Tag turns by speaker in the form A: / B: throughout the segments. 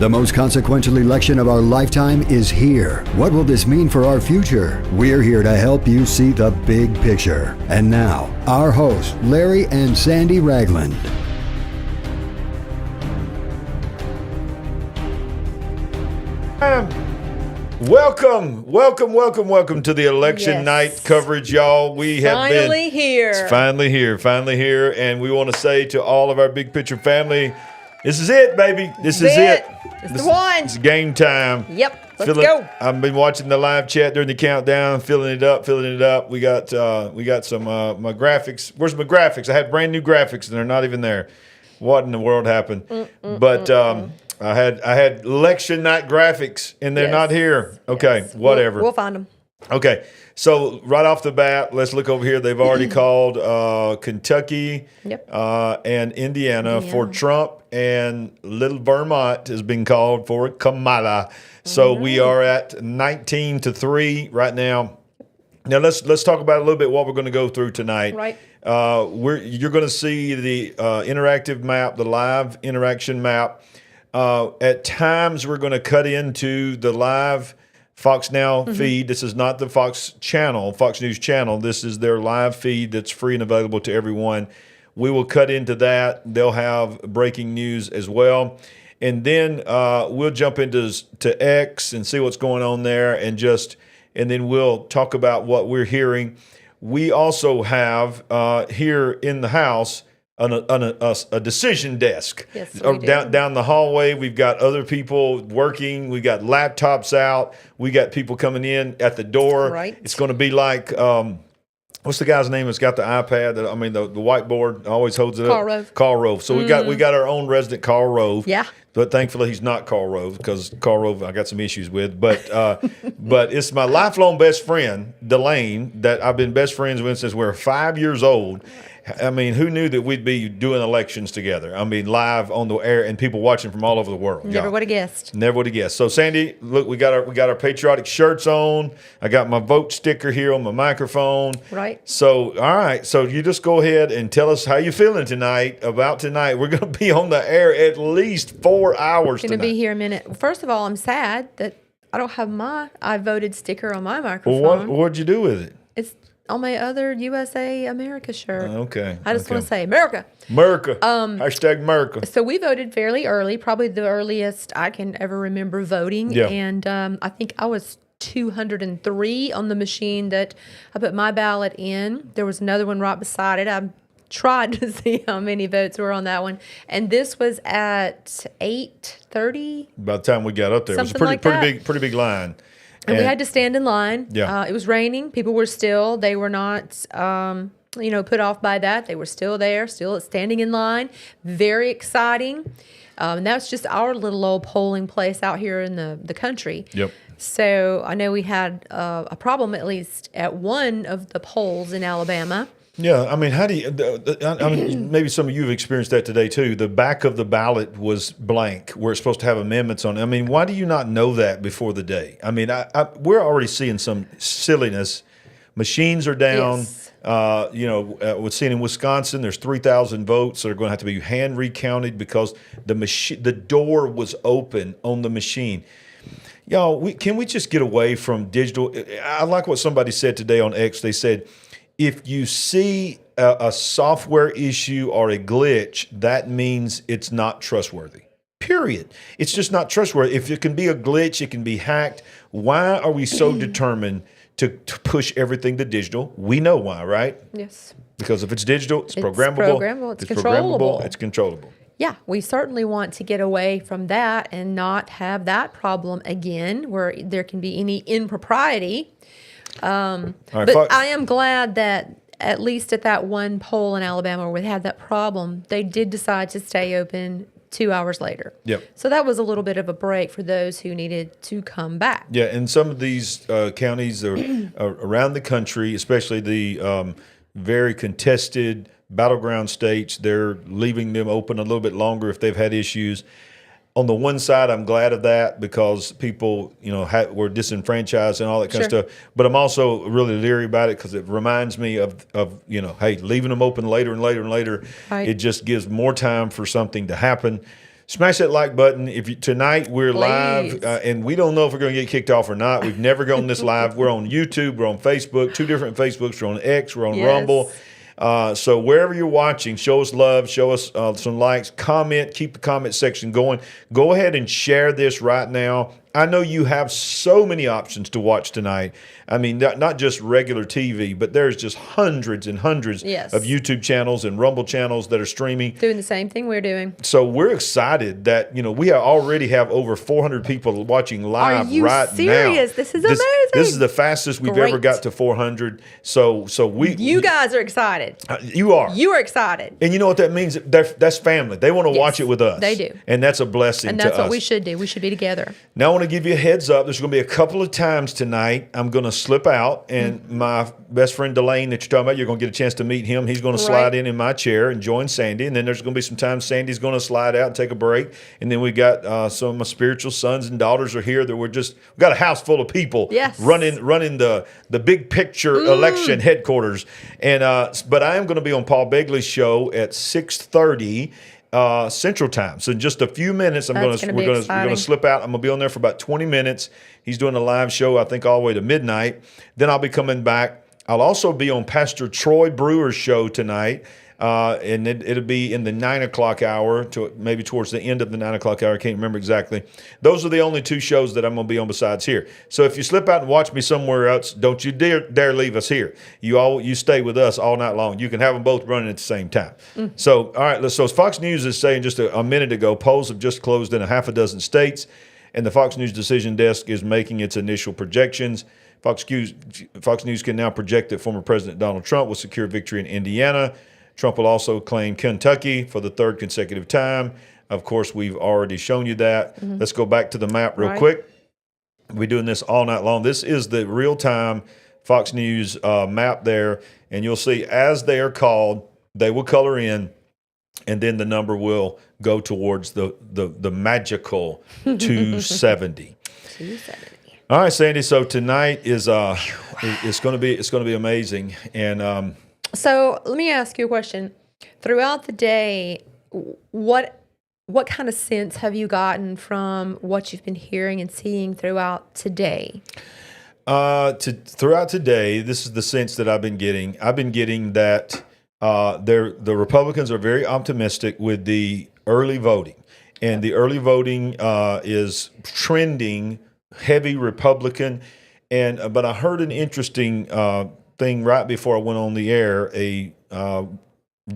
A: The most consequential election of our lifetime is here. What will this mean for our future? We're here to help you see the big picture. And now, our hosts, Larry and Sandy Ragland.
B: Welcome to the election night coverage, y'all. We have
C: finally here.
B: It's finally here, and we want to say to all of our Big Picture family, this is it, baby. This is it.
C: It's the one.
B: It's game time.
C: Yep. Let's go.
B: I've been watching the live chat during the countdown, filling it up. We got some my graphics. Where's my graphics? I had brand new graphics, and they're not even there. What in the world happened? I had election night graphics, and they're not here. Okay, whatever.
C: We'll find them.
B: Okay, so right off the bat, let's look over here. They've already called Kentucky and Indiana for Trump, and little Vermont has been called for Kamala. So we are at 19-3 right now. Now let's talk about a little bit what we're going to go through tonight.
C: Right.
B: You're going to see the interactive map, the live interaction map. At times, we're going to cut into the live Fox Now feed. This is not the Fox News channel. This is their live feed that's free and available to everyone. We will cut into that. They'll have breaking news as well. And then we'll jump into X and see what's going on there, and then we'll talk about what we're hearing. We also have here in the house a decision desk.
C: Yes, we do.
B: Down the hallway, we've got other people working. We got laptops out. We got people coming in at the door.
C: Right.
B: It's going to be like, what's the guy's name that's got the iPad? The whiteboard always holds it up. Carl Rove. So we got our own resident Carl Rove.
C: Yeah.
B: But thankfully he's not Carl Rove, because Carl Rove I got some issues with. But but it's my lifelong best friend, Delane, that I've been best friends with since we were 5 years old. I mean, who knew that we'd be doing elections together? I mean, live on the air, and people watching from all over the world.
C: Never would have guessed.
B: Never would have guessed. So, Sandy, look, we got our patriotic shirts on. I got my vote sticker here on my microphone.
C: Right.
B: So, all right. So you just go ahead and tell us how you feeling tonight. We're going to be on the air at least 4 hours tonight.
C: Going to be here a minute. First of all, I'm sad that I don't have my I voted sticker on my microphone.
B: Well, what'd you do with it?
C: It's on my other USA America shirt.
B: Okay.
C: I just want to say America.
B: Hashtag America.
C: So we voted fairly early, probably the earliest I can ever remember voting.
B: Yeah.
C: And I think I was 203 on the machine that I put my ballot in. There was another one right beside it. I tried to see how many votes were on that one. And this was at 8:30.
B: By the time we got up there, it was a pretty big line.
C: And we had to stand in line.
B: Yeah.
C: It was raining. People were they were not, put off by that. They were still there, still standing in line. Very exciting. And that's just our little old polling place out here in the country.
B: Yep.
C: So I know we had a problem, at least at one of the polls in Alabama.
B: Yeah, I mean, how do you? Maybe some of you have experienced that today too. The back of the ballot was blank, where it's supposed to have amendments on it. I mean, why do you not know that before the day? I mean, we're already seeing some silliness. Machines are down.
C: Yes.
B: We're seeing in Wisconsin, there's 3,000 votes that are going to have to be hand recounted because the door was open on the machine. Y'all, can we just get away from digital? I like what somebody said today on X. They said, if you see a software issue or a glitch, that means it's not trustworthy. Period. It's just not trustworthy. If it can be a glitch, it can be hacked. Why are we so determined to push everything to digital? We know why, right?
C: Yes.
B: Because if it's digital, it's programmable.
C: It's controllable.
B: It's controllable.
C: Yeah, we certainly want to get away from that and not have that problem again, where there can be any impropriety. But I am glad that at least at that one poll in Alabama where we had that problem, they did decide to stay open 2 hours later.
B: Yep.
C: So that was a little bit of a break for those who needed to come back.
B: Yeah, and some of these counties are around the country, especially the very contested battleground states, they're leaving them open a little bit longer if they've had issues. On the one side, I'm glad of that because people, were disenfranchised and all that kind of stuff. But I'm also really leery about it because it reminds me of hey, leaving them open later and later and later.
C: Right.
B: It just gives more time for something to happen. Smash that like button. Tonight we're
C: Please.
B: live, and we don't know if we're going to get kicked off or not. We've never gone this live. We're on YouTube. We're on Facebook. 2 different Facebooks. We're on X. We're on Rumble. So wherever you're watching, show us love, show us some likes, comment, keep the comment section going. Go ahead and share this right now. I know you have so many options to watch tonight. I mean, not just regular TV, but there's just hundreds and hundreds of YouTube channels and Rumble channels that are streaming.
C: Doing the same thing we're doing.
B: So we're excited that, we already have over 400 people watching live right now. Are you
C: serious? This is amazing.
B: This is the fastest we've ever got to 400. So
C: you guys are excited.
B: You are.
C: You are excited.
B: And you know what that means? That's family. They want to watch it with us.
C: They do.
B: And that's a blessing to us.
C: And that's what we should do. We should be together.
B: Now I want to give you a heads up. There's going to be a couple of times tonight I'm going to slip out, and my best friend Delane that you're talking about, you're going to get a chance to meet him. He's going to slide in my chair and join Sandy. And then there's going to be some times Sandy's going to slide out and take a break. And then we got some of my spiritual sons and daughters are here. That we got a house full of people running the big picture election headquarters. And but I am going to be on Paul Begley's show at 6:30. Central Time. So in just a few minutes, we're going to slip out. I'm going to be on there for about 20 minutes. He's doing a live show, I think, all the way to midnight. Then I'll be coming back. I'll also be on Pastor Troy Brewer's show tonight. And it'll be in the 9 o'clock hour, maybe towards the end of the 9 o'clock hour. I can't remember exactly. Those are the only 2 shows that I'm going to be on besides here. So if you slip out and watch me somewhere else, don't you dare leave us here. You stay with us all night long. You can have them both running at the same time. So, all right, so as Fox News is saying just a minute ago, polls have just closed in a half a dozen states, and the Fox News Decision Desk is making its initial projections. Fox News can now project that former President Donald Trump will secure victory in Indiana. Trump will also claim Kentucky for the 3rd consecutive time. Of course, we've already shown you that. Let's go back to the map real quick. We're doing this all night long. This is the real-time Fox News map there, and you'll see as they are called, they will color in, and then the number will go towards the magical 270. 270. All right, Sandy. So tonight is it's going to be amazing, and
C: so let me ask you a question. Throughout the day, what kind of sense have you gotten from what you've been hearing and seeing throughout today?
B: Throughout today, this is the sense that I've been getting. I've been getting that the Republicans are very optimistic with the early voting, and the early voting is trending heavy Republican. But I heard an interesting thing right before I went on the air. A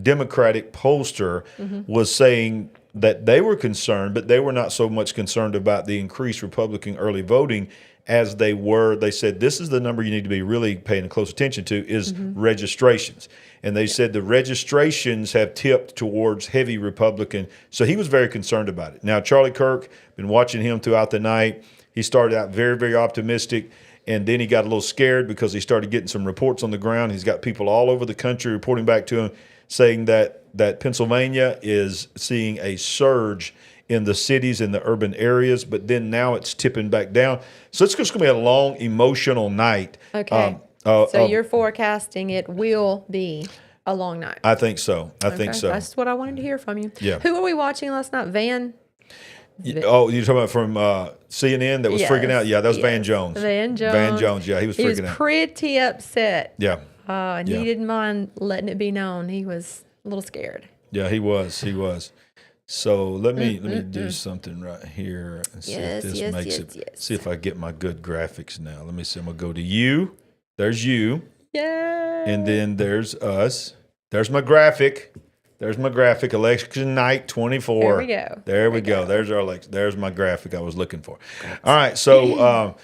B: Democratic pollster was saying that they were concerned, but they were not so much concerned about the increased Republican early voting as they were. They said this is the number you need to be really paying close attention to is registrations. And they said the registrations have tipped towards heavy Republican. So he was very concerned about it. Now, Charlie Kirk, been watching him throughout the night. He started out very, very optimistic. And then he got a little scared because he started getting some reports on the ground. He's got people all over the country reporting back to him saying that Pennsylvania is seeing a surge in the cities and the urban areas, but then now it's tipping back down. So it's just going to be a long, emotional night.
C: Okay. So you're forecasting it will be a long night.
B: I think so. I think so.
C: That's what I wanted to hear from you.
B: Yeah.
C: Who were we watching last night?
B: Oh, you're talking about from CNN that was freaking out? Yeah, that was Van Jones.
C: Van Jones,
B: yeah, he was freaking out.
C: He was pretty upset.
B: Yeah.
C: And he didn't mind letting it be known. He was a little scared.
B: Yeah, he was. So let me do something right here and see if this makes it. See if I get my good graphics now. Let me see. I'm going to go to you. There's you.
C: Yay.
B: And then there's us. There's my graphic. Election night 24.
C: There we go.
B: There we go. There's our election. There's my graphic I was looking for. All right. So,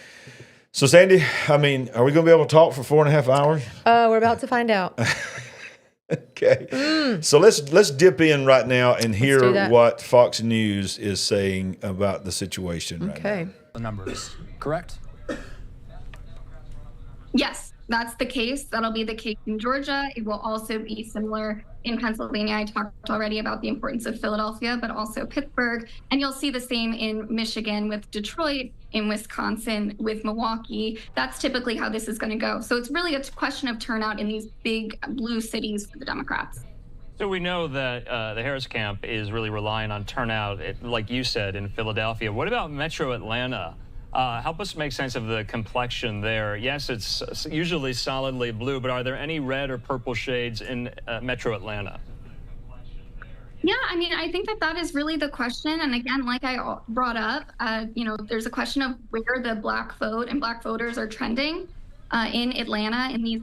B: so Sandy, I mean, are we going to be able to talk for 4.5 hours?
C: We're about to find out.
B: Okay. So let's dip in right now and hear what Fox News is saying about the situation right now.
C: Okay.
D: The numbers, correct?
E: Yes, that's the case. That'll be the case in Georgia. It will also be similar in Pennsylvania. I talked already about the importance of Philadelphia, but also Pittsburgh. And you'll see the same in Michigan with Detroit, in Wisconsin with Milwaukee. That's typically how this is going to go. So it's really a question of turnout in these big blue cities for the Democrats.
D: So we know that the Harris camp is really relying on turnout, like you said, in Philadelphia. What about Metro Atlanta? Help us make sense of the complexion there. Yes, it's usually solidly blue, but are there any red or purple shades in Metro Atlanta?
E: Yeah, I mean, I think that is really the question. And again, like I brought up, there's a question of where the black vote and black voters are trending in Atlanta, in these,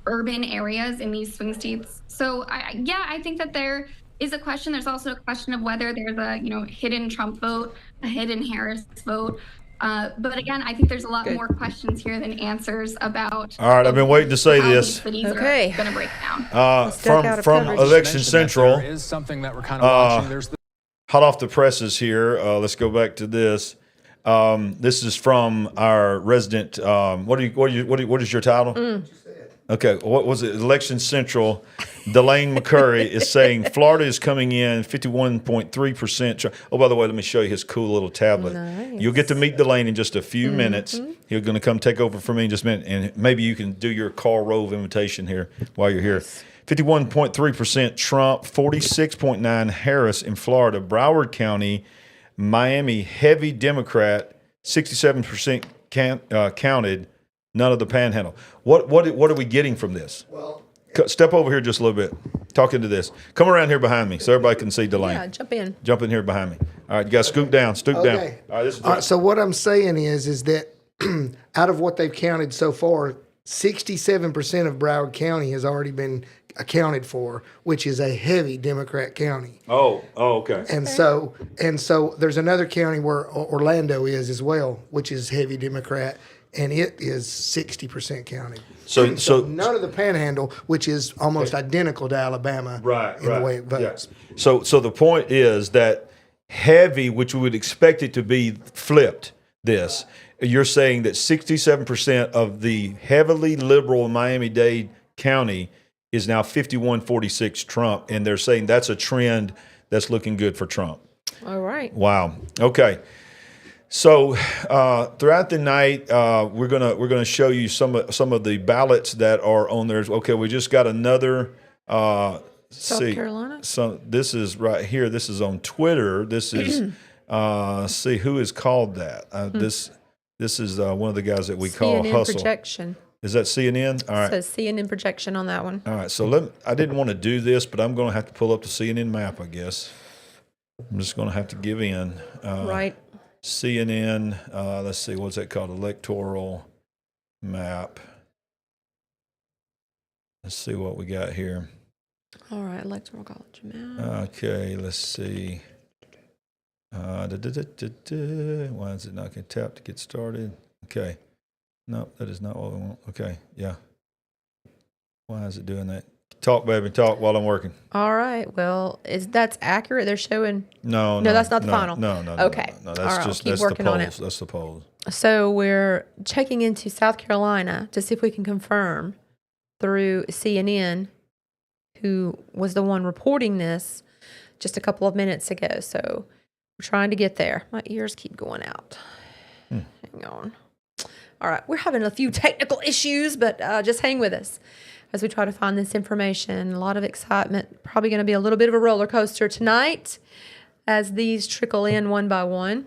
E: urban areas, in these swing states. So, I think that there is a question. There's also a question of whether there's a, hidden Trump vote, a hidden Harris vote. But again, I think there's a lot more questions here than answers about.
B: All right, I've been waiting to say this.
E: Okay, going to break down.
B: From Election Central,
D: there is something that we're kind of watching. There's
B: hot off the presses here. Let's go back to this. This is from our resident. What is your title? Okay, what was it? Election Central. Delane McCurry is saying Florida is coming in 51.3%. Oh, by the way, let me show you his cool little tablet.
C: Nice.
B: You'll get to meet Delane in just a few minutes. He's going to come take over for me in just a minute, and maybe you can do your Karl Rove invitation here while you're here. 51.3% Trump, 46.9% Harris in Florida. Broward County, Miami, heavy Democrat, 67% counted. None of the Panhandle. What are we getting from this? Well, step over here just a little bit. Talk into this. Come around here behind me so everybody can see Delane.
C: Yeah, jump in.
B: Jump in here behind me. All right, you got to scoot down. Down. All right,
F: so what I'm saying is that out of what they've counted so far, 67% of Broward County has already been accounted for, which is a heavy Democrat county.
B: Oh, okay.
F: And so there's another county where Orlando is as well, which is heavy Democrat. And it is 60% counted. So none of the Panhandle, which is almost identical to Alabama, in the way it votes.
B: Yeah. So the point is that heavy, which we would expect it to be flipped, you're saying that 67% of the heavily liberal Miami-Dade County is now 51-46 Trump, and they're saying that's a trend that's looking good for Trump.
C: All right.
B: Wow. Okay. So throughout the night, we're gonna show you some of the ballots that are on there. Okay, we just got another.
C: South Carolina.
B: So this is right here. This is on Twitter. This is see who is called that. This is one of the guys that we call
C: CNN
B: Hustle.
C: Projection.
B: Is that CNN? All right.
C: It says CNN projection on that one.
B: All right. So I didn't want to do this, but I'm going to have to pull up the CNN map, I guess. I'm just going to have to give in.
C: Right.
B: CNN, let's see, what's that called? Electoral map. Let's see what we got here.
C: All right, Electoral College map.
B: Okay, let's see. Why is it not going to tap to get started? Okay. No, that is not what we want. Okay, yeah. Why is it doing that? Talk, baby, talk while I'm working.
C: All right. Well, that's accurate? They're showing.
B: No,
C: that's not the final.
B: No.
C: Okay.
B: No, that's
C: all right,
B: just
C: keep
B: that's
C: working
B: the polls.
C: on it.
B: That's the polls.
C: So we're checking into South Carolina to see if we can confirm through CNN, who was the one reporting this just a couple of minutes ago. So we're trying to get there. My ears keep going out. Hang on. All right. We're having a few technical issues, but just hang with us as we try to find this information. A lot of excitement. Probably going to be a little bit of a roller coaster tonight as these trickle in one by one.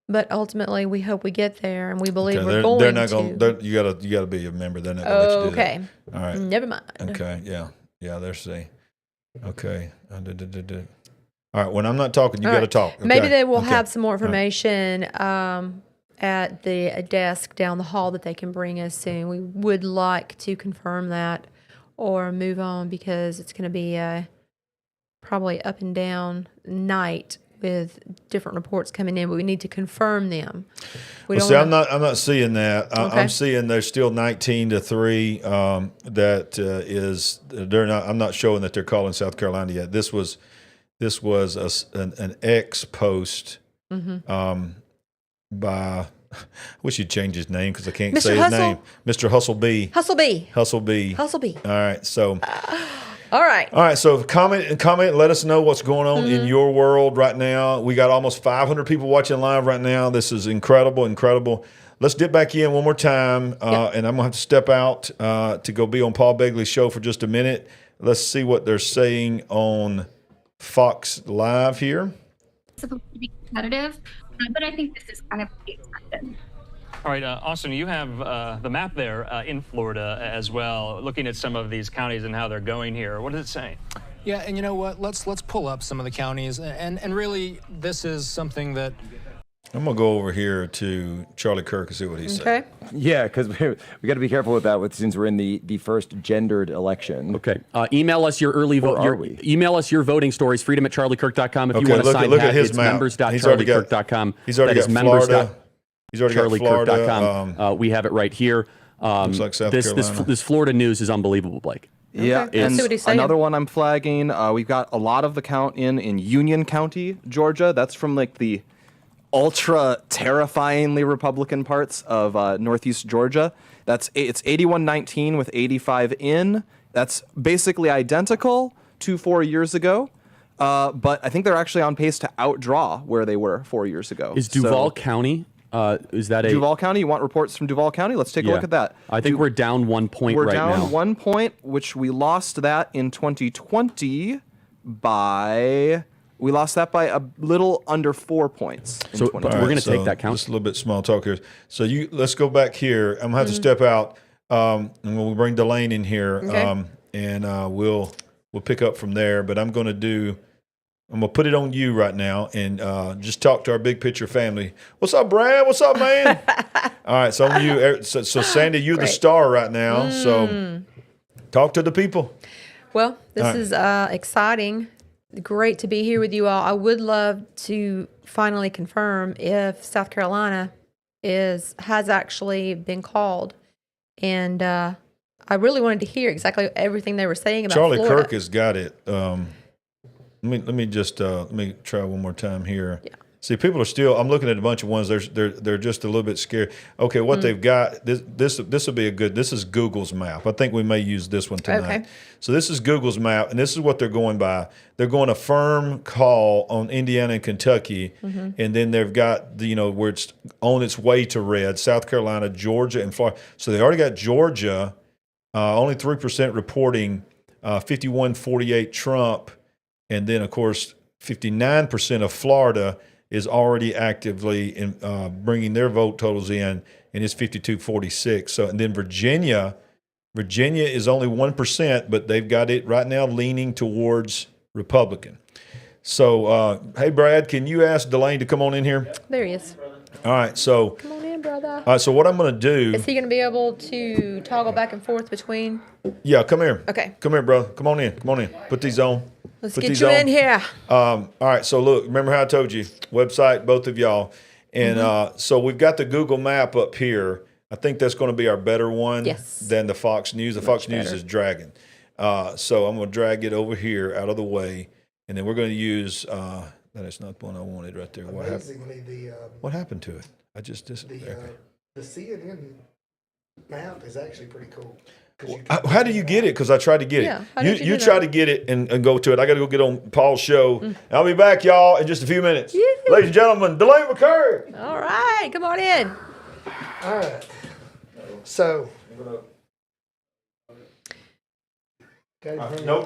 C: But ultimately, we hope we get there, and we believe we're going
B: they're not
C: to.
B: Going. You gotta be a member. They're not going to let you do that.
C: Okay.
B: All right.
C: Never mind.
B: Okay. Yeah. There's the. Okay. All right. When I'm not talking, you got to talk. Okay?
C: Maybe they will have some more information at the desk down the hall that they can bring us soon. We would like to confirm that or move on because it's going to be probably up and down night with different reports coming in, but we need to confirm them.
B: I'm not seeing that. Okay. I'm seeing there's still 19-3. That is they're not. I'm not showing that they're calling South Carolina yet. This was an X post. By, I wish he'd change his name because I can't say his name. Mr. Hustle B.
C: Hustle B.
B: Hustle B.
C: Hustle B.
B: All right. So
C: All right.
B: All right. So comment. Let us know what's going on in your world right now. We got almost 500 people watching live right now. This is incredible. Let's dip back in one more time, and I'm going to have to step out to go be on Paul Begley's show for just a minute. Let's see what they're saying on Fox Live here.
E: It's supposed to be competitive, but I think this is kind of expected.
D: All right, Austin, you have the map there in Florida as well, looking at some of these counties and how they're going here. What does it say?
G: Yeah, and you know what? Let's pull up some of the counties, and really, this is something that.
B: I'm going to go over here to Charlie Kirk and see what he said.
C: Okay.
H: Yeah, because we got to be careful with that since we're in the first gendered election.
I: Okay. Email us your early vote. Email us your voting stories, freedom@charliekirk.com. If you want to sign
B: look
I: that,
B: at his
I: it's
B: map.
I: members.charliekirk.com.
B: He's already got Florida. He's already got Florida.
I: charliekirk.com. We have it right here.
B: Looks like South Carolina.
I: This Florida news is unbelievable, Blake.
H: Yeah,
C: Okay. Let's
H: and
C: see what he's saying.
H: another one I'm flagging. We've got a lot of the count in Union County, Georgia. That's from like the ultra terrifyingly Republican parts of Northeast Georgia. It's 81-19 with 85 in. That's basically identical to 4 years ago. But I think they're actually on pace to outdraw where they were 4 years ago.
I: Is Duval County? Is that
H: Duval County? You want reports from Duval County? Let's take a look at that.
I: I think we're down 1 point right now.
H: We're down 1 point, which we lost that in 2020 by. We lost that by a little under 4 points.
I: So but we're going to take that count.
B: Just a little bit small talk here. So let's go back here. I'm gonna have to step out, and we'll bring Delane in here, and we'll pick up from there. But I'm gonna put it on you right now, and just talk to our big picture family. What's up, Brad? What's up, man? All right, so on you. So Sandy, you're the star right now. So talk to the people.
C: Well, this is exciting. Great to be here with you all. I would love to finally confirm if South Carolina has actually been called, and I really wanted to hear exactly everything they were saying about
B: Charlie
C: Florida.
B: Kirk has got it. Let me try one more time here.
C: Yeah.
B: See, people are still. I'm looking at a bunch of ones. They're just a little bit scared. Okay, what they've got. This will be a good. This is Google's map. I think we may use this one tonight. Okay. So this is Google's map, and this is what they're going by. They're going a firm call on Indiana and Kentucky, and then they've got where it's on its way to red. South Carolina, Georgia, and Florida. So they already got Georgia. Only 3% reporting. 51-48 Trump, and then of course 59% of Florida is already actively bringing their vote totals in, and it's 52-46. So, and then Virginia is only 1%, but they've got it right now leaning towards Republican. So, hey, Brad, can you ask Delane to come on in here?
C: There he is.
B: All right, so.
C: Come on in, brother.
B: All right, so what I'm going to do.
C: Is he going to be able to toggle back and forth between?
B: Yeah, come here.
C: Okay.
B: Come here, brother. Come on in. Put these on.
C: Let's get you in here.
B: All right, so look, remember how I told you, website, both of y'all. And so we've got the Google map up here. I think that's going to be our better one than the Fox News. The Fox News is dragging. So I'm going to drag it over here out of the way. And then we're going to use, that is not the one I wanted right there. What happened to it? I just disappeared.
F: The CNN map is actually pretty cool.
B: How do you get it? Because I tried to get it. You try to get it and go to it. I got to go get on Paul's show. I'll be back, y'all, in just a few minutes. Yoo-hoo. Ladies and gentlemen, Delane McCurry.
C: All right, come on in.
F: All right. So,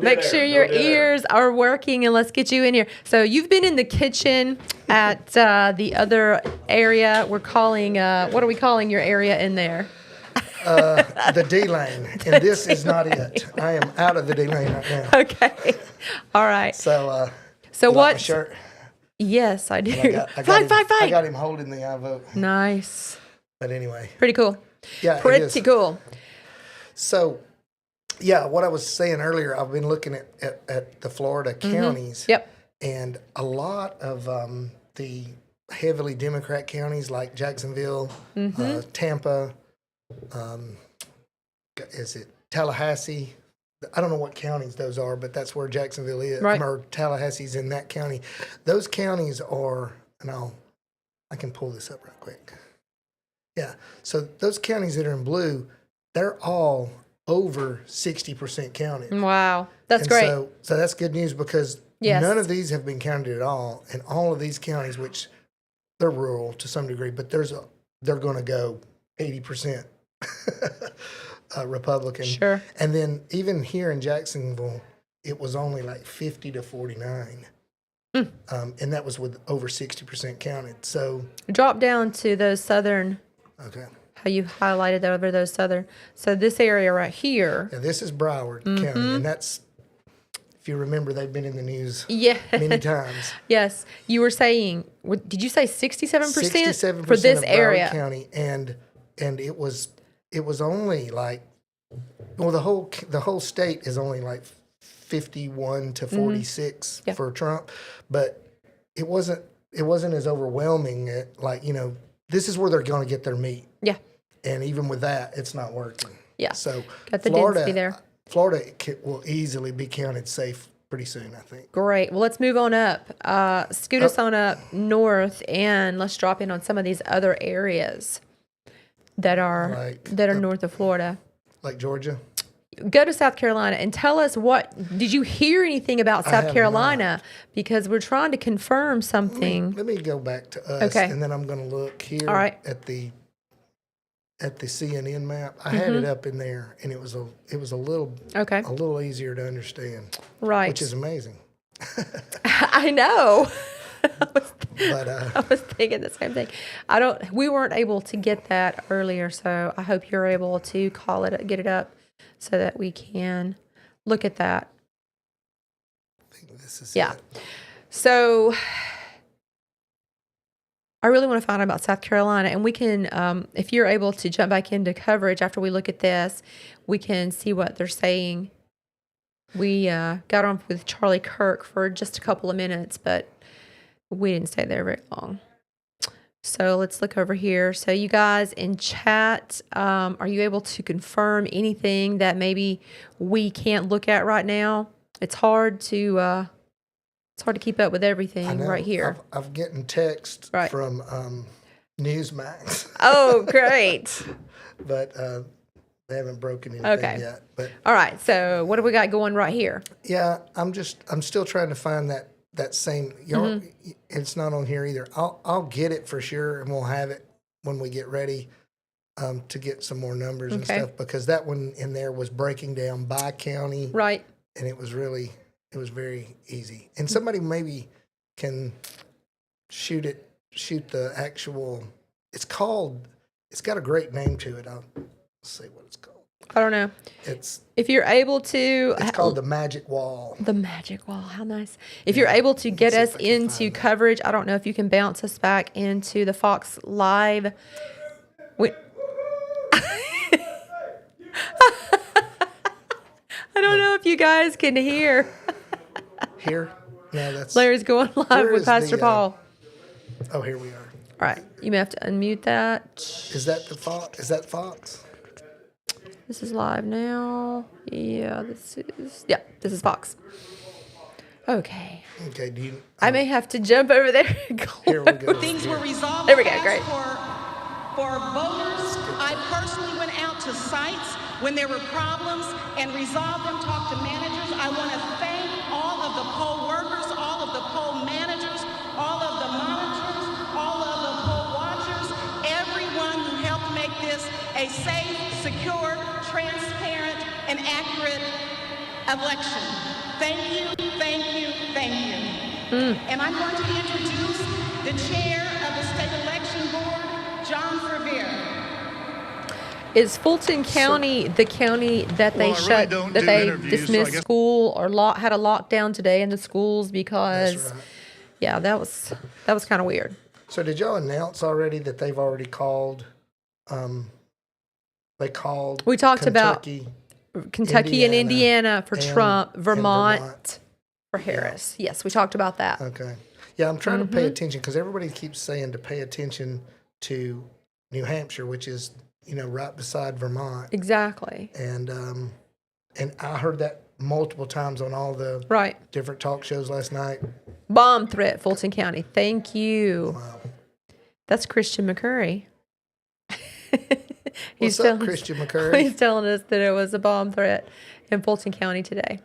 C: make sure your ears are working, and let's get you in here. So you've been in the kitchen at the other area. We're calling, what are we calling your area in there?
F: The D lane, and this is not it. I am out of the D lane right now.
C: Okay, all right.
F: So
C: what?
F: My shirt?
C: Yes, I do.
F: Fight! I got him holding the I vote.
C: Nice.
F: But anyway,
C: pretty cool.
F: Yeah,
C: pretty cool.
F: So, yeah, what I was saying earlier, I've been looking at the Florida counties.
C: Yep.
F: And a lot of the heavily Democrat counties like Jacksonville, Tampa. Is it Tallahassee? I don't know what counties those are, but that's where Jacksonville is.
C: Right.
F: Or Tallahassee's in that county. Those counties are, and I can pull this up real quick. Yeah. So those counties that are in blue, they're all over 60% counted.
C: Wow. That's
F: And
C: great.
F: So that's good news because
C: Yes.
F: none of these have been counted at all. And all of these counties, which they're rural to some degree, but they're going to go 80% Republican.
C: Sure.
F: And then even here in Jacksonville, it was only like 50 to 49. And that was with over 60% counted. So
C: Drop down to those southern,
F: okay.
C: how you highlighted over those southern. So this area right here.
F: Now this is Broward County, and that's, if you remember, they've been in the news many times.
C: Yes. You were saying, did you say 67%?
F: 67%
C: for this
F: of Broward
C: area?
F: County, and it was only like, well, the whole state is only like 51 to 46 for Trump, but it wasn't as overwhelming. Like, this is where they're going to get their meat.
C: Yeah.
F: And even with that, it's not working.
C: Yeah.
F: So
C: Got the density there.
F: Florida will easily be counted safe pretty soon, I think.
C: Great. Well, let's move on up. Scoot us on up north, and let's drop in on some of these other areas that are north of Florida.
F: Like Georgia?
C: Go to South Carolina and tell us did you hear anything about South Carolina? Because we're trying to confirm something.
F: Let me go back to us, and then I'm going to look here at the CNN map. I had it up in there, and it was a little easier to understand.
C: Right.
F: Which is amazing.
C: I know.
F: But
C: I was thinking the same thing. We weren't able to get that earlier, so I hope you're able to get it up so that we can look at that.
F: I think this is
C: it.
F: it.
C: So I really want to find out about South Carolina, and we can, if you're able to jump back into coverage after we look at this, we can see what they're saying. We got on with Charlie Kirk for just a couple of minutes, but we didn't stay there very long. So let's look over here. So you guys in chat, are you able to confirm anything that maybe we can't look at right now? It's hard to keep up with everything right here.
F: I'm getting text from Newsmax.
C: Oh, great.
F: But they haven't broken anything yet. But
C: all right. So what do we got going right here?
F: Yeah, I'm still trying to find that same. It's not on here either. I'll get it for sure, and we'll have it when we get ready to get some more numbers and stuff, because that one in there was breaking down by county,
C: right?
F: And it was very easy. And somebody maybe can shoot the actual. It's got a great name to it. I'll see what it's called.
C: I don't know. If you're able to.
F: It's called the Magic Wall.
C: The Magic Wall. How nice. If you're able to get us into coverage, I don't know if you can bounce us back into the Fox Live. I don't know if you guys can hear.
F: Here? No, that's...
C: Larry's going live with Pastor Paul.
F: Oh, here we are.
C: All right. You may have to unmute that.
F: Is that the Fox? Is that Fox?
C: This is live now. Yeah, this is Fox. Okay.
F: Okay,
C: I may have to jump over there.
F: Here we go.
J: Things were resolved.
C: There we go, great.
J: For voters, I personally went out to sites when there were problems and resolved them, talked to managers. I want to thank all of the poll workers, all of the poll managers, all of the monitors, all of the poll watchers, everyone who helped make this a safe, secure, transparent, and accurate election. Thank you, thank you, thank you. And I'm going to introduce the chair of the State Election Board, John Rivera.
C: Is Fulton County the county that they dismissed school or had a lockdown today in the schools because, that was kind of weird.
F: So did y'all announce already that they've already called? We
C: talked about Kentucky and Indiana for Trump, Vermont for Harris. Yeah. Yes, we talked about that.
F: Okay. Yeah, I'm trying to pay attention because everybody keeps saying to pay attention to New Hampshire, which is right beside Vermont.
C: Exactly.
F: And I heard that multiple times on all the different talk shows last night.
C: Bomb threat, Fulton County. Thank you.
F: Wow.
C: That's Christian McCurry.
F: What's up, Christian McCurry?
C: He's telling us that it was a bomb threat in Fulton County today.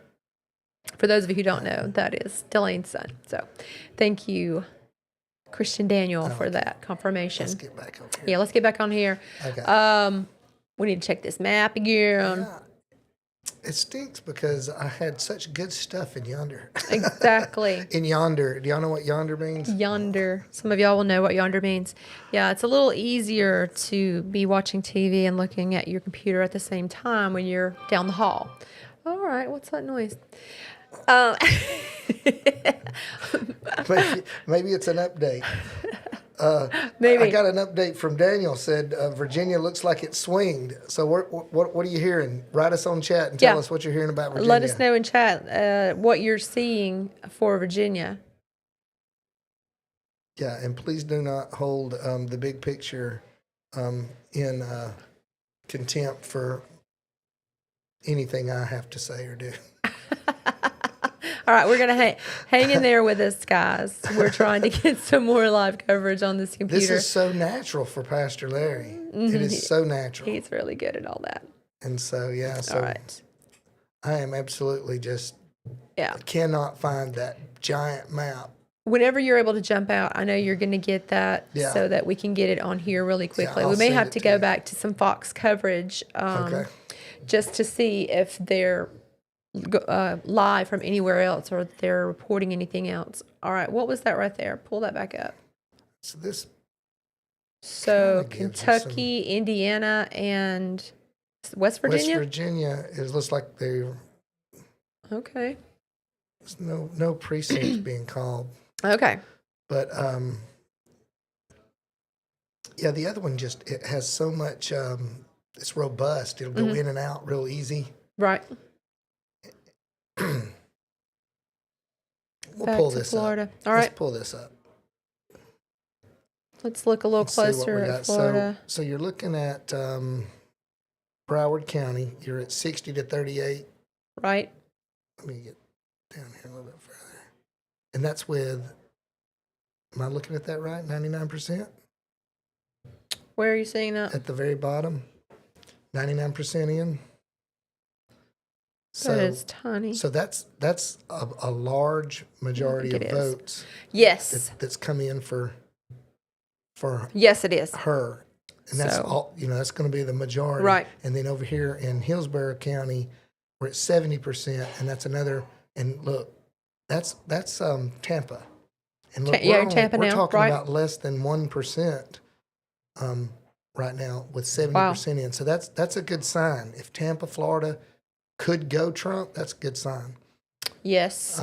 C: For those of you who don't know, that is Delane's son. So thank you, Christian Daniel, for that confirmation.
F: Let's get back on here.
C: Yeah, let's get back on here.
F: Okay.
C: We need to check this map again.
F: Yeah. It stinks because I had such good stuff in yonder.
C: Exactly.
F: In yonder. Do y'all know what yonder means?
C: Yonder. Some of y'all will know what yonder means. Yeah, it's a little easier to be watching TV and looking at your computer at the same time when you're down the hall. All right, what's that noise?
F: Maybe it's an update.
C: Maybe.
F: I got an update from Daniel. Said Virginia looks like it swinged. So what are you hearing? Write us on chat and tell us what you're hearing about Virginia.
C: Let us know in chat what you're seeing for Virginia.
F: Yeah, and please do not hold the big picture in contempt for anything I have to say or do.
C: All right, we're going to hang in there with us, guys. We're trying to get some more live coverage on this computer.
F: This is so natural for Pastor Larry. It is so natural.
C: He's really good at all that.
F: And so, yeah. So
C: all right.
F: I am absolutely just cannot find that giant map.
C: Whenever you're able to jump out, I know you're going to get that so that we can get it on here really quickly. We may have to go back to some Fox coverage just to see if they're live from anywhere else or they're reporting anything else. All right, what was that right there? Pull that back up. So Kentucky, Indiana, and West Virginia?
F: West Virginia looks like they're...
C: Okay.
F: There's no precincts being called.
C: Okay.
F: But, yeah, the other one it has so much... it's robust. It'll go in and out real easy.
C: Right.
F: We'll pull this
C: Florida.
F: up.
C: All right.
F: Let's pull this up.
C: Let's look a little closer at Florida.
F: So you're looking at Broward County. You're at 60 to 38.
C: Right.
F: Let me get down here a little bit further. And that's with, am I looking at that right? 99%?
C: Where are you seeing that?
F: At the very bottom. 99% in.
C: So, that is tiny.
F: So that's a large majority of votes.
C: Yes.
F: That's come in for
C: yes, it is
F: her, and that's all. That's going to be the majority.
C: Right.
F: And then over here in Hillsborough County, we're at 70%, and that's another. And look, that's Tampa. And look,
C: we're
F: talking about less than 1%. Right now with 70% in. So that's a good sign. If Tampa, Florida could go Trump, that's a good sign.
C: Yes.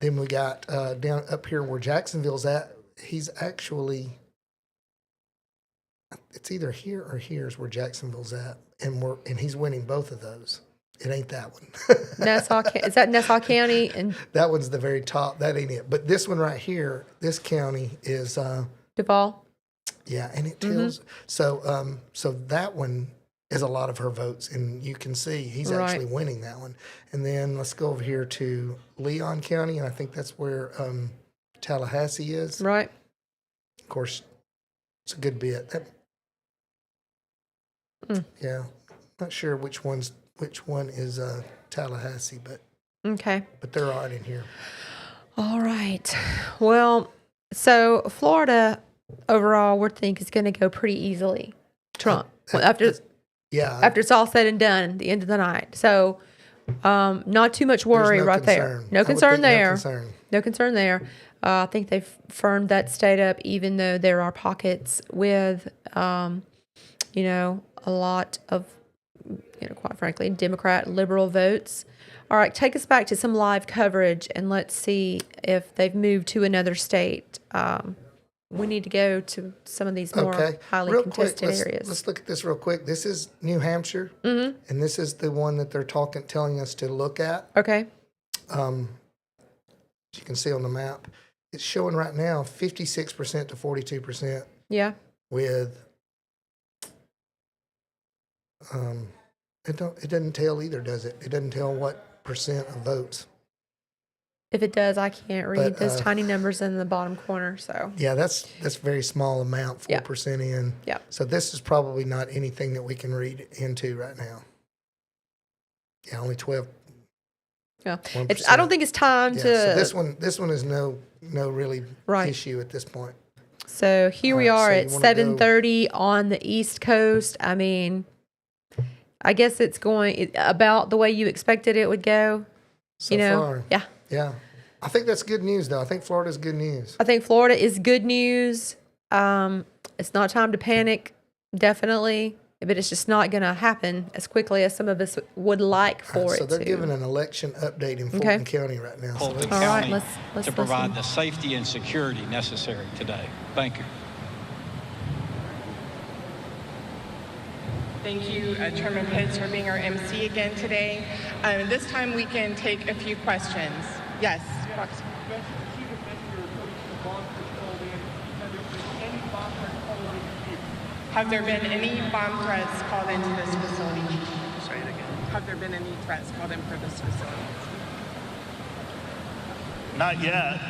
F: Then we got down up here where Jacksonville's at. He's actually, it's either here or here's where Jacksonville's at, and he's winning both of those. It ain't that one.
C: Is that Nassau County? And
F: that one's the very top. That ain't it. But this one right here, this county is
C: Duval.
F: Yeah, and it tells so that one is a lot of her votes, and you can see he's actually winning that one. And then let's go over here to Leon County, and I think that's where Tallahassee is.
C: Right.
F: Of course, it's a good bit. Yeah, not sure which one is Tallahassee, but but they're all right in here.
C: All right. Well, so Florida overall, we think is going to go pretty easily. Trump after it's all said and done, the end of the night. So, not too much worry there. No concern there. No concern there. I think they've firmed that state up, even though there are pockets with, a lot of, quite frankly, Democrat liberal votes. All right, take us back to some live coverage, and let's see if they've moved to another state. We need to go to some of these more highly contested areas.
F: Let's look at this real quick. This is New Hampshire, and this is the one that they're telling us to look at.
C: Okay.
F: As you can see on the map, it's showing right now 56% to 42%.
C: Yeah.
F: With it doesn't tell either, does it? It doesn't tell what percent of votes.
C: If it does, I can't read those tiny numbers in the bottom corner. So
F: yeah, that's very small amount, 4% in.
C: Yeah.
F: So this is probably not anything that we can read into right now. Yeah, only 12.
C: Yeah, I don't think it's time to.
F: So this one is no really issue at this point.
C: So here we are at 7:30 on the East Coast. I mean, I guess it's going about the way you expected it would go.
F: So far. Yeah. Yeah. I think that's good news, though. I think Florida's good news.
C: I think Florida is good news. It's not time to panic, definitely, but it's just not going to happen as quickly as some of us would like for it to.
F: So they're giving an election update in Fulton County right now.
K: Fulton County let's provide the safety and security necessary today. Thank you.
L: Thank you, Chairman Pitts, for being our MC again today. This time we can take a few questions. Yes. Have there been any bomb threats called into this facility? Say it again. Have there been any threats called in for this facility?
M: Not yet.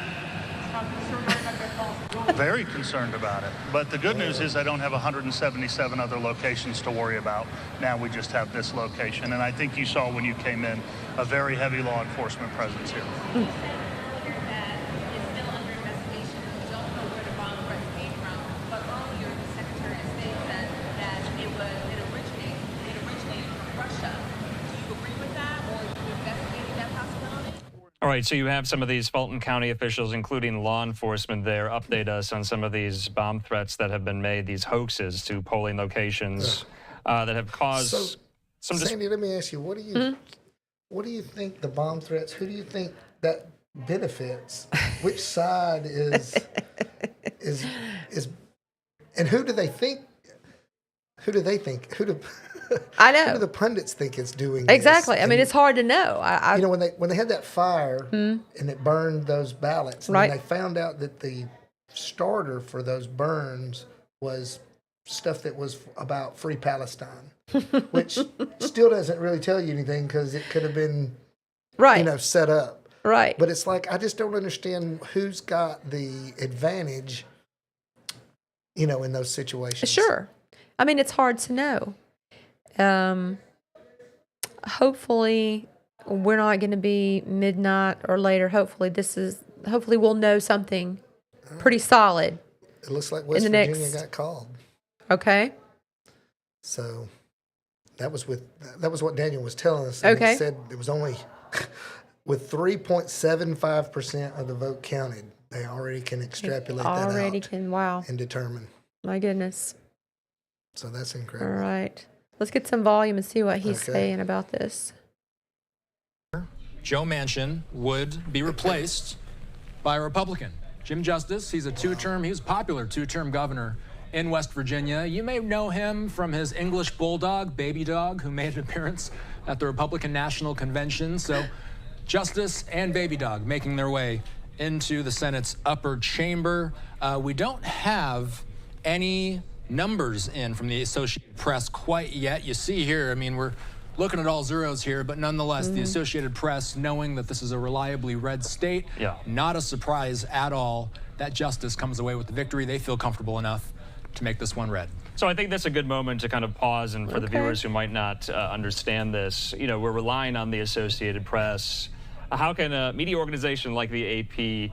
M: Very concerned about it. But the good news is I don't have 177 other locations to worry about. Now we just have this location. And I think you saw when you came in a very heavy law enforcement presence here.
D: All right, so you have some of these Fulton County officials, including law enforcement there, update us on some of these bomb threats that have been made, these hoaxes to polling locations that have caused some...
F: Sandy, let me ask you, what do you think the bomb threats, who do you think that benefits? Which side is, and who do they think,
C: I know.
F: Who do the pundits think it's doing
C: exactly?
F: This?
C: I mean, it's hard to know.
F: When they had that fire and it burned those ballots, and they found out that the starter for those burns was stuff that was about Free Palestine, which still doesn't really tell you anything because it could have been, set up.
C: Right.
F: But it's like I just don't understand who's got the advantage, in those situations.
C: Sure. I mean, it's hard to know. Hopefully we're not going to be midnight or later. Hopefully we'll know something pretty solid.
F: It looks like West Virginia got called.
C: Okay.
F: So that was what Daniel was telling us. And he said it was only with 3.75% of the vote counted. They already can extrapolate that out.
C: Wow.
F: And determine.
C: My goodness.
F: So that's incredible.
C: All right. Let's get some volume and see what he's saying about this.
G: Joe Manchin would be replaced by a Republican. Jim Justice, he was a popular two-term governor in West Virginia. You may know him from his English bulldog, Baby Dog, who made an appearance at the Republican National Convention. So Justice and Baby Dog making their way into the Senate's upper chamber. We don't have any numbers in from the Associated Press quite yet. You see here, I mean, we're looking at all zeros here, but nonetheless, the Associated Press, knowing that this is a reliably red state, not a surprise at all that Justice comes away with the victory. They feel comfortable enough to make this one red.
D: So I think that's a good moment to kind of pause, and for the viewers who might not understand this, we're relying on the Associated Press. How can a media organization like the AP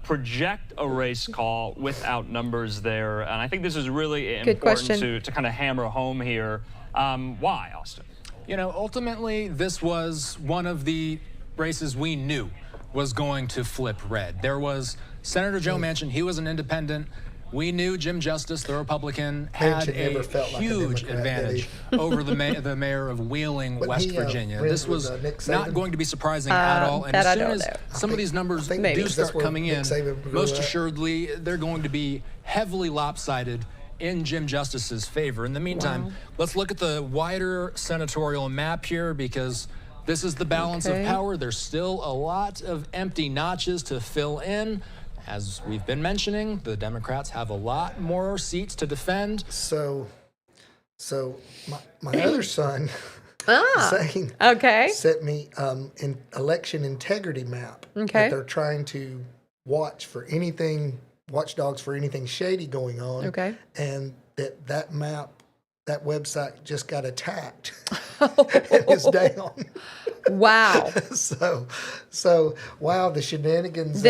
D: project a race call without numbers there? And I think this is really important to kind of hammer home here. Why, Austin?
G: Ultimately, this was one of the races we knew was going to flip red. There was Senator Joe Manchin. He was an independent. We knew Jim Justice, the Republican, had a huge advantage over the mayor of Wheeling, West Virginia. This was not going to be surprising at all. And as soon as some of these numbers do start coming in, most assuredly, they're going to be heavily lopsided in Jim Justice's favor. In the meantime, let's look at the wider senatorial map here, because this is the balance of power. There's still a lot of empty notches to fill in. As we've been mentioning, the Democrats have a lot more seats to defend.
F: So my other son Zane sent me an election integrity map that they're trying to watchdogs for anything shady going on.
C: Okay.
F: And that map, that website just got attacked and it's down.
C: Wow.
F: So wow, the shenanigans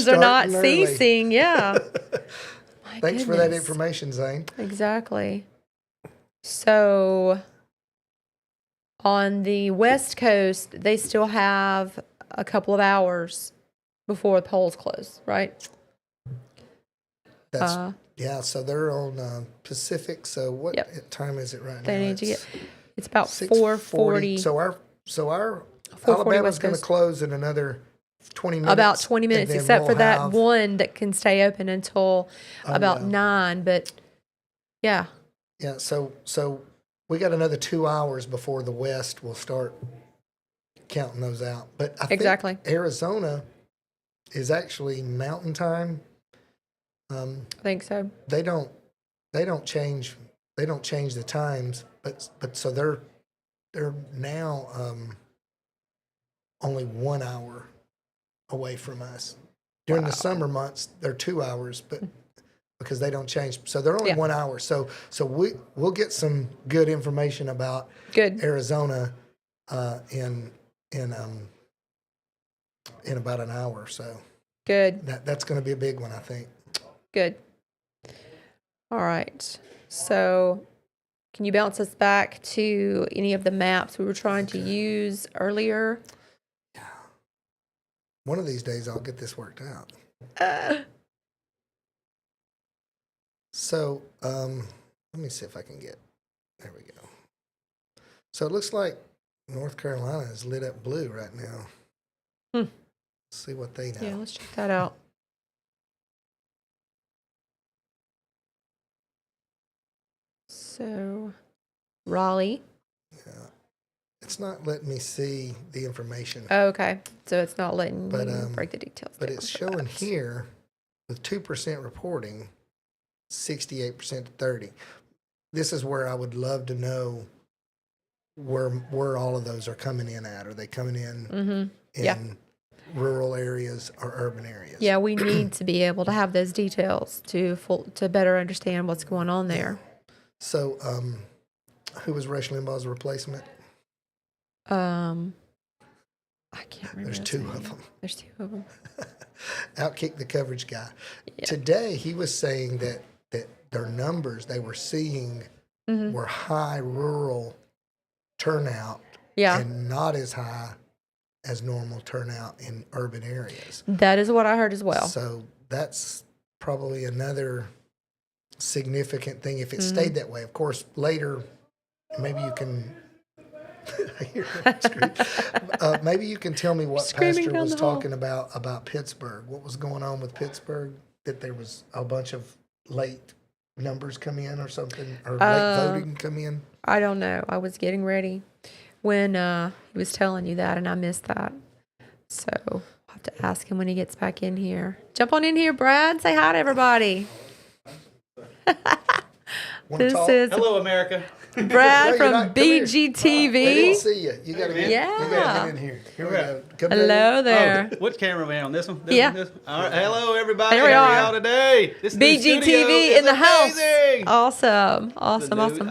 C: are not ceasing. Yeah.
F: Thanks for that information, Zane.
C: Exactly. So on the West Coast, they still have a couple of hours before the polls close, right?
F: So they're on Pacific. So what time is it right now?
C: They need to get. It's about 4:40.
F: So our Alabama's going to close in another 20 minutes.
C: About 20 minutes, except for that one that can stay open until about 9. But yeah.
F: Yeah. So we got another 2 hours before the West will start counting those out. But I think Arizona is actually Mountain Time.
C: I think so.
F: They don't change the times, but so they're now only 1 hour away from us. During the summer months, they're 2 hours, but because they don't change, so they're only 1 hour. So we'll get some good information about Arizona in about an hour or so.
C: Good.
F: That's going to be a big one, I think.
C: Good. All right. So can you bounce us back to any of the maps we were trying to use earlier?
F: Yeah. One of these days I'll get this worked out. So let me see if I can get, there we go. So it looks like North Carolina is lit up blue right now. Let's see what they know.
C: Yeah, let's check that out. So, Raleigh.
F: Yeah. It's not letting me see the information.
C: Oh, okay. So it's not letting you break the details.
F: But it's showing here with 2% reporting, 68% to 30%. This is where I would love to know where all of those are coming in at. Are they coming in in rural areas or urban areas?
C: Yeah, we need to be able to have those details to better understand what's going on there.
F: So, who was Rush Limbaugh's replacement?
C: I can't remember.
F: There's two of them.
C: There's two of them.
F: Outkick the coverage guy.
C: Yeah.
F: Today, he was saying that their numbers they were seeing were high rural turnout and not as high as normal turnout in urban areas.
C: That is what I heard as well.
F: So that's probably another significant thing if it stayed that way. Of course, later, maybe you can I hear that scream. Maybe you can tell me what Pastor was talking about Pittsburgh. What was going on with Pittsburgh? That there was a bunch of late numbers come in or something, or late voting come in?
C: I don't know. I was getting ready when he was telling you that, and I missed that. So I'll have to ask him when he gets back in here. Jump on in here, Brad. Say hi to everybody.
N: Hello, America.
C: Brad from BGTV.
F: They didn't see you. You got to get in here. Here we go.
C: Hello there.
N: Which camera are we on? This one?
C: This one?
N: All right. Hello, everybody.
C: There we are.
N: How are today? This
C: BGTV in the house. Awesome.
N: I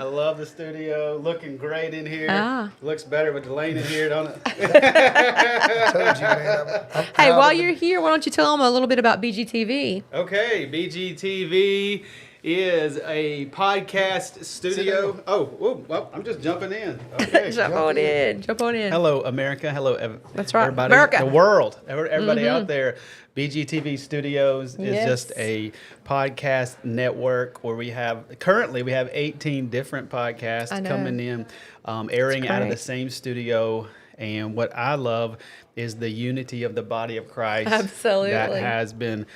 N: love the studio. Looking great in here. Looks better with Delane in here, don't it?
F: I told you, man. I'm
C: hey, while you're here, why don't you tell them a little bit about BGTV?
N: Okay, BGTV is a podcast studio. Well, I'm just jumping in. Okay,
C: Jump on in.
N: Hello, America. Hello,
C: that's right,
N: everybody.
C: America.
N: The world. Everybody out there. BGTV Studios is just a podcast network where we have 18 different podcasts coming in, airing out of the same studio. And what I love is the unity of the body of Christ.
C: Absolutely.
N: That has been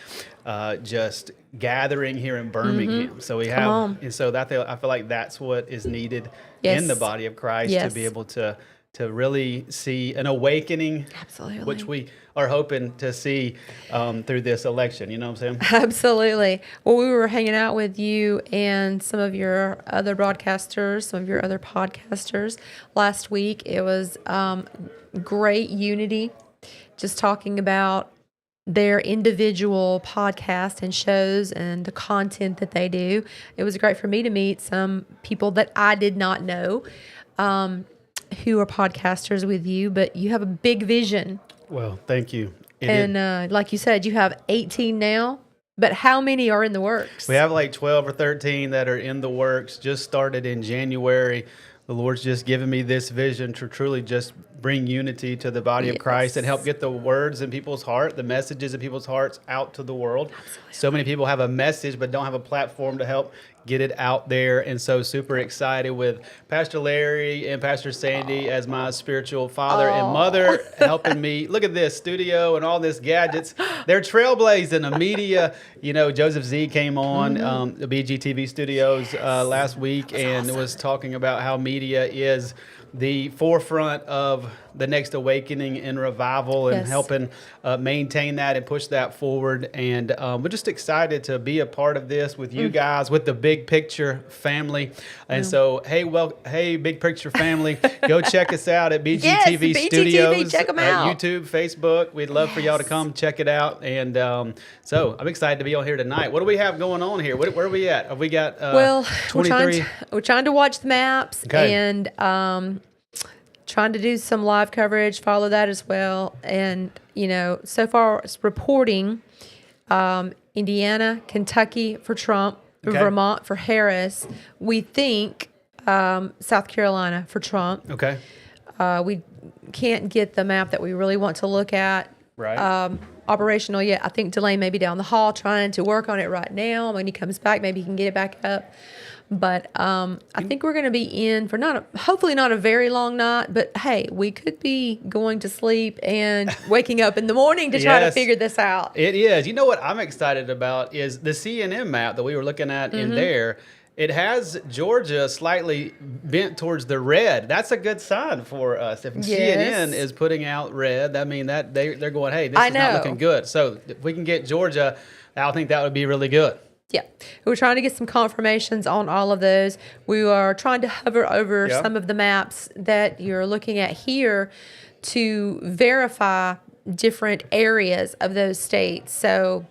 N: just gathering here in Birmingham. So we have, and so that I feel like that's what is needed in the body of Christ to be able to to really see an awakening,
C: Absolutely.
N: which we are hoping to see through this election. You know what I'm saying?
C: Absolutely. Well, we were hanging out with you and some of your other broadcasters, some of your other podcasters last week. It was great unity, just talking about their individual podcasts and shows and the content that they do. It was great for me to meet some people that I did not know who are podcasters with you, but you have a big vision.
N: Well, thank you.
C: Like you said, you have 18 now, but how many are in the works?
N: We have like 12 or 13 that are in the works, just started in January. The Lord's just given me this vision to truly just bring unity to the body of Christ and help get the words in people's heart, the messages in people's hearts out to the world. Absolutely. So many people have a message but don't have a platform to help get it out there. And so super excited with Pastor Larry and Pastor Sandy as my spiritual father and mother helping me. Look at this studio and all this gadgets. They're trailblazing the media. You know, Joseph Z came on the BGTV studios last week and was talking about how media is the forefront of the next awakening and revival and helping maintain that and push that forward. And we're just excited to be a part of this with you guys, with the Big Picture family. And so, hey, Big Picture family, go check us out at BGTV Studios.
C: Check them out.
N: YouTube, Facebook. We'd love for y'all to come check it out. And so I'm excited to be on here tonight. What do we have going on here? Where are we at? Have we got 23?
C: We're trying to watch the maps and trying to do some live coverage, follow that as well. And, you know, so far it's reporting Indiana, Kentucky for Trump, Vermont for Harris. We think South Carolina for Trump.
N: Okay.
C: We can't get the map that we really want to look at.
N: Right.
C: Operational yet. I think Delane may be down the hall trying to work on it right now. When he comes back, maybe he can get it back up. But I think we're going to be in for hopefully not a very long night, but hey, we could be going to sleep and waking up in the morning to try to figure this out.
N: It is. You know what I'm excited about is the CNN map that we were looking at in there. It has Georgia slightly bent towards the red. That's a good sign for us. If CNN is putting out red, I mean that they're going, hey, this is not looking good. So if we can get Georgia, I think that would be really good.
C: Yeah. We're trying to get some confirmations on all of those. We are trying to hover over some of the maps that you're looking at here to verify different areas of those states. So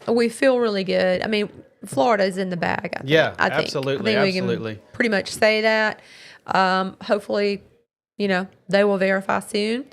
C: we feel really good. I mean, Florida's in the bag, I think.
N: Yeah,
C: I think.
N: absolutely.
C: I think we can pretty much say that. Hopefully, you know, they will verify soon.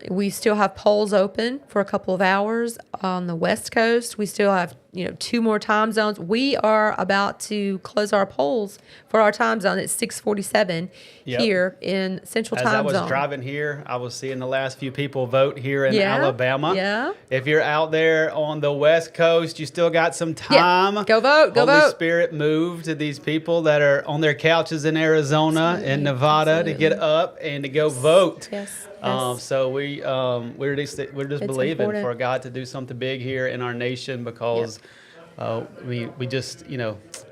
C: We still have polls open for a couple of hours on the West Coast. We still have, 2 more time zones. We are about to close our polls for our time zone. It's 6:47 here in Central Time Zone.
N: As I was driving here, I was seeing the last few people vote here in Alabama.
C: Yeah.
N: If you're out there on the West Coast, you still got some time.
C: Yeah. Go vote. Go vote.
N: Holy Spirit moved to these people that are on their couches in Arizona and Nevada to get up and to go vote.
C: Yes.
N: So we're just believing for God to do something big here in our nation because we just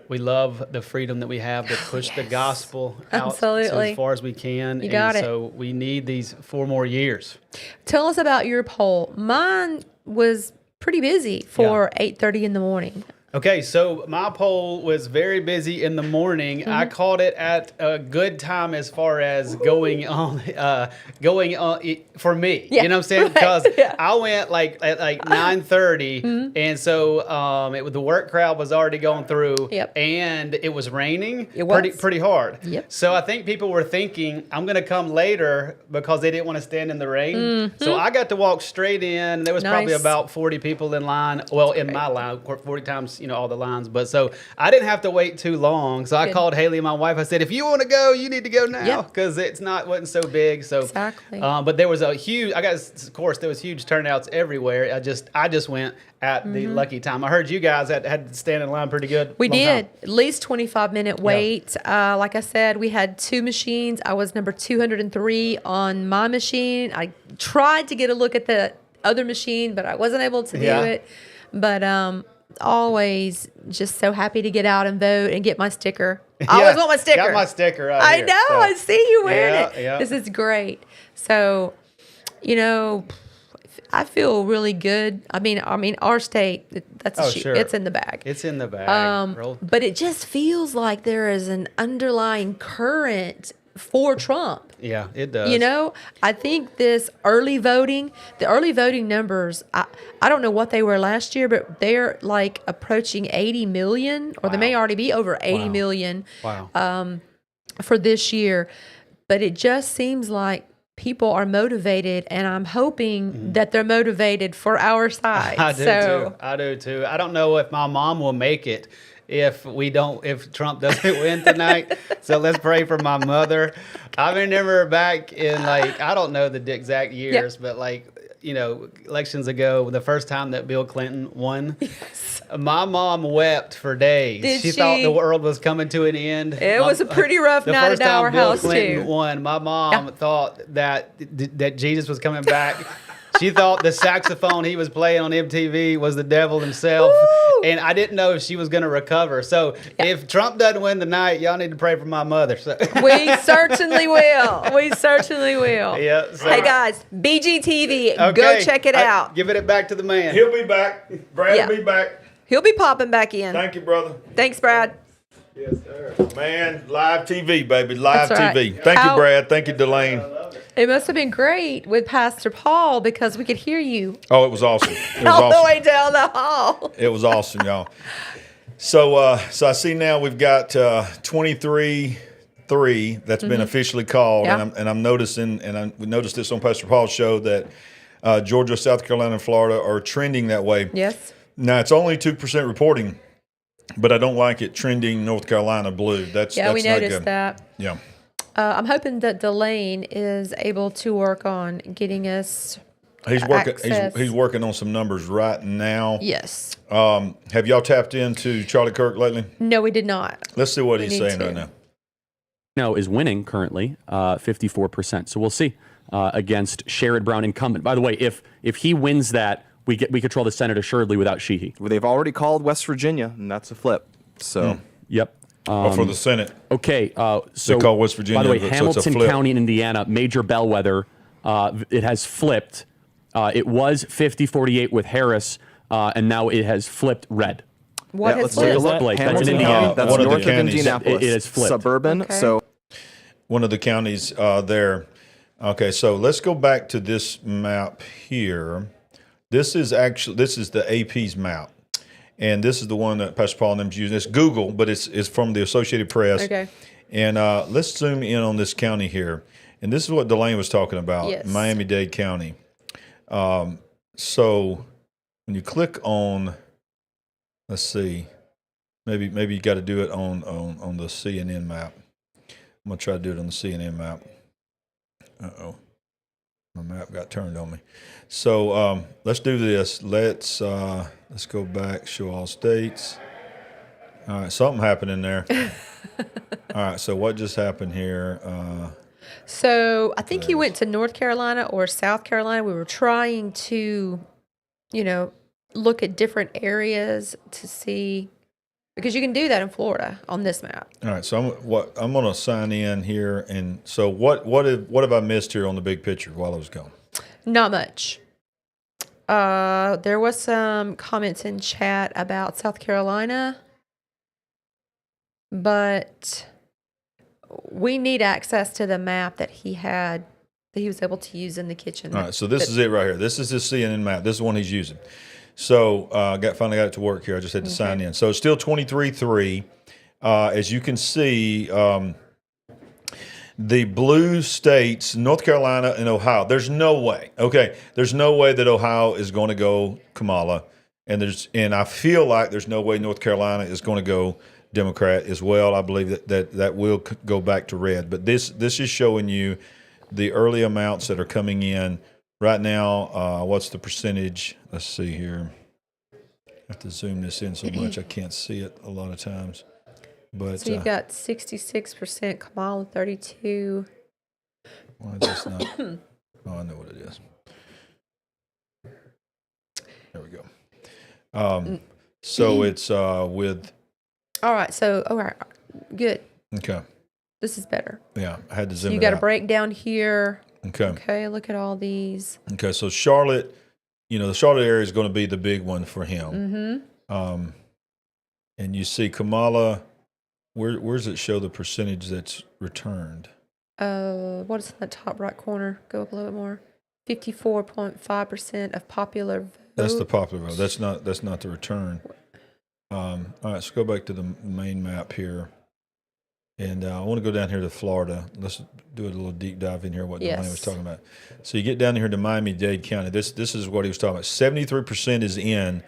N: we love the freedom that we have to push the gospel out as far as we can.
C: You got it.
N: So we need these 4 more years.
C: Tell us about your poll. Mine was pretty busy for 8:30 in the morning.
N: Okay, so my poll was very busy in the morning. I called it at a good time as far as going on for me.
C: Yeah,
N: you know what I'm saying? Because I went like at 9:30, and so the work crowd was already going through, and it was raining pretty hard.
C: Yep.
N: So I think people were thinking I'm going to come later because they didn't want to stand in the rain. So I got to walk straight in. There was probably about 40 people in line. Well, in my line, 40 times. All the lines, but so I didn't have to wait too long. So I called Haley, my wife. I said, if you want to go, you need to go now because it's wasn't so big. So but there was there was huge turnouts everywhere. I just went at the lucky time. I heard you guys had to stand in line pretty good.
C: We did at least 25-minute wait. Like I said, we had 2 machines. I was number 203 on my machine. I tried to get a look at the other machine, but I wasn't able to do it. But always just so happy to get out and vote and get my sticker. I always want my sticker.
N: Got my sticker right
C: I
N: here,
C: know.
N: so.
C: I see you wearing it.
N: Yeah.
C: This is great. So, I feel really good. I mean, our state,
N: Sure.
C: it's in the bag.
N: It's in the bag.
C: But it just feels like there is an underlying current for Trump.
N: Yeah, it does.
C: I think the early voting numbers, I don't know what they were last year, but they're like approaching 80 million, or they may already be over 80 million for this year. But it just seems like people are motivated, and I'm hoping that they're motivated for our side.
N: I do too. I don't know if my mom will make it if Trump doesn't win tonight. So let's pray for my mother. I remember back in I don't know the exact years, but elections ago, the first time that Bill Clinton won, my mom wept for days. She thought the world was coming to an end.
C: It was a pretty rough night at our house, too.
N: The first time Bill Clinton won, my mom thought that Jesus was coming back. She thought the saxophone he was playing on MTV was the devil himself. Woo! And I didn't know if she was going to recover. So if Trump doesn't win tonight, y'all need to pray for my mother. So.
C: We certainly will. We certainly will.
N: Yeah. So.
C: Hey, guys, BGTV, go check it out.
N: Giving it back to the man.
B: He'll be back. Brad will be back.
C: He'll be popping back in.
B: Thank you, brother.
C: Thanks, Brad.
B: Yes, sir. Man, live TV, baby. Live TV. Thank you, Brad. Thank you, Delane.
C: It must have been great with Pastor Paul because we could hear you.
B: Oh, it was awesome. It was
C: all the way down the hall.
B: It was awesome, y'all. So I see now we've got 23-3 that's been officially called, and I'm noticing, and we noticed this on Pastor Paul's show, that Georgia, South Carolina, and Florida are trending that way.
C: Yes.
B: Now it's only 2% reporting, but I don't like it trending North Carolina blue. That's
C: we
B: not
C: noticed
B: good.
C: that.
B: Yeah.
C: I'm hoping that Delane is able to work on getting us.
B: He's working. He's working on some numbers right now.
C: Yes.
B: Have y'all tapped into Charlie Kirk lately?
C: No, we did not.
B: Let's see what he's saying right now.
I: No, is winning currently 54%. So we'll see against Sherrod Brown incumbent. By the way, if he wins that, we control the Senate assuredly without Sheehy.
H: Well, they've already called West Virginia, and that's a flip. So
I: yep.
B: For the Senate.
I: Okay.
B: So they call West Virginia.
I: By the way,
B: so
I: Hamilton County in Indiana, major bellwether. It has flipped. It was 50-48 with Harris, and now it has flipped red.
C: What has flipped?
I: Blake, that's
H: Hamilton
I: in Indiana.
H: County, that's north of Indianapolis.
I: It is flipped.
H: Suburban. Okay. So
B: one of the counties there. Okay, so let's go back to this map here. This is the AP's map. And this is the one that Pastor Paul and them's using. It's Google, but it's from the Associated Press.
C: Okay.
B: And let's zoom in on this county here. And this is what Delane was talking about, Miami-Dade County. So when you click on, let's see, maybe you got to do it on the CNN map. I'm going to try to do it on the CNN map. Uh-oh. My map got turned on me. So let's do this. Let's go back, show all states. All right, something happened in there. All right, so what just happened here?
C: So I think he went to North Carolina or South Carolina. We were trying to, look at different areas to see, because you can do that in Florida on this map.
B: All right, so I'm going to sign in here, and so what have I missed here on the big picture while I was gone?
C: Not much. There was some comments in chat about South Carolina, but we need access to the map that he was able to use in the kitchen.
B: All right, so this is it right here. This is his CNN map. This is the one he's using. So finally got it to work here. I just had to sign in. So it's still 23-3. As you can see, the blue states, North Carolina and Ohio, there's no way. Okay, there's no way that Ohio is going to go Kamala. And I feel like there's no way North Carolina is going to go Democrat as well. I believe that will go back to red. But this is showing you the early amounts that are coming in right now. What's the percentage? Let's see here. I have to zoom this in so much I can't see it a lot of times. But
C: so you've got 66% Kamala, 32.
B: Why is this not? Oh, I know what it is. There we go. So it's with.
C: All right. So, all right. Good.
B: Okay.
C: This is better.
B: Yeah, I had to zoom
C: You
B: it
C: got a
B: out.
C: breakdown here.
B: Okay.
C: Okay, look at all these.
B: Okay, so Charlotte, the Charlotte area is going to be the big one for him.
C: Mm-hmm.
B: And you see Kamala, where does it show the percentage that's returned?
C: What is in the top right corner? Go up a little bit more. 54.5% of popular vote.
B: That's the popular vote. That's not the return. All right, so go back to the main map here. And I want to go down here to Florida. Let's do a little deep dive in here, what Delaney was talking about. So you get down here to Miami-Dade County. This is what he was talking about. 73% is in.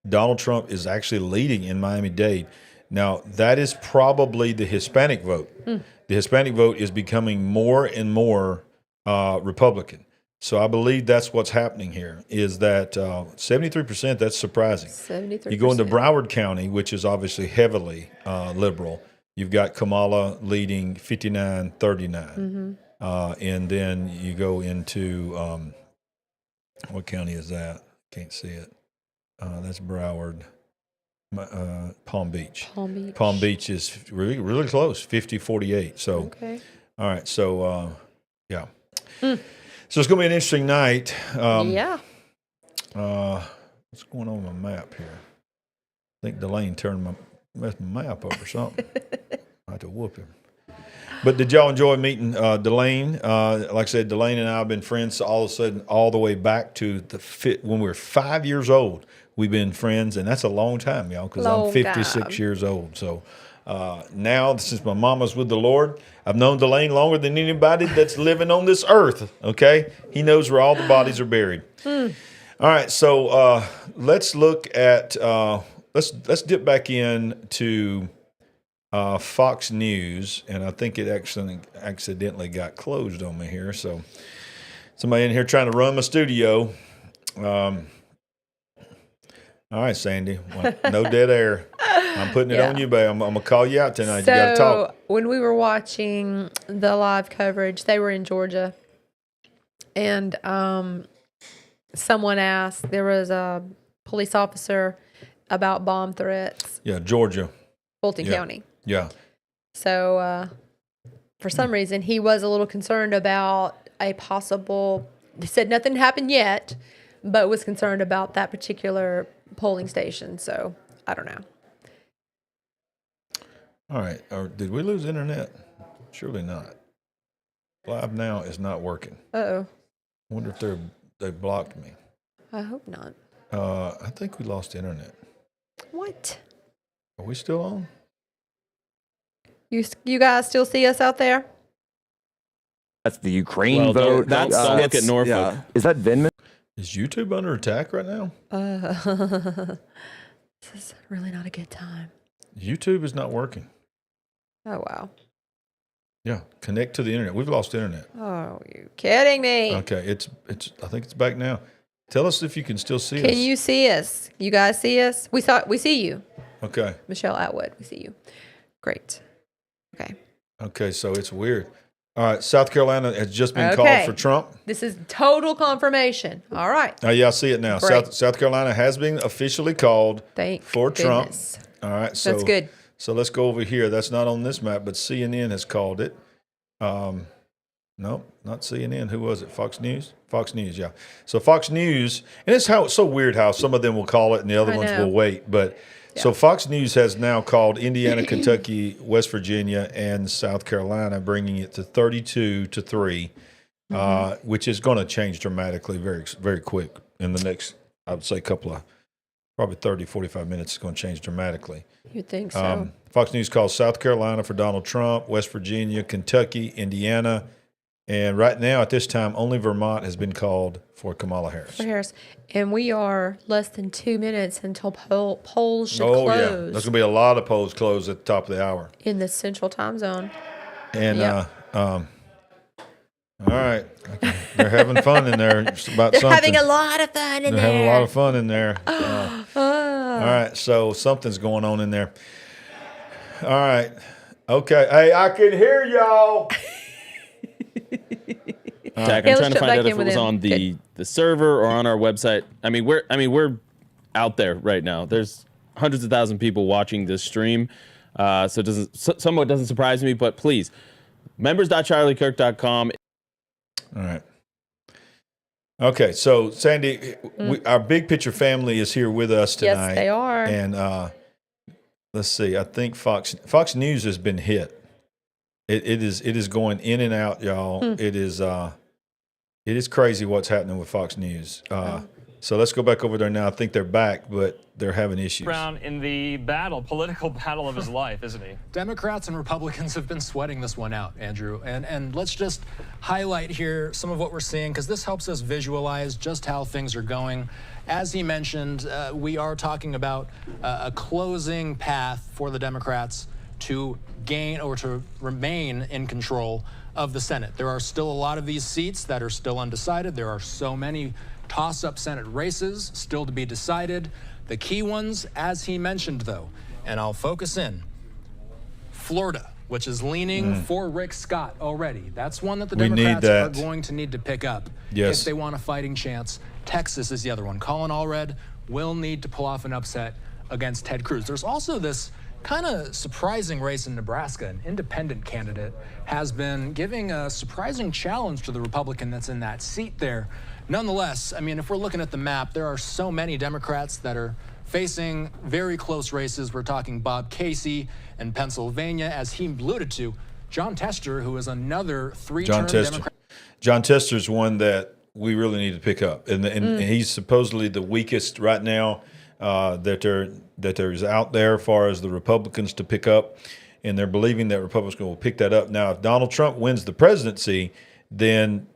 B: Donald Trump is actually leading in Miami-Dade. Now, that is probably the Hispanic vote. The Hispanic vote is becoming more and more Republican. So I believe that's what's happening here, is that 73%, that's surprising. 73%. You go into Broward County, which is obviously heavily liberal. You've got Kamala leading 59-39. And then you go into, what county is that? Can't see it. That's Broward. Palm Beach. Palm Beach is really, really close, 50-48. So, all right. So, yeah. So it's going to be an interesting night.
C: Yeah.
B: What's going on with my map here? I think Delane messed my map up or something. I had to whoop him. But did y'all enjoy meeting Delane? Like I said, Delane and I have been friends all of a sudden all the way back to when we were 5 years old. We've been friends, and that's a long time, y'all, because I'm 56 years old. So now, since my mama's with the Lord, I've known Delane longer than anybody that's living on this earth, okay? He knows where all the bodies are buried. All right, so let's look at let's dip back in to Fox News, and I think it actually accidentally got closed on me here. So somebody in here trying to run my studio. All right, Sandy. Well, no dead air. I'm putting it on you, babe. I'm going to call you out tonight.
C: So
B: you got to talk.
C: When we were watching the live coverage, they were in Georgia. And someone asked, there was a police officer about bomb threats.
B: Yeah, Georgia.
C: Fulton County.
B: Yeah.
C: So for some reason, he was a little concerned about a possible, he said nothing happened yet, but was concerned about that particular polling station. So I don't know.
B: All right. Did we lose internet? Surely not. Live Now is not working.
C: Uh-oh.
B: I wonder if they blocked me.
C: I hope not.
B: I think we lost internet.
C: What?
B: Are we still on?
C: You guys still see us out there?
H: That's the Ukraine vote.
I: Don't look at Norfolk.
H: Yeah. Is that Vindman?
B: Is YouTube under attack right now?
C: This is really not a good time.
B: YouTube is not working.
C: Oh, wow.
B: Yeah, connect to the internet. We've lost internet.
C: Oh, you kidding me?
B: Okay, it's. I think it's back now. Tell us if you can still see us.
C: Can you see us? You guys see us? We see you.
B: Okay.
C: Michelle Atwood, we see you. Great. Okay.
B: Okay, so it's weird. All right, South Carolina has just been called for Trump.
C: This is total confirmation. All right.
B: Oh, yeah, I see it now. South Carolina has been officially called for Trump. All right, so
C: that's good.
B: So let's go over here. That's not on this map, but CNN has called it. No, not CNN. Who was it? Fox News? Fox News, yeah. So Fox News, and it's so weird how some of them will call it and the other ones will wait. But so Fox News has now called Indiana, Kentucky, West Virginia, and South Carolina, bringing it to 32-3, which is going to change dramatically very, very quick in the next, I would say, probably 30, 45 minutes. It's going to change dramatically.
C: You'd think so.
B: Fox News calls South Carolina for Donald Trump, West Virginia, Kentucky, Indiana, and right now at this time, only Vermont has been called for Kamala Harris.
C: For Harris. And we are less than 2 minutes until polls should
B: close.
C: Yeah.
B: There's going to be a lot of polls closed at the top of the hour.
C: In the central time zone.
B: And, all right. They're having fun in there. They're
C: having a lot of fun in there.
B: They're having a lot of fun in there. All right. So something's going on in there. All right. Okay. Hey, I can hear y'all.
I: Jack, I'm trying to find out if it was on the server or on our website. I mean, we're out there right now. There's hundreds of thousands of people watching this stream.
O: So it somewhat doesn't surprise me, but please, members.charliekirk.com.
B: All right. Okay, so Sandy, our big picture family is here with us tonight.
C: Yes, they are.
B: And let's see. I think Fox News has been hit. It is going in and out, y'all. It is crazy what's happening with Fox News. So let's go back over there now. I think they're back, but they're having issues.
D: Brown in the political battle of his life, isn't he?
G: Democrats and Republicans have been sweating this one out, Andrew. And let's just highlight here some of what we're seeing, because this helps us visualize just how things are going. As he mentioned, we are talking about a closing path for the Democrats to gain or to remain in control of the Senate. There are still a lot of these seats that are still undecided. There are so many toss-up Senate races still to be decided. The key ones, as he mentioned, though, and I'll focus in, Florida, which is leaning for Rick Scott already. That's one that the Democrats are going to need to pick up if they want a fighting chance. Texas is the other one. Colin Allred will need to pull off an upset against Ted Cruz. There's also this kind of surprising race in Nebraska. An independent candidate has been giving a surprising challenge to the Republican that's in that seat there. Nonetheless, I mean, if we're looking at the map, there are so many Democrats that are facing very close races. We're talking Bob Casey in Pennsylvania, as he alluded to. John Tester, who is another three-term Democrat.
B: John Tester's one that we really need to pick up. And he's supposedly the weakest right now that there's out there as far as the Republicans to pick up. And they're believing that Republicans will pick that up. Now, if Donald Trump wins the presidency, then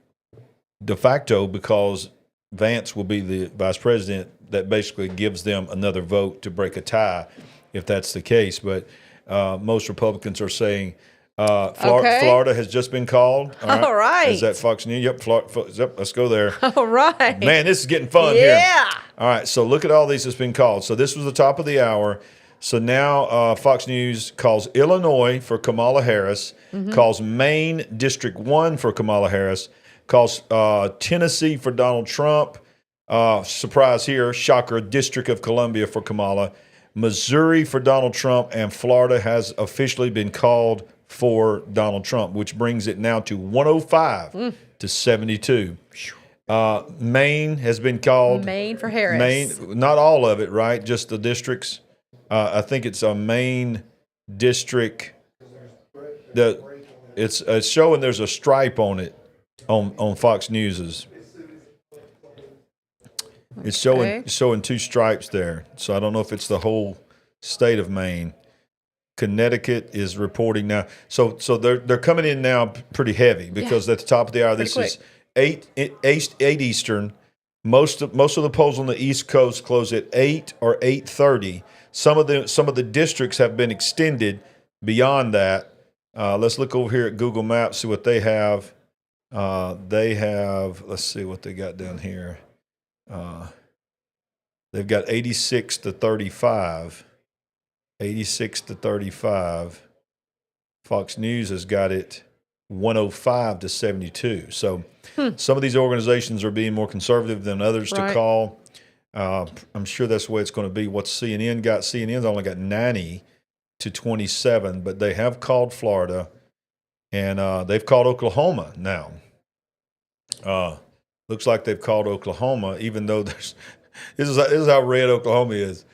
B: de facto, because Vance will be the vice president, that basically gives them another vote to break a tie, if that's the case. But most Republicans are saying Florida has just been called.
C: All right.
B: Is that Fox News? Yep, yep, let's go there.
C: All right.
B: Man, this is getting fun here. All right, so look at all these that's been called. So this was the top of the hour. So now Fox News calls Illinois for Kamala Harris, calls Maine District 1 for Kamala Harris, calls Tennessee for Donald Trump. Surprise here, shocker, District of Columbia for Kamala. Missouri for Donald Trump, and Florida has officially been called for Donald Trump, which brings it now to 105 to 72. Maine has been called.
C: Maine for Harris.
B: Maine, not all of it, right? Just the districts. I think it's a Maine district. It's showing there's a stripe on it on Fox News's. It's showing two stripes there. So I don't know if it's the whole state of Maine. Connecticut is reporting now. So they're coming in now pretty heavy, because at the top of the hour, this is 8 Eastern. Most of the polls on the East Coast close at 8 or 8:30. Some of the districts have been extended beyond that. Let's look over here at Google Maps, see what they have. Let's see what they got down here. They've got 86 to 35. 86 to 35. Fox News has got it 105 to 72. So some of these organizations are being more conservative than others to call. I'm sure that's the way it's going to be. What's CNN got? CNN's only got 90 to 27, but they have called Florida, and they've called Oklahoma now. Looks like they've called Oklahoma, even though this is how red Oklahoma is.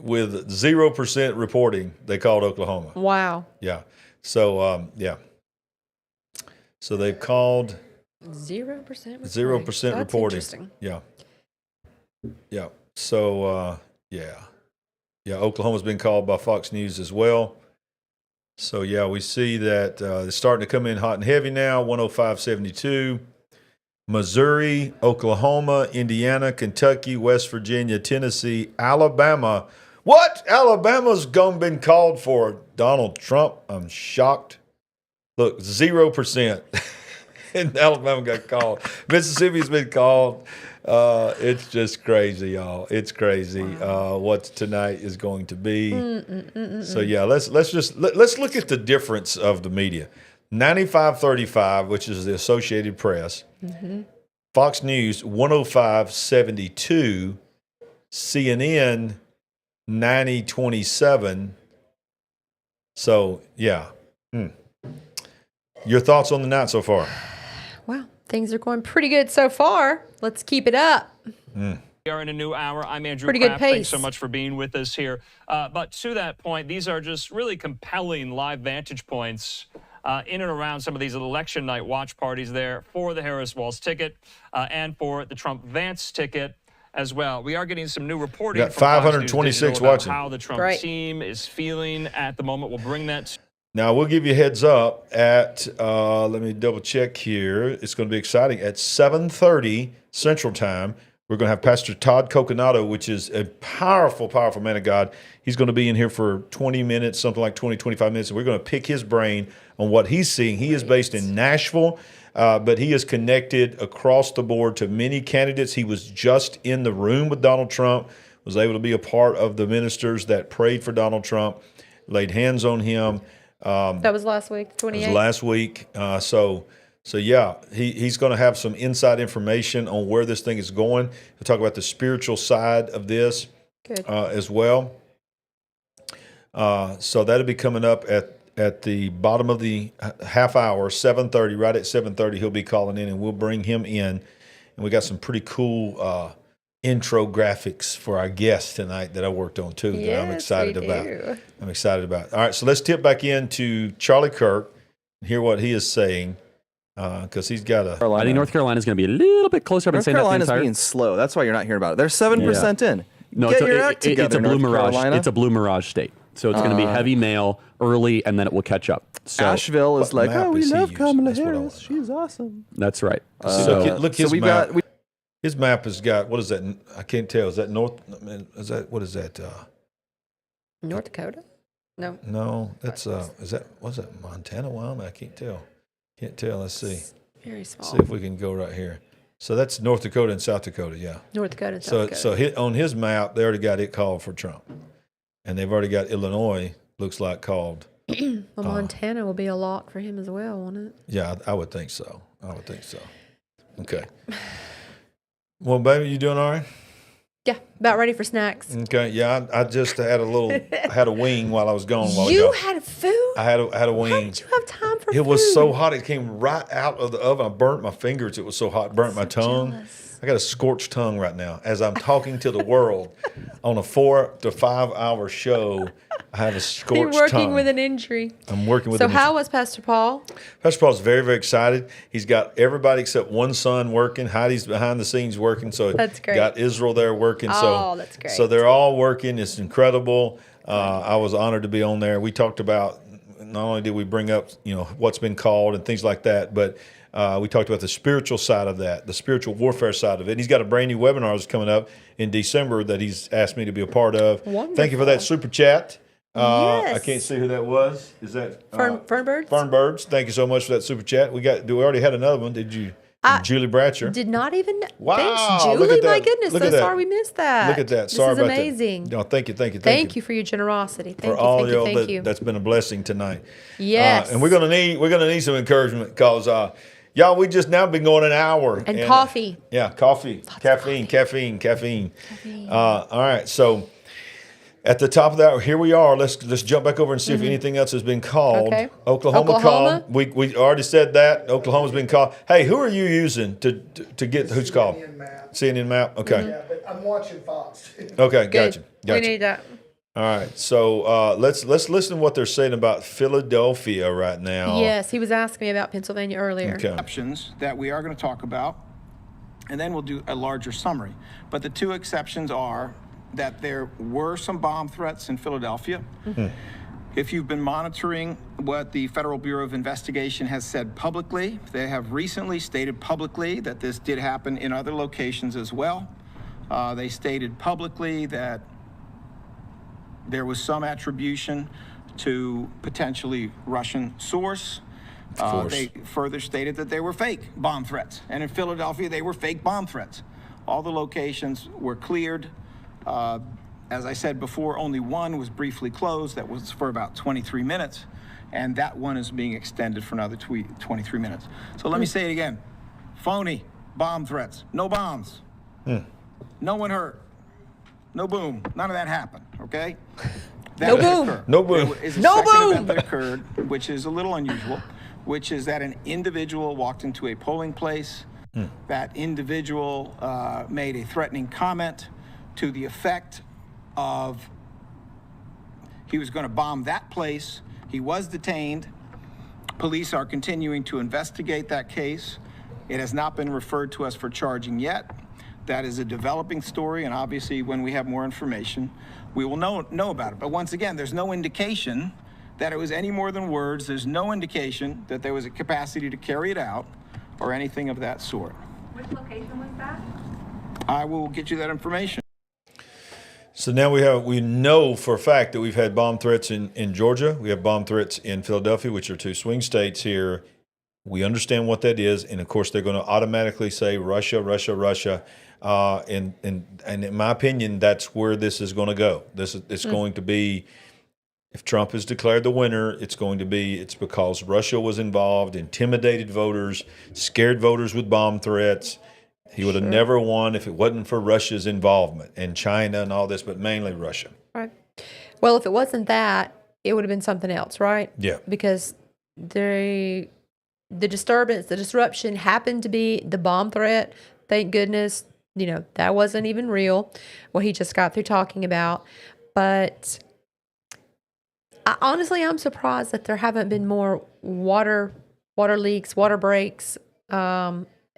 B: With 0% reporting, they called Oklahoma.
C: Wow.
B: Yeah. So, So they've called
C: 0% reporting.
B: 0% reporting.
C: Interesting.
B: Yeah. Yeah. So, Oklahoma's been called by Fox News as well. So, we see that it's starting to come in hot and heavy now, 105.72. Missouri, Oklahoma, Indiana, Kentucky, West Virginia, Tennessee, Alabama. What? Alabama's been called for Donald Trump. I'm shocked. Look, 0%. And Alabama got called. Mississippi's been called. It's just crazy, y'all. It's crazy what tonight is going to be. So let's look at the difference of the media. 95-35, which is the Associated Press. Fox News 105.72. CNN 90-27. So, yeah. Your thoughts on the night so far?
C: Well, things are going pretty good so far. Let's keep it up.
D: We are in a new hour. I'm Andrew
C: Pretty good
D: Kraft.
C: pace.
D: Thanks so much for being with us here. But to that point, these are just really compelling live vantage points in and around some of these election night watch parties there for the Harris-Walz ticket and for the Trump-Vance ticket as well. We are getting some new reporting
B: got
D: from Fox News
B: 526
D: Digital about
B: watching.
D: how the Trump team is feeling at the moment. We'll bring that.
B: Now, we'll give you a heads up at, let me double check here. It's going to be exciting. At 7:30 Central Time, we're going to have Pastor Todd Coconato, which is a powerful, powerful man of God. He's going to be in here for 20 minutes, something like 20, 25 minutes, and we're going to pick his brain on what he's seeing. He is based in Nashville, but he is connected across the board to many candidates. He was just in the room with Donald Trump, was able to be a part of the ministers that prayed for Donald Trump, laid hands on him.
C: That was last week, 28th.
B: It was last week. So yeah, he's going to have some inside information on where this thing is going. He'll talk about the spiritual side of this as well. So that'll be coming up at the bottom of the half hour, 7:30. Right at 7:30, he'll be calling in, and we'll bring him in. And we got some pretty cool intro graphics for our guest tonight that I worked on too. That I'm excited about. I'm excited about. All right, so let's tip back into Charlie Kirk and hear what he is saying. Because he's got a.
I: I think North Carolina is going to be a little bit closer.
H: North Carolina's being slow. That's why you're not hearing about it. They're 7% in.
I: No,
H: Get your act together,
I: it's a blue
H: North
I: mirage.
H: Carolina.
I: It's a blue mirage state. So it's going to be heavy mail early, and then it will catch up. So
H: Asheville is like, oh, we love Kamala
B: That's what I
H: Harris.
B: want.
H: She's awesome.
I: That's right.
B: Look, his map. His map has got, what is that? I can't tell. Is that North? Is that, what is that?
C: North Dakota? No.
B: No, that's, is that, what's that, Montana, Wyoming? I can't tell. Can't tell. Let's see.
C: Very small.
B: See if we can go right here. So that's North Dakota and South Dakota, yeah.
C: North Dakota and South Dakota.
B: So on his map, they already got it called for Trump. And they've already got Illinois, looks like, called.
C: Well, Montana will be a lot for him as well, won't it?
B: Yeah, I would think so. Okay. Well, baby, you doing all right?
C: Yeah, about ready for snacks.
B: Okay, yeah, I just had I had a wing while I was gone.
C: You had food?
B: I had a wing.
C: How did you have time for food?
B: It was so hot. It came right out of the oven. I burnt my fingers. It was so hot. Burnt my tongue.
C: Jealous.
B: I got a scorched tongue right now as I'm talking to the world on a 4 to 5 hour show. I have a scorched tongue.
C: You're working with an injury.
B: I'm working with
C: an
B: an
C: injury. So how was Pastor Paul?
B: Pastor Paul's very, very excited. He's got everybody except one son working. Heidi's behind the scenes working. So
C: that's great.
B: Got Israel there working.
C: Oh, that's great.
B: So they're all working. It's incredible. I was honored to be on there. We talked about, not only did we bring up, what's been called and things like that, but we talked about the spiritual side of that, the spiritual warfare side of it. And he's got a brand new webinar that's coming up in December that he's asked me to be a part of.
C: Wonderful.
B: Thank you for that super chat.
C: Yes.
B: I can't see who that was. Is that
C: Fernbirds?
B: Fernbirds. Thank you so much for that super chat. We already had another one. Did you? Julie Bratcher.
C: Did not even.
B: Wow.
C: Thanks, Julie.
B: Look at that.
C: My goodness.
B: Look
C: So
B: at that.
C: sorry we missed that.
B: Look at that. Sorry
C: this is
B: about
C: amazing.
B: that. No, thank you.
C: Thank you for your generosity. Thank you.
B: That's been a blessing tonight.
C: Yes.
B: And we're gonna need some encouragement because y'all, we just now been going an hour.
C: And coffee.
B: Yeah, coffee. Caffeine. All right, so at the top of that, here we are. Let's jump back over and see if anything else has been called.
C: Okay.
B: Oklahoma called. We already said that. Oklahoma's been called. Hey, who are you using to get who's called? CNN map. Okay.
F: Yeah, but I'm watching Fox.
B: Okay, gotcha.
C: We need that.
B: All right, so let's listen to what they're saying about Philadelphia right now.
C: Yes, he was asking me about Pennsylvania earlier.
B: Okay.
P: Exceptions that we are going to talk about, and then we'll do a larger summary. But the two exceptions are that there were some bomb threats in Philadelphia.
B: Mm-hmm.
P: If you've been monitoring what the Federal Bureau of Investigation has said publicly, they have recently stated publicly that this did happen in other locations as well. They stated publicly that there was some attribution to potentially Russian source. They further stated that they were fake bomb threats. And in Philadelphia, they were fake bomb threats. All the locations were cleared. As I said before, only one was briefly closed. That was for about 23 minutes. And that one is being extended for another 23 minutes. So let me say it again. Phony bomb threats. No bombs. No one hurt. No boom. None of that happened, okay?
C: No boom.
B: No boom.
P: There is a
C: No
P: second
C: boom.
P: event that occurred, which is a little unusual, which is that an individual walked into a polling place. That individual made a threatening comment to the effect of he was going to bomb that place. He was detained. Police are continuing to investigate that case. It has not been referred to us for charging yet. That is a developing story, and obviously when we have more information, we will know about it. But once again, there's no indication that it was any more than words. There's no indication that there was a capacity to carry it out or anything of that sort.
E: Which location was that?
P: I will get you that information.
B: So now we know for a fact that we've had bomb threats in Georgia. We have bomb threats in Philadelphia, which are two swing states here. We understand what that is, and of course they're going to automatically say Russia, Russia, Russia. And in my opinion, that's where this is going to go. It's going to be, if Trump is declared the winner, it's because Russia was involved, intimidated voters, scared voters with bomb threats. He would have never won if it wasn't for Russia's involvement and China and all this, but mainly Russia.
C: Right. Well, if it wasn't that, it would have been something else, right?
B: Yeah.
C: Because the disturbance, the disruption happened to be the bomb threat. Thank goodness, that wasn't even real, what he just got through talking about. But honestly, I'm surprised that there haven't been more water leaks, water breaks,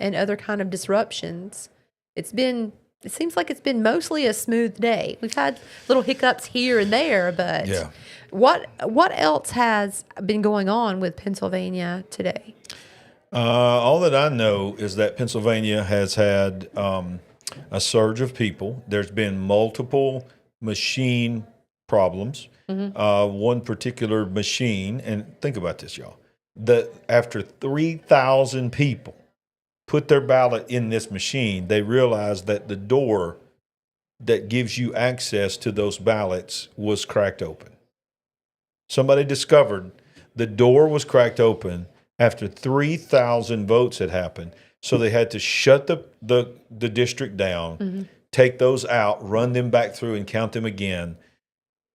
C: and other kind of disruptions. It seems like it's been mostly a smooth day. We've had little hiccups here and there, but what else has been going on with Pennsylvania today?
B: All that I know is that Pennsylvania has had a surge of people. There's been multiple machine problems. One particular machine, and think about this, y'all, that after 3,000 people put their ballot in this machine, they realized that the door that gives you access to those ballots was cracked open. Somebody discovered the door was cracked open after 3,000 votes had happened. So they had to shut the district down, take those out, run them back through and count them again.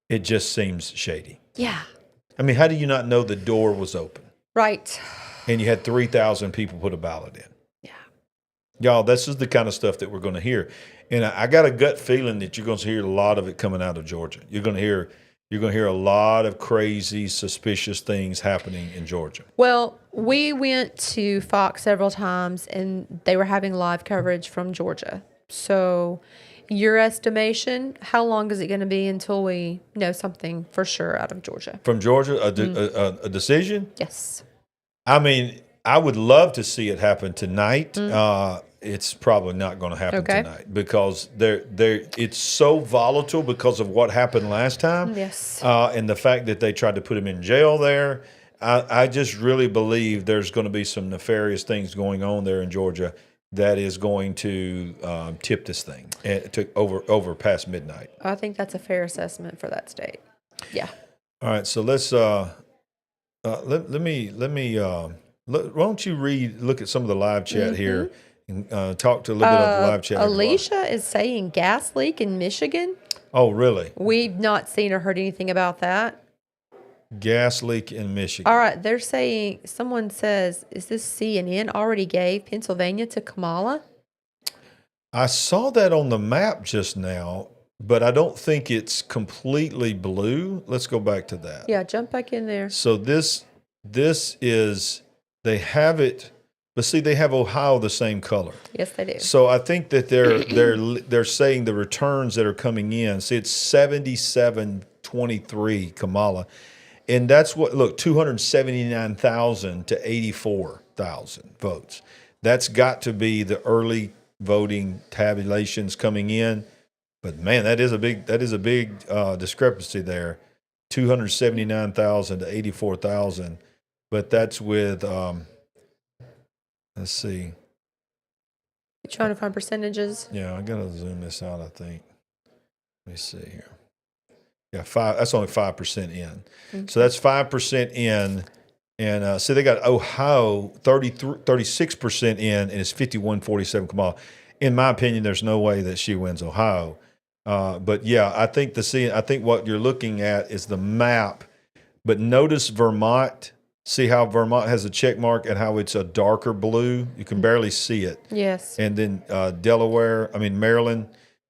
B: It just seems shady.
C: Yeah.
B: I mean, how do you not know the door was open?
C: Right.
B: And you had 3,000 people put a ballot in.
C: Yeah.
B: Y'all, this is the kind of stuff that we're going to hear. And I got a gut feeling that you're going to hear a lot of it coming out of Georgia. You're going to hear a lot of crazy, suspicious things happening in Georgia.
C: Well, we went to Fox several times, and they were having live coverage from Georgia. So your estimation, how long is it going to be until we know something for sure out of Georgia?
B: From Georgia, a decision?
C: Yes.
B: I mean, I would love to see it happen tonight. It's probably not going to happen tonight because it's so volatile because of what happened last time.
C: Yes.
B: And the fact that they tried to put him in jail there. I just really believe there's going to be some nefarious things going on there in Georgia that is going to tip this thing to over past midnight.
C: I think that's a fair assessment for that state. Yeah.
B: All right, so let's let me why don't you look at some of the live chat here and talk to a little bit of the live chat.
C: Alicia is saying gas leak in Michigan.
B: Oh, really?
C: We've not seen or heard anything about that.
B: Gas leak in Michigan.
C: All right, they're saying, someone says, is this CNN already gave Pennsylvania to Kamala?
B: I saw that on the map just now, but I don't think it's completely blue. Let's go back to that.
C: Yeah, jump back in there.
B: So this is, they have it, but see, they have Ohio the same color.
C: Yes, they do.
B: So I think that they're saying the returns that are coming in. See, it's 77-23 Kamala. And that's what, look, 279,000 to 84,000 votes. That's got to be the early voting tabulations coming in. But man, that is a big discrepancy there. 279,000 to 84,000. But that's with, let's see.
C: You trying to find percentages?
B: Yeah, I got to zoom this out, I think. Let me see here. Yeah, that's only 5% in. Okay. So that's 5% in. And so they got Ohio 36% in, and it's 51-47 Kamala. In my opinion, there's no way that she wins Ohio. But yeah, I think what you're looking at is the map. But notice Vermont. See how Vermont has a check mark and how it's a darker blue? You can barely see it.
C: Yes.
B: And then Maryland,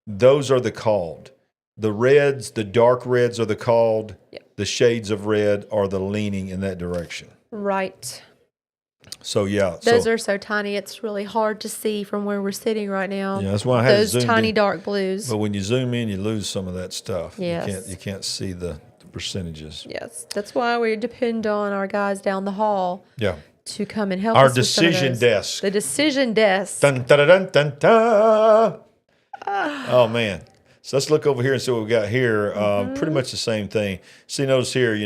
B: those are the called. The reds, the dark reds are the called.
C: Yep.
B: The shades of red are the leaning in that direction.
C: Right.
B: So yeah.
C: Those are so tiny, it's really hard to see from where we're sitting right now.
B: Yeah, that's why I had
C: those
B: zoomed
C: tiny
B: in.
C: dark blues.
B: But when you zoom in, you lose some of that stuff.
C: Yes.
B: You can't see the percentages.
C: Yes. That's why we depend on our guys down the hall.
B: Yeah.
C: To come and help
B: our
C: us with some of
B: decision
C: those.
B: desk.
C: The decision desk.
B: Dun, dun, dun, dun, dun. Oh man. So let's look over here and see what we got here. Pretty much the same thing. See, notice here,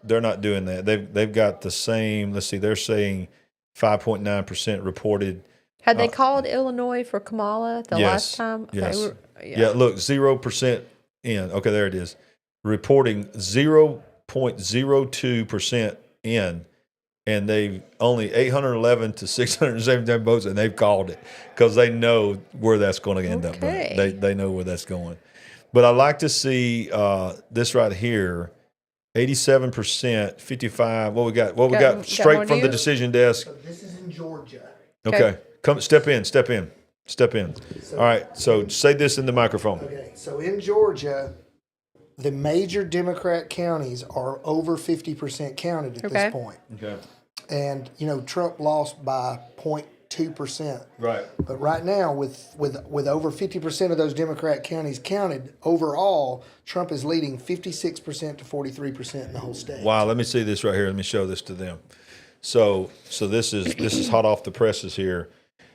B: they're not doing that. They've got the same. Let's see, they're saying 5.9% reported.
C: Had they called Illinois for Kamala last time? Okay,
B: yes. Yeah, look, 0% in. Okay, there it is. Reporting 0.02% in, and they've only 811 to 677 votes, and they've called it because they know where that's going to end up. They know where that's going. But I like to see this right here. 87%, 55. What we got straight from the decision desk.
F: So this is in Georgia.
B: Okay. Come step in. So, all right. So say this in the microphone.
F: Okay. So in Georgia, the major Democrat counties are over 50% counted at this point.
B: Okay.
F: And Trump lost by 0.2%.
B: Right.
F: But right now, with over 50% of those Democrat counties counted, overall, Trump is leading 56% to 43% in the whole state.
B: Wow. Let me see this right here. Let me show this to them. So this is hot off the presses here.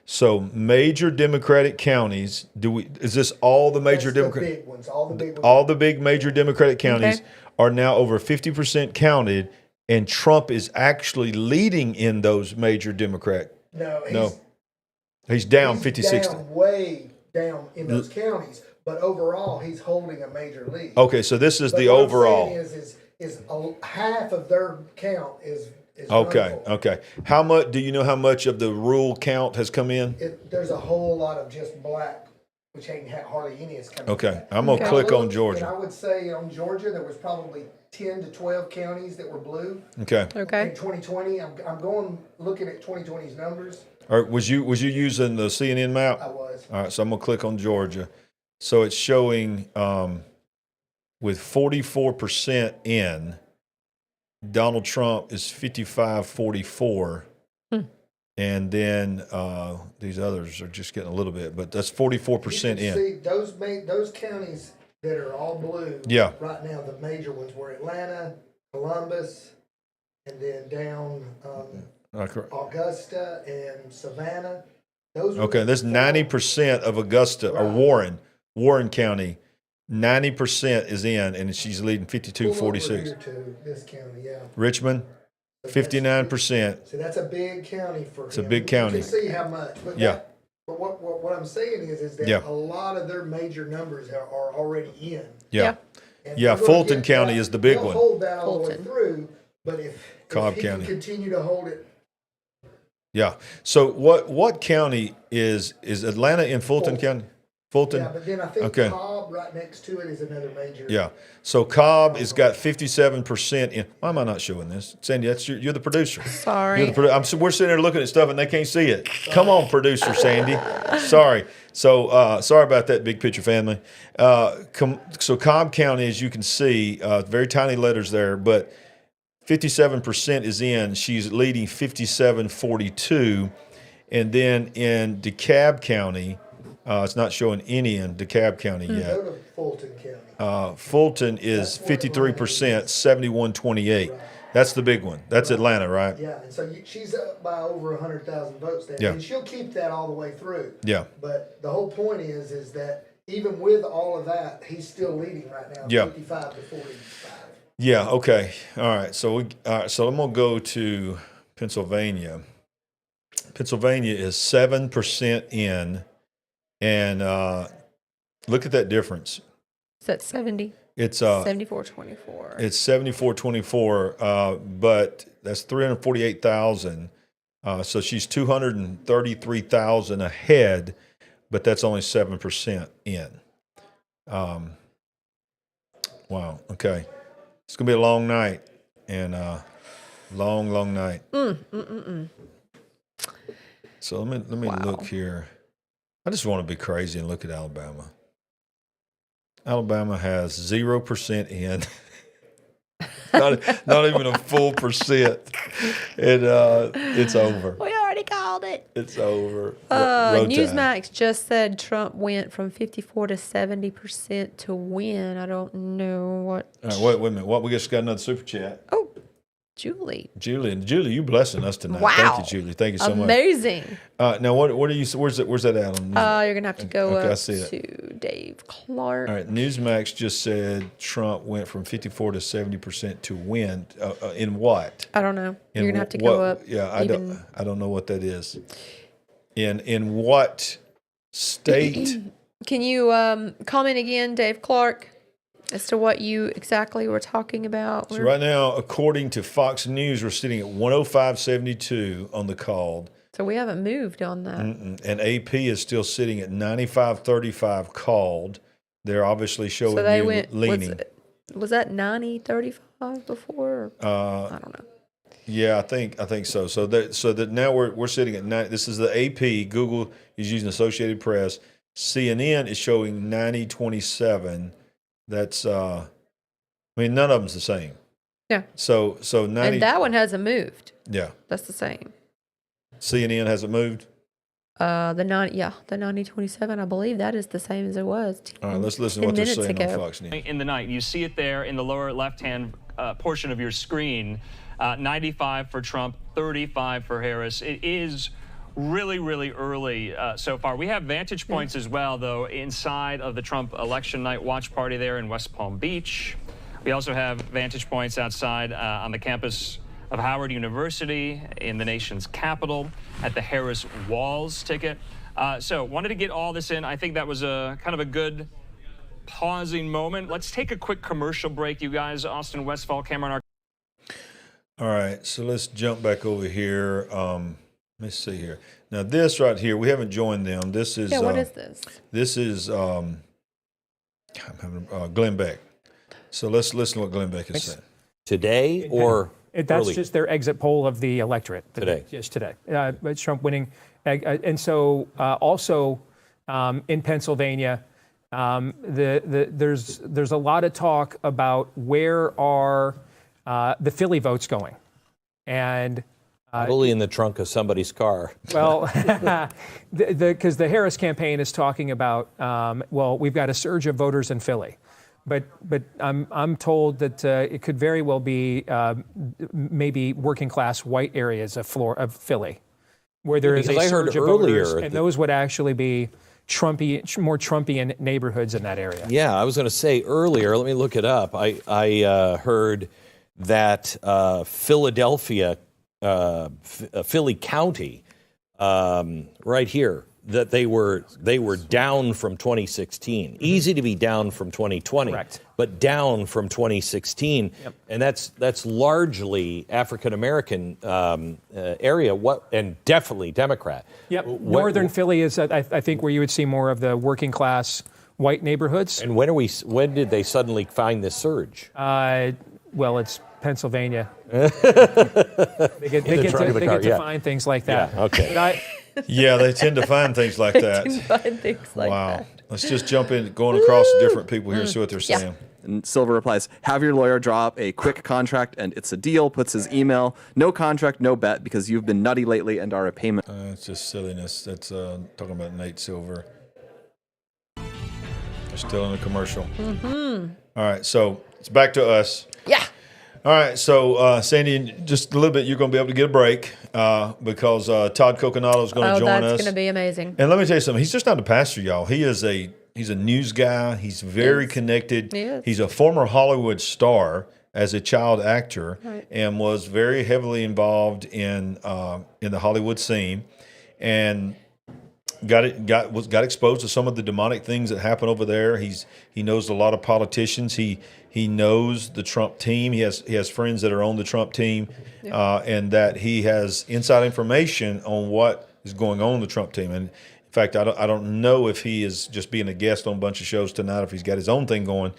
B: So major Democratic counties. Is this all the major Democratic?
F: Big ones, all the big ones.
B: All the big major Democratic counties are now over 50% counted, and Trump is actually leading in those major Democrat.
F: No.
B: He's down 56.
F: Way down in those counties, but overall he's holding a major lead.
B: Okay, so this is the
F: what
B: overall.
F: I'm saying is half of their count is
B: Okay.
F: rural.
B: Okay. How much do you know? How much of the rural count has come in?
F: There's a whole lot of just black, which ain't hardly any is coming.
B: Okay, I'm gonna click on Georgia.
F: And I would say on Georgia there was probably 10 to 12 counties that were blue.
B: Okay.
F: In 2020, I'm looking at 2020's numbers.
B: Or was you using the CNN map?
F: I was.
B: All right, so I'm gonna click on Georgia. So it's showing with 44% in. Donald Trump is 55-44, and then these others are just getting a little bit, but that's 44% in.
F: See those counties that are all blue.
B: Yeah.
F: Right now, the major ones were Atlanta, Columbus, and then down Augusta and Savannah.
B: Okay, that's 90% of Augusta or Warren County. 90% is in, and she's leading 52-46.
F: This county, yeah.
B: Richmond, 59%.
F: So that's a big county for him.
B: It's a big county.
F: You can see how much. But but what I'm saying is that a lot of their major numbers are already in.
B: Yeah. Yeah, Fulton County is the big one.
F: Hold that all the way through, but if he
B: County
F: can continue to hold it.
B: Yeah. So what county is Atlanta in Fulton County? Fulton?
F: Yeah, but then I think Cobb right next to it is another major.
B: Yeah. So Cobb has got 57% in. Why am I not showing this? Sandy, you're the producer.
C: Sorry.
B: We're sitting there looking at stuff and they can't see it. Come on, producer Sandy. Sorry. So sorry about that, big picture family. So Cobb County, as you can see, very tiny letters there, but 57% is in. She's leading 57-42. And then in DeKalb County, it's not showing any in DeKalb County yet.
F: Go to Fulton County.
B: Fulton is 53%, 71-28. Right. That's the big one. That's Atlanta, right?
F: Yeah, and so she's up by over 100,000 votes there.
B: Yeah.
F: And she'll keep that all the way through.
B: Yeah.
F: But the whole point is that even with all of that, he's still leading right now, 55-45.
B: Yeah, okay. All right. So I'm going to go to Pennsylvania. Pennsylvania is 7% in. And look at that difference.
C: Is that 70?
B: It's
C: 74-24.
B: It's 74-24, but that's 348,000. So she's 233,000 ahead, but that's only 7% in. Wow. Okay. It's gonna be a long night, and long night. So let me look here. I just want to be crazy and look at Alabama. Alabama has 0% in. not even a full percent. And it's over.
C: We already called it.
B: It's over.
C: Newsmax just said Trump went from 54 to 70% to win. I don't know what.
B: All right, wait a minute. What? We just got another super chat.
C: Oh, Julie,
B: you blessing us tonight.
C: Wow.
B: Thank you, Julie. Thank you so much.
C: Amazing.
B: Now, what are you? Where's that at on?
C: You're gonna have to go
B: I
C: up
B: see it.
C: to Dave Clark.
B: All right, Newsmax just said Trump went from 54 to 70% to win. In what?
C: I don't know. You're gonna have to go up.
B: Yeah, I don't know what that is. In what state?
C: Can you comment again, Dave Clark, as to what you exactly were talking about?
B: So right now, according to Fox News, we're sitting at 105.72 on the called.
C: So we haven't moved on that.
B: And AP is still sitting at 95.35 called. They're obviously showing
C: So they
B: you
C: went
B: leaning.
C: Was that 90.35 before? I don't know.
B: Yeah, I think so. So that now we're sitting at 90. This is the AP. Google is using Associated Press. CNN is showing 90.27. That's none of them's the same.
C: Yeah.
B: So 90.
C: And that one hasn't moved.
B: Yeah.
C: That's the same.
B: CNN hasn't moved.
C: The 90.27. I believe that is the same as it was.
B: All right, let's listen to what they're saying on Fox News.
D: In the night, you see it there in the lower left-hand portion of your screen. 95 for Trump, 35 for Harris. It is really, really early so far. We have vantage points as well, though, inside of the Trump election night watch party there in West Palm Beach. We also have vantage points outside on the campus of Howard University, in the nation's capital, at the Harris Walls ticket. So wanted to get all this in. I think that was a kind of a good pausing moment. Let's take a quick commercial break, you guys. Austin Westfall, Cameron.
B: All right, so let's jump back over here. Let's see here. Now this right here, we haven't joined them. This is
C: what is this?
B: This is Glenn Beck. So let's listen to what Glenn Beck is saying.
Q: Today or
R: that's
Q: early?
R: just their exit poll of the electorate.
Q: Today.
R: Just today. It's Trump winning. And so also in Pennsylvania, there's a lot of talk about where are the Philly votes going. And
Q: probably in the trunk of somebody's car.
R: Well, because the Harris campaign is talking about, we've got a surge of voters in Philly. But I'm told that it could very well be maybe working class white areas of Philly, where there is a surge of voters, and those would actually be more Trumpian neighborhoods in that area.
Q: Yeah, I was going to say earlier. Let me look it up. I heard that Philadelphia, Philly County, right here, that they were down from 2016. Easy to be down from 2020,
R: correct,
Q: but down from 2016,
R: yep.
Q: And that's largely African American area. And definitely Democrat.
R: Yep. Northern Philly is, I think, where you would see more of the working class white neighborhoods.
Q: And when did they suddenly find this surge?
R: Well, it's Pennsylvania. They get to find things like that.
Q: Yeah, okay.
B: Yeah, they tend to find things like that. Wow. Let's just jump in, going across to different people here and see what they're saying.
H: And Silver replies, have your lawyer draw up a quick contract and it's a deal, puts his email, no contract, no bet, because you've been nutty lately and are a payment.
B: It's just silliness. That's talking about Nate Silver. They're still in the commercial.
C: Mm-hmm.
B: All right, so it's back to us.
C: Yeah.
B: All right, so Sandy, just a little bit, you're going to be able to get a break because Todd Coconato is going to join us.
C: Oh, that's going to be amazing.
B: And let me tell you something. He's just not a pastor, y'all. He's a news guy. He's very connected.
C: He is.
B: He's a former Hollywood star as a child actor,
C: right,
B: and was very heavily involved in the Hollywood scene, and got exposed to some of the demonic things that happen over there. He knows a lot of politicians. He knows the Trump team. He has friends that are on the Trump team, and that he has inside information on what is going on in the Trump team. And In fact, I don't know if he is just being a guest on a bunch of shows tonight, if he's got his own thing going.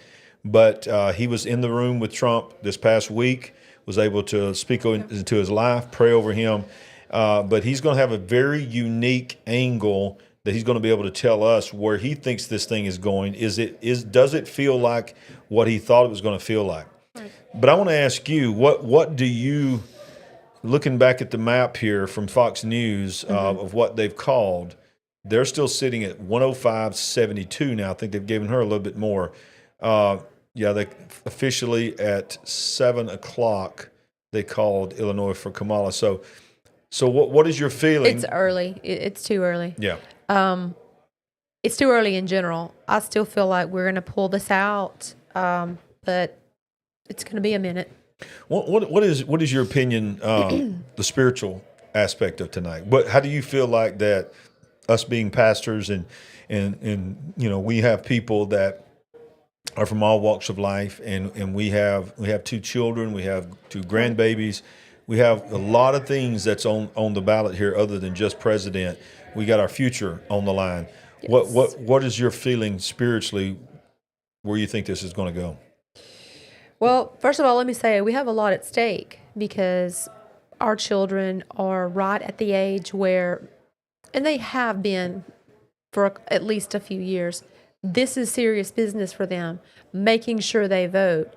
B: But he was in the room with Trump this past week, was able to speak into his life, pray over him. But he's going to have a very unique angle that he's going to be able to tell us where he thinks this thing is going. Does it feel like what he thought it was going to feel like? Right. But I want to ask you, what do you, looking back at the map here from Fox News of what they've called, they're still sitting at 105.72 now. I think they've given her a little bit more. They officially at 7 o'clock they called Illinois for Kamala. So what is your feeling?
C: It's early. It's too early.
B: Yeah.
C: It's too early in general. I still feel like we're going to pull this out, but it's going to be a minute.
B: What is your opinion? The spiritual aspect of tonight. How do you feel like that? Us being pastors and we have people that are from all walks of life, and we have 2 children, we have 2 grandbabies, we have a lot of things that's on the ballot here other than just president. We got our future on the line. Yes. What is your feeling spiritually where you think this is going to go?
C: Well, first of all, let me say we have a lot at stake because our children are right at the age where, and they have been for at least a few years, this is serious business for them, making sure they vote,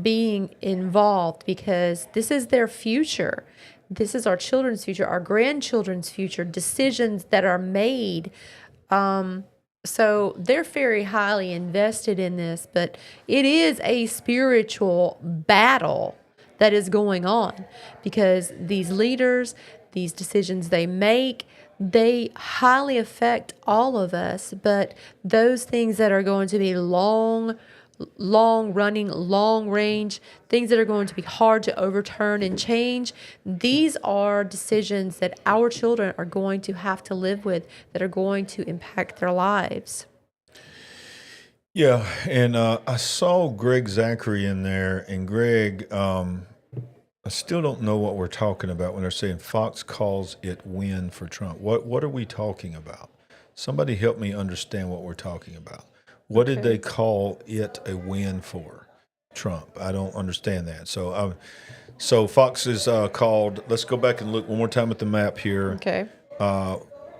C: being involved, because this is their future. This is our children's future, our grandchildren's future, decisions that are made. So they're very highly invested in this, but it is a spiritual battle that is going on because these leaders, these decisions they make, they highly affect all of us, but those things that are going to be long running, long range, things that are going to be hard to overturn and change, these are decisions that our children are going to have to live with that are going to impact their lives.
B: Yeah, and I saw Greg Zachary in there, and Greg, I still don't know what we're talking about when they're saying Fox calls it win for Trump. What are we talking about? Somebody help me understand what we're talking about. What did they call it a win for Trump? I don't understand that. So Fox is called, let's go back and look one more time at the map here.
C: Okay.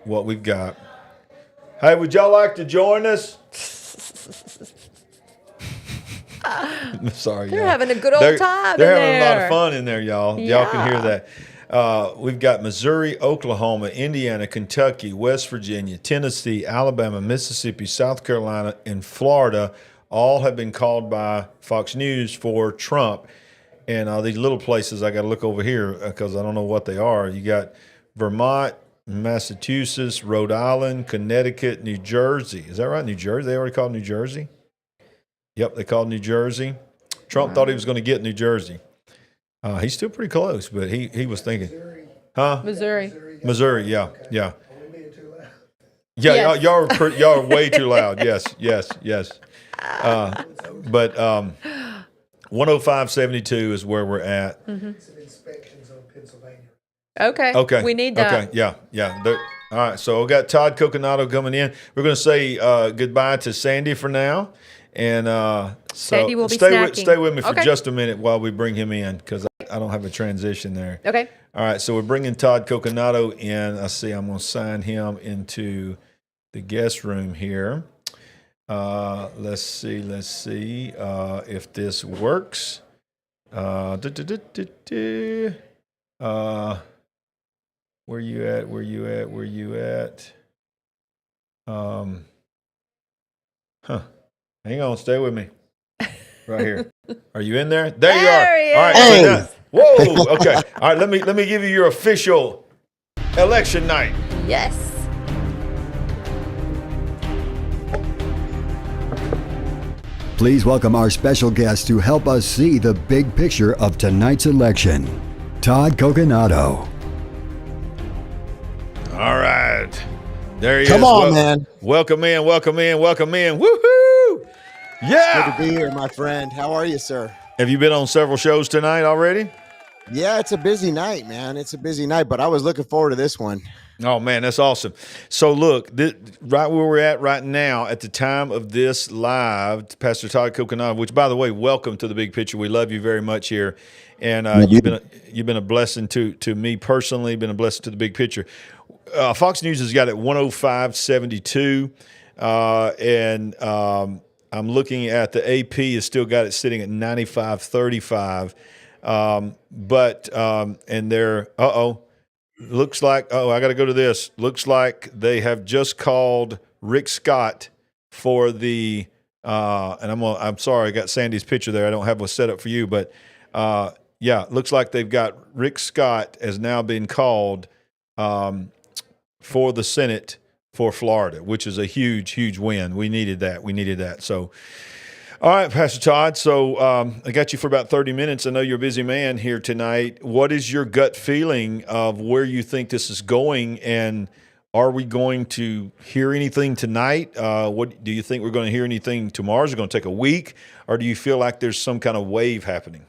B: What we've got. Hey, would y'all like to join us? Sorry,
C: they're
B: y'all.
C: having a good old time.
B: They're having a lot of fun in there, y'all.
C: Yeah.
B: Y'all can hear that. We've got Missouri, Oklahoma, Indiana, Kentucky, West Virginia, Tennessee, Alabama, Mississippi, South Carolina, and Florida all have been called by Fox News for Trump. And these little places, I got to look over here because I don't know what they are. You got Vermont, Massachusetts, Rhode Island, Connecticut, New Jersey. Is that right? New Jersey? They already called New Jersey? Yep, they called New Jersey. Trump thought he was going to get New Jersey. He's still pretty close, but he was thinking.
F: Missouri.
B: Huh?
C: Missouri,
B: yeah.
F: Are we being too loud?
B: Yeah,
C: yes.
B: y'all are way too loud. Yes. But 105.72 is where we're at.
C: Mm-hmm.
F: Some inspections on Pennsylvania.
C: Okay. We need that.
B: Okay, yeah. All right, so we got Todd Coconato coming in. We're going to say goodbye to Sandy for now. And
C: Sandy will be
B: stay with me for
C: okay.
B: just a minute while we bring him in because I don't have a transition there.
C: Okay.
B: All right, so we're bringing Todd Coconato in. I'm going to sign him into the guest room here. Let's see if this works. Where you at? Hang on, stay with me. Right here. Are you in there? There you are. All right.
C: Hey.
B: Whoa. Okay. All right. Let me give you your official election night.
C: Yes.
A: Please welcome our special guest to help us see the big picture of tonight's election, Todd Coconato.
B: All right. There he is.
S: Come on, man.
B: Welcome in. Woohoo! Yeah.
S: Good to be here, my friend. How are you, sir?
B: Have you been on several shows tonight already?
S: Yeah, it's a busy night, man. It's a busy night, but I was looking forward to this one.
B: Oh, man, that's awesome. So, look, right where we're at right now, at the time of this live, Pastor Todd Kokonov, which, by the way, welcome to the Big Picture. We love you very much here. And you've been a blessing to me personally, been a blessing to the Big Picture. Fox News has got it 105.72, and I'm looking at the AP has still got it sitting at 95.35. And they're, looks like, I got to go to this. Looks like they have just called Rick Scott for the, and I'm sorry, I got Sandy's picture there. I don't have one set up for you, but yeah, looks like they've got Rick Scott has now been called for the Senate for Florida, which is a huge, huge win. We needed that. So, all right, Pastor Todd. So I got you for about 30 minutes. I know you're a busy man here tonight. What is your gut feeling of where you think this is going, and are we going to hear anything tonight? What do you think we're going to hear anything tomorrow? Is it going to take a week, or do you feel like there's some kind of wave happening?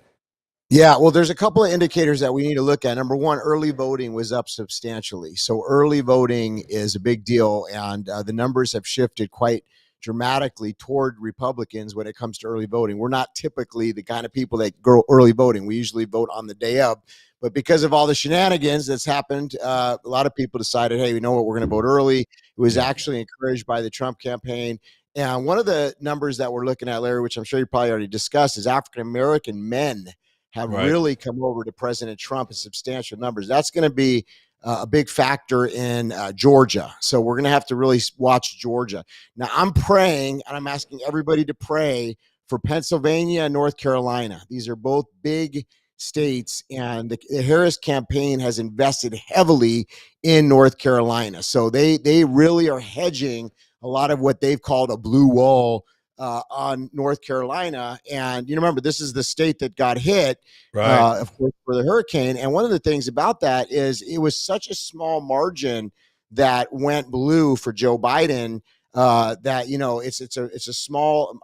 S: Yeah, well, there's a couple of indicators that we need to look at. Number one, early voting was up substantially. So early voting is a big deal, and the numbers have shifted quite dramatically toward Republicans when it comes to early voting. We're not typically the kind of people that go early voting. We usually vote on the day of. But because of all the shenanigans that's happened, a lot of people decided, hey, you know what, we're going to vote early. It was actually encouraged by the Trump campaign. And one of the numbers that we're looking at, Larry, which I'm sure you probably already discussed, is African-American men have really come over to President Trump in substantial numbers. That's going to be a big factor in Georgia. So we're going to have to really watch Georgia. Now, I'm praying, and I'm asking everybody to pray for Pennsylvania and North Carolina. These are both big states, and the Harris campaign has invested heavily in North Carolina. So they really are hedging a lot of what they've called a blue wall on North Carolina. And you remember, this is the state that got hit, of course, for the hurricane. And one of the things about that is it was such a small margin that went blue for Joe Biden that, it's a small,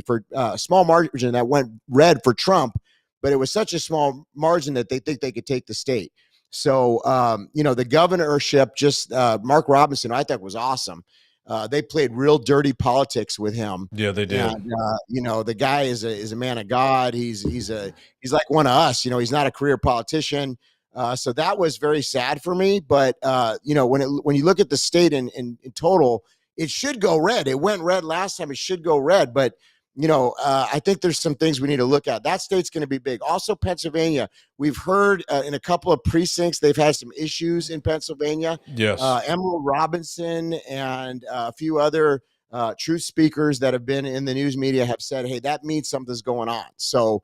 S: for a small margin that went red for Trump, but it was such a small margin that they think they could take the state. So, the governorship, just Mark Robinson, I thought was awesome. They played real dirty politics with him.
B: Yeah, they did.
S: And, the guy is a man of God. He's like one of us. He's not a career politician. So that was very sad for me. But when you look at the state in total, it should go red. It went red last time. It should go red. But I think there's some things we need to look at. That state's going to be big. Also, Pennsylvania. We've heard in a couple of precincts they've had some issues in Pennsylvania.
B: Yes.
S: Emerald Robinson and a few other truth speakers that have been in the news media have said, hey, that means something's going on. So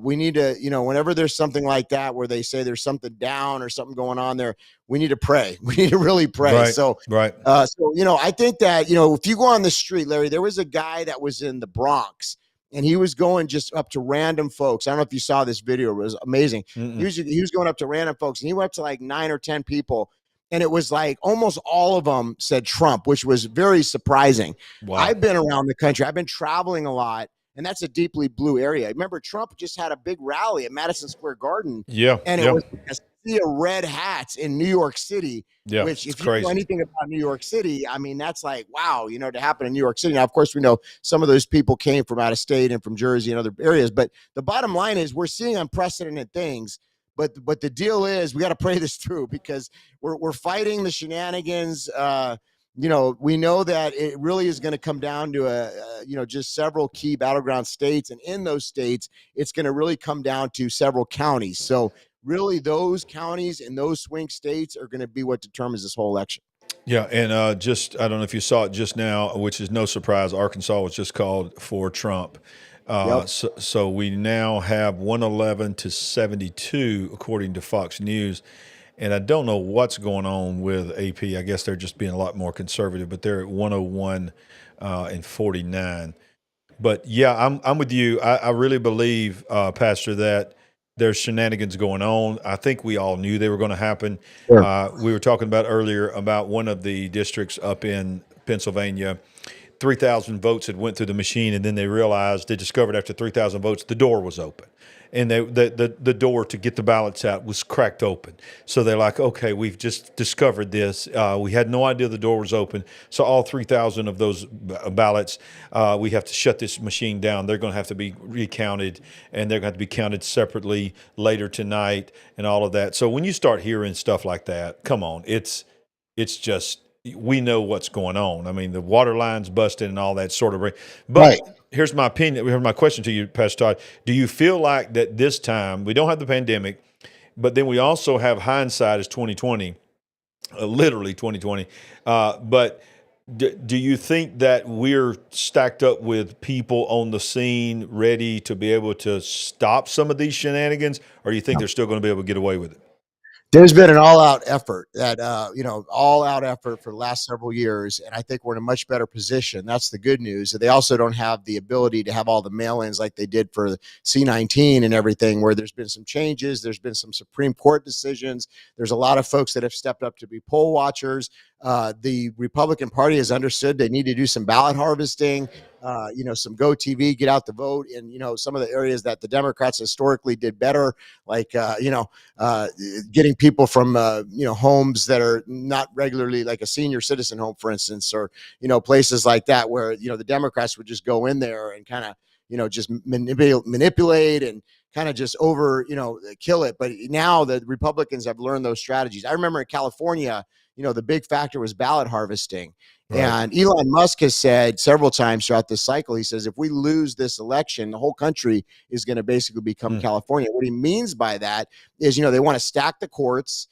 S: we need to, whenever there's something like that where they say there's something down or something going on there, we need to pray. We need to really pray.
B: Right.
S: So I think that, if you go on the street, Larry, there was a guy that was in the Bronx and he was going just up to random folks. I don't know if you saw this video. It was amazing. He was going up to random folks and he went up to like 9 or 10 people. And it was like almost all of them said Trump, which was very surprising. Wow. I've been around the country. I've been traveling a lot. And that's a deeply blue area. Remember, Trump just had a big rally at Madison Square Garden.
B: Yeah.
S: And it was a sea of red hats in New York City.
B: Yeah.
S: Which, if you know anything about New York City, I mean, that's like, wow, to happen in New York City. Now, of course, we know some of those people came from out of state and from Jersey and other areas. But the bottom line is we're seeing unprecedented things. But the deal is we got to pray this through because we're fighting the shenanigans. We know that it really is going to come down to just several key battleground states. And in those states, it's going to really come down to several counties. So really those counties and those swing states are going to be what determines this whole election.
B: Yeah. And I don't know if you saw it just now, which is no surprise. Arkansas was just called for Trump. So we now have 111 to 72, according to Fox News. And I don't know what's going on with AP. I guess they're just being a lot more conservative, but they're at 101 and 49. But yeah, I'm with you. I really believe, Pastor, that there's shenanigans going on. I think we all knew they were going to happen. Sure. We were talking about earlier about one of the districts up in Pennsylvania. 3,000 votes had went through the machine, and then they discovered after 3,000 votes, the door was open. And the door to get the ballots out was cracked open. So they're like, okay, we've just discovered this. We had no idea the door was open. So all 3,000 of those ballots, we have to shut this machine down. They're going to have to be recounted, and they're going to have to be counted separately later tonight and all of that. So when you start hearing stuff like that, come on, it's just, we know what's going on. I mean, the water line's busted and all that sort of. But right. Here's my opinion. Here's my question to you, Pastor Todd. Do you feel like that this time we don't have the pandemic, but then we also have hindsight as 2020, literally 2020. But do you think that we're stacked up with people on the scene ready to be able to stop some of these shenanigans, or do you think they're still going to be able to get away with it?
S: There's been an all-out effort all-out effort for the last several years, and I think we're in a much better position. That's the good news. They also don't have the ability to have all the mail-ins like they did for C-19 and everything, where there's been some changes. There's been some Supreme Court decisions. There's a lot of folks that have stepped up to be poll watchers. The Republican Party has understood they need to do some ballot harvesting, some Go TV, get out the vote. And, some of the areas that the Democrats historically did better, like, getting people from, homes that are not regularly like a senior citizen home, for instance, or, places like that where, the Democrats would just go in there and kind of, just manipulate and kind of just kill it. But now the Republicans have learned those strategies. I remember in California, the big factor was ballot harvesting. Right. And Elon Musk has said several times throughout this cycle, he says, if we lose this election, the whole country is going to basically become California. What he means by that is, they want to stack the courts.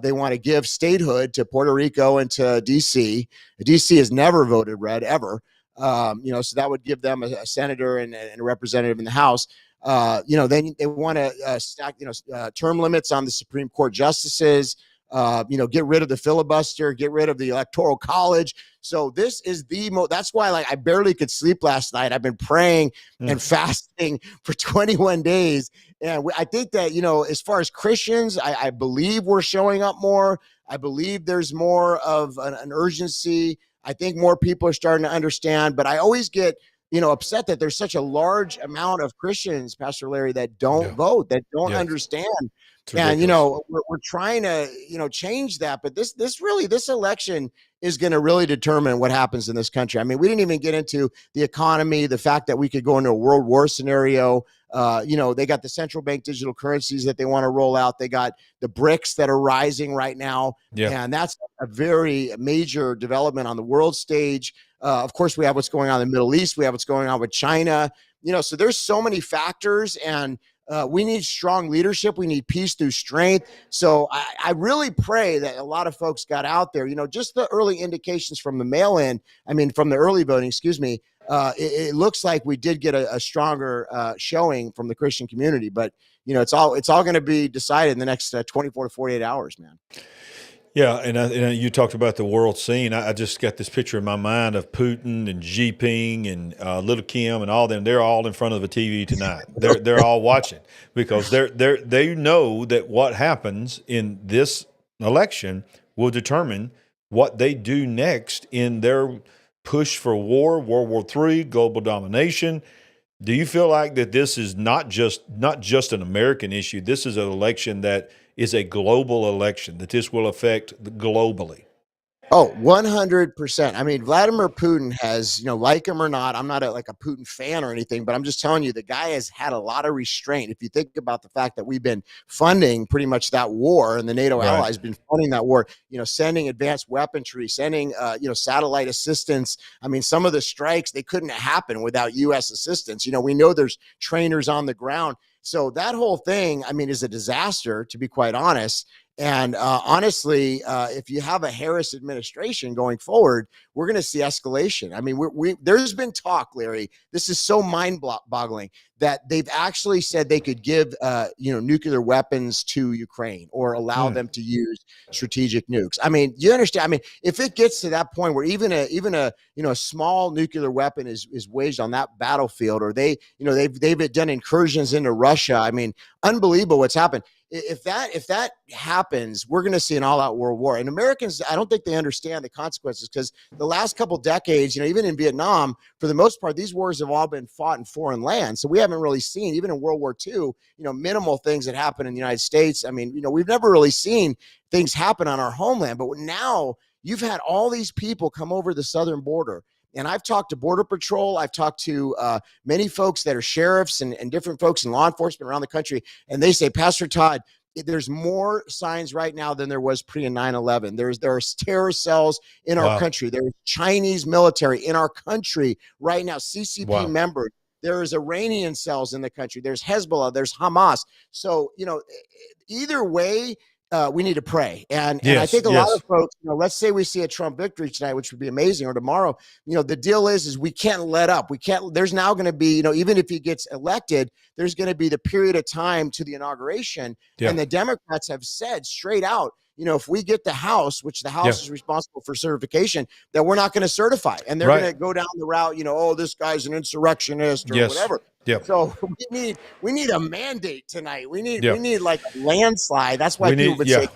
S: They want to give statehood to Puerto Rico and to DC. DC has never voted red ever. So that would give them a senator and a representative in the House. Then they want to stack, term limits on the Supreme Court justices. Get rid of the filibuster, get rid of the electoral college. So this is that's why I barely could sleep last night. I've been praying and fasting for 21 days. And I think that, as far as Christians, I believe we're showing up more. I believe there's more of an urgency. I think more people are starting to understand, but I always get, upset that there's such a large amount of Christians, Pastor Larry, that don't vote, that don't understand. And, we're trying to, change that. But this election is going to really determine what happens in this country. I mean, we didn't even get into the economy, the fact that we could go into a world war scenario. They got the central bank digital currencies that they want to roll out. They got the BRICS that are rising right now. Yeah. And that's a very major development on the world stage. Of course, we have what's going on in the Middle East. We have what's going on with China. So there's so many factors, and we need strong leadership. We need peace through strength. So I really pray that a lot of folks got out there. Just the early indications from the from the early voting, it looks like we did get a stronger showing from the Christian community. But, it's all going to be decided in the next 24 to 48 hours, man.
B: Yeah, and you talked about the world scene. I just got this picture in my mind of Putin and Xi Jinping and Little Kim and all them. They're all in front of a TV tonight. They're all watching because they know that what happens in this election will determine what they do next in their push for war, World War III, global domination. Do you feel like that this is not just an American issue? This is an election that is a global election, that this will affect globally?
S: Oh, 100%. I mean, Vladimir Putin has, like him or not, I'm not a Putin fan or anything, but I'm just telling you, the guy has had a lot of restraint. If you think about the fact that we've been funding pretty much that war, and the NATO allies been funding that war, sending advanced weaponry, sending, satellite assistance. I mean, some of the strikes, they couldn't happen without U.S. assistance. We know there's trainers on the ground. So that whole thing, is a disaster, to be quite honest. And honestly, if you have a Harris administration going forward, we're going to see escalation. I mean, there's been talk, Larry, this is so mind-boggling, that they've actually said they could give, nuclear weapons to Ukraine or allow them to use strategic nukes. I mean, you understand? I mean, if it gets to that point where even a small nuclear weapon is waged on that battlefield, or they've done incursions into Russia. I mean, unbelievable what's happened. if that happens, we're going to see an all-out world war. And Americans, I don't think they understand the consequences, because the last couple decades, even in Vietnam, for the most part, these wars have all been fought in foreign lands. So we haven't really seen, even in World War II, minimal things that happen in the United States. I mean, we've never really seen things happen on our homeland. But now you've had all these people come over the southern border. And I've talked to Border Patrol. I've talked to many folks that are sheriffs and different folks in law enforcement around the country. And they say, Pastor Todd, there's more signs right now than there was pre 9/11. There are terror cells in our country. There's Chinese military in our country right now, CCP members. There's Iranian cells in the country. There's Hezbollah. There's Hamas. So, either way, we need to pray. And I think a lot of folks, let's say we see a Trump victory tonight, which would be amazing, or tomorrow, the deal is we can't let up. There's now going to be, even if he gets elected, there's going to be the period of time to the inauguration. And the Democrats have said straight out, if we get the House, which the House is responsible for certification, that we're not going to certify. And they're going to go down the route, oh, this guy's an insurrectionist or whatever.
B: Yep.
S: So we need a mandate tonight. We need like a landslide. That's why people would say,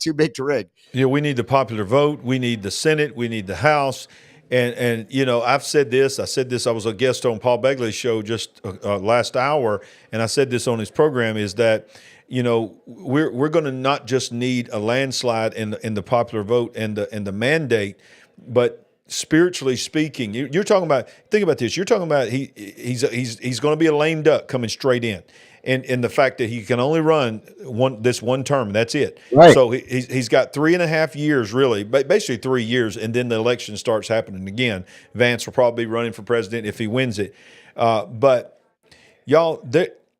S: too big to rig.
B: Yeah, we need the popular vote. We need the Senate. We need the House. And I've said this. I was a guest on Paul Begley's show just last hour, and I said this on his program, is that we're going to not just need a landslide in the popular vote and the mandate, but spiritually speaking, you're talking about. Think about this. You're talking about he's going to be a lame duck coming straight in, and the fact that he can only run this one term. That's it.
S: Right.
B: So he's got 3.5 years, really, basically 3 years, and then the election starts happening again. Vance will probably be running for president if he wins it. But y'all,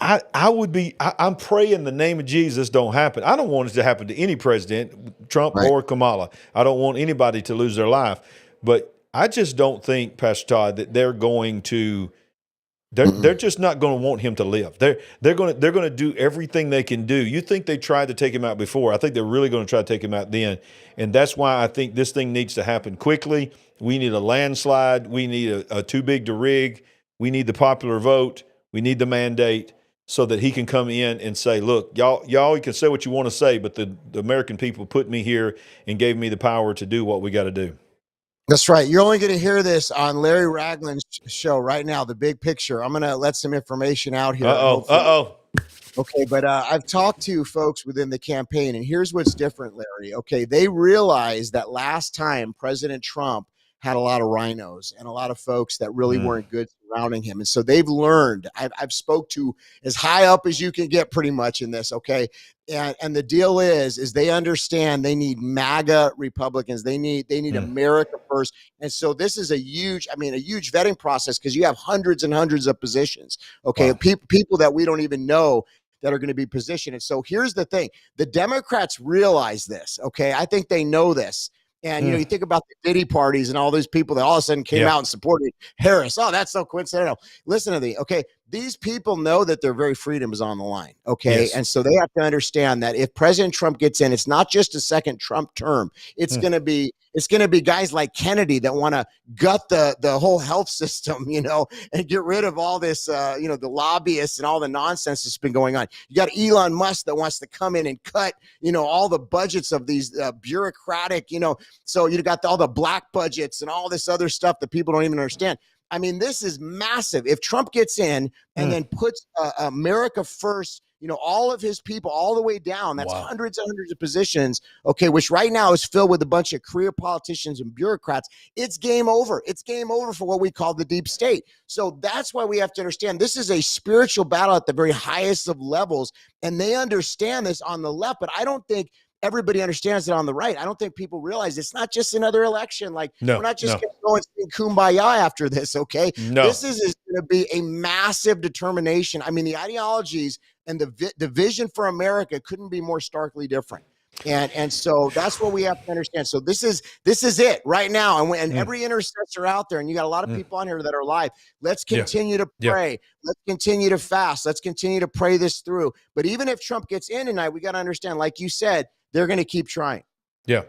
B: I'm praying the name of Jesus don't happen. I don't want it to happen to any president, Trump or Kamala. I don't want anybody to lose their life. But I just don't think, Pastor Todd, that they're going to. They're just not going to want him to live. They're going to do everything they can do. You think they tried to take him out before? I think they're really going to try to take him out then, and that's why I think this thing needs to happen quickly. We need a landslide. We need a too big to rig. We need the popular vote. We need the mandate, so that he can come in and say, look, y'all, you can say what you want to say, but the American people put me here and gave me the power to do what we got to do.
S: That's right. You're only going to hear this on Larry Ragland's show right now, The Big Picture. I'm going to let some information out here. Okay, but I've talked to folks within the campaign, and here's what's different, Larry. Okay, they realized that last time President Trump had a lot of rhinos and a lot of folks that really weren't good surrounding him. And so they've learned. I've spoke to as high up as you can get pretty much in this, okay? And the deal is they understand they need MAGA Republicans. They need America first. And so this is a huge vetting process, because you have hundreds and hundreds of positions, okay? Wow. People that we don't even know that are going to be positioned. And so here's the thing. The Democrats realize this, okay? I think they know this. And, you think about the Diddy parties and all those people that all of a sudden came out and supported Harris. Oh, that's so coincidental. Listen to me. Okay. These people know that their very freedom is on the line. Okay. Yes. And so they have to understand that if President Trump gets in, it's not just a second Trump term. It's going to be guys like Kennedy that want to gut the whole health system, and get rid of all this, the lobbyists and all the nonsense that's been going on. You got Elon Musk that wants to come in and cut, all the budgets of these bureaucratic, so you got all the black budgets and all this other stuff that people don't even understand. I mean, this is massive. If Trump gets in and then puts America first, all of his people all the way down, that's hundreds and hundreds of positions, okay, which right now is filled with a bunch of career politicians and bureaucrats. It's game over. It's game over for what we call the deep state. So that's why we have to understand this is a spiritual battle at the very highest of levels, and they understand this on the left, but I don't think everybody understands it on the right. I don't think people realize it's not just another election. Like, we're not just going to go and sing kumbaya after this, okay? No. This is going to be a massive determination. I mean, the ideologies and the vision for America couldn't be more starkly different. And so that's what we have to understand. So this is it right now. And every intercessor out there, and you got a lot of people on here that are live, let's continue to pray. Let's continue to fast. Let's continue to pray this through. But even if Trump gets in tonight, we got to understand, like you said, they're going to keep trying. Yeah.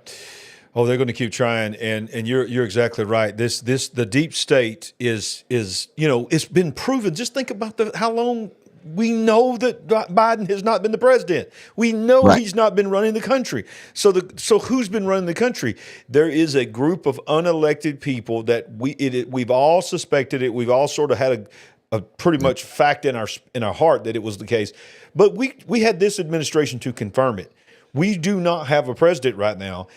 B: Oh, they're going to keep trying, and you're exactly right. The deep state is it's been proven. Just think about how long we know that Biden has not been the president. We know he's not been running the country. So who's been running the country? There is a group of unelected people that we've all suspected it. We've all sort of had a pretty much fact in our heart that it was the case. But we had this administration to confirm it. We do not have a president right now.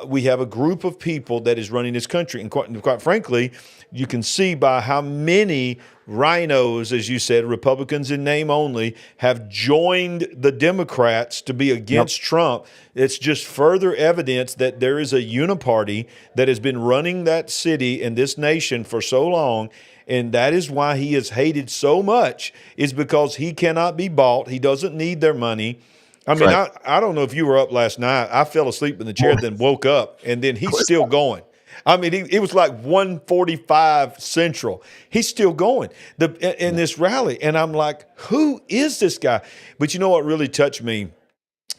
B: We have a group of people that is running this country. And quite frankly, you can see by how many rhinos, as you said, Republicans in name only, have joined the Democrats to be against Trump. It's just further evidence that there is a uniparty that has been running that city and this nation for so long. And that is why he is hated so much, is because he cannot be bought. He doesn't need their money. I mean, I don't know if you were up last night. I fell asleep in the chair, then woke up, and then he's still going. I mean, it was like 1:45 Central. He's still going in this rally. And I'm like, who is this guy? But you know what really touched me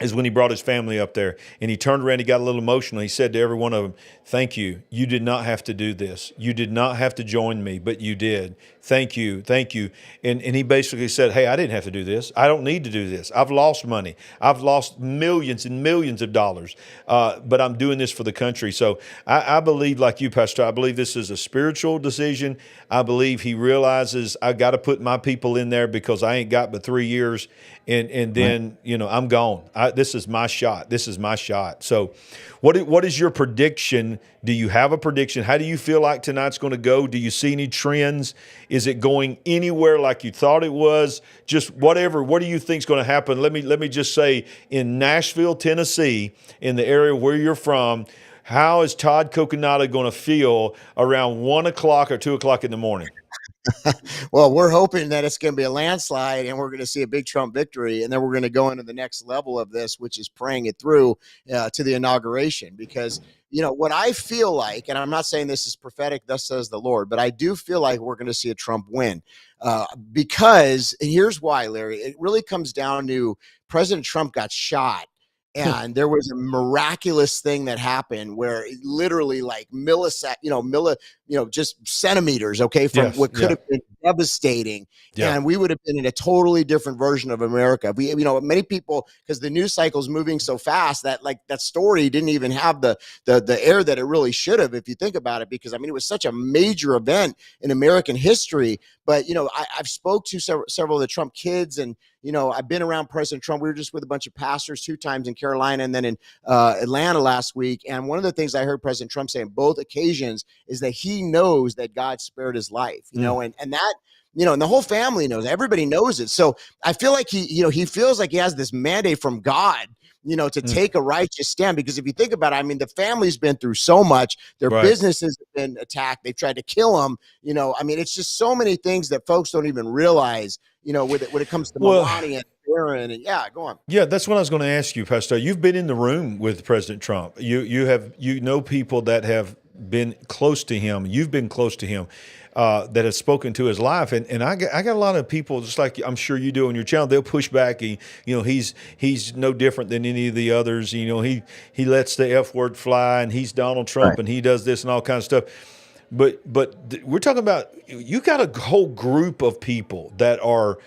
B: is when he brought his family up there and he turned around, he got a little emotional. He said to every one of them, thank you. You did not have to do this. You did not have to join me, but you did. Thank you. Thank you. And he basically said, hey, I didn't have to do this. I don't need to do this. I've lost money. I've lost millions and millions of dollars, but I'm doing this for the country. So I believe, like you, Pastor, I believe this is a spiritual decision. I believe he realizes I got to put my people in there because I ain't got but 3 years. And then, I'm gone. This is my shot. This is my shot. So what is your prediction? Do you have a prediction? How do you feel like tonight's going to go? Do you see any trends? Is it going anywhere like you thought it was? Just whatever. What do you think is going to happen? Let me just say, in Nashville, Tennessee, in the area where you're from, how is Todd Coconata going to feel around 1 o'clock or 2 o'clock in the morning?
S: Well, we're hoping that it's going to be a landslide and we're going to see a big Trump victory. And then we're going to go into the next level of this, which is praying it through to the inauguration. Because, what I feel like, and I'm not saying this is prophetic, thus says the Lord, but I do feel like we're going to see a Trump win. Because here's why, Larry, it really comes down to President Trump got shot. And there was a miraculous thing that happened where it literally like just centimeters, from what could have been devastating. Yeah. And we would have been in a totally different version of America. Many people, because the news cycle is moving so fast that that story didn't even have the air that it really should have, if you think about it, because it was such a major event in American history. But, I've spoke to several of the Trump kids, and, I've been around President Trump. We were just with a bunch of pastors 2 times in Carolina and then in Atlanta last week. And one of the things I heard President Trump say on both occasions is that he knows that God spared his life, and that, and the whole family knows, everybody knows it. So I feel like he feels like he has this mandate from God, to take a righteous stand. Because if you think about it, the family's been through so much. Their businesses have been attacked. They've tried to kill him. It's just so many things that folks don't even realize, when it comes to Melania and Aaron. And go on.
B: Yeah, that's what I was going to ask you, Pastor. You've been in the room with President Trump. You know people that have been close to him. You've been close to him. That has spoken to his life, and I got a lot of people, just like I'm sure you do on your channel. They'll push back. He's no different than any of the others. He lets the F word fly, and he's Donald Trump, and he does this and all kinds of stuff. But we're talking about, you got a whole group of people that are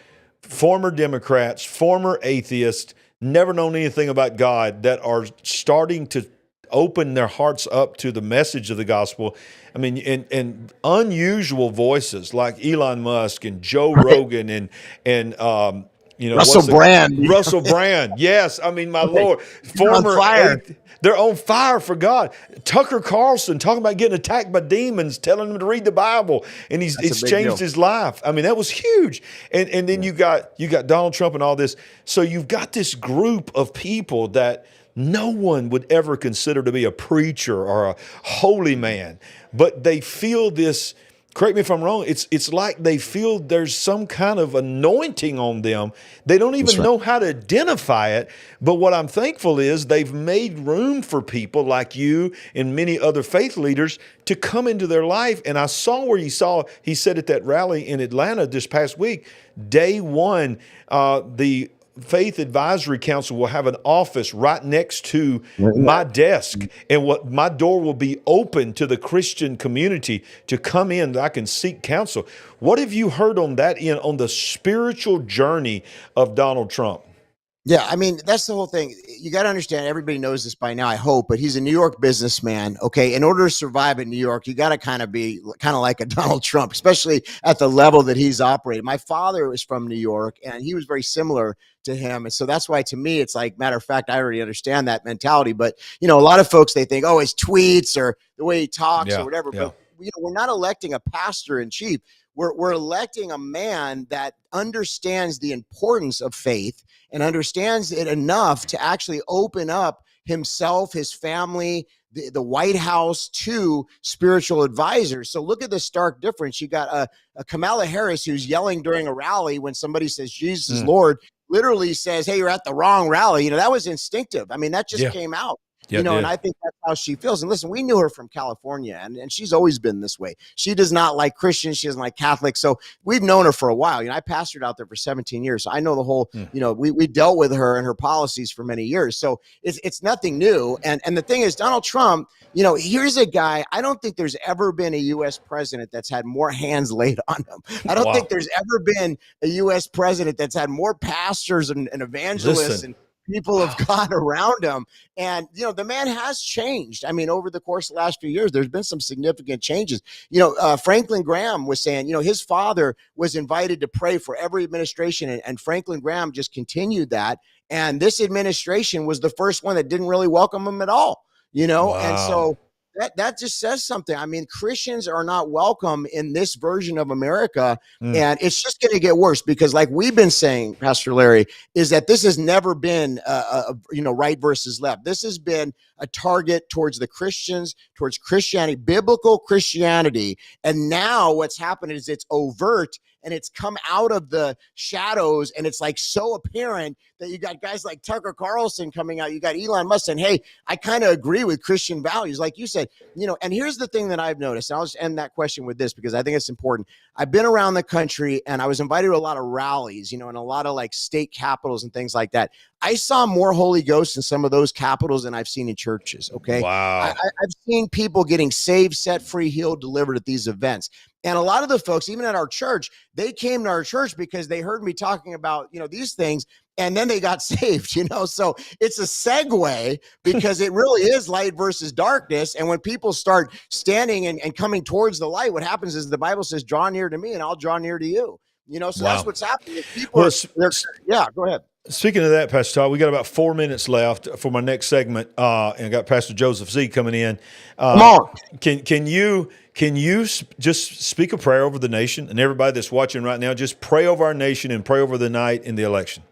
B: former Democrats, former atheists, never known anything about God, that are starting to open their hearts up to the message of the gospel. And unusual voices like Elon Musk and Joe Rogan and
S: Russell Brand.
B: Russell Brand. Yes. My Lord. They're on fire for God. Tucker Carlson talking about getting attacked by demons, telling him to read the Bible, and it's changed his life. That was huge. And then you got Donald Trump and all this. So you've got this group of people that no one would ever consider to be a preacher or a holy man, but they feel this. Correct me if I'm wrong. It's like they feel there's some kind of anointing on them. They don't even know how to identify it. But what I'm thankful is they've made room for people like you and many other faith leaders to come into their life. And I saw where he said at that rally in Atlanta this past week, day one, the Faith Advisory Council will have an office right next to my desk, and what my door will be open to the Christian community to come in that I can seek counsel. What have you heard on that on the spiritual journey of Donald Trump?
S: Yeah, I mean, that's the whole thing. You got to understand, everybody knows this by now, I hope, but he's a New York businessman. Okay. In order to survive in New York, you got to kind of be kind of like a Donald Trump, especially at the level that he's operating. My father was from New York, and he was very similar to him. And so that's why, to me, it's like, matter of fact, I already understand that mentality. But, you know, a lot of folks, they think, oh, his tweets or the way he talks or whatever. But, you know, we're not electing a pastor in chief. We're electing a man that understands the importance of faith and understands it enough to actually open up himself, his family, the White House to spiritual advisors. So look at the stark difference. You got a Kamala Harris who's yelling during a rally when somebody says Jesus is Lord, literally says, hey, you're at the wrong rally. You know, that was instinctive. I mean, that just came out. You know, and I think that's how she feels. And listen, we knew her from California, and she's always been this way. She does not like Christians. She doesn't like Catholics. So we've known her for a while. You know, I pastored out there for 17 years. So I know the whole, you know, we dealt with her and her policies for many years. So it's nothing new. And the thing is, Donald Trump, you know, here's a guy, I don't think there's ever been a U.S. president that's had more hands laid on him. I don't think there's ever been a U.S. president that's had more pastors and evangelists and people of God around him. And, you know, the man has changed. I mean, over the course of the last few years, there's been some significant changes. You know, Franklin Graham was saying, you know, his father was invited to pray for every administration, and Franklin Graham just continued that. And this administration was the first one that didn't really welcome him at all, you know? And so that just says something. I mean, Christians are not welcome in this version of America, and it's just going to get worse because, like we've been saying, Pastor Larry, is that this has never been, you know, right versus left. This has been a target towards the Christians, towards Christianity, biblical Christianity, and now what's happened is it's overt. And it's come out of the shadows, and it's like so apparent that you got guys like Tucker Carlson coming out. You got Elon Musk saying, hey, I kind of agree with Christian values. Like you said, you know, and here's the thing that I've noticed. And I'll just end that question with this because I think it's important. I've been around the country, and I was invited to a lot of rallies, you know, and a lot of like state capitals and things like that. I saw more Holy Ghost in some of those capitals than I've seen in churches. Okay.
B: Wow.
S: I've seen people getting saved, set free, healed, delivered at these events. And a lot of the folks, even at our church, they came to our church because they heard me talking about, you know, these things, and then they got saved, you know? So it's a segue because it really is light versus darkness. And when people start standing and coming towards the light, what happens is the Bible says, draw near to me and I'll draw near to you, you know? So that's what's happening. People yeah, go ahead.
B: Speaking of that, Pastor Todd, we got about 4 minutes left for my next segment, and I got Pastor Joseph Z coming in.
S: Come on.
B: Can you just speak a prayer over the nation and everybody that's watching right now? Just pray over our nation and pray over the night in the election.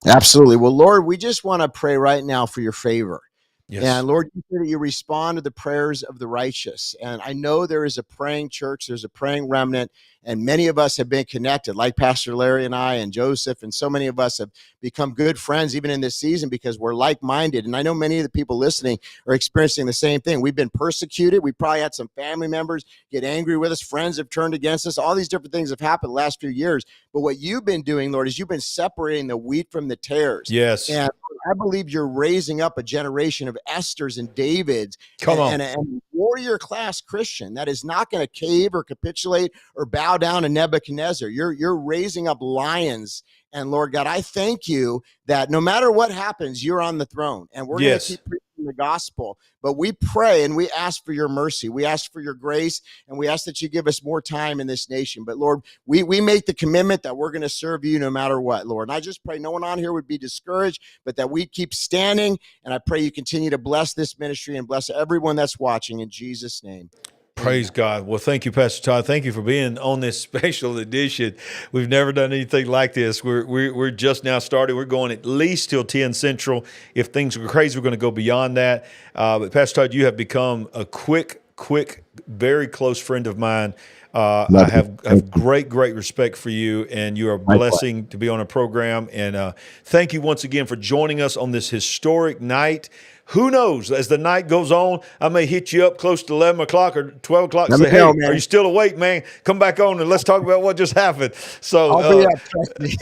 S: Absolutely. Well, Lord, we just want to pray right now for your favor.
B: Yes.
S: And Lord, you say that you respond to the prayers of the righteous. And I know there is a praying church, there's a praying remnant, and many of us have been connected, like Pastor Larry and I and Joseph, and so many of us have become good friends even in this season because we're like-minded. And I know many of the people listening are experiencing the same thing. We've been persecuted. We probably had some family members get angry with us. Friends have turned against us. All these different things have happened the last few years. But what you've been doing, Lord, is you've been separating the wheat from the tares.
B: Yes.
S: And I believe you're raising up a generation of Esthers and Davids and a warrior class Christian that is not going to cave or capitulate or bow down to Nebuchadnezzar. You're raising up lions. And Lord God, I thank you that no matter what happens, you're on the throne, and we're going to keep preaching the gospel. But we pray and we ask for your mercy. We ask for your grace, and we ask that you give us more time in this nation. But Lord, we make the commitment that we're going to serve you no matter what, Lord. And I just pray no one on here would be discouraged, but that we keep standing. And I pray you continue to bless this ministry and bless everyone that's watching in Jesus' name.
B: Praise God. Well, thank you, Pastor Todd. Thank you for being on this special edition. We've never done anything like this. We're just now started. We're going at least till 10 Central. If things are crazy, we're going to go beyond that. But Pastor Todd, you have become a quick, very close friend of mine. I have great respect for you, and you're a blessing to be on a program. And thank you once again for joining us on this historic night. Who knows, as the night goes on, I may hit you up close to 11 o'clock or 12 o'clock and say, hey, are you still awake, man? Come back on and let's talk about what just happened. So,
S: I'll be up, trust me.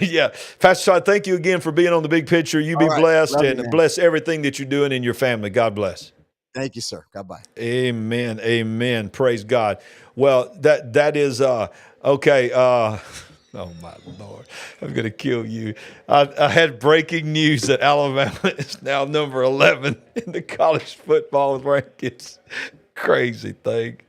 B: yeah. Pastor Todd, thank you again for being on the big picture. You be blessed.
S: Love
B: and
S: you,
B: bless everything that you're doing in your family. God bless.
S: Thank you, sir. God-bye.
B: Amen. Amen. Praise God. Well, that is okay. Oh my Lord, I'm gonna kill you. I had breaking news that Alabama is now number 11 in the college football rankings. Crazy thing.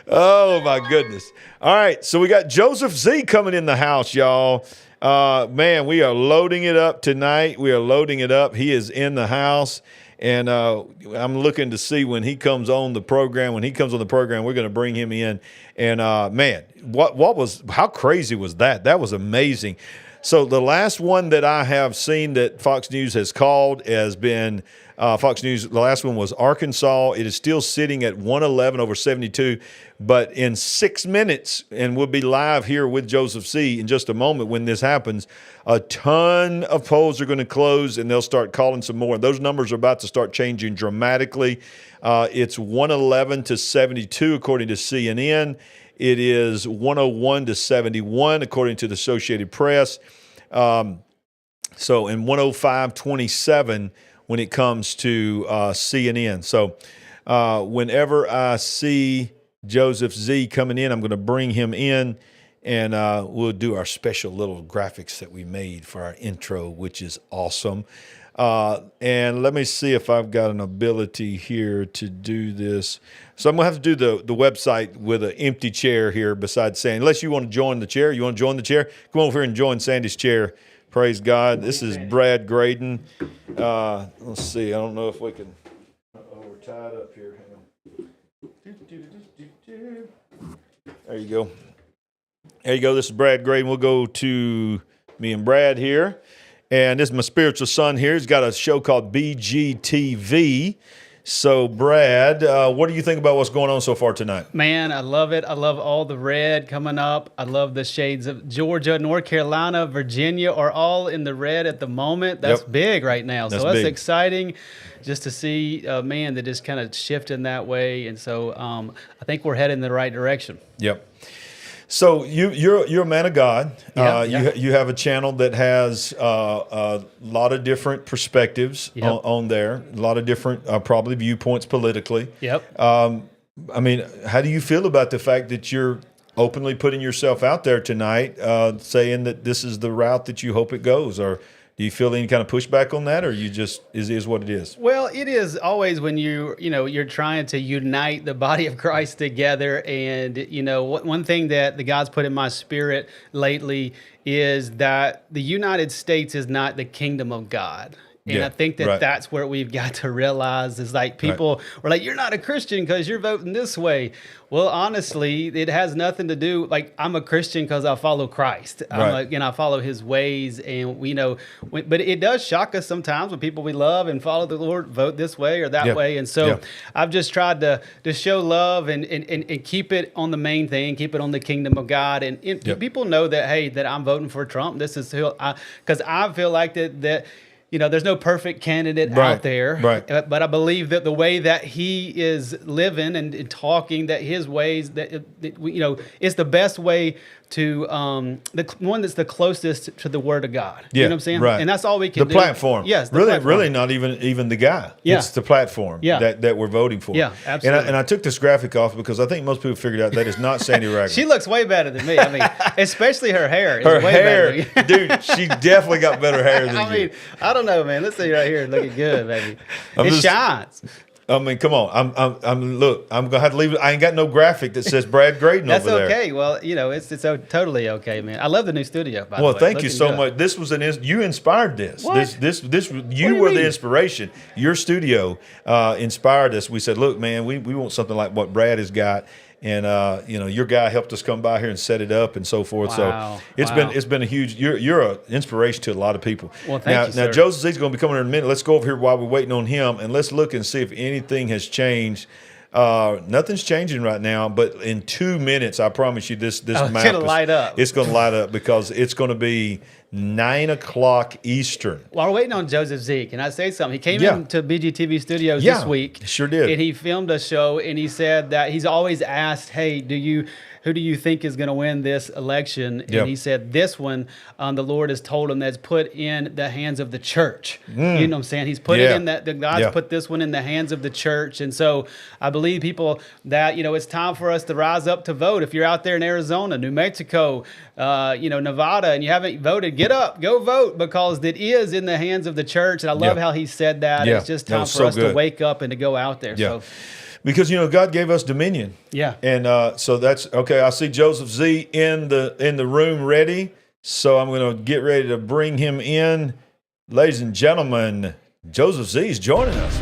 B: Oh my goodness. All right, so we got Joseph Z coming in the house, y'all. Man, we are loading it up tonight. We are loading it up. He is in the house. And I'm looking to see when he comes on the program. When he comes on the program, we're going to bring him in. And man, how crazy was that? That was amazing. So the last one that I have seen that Fox News has called has been Fox News. The last one was Arkansas. It is still sitting at 111 over 72. But in 6 minutes, and we'll be live here with Joseph C. in just a moment when this happens, a ton of polls are going to close, and they'll start calling some more. And those numbers are about to start changing dramatically. It's 111 to 72, according to CNN. It is 101 to 71, according to the Associated Press. So, and 105-27 when it comes to CNN. So, whenever I see Joseph Z coming in, I'm going to bring him in, and we'll do our special little graphics that we made for our intro, which is awesome. And let me see if I've got an ability here to do this. So I'm going to have to do the website with an empty chair here besides Sandy. Unless you want to join the chair. You want to join the chair? Come over here and join Sandy's chair. Praise God. This is Brad Graydon. Let's see. I don't know if we can. We're tied up here. Hang on. There you go. There you go. This is Brad Graydon. We'll go to me and Brad here. And this is my spiritual son here. He's got a show called BGTV. So, Brad, what do you think about what's going on so far tonight?
N: Man, I love it. I love all the red coming up. I love the shades of Georgia, North Carolina, Virginia are all in the red at the moment. That's big right now. That's big. Exciting just to see, man, that is kind of shifting that way. And so I think we're heading in the right direction.
B: Yep. So you're a man of God. You have a channel that has a lot of different perspectives on there, a lot of different probably viewpoints politically. Yep. I mean, how do you feel about the fact that you're openly putting yourself out there tonight, saying that this is the route that you hope it goes, or do you feel any kind of pushback on that, or you just is what it is?
N: Well, it is always when you're trying to unite the body of Christ together, and one thing that the God's put in my spirit lately is that the United States is not the kingdom of God. And I think that that's where we've got to realize is like people were like, you're not a Christian because you're voting this way. Well, honestly, it has nothing to do. Like, I'm a Christian because I follow Christ. I follow his ways. And but it does shock us sometimes when people we love and follow the Lord vote this way or that way. And so I've just tried to show love and keep it on the main thing, keep it on the kingdom of God. And people know that, hey, that I'm voting for Trump. This is who because I feel like that there's no perfect candidate out there, but I believe that the way that he is living and talking, that his ways, is the best way to the one that's the closest to the Word of God. You know what I'm saying? Right. And that's all we can do.
B: The platform.
N: Yes.
B: Really not even the guy. Yeah. It's the platform that we're voting for.
N: Yeah, absolutely.
B: And I took this graphic off because I think most people figured out that is not Sandy Ragland.
N: She looks way better than me. I mean, especially her hair.
B: Her hair. Dude, she definitely got better hair than you.
N: I mean, I don't know, man. Let's see right here. Looking good, baby. It shines.
B: I mean, come on. I'm gonna have to leave it. I ain't got no graphic that says Brad Graydon over there.
N: That's okay. Well, it's totally okay, man. I love the new studio. By the way.
B: Thank you so much. This was you inspired this.
N: What?
B: This you were the inspiration. Your studio inspired us. We said, look, man, we want something like what Brad has got. And your guy helped us come by here and set it up and so forth.
N: Wow.
B: So it's been a huge. You're an inspiration to a lot of people.
N: Well, thank you, sir.
B: Now Joseph Z's going to be coming in a minute. Let's go over here while we're waiting on him, and let's look and see if anything has changed Nothing's changing right now, but in 2 minutes, I promise you, this map
N: it's gonna light up.
B: It's going to light up because it's going to be 9 o'clock Eastern.
N: While we're waiting on Joseph Z, can I say something? He came into BGTV Studios this week.
B: Sure did.
N: And he filmed a show, and he said that he's always asked, hey, who do you think is going to win this election? And he said this one, the Lord has told him that's put in the hands of the church. You know what I'm saying? He's put it in that, God's put this one in the hands of the church. And so I believe people that, it's time for us to rise up to vote. If you're out there in Arizona, New Mexico, Nevada, and you haven't voted, get up, go vote, because it is in the hands of the church. And I love how he said that. It's just time for us to wake up and to go out there. So.
B: Because God gave us dominion.
N: Yeah.
B: And so that's okay. I see Joseph Z in the room ready. So I'm going to get ready to bring him in. Ladies and gentlemen, Joseph Z is joining us.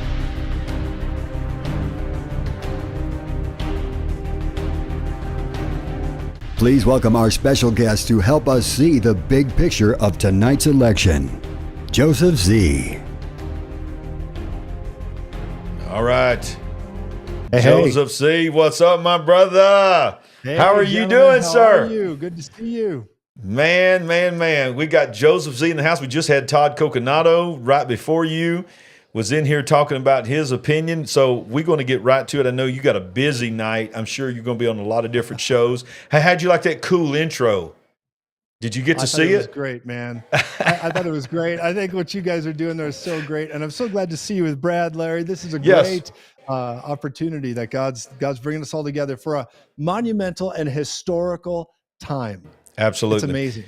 A: Please welcome our special guest to help us see the big picture of tonight's election, Joseph Z.
B: All right. Joseph Z, what's up, my brother?
T: Hey,
B: how are you doing, sir?
T: How are you? Good to see you.
B: Man. We got Joseph Z in the house. We just had Todd Coconato right before you was in here talking about his opinion. So we're going to get right to it. I know you got a busy night. I'm sure you're going to be on a lot of different shows. How'd you like that cool intro? Did you get to see it?
T: It was great, man. I thought it was great. I think what you guys are doing there is so great. And I'm so glad to see you with Brad, Larry. This is a great opportunity that God's bringing us all together for a monumental and historical time.
B: Absolutely.
T: It's amazing.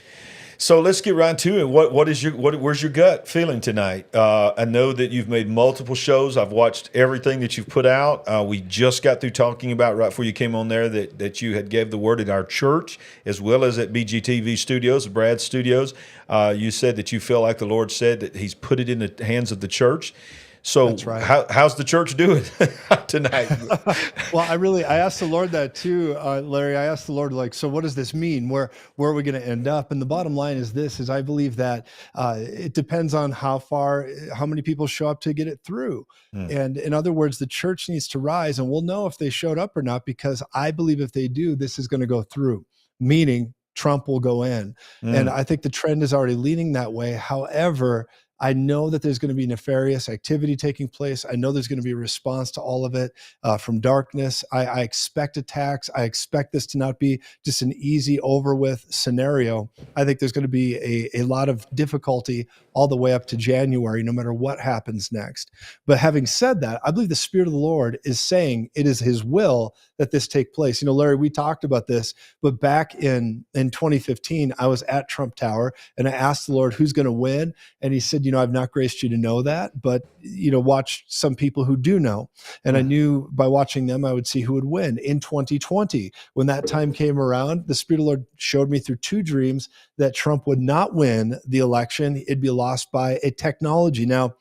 B: So let's get right to it. Where's your gut feeling tonight? I know that you've made multiple shows. I've watched everything that you've put out. We just got through talking about right before you came on there that you had gave the word at our church as well as at BGTV Studios, Brad's Studios. You said that you feel like the Lord said that He's put it in the hands of the church. So
T: that's right.
B: How's the church doing tonight?
T: Well, I asked the Lord that too, Larry. I asked the Lord, so what does this mean? Where are we going to end up? And the bottom line is I believe that it depends on how many people show up to get it through. And in other words, the church needs to rise, and we'll know if they showed up or not, because I believe if they do, this is going to go through, meaning Trump will go in. And I think the trend is already leaning that way. However, I know that there's going to be nefarious activity taking place. I know there's going to be a response to all of it from darkness. I expect attacks. I expect this to not be just an easy over with scenario. I think there's going to be a lot of difficulty all the way up to January, no matter what happens next. But having said that, I believe the Spirit of the Lord is saying it is His will that this take place. Larry, we talked about this, but back in 2015, I was at Trump Tower and I asked the Lord, who's going to win? And He said, I've not graced you to know that, but, watch some people who do know. And I knew by watching them, I would see who would win. In 2020, when that time came around, the Spirit of the Lord showed me through two dreams that Trump would not win the election. It'd be lost by a technology. Now,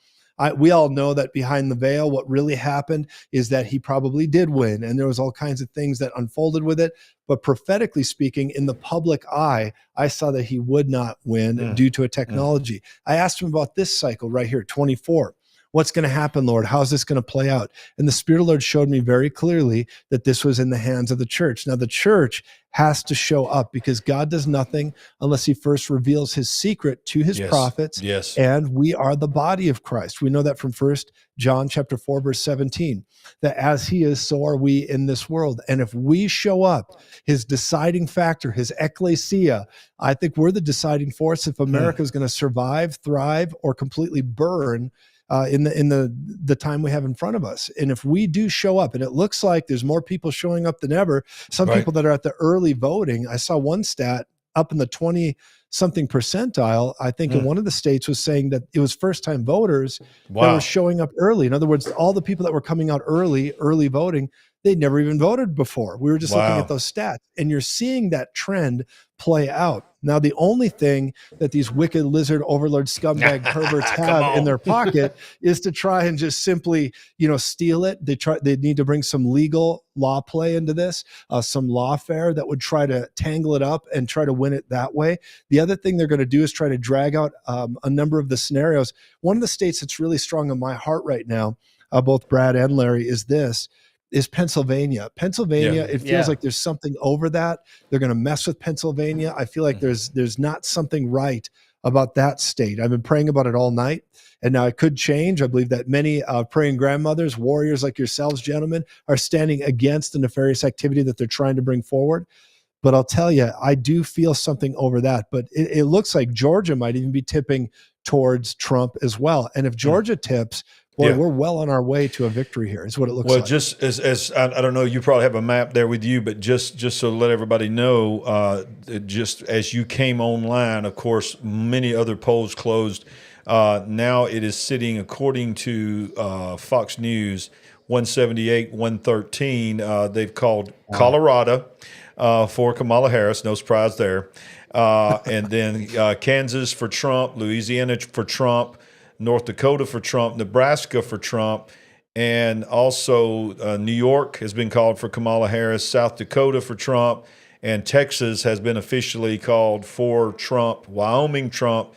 T: we all know that behind the veil, what really happened is that he probably did win, and there was all kinds of things that unfolded with it. But prophetically speaking, in the public eye, I saw that he would not win due to a technology. I asked him about this cycle right here, 24. What's going to happen, Lord? How's this going to play out? And the Spirit of the Lord showed me very clearly that this was in the hands of the church. Now, the church has to show up because God does nothing unless He first reveals His secret to His prophets.
B: Yes.
T: And we are the body of Christ. We know that from 1 John chapter 4, verse 17, that as He is, so are we in this world. And if we show up, His deciding factor, His ecclesia, I think we're the deciding force if America is going to survive, thrive, or completely burn in the time we have in front of us. And if we do show up, and it looks like there's more people showing up than ever, some people that are at the early voting, I saw one stat up in the 20-something percentile, I think in one of the states was saying that it was first-time voters that were showing up early. In other words, all the people that were coming out early voting, they'd never even voted before. We were just looking at those stats, and you're seeing that trend play out. Now, the only thing that these wicked lizard overlord scumbag perverts have in their pocket is to try and just simply, steal it. They need to bring some legal law play into this, some lawfare that would try to tangle it up and try to win it that way. The other thing they're going to do is try to drag out a number of the scenarios. One of the states that's really strong in my heart right now, both Brad and Larry, is this. is Pennsylvania. Pennsylvania, it feels like there's something over that. They're going to mess with Pennsylvania. I feel like there's not something right about that state. I've been praying about it all night, and now it could change. I believe that many praying grandmothers, warriors like yourselves, gentlemen, are standing against the nefarious activity that they're trying to bring forward. But I'll tell you, I do feel something over that. But it looks like Georgia might even be tipping towards Trump as well. And if Georgia tips, boy, we're well on our way to a victory here, is what it looks like. Well,
B: just as I don't know, you probably have a map there with you, but just so to let everybody know, just as you came online, of course, many other polls closed. Now it is sitting, according to Fox News, 178, 113. They've called Colorado for Kamala Harris. No surprise there. And then Kansas for Trump, Louisiana for Trump, North Dakota for Trump, Nebraska for Trump, and also New York has been called for Kamala Harris, South Dakota for Trump, and Texas has been officially called for Trump, Wyoming Trump,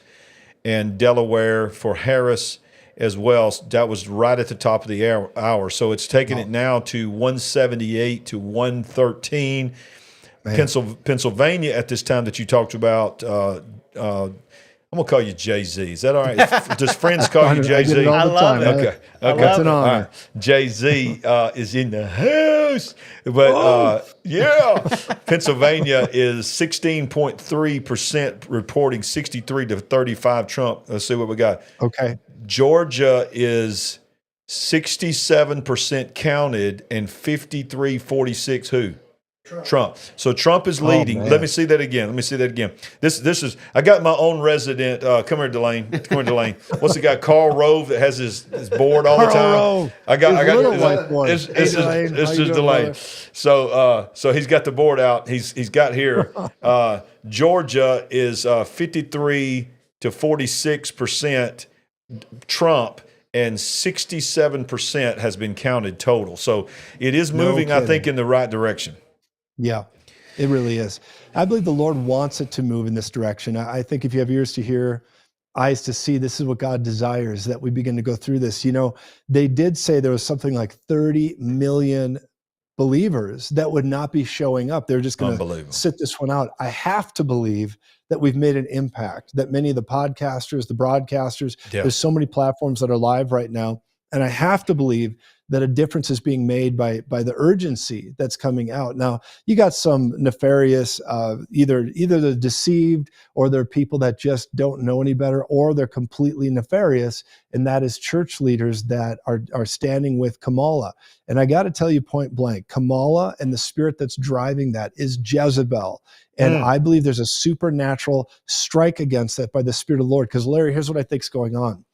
B: and Delaware for Harris as well. That was right at the top of the hour. So it's taken it now to 178 to 113. Pennsylvania at this time that you talked about, I'm going to call you Jay-Z. Is that all right? Does friends call you Jay-Z?
F: I love it.
B: Okay.
F: That's an honor.
B: All right. Jay-Z is in the house. But, Pennsylvania is 16.3% reporting 63 to 35 Trump. Let's see what we got.
T: Okay.
B: Georgia is 67% counted and 53-46 who? Trump. So Trump is leading. Let me see that again. This is. I got my own resident. Come here, Delane. What's the guy? Carl Rove that has his board all the time.
T: Rove.
B: I got.
T: This
B: is Delane. So he's got the board out. He's got here. Georgia is 53 to 46% Trump, and 67% has been counted total. So it is moving, I think, in the right direction.
T: Yeah, it really is. I believe the Lord wants it to move in this direction. I think if you have ears to hear, eyes to see, this is what God desires, that we begin to go through this. You know, they did say there was something like 30 million believers that would not be showing up. They're just going to sit this one out. I have to believe that we've made an impact, that many of the podcasters, the broadcasters, there's so many platforms that are live right now. And I have to believe that a difference is being made by the urgency that's coming out. Now, you got some nefarious, either they're deceived, or they're people that just don't know any better, or they're completely nefarious, and that is church leaders that are standing with Kamala. And I got to tell you point blank, Kamala and the spirit that's driving that is Jezebel. And I believe there's a supernatural strike against that by the Spirit of the Lord. Because Larry, here's what I think is going on.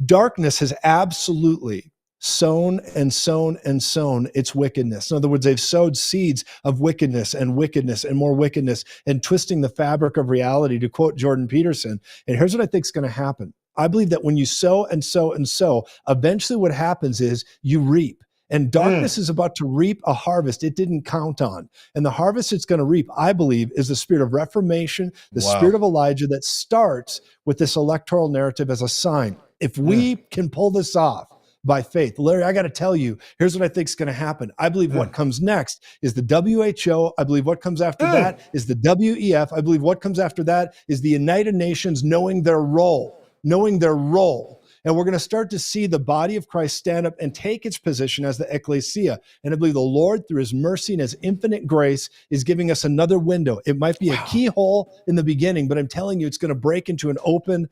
T: Darkness has absolutely sown and sown and sown its wickedness. In other words, they've sowed seeds of wickedness and more wickedness, and twisting the fabric of reality, to quote Jordan Peterson. And here's what I think is going to happen. I believe that when you sow and sow and sow, eventually what happens is you reap. And darkness is about to reap a harvest it didn't count on. And the harvest it's going to reap, I believe, is the spirit of reformation, the spirit of Elijah that starts with this electoral narrative as a sign. If we can pull this off by faith, Larry, I got to tell you, here's what I think is going to happen. I believe what comes next is the WHO. I believe what comes after that is the WEF. I believe what comes after that is the United Nations knowing their role. And we're going to start to see the body of Christ stand up and take its position as the ecclesia. And I believe the Lord, through his mercy and his infinite grace, is giving us another window. It might be a keyhole in the beginning, but I'm telling you, it's going to break into an open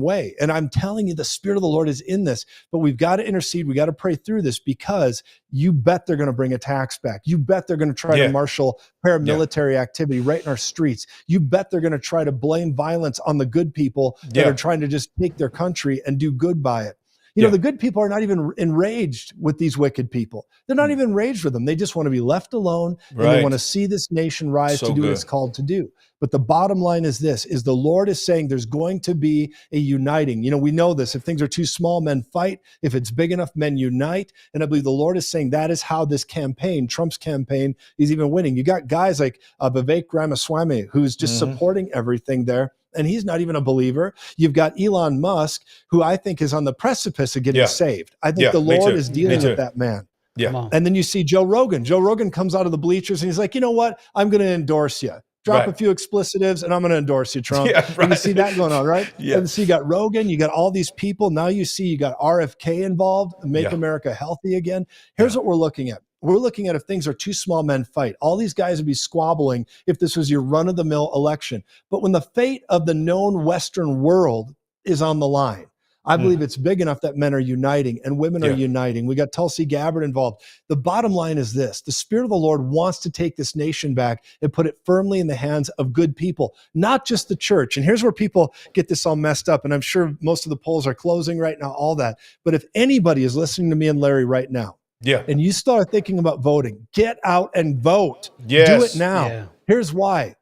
T: way. And I'm telling you, the Spirit of the Lord is in this, but we've got to intercede. We got to pray through this, because you bet they're going to bring attacks back. You bet they're going to try to marshal paramilitary activity right in our streets. You bet they're going to try to blame violence on the good people that are trying to just take their country and do good by it. You know, the good people are not even enraged with these wicked people. They're not even enraged with them. They just want to be left alone, and they want to see this nation rise to do what it's called to do. But the bottom line is this, is the Lord is saying there's going to be a uniting. You know, we know this. If things are too small, men fight. If it's big enough, men unite. And I believe the Lord is saying that is how this campaign, Trump's campaign, is even winning. You got guys like Vivek Ramaswamy, who's just supporting everything there. And he's not even a believer. You've got Elon Musk, who I think is on the precipice of getting saved. I think the Lord is dealing with that man.
B: Yeah.
T: And then you see Joe Rogan. Joe Rogan comes out of the bleachers and he's like, you know what? I'm going to endorse you. Drop a few explicitives and I'm going to endorse you, Trump.
B: Yeah, right.
T: And you see that going on, right?
B: Yeah.
T: And so you got Rogan, you got all these people. Now you see you got RFK involved, Make America Healthy Again. Here's what we're looking at. We're looking at if things are two small men fight. All these guys would be squabbling if this was your run-of-the-mill election. But when the fate of the known Western world is on the line, I believe it's big enough that men are uniting and women are uniting. We got Tulsi Gabbard involved. The bottom line is this. The Spirit of the Lord wants to take this nation back and put it firmly in the hands of good people, not just the church. And here's where people get this all messed up. And I'm sure most of the polls are closing right now, all that. But if anybody is listening to me and Larry right now, and you start thinking about voting, get out and vote.
B: Yes.
T: Do it now. Here's why.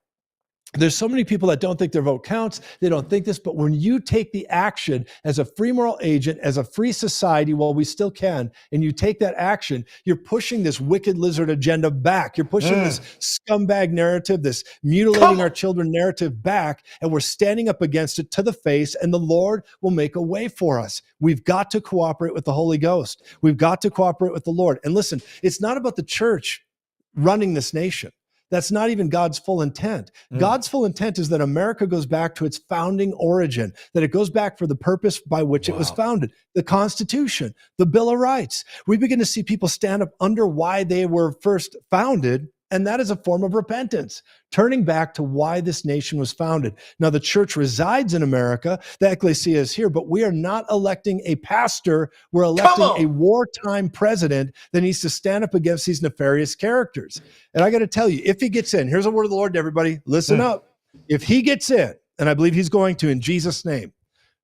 T: There's so many people that don't think their vote counts. They don't think this, but when you take the action as a free moral agent, as a free society, while we still can, and you take that action, you're pushing this wicked lizard agenda back. You're pushing this scumbag narrative, this mutilating our children narrative back, and we're standing up against it to the face, and the Lord will make a way for us. We've got to cooperate with the Holy Ghost. We've got to cooperate with the Lord. And listen, it's not about the church running this nation. That's not even God's full intent. God's full intent is that America goes back to its founding origin, that it goes back for the purpose by which it was founded, the Constitution, the Bill of Rights. We begin to see people stand up under why they were first founded, and that is a form of repentance, turning back to why this nation was founded. Now, the church resides in America. The ecclesia is here, but we are not electing a pastor. We're electing a wartime president that needs to stand up against these nefarious characters. And I got to tell you, if he gets in, here's a word of the Lord to everybody. Listen up. If he gets in, and I believe he's going to in Jesus' name,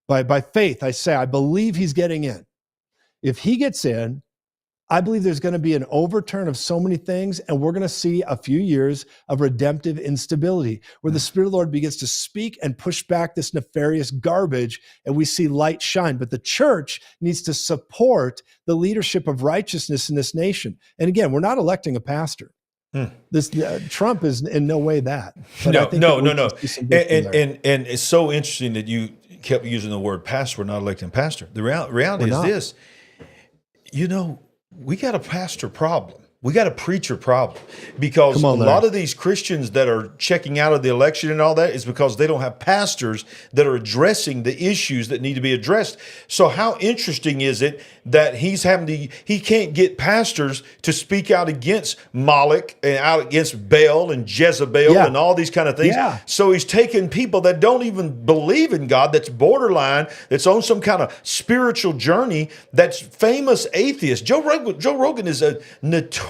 T: by faith, I say, I believe he's getting in. If he gets in, I believe there's going to be an overturn of so many things, and we're going to see a few years of redemptive instability where the Spirit of the Lord begins to speak and push back this nefarious garbage, and we see light shine. But the church needs to support the leadership of righteousness in this nation. And again, we're not electing a pastor. This Trump is in no way that. But
B: no. And it's so interesting that you kept using the word pastor. We're not electing pastor. The reality is this, we got a pastor problem. We got a preacher problem, because a lot of these Christians that are checking out of the election and all that is because they don't have pastors that are addressing the issues that need to be addressed. So how interesting is it that he can't get pastors to speak out against Moloch and out against Baal and Jezebel and all these kind of things. So he's taking people that don't even believe in God, that's borderline, that's on some kind of spiritual journey, that's famous atheists. Joe Rogan is a notorious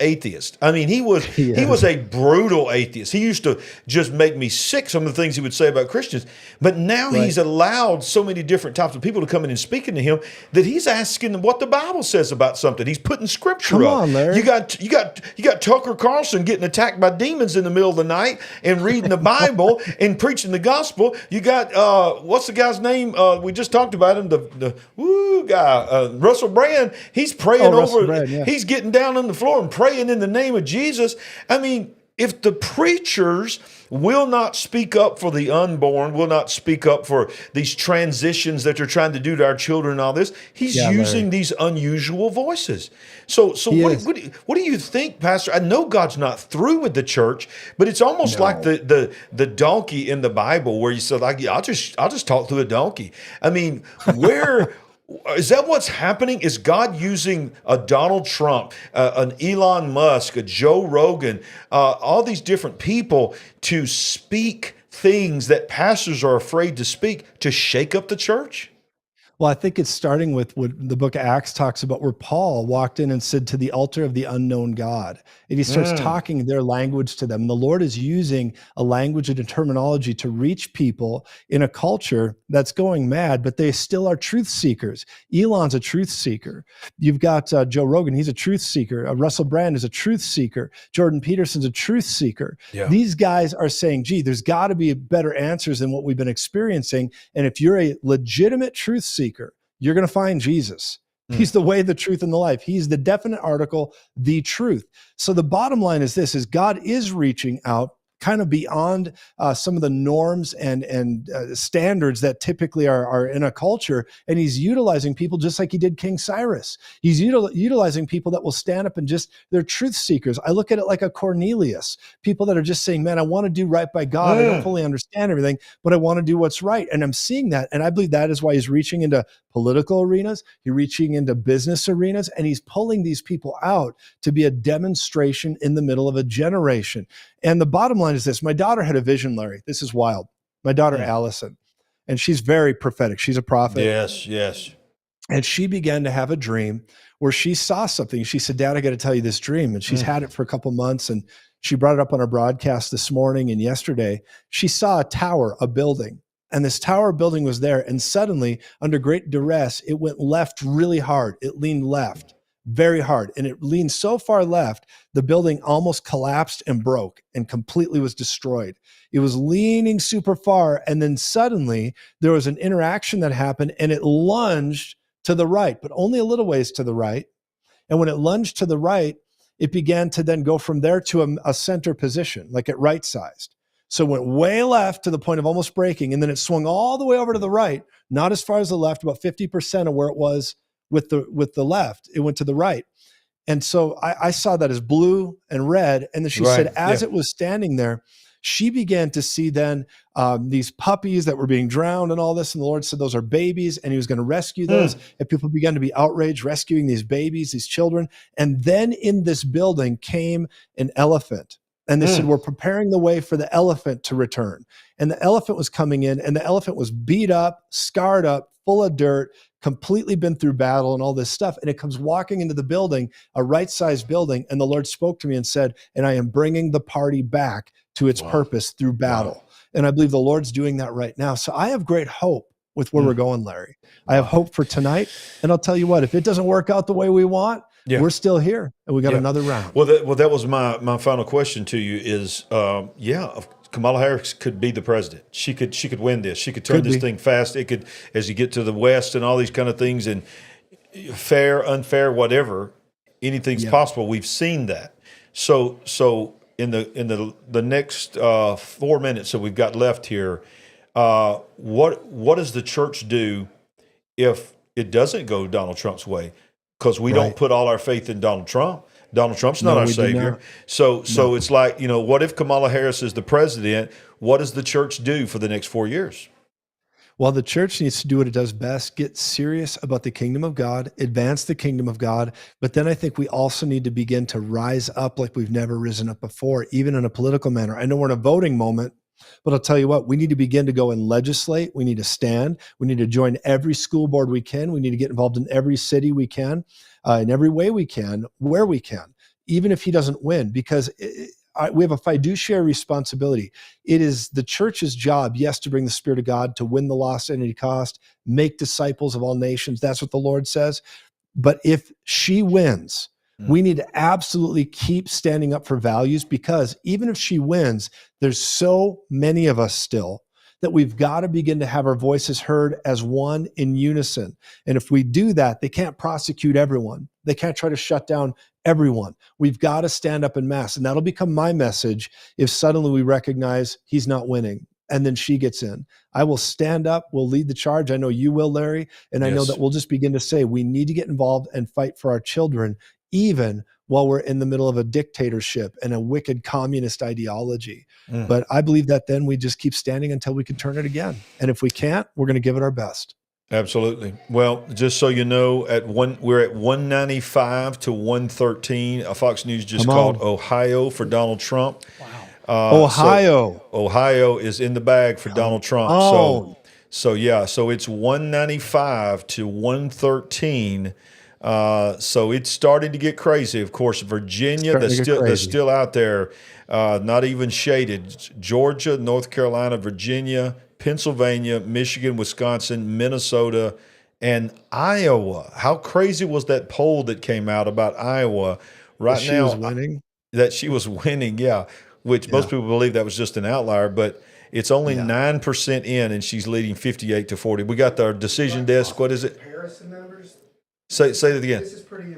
B: atheist. I mean, he was a brutal atheist. He used to just make me sick, some of the things he would say about Christians. But now he's allowed so many different types of people to come in and speaking to him that he's asking what the Bible says about something. He's putting scripture up.
T: On, Larry.
B: You got Tucker Carlson getting attacked by demons in the middle of the night and reading the Bible and preaching the gospel. You got what's the guy's name? We just talked about him. The guy, Russell Brand. He's praying over. He's getting down on the floor and praying in the name of Jesus. I mean, if the preachers will not speak up for the unborn, will not speak up for these transitions that they're trying to do to our children and all this, he's using these unusual voices. So what do you think, Pastor? I know God's not through with the church, but it's almost like the donkey in the Bible where you said, like, I'll just talk through a donkey. I mean, where... Is that what's happening? Is God using a Donald Trump, an Elon Musk, a Joe Rogan, all these different people to speak things that pastors are afraid to speak to shake up the church?
T: Well, I think it's starting with what the book of Acts talks about, where Paul walked in and said, to the altar of the unknown God. And he starts talking their language to them. The Lord is using a language and a terminology to reach people in a culture that's going mad, but they still are truth seekers. Elon's a truth seeker. You've got Joe Rogan, he's a truth seeker. Russell Brand is a truth seeker. Jordan Peterson's a truth seeker. Yeah. These guys are saying, gee, there's got to be better answers than what we've been experiencing. And if you're a legitimate truth seeker, you're going to find Jesus. He's the way, the truth, and the life. He's the definite article, the truth. So the bottom line is this, is God is reaching out kind of beyond some of the norms and standards that typically are in a culture. And he's utilizing people just like he did King Cyrus. He's utilizing people that will stand up and just, they're truth seekers. I look at it like a Cornelius, people that are just saying, man, I want to do right by God. I don't fully understand everything, but I want to do what's right. And I'm seeing that. And I believe that is why he's reaching into political arenas, he's reaching into business arenas, and he's pulling these people out to be a demonstration in the middle of a generation. And the bottom line is this. My daughter had a vision, Larry. This is wild. My daughter, Allison, and she's very prophetic. She's a prophet.
B: Yes.
T: And she began to have a dream where she saw something. She said, Dad, I got to tell you this dream. And she's had it for a couple months. And she brought it up on our broadcast this morning and yesterday. She saw a tower, a building. And this tower building was there. And suddenly, under great duress, it went left really hard. It leaned left very hard. And it leaned so far left, the building almost collapsed and broke and completely was destroyed. It was leaning super far. And then suddenly, there was an interaction that happened and it lunged to the right, but only a little ways to the right. And when it lunged to the right, it began to then go from there to a center position, like it right-sized. So it went way left to the point of almost breaking, and then it swung all the way over to the right, not as far as the left, about 50% of where it was with the left. It went to the right. And so I saw that as blue and red. And then she said, as it was standing there, she began to see then these puppies that were being drowned and all this. And the Lord said, those are babies. And he was going to rescue those. And people began to be outraged, rescuing these babies, these children. And then in this building came an elephant. And they said, we're preparing the way for the elephant to return. And the elephant was coming in, and the elephant was beat up, scarred up, full of dirt, completely been through battle and all this stuff. And it comes walking into the building, a right-sized building. And the Lord spoke to me and said, and I am bringing the party back to its purpose through battle. And I believe the Lord's doing that right now. So I have great hope with where we're going, Larry. I have hope for tonight. And I'll tell you what, if it doesn't work out the way we want, we're still here and we got another round.
B: Well, that was my final question to you is, Kamala Harris could be the president. She could win this. She could turn this thing fast. It could, as you get to the West and all these kind of things, and fair, unfair, whatever, anything's possible. We've seen that. So in the next 4 minutes that we've got left here, what does the church do if it doesn't go Donald Trump's way? Because we don't put all our faith in Donald Trump. Donald Trump's not our savior. So it's like, what if Kamala Harris is the president? What does the church do for the next 4 years?
T: Well, the church needs to do what it does best, get serious about the kingdom of God, advance the kingdom of God. But then I think we also need to begin to rise up like we've never risen up before, even in a political manner. I know we're in a voting moment, but I'll tell you what, we need to begin to go and legislate. We need to stand. We need to join every school board we can. We need to get involved in every city we can, in every way we can, where we can, even if he doesn't win, because we have a fiduciary responsibility. It is the church's job, yes, to bring the Spirit of God, to win the lost at any cost, make disciples of all nations. That's what the Lord says. But if she wins, we need to absolutely keep standing up for values, because even if she wins, there's so many of us still that we've got to begin to have our voices heard as one in unison. And if we do that, they can't prosecute everyone. They can't try to shut down everyone. We've got to stand up en masse. And that'll become my message if suddenly we recognize he's not winning and then she gets in. I will stand up, we'll lead the charge. I know you will, Larry. And I know that we'll just begin to say we need to get involved and fight for our children, even while we're in the middle of a dictatorship and a wicked communist ideology. But I believe that then we just keep standing until we can turn it again. And if we can't, we're going to give it our best.
B: Absolutely. Well, just so you know, we're at 195 to 113. Fox News just called Ohio for Donald Trump. Wow. Ohio is in the bag for Donald Trump. So it's 195 to 113. So it's starting to get crazy. Of course, Virginia, they're still out there, not even shaded. Georgia, North Carolina, Virginia, Pennsylvania, Michigan, Wisconsin, Minnesota, and Iowa. How crazy was that poll that came out about Iowa right now?
T: She was winning?
B: That she was winning, which most people believe that was just an outlier, but it's only 9% in, and she's leading 58 to 40. We got our decision desk. What is it?
F: Comparison numbers.
B: Say that again.
F: This is pretty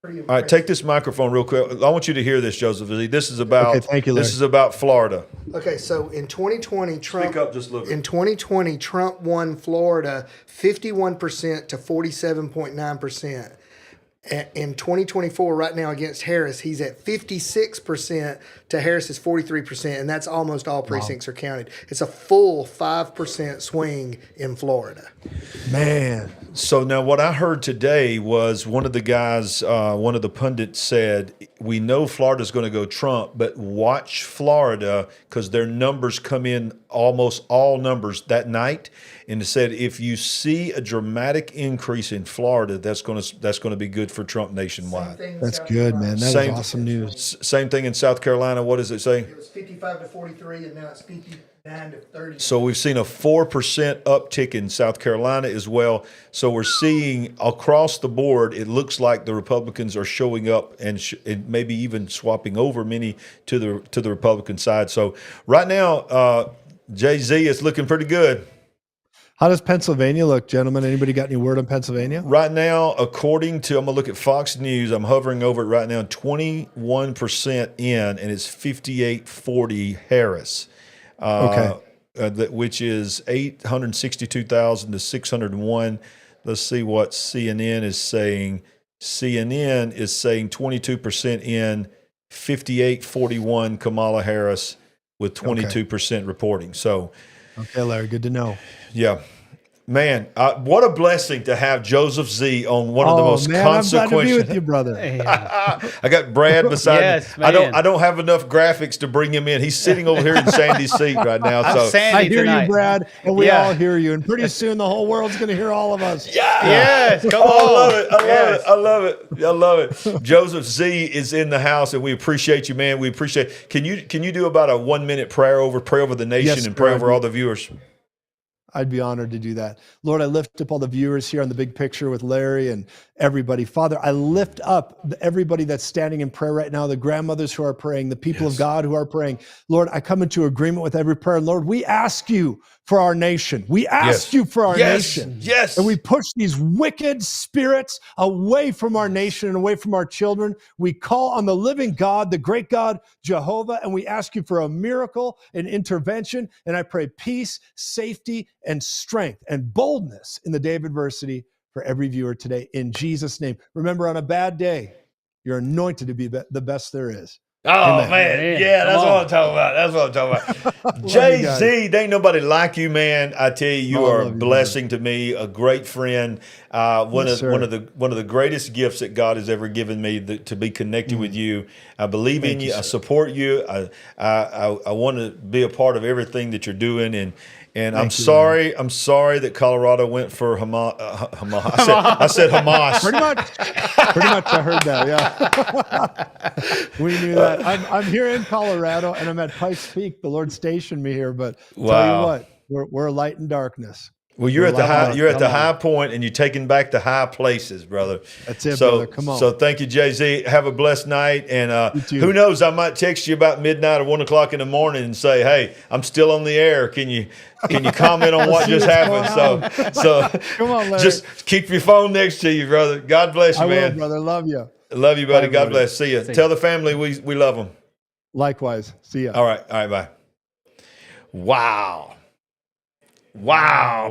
B: All right, take this microphone real quick. I want you to hear this, Joseph. This is about.
T: Okay, thank you, Larry.
B: This is about Florida.
F: Okay, so in 2020, Trump.
B: Speak up just a little bit.
F: In 2020, Trump won Florida 51% to 47.9%. In 2024, right now against Harris, he's at 56% to Harris's 43%, and that's almost all precincts are counted. It's a full 5% swing in Florida.
T: Man.
B: So now what I heard today was one of the guys, one of the pundits said, we know Florida's going to go Trump, but watch Florida because their numbers come in almost all numbers that night. And it said if you see a dramatic increase in Florida, that's going to be good for Trump nationwide.
T: That's good, man. That is awesome news.
B: Same thing in South Carolina. What does it say?
F: It was 55 to 43, and now it's 59 to 30.
B: So we've seen a 4% uptick in South Carolina as well. So we're seeing across the board, it looks like the Republicans are showing up and maybe even swapping over many to the Republican side. So right now, Jay-Z is looking pretty good.
T: How does Pennsylvania look, gentlemen? Anybody got any word on Pennsylvania?
B: Right now, according to, I'm going to look at Fox News. I'm hovering over it right now, 21% in, and it's 58-40 Harris.
T: Okay.
B: Which is 862,000 to 601. Let's see what CNN is saying. CNN is saying 22% in, 58-41 Kamala Harris with 22% reporting. So,
T: okay, Larry, good to know.
B: Yeah. Man, what a blessing to have Joseph Z on one of the most consequential.
T: I'm glad to be with you, brother.
B: I got Brad beside me. I don't have enough graphics to bring him in. He's sitting over here in Sandy's seat right now. So
T: I hear you, Brad, and we all hear you. And pretty soon the whole world's going to hear all of us.
B: Yeah.
N: Yes, come on.
B: I love it. I love it. Joseph Z is in the house, and we appreciate you, man. We appreciate. Can you do about a 1 minute prayer over the nation and pray over all the viewers?
T: I'd be honored to do that. Lord, I lift up all the viewers here on the big picture with Larry and everybody. Father, I lift up everybody that's standing in prayer right now, the grandmothers who are praying, the people of God who are praying. Lord, I come into agreement with every prayer. Lord, we ask you for our nation. We ask you for our nation.
B: Yes.
T: And we push these wicked spirits away from our nation and away from our children. We call on the living God, the great God, Jehovah, and we ask you for a miracle and intervention. And I pray peace, safety, and strength and boldness in the day of adversity for every viewer today. In Jesus' name. Remember, on a bad day, you're anointed to be the best there is.
B: Oh,
T: Amen.
B: man. Yeah, that's what I'm talking about. Jay-Z, there ain't nobody like you, man. I tell you, you are a blessing to me, a great friend. One of the greatest gifts that God has ever given me, to be connected with you. I believe in you. I support you. I want to be a part of everything that you're doing. And I'm sorry that Colorado went for Hamas. I said Hamas.
T: Pretty much I heard that, yeah. We knew that. I'm here in Colorado, and I'm at Pikes Peak. The Lord stationed me here, but tell you what, we're light in darkness.
B: Well, you're at the high point, and you're taking back the high places, brother.
T: That's it, brother. Come on.
B: So thank you, Jay-Z. Have a blessed night, and who knows? I might text you about midnight or 1 o'clock in the morning and say, "Hey, I'm still on the air. Can you comment on what just happened?" So
T: come on, Larry.
B: Just keep your phone next to you, brother. God bless you, man.
T: I will, brother. Love you.
B: Love you, buddy. God bless. See you. Tell the family we love them.
T: Likewise. See ya.
B: All right, bye. Wow,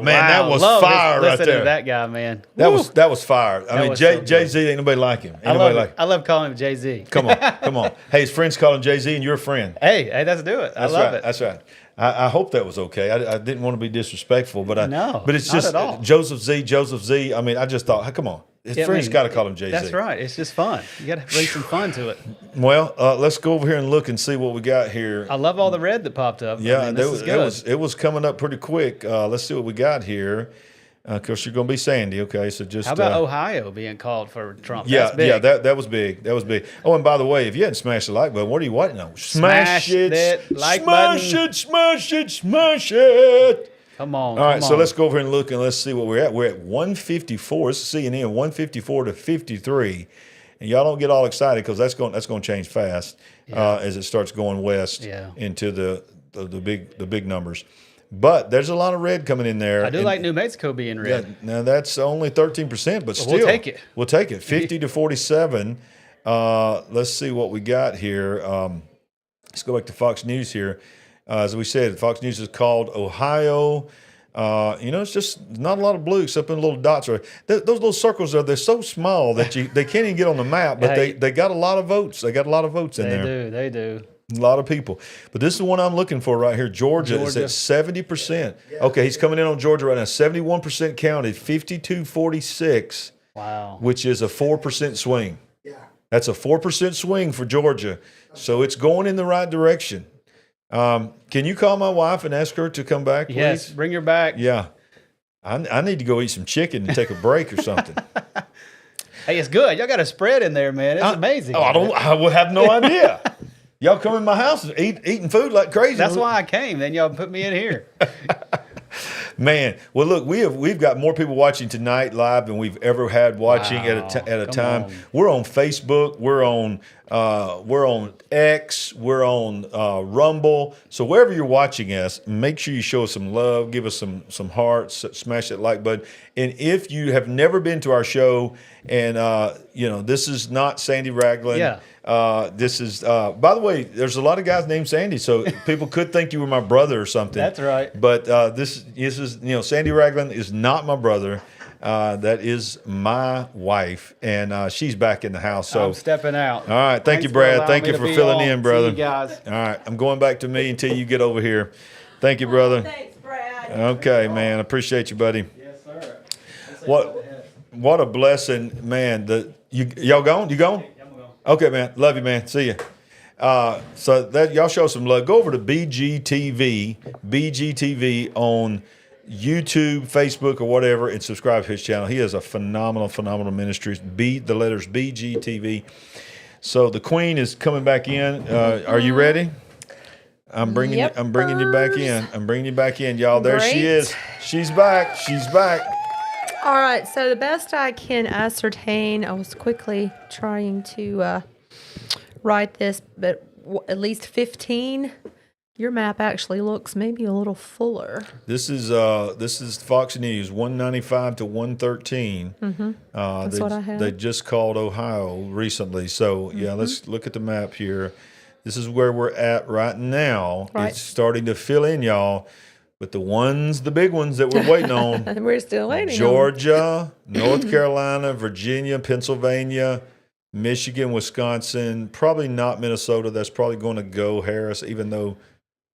B: man, that was fire right there.
N: To that guy, man.
B: That was fire. I mean, Jay-Z, ain't nobody like him.
N: I love calling him Jay-Z.
B: Come on. Hey, his friends call him Jay-Z, and you're a friend.
N: Hey, let's do it. I love it.
B: That's right. I hope that was okay. I didn't want to be disrespectful, but it's just
N: not at all.
B: Joseph Z. I mean, I just thought, come on. His friends got to call him Jay-Z.
N: That's right. It's just fun. You got to bring some fun to it.
B: Well, let's go over here and look and see what we got here.
N: I love all the red that popped up.
B: Yeah, it was coming up pretty quick. Let's see what we got here. Of course, you're going to be Sandy. Okay, so just
N: how about Ohio being called for Trump?
B: Yeah, that was big. That was big. Oh, and by the way, if you hadn't smashed the like button, what are you waiting on? Smash it,
N: that like button.
B: Smash it.
N: Come on.
B: All right, so let's go over and look and let's see what we're at. We're at 154. This is CNN, 154 to 53. And y'all don't get all excited because that's going to change fast as it starts going west into the big numbers. But there's a lot of red coming in there.
N: I do like New Mexico being red.
B: Yeah, now that's only 13%, but still.
N: We'll take it.
B: We'll take it. 50 to 47. Let's see what we got here. Let's go back to Fox News here. As we said, Fox News is called Ohio. It's just not a lot of blue except in little dots. Those little circles they're so small that they can't even get on the map, but they got a lot of votes. They got a lot of votes in there.
N: They do.
B: A lot of people. But this is the one I'm looking for right here. Georgia is at 70%. Okay, he's coming in on Georgia right now. 71% counted, 52-46.
N: Wow.
B: Which is a 4% swing. Yeah. That's a 4% swing for Georgia. So it's going in the right direction. Can you call my wife and ask her to come back, please?
N: Yes, bring her back.
B: Yeah. I need to go eat some chicken and take a break or something.
N: Hey, it's good. Y'all got a spread in there, man. It's amazing.
B: I would have no idea. Y'all come in my house and eating food like crazy.
N: That's why I came. Then y'all put me in here.
B: Man, well, look, we've got more people watching tonight live than we've ever had watching at a time.
N: On.
B: We're on Facebook. We're on X. We're on Rumble. So wherever you're watching us, make sure you show us some love. Give us some hearts. Smash that like button. And if you have never been to our show, and this is not Sandy Ragland.
N: Yeah.
B: This is, by the way, there's a lot of guys named Sandy, so people could think you were my brother or something.
N: That's right.
B: But this is, Sandy Ragland is not my brother. That is my wife, and she's back in the house. So
N: I'm stepping out.
B: All right. Thank you, Brad. Thank you for filling in, brother.
N: See you guys.
B: All right. I'm going back to me until you get over here. Thank you, brother.
C: Thanks, Brad.
B: Okay, man. Appreciate you, buddy.
N: Yes, sir.
B: What a blessing, man. Y'all gone? You gone? Okay, man. Love you, man. See you. So that y'all show some love. Go over to BGTV on YouTube, Facebook, or whatever, and subscribe to his channel. He has a phenomenal ministry. The letters BGTV. So the Queen is coming back in. Are you ready? I'm bringing you back in. I'm bringing you back in, y'all. There
C: Great.
B: She is. She's back. She's back.
C: All right, so the best I can ascertain, I was quickly trying to write this, but at least 15. Your map actually looks maybe a little fuller.
B: This is Fox News 195 to 113.
C: Mm-hmm. That's what I have.
B: They just called Ohio recently, so yeah. Let's look at the map here. This is where we're at right now.
C: Right.
B: It's starting to fill in, y'all. But the big ones that we're waiting on.
C: We're still waiting.
B: Georgia, North Carolina, Virginia, Pennsylvania, Michigan, Wisconsin, probably not Minnesota. That's probably going to go Harris, even though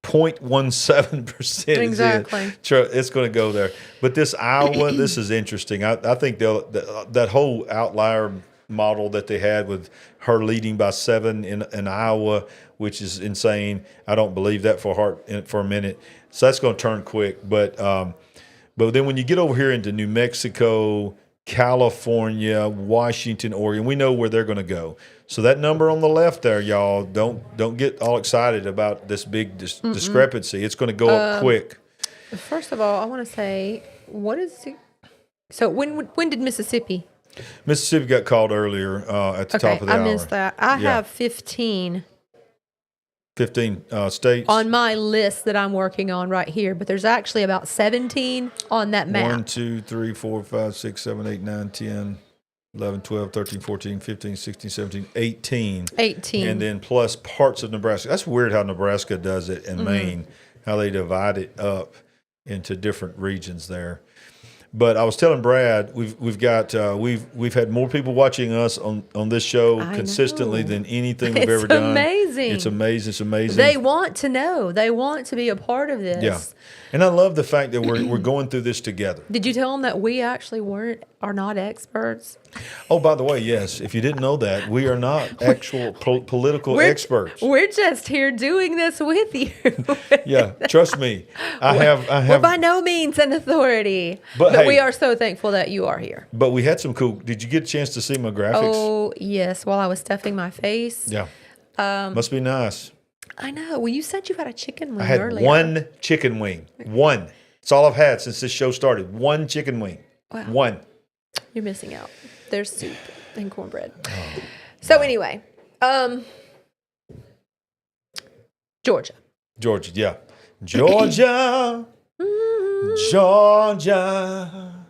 B: 0.17%
C: exactly.
B: It's going to go there. But this Iowa, this is interesting. I think that whole outlier model that they had with her leading by 7 in Iowa, which is insane. I don't believe that for a minute. So that's going to turn quick. But then when you get over here into New Mexico, California, Washington, Oregon, we know where they're going to go. So that number on the left there, y'all, don't get all excited about this big discrepancy. It's going to go up quick.
C: First of all, I want to say, what is it? So when did Mississippi?
B: Mississippi got called earlier at the top of the hour.
C: I missed that. I have 15
B: states
C: on my list that I'm working on right here, but there's actually about 17 on that map.
B: 1, 2, 3, 4, 5, 6, 7, 8, 9, 10, 11, 12, 13, 14, 15, 16, 17, 18.
C: 18.
B: And then plus parts of Nebraska. That's weird how Nebraska does it in Maine, how they divide it up into different regions there. But I was telling Brad, we've had more people watching us on this show consistently than anything we've ever done.
C: It's amazing.
B: It's amazing.
C: They want to know. They want to be a part of this.
B: Yeah, and I love the fact that we're going through this together.
C: Did you tell them that we actually are not experts?
B: Oh, by the way, yes. If you didn't know that, we are not actual political experts.
C: We're just here doing this with you.
B: Yeah, trust me. I have.
C: We're by no means an authority, but
B: hey,
C: we are so thankful that you are here.
B: But we had some cool. Did you get a chance to see my graphics?
C: Oh yes, while I was stuffing my face.
B: Yeah. Must be nice.
C: I know. Well, you said you had a chicken wing
B: I had
C: earlier.
B: one chicken wing. One. That's all I've had since this show started. One chicken wing.
C: Wow.
B: One.
C: You're missing out. There's soup and cornbread. So anyway, Georgia.
B: Yeah. Georgia. Georgia.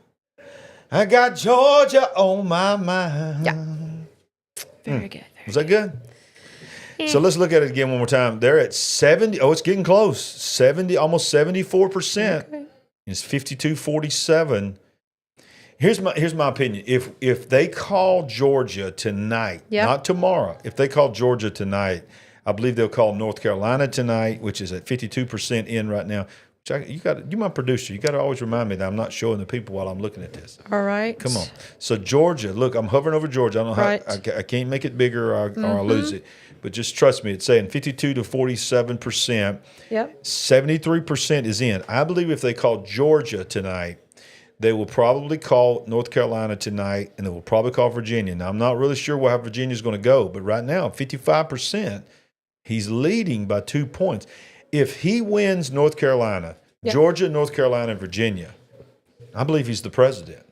B: I got Georgia on my mind.
C: Yeah. Very good.
B: Was that good? So let's look at it again one more time. They're at 70. Oh, it's getting close. 70, almost 74%.
C: Okay.
B: It's 52-47. Here's my opinion. If they call Georgia tonight, not tomorrow, if they call Georgia tonight, I believe they'll call North Carolina tonight, which is at 52% in right now. You my producer. You got to always remind me that I'm not showing the people while I'm looking at this.
C: All right.
B: Come on. So Georgia, look, I'm hovering over Georgia. I don't know how I can't make it bigger or I'll lose it. But just trust me, it's saying 52 to 47%.
C: Yep.
B: 73% is in. I believe if they call Georgia tonight, they will probably call North Carolina tonight, and they will probably call Virginia. Now, I'm not really sure how Virginia's going to go, but right now, 55%, he's leading by 2 points. If he wins North Carolina, Georgia, North Carolina, and Virginia, I believe he's the president,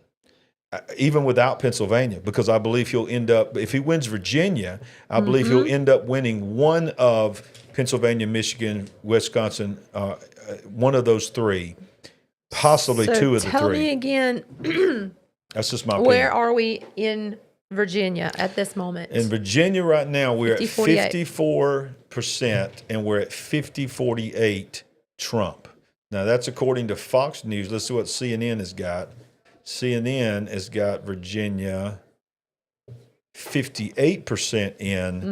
B: even without Pennsylvania, because I believe he'll end up, if he wins Virginia, I believe he'll end up winning one of Pennsylvania, Michigan, Wisconsin, one of those three, possibly two of the three.
C: Tell me again.
B: That's just my opinion.
C: Where are we in Virginia at this moment?
B: In Virginia right now, we're at
C: 50-48.
B: 54%, and we're at 50-48 Trump. Now, that's according to Fox News. Let's see what CNN has got. CNN has got Virginia 58% in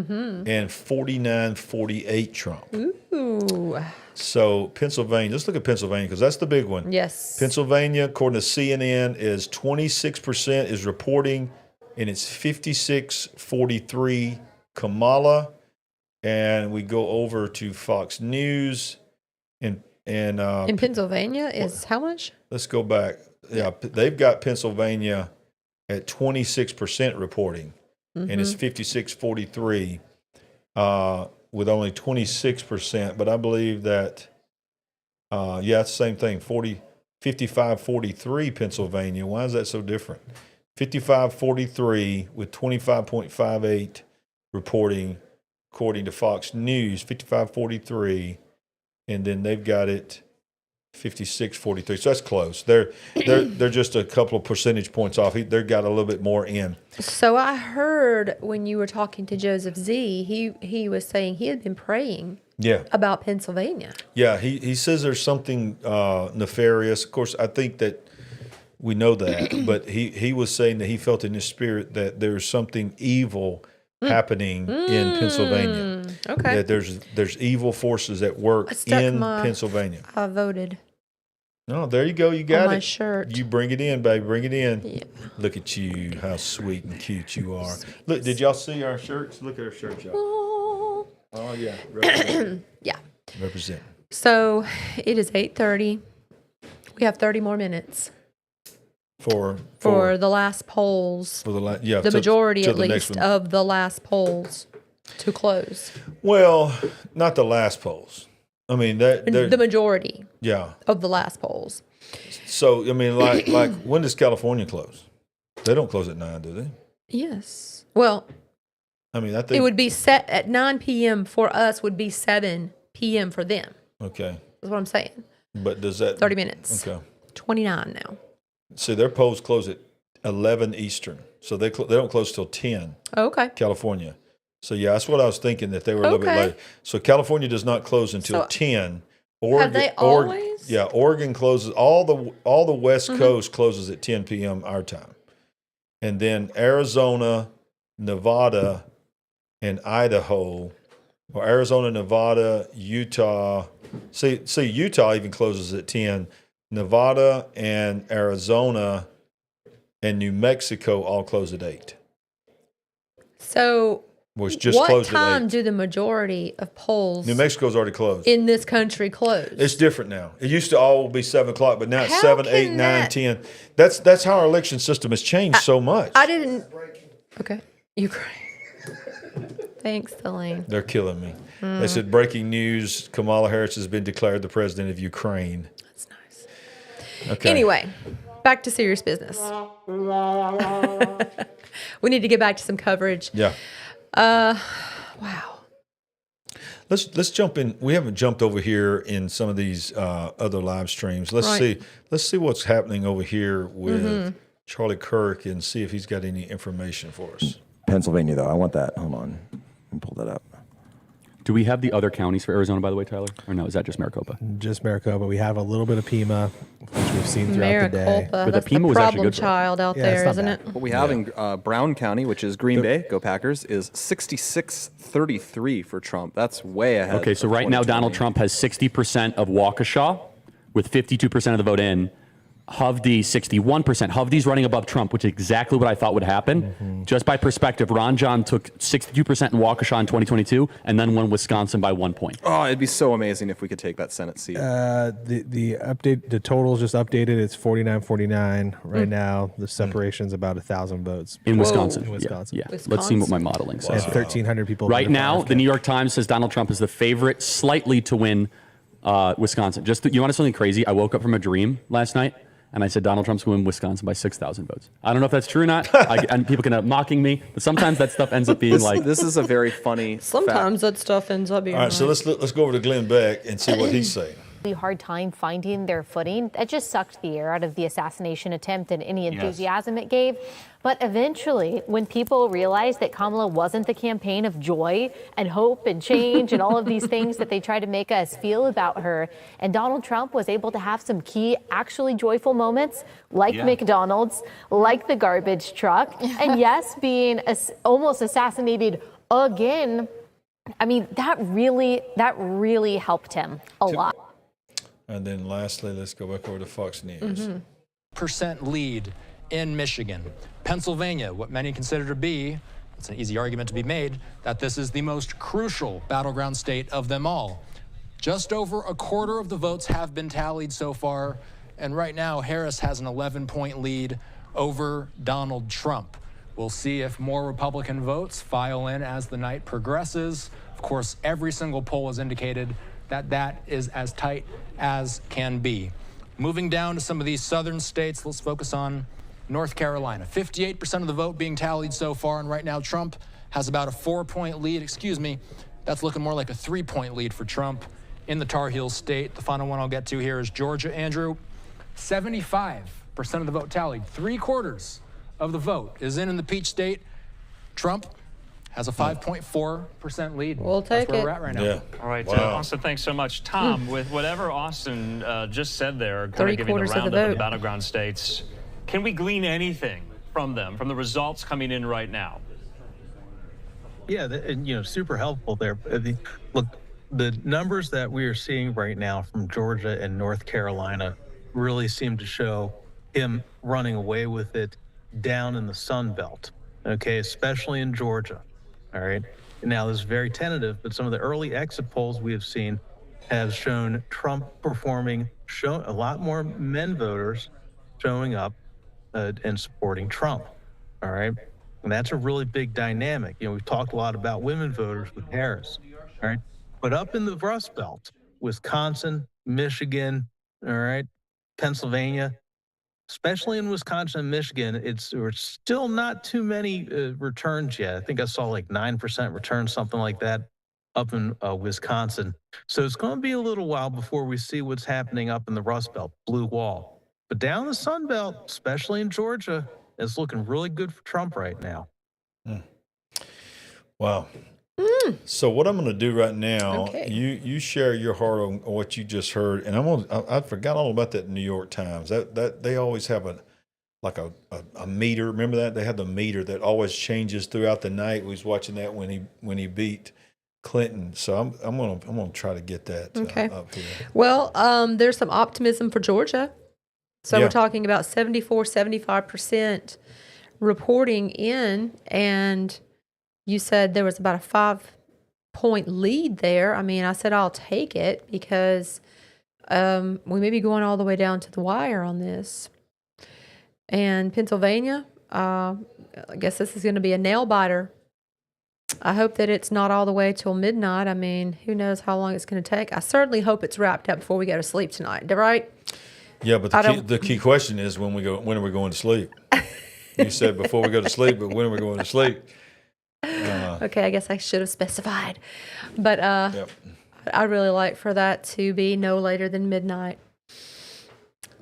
B: and 49-48 Trump.
C: Ooh.
B: So Pennsylvania, let's look at Pennsylvania because that's the big one.
C: Yes.
B: Pennsylvania, according to CNN, is 26% is reporting, and it's 56-43 Kamala. And we go over to Fox News, and in
C: Pennsylvania is how much?
B: Let's go back. Yeah, they've got Pennsylvania at 26% reporting, and it's 56-43 with only 26%. But I believe that, it's the same thing, 55-43 Pennsylvania. Why is that so different? 55-43 with 25.58 reporting, according to Fox News, 55-43, and then they've got it 56-43. So that's close. They're just a couple of percentage points off. They've got a little bit more in.
C: So I heard when you were talking to Joseph Z, he was saying he had been praying about Pennsylvania.
B: Yeah, he says there's something nefarious. Of course, I think that we know that, but he was saying that he felt in his spirit that there's something evil happening in Pennsylvania.
C: Okay.
B: That there's evil forces at work in Pennsylvania.
C: I voted.
B: Oh, there you go. You got
C: on my
B: it.
C: shirt.
B: You bring it in, baby. Bring it in.
C: Yeah.
B: Look at you. How sweet and cute you are. Look, did y'all see our shirts? Look at our shirts, y'all. Oh, yeah. Represent.
C: Yeah.
B: Represent.
C: So it is 8:30. We have 30 more minutes.
B: For
C: the last polls.
B: For the
C: majority at least of the last polls to close.
B: Well, not the last polls. I mean the
C: majority.
B: Yeah.
C: Of the last polls.
B: So I mean, like when does California close? They don't close at 9, do they?
C: Yes. Well,
B: I mean, I think
C: it would be set at 9 p.m. for us. Would be 7 p.m. for them.
B: Okay.
C: That's what I'm saying.
B: But does that
C: 30 minutes?
B: Okay.
C: 29 now.
B: See, their polls close at 11 Eastern, so they don't close till 10.
C: Okay.
B: California. So yeah, that's what I was thinking, that they were a little bit late. So California does not close until 10. Oregon,
C: have they always?
B: Oregon closes all the West Coast closes at 10 p.m. our time, and then Arizona, Nevada, and Idaho, or Arizona, Nevada, Utah. See, Utah even closes at 10. Nevada and Arizona and New Mexico all close at 8.
C: So
B: what
C: time do the majority of polls
B: New Mexico's already closed.
C: In this country close?
B: It's different now. It used to all be 7 o'clock, but now it's 7, 8, 9, 10. That's how our election system has changed so much.
C: I didn't. Okay. Ukraine. Thanks, Elaine.
B: They're killing me. They said breaking news: Kamala Harris has been declared the president of Ukraine.
C: That's nice.
B: Okay.
C: Anyway, back to serious business. We need to get back to some coverage.
B: Yeah.
C: Wow.
B: Let's jump in. We haven't jumped over here in some of these other live streams. Let's see what's happening over here with Charlie Kirk and see if he's got any information for us.
U: Pennsylvania, though. I want that. Hold on. Let me pull that up.
I: Do we have the other counties for Arizona, by the way, Tyler? Or no, is that just Maricopa?
V: Just Maricopa. We have a little bit of Pima, which we've seen throughout the day.
C: But that's the problem child out there, isn't it?
H: What we have in Brown County, which is Green Bay, go Packers, is 66-33 for Trump. That's way ahead.
I: Okay, so right now Donald Trump has 60% of Waukesha with 52% of the vote in. Hovde 61%. Hovde's running above Trump, which is exactly what I thought would happen. Just by perspective, Ron John took 62% in Waukesha in 2022 and then won Wisconsin by 1 point.
H: Oh, it'd be so amazing if we could take that Senate seat.
V: The update, the total's just updated. It's 49-49 right now. The separation's about 1,000 votes
I: In Wisconsin.
V: In Wisconsin.
I: Yeah. Let's see what my modeling says.
V: And 1,300 people.
I: Right now, the New York Times says Donald Trump is the favorite slightly to win Wisconsin. You want to know something crazy? I woke up from a dream last night. And I said Donald Trump's going to win Wisconsin by 6,000 votes. I don't know if that's true or not, and people can mocking me, but sometimes that stuff ends up being
H: This is a very funny
C: Sometimes that stuff ends up being
B: All right, so let's go over to Glenn Beck and see what he's saying.
W: Hard time finding their footing. That just sucked the air out of the assassination attempt and any enthusiasm it gave. But eventually, when people realized that Kamala wasn't the campaign of joy and hope and change and all of these things that they try to make us feel about her, and Donald Trump was able to have some key, actually joyful moments, like McDonald's, like the garbage truck, and yes, being almost assassinated again. I mean, that really helped him a lot.
B: And then lastly, let's go back over to Fox News.
G: Percent lead in Michigan. Pennsylvania, what many consider to be, it's an easy argument to be made, that this is the most crucial battleground state of them all. Just over a quarter of the votes have been tallied so far, and right now Harris has an 11-point lead over Donald Trump. We'll see if more Republican votes file in as the night progresses. Of course, every single poll has indicated that is as tight as can be. Moving down to some of these southern states, let's focus on North Carolina. 58% of the vote being tallied so far, and right now Trump has about a 4-point lead. That's looking more like a 3-point lead for Trump in the Tar Heel state. The final one I'll get to here is Georgia. Andrew, 75% of the vote tallied. 3/4 of the vote is in the Peach State. Trump has a 5.4% lead.
C: We'll take
G: That's where
C: it.
G: we're at right now.
B: Yeah.
D: All right,
B: Wow.
D: Austin, thanks so much. Tom, with whatever Austin just said there, kind of giving the
C: 3/4 of the
D: roundup of the
C: vote.
D: battleground states, can we glean anything from them, from the results coming in right now?
X: Yeah, and super helpful there. Look, the numbers that we are seeing right now from Georgia and North Carolina really seem to show him running away with it down in the Sun Belt, okay, especially in Georgia. All right. Now, this is very tentative, but some of the early exit polls we have seen have shown Trump show a lot more men voters showing up and supporting Trump. All right. And that's a really big dynamic. We've talked a lot about women voters with Harris. All right. But up in the Rust Belt, Wisconsin, Michigan, all right, Pennsylvania, especially in Wisconsin and Michigan, we're still not too many returns yet. I think I saw like 9% returns, something like that, up in Wisconsin. So it's going to be a little while before we see what's happening up in the Rust Belt, Blue Wall. But down the Sun Belt, especially in Georgia, it's looking really good for Trump right now.
B: Wow. So what I'm going to do right now, you share your heart on what you just heard, and I forgot all about that New York Times. That they always have a meter. Remember that they had the meter that always changes throughout the night. We was watching that when he beat Clinton. So I'm gonna try to get that up here.
C: Well, there's some optimism for Georgia. So we're talking about 75% reporting in, and you said there was about a 5-point lead there. I mean, I said I'll take it because we may be going all the way down to the wire on this. And Pennsylvania, I guess this is going to be a nail biter. I hope that it's not all the way till midnight. I mean, who knows how long it's going to take. I certainly hope it's wrapped up before we go to sleep tonight, right?
B: Yeah, but the key question is when are we going to sleep? You said before we go to sleep, but when are we going to sleep?
C: Okay, I guess I should have specified. But I really like for that to be no later than midnight.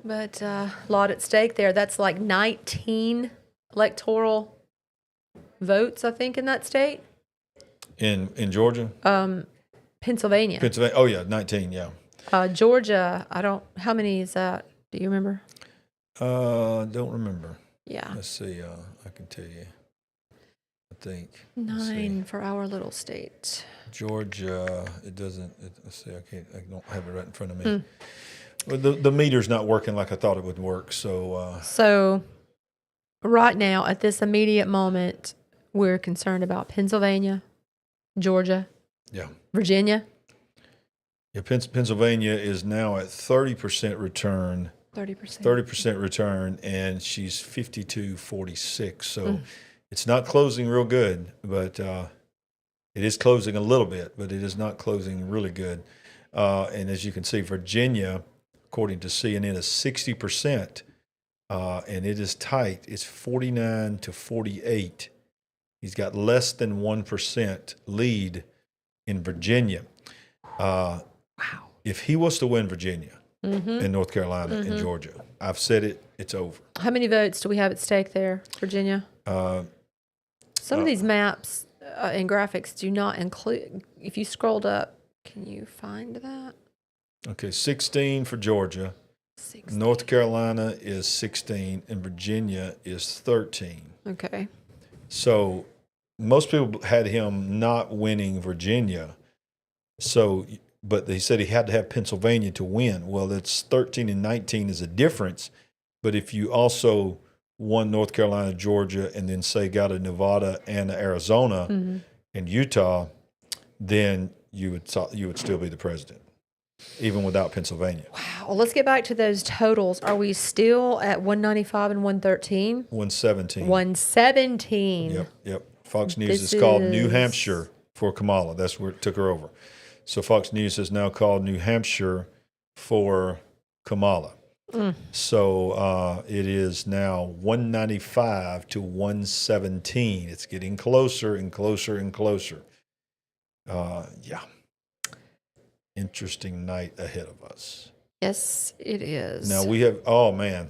C: But a lot at stake there. That's like 19 electoral votes, I think, in that state.
B: In Georgia?
C: Pennsylvania.
B: Pennsylvania. Oh, yeah, 19, yeah.
C: Georgia, how many is that? Do you remember?
B: Don't remember.
C: Yeah.
B: Let's see. I can tell you. I think.
C: 9 for our little state.
B: Georgia, it doesn't. Let's see. I don't have it right in front of me. Well, the meter's not working like I thought it would work. So
C: right now, at this immediate moment, we're concerned about Pennsylvania, Georgia, Virginia.
B: Yeah, Pennsylvania is now at 30% return. 30% return, and she's 52-46. So it's not closing real good, but it is closing a little bit, but it is not closing really good. And as you can see, Virginia, according to CNN, is 60%, and it is tight. It's 49-48. He's got less than 1% lead in Virginia. Wow. If he was to win Virginia and North Carolina and Georgia, I've said it, it's over.
C: How many votes do we have at stake there, Virginia? Some of these maps and graphics do not include, if you scrolled up, can you find that?
B: Okay, 16 for Georgia. 16. North Carolina is 16 and Virginia is 13.
C: Okay.
B: So most people had him not winning Virginia. But he said he had to have Pennsylvania to win. Well, it's 13 and 19 is a difference. But if you also won North Carolina, Georgia, and then say got a Nevada and Arizona and Utah, then you would still be the president, even without Pennsylvania.
C: Wow. Well, let's get back to those totals. Are we still at 195 and 113?
B: 117.
C: 117.
B: Yep. Fox News is called New Hampshire for Kamala. That's where it took her over. So Fox News has now called New Hampshire for Kamala. So it is now 195 to 117. It's getting closer and closer and closer. Interesting night ahead of us.
C: Yes, it is.
B: Now we have,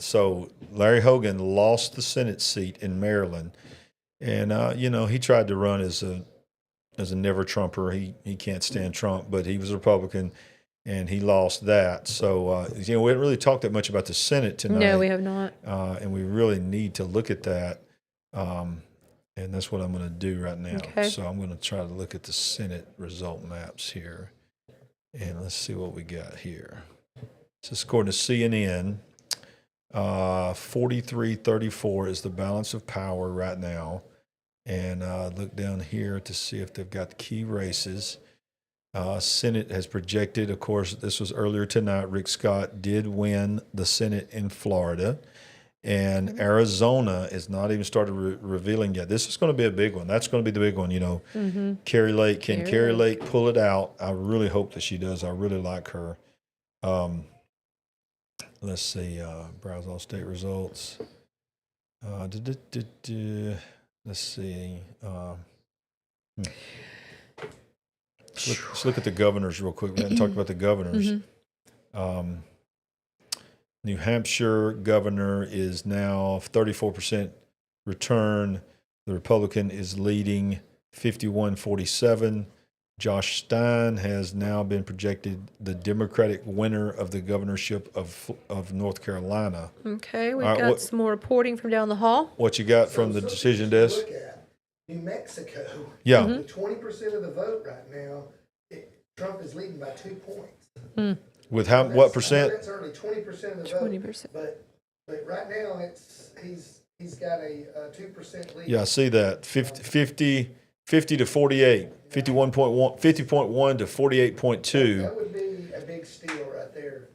B: so Larry Hogan lost the Senate seat in Maryland. And, he tried to run as a never Trumper. He can't stand Trump, but he was a Republican, and he lost that. So, we haven't really talked that much about the Senate tonight.
C: No, we have not.
B: And we really need to look at that. And that's what I'm going to do right now.
C: Okay.
B: So I'm going to try to look at the Senate result maps here. And let's see what we got here. So according to CNN, 43-34 is the balance of power right now. And look down here to see if they've got key races. Senate has projected, of course, this was earlier tonight, Rick Scott did win the Senate in Florida. And Arizona is not even started revealing yet. This is going to be a big one. That's going to be the big one, Carrie Lake. Can Carrie Lake pull it out? I really hope that she does. I really like her. Let's see. Browse all state results. Let's see. Let's look at the governors real quick. We haven't talked about the governors. New Hampshire governor is now 34% return. The Republican is leading 51-47. Josh Stein has now been projected the Democratic winner of the governorship of North Carolina.
C: Okay, we've got some more reporting from down the hall.
B: What you got from the decision desk?
F: New Mexico.
B: Yeah.
F: 20% of the vote right now. Trump is leading by 2 points.
B: With what percent?
F: That's only 20% of the vote.
C: 20%.
F: But right now he's got a 2% lead.
B: Yeah, I see that. 50 to 48. 50.1 to 48.2.
F: That would be a big steal right there.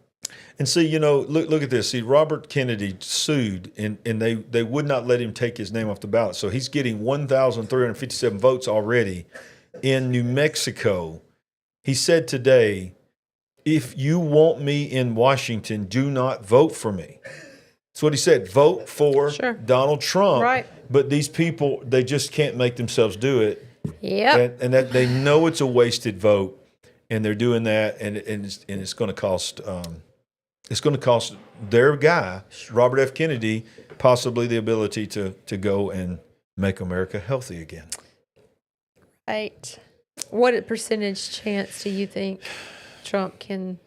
B: And see, look at this. See, Robert Kennedy sued, and they would not let him take his name off the ballot. So he's getting 1,357 votes already in New Mexico. He said today, if you want me in Washington, do not vote for me. That's what he said. Vote for Donald Trump.
C: Right.
B: But these people, they just can't make themselves do it.
C: Yep.
B: And that they know it's a wasted vote, and they're doing that, and it's going to cost their guy, Robert F. Kennedy, possibly the ability to go and make America healthy again.
C: Right. What percentage chance do you think Trump can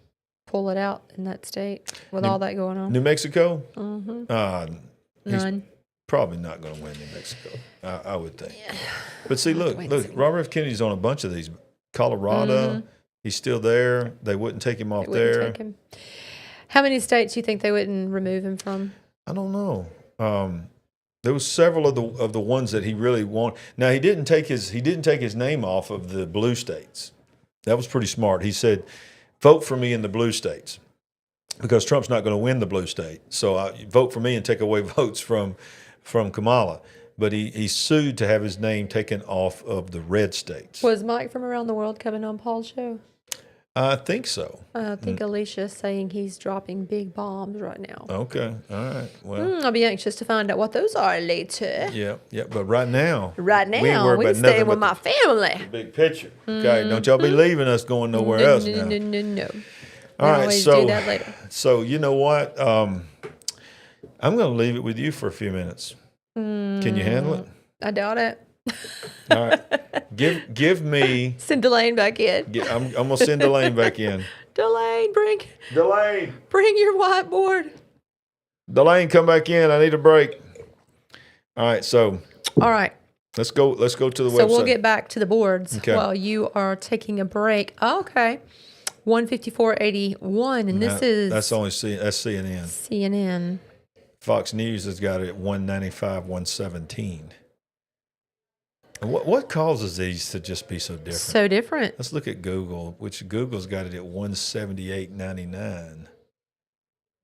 C: pull it out in that state with all that going on?
B: New Mexico?
C: Mm-hmm.
B: He's
C: None.
B: probably not going to win New Mexico, I would think. Yeah. But see, look, Robert F. Kennedy's on a bunch of these. Colorado, he's still there. They wouldn't take him off there.
C: Take him. How many states do you think they wouldn't remove him from?
B: I don't know. There was several of the ones that he really wanted. Now he didn't take his name off of the blue states. That was pretty smart. He said, "Vote for me in the blue states," because Trump's not going to win the blue state. So vote for me and take away votes from Kamala. But he sued to have his name taken off of the red states.
C: Was Mike from Around the World coming on Paul's show?
B: I think so.
C: I think Alicia's saying he's dropping big bombs right now.
B: Okay. All right. Well,
C: I'll be anxious to find out what those are later.
B: Yeah. But right now,
C: we can stay with my family.
B: The big picture. Okay. Don't y'all be leaving us going nowhere else now.
C: No.
B: All right. So
C: do that later.
B: So you know what? I'm going to leave it with you for a few minutes. Can you handle it?
C: I doubt it.
B: All right. Give me.
C: Send Delane back in.
B: I'm gonna send Delane back in.
C: Delane, bring your whiteboard.
B: Delane, come back in. I need a break. All right. So.
C: All right.
B: Let's go to the website.
C: So we'll get back to the boards while you are taking a break. Oh, okay. 154.81, and this is.
B: That's CNN.
C: CNN.
B: Fox News has got it at 195, 117. What causes these to just be so different?
C: So different.
B: Let's look at Google, which Google's got it at 178.99.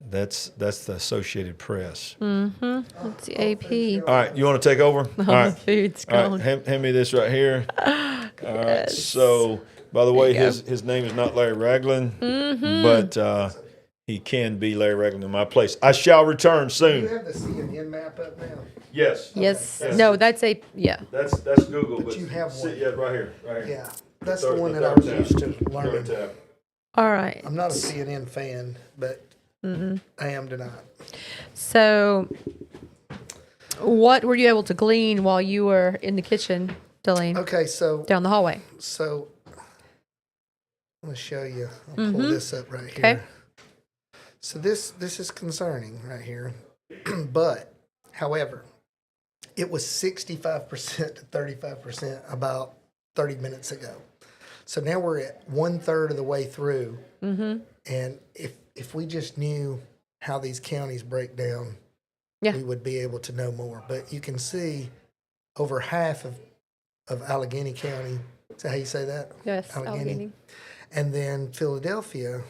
B: That's the Associated Press.
C: That's the AP.
B: All right, you want to take over?
C: All right. The food's gone.
B: All right, hand me this right here. All right. So, by the way, his name is not Larry Ragland, but he can be Larry Ragland in my place. I shall return soon.
F: Do you have the CNN map up now?
B: Yes.
C: Yes. No, that's a
B: That's Google, but
F: you have one.
B: Yeah, right here.
F: Yeah, that's the one that I was used to learning.
C: All right.
F: I'm not a CNN fan, but I am tonight.
C: So, what were you able to glean while you were in the kitchen, Delane?
F: Okay, so
C: down the hallway.
F: So, I'm going to show you. I'll pull this up right here.
C: Okay.
F: So this is concerning right here, but however, it was 65% to 35% about 30 minutes ago. So now we're at 1/3 of the way through, and if we just knew how these counties break down, we would be able to know more. But you can see over half of Allegheny County. Is that how you say that?
C: Yes, Allegheny.
F: And then Philadelphia,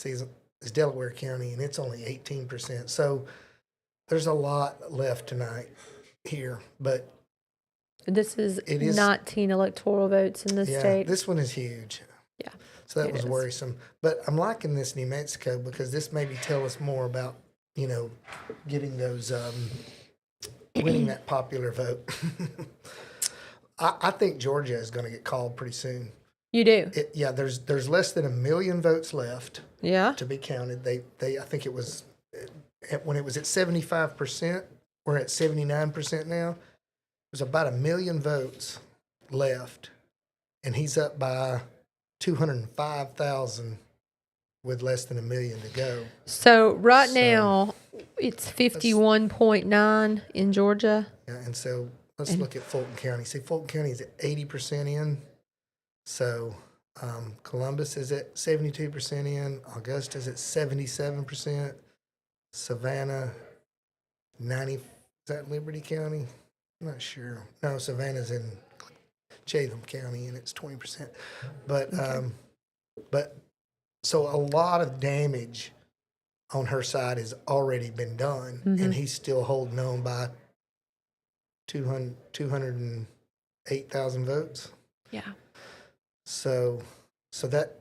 F: is Delaware County, and it's only 18%. So there's a lot left tonight here, but
C: this is 19 electoral votes in the state.
F: This one is huge.
C: Yeah.
F: So that was worrisome. But I'm liking this New Mexico because this maybe tell us more about, getting those, winning that popular vote. I think Georgia is going to get called pretty soon.
C: You do?
F: There's less than 1 million votes left.
C: Yeah.
F: To be counted. I think it was when it was at 75%. We're at 79% now. There's about 1 million votes left, and he's up by 205,000 with less than 1 million to go.
C: So now it's 51.9 in Georgia.
F: Yeah, and so let's look at Fulton County. See, Fulton County is at 80% in. So Columbus is at 72% in. Augusta is at 77%. Savannah, 90%. Is that Liberty County? I'm not sure. No, Savannah's in Chatham County, and it's 20%. But so a lot of damage on her side has already been done, and he's still holding on by 208,000 votes.
C: Yeah.
F: So that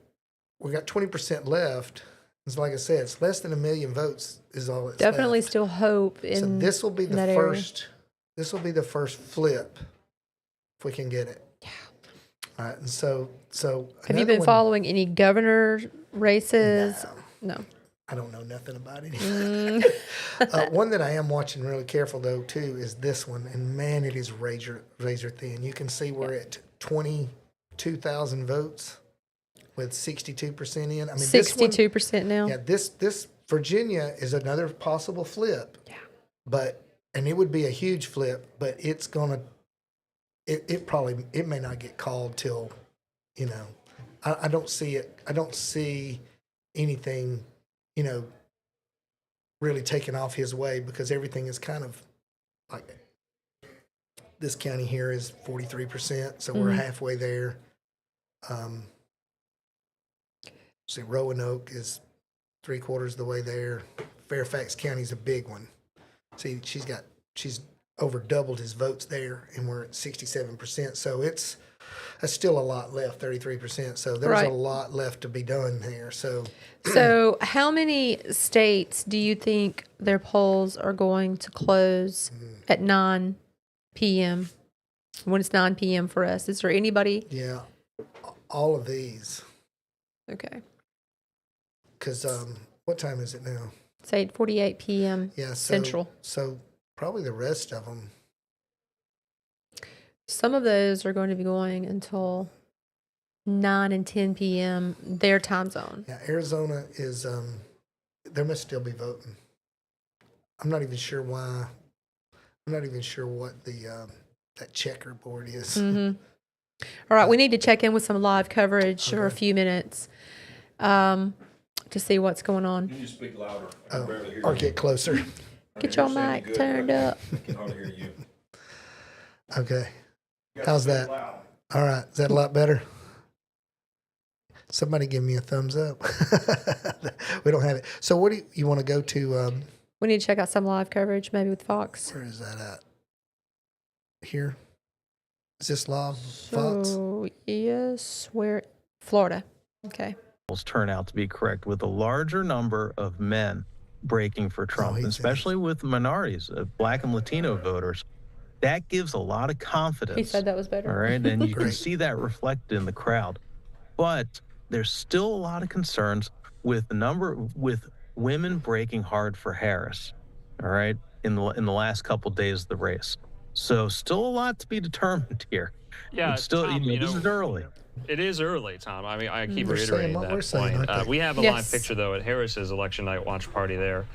F: we got 20% left. It's like I said, it's less than 1 million votes is all it's
C: definitely
F: left.
C: Still hope in.
F: So this will be the first. This will be the first flip if we can get it. Yeah. All right, and so
C: have you been following any governor races? No.
F: I don't know nothing about it. One that I am watching really careful though too is this one, and man, it is razor thin. You can see we're at 22,000 votes with 62% in. I mean,
C: 62% now.
F: Yeah, this Virginia is another possible flip. Yeah, and it would be a huge flip, but it's gonna. It may not get called till, I don't see it. I don't see anything, really taking off his way because everything is kind of like this county here is 43%, so we're halfway there. See, Roanoke is 3/4 of the way there. Fairfax County's a big one. See, she's over doubled his votes there, and we're at 67%. So it's still a lot left, 33%. So there's a lot left to be done here. So
C: how many states do you think their polls are going to close at 9 p.m. when it's 9 p.m. for us? Is there anybody?
F: Yeah, all of these.
C: Okay.
F: Because what time is it now?
C: It's 8:48 p.m.
F: Yeah,
C: Central.
F: So probably the rest of them.
C: Some of those are going to be going until 9 and 10 p.m. their time zone.
F: Yeah, Arizona is, they must still be voting. I'm not even sure why. I'm not even sure what that checkerboard is.
C: Mm-hmm. All right, we need to check in with some live coverage for a few minutes to see what's going on.
B: You need to speak louder.
F: Or get closer.
C: Get your mic turned up.
B: I can hardly hear you.
F: Okay. How's that? All right. Is that a lot better? Somebody give me a thumbs up. We don't have it. So what do you want to go to?
C: We need to check out some live coverage, maybe with Fox.
F: Where is that at? Here? Is this live?
C: Fox? Yes. Where? Florida. Okay.
X: Turn out to be correct with a larger number of men breaking for Trump, especially with minorities, Black and Latino voters. That gives a lot of confidence.
C: He said that was better.
X: All right, and you can see that reflected in the crowd. But there's still a lot of concerns with women breaking hard for Harris. All right, in the last couple days of the race. So still a lot to be determined here.
D: Yeah,
X: it's still
D: Tom,
X: this is early.
D: It is early, Tom. I mean, I keep
F: We're
D: reiterating
F: saying what
D: that
F: we're saying,
D: point.
F: aren't they?
D: We have a
C: Yes.
D: live picture, though, at Harris's election night watch party there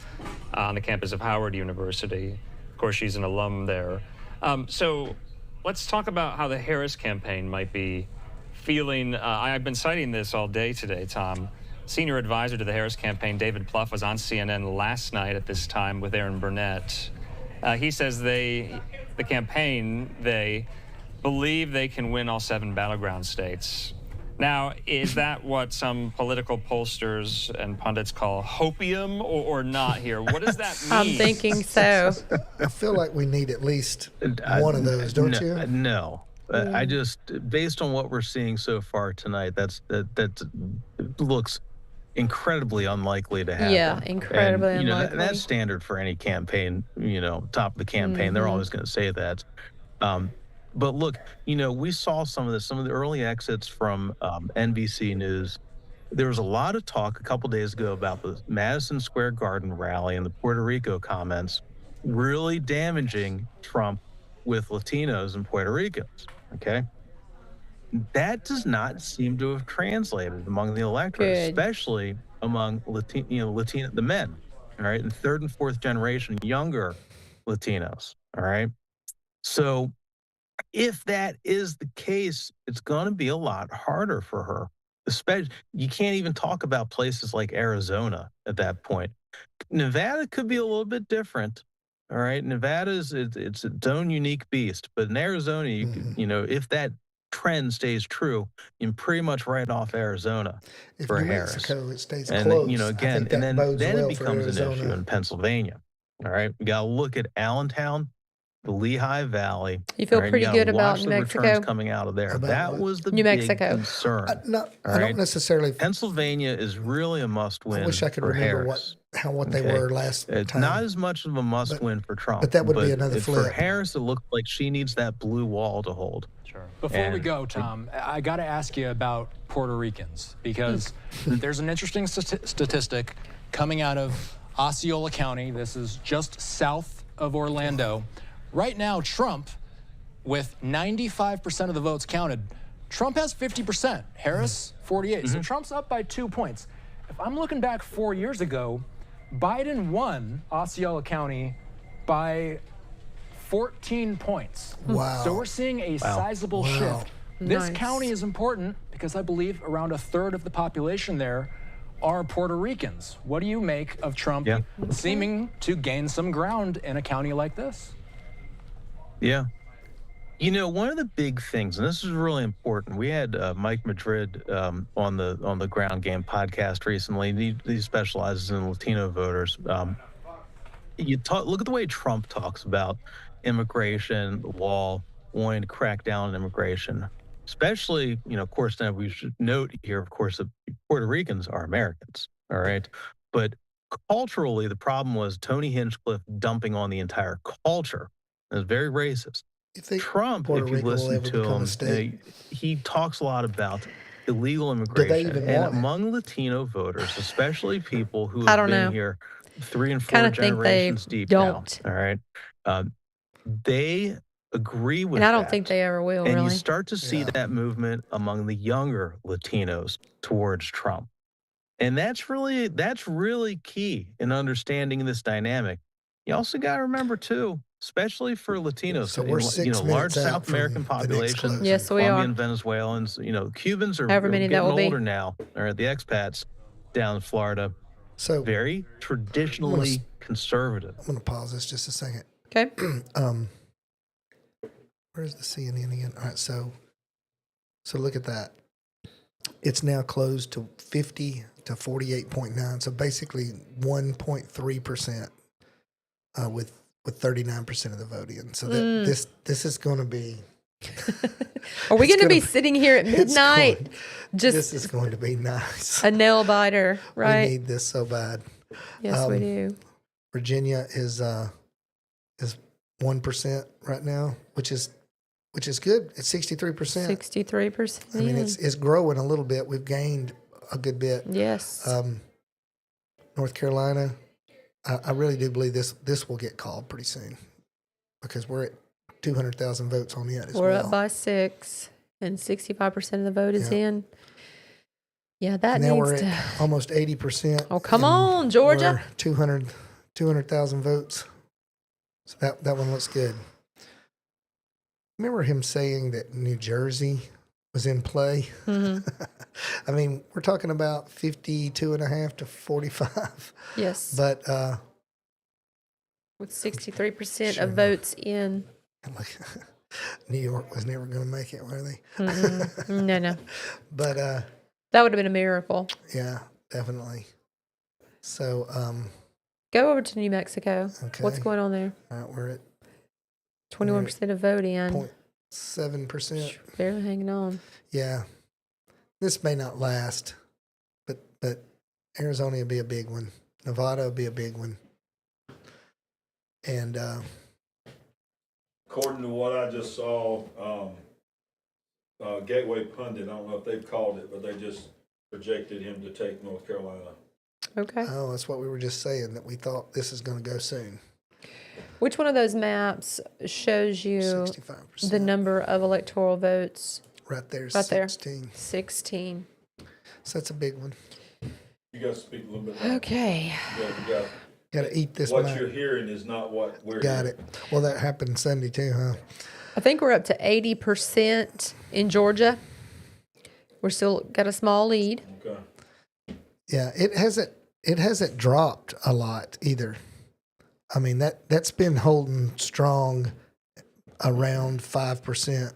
D: on the campus of Howard University. Of course, she's an alum there. So let's talk about how the Harris campaign might be feeling. I've been citing this all day today, Tom. Senior advisor to the Harris campaign, David Plouffe, was on CNN last night at this time with Aaron Burnett. He says the campaign, they believe they can win all 7 battleground states. Now, is that what some political pollsters and pundits call hopium or not here? What does that mean?
C: I'm thinking so.
F: I feel like we need at least one of those, don't you?
X: No. I just, based on what we're seeing so far tonight, that looks incredibly unlikely to happen.
C: Yeah, incredibly
X: and,
C: unlikely.
X: That's standard for any campaign, top of the campaign. They're always going to say that. But look, we saw some of the early exits from NBC News. There was a lot of talk a couple days ago about the Madison Square Garden rally and the Puerto Rico comments really damaging Trump with Latinos and Puerto Ricans, okay? That does not seem to have translated among the electorate, especially among Latino, the men, all right, and 3rd and 4th generation younger Latinos, all right? So if that is the case, it's going to be a lot harder for her. Especially, you can't even talk about places like Arizona at that point. Nevada could be a little bit different. All right, Nevada's it's its own unique beast, but in Arizona, if that trend stays true, you can pretty much write off Arizona for
F: New
X: Harris.
F: Mexico, it stays
X: And
F: close.
X: again, then
F: bodes
X: it
F: well for
X: becomes an
F: Arizona.
X: issue in Pennsylvania. All right, we got to look at Allentown. the Lehigh Valley.
C: You feel pretty good about
X: watch
C: New
X: the
C: Mexico?
X: returns coming out of there. That was the
C: New
X: big
C: Mexico.
X: concern.
F: I don't necessarily.
X: Pennsylvania is really a must-win.
F: I wish I could
X: for
F: remember
X: Harris.
F: what they were last
X: It's
F: time.
X: not as much of a must-win for Trump.
F: but that would be another
X: For
F: flip.
X: Harris, it looked like she needs that blue wall to hold.
D: Sure.
R: Before we go, Tom, I got to ask you about Puerto Ricans, because there's an interesting statistic coming out of Osceola County. This is just south of Orlando. Right now, Trump, with 95% of the votes counted, Trump has 50%, Harris 48%. So Trump's up by 2 points. If I'm looking back 4 years ago, Biden won Osceola County by 14 points.
F: Wow.
R: So we're seeing a sizable shift. This county is important because I believe around a third of the population there are Puerto Ricans. What do you make of Trump seeming to gain some ground in a county like this?
X: Yeah. You know, one of the big things, and this is really important, we had Mike Madrid on the Ground Game podcast recently. He specializes in Latino voters. Look at the way Trump talks about immigration, the wall, wanting to crack down on immigration. Especially, of course, now we should note here, of course, that Puerto Ricans are Americans, all right? But culturally, the problem was Tony Hinchcliffe dumping on the entire culture. It was very racist. Trump, if you listen to him, he talks a lot about illegal immigration. And among Latino voters, especially people who have been here 3 and 4 generations deep now, all right? They agree with that.
C: And I don't think they ever will,
X: and
C: really.
X: you start to see that movement among the younger Latinos towards Trump. And that's really key in understanding this dynamic. You also got to remember, too, especially for Latinos,
F: So we're 6 minutes
X: large
F: out
X: South
F: from
X: American
F: the next
X: population,
F: closing.
C: Yes, we
X: Colombian
C: are.
X: Venezuelans, Cubans are
C: However many that
X: getting
C: will be.
X: older now, or the expats down in Florida.
F: So
X: very traditionally conservative.
F: I'm going to pause this just a second.
C: Okay.
F: Where's the CNN again? All right, so look at that. It's now closed to 50 to 48.9. So basically 1.3% with 39% of the vote in. So that this is going to be.
C: Are we going to be sitting here at midnight?
F: This is going to be nice.
C: A nail biter, right?
F: We need this so bad.
C: Yes, we do.
F: Virginia is 1% right now, which is good. It's 63%.
C: 63%.
F: I mean, it's growing a little bit. We've gained a good bit.
C: Yes.
F: North Carolina, I really do believe this will get called pretty soon because we're at 200,000 votes on it as
C: We're
F: well.
C: up by 6, and 65% of the vote is in. Yeah, that
F: now
C: needs
F: we're
C: to.
F: at almost 80%.
C: Oh, come on, Georgia.
F: 200,000 votes. So that one looks good. Remember him saying that New Jersey was in play?
C: Mm-hmm.
F: I mean, we're talking about 52.5 to 45.
C: Yes.
F: But
C: with 63% of votes in.
F: New York was never going to make it, were they?
C: No.
F: But
C: that would have been a miracle.
F: Yeah, definitely. So
C: go over to New Mexico.
F: Okay.
C: What's going on there?
F: All right, we're at
C: 21% of vote in.
F: 0.7%.
C: Barely hanging on.
F: Yeah. This may not last, but Arizona will be a big one. Nevada will be a big one. And
B: according to what I just saw, Gateway Pundit, I don't know if they've called it, but they just projected him to take North Carolina.
C: Okay.
F: Oh, that's what we were just saying, that we thought this is going to go soon.
C: Which one of those maps shows you
F: 65%.
C: the number of electoral votes?
F: Right there,
C: right
F: 16.
C: There. 16.
F: So that's a big one.
B: You got to speak a little bit louder.
C: Okay.
B: You
F: got to eat this
B: What
F: map.
B: you're hearing is not what we're
F: Got
B: hearing.
F: it. Well, that happened Sunday too, huh?
C: I think we're up to 80% in Georgia. We're still got a small lead.
B: Okay.
F: Yeah, it hasn't dropped a lot either. I mean, that's been holding strong around 5%.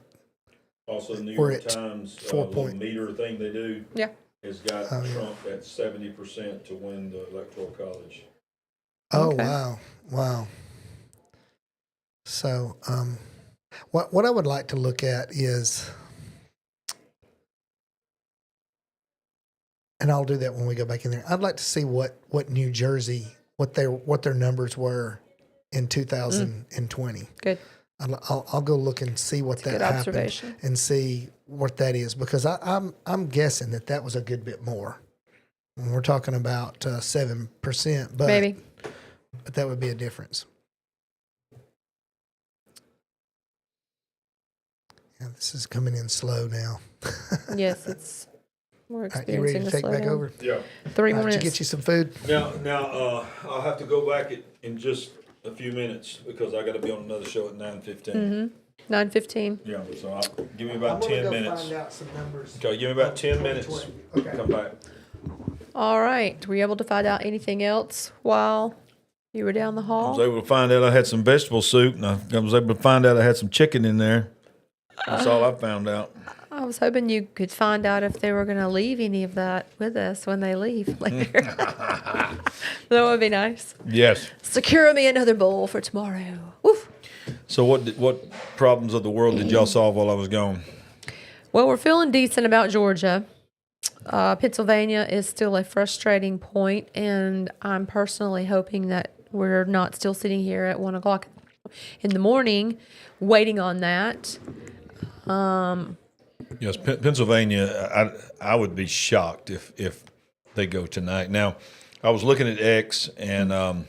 B: Also, the New
F: We're
B: York
F: at
B: Times
F: 4
B: little meter thing they do has got
F: Oh, yeah.
B: Trump at 70% to win the Electoral College.
F: Oh,
C: Okay.
F: wow. So what I would like to look at is, and I'll do that when we go back in there. I'd like to see what New Jersey, what their numbers were in 2020.
C: Good.
F: I'll go look and see what that happened and see what that is, because I'm guessing that was a good bit more. We're talking about 7%, but
C: maybe,
F: but that would be a difference. Yeah, this is coming in slow now.
C: Yes, we're experiencing
F: you ready to take back over?
B: Yeah.
C: 3 more
F: Did
C: minutes.
F: you get you some food?
B: Now, I'll have to go back in just a few minutes because I got to be on another show at 9:15.
C: 9:15.
B: Yeah, so give me about 10 minutes.
F: Find out some numbers.
B: Okay, give me about 10 minutes.
F: Okay.
B: Come back.
C: All right. Were you able to find out anything else while you were down the
B: I
C: hall?
B: was able to find out I had some vegetable soup, and I was able to find out I had some chicken in there. That's all I found out.
C: I was hoping you could find out if they were going to leave any of that with us when they leave later. That would be nice.
B: Yes.
C: Secure me another bowl for tomorrow. Woof.
B: So what problems of the world did y'all solve while I was gone?
C: Well, we're feeling decent about Georgia. Pennsylvania is still a frustrating point, and I'm personally hoping that we're not still sitting here at 1 o'clock in the morning waiting on that.
B: Yes, Pennsylvania, I would be shocked if they go tonight. Now, I was looking at X, and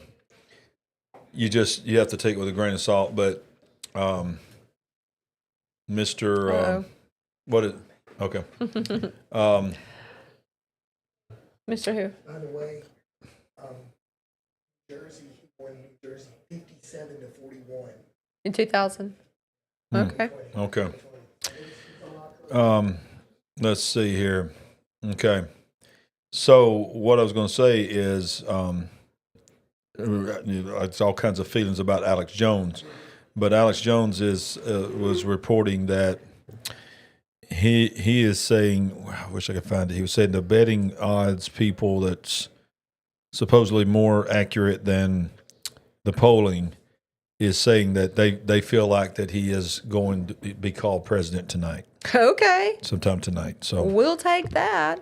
B: you have to take it with a grain of salt, but Mr. Okay.
C: Mr. Who?
F: By the way, Jersey won New Jersey 57-41
C: in 2000. Okay.
B: Okay. Let's see here. Okay. So what I was going to say is, it's all kinds of feelings about Alex Jones, but Alex Jones was reporting that he is saying, I wish I could find it. He was saying the betting odds people that's supposedly more accurate than the polling is saying that they feel like that he is going to be called president tonight.
C: Okay.
B: Sometime tonight. So
C: we'll take that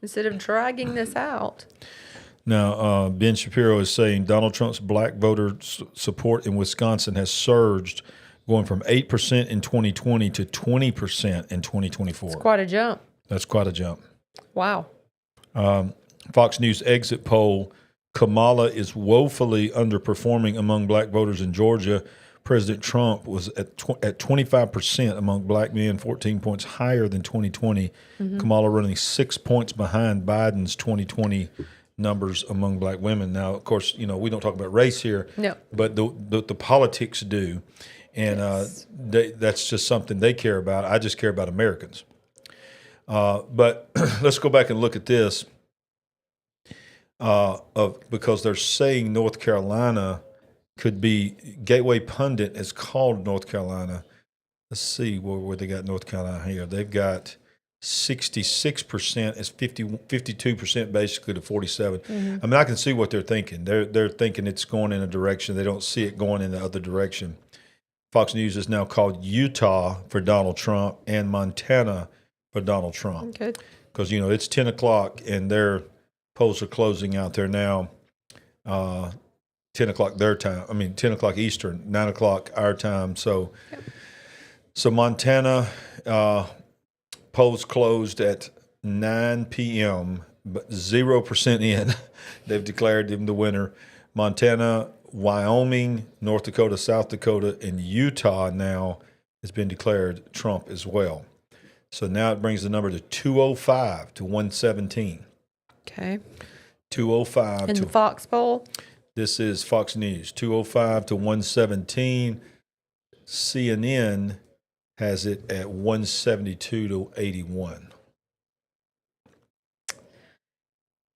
C: instead of dragging this out.
B: Now, Ben Shapiro is saying Donald Trump's black voter support in Wisconsin has surged, going from 8% in 2020 to 20% in 2024.
C: It's quite a jump.
B: That's quite a jump.
C: Wow.
B: Fox News exit poll, Kamala is woefully underperforming among black voters in Georgia. President Trump was at 25% among black men, 14 points higher than 2020. Mm-hmm. Kamala running 6 points behind Biden's 2020 numbers among black women. Now, of course, we don't talk about race here,
C: no,
B: but the politics do. And yes. That's just something they care about. I just care about Americans. But let's go back and look at this. Because they're saying North Carolina could be, Gateway Pundit has called North Carolina. Let's see where they got North Carolina here. They've got 66%, it's 52% basically to 47. Mm-hmm. I mean, I can see what they're thinking. They're thinking it's going in a direction. They don't see it going in the other direction. Fox News has now called Utah for Donald Trump and Montana for Donald Trump.
C: Okay.
B: Because, it's 10 o'clock and their polls are closing out there now. 10 o'clock their time. 10 o'clock Eastern, 9 o'clock our time. So, okay. So Montana polls closed at 9 p.m., but 0% in. They've declared him the winner. Montana, Wyoming, North Dakota, South Dakota, and Utah now has been declared Trump as well. So now it brings the number to 205 to 117.
C: Okay.
B: 205
C: in the Fox poll?
B: This is Fox News. 205 to 117. CNN has it at 172 to 81.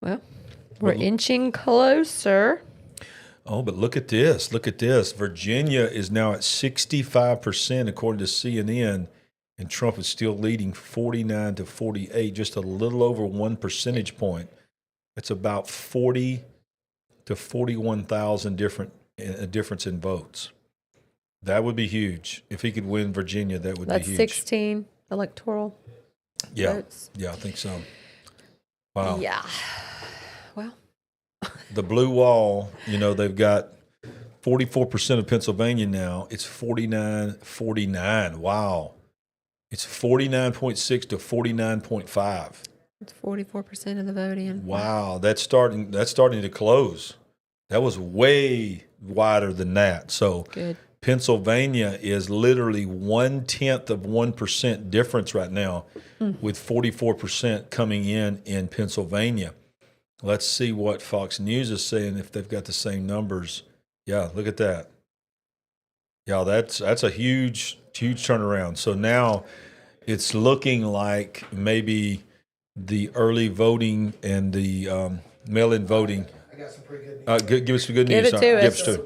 C: Well, we're inching closer.
B: Oh, but look at this. Look at this. Virginia is now at 65% according to CNN, and Trump is still leading 49 to 48, just a little over 1 percentage point. It's about 40 to 41,000 difference in votes. That would be huge. If he could win Virginia, that would be huge.
C: That's 16 electoral votes.
B: Yeah, I think so. Wow.
C: Yeah. Well.
B: The blue wall, they've got 44% of Pennsylvania now. It's 49-49. Wow. It's 49.6 to 49.5.
C: It's 44% of the voting.
B: Wow, that's starting to close. That was way wider than that. So
C: good.
B: Pennsylvania is literally 0.1% difference right now, with 44% coming in Pennsylvania. Let's see what Fox News is saying, if they've got the same numbers. Yeah, look at that. Yeah, that's a huge turnaround. So now it's looking like maybe the early voting and the mail-in voting.
F: I got some pretty good news.
B: Give us some good
C: Give
B: news.
C: it to us.
B: Give us to.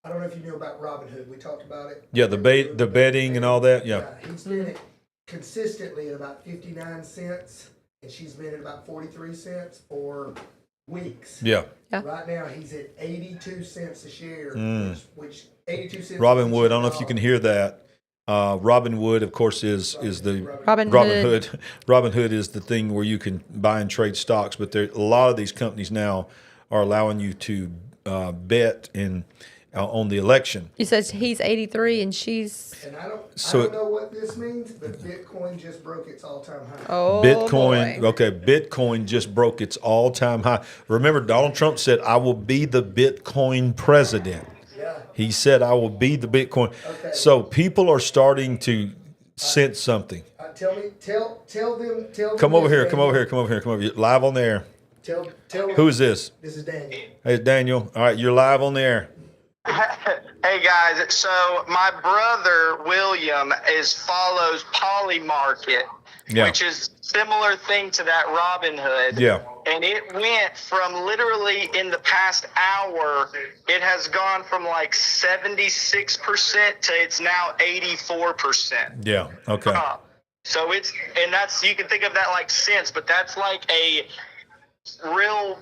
F: I don't know if you knew about Robinhood. We talked about it.
B: Yeah, the betting and all that. Yeah.
F: He's been at consistently at about 59 cents, and she's been at about 43 cents for weeks.
B: Yeah.
F: Right now, he's at 82 cents a share, which 82 cents.
B: Robinhood. I don't know if you can hear that. Robinhood, of course, is the Robinhood. Robinhood is the thing where you can buy and trade stocks, but a lot of these companies now are allowing you to bet on the election.
C: You said he's 83 and she's.
F: And I don't know what this means, but Bitcoin just broke its all-time high.
C: Oh,
B: Bitcoin.
C: boy.
B: Okay, Bitcoin just broke its all-time high. Remember, Donald Trump said, "I will be the Bitcoin president." He said, "I will be the Bitcoin." Okay. So people are starting to sense something.
F: Tell them.
B: Come over here. You're live on the air.
F: Tell them.
B: Who is this?
F: This is Daniel.
B: Hey, Daniel. All right, you're live on the air.
J: Hey guys, so my brother William follows Polymarket, which is similar thing to that Robinhood.
B: Yeah.
J: And it went from literally in the past hour, it has gone from like 76% to it's now 84%.
B: Yeah. Okay.
J: So that's, you can think of that like cents, but that's like a real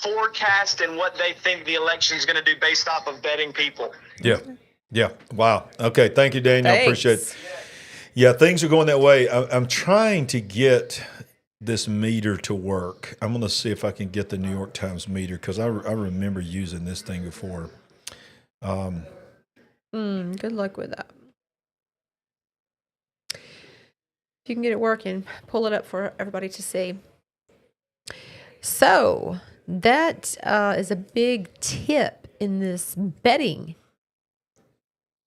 J: forecast and what they think the election is going to do based off of betting people.
B: Yeah. Wow. Okay. Thank you, Daniel. Appreciate it. Yeah, things are going that way. I'm trying to get this meter to work. I'm going to see if I can get the New York Times meter, because I remember using this thing before.
C: Good luck with that. If you can get it working, pull it up for everybody to see. So that is a big tip in this betting.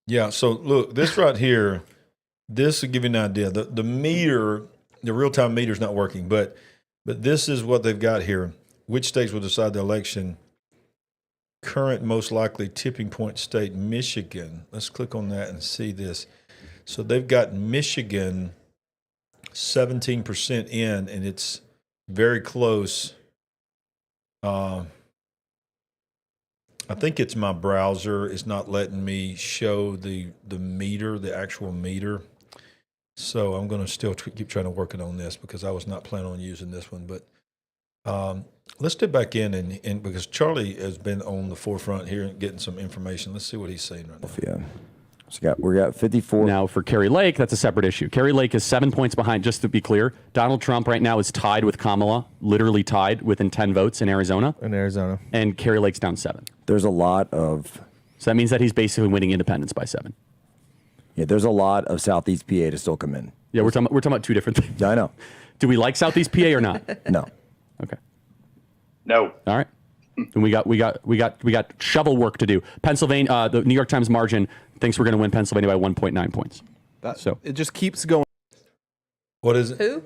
B: Yeah. So look, this right here, this will give you an idea. The meter, the real-time meter is not working, but this is what they've got here. Which states will decide the election? Current most likely tipping point state, Michigan. Let's click on that and see this. So they've got Michigan 17% in, and it's very close. I think it's my browser is not letting me show the meter, the actual meter. So I'm going to still keep trying to work it on this, because I was not planning on using this one. But let's dip back in and because Charlie has been on the forefront here and getting some information. Let's see what he's saying right now.
U: Yeah. So we got 54.
I: Now for Kerry Lake, that's a separate issue. Kerry Lake is 7 points behind, just to be clear. Donald Trump right now is tied with Kamala, literally tied within 10 votes in Arizona. And Kerry Lake's down 7.
U: There's a lot of...
I: So that means that he's basically winning independents by 7.
U: Yeah, there's a lot of Southeast PA to still come in.
I: Yeah, we're talking about two different things.
U: Yeah, I know.
I: Do we like Southeast PA or not?
U: No.
I: Okay.
K: No.
I: All right. And we got shovel work to do. Pennsylvania, the New York Times margin thinks we're going to win Pennsylvania by 1.9 points. So
H: it just keeps going.
B: What is it?
C: Who?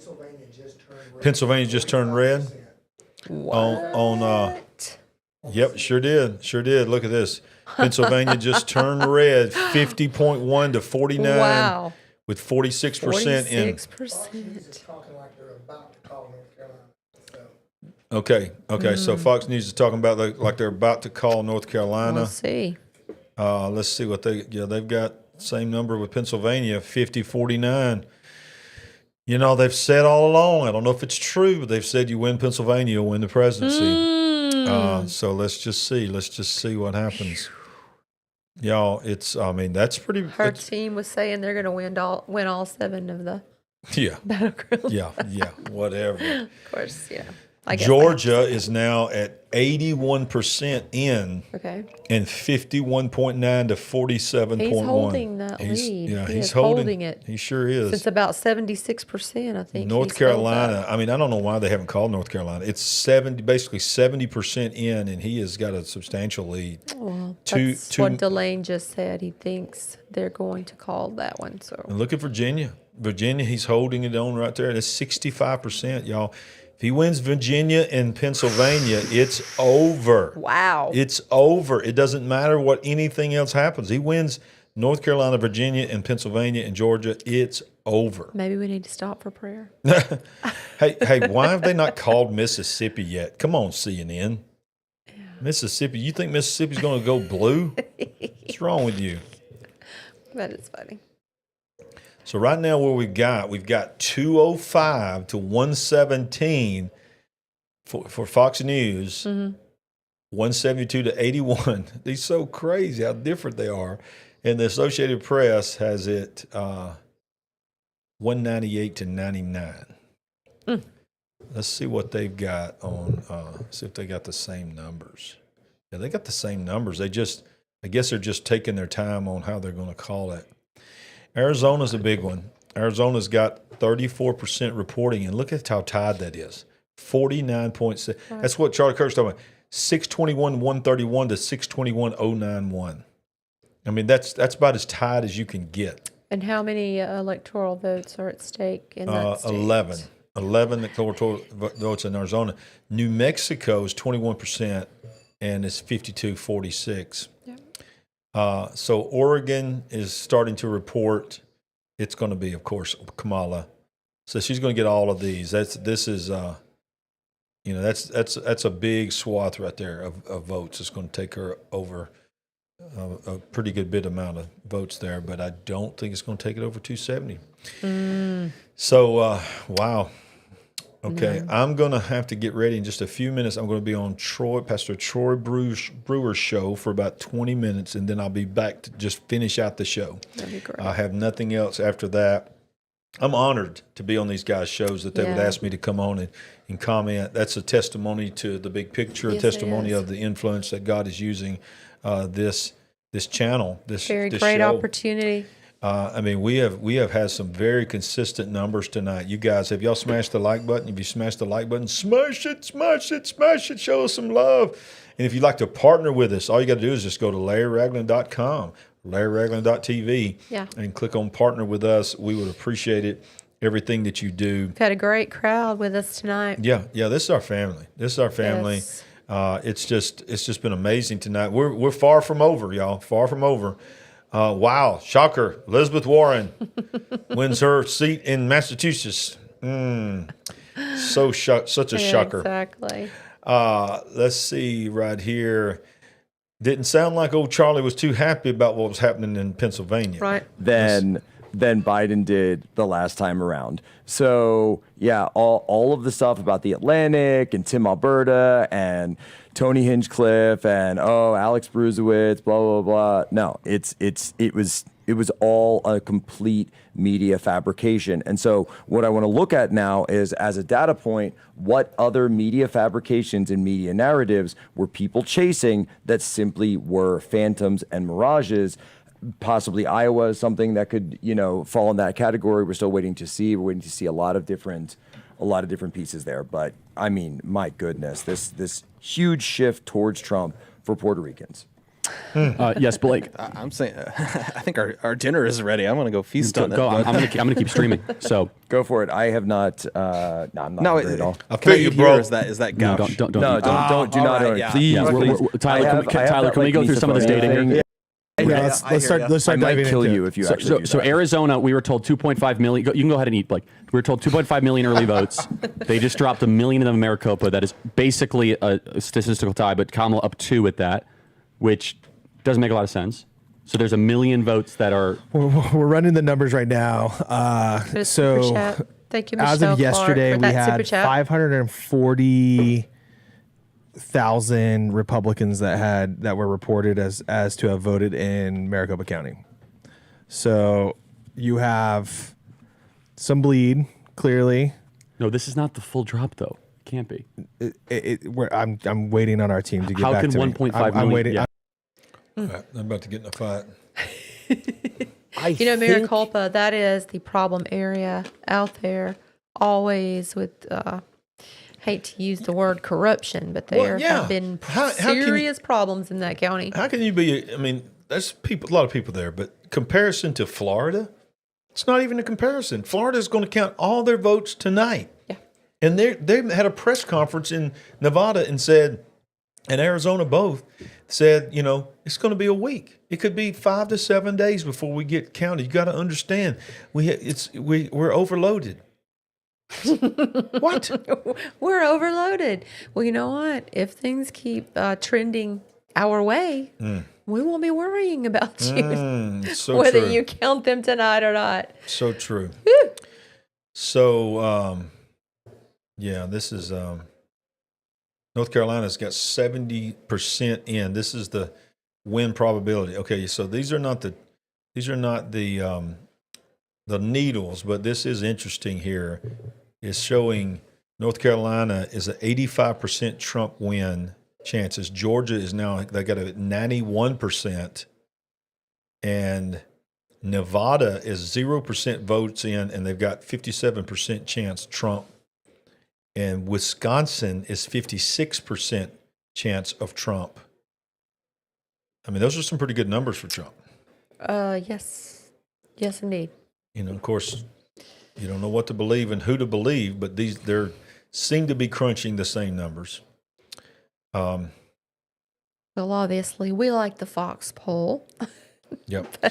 B: Pennsylvania just turned red. Yep, sure did. Look at this. Pennsylvania just turned red, 50.1 to 49.
C: Wow.
B: With 46% in.
C: 46%.
B: Okay. So Fox News is talking about like they're about to call North Carolina.
C: We'll see.
B: Let's see what they've got same number with Pennsylvania, 50-49. They've said all along, I don't know if it's true, but they've said you win Pennsylvania, you'll win the presidency. So let's just see what happens. Y'all, that's pretty.
C: Her team was saying they're going to win all 7 of the battleground.
B: Yeah, whatever.
C: Of course, yeah.
B: Georgia is now at 81% in.
C: Okay.
B: And 51.9 to 47.1.
C: He's holding that lead.
B: Yeah,
C: he's
B: holding
C: it.
B: He sure is.
C: It's about 76%, I think.
B: North Carolina. I don't know why they haven't called North Carolina. It's basically 70% in, and he has got a substantial lead.
C: Well, that's what Delane just said. He thinks they're going to call that one. So
B: and look at Virginia. Virginia, he's holding it on right there. That's 65%, y'all. If he wins Virginia and Pennsylvania, it's over.
C: Wow.
B: It's over. It doesn't matter what anything else happens. He wins North Carolina, Virginia, and Pennsylvania and Georgia. It's over.
C: Maybe we need to stop for prayer.
B: Hey, why have they not called Mississippi yet? Come on, CNN. Yeah. Mississippi. You think Mississippi's going to go blue? What's wrong with you?
C: That is funny.
B: So right now we've got 205 to 117 for Fox News, 172 to 81. These so crazy how different they are. And the Associated Press has it 198 to 99. Let's see what they've got on, see if they got the same numbers. Yeah, they got the same numbers. I guess they're just taking their time on how they're going to call it. Arizona's a big one. Arizona's got 34% reporting, and look at how tied that is. 49.6. Right. That's what Charlie Kirk's talking about. 621-131 to 621-091. That's about as tied as you can get.
C: And how many electoral votes are at stake in that state?
B: 11 electoral votes in Arizona. New Mexico is 21%, and it's 52-46. So Oregon is starting to report. It's going to be, of course, Kamala. So she's going to get all of these. That's a big swath right there of votes. It's going to take her over a pretty good bit amount of votes there, but I don't think it's going to take it over 270. So, wow. Okay, I'm going to have to get ready in just a few minutes. I'm going to be on Pastor Troy Brewer's show for about 20 minutes, and then I'll be back to just finish out the show.
C: That'd be great.
B: I have nothing else after that. I'm honored to be on these guys' shows that they would ask me to come on and comment. That's a testimony to the big picture, a testimony of the influence that God is using this channel, this
C: great
B: show.
C: Opportunity.
B: We have had some very consistent numbers tonight. You guys, have y'all smashed the like button? If you smashed the like button, smash it, show us some love. And if you'd like to partner with us, all you got to do is just go to LarryRagland.com, LarryRagland.tv, and click on partner with us. We would appreciate it, everything that you do.
C: We've had a great crowd with us tonight.
B: Yeah, this is our family. Yes. It's just been amazing tonight. We're far from over, y'all, far from over. Wow, shocker. Elizabeth Warren wins her seat in Massachusetts. Such a shocker.
C: Exactly.
B: Let's see right here. Didn't sound like old Charlie was too happy about what was happening in Pennsylvania.
C: Right.
U: Than Biden did the last time around. So, yeah, all of the stuff about the Atlantic and Tim Alberta and Tony Hinchcliffe and Alex Bruzewitz, blah blah blah. No, it was all a complete media fabrication. And so what I want to look at now is, as a data point, what other media fabrications and media narratives were people chasing that simply were phantoms and mirages. Possibly Iowa is something that could, fall in that category. We're still waiting to see. We're waiting to see a lot of different pieces there. But my goodness, this huge shift towards Trump for Puerto Ricans.
I: Yes, Blake.
H: I'm saying, I think our dinner is ready. I'm going to go feast on that.
I: I'm going to keep streaming. So
U: go for it. I have not. I'm not hungry at all.
B: I feel you, bro.
H: Is that gouge?
U: No, don't do not.
H: Yeah.
U: Please,
I: Tyler, can we go through some of this data here?
V: Yeah, let's start diving
U: kill
V: into
U: you if you actually.
I: So Arizona, we were told 2.5 million. You can go ahead and eat, Blake. We were told 2.5 million early votes. They just dropped 1 million of them in Maricopa. That is basically a statistical tie, but Kamala up 2 at that, which doesn't make a lot of sense. So there's 1 million votes that are.
V: We're running the numbers right now. So
C: Thank you, Michelle,
V: as of yesterday, we had 540. 1,000 Republicans that were reported as to have voted in Maricopa County. So you have some bleed, clearly.
I: No, this is not the full drop, though. Can't be.
V: I'm waiting on our team to get
I: How
V: back
I: can
V: to me.
I: 1.5
V: I'm
I: million?
V: waiting.
I: Yeah.
B: All right, I'm about to get in a fight.
C: Maricopa, that is the problem area out there, always with, hate to use the word corruption, but there have been serious problems in that county.
B: How can you be, I mean, there's a lot of people there, but comparison to Florida, it's not even a comparison. Florida's going to count all their votes tonight.
C: Yeah.
B: And they had a press conference in Nevada and said, and Arizona both, said, it's going to be a week. It could be 5 to 7 days before we get counted. You got to understand, we're overloaded. What?
C: We're overloaded. Well, you know what? If things keep trending our way, we won't be worrying about you,
B: so
C: whether
B: true.
C: you count them tonight or not.
B: So true. So, this is North Carolina's got 70% in. This is the win probability. Okay, so these are not the needles, but this is interesting here. It's showing North Carolina is an 85% Trump win chances. Georgia is now, they got a 91%. And Nevada is 0% votes in, and they've got 57% chance Trump. And Wisconsin is 56% chance of Trump. I mean, those are some pretty good numbers for Trump.
C: Yes. Yes, indeed.
B: Of course, you don't know what to believe and who to believe, but they seem to be crunching the same numbers.
C: Well, obviously, we like the Fox poll.
B: Yep.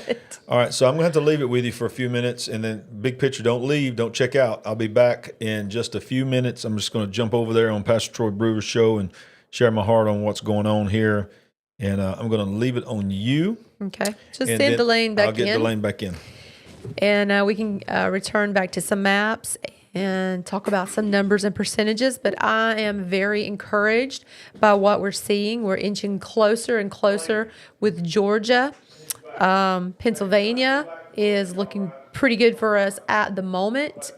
B: All right, so I'm going to have to leave it with you for a few minutes, and then big picture, don't leave, don't check out. I'll be back in just a few minutes. I'm just going to jump over there on Pastor Troy Brewer's show and share my heart on what's going on here, and I'm going to leave it on you.
C: Okay. Just send Delane back in.
B: I'll get Delane back in.
C: And we can return back to some maps and talk about some numbers and percentages. But I am very encouraged by what we're seeing. We're inching closer and closer with Georgia. Pennsylvania is looking pretty good for us at the moment.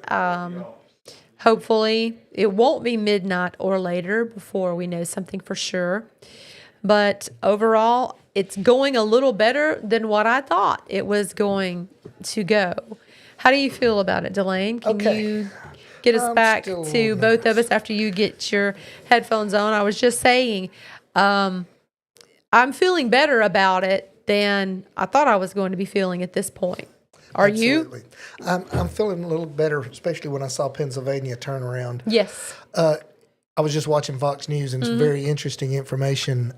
C: Hopefully, it won't be midnight or later before we know something for sure. But overall, it's going a little better than what I thought it was going to go. How do you feel about it, Delane? Can you get us back to both of us after you get your headphones on? I was just saying, I'm feeling better about it than I thought I was going to be feeling at this point. Are
F: Absolutely. you? I'm feeling a little better, especially when I saw Pennsylvania turn around.
C: Yes.
F: I was just watching Fox News, and it's very interesting information.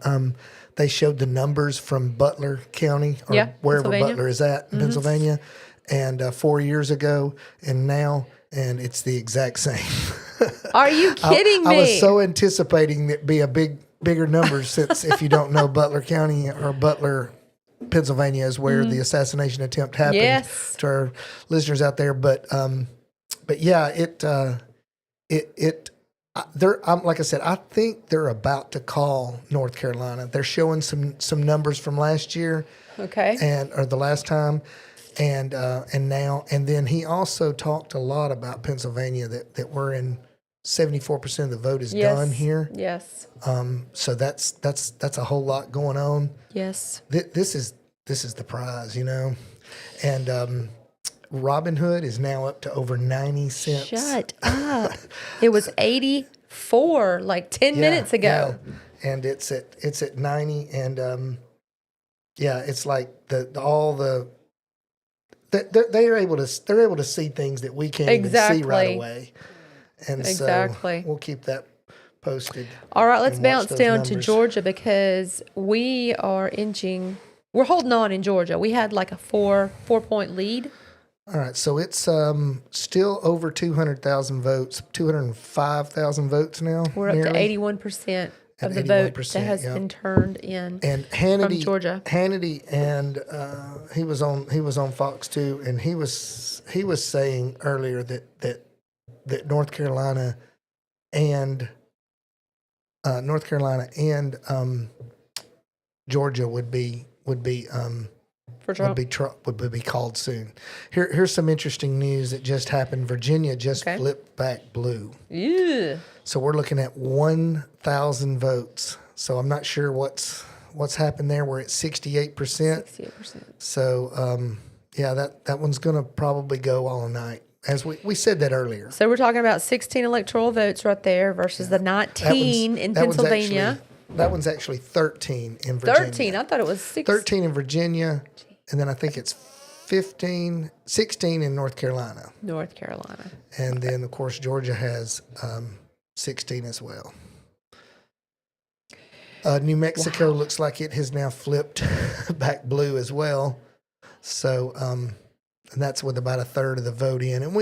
F: They showed the numbers from Butler County, or wherever Butler is at in Pennsylvania, and 4 years ago and now, and it's the exact same.
C: Are you kidding me?
F: I was so anticipating that be a bigger number, since if you don't know, Butler County or Butler, Pennsylvania is where the assassination attempt happened.
C: Yes.
F: To our listeners out there, but yeah, like I said, I think they're about to call North Carolina. They're showing some numbers from last year, or the last time, and now, and then he also talked a lot about Pennsylvania that we're in 74% of the vote is done here.
C: Yes.
F: So that's a whole lot going on.
C: Yes.
F: This is the prize, and Robin Hood is now up to over 90 cents.
C: Shut up. It was 84 like 10 minutes ago.
F: Yeah. And it's at 90, and it's like they're able to see things that we can't even see right away. And so we'll keep that posted.
C: All right, let's bounce down to Georgia, because we're holding on in Georgia. We had like a 4-point lead.
F: All right, so it's still over 200,000 votes, 205,000 votes now.
C: We're up to 81% of the vote that has been turned in.
F: And Hannity,
C: from Georgia.
F: Hannity, and he was on Fox too, and he was saying earlier that North Carolina and North Carolina and Georgia would be
C: for Trump.
F: would be called soon. Here's some interesting news that just happened. Virginia just flipped back blue.
C: Yeah.
F: So we're looking at 1,000 votes. So I'm not sure what's happened there. We're at 68%.
C: 68%.
F: So that one's going to probably go all night. As we said that earlier.
C: So we're talking about 16 electoral votes right there versus the 19 in Pennsylvania.
F: That one's actually 13 in Virginia.
C: 13. I thought it was 16.
F: 13 in Virginia, and then I think it's 16 in North Carolina.
C: North Carolina.
F: And then, of course, Georgia has 16 as well. New Mexico looks like it has now flipped back blue as well. So, and that's with about a third of the vote in. And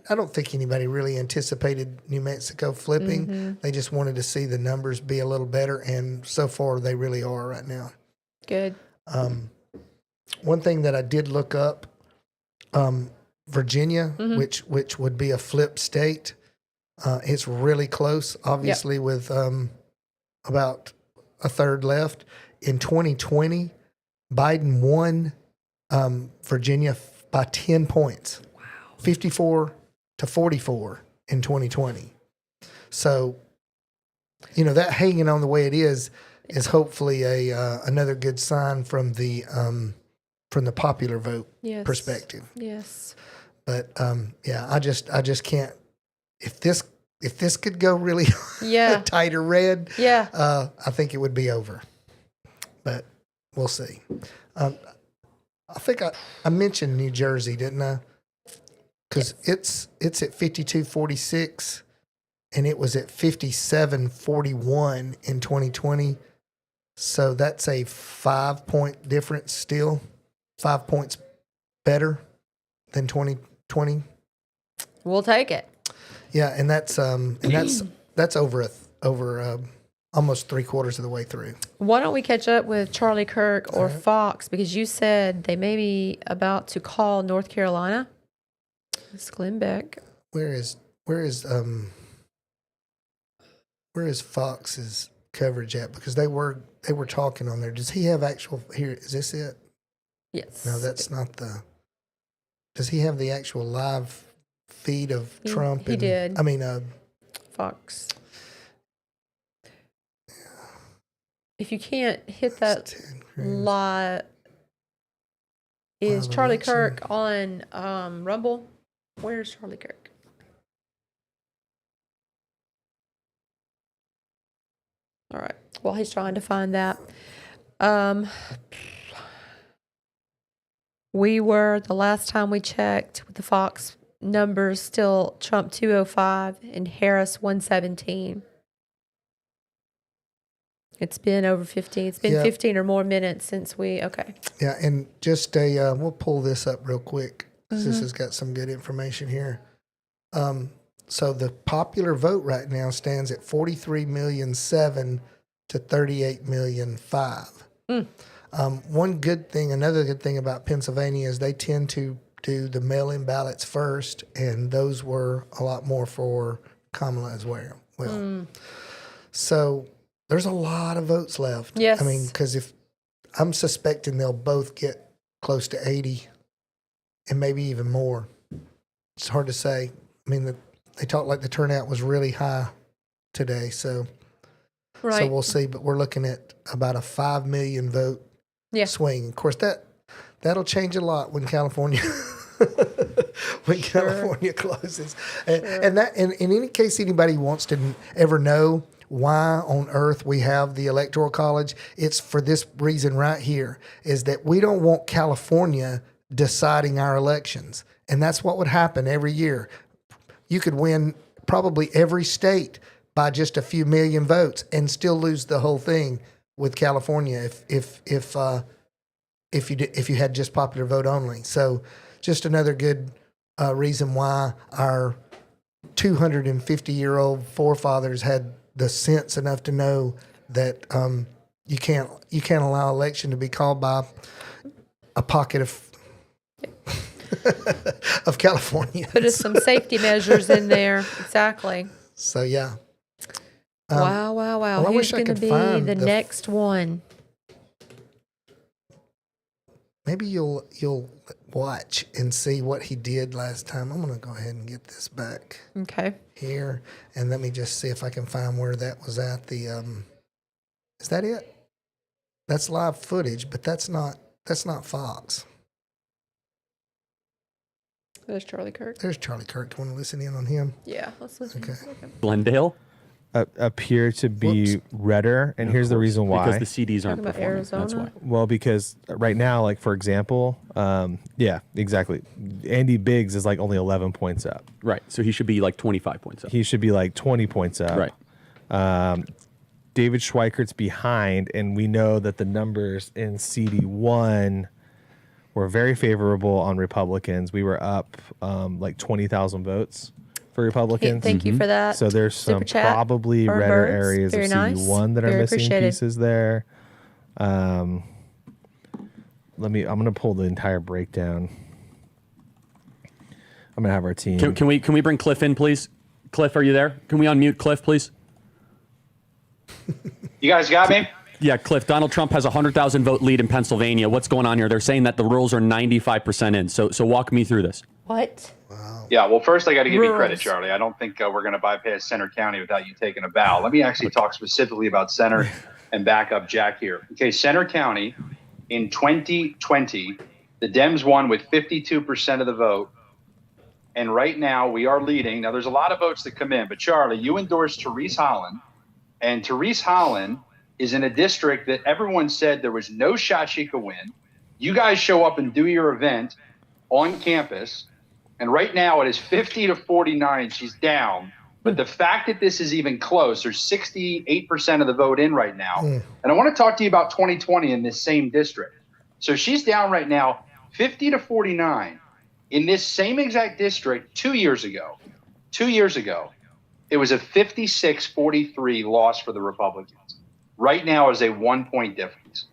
F: I don't think anybody really anticipated New Mexico flipping.
C: Mm-hmm.
F: They just wanted to see the numbers be a little better, and so far they really are right now.
C: Good.
F: One thing that I did look up, Virginia, which would be a flip state, it's really close, obviously, with about a third left. In 2020, Biden won Virginia by 10 points. Wow. 54 to 44 in 2020. So, that hanging on the way it is hopefully another good sign from the popular vote perspective.
C: Yes.
F: But I just can't. If this could go really tight or red, I think it would be over. But we'll see. I think I mentioned New Jersey, didn't I? Because it's at 52-46, and it was at 57-41 in 2020. So that's a 5-point difference still, 5 points better than 2020.
C: We'll take it.
F: Yeah, and that's over almost 3/4 of the way through.
C: Why don't we catch up with Charlie Kirk or Fox, because you said they may be about to call North Carolina. It's Glenn Beck.
F: Where is Fox's coverage at? Because they were talking on there. Does he have actual here? Is this it?
C: Yes.
F: No, that's not the. Does he have the actual live feed of Trump?
C: He did.
F: I mean,
C: Fox. If you can't hit that live, is Charlie Kirk on Rumble? Where's Charlie Kirk? All right. Well, he's trying to find that. We were, the last time we checked with the Fox numbers, still Trump 205 and Harris 117. It's been over 15. It's been 15 or more minutes since okay.
F: Yeah, and just we'll pull this up real quick. This has got some good information here. So the popular vote right now stands at 43,000,007 to 38,000,005. Another good thing about Pennsylvania is they tend to do the mail-in ballots first, and those were a lot more for Kamala as well. So there's a lot of votes left.
C: Yes.
F: I mean, because if I'm suspecting they'll both get close to 80 and maybe even more. It's hard to say. I mean, they talk like the turnout was really high today. So we'll see. But we're looking at about a 5 million vote swing. Of course, that'll change a lot when California closes. And that, in any case anybody wants to ever know why on earth we have the Electoral College, it's for this reason right here, is that we don't want California deciding our elections. And that's what would happen every year. You could win probably every state by just a few million votes and still lose the whole thing with California if you had just popular vote only. So just another good reason why our 250-year-old forefathers had the sense enough to know that you can't allow election to be called by a pocket of California.
C: Put some safety measures in there. Exactly.
F: So yeah.
C: Wow.
F: well, I
C: Who's
F: wish I
C: going to
F: could
C: be
F: find
C: the next one?
F: Maybe you'll watch and see what he did last time. I'm going to go ahead and get this back.
C: Okay.
F: Here, and let me just see if I can find where that was at. Is that it? That's live footage, but that's not Fox.
C: There's Charlie Kirk.
F: There's Charlie Kirk. Do you want to listen in on him?
C: Yeah, let's listen.
F: Okay.
I: Glendale
V: appear to be redder, and here's the reason why.
I: Because the CDs aren't
C: Talking about
I: performing. That's
C: Arizona?
I: why.
V: Well, because right now, like for example, yeah, exactly. Andy Biggs is like only 11 points up.
I: Right. So he should be like 25 points up.
V: He should be like 20 points up.
I: Right.
V: David Schweikert's behind, and we know that the numbers in CD1 were very favorable on Republicans. We were up like 20,000 votes for Republicans.
C: Thank you for that.
V: So there's some
C: Super chat.
V: probably
C: Burn
V: redder
C: birds.
V: areas
C: Very
V: of
C: nice.
V: CD1 that are
C: Very
V: missing
C: appreciated.
V: pieces there. I'm gonna pull the entire breakdown. I'm gonna have our team.
I: Can we bring Cliff in, please? Cliff, are you there? Can we unmute Cliff, please?
K: You guys got me?
I: Yeah, Cliff. Donald Trump has a 100,000 vote lead in Pennsylvania. What's going on here? They're saying that the rules are 95% in. So walk me through this.
C: What?
K: Yeah, well, first I got to give you
C: Rules.
K: credit, Charlie. I don't think we're going to bypass Center County without you taking a bow. Let me actually talk specifically about Center and back up Jack here. Okay, Center County in 2020, the Dems won with 52% of the vote. And right now we are leading. Now there's a lot of votes that come in, but Charlie, you endorsed Therese Holland, and Therese Holland is in a district that everyone said there was no shot she could win. You guys show up and do your event on campus, and right now it is 50-49. She's down. But the fact that this is even close, there's 68% of the vote in right now. And I want to talk to you about 2020 in this same district. So she's down right now 50-49. In this same exact district 2 years ago, it was a 56-43 loss for the Republicans. Right now is a 1 point difference.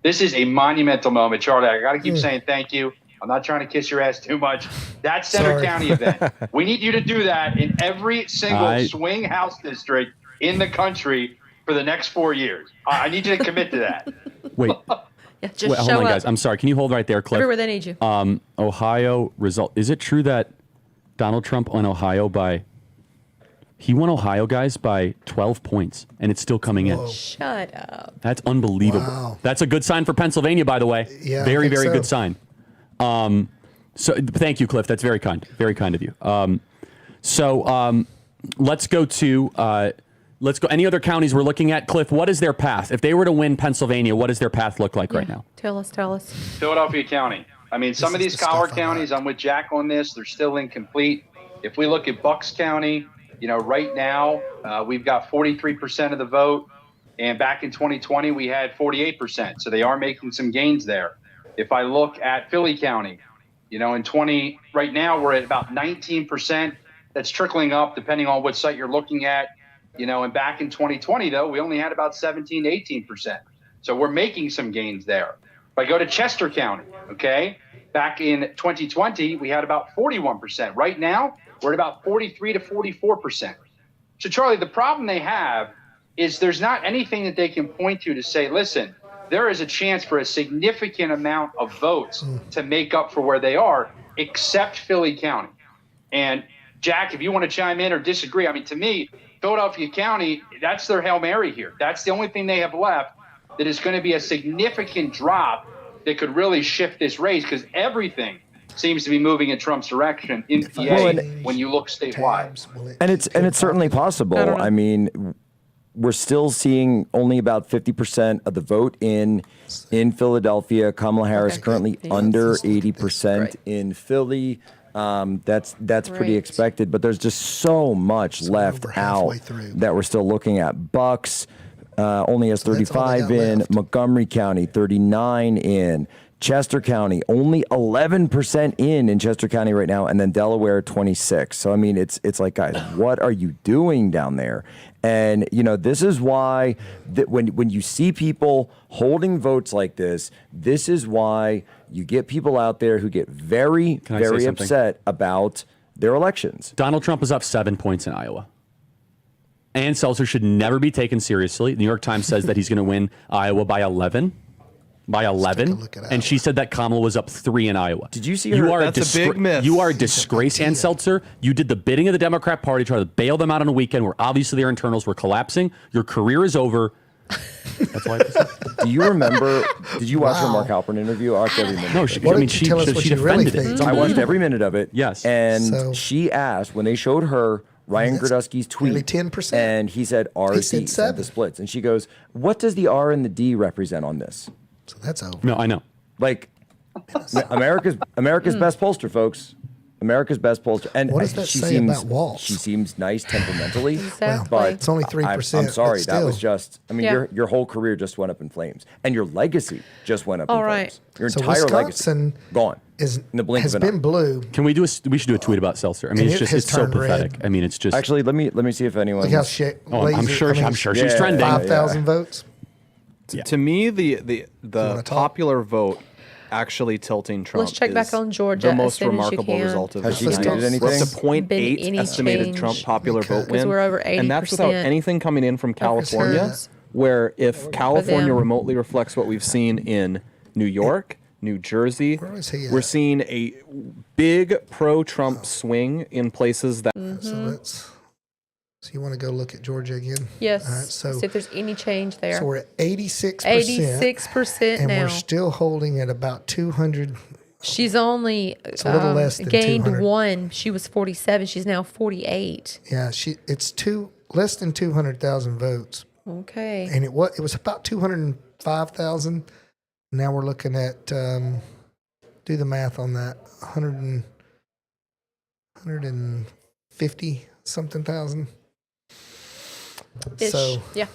K: This is a monumental moment. Charlie, I got to keep saying thank you. I'm not trying to kiss your ass too much. That Center County event, we need you to do that in every single swing House district in the country for the next 4 years. I need you to commit to that.
I: Wait.
C: Yeah, just
I: hold
C: show
I: on,
C: up.
I: guys. I'm sorry. Can you hold right there, Cliff?
C: Everywhere they need you.
I: Ohio result. Is it true that Donald Trump won Ohio by... He won Ohio, guys, by 12 points, and it's still coming in.
C: Shut up.
I: That's unbelievable.
F: Wow.
I: That's a good sign for Pennsylvania, by the way.
F: Yeah, I
I: very,
F: think
I: very
F: so.
I: good sign. So thank you, Cliff. That's very kind of you. Let's go to any other counties we're looking at. Cliff, what is their path? If they were to win Pennsylvania, what does their path look like right now?
C: Tell us.
K: Philadelphia County. I mean, some of these collar counties, I'm with Jack on this, they're still incomplete. If we look at Bucks County, right now we've got 43% of the vote. And back in 2020, we had 48%. So they are making some gains there. If I look at Philly County, right now we're at about 19%. That's trickling up depending on what site you're looking at. And back in 2020, though, we only had about 17 to 18%. So we're making some gains there. If I go to Chester County, okay, back in 2020, we had about 41%. Right now, we're at about 43 to 44%. So, Charlie, the problem they have is there's not anything that they can point to say, listen, there is a chance for a significant amount of votes to make up for where they are, except Philly County. And, Jack, if you want to chime in or disagree, I mean, to me, Philadelphia County, that's their Hail Mary here. That's the only thing they have left that is going to be a significant drop that could really shift this race, because everything seems to be moving in Trump's direction in PA when you look statewide.
U: And it's certainly possible. I mean, we're still seeing only about 50% of the vote in Philadelphia. Kamala Harris currently under 80% in Philly. That's pretty expected, but there's just so much left out that we're still looking at. Bucks only has 35 in, left. Montgomery County 39 in, Chester County only 11% in Chester County right now, and then Delaware 26. So I mean, it's like, guys, what are you doing down there? And this is why when you see people holding votes like this is why you get people out there who get very, very upset about their elections.
I: Donald Trump is up 7 points in Iowa. Ann Seltzer should never be taken seriously. The New York Times says that he's going to win Iowa by 11. And she said that Kamala was up 3 in Iowa.
H: Did you see her? That's a big miss.
I: You are a disgrace, Ann Seltzer. You did the bidding of the Democrat Party, try to bail them out on a weekend where obviously their internals were collapsing. Your career is over. That's why.
U: Do you remember? Did you watch her Mark Halpern interview? I watched every minute.
I: No, she defended it.
U: I watched every minute of it.
I: Yes.
U: And she asked when they showed her Ryan Gradusky's tweet,
F: 10%.
U: and he said R is the splits, and she goes, "What does the R and the D represent on this?"
F: So that's over.
I: No, I know.
U: Like America's best pollster, folks. America's best pollster. And
F: what does that say about Walz?
U: She seems nice temperamentally,
F: Exactly.
U: but
F: It's only 3%,
U: I'm sorry,
F: but
U: that was
F: still.
U: just. I mean, your whole career just went up in flames, and your legacy just went up in flames. Your
F: So
U: entire
F: Wisconsin
U: legacy gone.
F: Is
U: in the blink
F: has
U: of an eye.
F: been blue.
I: Can we do we should do a tweet about Seltzer. I mean,
F: And
I: it's
F: it
I: just
F: has
I: it's so
F: turned red.
I: pathetic. I mean, it's just
U: Actually, let me see if anyone.
F: Look how
I: I'm sure she's trending.
F: 5,000 votes.
H: To me, the popular vote actually tilting Trump.
C: Let's check
H: is
C: back on Georgia
H: the
C: as
H: most
C: soon as you
H: remarkable
C: can.
H: result of
U: Has
H: this.
U: she tweeted anything?
H: We're up to
C: Been
H: 0.8
C: any
H: estimated
C: change?
H: Trump popular vote
C: Because
H: win,
C: we're over
H: and that's without
C: 80%.
H: anything coming in from California.
F: Percent.
H: Where if California
C: them.
H: remotely reflects what we've seen in New York, New Jersey,
F: Where is he at?
H: we're seeing a big pro-Trump swing in places that.
F: So you want to go look at Georgia again?
C: Yes.
F: All right, so
C: see if there's any change there.
F: So we're at 86%.
C: 86%
F: and
C: now.
F: we're still holding at about 200.
C: She's only
F: It's a little less than
C: gained
F: 200.
C: 1. She was 47. She's now 48.
F: Yeah, it's less than 200,000 votes.
C: Okay.
F: And it was about 205,000. Now we're looking at do the math on that 150 something thousand.
C: Ish.
F: So
C: yeah.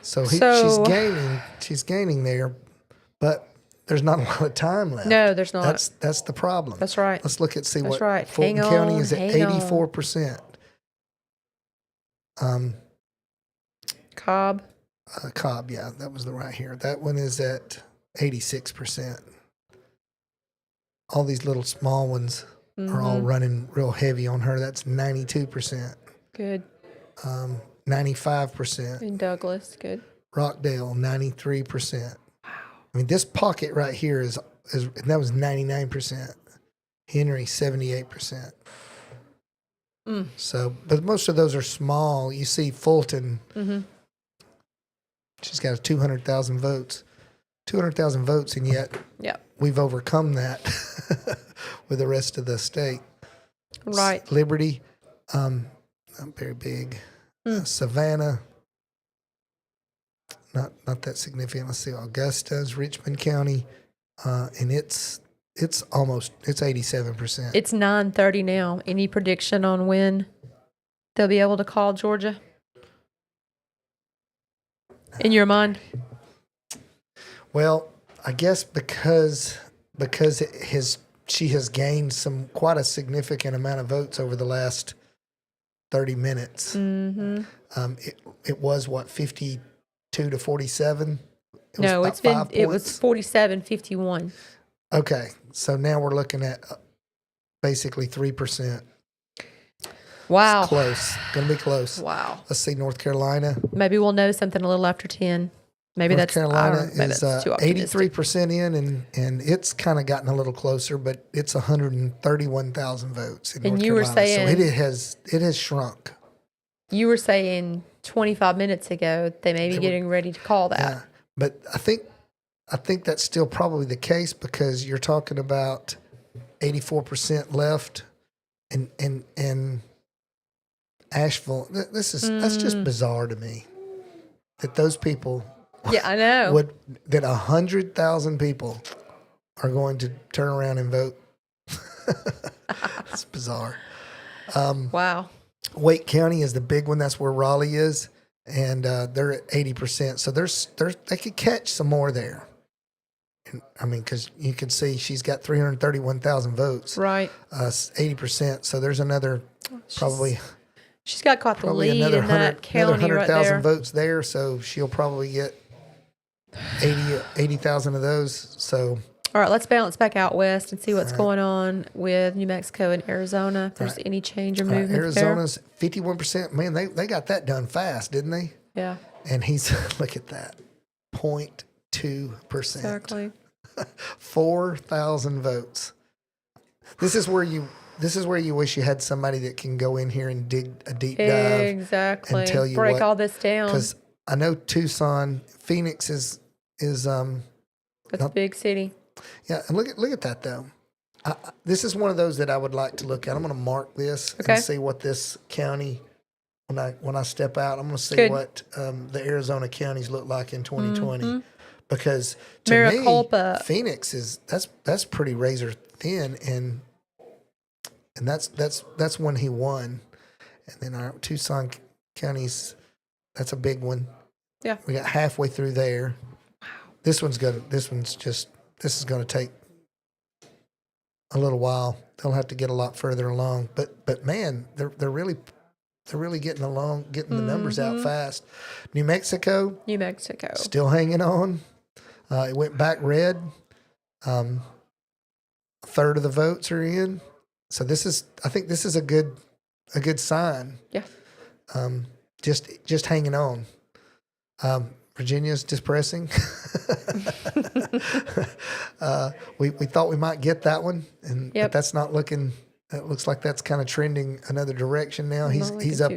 F: So
C: So-
F: she's gaining there, but there's not a lot of time left.
C: No, there's not.
F: That's the problem.
C: That's right.
F: Let's look at
C: That's
F: what
C: right.
F: Fulton
C: Hang
F: County
C: on,
F: is at
C: hang on.
F: 84%.
C: Cobb.
F: Cobb, yeah, that was the right here. That one is at 86%. All these little small ones are all running real heavy on her. That's 92%.
C: Good.
F: 95%.
C: In Douglas. Good.
F: Rockdale, 93%. Wow. I mean, this pocket right here is that was 99%. Henry, 78%. So, but most of those are small. You see Fulton, she's got 200,000 votes. 200,000 votes, and yet we've overcome that with the rest of the state.
C: Right.
F: Liberty, not very big. Savannah, not that significant. Let's see, Augusta's, Richmond County, and it's 87%.
C: It's 9:30 now. Any prediction on when they'll be able to call Georgia? In your mind?
F: Well, I guess because she has gained quite a significant amount of votes over the last 30 minutes. It was what, 52 to 47?
C: No, it was 47-51.
F: Okay, so now we're looking at basically 3%.
C: Wow.
F: It's close. Going to be close.
C: Wow.
F: Let's see, North Carolina.
C: Maybe we'll know something a little after 10. Maybe
F: North
C: that's
F: Carolina
C: maybe
F: is
C: that's too optimistic.
F: 83% in, and it's kind of gotten a little closer, but it's 131,000 votes in
C: And
F: North
C: you were
F: Carolina.
C: saying-
F: So it has shrunk.
C: You were saying 25 minutes ago they may be getting ready to call that.
F: Yeah, but I think that's still probably the case because you're talking about 84% left, and Asheville. That's just bizarre to me that those people.
C: Yeah, I know.
F: That 100,000 people are going to turn around and vote. It's bizarre.
C: Wow.
F: Wake County is the big one. That's where Raleigh is, and they're at 80%. So they could catch some more there. And, I mean, because you can see she's got 331,000 votes.
C: Right.
F: 80%. So there's another probably.
C: She's got caught the
F: Probably
C: lead
F: another
C: in that county right
F: 100,000
C: there.
F: votes there. So she'll probably get 80,000 of those. So
C: All right, let's balance back out west and see what's going on with New Mexico and Arizona. If there's any change or movement
F: Arizona's 51%. Man, they got that done fast, didn't they?
C: Yeah.
F: And he's look at that, 0.2%.
C: Exactly.
F: 4,000 votes. This is where you wish you had somebody that can go in here and dig a deep dive.
C: Exactly.
F: And tell you
C: break all this down.
F: Because I know Tucson, Phoenix is
C: it's a big city.
F: Yeah, and look at that though. This is one of those that I would like to look at. I'm going to mark this and see what this county. When I step out, I'm going to see what the Arizona counties look like in 2020, because to
C: Maricopa.
F: me, Phoenix that's pretty razor thin, and that's when he won, and then our Tucson counties, that's a big one.
C: Yeah,
F: we got halfway through there. Wow, this is going to take a little while. They'll have to get a lot further along, but man, they're really getting the numbers out fast. New Mexico still hanging on. It went back red. A third of the votes are in. So I think this is a good sign.
C: Yeah.
F: Just hanging on. Virginia's depressing. We thought we might get that one, but that's not looking. It looks like that's kind of trending another direction now. He's up.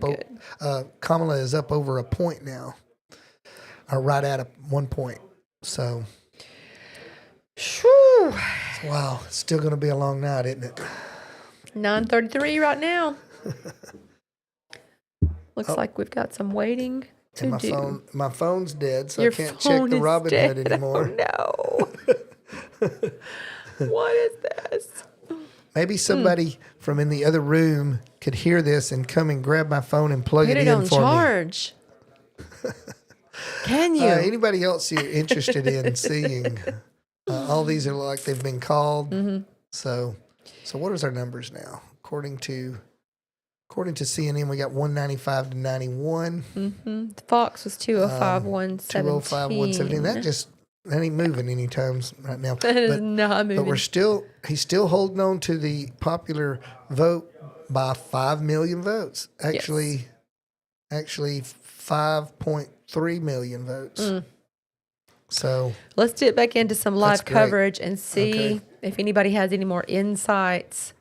F: Kamala is up over a point now, or right at 1 point. So, wow, it's still going to be a long night, isn't it?
C: 9:33 right now. Looks like we've got some waiting to do.
F: My phone's dead, so
C: Your
F: I can't check the Robin Hood anymore.
C: Oh, no. What is this?
F: Maybe somebody from in the other room could hear this and come and grab my phone and plug it in
C: on
F: for
C: charge. Can you?
F: Anybody else you're interested in seeing? All these are like they've been called.
C: Mm-hmm.
F: So what is our numbers now? According to CNN, we got 195 to 91.
C: Mm-hmm. Fox was 205, 117.
F: 205, 117. That ain't moving any times right now.
C: That is not moving.
F: But he's still holding on to the popular vote by 5 million votes. Actually 5.3 million votes. So
C: let's dip back into some live coverage and see if anybody has any more insights.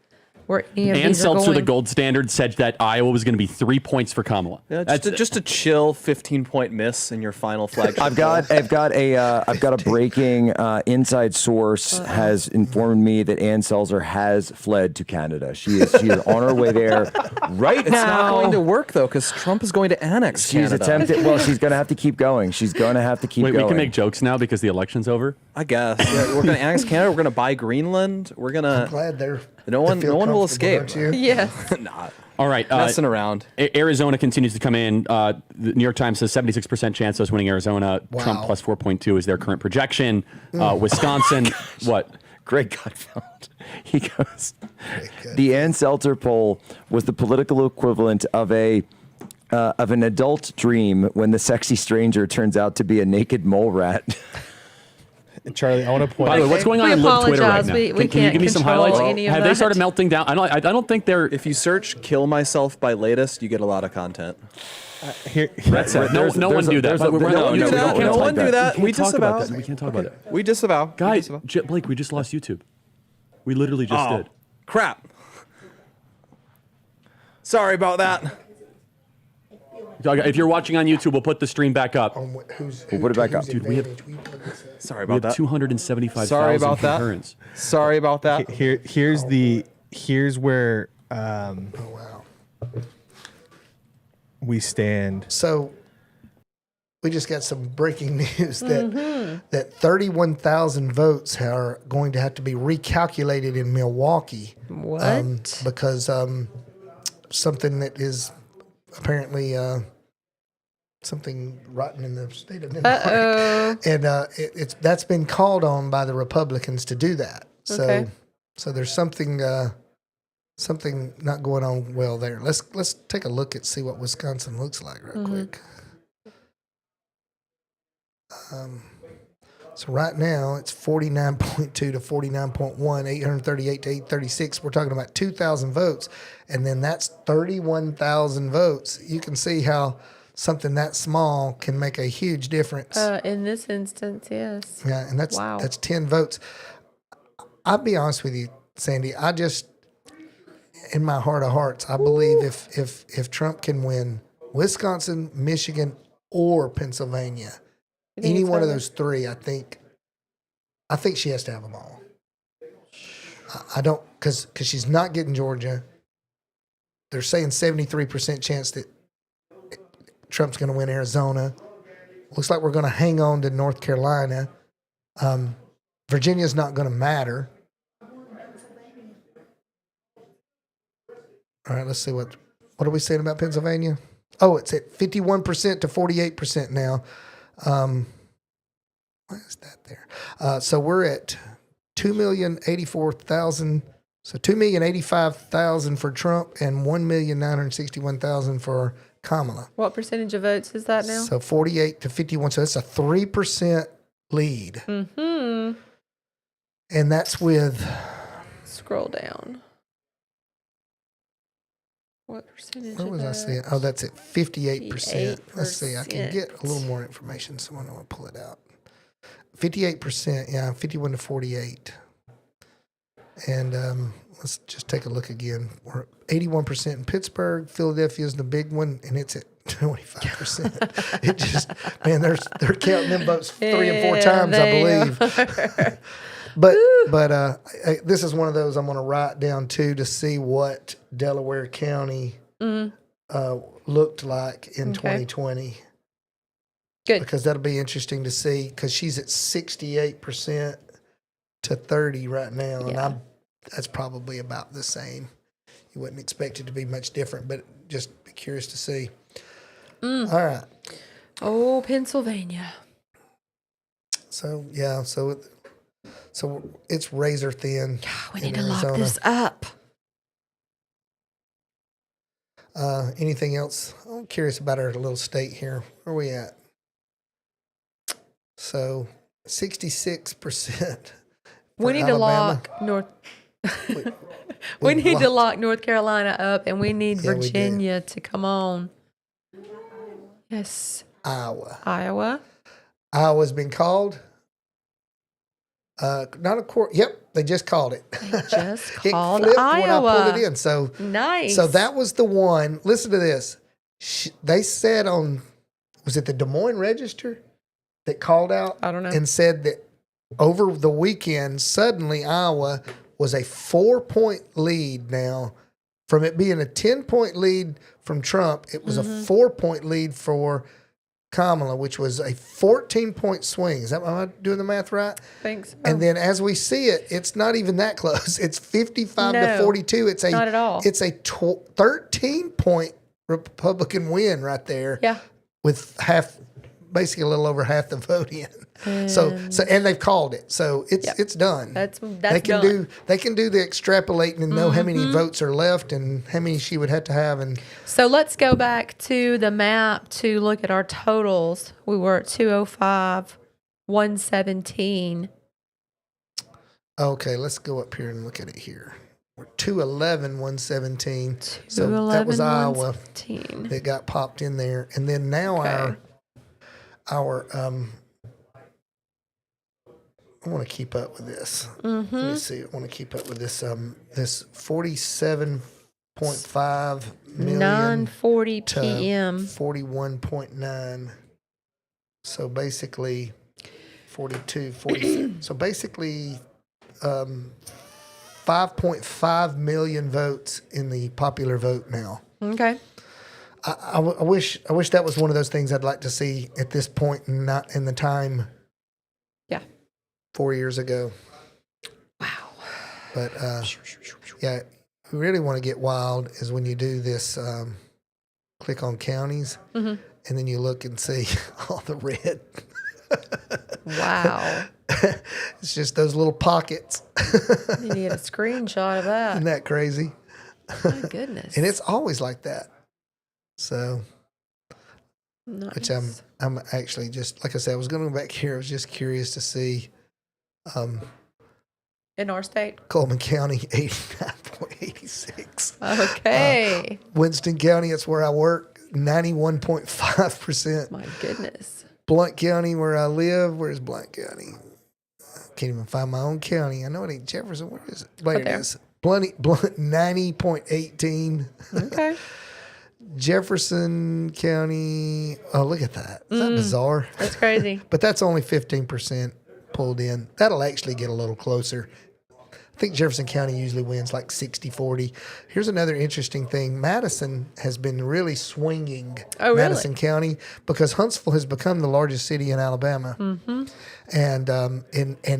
I: Ann Seltzer, the gold standard, said that Iowa was going to be 3 points for Kamala.
H: Yeah, just a chill 15-point miss in your final flagship.
U: I've got a breaking inside source has informed me that Ann Seltzer has fled to Canada. She is on her way there right now.
H: It's not going to work though, because Trump is going to annex Canada.
U: She's attempted. Well, she's going to have to keep going. She's going to have to keep going.
I: We can make jokes now because the election's over.
H: I guess we're going to annex Canada. We're going to buy Greenland. We're going to.
F: I'm glad they're.
H: No one will escape.
C: Yes.
H: Not.
I: All right.
H: Messing around.
I: Arizona continues to come in. The New York Times says 76% chance of us winning Arizona.
F: Wow.
I: Trump plus 4.2 is their current projection. Wisconsin, what?
U: Greg got found. He goes, the Ann Seltzer poll was the political equivalent of an adult dream when the sexy stranger turns out to be a naked mole rat.
V: Charlie, I want to point out.
I: By the way, what's going on in Lib Twitter right now?
C: We
I: Can you give me some highlights? Have they started melting down? I don't think they're.
H: If you search "kill myself" by latest, you get a lot of content.
I: That's it. No one do that.
H: No one do that. We disavow.
I: We can't talk about it.
H: We disavow.
I: Guys, Blake, we just lost YouTube. We literally just did.
H: Crap. Sorry about that.
I: If you're watching on YouTube, we'll put the stream back up.
U: We'll put it back up.
I: Dude, we have
H: Sorry about that.
I: 275,000 concurrents.
H: Sorry about that.
V: Here's where we stand.
F: So we just got some breaking news that 31,000 votes are going to have to be recalculated in Milwaukee.
C: What?
F: Because something that is apparently something rotten in the state of New York. And that's been called on by the Republicans to do that. So there's something not going on well there. Let's take a look and see what Wisconsin looks like real quick. So right now it's 49.2 to 49.1, 838 to 836. We're talking about 2,000 votes, and then that's 31,000 votes. You can see how something that small can make a huge difference.
C: In this instance, yes.
F: Yeah, and that's 10 votes. I'll be honest with you, Sandy. I just, in my heart of hearts, I believe if Trump can win Wisconsin, Michigan, or Pennsylvania, any one of those three, I think she has to have them all. I don't, because she's not getting Georgia. They're saying 73% chance that Trump's going to win Arizona. Looks like we're going to hang on to North Carolina. Virginia's not going to matter. All right, let's see what are we saying about Pennsylvania? Oh, it's at 51% to 48% now. Why is that there? So we're at 2,084,000. So 2,085,000 for Trump and 1,961,000 for Kamala.
C: What percentage of votes is that now?
F: So 48 to 51. So that's a 3% lead.
C: Mm-hmm.
F: And that's with.
C: Scroll down. What percentage?
F: Where was I seeing? Oh, that's at 58%. Let's see. I can get a little more information. Someone will pull it out. 58%. Yeah, 51 to 48. And let's just take a look again. We're 81% in Pittsburgh. Philadelphia is the big one, and it's at 25%. It just, man, they're counting them votes 3 and 4 times, I believe. But this is one of those I'm going to write down too to see what Delaware County looked like in 2020.
C: Good.
F: Because that'll be interesting to see, because she's at 68% to 30 right now, and that's probably about the same. You wouldn't expect it to be much different, but just be curious to see. All right.
C: Oh, Pennsylvania.
F: So it's razor thin.
C: God, we need to lock this up.
F: Anything else? I'm curious about our little state here. Where are we at? So 66%.
C: We need to lock North. We need to lock North Carolina up, and we need Virginia to come on. Yes. Iowa.
F: Iowa's been called. Not a court. Yep, they just called it.
C: They just
F: it
C: called
F: flipped
C: Iowa.
F: when I pulled it in. So
C: nice.
F: So that was the one. Listen to this. They said was it the Des Moines Register that called out?
C: I don't know.
F: And said that over the weekend, suddenly Iowa was a 4-point lead now. From it being a 10-point lead from Trump, it was a 4-point lead for Kamala, which was a 14-point swing. Am I doing the math right?
C: Thanks.
F: And then as we see it, it's not even that close. It's 55 to 42. It's
C: not at all.
F: It's a 13-point Republican win right there.
C: Yeah.
F: With basically a little over half the vote in. So and they've called it. So it's done.
C: That's
F: they can
C: done.
F: They can do the extrapolating and know how many votes are left and how many she would have to have. And
C: so let's go back to the map to look at our totals. We were at 205, 117.
F: Okay, let's go up here and look at it here. We're 211, 117. So that was Iowa that got popped in there. And then now our I want to keep up with this. Let me see. I want to keep up with this. This 47.5 million
C: 9:40 p.m.
F: 41.9. So basically 42, 40. So basically 5.5 million votes in the popular vote now.
C: Okay.
F: I wish that was one of those things I'd like to see at this point, and not in the time.
C: Yeah.
F: 4 years ago.
C: Wow.
F: But yeah, we really want to get wild is when you do this. Click on counties, and then you look and see all the red.
C: Wow.
F: It's just those little pockets.
C: You need a screenshot of that.
F: Isn't that crazy?
C: My goodness.
F: And it's always like that. So
C: Nice.
F: Which I'm actually just, like I said, I was going to go back here. I was just curious to see.
C: In our state?
F: Coleman County, 89.86.
C: Okay.
F: Winston County, that's where I work, 91.5%.
C: My goodness.
F: Blount County, where I live, where's Blount County? Can't even find my own county. I know it ain't Jefferson. Where is it? There it is. Blount, 90.18.
C: Okay.
F: Jefferson County. Oh, look at that. Is that bizarre?
C: That's crazy.
F: But that's only 15% pulled in. That'll actually get a little closer. I think Jefferson County usually wins like 60-40. Here's another interesting thing. Madison has been really swinging Madison County because Huntsville has become the largest city in Alabama.
C: Mm-hmm.
F: And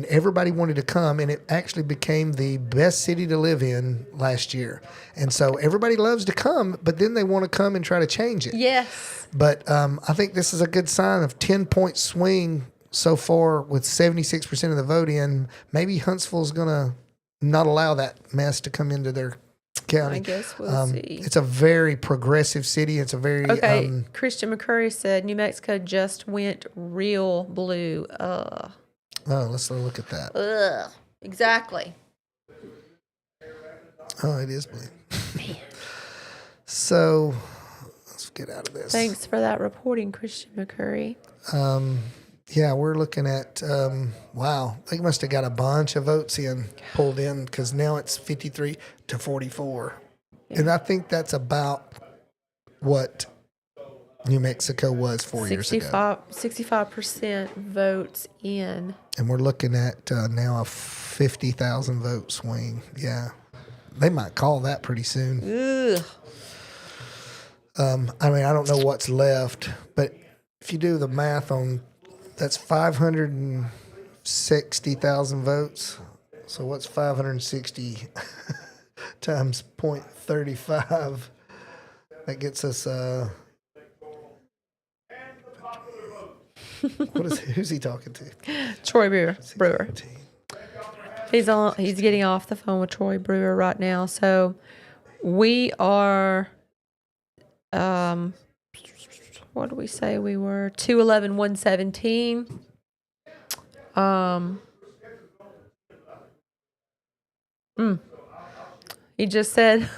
F: everybody wanted to come, and it actually became the best city to live in last year. And so everybody loves to come, but then they want to come and try to change it.
C: Yes.
F: But I think this is a good sign of 10-point swing so far with 76% of the vote in. Maybe Huntsville's going to not allow that mess to come into their county.
C: I guess we'll see.
F: It's a very progressive city. It's a very
C: Christian McCurry said New Mexico just went real blue.
F: Oh, let's look at that.
C: Ugh. Exactly.
F: Oh, it is blue. So let's get out of this.
C: Thanks for that reporting, Christian McCurry.
F: Yeah, we're looking at, wow, they must have got a bunch of votes pulled in because now it's 53-44. Yeah. And I think that's about what New Mexico was 4 years ago.
C: 65% votes in.
F: And we're looking at now a 50,000 vote swing. Yeah. They might call that pretty soon.
C: Ugh.
F: I mean, I don't know what's left, but if you do the math on that's 560,000 votes. So what's 560 times 0.35? That gets us who's he talking to?
C: Troy Brewer. He's getting off the phone with Troy Brewer right now. So we are what did we say we were? 211, 117. He just said.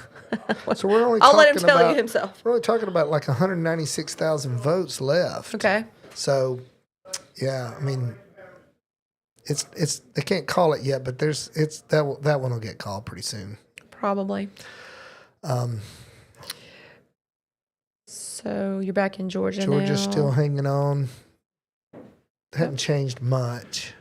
F: So we're only.
C: I'll let him tell you himself.
F: We're only talking about like 196,000 votes left.
C: Okay.
F: So, yeah, I mean, it's they can't call it yet, but that one will get called pretty soon.
C: Probably. So you're back in Georgia now.
F: Georgia's still hanging on. Hadn't changed much.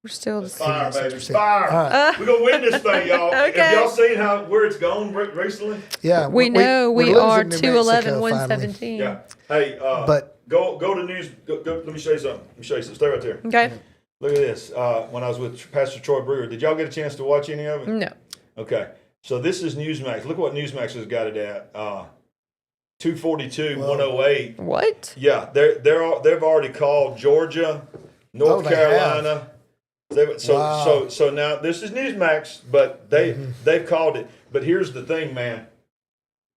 C: We're still the
B: fire, baby. Fire. Right. We're going to win this thing, y'all.
C: Okay.
B: Have y'all seen where it's gone recently?
F: Yeah.
C: We know we are 211, 117.
B: Yeah. Hey,
F: but
B: go to news. Go, let me show you something. Stay right there.
C: Okay.
B: Look at this. When I was with Pastor Troy Brewer, did y'all get a chance to watch any of it?
C: No.
B: Okay. So this is Newsmax. Look what Newsmax has got it at. 242, 108.
C: What?
B: Yeah, they've already called Georgia, North Carolina. So now this is Newsmax, but they've called it. But here's the thing, man.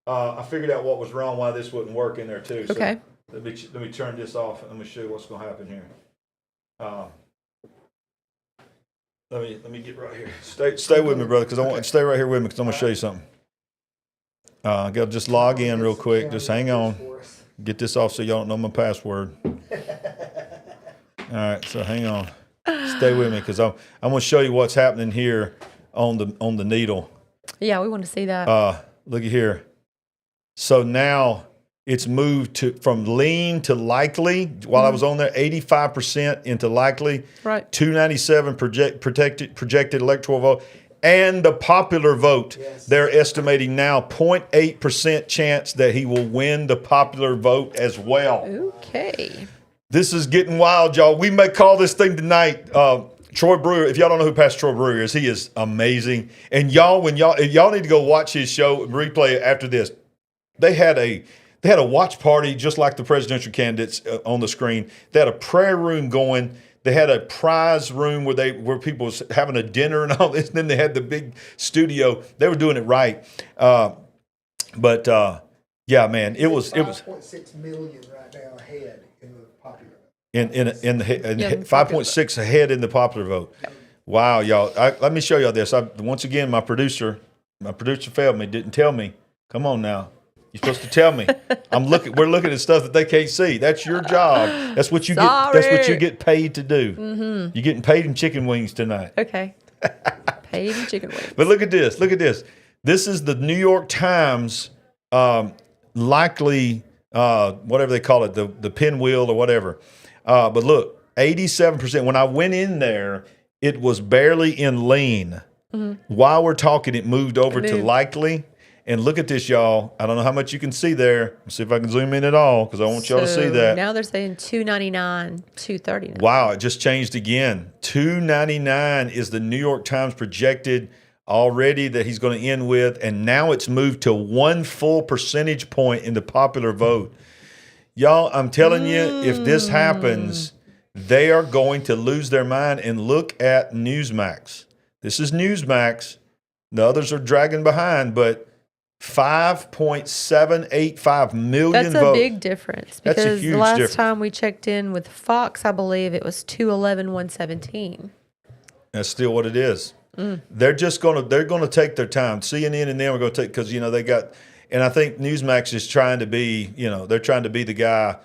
B: I figured out what was wrong, why this wouldn't work in there too.
C: Okay.
B: So let me turn this off. Let me show you what's going to happen here. Let me get right here. Stay with me, brother, because I want stay right here with me because I'm going to show you something. I got to just log in real quick. Just hang on. Get this off so y'all don't know my password. All right, so hang on. Stay with me because I'm going to show you what's happening here on the needle.
C: Yeah, we want to see that.
B: Look at here. So now it's moved from lean to likely. While I was on there, 85% into likely.
C: Right.
B: 297 projected electoral vote. And the popular vote, they're estimating now 0.8% chance that he will win the popular vote as well.
C: Okay.
B: This is getting wild, y'all. We may call this thing tonight. Troy Brewer, if y'all don't know who Pastor Troy Brewer is, he is amazing. And y'all need to go watch his show, replay it after this. They had a watch party just like the presidential candidates on the screen. They had a prayer room going. They had a prize room where people was having a dinner and all this. And then they had the big studio. They were doing it right. But Yeah, man, it was
F: 5.6 million right now ahead in the popular.
B: In 5.6 ahead in the popular vote. Wow, y'all! Let me show y'all this. Once again, my producer failed me. Didn't tell me. Come on now, you're supposed to tell me. We're looking at stuff that they can't see. That's your job. That's what you get. That's what you get paid to do.
C: Mm-hmm.
B: You're getting paid in chicken wings tonight.
C: Okay. Paid in chicken wings.
B: But look at this. Look at this. This is the New York Times likely whatever they call it, the pinwheel or whatever. But look, 87%. When I went in there, it was barely in lean. Mm-hmm. While we're talking, it moved over to likely. And look at this, y'all. I don't know how much you can see there. Let's see if I can zoom in at all because I want y'all to see that.
C: Now they're saying 299, 239.
B: Wow, it just changed again. 299 is the New York Times projected already that he's going to end with, and now it's moved to 1 full percentage point in the popular vote. Y'all, I'm telling you, if this happens, they are going to lose their mind. And look at Newsmax. This is Newsmax. The others are dragging behind, but 5.785 million votes.
C: That's a big difference. Because
B: That's a huge
C: the last
B: difference.
C: time we checked in with Fox, I believe it was 211, 117.
B: That's still what it is. They're going to take their time. CNN and them are going to take, because they got, and I think Newsmax is trying to be, they're trying to be the guy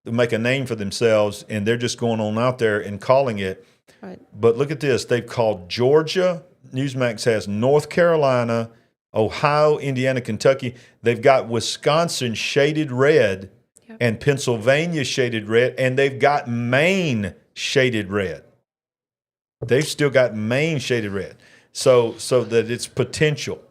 B: to make a name for themselves, and they're just going on out there and calling it.
C: Right.
B: But look at this. They've called Georgia. Newsmax has North Carolina, Ohio, Indiana, Kentucky. They've got Wisconsin shaded red and Pennsylvania shaded red, and they've got Maine shaded red. They've still got Maine shaded red, so that it's potential.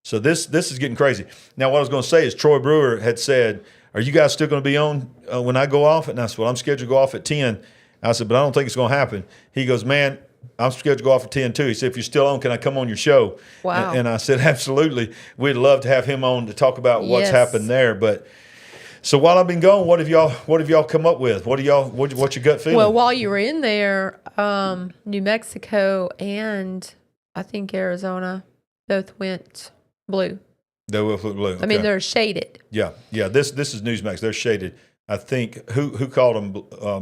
B: So this is getting crazy. Now, what I was going to say is Troy Brewer had said, "Are you guys still going to be on when I go off?" And I said, "Well, I'm scheduled to go off at 10." I said, "But I don't think it's going to happen." He goes, "Man, I'm scheduled to go off at 10 too." He said, "If you're still on, can I come on your show?"
C: Wow.
B: And I said, "Absolutely. We'd love to have him on to talk about what's happened there." But so while I've been gone, what have y'all come up with? What's your gut feeling?
C: Well, while you were in there, New Mexico and I think Arizona both went blue.
B: They will flip blue.
C: I mean, they're shaded.
B: Yeah. This is Newsmax. They're shaded. I think who called them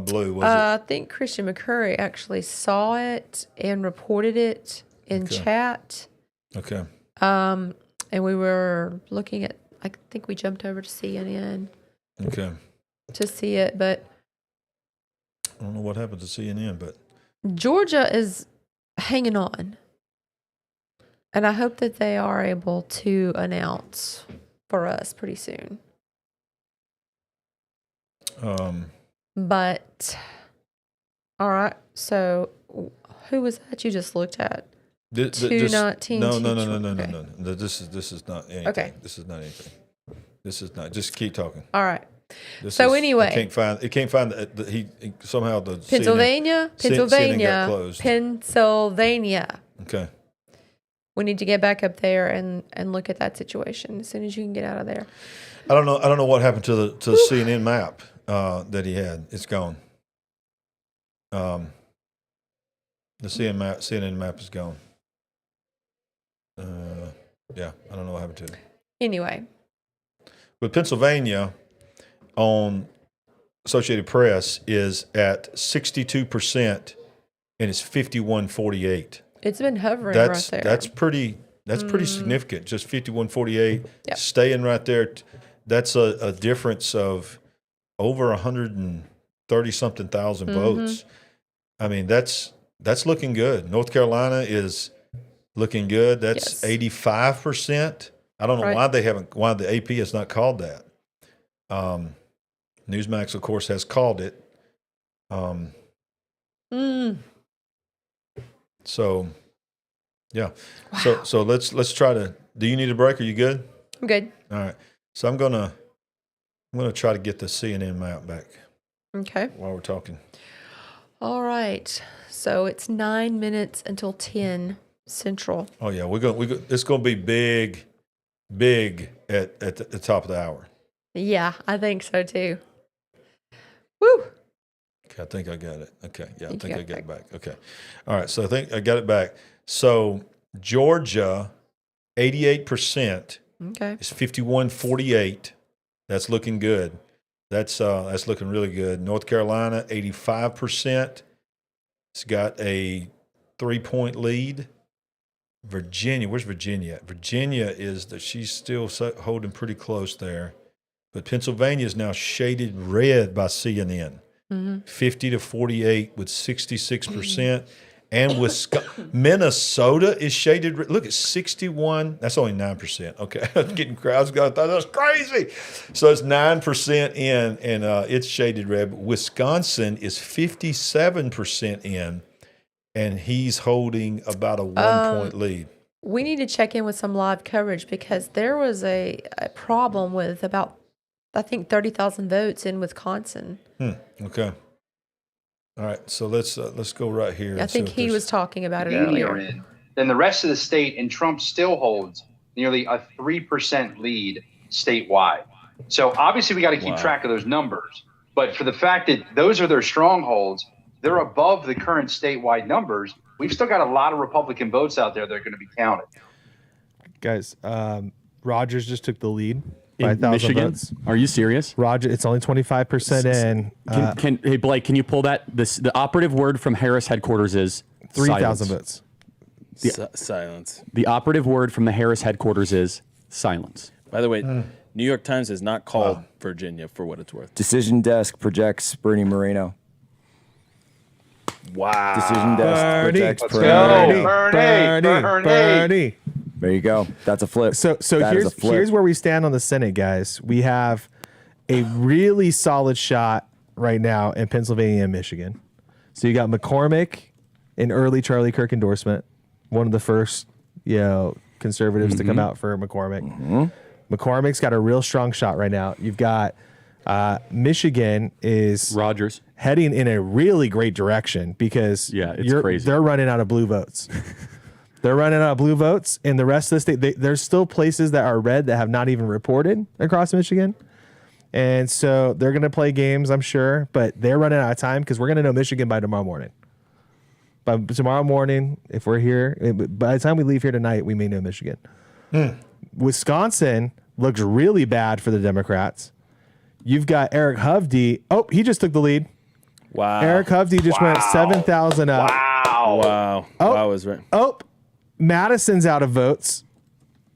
B: blue? Was it?
C: I think Christian McCurry actually saw it and reported it in chat.
B: Okay.
C: And we were looking at. I think we jumped over to CNN.
B: Okay.
C: To see it, but
B: I don't know what happened to CNN, but
C: Georgia is hanging on. And I hope that they are able to announce for us pretty soon. But, all right. So, who was that you just looked at? 219.
B: No. This is not anything.
C: Okay.
B: This is not anything. This is not. Just keep talking.
C: All right. Anyway,
B: it can't find he somehow the
C: Pennsylvania,
B: CNN got closed.
C: Pennsylvania.
B: Okay.
C: We need to get back up there and look at that situation as soon as you can get out of there.
B: I don't know what happened to the CNN map that he had. It's gone. The CNN map is gone. Yeah, I don't know what happened to it.
C: Anyway.
B: With Pennsylvania on Associated Press is at 62% and it's 51-48.
C: It's been hovering right there.
B: That's pretty significant. Just 51-48, staying right there. That's a difference of over 130-something thousand votes. I mean, that's looking good. North Carolina is looking good. That's 85%. I don't know why the AP has not called that. Newsmax, of course, has called it. So, yeah. Wow. So let's try to. Do you need a break? Are you good?
C: I'm good.
B: All right. So I'm gonna try to get the CNN map back.
C: Okay.
B: While we're talking.
C: All right. So it's 9 minutes until 10 Central.
B: Oh yeah, it's gonna be big at the top of the hour.
C: Yeah, I think so too. Woo.
B: Okay, I think I got it. Okay, yeah, I think I got it back. Okay. All right, so I think I got it back. So Georgia, 88%,
C: Okay.
B: It's 51-48. That's looking good. That's looking really good. North Carolina, 85%. It's got a 3-point lead. Virginia, where's Virginia at? Virginia she's still holding pretty close there. But Pennsylvania is now shaded red by CNN. 50-48 with 66%. And Minnesota is shaded red. Look at 61. That's only 9%. Okay. I was getting crowds going. I thought that was crazy. So it's 9% in, and it's shaded red. But Wisconsin is 57% in, and he's holding about a 1-point lead.
C: We need to check in with some live coverage because there was a problem with about, I think, 30,000 votes in Wisconsin.
B: Okay. All right. So let's go right here.
C: I think he was talking about it earlier.
K: Then the rest of the state, and Trump still holds nearly a 3% lead statewide. So obviously we got to keep track of those numbers. But for the fact that those are their strongholds, they're above the current statewide numbers. We've still got a lot of Republican votes out there that are going to be counted.
V: Guys, Rogers just took the lead.
I: In Michigan?
V: Votes.
I: Are you serious?
V: Roger, it's only 25% in.
I: Hey, Blake, can you pull that? The operative word from Harris headquarters is
V: 3,000 votes.
E: Silence.
I: The operative word from the Harris headquarters is silence.
E: By the way, New York Times has not called Virginia for what it's worth.
U: Decision Desk projects Bernie Moreno.
E: Wow.
U: Decision Desk projects
V: Bernie.
U: There you go. That's a flip.
V: So here's where we stand on the Senate, guys. We have a really solid shot right now in Pennsylvania and Michigan. So you got McCormick, an early Charlie Kirk endorsement, one of the first, conservatives to come out for McCormick. McCormick's got a real strong shot right now. You've got Michigan is
I: Rogers
V: heading in a really great direction because
I: it's crazy.
V: They're running out of blue votes. They're running out of blue votes, and the rest of the state, there's still places that are red that have not even reported across Michigan. And so they're going to play games, I'm sure, but they're running out of time because we're going to know Michigan by tomorrow morning. By tomorrow morning, if we're here, by the time we leave here tonight, we may know Michigan. Wisconsin looks really bad for the Democrats. You've got Eric Hovde. Oh, he just took the lead.
E: Wow.
V: Eric Hovde just went 7,000 up.
E: Wow. Wow was right.
V: Oh, Madison's out of votes.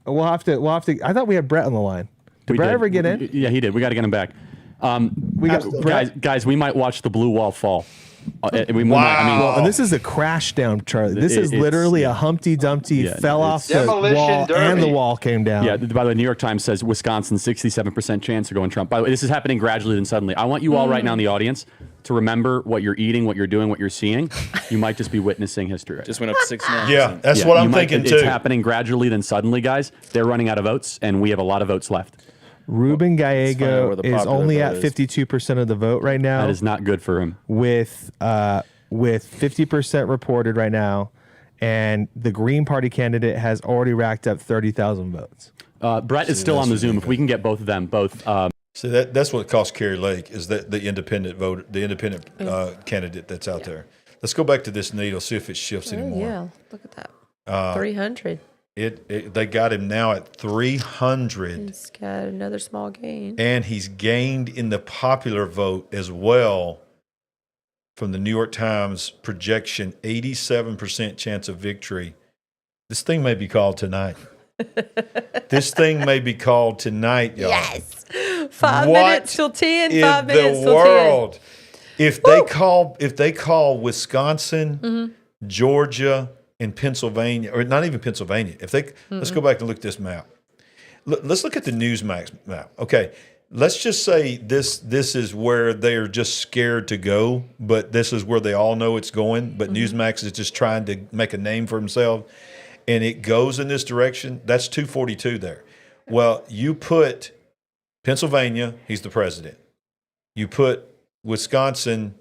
V: We'll have to. I thought we had Brett on the line. Did Brett ever get in?
I: Yeah, he did. We got to get him back.
V: We got
I: guys. We might watch the blue wall fall.
V: And this is a crash down, Charlie. This is literally a Humpty Dumpty fell off the wall and the wall came down.
I: Yeah. By the way, New York Times says Wisconsin 67% chance of going Trump. By the way, this is happening gradually then suddenly. I want you all right now in the audience to remember what you're eating, what you're doing, what you're seeing. You might just be witnessing history. Right
E: just went up 6.5%.
B: Yeah, that's what I'm thinking too.
I: It's happening gradually then suddenly, guys. They're running out of votes, and we have a lot of votes left.
V: Ruben Gallego is only at 52% of the vote right now.
I: That is not good for him.
V: With 50% reported right now, and the Green Party candidate has already racked up 30,000 votes.
I: Brett is still on the Zoom. If we can get both of them,
B: So that's what cost Kerry Lake is that the independent candidate that's out there. Let's go back to this needle, see if it shifts anymore.
C: Yeah, look at that. 300.
B: They got him now at 300.
C: He's got another small gain.
B: And he's gained in the popular vote as well from the New York Times projection, 87% chance of victory. This thing may be called tonight. This thing may be called tonight, y'all.
C: Yes. 5 minutes till 10. 5 minutes till 10.
B: The world. If they call Wisconsin, Georgia, and Pennsylvania, or not even Pennsylvania, let's go back and look at this map. Let's look at the Newsmax map. Okay, let's just say this is where they're just scared to go, but this is where they all know it's going. But Newsmax is just trying to make a name for himself, and it goes in this direction. That's 242 there. Well, you put Pennsylvania, he's the president. You put Wisconsin.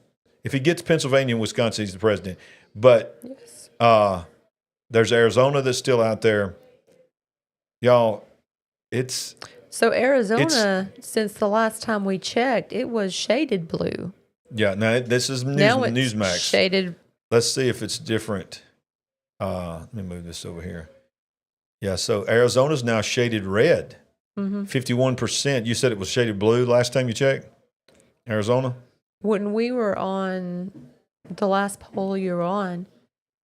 B: If he gets Pennsylvania and Wisconsin, he's the president. But there's Arizona that's still out there. Y'all,
C: So Arizona, since the last time we checked, it was shaded blue.
B: Yeah, now this is Newsmax.
C: Shaded.
B: Let's see if it's different. Let me move this over here. Yeah, so Arizona's now shaded red. 51%.
C: Mm-hmm.
B: You said it was shaded blue last time you checked? Arizona?
C: When we were on the last poll you were on,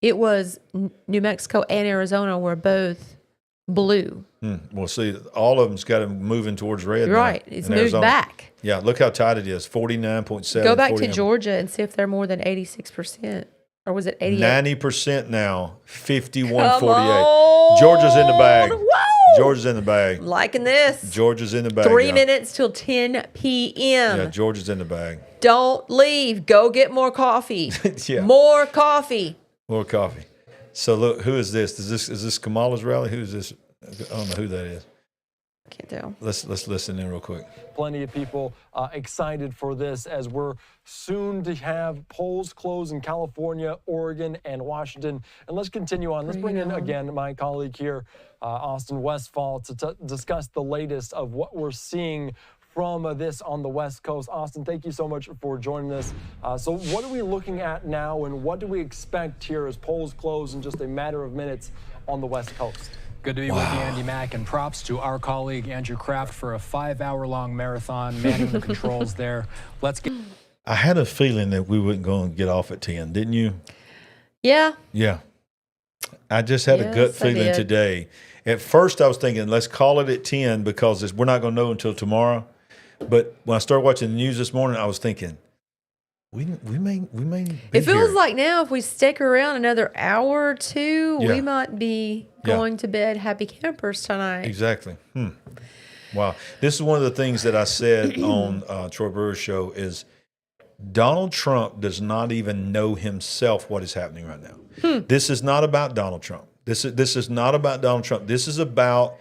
C: it was New Mexico and Arizona were both blue.
B: Well, see, all of them's got them moving towards red.
C: You're right. It's moved
B: Arizona.
C: back.
B: Yeah, look how tight it is. 49.7.
C: Go back to Georgia and see if they're more than 86%. Or was it 88?
B: 90% now, 51-48. Georgia's in the bag.
C: Whoa!
B: Georgia's in the bag.
C: I'm liking this.
B: Georgia's in the bag.
C: 3 minutes till 10 p.m.
B: Yeah, Georgia's in the bag.
C: Don't leave. Go get more coffee.
B: Yeah.
C: More coffee.
B: More coffee. So look, who is this? Is this Kamala's rally? Who is this? I don't know who that is.
C: Can't tell.
B: Let's listen in real quick.
L: Plenty of people excited for this as we're soon to have polls close in California, Oregon, and Washington. And let's continue on. Let's bring in again my colleague here, Austin Westfall, to discuss the latest of what we're seeing from this on the West Coast. Austin, thank you so much for joining us. So what are we looking at now, and what do we expect here as polls close in just a matter of minutes on the West Coast?
G: Good to be with you, Andy Mack, and props to our colleague Andrew Kraft for a 5-hour-long marathon, manning the controls there. Let's get.
B: I had a feeling that we weren't going to get off at 10, didn't you?
C: Yeah.
B: Yeah. I just had a gut feeling today. At first, I was thinking, let's call it at 10 because we're not going to know until tomorrow. But when I started watching the news this morning, I was thinking, we may be
C: It feels
B: here.
C: like now if we stick around another hour or two, we might be going to bed happy campers tonight.
B: Exactly. Wow. This is one of the things that I said on Troy Brewer's show is Donald Trump does not even know himself what is happening right now. This is not about Donald Trump. This is not about Donald Trump. This is about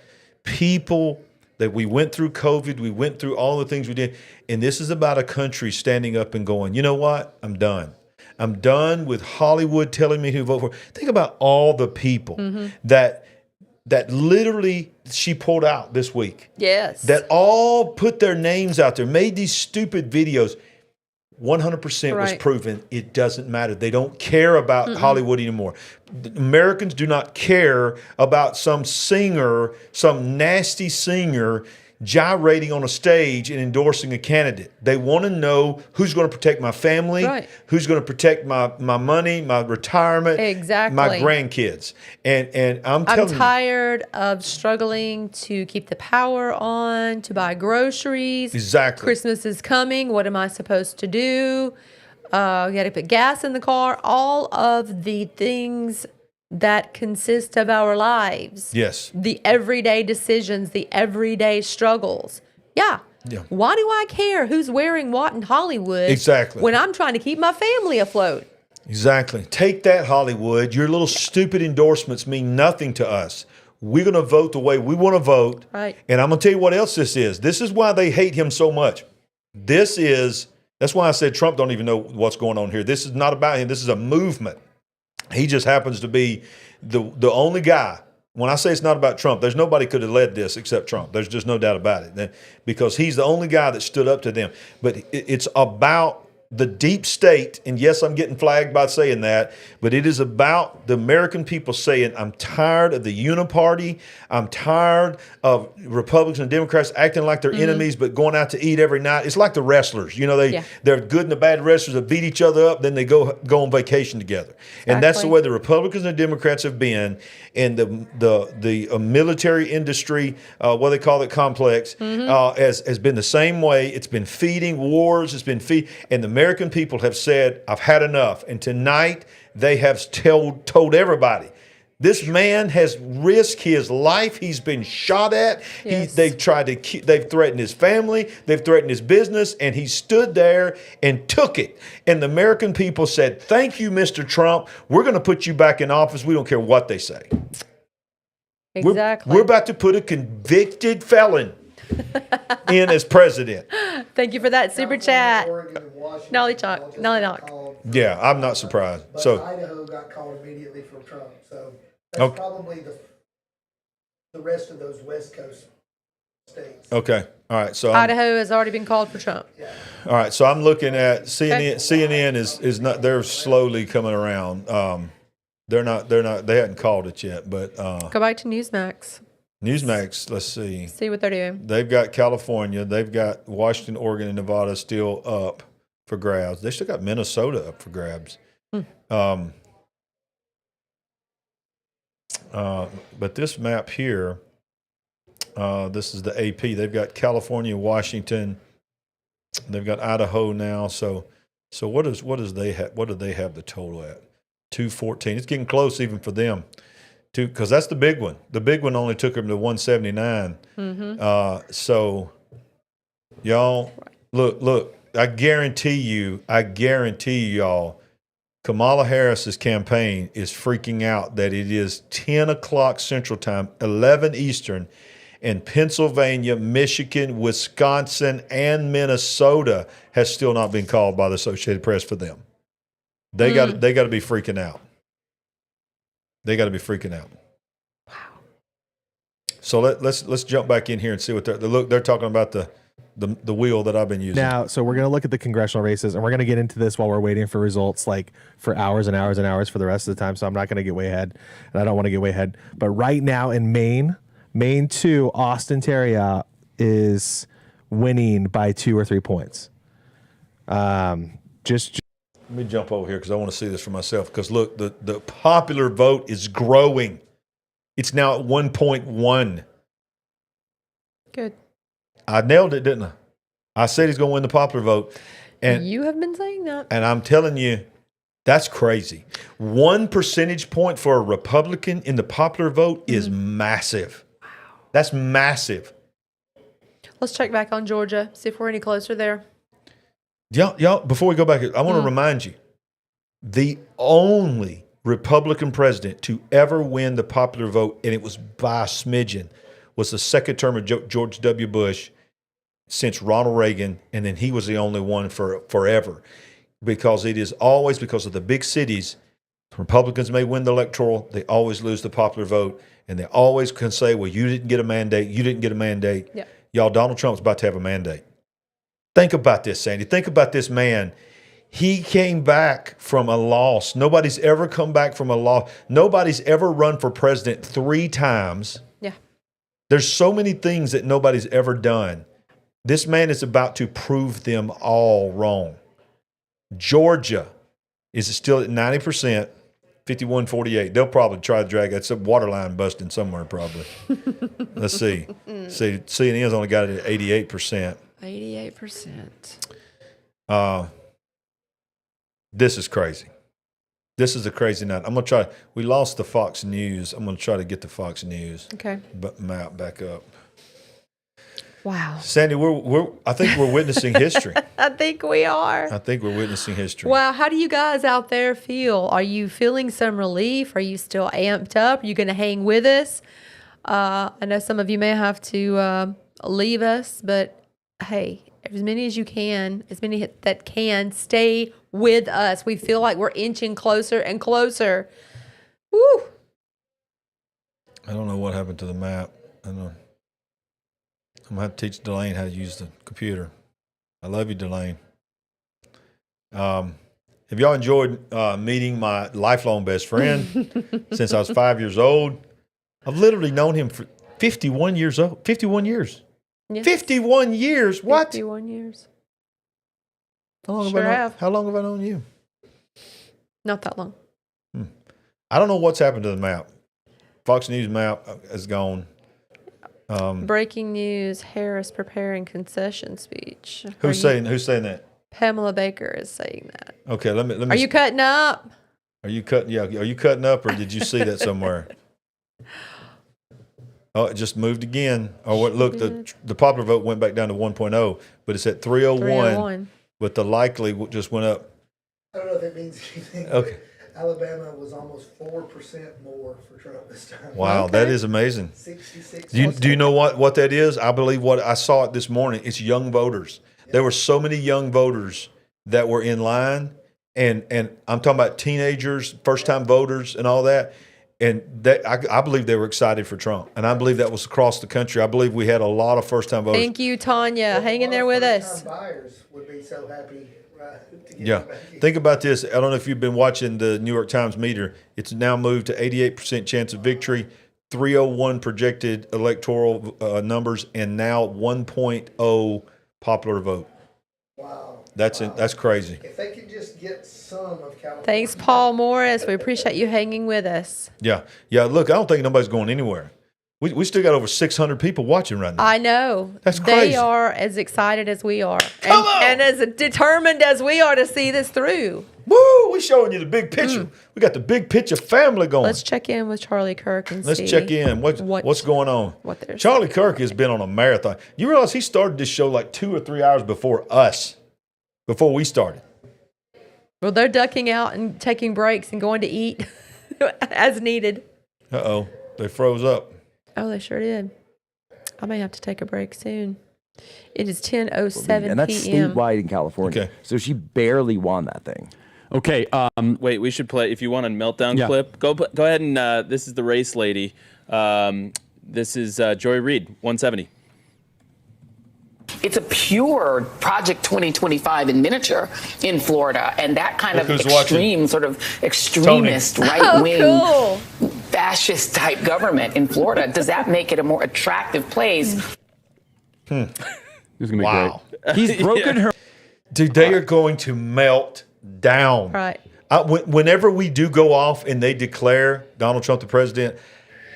B: people that we went through COVID, we went through all the things we did, and this is about a country standing up and going, you know what? I'm done. I'm done with Hollywood telling me who to vote for. Think about all the people that literally she pulled out this week.
C: Yes.
B: That all put their names out there, made these stupid videos. 100% was proven it doesn't matter. They don't care about Hollywood anymore. Americans do not care about some singer, some nasty singer gyrating on a stage and endorsing a candidate. They want to know who's going to protect my family, who's going to protect my money, my retirement, my grandkids. And I'm
C: tired of struggling to keep the power on, to buy groceries.
B: Exactly.
C: Christmas is coming. What am I supposed to do? We got to put gas in the car. All of the things that consist of our lives.
B: Yes.
C: The everyday decisions, the everyday struggles. Yeah. Why do I care who's wearing what in Hollywood?
B: Exactly.
C: When I'm trying to keep my family afloat.
B: Exactly. Take that, Hollywood. Your little stupid endorsements mean nothing to us. We're going to vote the way we want to vote.
C: Right.
B: And I'm going to tell you what else this is. This is why they hate him so much. That's why I said Trump don't even know what's going on here. This is not about him. This is a movement. He just happens to be the only guy. When I say it's not about Trump, there's nobody could have led this except Trump. There's just no doubt about it. Because he's the only guy that stood up to them. But it's about the deep state, and yes, I'm getting flagged by saying that, but it is about the American people saying, I'm tired of the uniparty. I'm tired of Republicans and Democrats acting like they're enemies, but going out to eat every night. It's like the wrestlers. You know, they're good and the bad wrestlers that beat each other up, then they go on vacation together. Exactly. And that's the way the Republicans and Democrats have been, and the military industry, what they call it, complex, has been the same way. It's been feeding wars. It's been and the American people have said, I've had enough. And tonight they have told everybody, this man has risked his life. He's been shot at. Yes. They've threatened his family. They've threatened his business. And he stood there and took it. And the American people said, thank you, Mr. Trump. We're going to put you back in office. We don't care what they say.
C: Exactly.
B: We're about to put a convicted felon in as president.
C: Thank you for that super chat. Nolly Knock.
B: Yeah, I'm not surprised. So
F: Idaho got called immediately for Trump. So that's probably the rest of those West Coast states.
B: Okay. All right. So
C: Idaho has already been called for Trump.
F: Yeah.
B: All right. So I'm looking at CNN. CNN is not. They're slowly coming around. They're not. They hadn't called it yet. But
C: go back to Newsmax.
B: Newsmax. Let's see.
C: See what they're doing.
B: They've got California. They've got Washington, Oregon, and Nevada still up for grabs. They still got Minnesota up for grabs. But this map here, this is the AP. They've got California, Washington. They've got Idaho now. So what does they have? What do they have the total at? 214. It's getting close even for them. Because that's the big one. The big one only took them to 179. So y'all, look. I guarantee you, y'all, Kamala Harris's campaign is freaking out that it is 10 o'clock Central Time, 11 Eastern, and Pennsylvania, Michigan, Wisconsin, and Minnesota has still not been called by the Associated Press for them. They got to be freaking out. They got to be freaking out. Wow. So let's jump back in here and see what they're talking about the wheel that I've been using.
V: Now, so we're going to look at the congressional races, and we're going to get into this while we're waiting for results, like for hours and hours and hours for the rest of the time. So I'm not going to get way ahead, and I don't want to get way ahead. But right now in Maine 2, Austin Terry is winning by 2 or 3 points.
B: Let me jump over here because I want to see this for myself. Because look, the popular vote is growing. It's now at 1.1.
C: Good.
B: I nailed it, didn't I? I said he's going to win the popular vote. And
C: you have been saying that.
B: And I'm telling you, that's crazy. 1 percentage point for a Republican in the popular vote is massive. Wow. That's massive.
C: Let's check back on Georgia, see if we're any closer there.
B: Y'all, before we go back, I want to remind you, the only Republican president to ever win the popular vote, and it was by a smidgen, was the second term of George W. Bush since Ronald Reagan, and then he was the only one for forever. Because it is always because of the big cities, Republicans may win the electoral, they always lose the popular vote, and they always can say, well, you didn't get a mandate, you didn't get a mandate.
C: Yeah.
B: Y'all, Donald Trump's about to have a mandate. Think about this, Sandy. Think about this man. He came back from a loss. Nobody's ever come back from a loss. Nobody's ever run for president 3 times.
C: Yeah.
B: There's so many things that nobody's ever done. This man is about to prove them all wrong. Georgia is still at 90%, 51-48. They'll probably try to drag that. It's a water line busting somewhere probably. Let's see. See, CNN's only got it at 88%.
C: 88%.
B: This is crazy. This is a crazy night. I'm going to try. We lost the Fox News. I'm going to try to get the Fox News map back up.
C: Wow.
B: Sandy, I think we're witnessing history.
C: I think we are.
B: I think we're witnessing history.
C: Wow. How do you guys out there feel? Are you feeling some relief? Are you still amped up? Are you going to hang with us? I know some of you may have to leave us, but hey, as many as you can, as many that can, stay with us. We feel like we're inching closer and closer. Woo!
B: I don't know what happened to the map. I don't know. I'm going to have to teach Delane how to use the computer. I love you, Delane. Have y'all enjoyed meeting my lifelong best friend since I was 5 years old? I've literally known him for 51 years old. 51 years. Yes. 51 years? What?
C: 51 years.
B: How long
C: Sure
B: have I known you?
C: Not that long.
B: I don't know what's happened to the map. Fox News map is gone.
C: Breaking news: Harris preparing concession speech.
B: Who's saying that?
C: Pamela Baker is saying that.
B: Okay, let me.
C: Are you cutting up?
B: Are you cutting? Yeah. Are you cutting up, or did you see that somewhere? Oh, it just moved again. Oh, what? Look, the popular vote went back down to 1.0, but it's at 301. But the likely just went up.
F: I don't know if it means anything.
B: Okay.
F: Alabama was almost 4% more for Trump this time.
B: Wow, that is amazing.
F: 66.
B: Do you know what that is? I believe what I saw it this morning. It's young voters. Yeah. There were so many young voters that were in line, and I'm talking about teenagers, first-time voters, and all that. And I believe they were excited for Trump, and I believe that was across the country. I believe we had a lot of first-time voters.
C: Thank you, Tanya. Hang in there with us.
F: Buyers would be so happy
B: Yeah. Think about this. I don't know if you've been watching the New York Times meter. It's now moved to 88% chance of victory, 301 projected electoral numbers, and now 1.0 popular vote.
F: Wow.
B: That's crazy.
F: If they could just get some of California.
C: Thanks, Paul Morris. We appreciate you hanging with us.
B: Yeah. Yeah. Look, I don't think nobody's going anywhere. We still got over 600 people watching right now.
C: I know.
B: That's crazy.
C: They are as excited as we are. And as determined as we are to see this through.
B: Woo! We're showing you the big picture. We got the big picture family going.
C: Let's check in with Charlie Kirk and see.
B: Let's check in. What's going on? Charlie Kirk has been on a marathon. You realize he started this show like 2 or 3 hours before us, before we started.
C: Well, they're ducking out and taking breaks and going to eat as needed.
B: Uh-oh. They froze up.
C: Oh, they sure did. I may have to take a break soon. It is 10:07 p.m.
U: And that's statewide in California. Okay. So she barely won that thing.
E: Okay. Wait, we should play. If you want a meltdown clip, go ahead and this is the race lady. This is Joy Reid, 170.
M: It's a pure Project 2025 in miniature in Florida, and that kind of extreme, sort of extremist, right-wing, fascist type government in Florida. Does that make it a more attractive place?
I: This is gonna be great.
B: He's broken her. Dude, they are going to melt down.
C: Right.
B: Whenever we do go off and they declare Donald Trump the president,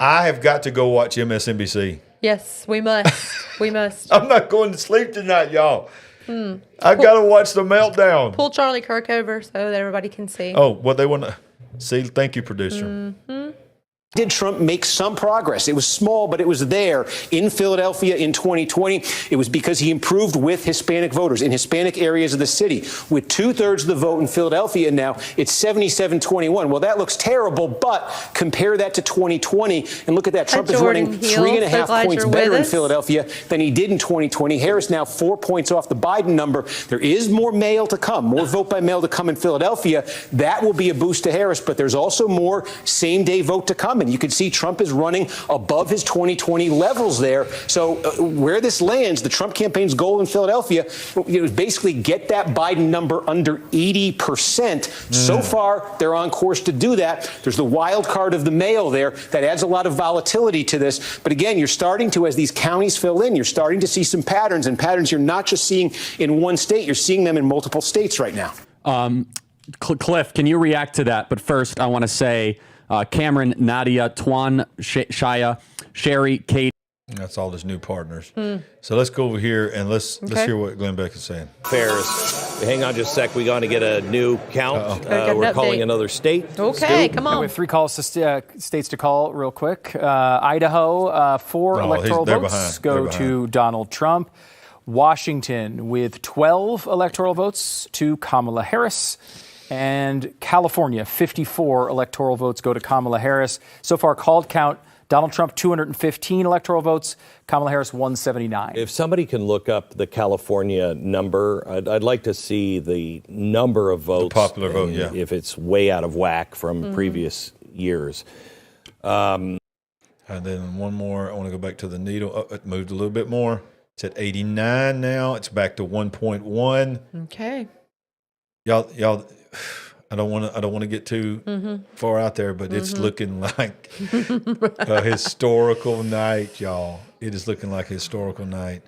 B: I have got to go watch MSNBC.
C: Yes, we must. We must.
B: I'm not going to sleep tonight, y'all. I've got to watch the meltdown.
C: Pull Charlie Kirk over so that everybody can see.
B: Oh, well, they want to see. Thank you, producer.
C: Mm-hmm.
O: Did Trump make some progress? It was small, but it was there in Philadelphia in 2020. It was because he improved with Hispanic voters in Hispanic areas of the city. With 2/3 of the vote in Philadelphia now, it's 77-21. Well, that looks terrible, but compare that to 2020 and look at that. Trump is running 3.5 points better in Philadelphia than he did in 2020. Harris now 4 points off the Biden number. There is more mail to come, more vote by mail to come in Philadelphia. That will be a boost to Harris, but there's also more same-day vote to come. And you can see Trump is running above his 2020 levels there. So where this lands, the Trump campaign's goal in Philadelphia is basically get that Biden number under 80%. So far, they're on course to do that. There's the wild card of the mail there. That adds a lot of volatility to this. But again, you're starting to, as these counties fill in, you're starting to see some patterns, and patterns you're not just seeing in one state, you're seeing them in multiple states right now.
I: Cliff, can you react to that? But first, I want to say, Cameron, Nadia, Twan, Shaya, Sherry, Kate.
B: That's all his new partners. So let's go over here and let's hear what Glenn Beck is saying.
P: Ferris, hang on just a sec. We're going to get a new count. We're calling another state.
C: Okay, come on.
Q: We have 3 calls to states to call real quick. Idaho, 4 electoral votes go to Donald Trump. Washington with 12 electoral votes to Kamala Harris. And California, 54 electoral votes go to Kamala Harris. So far, called count, Donald Trump, 215 electoral votes, Kamala Harris, 179.
P: If somebody can look up the California number, I'd like to see the number of votes.
B: The popular vote, yeah.
P: If it's way out of whack from previous years.
B: And then one more. I want to go back to the needle. Oh, it moved a little bit more. It's at 89 now. It's back to 1.1.
C: Okay.
B: Y'all. I don't want to get too far out there, but it's looking like a historical night, y'all. It is looking like a historical night.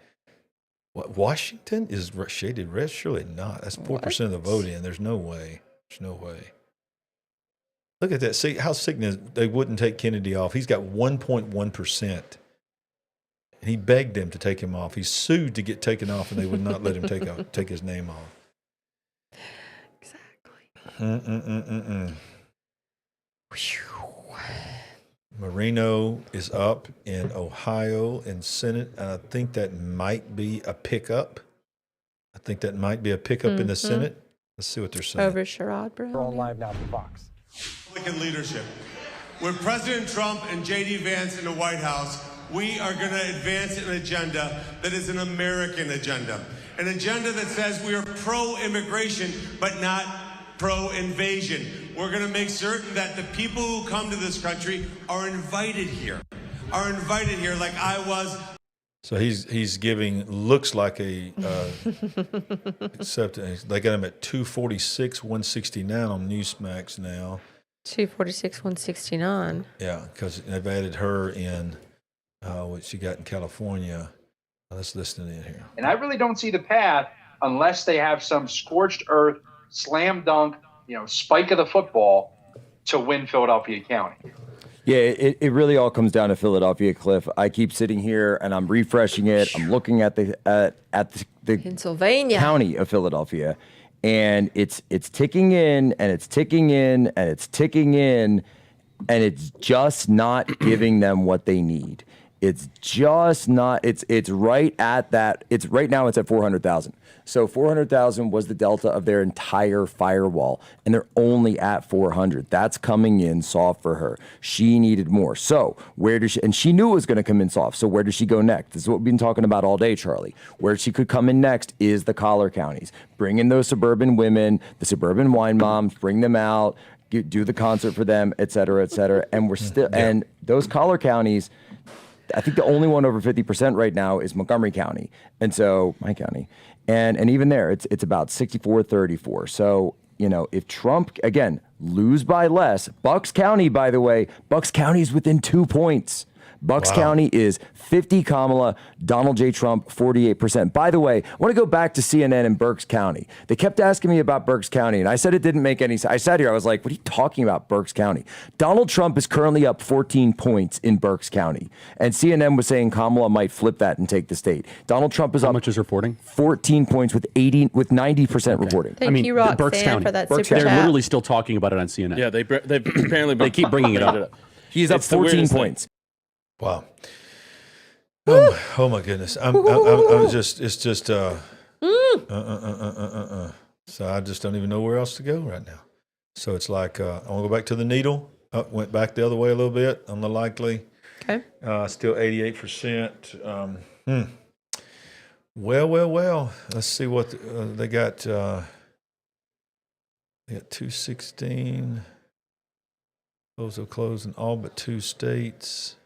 B: What, Washington is shaded red? Surely not. That's 4% of the vote in. There's no way. There's no way. Look at that. See how sick they wouldn't take Kennedy off. He's got 1.1%. And he begged them to take him off. He sued to get taken off, and they would not let him take his name off. Marino is up in Ohio in Senate, and I think that might be a pickup. In the Senate. Let's see what they're saying.
C: Over Sherrod Brown.
Q: We're on live now from Fox.
Y: Republican leadership. With President Trump and J.D. Vance in the White House, we are going to advance an agenda that is an American agenda. An agenda that says we are pro-immigration, but not pro-invasion. We're going to make certain that the people who come to this country are invited here like I was.
B: So he's giving looks like a except they got him at 246, 169 on Newsmax now.
C: 246, 169.
B: Yeah, because they've added her in what she got in California. Let's listen in here.
K: And I really don't see the path unless they have some scorched earth, slam dunk, spike of the football to win Philadelphia County.
U: Yeah, it really all comes down to Philadelphia, Cliff. I keep sitting here and I'm refreshing it. I'm looking at the
C: Pennsylvania
U: county of Philadelphia, and it's ticking in and it's ticking in and it's ticking in, and it's just not giving them what they need. It's just not. It's right at that. It's right now. It's at 400,000. So 400,000 was the delta of their entire firewall, and they're only at 400. That's coming in soft for her. She needed more. So where does she? And she knew it was going to come in soft. So where does she go next? This is what we've been talking about all day, Charlie. Where she could come in next is the collar counties. Bring in those suburban women, the suburban wine moms. Bring them out. Do the concert for them, et cetera, et cetera. And we're still and those collar counties. I think the only one over 50% right now is Montgomery County. And so my county. And even there, it's about 64-34. So, if Trump, again, lose by less, Bucks County, by the way, Bucks County is within 2 points. Bucks County is 50 Kamala, Donald J. Trump, 48%. By the way, I want to go back to CNN and Berks County. They kept asking me about Berks County, and I said it didn't make any sense. I sat here, I was like, what are you talking about, Berks County? Donald Trump is currently up 14 points in Berks County, and CNN was saying Kamala might flip that and take the state. Donald Trump is up.
I: How much is reporting?
U: 14 points with 90% reporting.
C: Thank you, Roxanne,
I: Berks County.
C: for that
I: Berks
C: super
I: They're
C: chat.
I: literally still talking about it on CNN.
E: Yeah, they apparently
I: they keep bringing it up.
U: He's up 14 points.
B: Wow. Oh my goodness. I'm just, it's just, So I just don't even know where else to go right now. So it's like, I want to go back to the needle. Went back the other way a little bit on the likely.
C: Okay.
B: Still 88%. Well. Let's see what they got. They got 216. Those are closed in all but 2 states.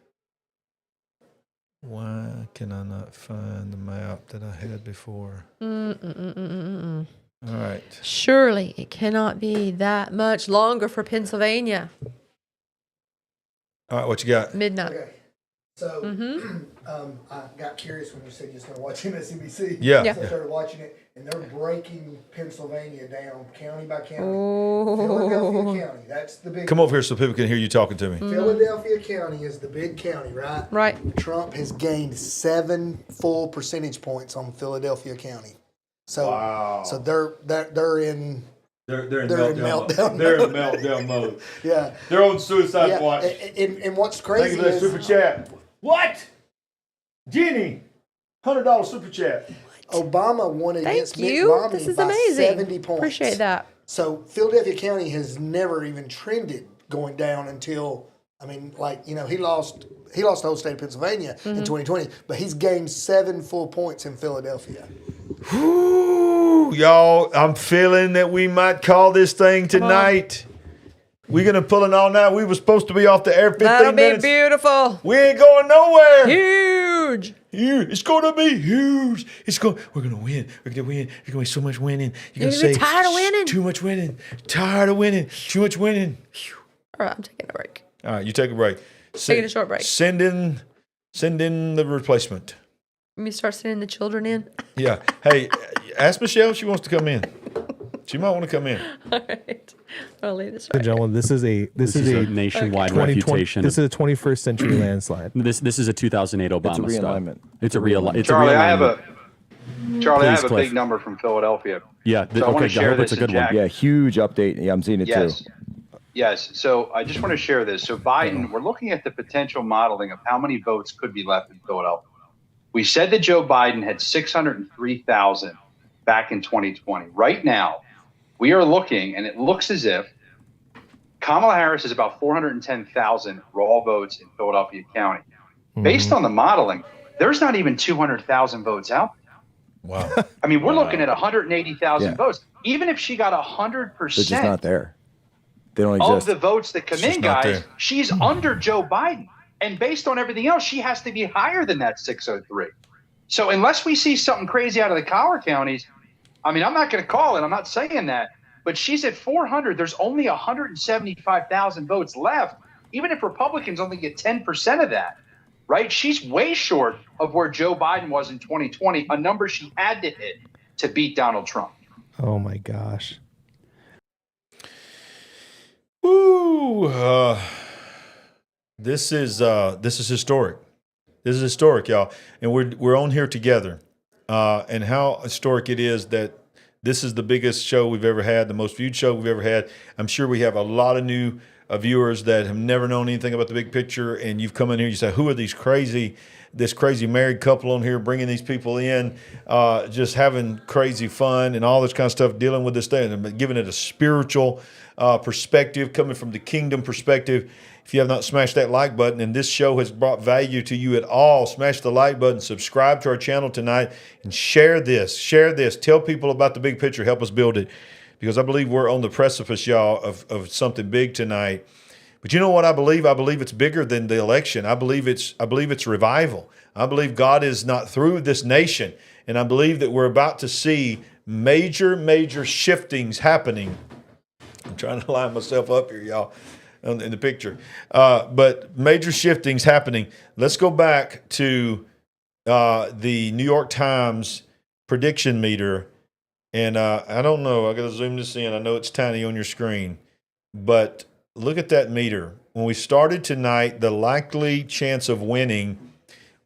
B: Why can I not find the map that I had before? All right.
C: Surely it cannot be that much longer for Pennsylvania.
B: All right, what you got?
C: Midnight.
F: Okay. So I got curious when you said you started watching MSNBC.
B: Yeah.
F: So I started watching it, and they're breaking Pennsylvania down county by county.
C: Oh.
F: Philadelphia County, that's the big.
B: Come over here so people can hear you talking to me.
F: Philadelphia County is the big county, right?
C: Right.
F: Trump has gained 7 full percentage points on Philadelphia County. So,
B: Wow.
F: So they're in.
B: They're in
F: meltdown
B: They're in
F: mode.
B: meltdown mode.
F: Yeah.
B: They're on suicide watch.
F: And what's
B: Thank
F: crazy
B: you for that
F: is
B: super chat. What? Jenny, $100 super chat.
F: Obama won against
C: Thank
F: Mitt
C: you.
F: Romney
C: This is
F: by
C: amazing.
F: 70 points.
C: Appreciate that.
F: So Philadelphia County has never even trended going down until, he lost the whole state of Pennsylvania in 2020, but he's gained 7 full points in Philadelphia.
B: Whew, y'all, I'm feeling that we might call this thing tonight. We're going to pull it all night. We were supposed to be off the air 15
C: That'll
B: minutes.
C: be beautiful.
B: We ain't going nowhere.
C: Huge.
B: It's going to be huge. We're going to win. We're going to win. There's going to be so much winning. You're going to
C: be tired of winning.
B: Too much winning. Tired of winning. Too much winning.
C: All right, I'm taking a break.
B: All right, you take a break.
C: Taking a short break.
B: Send in the replacement.
C: Let me start sending the children in.
B: Yeah. Hey, ask Michelle if she wants to come in. She might want to come in.
C: All right. I'll leave this
V: Ladies and gentlemen, this is a
I: nationwide reputation.
V: This is a 21st century landslide.
I: This is a 2008 Obama
U: It's a realignment.
I: It's a realignment.
K: Charlie, I have a
I: Cliff.
K: big number from Philadelphia.
I: Yeah.
K: So I want to share this.
U: It's a good one. Yeah, huge update. Yeah, I'm seeing it too.
K: Yes. So I just want to share this. So Biden, we're looking at the potential modeling of how many votes could be left in Philadelphia. We said that Joe Biden had 603,000 back in 2020. Right now, we are looking, and it looks as if Kamala Harris is about 410,000 raw votes in Philadelphia County. Based on the modeling, there's not even 200,000 votes out there.
B: Wow.
K: I mean, we're looking at 180,000 votes. Even if she got 100%.
U: They're just not there. They don't exist.
K: Of the votes that come in, guys, she's under Joe Biden. And based on everything else, she has to be higher than that 603. So unless we see something crazy out of the Collar counties, I mean, I'm not going to call it. I'm not saying that. But she's at 400. There's only 175,000 votes left, even if Republicans only get 10% of that, right? She's way short of where Joe Biden was in 2020, a number she had to hit to beat Donald Trump.
V: Oh, my gosh.
B: Woo! This is historic. This is historic, y'all, and we're on here together. And how historic it is that this is the biggest show we've ever had, the most viewed show we've ever had. I'm sure we have a lot of new viewers that have never known anything about the big picture, and you've come in here. You say, "Who are this crazy married couple on here bringing these people in, just having crazy fun and all this kind of stuff, dealing with this thing and giving it a spiritual perspective, coming from the kingdom perspective." If you have not smashed that like button and this show has brought value to you at all, smash the like button, subscribe to our channel tonight, and share this. Share this. Tell people about the big picture. Help us build it, because I believe we're on the precipice, y'all, of something big tonight. But you know what I believe? I believe it's bigger than the election. I believe it's revival. I believe God is not through this nation, and I believe that we're about to see major shiftings happening. I'm trying to line myself up here, y'all, in the picture. But major shiftings happening. Let's go back to the New York Times prediction meter. And I don't know. I got to zoom this in. I know it's tiny on your screen. But look at that meter. When we started tonight, the likely chance of winning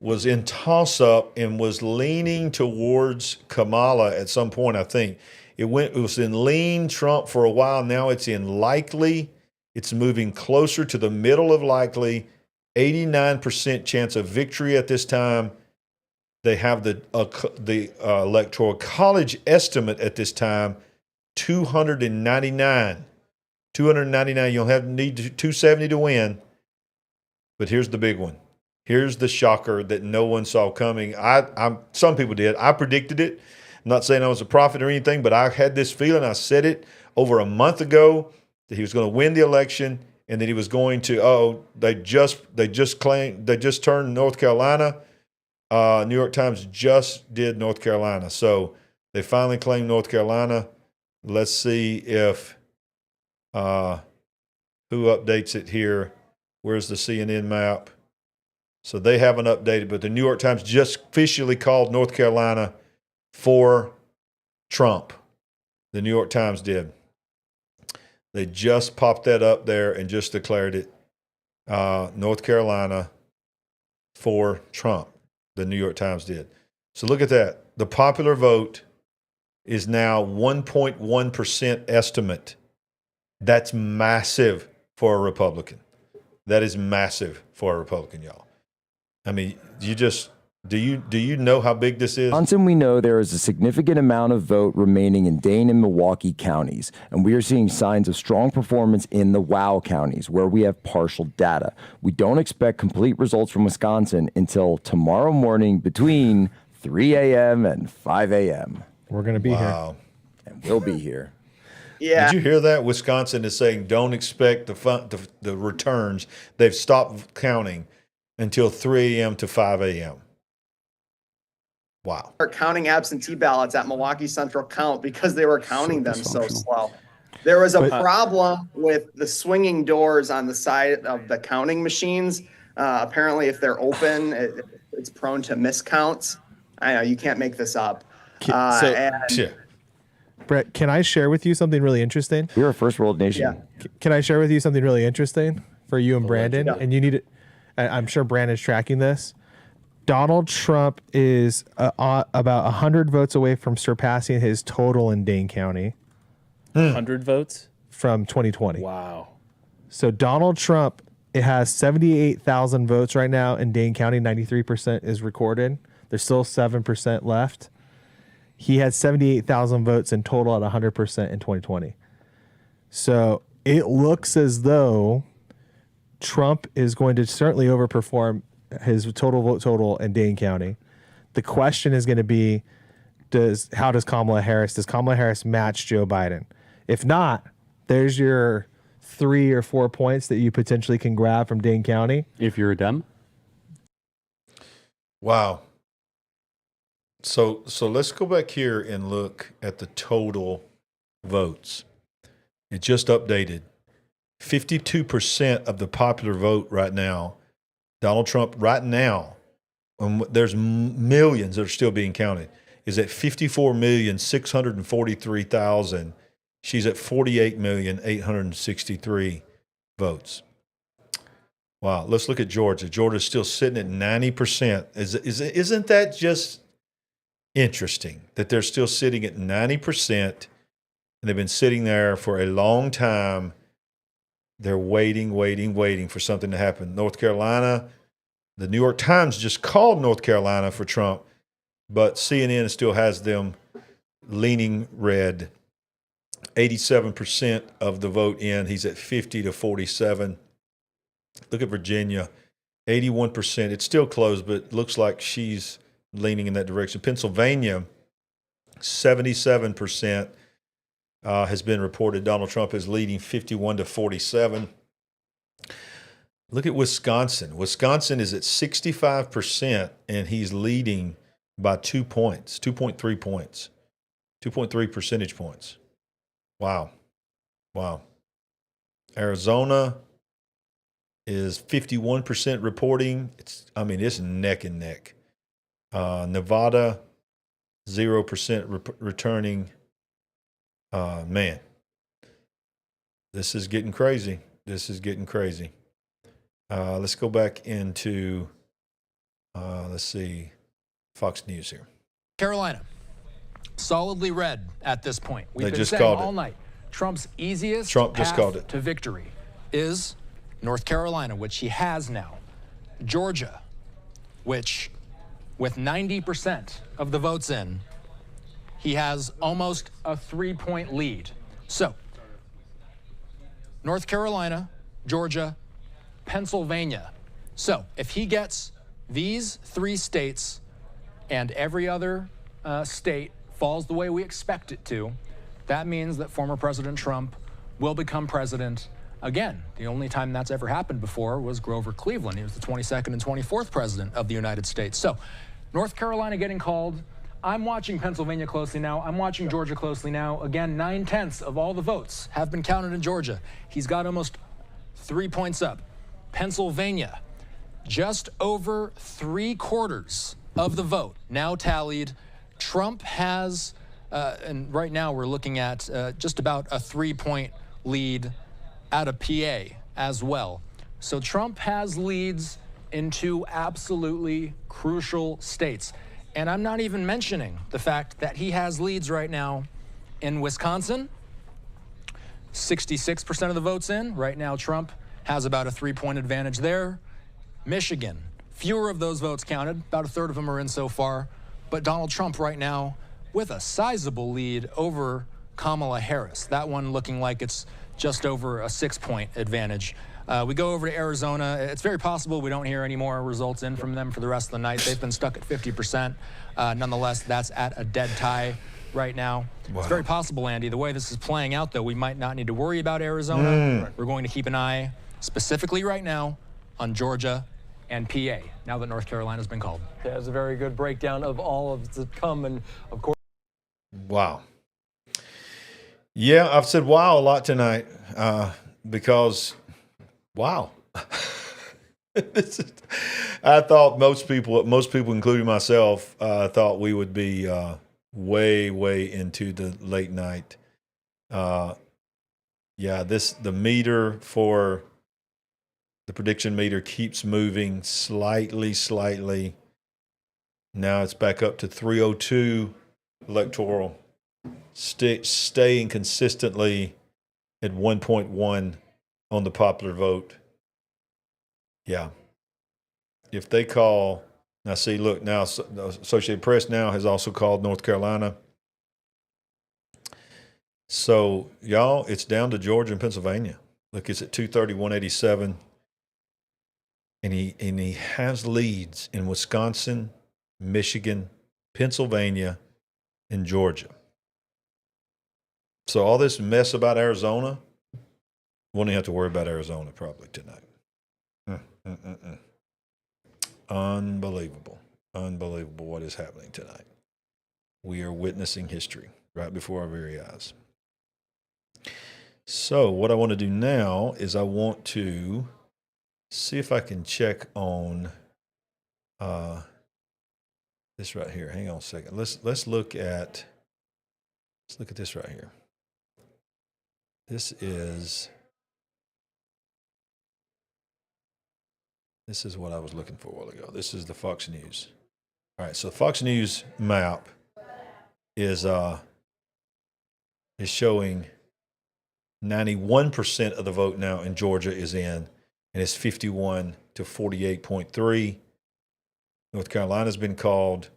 B: was in toss-up and was leaning towards Kamala at some point, I think. It was in lean Trump for a while. Now it's in likely. It's moving closer to the middle of likely. 89% chance of victory at this time. They have the electoral college estimate at this time, 299. 299. You'll need 270 to win. But here's the big one. Here's the shocker that no one saw coming. Some people did. I predicted it. I'm not saying I was a prophet or anything, but I had this feeling. I said it over a month ago that he was going to win the election, and that he was going to. They just turned North Carolina. New York Times just did North Carolina, so they finally claimed North Carolina. Let's see if who updates it here. Where's the CNN map? So they haven't updated, but the New York Times just officially called North Carolina for Trump. The New York Times did. They just popped that up there and just declared it. North Carolina for Trump. The New York Times did. So look at that. The popular vote is now 1.1% estimate. That's massive for a Republican. That is massive for a Republican, y'all. I mean, do you know how big this is?
U: Wisconsin, we know there is a significant amount of vote remaining in Dane and Milwaukee counties, and we are seeing signs of strong performance in the WOW counties, where we have partial data. We don't expect complete results from Wisconsin until tomorrow morning between 3 a.m. and 5 a.m.
V: We're going to be here.
U: And we'll be here.
B: Yeah. Did you hear that? Wisconsin is saying don't expect the returns. They've stopped counting until 3 a.m. to 5 a.m. Wow.
A: Are counting absentee ballots at Milwaukee Central Count because they were counting them so slow. There was a problem with the swinging doors on the side of the counting machines. Apparently, if they're open, it's prone to miscounts. I know, you can't make this up.
V: Brett, can I share with you something really interesting?
U: We're a first world nation.
V: Yeah. Can I share with you something really interesting for you and Brandon? Yeah. And you need it. I'm sure Brandon's tracking this. Donald Trump is about 100 votes away from surpassing his total in Dane County.
E: 100 votes?
V: From 2020.
E: Wow.
V: So Donald Trump, it has 78,000 votes right now in Dane County. 93% is recorded. There's still 7% left. He had 78,000 votes in total at 100% in 2020. So it looks as though Trump is going to certainly overperform his total vote total in Dane County. The question is going to be, does Kamala Harris match Joe Biden? If not, there's your 3 or 4 points that you potentially can grab from Dane County.
I: If you're a Dem.
B: Wow. So let's go back here and look at the total votes. It just updated. 52% of the popular vote right now, Donald Trump right now, there's millions that are still being counted, is at 54,643,000. She's at 48,863 votes. Wow. Let's look at Georgia. Georgia's still sitting at 90%. Isn't that just interesting that they're still sitting at 90%, and they've been sitting there for a long time. They're waiting for something to happen. North Carolina, the New York Times just called North Carolina for Trump, but CNN still has them leaning red. 87% of the vote in. He's at 50-47. Look at Virginia, 81%. It's still close, but it looks like she's leaning in that direction. Pennsylvania, 77% has been reported. Donald Trump is leading 51-47. Look at Wisconsin. Wisconsin is at 65%, and he's leading by 2 points, 2.3 points, 2.3 percentage points. Wow. Arizona is 51% reporting. It's neck and neck. Nevada, 0% returning. Man, this is getting crazy. Let's go back into, Fox News here.
G: Carolina, solidly red at this point. We've
B: They
G: been
B: just
G: saying
B: called
G: all
B: it.
G: night, Trump's easiest
B: Trump just
G: path
B: called it.
G: to victory is North Carolina, which he has now. Georgia, which with 90% of the votes in, he has almost a 3-point lead. So, North Carolina, Georgia, Pennsylvania. So, if he gets these 3 states and every other state falls the way we expect it to, that means that former President Trump will become president again. The only time that's ever happened before was Grover Cleveland. He was the 22nd and 24th president of the United States. So, North Carolina getting called. I'm watching Pennsylvania closely now. I'm watching Georgia closely now. Again, 9/10 of all the votes have been counted in Georgia. He's got almost 3 points up. Pennsylvania, just over 3/4 of the vote now tallied. Trump has, and right now we're looking at just about a 3-point lead out of PA as well. So Trump has leads in 2 absolutely crucial states. And I'm not even mentioning the fact that he has leads right now in Wisconsin, 66% of the votes in. Right now, Trump has about a 3-point advantage there. Michigan, fewer of those votes counted. About a third of them are in so far. But Donald Trump right now with a sizable lead over Kamala Harris. That one looking like it's just over a 6-point advantage. We go over to Arizona. It's very possible we don't hear any more results in from them for the rest of the night. They've been stuck at 50%. Nonetheless, that's at a dead tie right now. Wow. It's very possible, Andy. The way this is playing out, though, we might not need to worry about Arizona. We're going to keep an eye specifically right now on Georgia and PA, now that North Carolina's been called.
L: That's a very good breakdown of all of the come, and of course.
B: Wow. Yeah, I've said wow a lot tonight because, wow. I thought most people, including myself, thought we would be way into the late night. The meter for the prediction meter keeps moving slightly. Now it's back up to 302 electoral, staying consistently at 1.1 on the popular vote. Yeah. If they call, now see, look, now the Associated Press now has also called North Carolina. So, y'all, it's down to Georgia and Pennsylvania. Look, it's at 230, 187. And he has leads in Wisconsin, Michigan, Pennsylvania, and Georgia. So all this mess about Arizona, won't even have to worry about Arizona probably tonight. Unbelievable what is happening tonight. We are witnessing history right before our very eyes. So what I want to do now is I want to see if I can check on this right here. Hang on a second. Let's look at this right here. This is what I was looking for a while ago. This is the Fox News. All right, so the Fox News map is showing 91% of the vote now in Georgia is in, and it's 51 to 48.3. North Carolina's been called.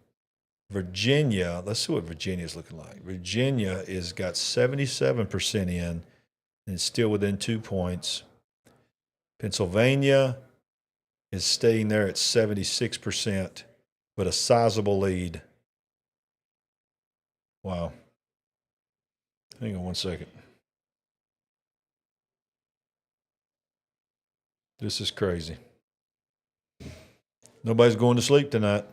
B: Virginia, let's see what Virginia's looking like. Virginia is got 77% in, and it's still within 2 points. Pennsylvania is staying there at 76%, but a sizable lead. Wow. Hang on one second. This is crazy. Nobody's going to sleep tonight.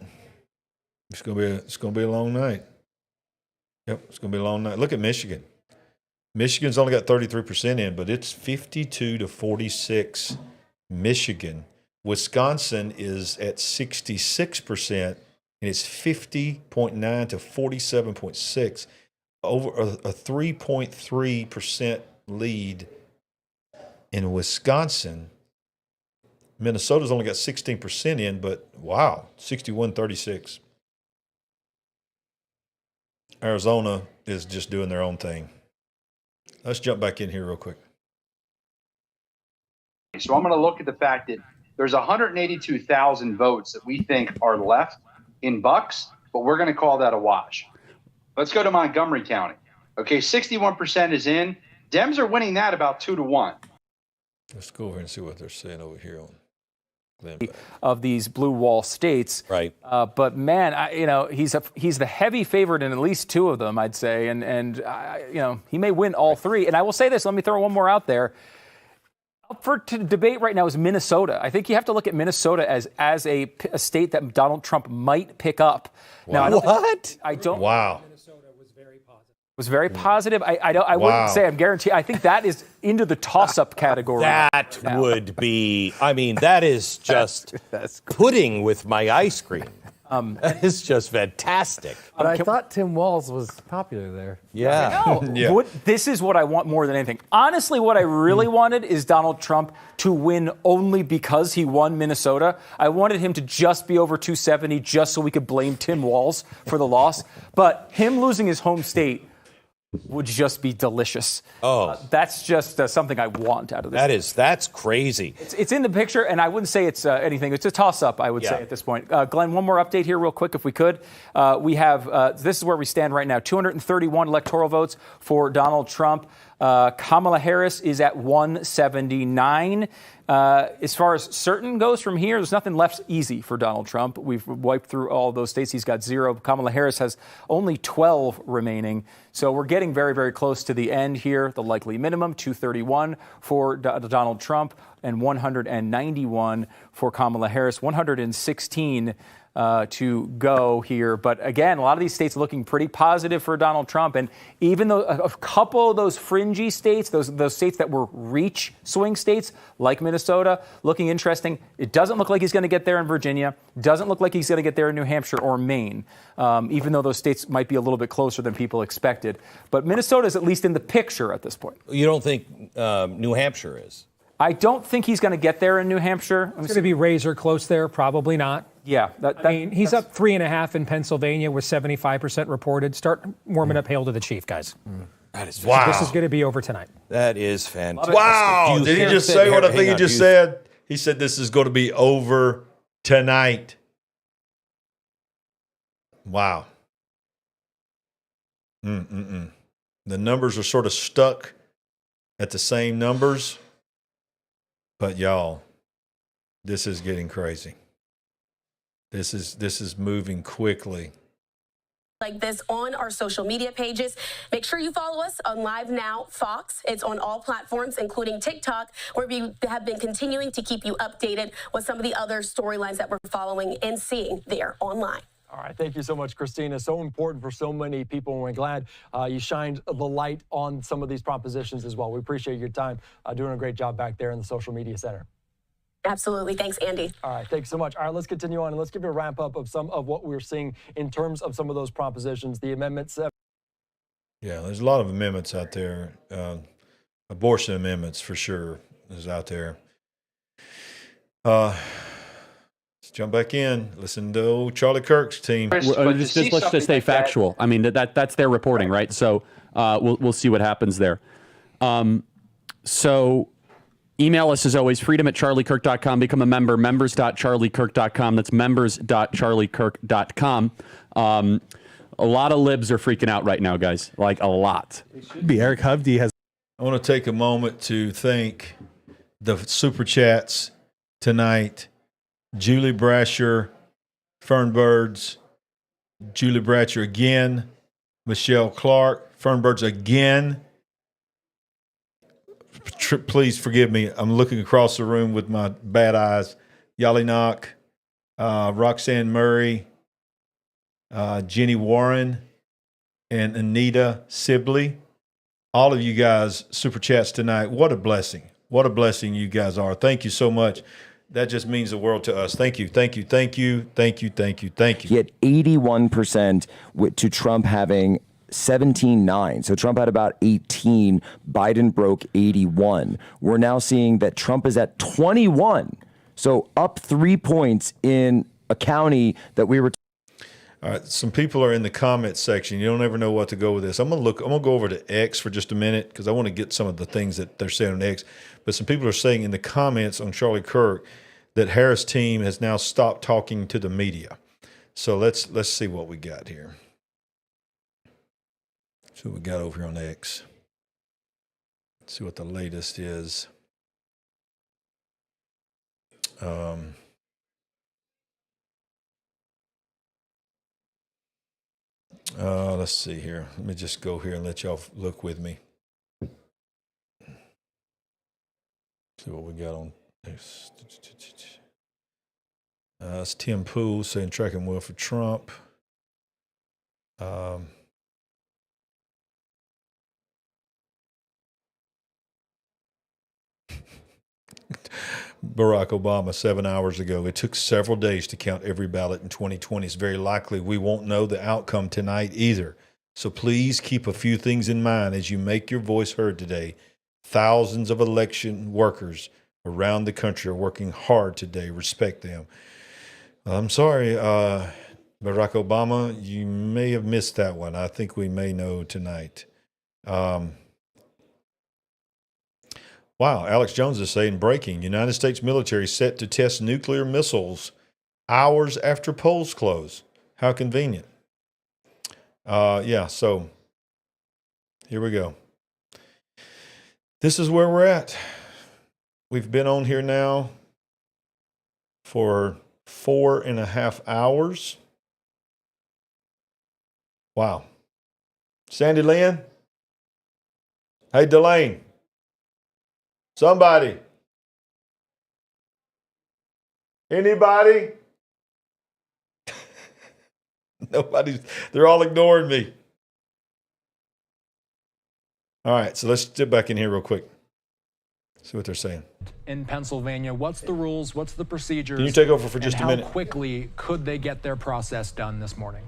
B: It's gonna be a long night. Yep, it's gonna be a long night. Look at Michigan. Michigan's only got 33% in, but it's 52 to 46. Michigan. Wisconsin is at 66%, and it's 50.9 to 47.6. Over a 3.3% lead in Wisconsin. Minnesota's only got 16% in, but wow, 61-36. Arizona is just doing their own thing. Let's jump back in here real quick.
K: So I'm going to look at the fact that there's 182,000 votes that we think are left in Bucks, but we're going to call that a wash. Let's go to Montgomery County. Okay, 61% is in. Dems are winning that about 2-1.
B: Let's go over and see what they're saying over here on
Q: of these blue wall states.
P: Right.
Q: But man, he's the heavy favorite in at least 2 of them, I'd say. And he may win all 3. And I will say this, let me throw one more out there. Up for debate right now is Minnesota. I think you have to look at Minnesota as a state that Donald Trump might pick up.
P: Wow.
Q: Now,
P: I
Q: don't.
B: Wow.
Q: Was very positive. I wouldn't say I'm guaranteed. I think that is into the toss-up category.
P: That would be, that is just pudding with my ice cream. That is just fantastic.
D: But I thought Tim Walz was popular there.
P: Yeah.
Q: No, this is what I want more than anything. Honestly, what I really wanted is Donald Trump to win only because he won Minnesota. I wanted him to just be over 270 just so we could blame Tim Walz for the loss. But him losing his home state would just be delicious. That's just something I want out of this.
P: That's crazy.
Q: It's in the picture, and I wouldn't say it's anything. It's a toss-up, I would say, at this point. Glenn, one more update here real quick, if we could. We have, this is where we stand right now, 231 electoral votes for Donald Trump. Kamala Harris is at 179. As far as certain goes from here, there's nothing left easy for Donald Trump. We've wiped through all those states. He's got 0. Kamala Harris has only 12 remaining. So we're getting very, very close to the end here. The likely minimum, 231 for Donald Trump and 191 for Kamala Harris. 116 to go here. But again, a lot of these states looking pretty positive for Donald Trump. And even though a couple of those fringy states, those states that were reach swing states, like Minnesota, looking interesting. It doesn't look like he's going to get there in Virginia. Doesn't look like he's going to get there in New Hampshire or Maine, even though those states might be a little bit closer than people expected. But Minnesota is at least in the picture at this point.
P: You don't think New Hampshire is?
Q: I don't think he's going to get there in New Hampshire.
R: It's going to be razor close there, probably not.
Q: Yeah.
R: He's up 3.5 in Pennsylvania with 75% reported. Start warming up Hail to the Chief, guys.
P: That is
B: wow.
R: This is going to be over tonight.
P: That is fantastic.
B: Wow. Did he just say what I think he just said? He said this is going to be over tonight. Wow. The numbers are sort of stuck at the same numbers. But y'all, this is getting crazy. This is moving quickly.
N: Like this on our social media pages. Make sure you follow us on Live Now Fox. It's on all platforms, including TikTok, where we have been continuing to keep you updated with some of the other storylines that we're following and seeing there online.
L: All right, thank you so much, Christina. So important for so many people, and we're glad you shined the light on some of these propositions as well. We appreciate your time, doing a great job back there in the social media center.
N: Absolutely. Thanks, Andy.
L: All right, thanks so much. All right, let's continue on, and let's give you a wrap-up of some of what we're seeing in terms of some of those propositions. The amendments.
B: Yeah, there's a lot of amendments out there. Abortion amendments, for sure, is out there. Let's jump back in. Listen to old Charlie Kirk's team.
I: Let's just stay factual. I mean, that's their reporting, right? So we'll see what happens there. So email us as always, freedom@charliekirk.com. Become a member, members.charliekirk.com. That's members.charliekirk.com. A lot of libs are freaking out right now, guys. Like a lot.
V: Eric Hovde has.
B: I want to take a moment to thank the super chats tonight. Julie Brasher, Fernbirds, Julie Brasher again, Michelle Clark, Fernbirds again. Please forgive me. I'm looking across the room with my bad eyes. Yali Knock, Roxanne Murray, Jenny Warren, and Anita Sibley. All of you guys, super chats tonight. What a blessing. What a blessing you guys are. Thank you so much. That just means the world to us. Thank you, thank you, thank you, thank you, thank you, thank you.
U: He had 81% to Trump having 17.9. So Trump had about 18. Biden broke 81. We're now seeing that Trump is at 21. So up 3 points in a county that we were.
B: All right, some people are in the comments section. You don't ever know what to go with this. I'm gonna go over to X for just a minute because I want to get some of the things that they're saying on X. But some people are saying in the comments on Charlie Kirk that Harris' team has now stopped talking to the media. So let's see what we got here. See what we got over here on X. Let's see what the latest is. Let's see here. Let me just go here and let y'all look with me. See what we got on this. It's Tim Pool saying tracking well for Trump. Barack Obama 7 hours ago. It took several days to count every ballot in 2020. It's very likely we won't know the outcome tonight either. So please keep a few things in mind as you make your voice heard today. Thousands of election workers around the country are working hard today. Respect them. I'm sorry, Barack Obama, you may have missed that one. I think we may know tonight. Wow, Alex Jones is saying, breaking, United States military set to test nuclear missiles hours after polls close. How convenient. Yeah, so here we go. This is where we're at. We've been on here now for 4.5 hours. Wow. Sandy Lynn? Hey, Delane. Somebody. Anybody? Nobody's, they're all ignoring me. All right, so let's sit back in here real quick. See what they're saying.
G: In Pennsylvania, what's the rules? What's the procedures?
B: Can you take over for just a minute?
G: How quickly could they get their process done this morning?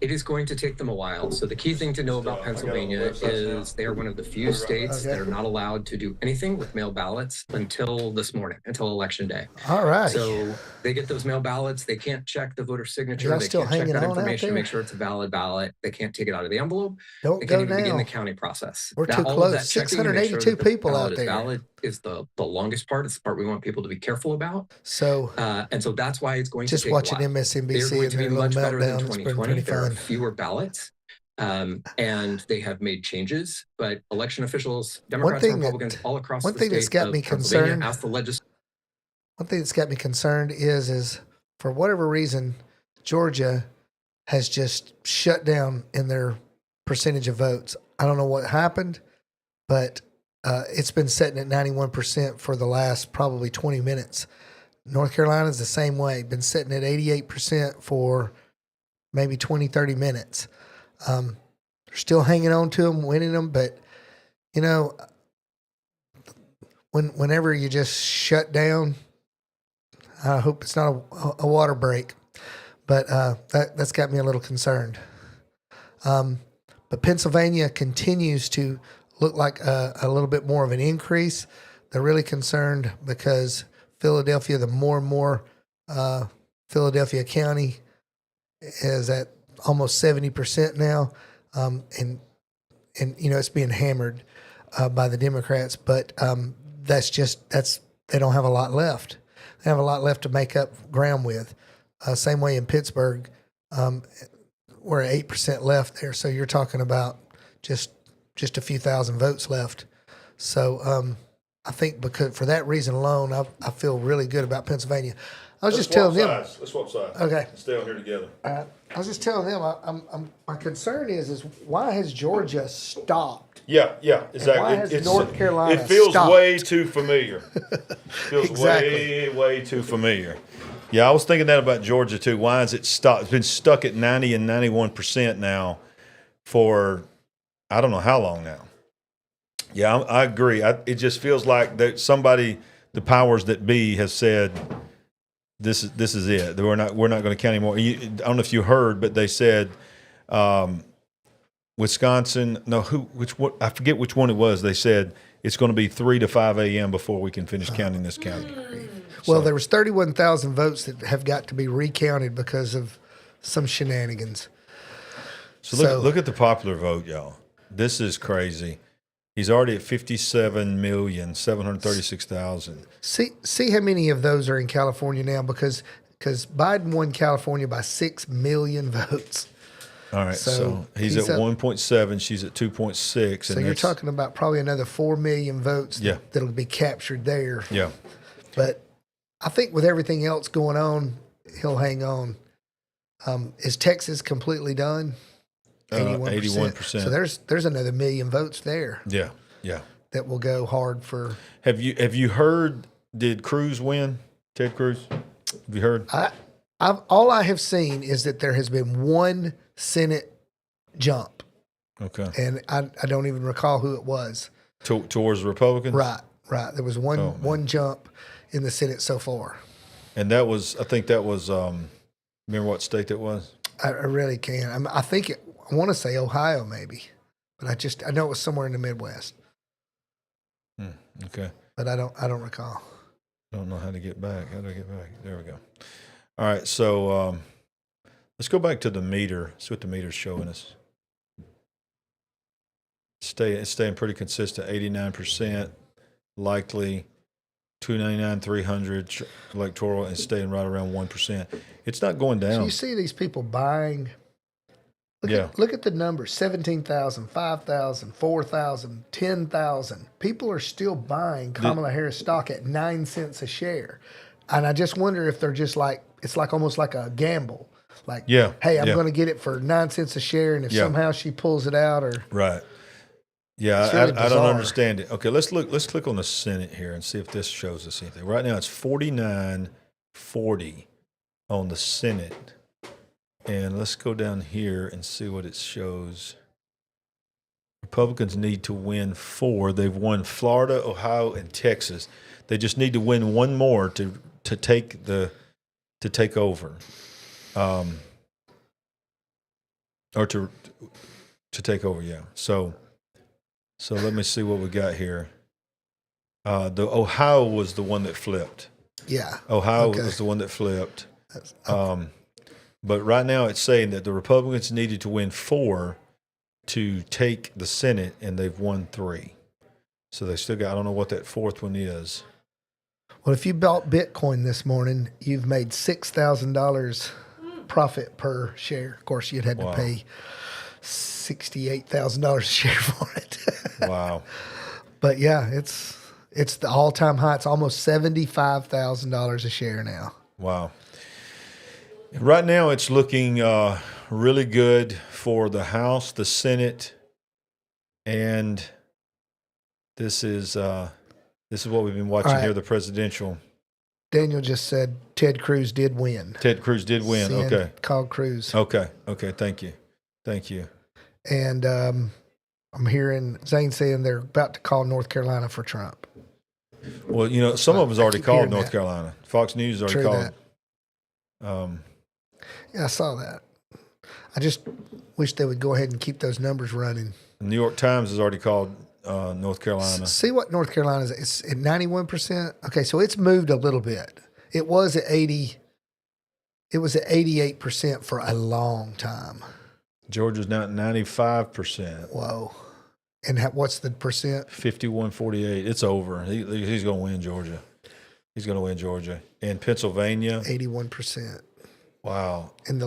J: It is going to take them a while. So the key thing to know about Pennsylvania is they are one of the few states that are not allowed to do anything with mail ballots until this morning, until Election Day.
F: All right.
J: So they get those mail ballots. They can't check the voter signature.
F: Y'all
J: They
F: still
J: can't check
F: hanging
J: that
F: on out
J: information to
F: there?
J: make sure it's a valid ballot. They can't take it out of the envelope.
F: Don't
J: They
F: go
J: can't even begin
F: now.
J: the counting process.
F: We're
J: Now,
F: too
J: all of
F: close.
J: that checking to make sure
F: 682
J: that the
F: people
J: ballot
F: out
J: is
F: there.
J: valid is the longest part. It's the part we want people to be careful about.
F: So,
J: and so that's why it's going
F: just
J: to take
F: watching
J: a while.
F: MSNBC
J: They're going
F: and
J: to be
F: their
J: much
F: little
J: better than
F: meltdown. It's been
J: 2020.
F: pretty
J: There are
F: fun.
J: fewer ballots, and they have made changes. But election officials,
F: One
J: Democrats
F: thing
J: and
F: that-
J: Republicans all across
F: one
J: the
F: thing
J: state
F: that's got
J: of
F: me
J: Pennsylvania
F: concerned-
J: asked the legislature.
F: One thing that's got me concerned is for whatever reason, Georgia has just shut down in their percentage of votes. I don't know what happened, but it's been sitting at 91% for the last probably 20 minutes. North Carolina's the same way. Been sitting at 88% for maybe 20, 30 minutes. They're still hanging on to them, winning them, but, you know, whenever you just shut down, I hope it's not a water break, but that's got me a little concerned. But Pennsylvania continues to look like a little bit more of an increase. They're really concerned because Philadelphia, the more and more Philadelphia County is at almost 70% now, and you know it's being hammered by the Democrats. But they don't have a lot left. They have a lot left to make up ground with. Same way in Pittsburgh, we're at 8% left there. So you're talking about just a few thousand votes left. So I think because for that reason alone, I feel really good about Pennsylvania. Let's
B: swap sides.
F: Okay.
B: Stay on here together.
F: I was just telling them, my concern is why has Georgia stopped?
B: Yeah, exactly.
F: Why has North Carolina
B: It feels
F: stopped?
B: way too familiar. Feels way too familiar. Yeah, I was thinking that about Georgia too. Why is it stopped? It's been stuck at 90 and 91% now for I don't know how long now. Yeah, I agree. It just feels like that somebody, the powers that be, has said this is it. We're not going to count anymore. I don't know if you heard, but they said Wisconsin. No, I forget which one it was. They said it's going to be 3 to 5 a.m. before we can finish counting this county.
F: Well, there was 31,000 votes that have got to be recounted because of some shenanigans.
B: So look at the popular vote, y'all. This is crazy. He's already at 57,736,000.
F: See how many of those are in California now because Biden won California by 6 million votes.
B: All right, so he's at 1.7. She's at 2.6.
F: So you're talking about probably another 4 million votes that'll be captured there.
B: Yeah.
F: But I think with everything else going on, he'll hang on. Is Texas completely done? 81%. So there's another million votes there.
B: Yeah.
F: That will go hard for.
B: Have you heard? Did Cruz win? Ted Cruz? Have you heard?
F: All I have seen is that there has been one Senate jump.
B: Okay.
F: And I don't even recall who it was.
B: Towards the Republicans?
F: Right. There was one jump in the Senate so far.
B: And I think that was. Remember what state that was?
F: I really can't. I want to say Ohio maybe, but I know it was somewhere in the Midwest.
B: Okay.
F: But I don't recall.
B: Don't know how to get back. How do I get back? There we go. All right, so let's go back to the meter. See what the meter's showing us. It's staying pretty consistent. 89% likely. 299, 300 electoral, and staying right around 1%. It's not going down.
F: So you see these people buying. Look at the numbers: 17,000, 5,000, 4,000, 10,000. People are still buying Kamala Harris stock at 9 cents a share, and I just wonder if they're just like it's like almost like a gamble. Like, hey, I'm going to get it for 9 cents a share, and if somehow she pulls it out, or
B: right. Yeah, really I don't understand it. Okay, let's look. Let's click on the Senate here and see if this shows us anything. Right now, it's 49-40 on the Senate, and let's go down here and see what it shows. Republicans need to win 4. They've won Florida, Ohio, and Texas. They just need to win one more to take over, or to take over. Yeah. So let me see what we got here. The Ohio was the one that flipped.
F: Yeah.
B: Ohio was the one that flipped. But right now it's saying that the Republicans needed to win 4 to take the Senate, and they've won 3. So they still got, I don't know what that 4th one is.
F: Well, if you bought Bitcoin this morning, you've made $6,000 profit per share. Of course, you'd had to pay $68,000 a share for it.
B: Wow.
F: But yeah, it's the all-time high. It's almost $75,000 a share now.
B: Wow. Right now it's looking really good for the House, the Senate, and this is what we've been watching here, the presidential.
F: Daniel just said Ted Cruz did win.
B: Ted Cruz did win.
F: Send
B: Okay.
F: Called Cruz.
B: Okay. Thank you.
F: And I'm hearing Zane saying they're about to call North Carolina for Trump.
B: Well, some of us already called North Carolina. Fox News already called.
F: Yeah, I saw that. I just wish they would go ahead and keep those numbers running.
B: The New York Times has already called North Carolina.
F: See what North Carolina is. It's at 91%. Okay, so it's moved a little bit. It was at 80. It was at 88% for a long time.
B: Georgia's now at 95%.
F: Whoa. And what's the percent?
B: 51-48. It's over. He's going to win Georgia. He's going to win Georgia. And Pennsylvania.
F: 81%.
B: Wow.
F: And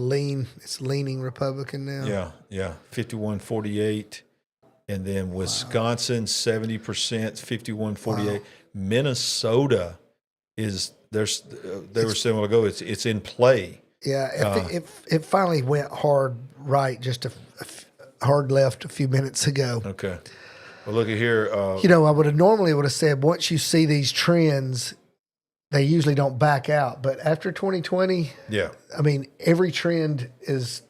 F: it's leaning Republican now.
B: Yeah. 51-48. And then Wisconsin, 70%, 51-48.
F: Wow.
B: Minnesota is, they were saying a while ago, it's in play.
F: Yeah, it finally went hard right, just hard left a few minutes ago.
B: Okay. Well, look at here.
F: I would have said once you see these trends, they usually don't back out. But after 2020, I mean, every trend is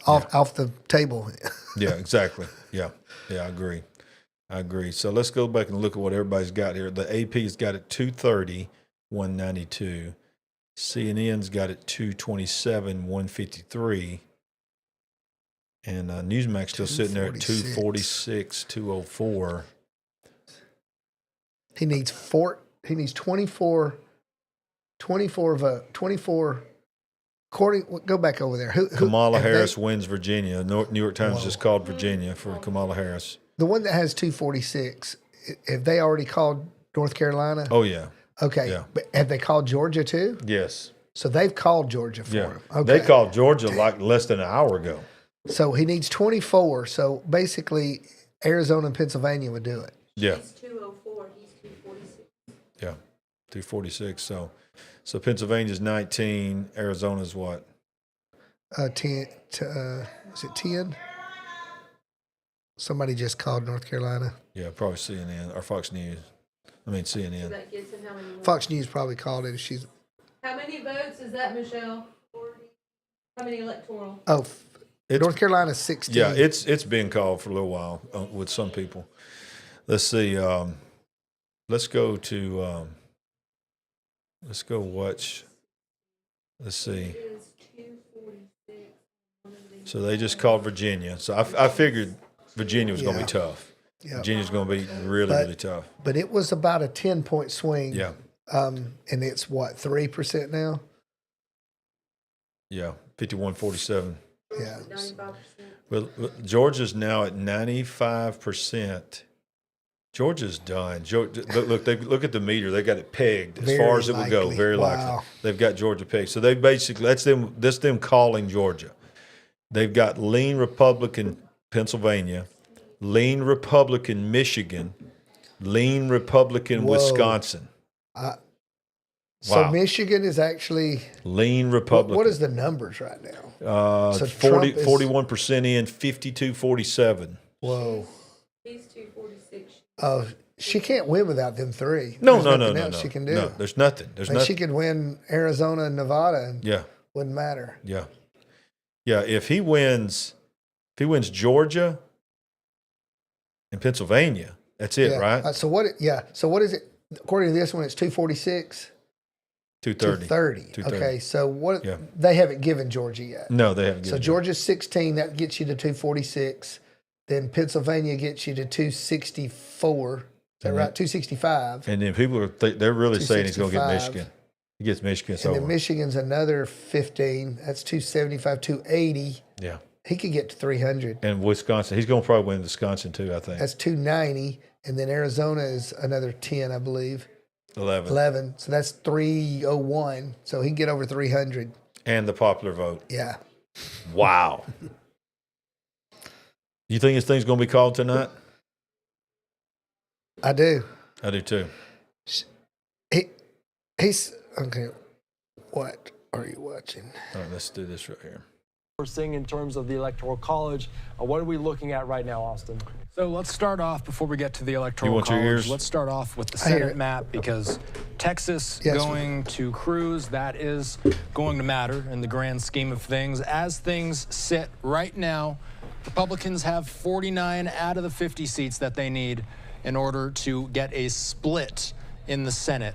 F: off the table.
B: Yeah, exactly. Yeah, I agree. So let's go back and look at what everybody's got here. The AP's got it 230, 192. CNN's got it 227, 153. And Newsmax still sitting there at 246, 204.
F: He needs 24 vote. Go back over there.
B: Kamala Harris wins Virginia. New York Times just called Virginia for Kamala Harris.
F: The one that has 246, have they already called North Carolina?
B: Oh, yeah.
F: Okay.
B: Yeah.
F: But have they called Georgia too?
B: Yes.
F: So they've called Georgia for him.
B: They
F: Okay.
B: called Georgia like less than an hour ago.
F: So he needs 24. So basically, Arizona and Pennsylvania would do it.
B: Yeah.
C: He's 204. He's 246.
B: Yeah. 246. So Pennsylvania's 19. Arizona's what?
F: 10. Is it 10? Somebody just called North Carolina.
B: Yeah, probably CNN or Fox News. CNN.
C: So that gives him how many votes?
F: Fox News probably called it.
C: How many votes is that, Michelle? 40. How many electoral?
F: Oh, North Carolina's 16.
B: Yeah, it's been called for a little while with some people. Let's see. Let's go watch. Let's see. So they just called Virginia. So I figured Virginia was going to be tough. Yeah. Virginia's going to be really tough.
F: But it was about a 10-point swing.
B: Yeah.
F: And it's what, 3% now?
B: Yeah, 51-47.
F: Yeah.
C: 95%.
B: Well, Georgia's now at 95%. Georgia's done. Look at the meter. They got it pegged as far as it would go. Very likely. They've got Georgia pegged. So they basically that's them calling Georgia. They've got lean Republican Pennsylvania, lean Republican Michigan, lean Republican Wisconsin.
F: So Michigan is actually
B: lean Republican.
F: What is the numbers right now?
B: So 41% in, 52-47.
F: Whoa.
C: He's 246.
F: Oh, she can't win without them three.
B: No.
F: She can do.
B: No, there's nothing.
F: She could win Arizona and Nevada, and wouldn't matter.
B: Yeah. If he wins Georgia and Pennsylvania, that's it, right?
F: So what is it? According to this one, it's 246.
B: 230.
F: Okay, so what? Yeah. They haven't given Georgia yet.
B: No, they haven't given.
F: So Georgia's 16. That gets you to 246. Then Pennsylvania gets you to 264. Is that right? 265.
B: And then people they're really saying he's going to get Michigan. He gets Michigan.
F: And then Michigan's another 15. That's 275, 280.
B: Yeah.
F: He could get to 300.
B: And Wisconsin, he's going to probably win Wisconsin too, I think.
F: That's 290. And then Arizona is another 10, I believe.
B: 11.
F: So that's 301. So he can get over 300.
B: And the popular vote.
F: Yeah.
B: Wow. You think this thing's going to be called tonight?
F: I do.
B: I do too.
F: He's okay. What are you watching?
B: All right, let's do this right here.
L: We're seeing in terms of the Electoral College. What are we looking at right now, Austin?
G: So let's start off, before we get to the Electoral College, let's start off with the Senate map, because Texas going to Cruz, that is going to matter in the grand scheme of things. As things sit right now, Republicans have 49 out of the 50 seats that they need in order to get a split in the Senate.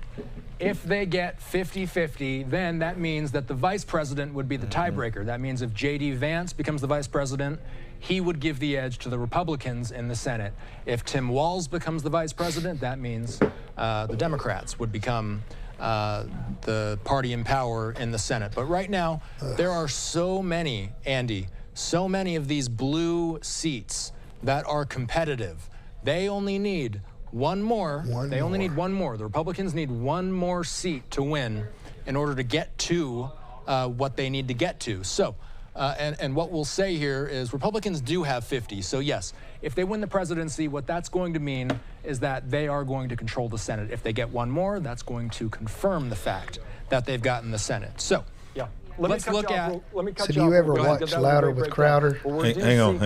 G: If they get 50-50, then that means that the vice president would be the tiebreaker. That means if J.D. Vance becomes the vice president, he would give the edge to the Republicans in the Senate. If Tim Walz becomes the vice president, that means the Democrats would become the party in power in the Senate. But right now, there are so many, Andy, so many of these blue seats that are competitive. They only need one more. Only need one more. The Republicans need one more seat to win in order to get to what they need to get to. So, and what we'll say here is Republicans do have 50. So yes, if they win the presidency, what that's going to mean is that they are going to control the Senate. If they get one more, that's going to confirm the fact that they've gotten the Senate. So
L: yeah.
G: Let's look at.
F: So do you ever watch Louder with Crowder?
B: Hang on.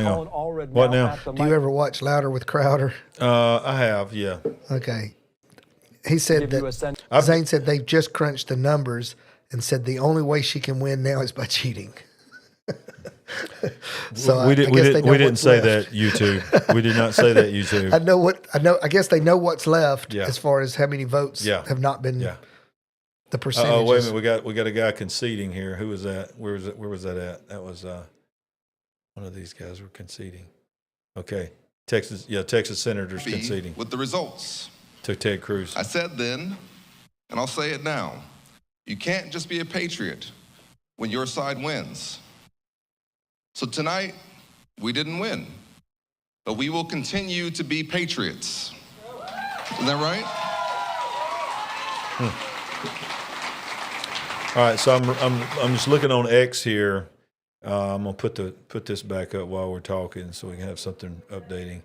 B: What now?
F: Do you ever watch Louder with Crowder?
B: I have, yeah.
F: Okay. He said that Zane said they've just crunched the numbers and said the only way she can win now is by cheating. So
B: we didn't say that, YouTube. We did not say that, YouTube.
F: I know. I guess they know what's left as far as how many votes have not been.
B: Yeah.
F: The percentages.
B: Oh, wait a minute. We got a guy conceding here. Who was that? Where was that at? That was one of these guys were conceding. Okay. Texas senators conceding.
H: With the results.
B: To Ted Cruz.
H: I said then, and I'll say it now, you can't just be a patriot when your side wins. So tonight, we didn't win, but we will continue to be patriots. Isn't that right?
B: All right, so I'm just looking on X here. I'm gonna put this back up while we're talking, so we can have something updating.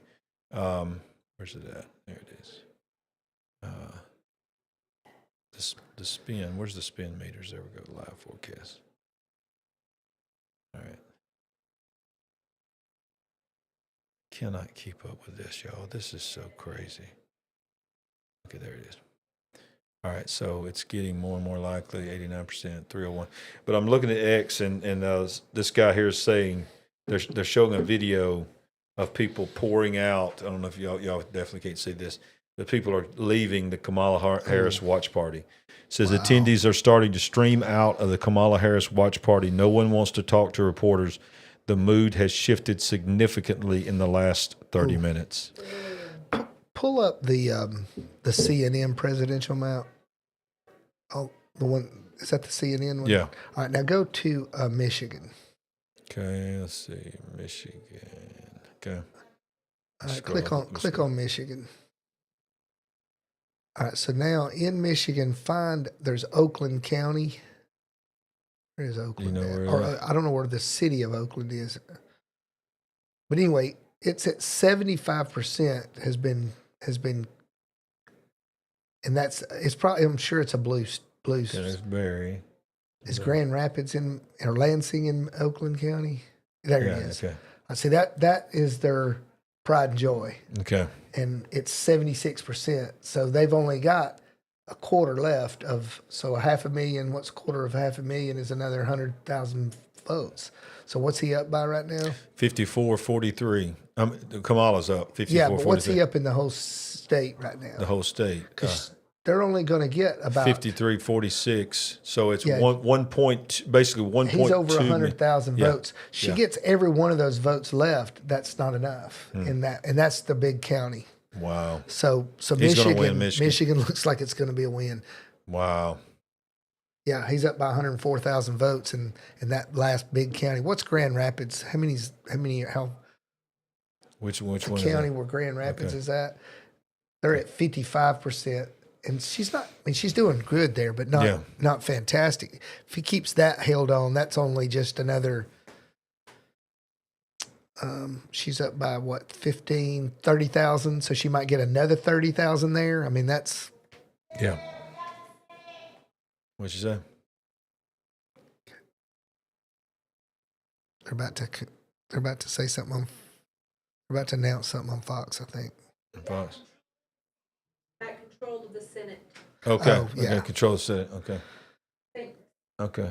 B: Where's it at? There it is. The spin. Where's the spin meters? There we go. Live forecast. All right. Cannot keep up with this, y'all. This is so crazy. Okay, there it is. All right, so it's getting more and more likely, 89%, 301. But I'm looking at X, and this guy here is saying they're showing a video of people pouring out. I don't know if y'all definitely can't see this, but people are leaving the Kamala Harris watch party. It says attendees are starting to stream out of the Kamala Harris watch party. No one wants to talk to reporters. The mood has shifted significantly in the last 30 minutes.
F: Pull up the CNN presidential map. Oh, the one, is that the CNN one?
B: Yeah.
F: All right, now go to Michigan.
B: Okay, let's see, Michigan. Okay.
F: All right, click on Michigan. All right, so now in Michigan, there's Oakland County. Where is Oakland?
B: You know where
F: I don't know where the city of Oakland is. But anyway, it's at 75% has been, and it's probably, I'm sure it's a blue.
B: It's Barry.
F: Is Grand Rapids or Lansing in Oakland County? There it is.
B: Okay.
F: I see that is their pride and joy.
B: Okay.
F: And it's 76%. So they've only got a quarter left so 500,000. What's a quarter of 500,000 is another 100,000 votes. So what's he up by right now?
B: 54-43. Kamala's up 54-43.
F: Yeah, but what's he up in the whole state right now?
B: The whole state.
F: Because they're only going to get about
B: 53-46. So it's basically 1.2.
F: He's over 100,000 votes. She gets every one of those votes left. That's not enough in that, and that's the big county.
B: Wow.
F: So
B: he's gonna win Michigan.
F: Michigan looks like it's going to be a win.
B: Wow.
F: Yeah, he's up by 104,000 votes in that last big county. What's Grand Rapids?
B: Which one?
F: County where Grand Rapids is at? They're at 55%, and she's doing good there, but not fantastic. If he keeps that held on, that's only just another. She's up by 30,000, so she might get another 30,000 there. I mean, that's.
B: Yeah. What'd you say?
F: They're about to say something they're about to announce something on Fox, I think.
B: Fox.
C: At control of the Senate.
B: Okay.
F: Oh, yeah.
B: Okay. Control the setting. Okay. Okay.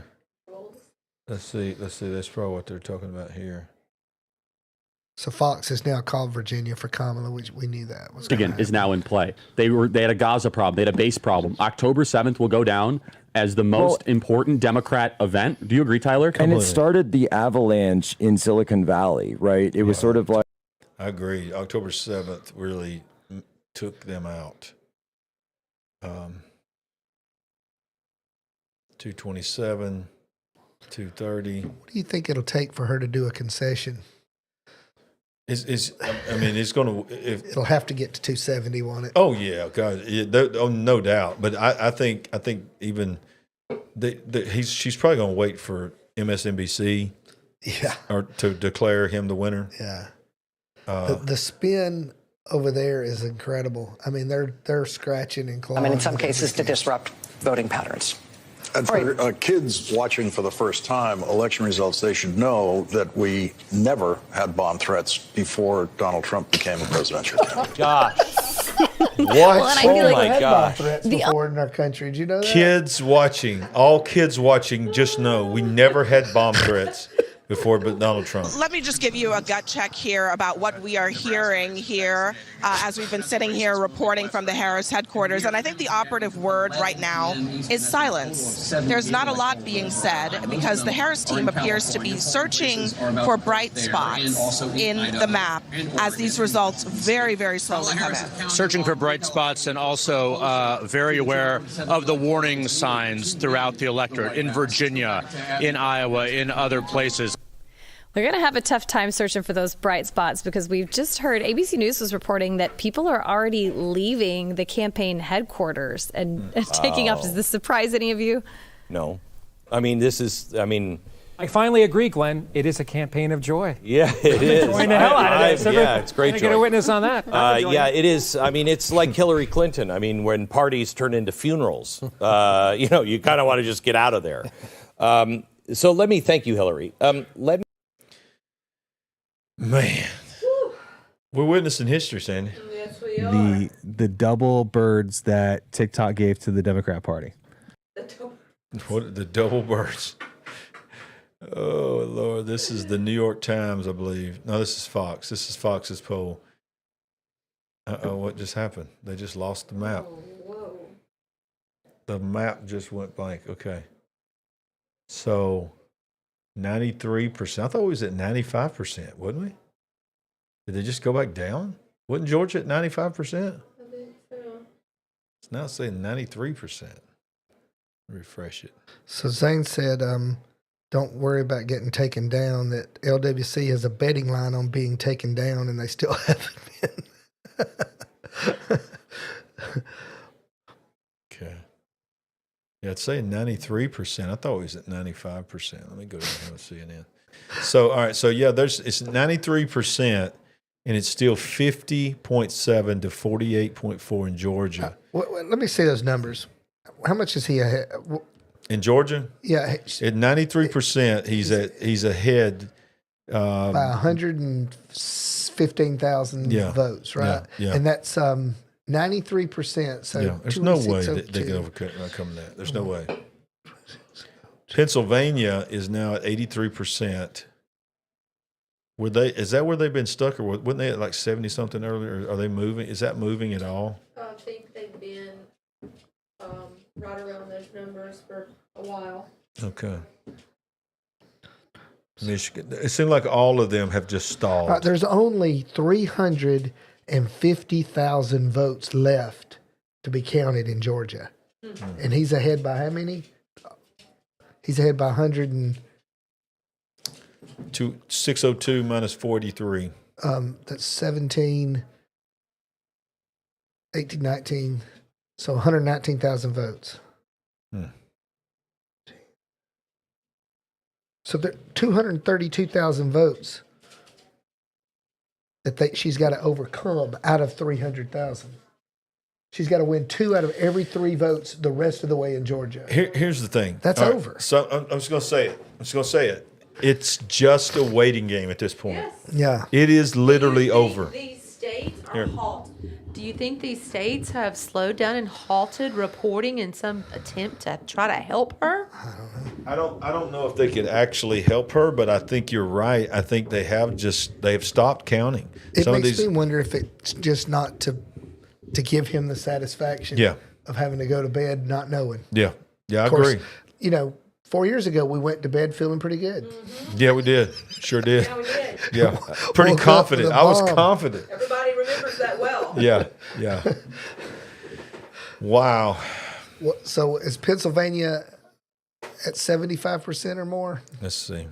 B: Let's see. That's probably what they're talking about here.
F: So Fox has now called Virginia for Kamala. We knew that was
I: Again, is now in play. They had a Gaza problem. They had a base problem. October 7th will go down as the most important Democrat event. Do you agree, Tyler?
U: And it started the avalanche in Silicon Valley, right? It was sort of like.
B: I agree. October 7th really took them out. 227, 230.
F: What do you think it'll take for her to do a concession?
B: It's going to.
F: It'll have to get to 270, won't it?
B: Oh yeah, God, no doubt. But I think even she's probably going to wait for MSNBC, or to declare him the winner.
F: Yeah. The spin over there is incredible. I mean, they're scratching and clawing.
M: In some cases, to disrupt voting patterns.
S: And for kids watching for the first time election results, they should know that we never had bomb threats before Donald Trump became a presidential candidate.
U: Gosh.
B: What?
U: Oh my gosh.
F: Threats before in our country. Did you know that?
B: Kids watching, all kids watching, just know we never had bomb threats before but Donald Trump.
T: Let me just give you a gut check here about what we are hearing here as we've been sitting here reporting from the Harris headquarters. And I think the operative word right now is silence. There's not a lot being said because the Harris team appears to be searching for bright spots in the map as these results very, very slowly come in.
W: Searching for bright spots and also very aware of the warning signs throughout the electorate in Virginia, in Iowa, in other places.
X: They're going to have a tough time searching for those bright spots because we've just heard ABC News was reporting that people are already leaving the campaign headquarters and taking off. Does this surprise any of you?
P: No. I
R: finally agree, Glenn. It is a campaign of joy.
P: Yeah, it is.
R: Enjoying the hell out of this.
P: Yeah, it's great
R: Can I
P: joy.
R: get a witness on that?
P: Yeah, it is. It's like Hillary Clinton. when parties turn into funerals, you kind of want to just get out of there. So let me thank you, Hillary.
B: Man, we're witnessing history, Sandy.
C: Yes, we are.
V: The double birds that TikTok gave to the Democrat Party.
B: What the double birds? Oh Lord, this is the New York Times, I believe. No, this is Fox. This is Fox's poll. What just happened? They just lost the map.
C: Whoa.
B: The map just went blank. Okay. So 93%. I thought it was at 95%, wasn't we? Did they just go back down? Wasn't Georgia at 95%?
C: I think so.
B: It's now saying 93%. Refresh it.
F: So Zane said, don't worry about getting taken down, that LWC has a betting line on being taken down, and they still haven't been.
B: Okay. Yeah, it's saying 93%. I thought it was at 95%. Let me go down here and CNN. So, all right. So, yeah, it's 93%, and it's still 50.7 to 48.4 in Georgia.
F: Let me see those numbers. How much is he ahead?
B: In Georgia?
F: Yeah.
B: At 93%, he's ahead.
F: By 115,000 votes, right?
B: Yeah.
F: And that's 93%. So
B: yeah, there's no way that they can overcome that. There's no way. Pennsylvania is now at 83%. Is that where they've been stuck, or weren't they at like 70 something earlier? Are they moving? Is that moving at all?
C: I think they've been right around those numbers for a while.
B: Okay. Michigan. It seemed like all of them have just stalled.
F: There's only 350,000 votes left to be counted in Georgia. Mm-hmm. And he's ahead by how many? He's ahead by 100 and...
B: 602 minus 43.
F: That's 17, 18, 19. So 119,000 votes. So there 232,000 votes that she's got to overcome out of 300,000. She's got to win 2 out of every 3 votes the rest of the way in Georgia.
B: Here's the thing.
F: That's
B: all
F: over.
B: Right, so I'm just going to say it. It's just a waiting game at this point.
C: Yes.
F: Yeah.
B: It is literally over.
C: These states are hot. Do you think these states have slowed down and halted reporting in some attempt to try to help her?
B: I don't know if they could actually help her, but I think you're right. I think they've stopped counting.
F: It makes me wonder if it's just not to give him the satisfaction of having to go to bed not knowing.
B: Yeah, I agree.
F: You know, 4 years ago we went to bed feeling pretty good.
C: Mm-hmm.
B: Yeah, we did. Sure did.
C: Yeah, we did.
B: Yeah, pretty confident. I was confident.
C: Everybody remembers that well.
B: Yeah. Wow.
F: So is Pennsylvania at 75% or more?
B: Let's see.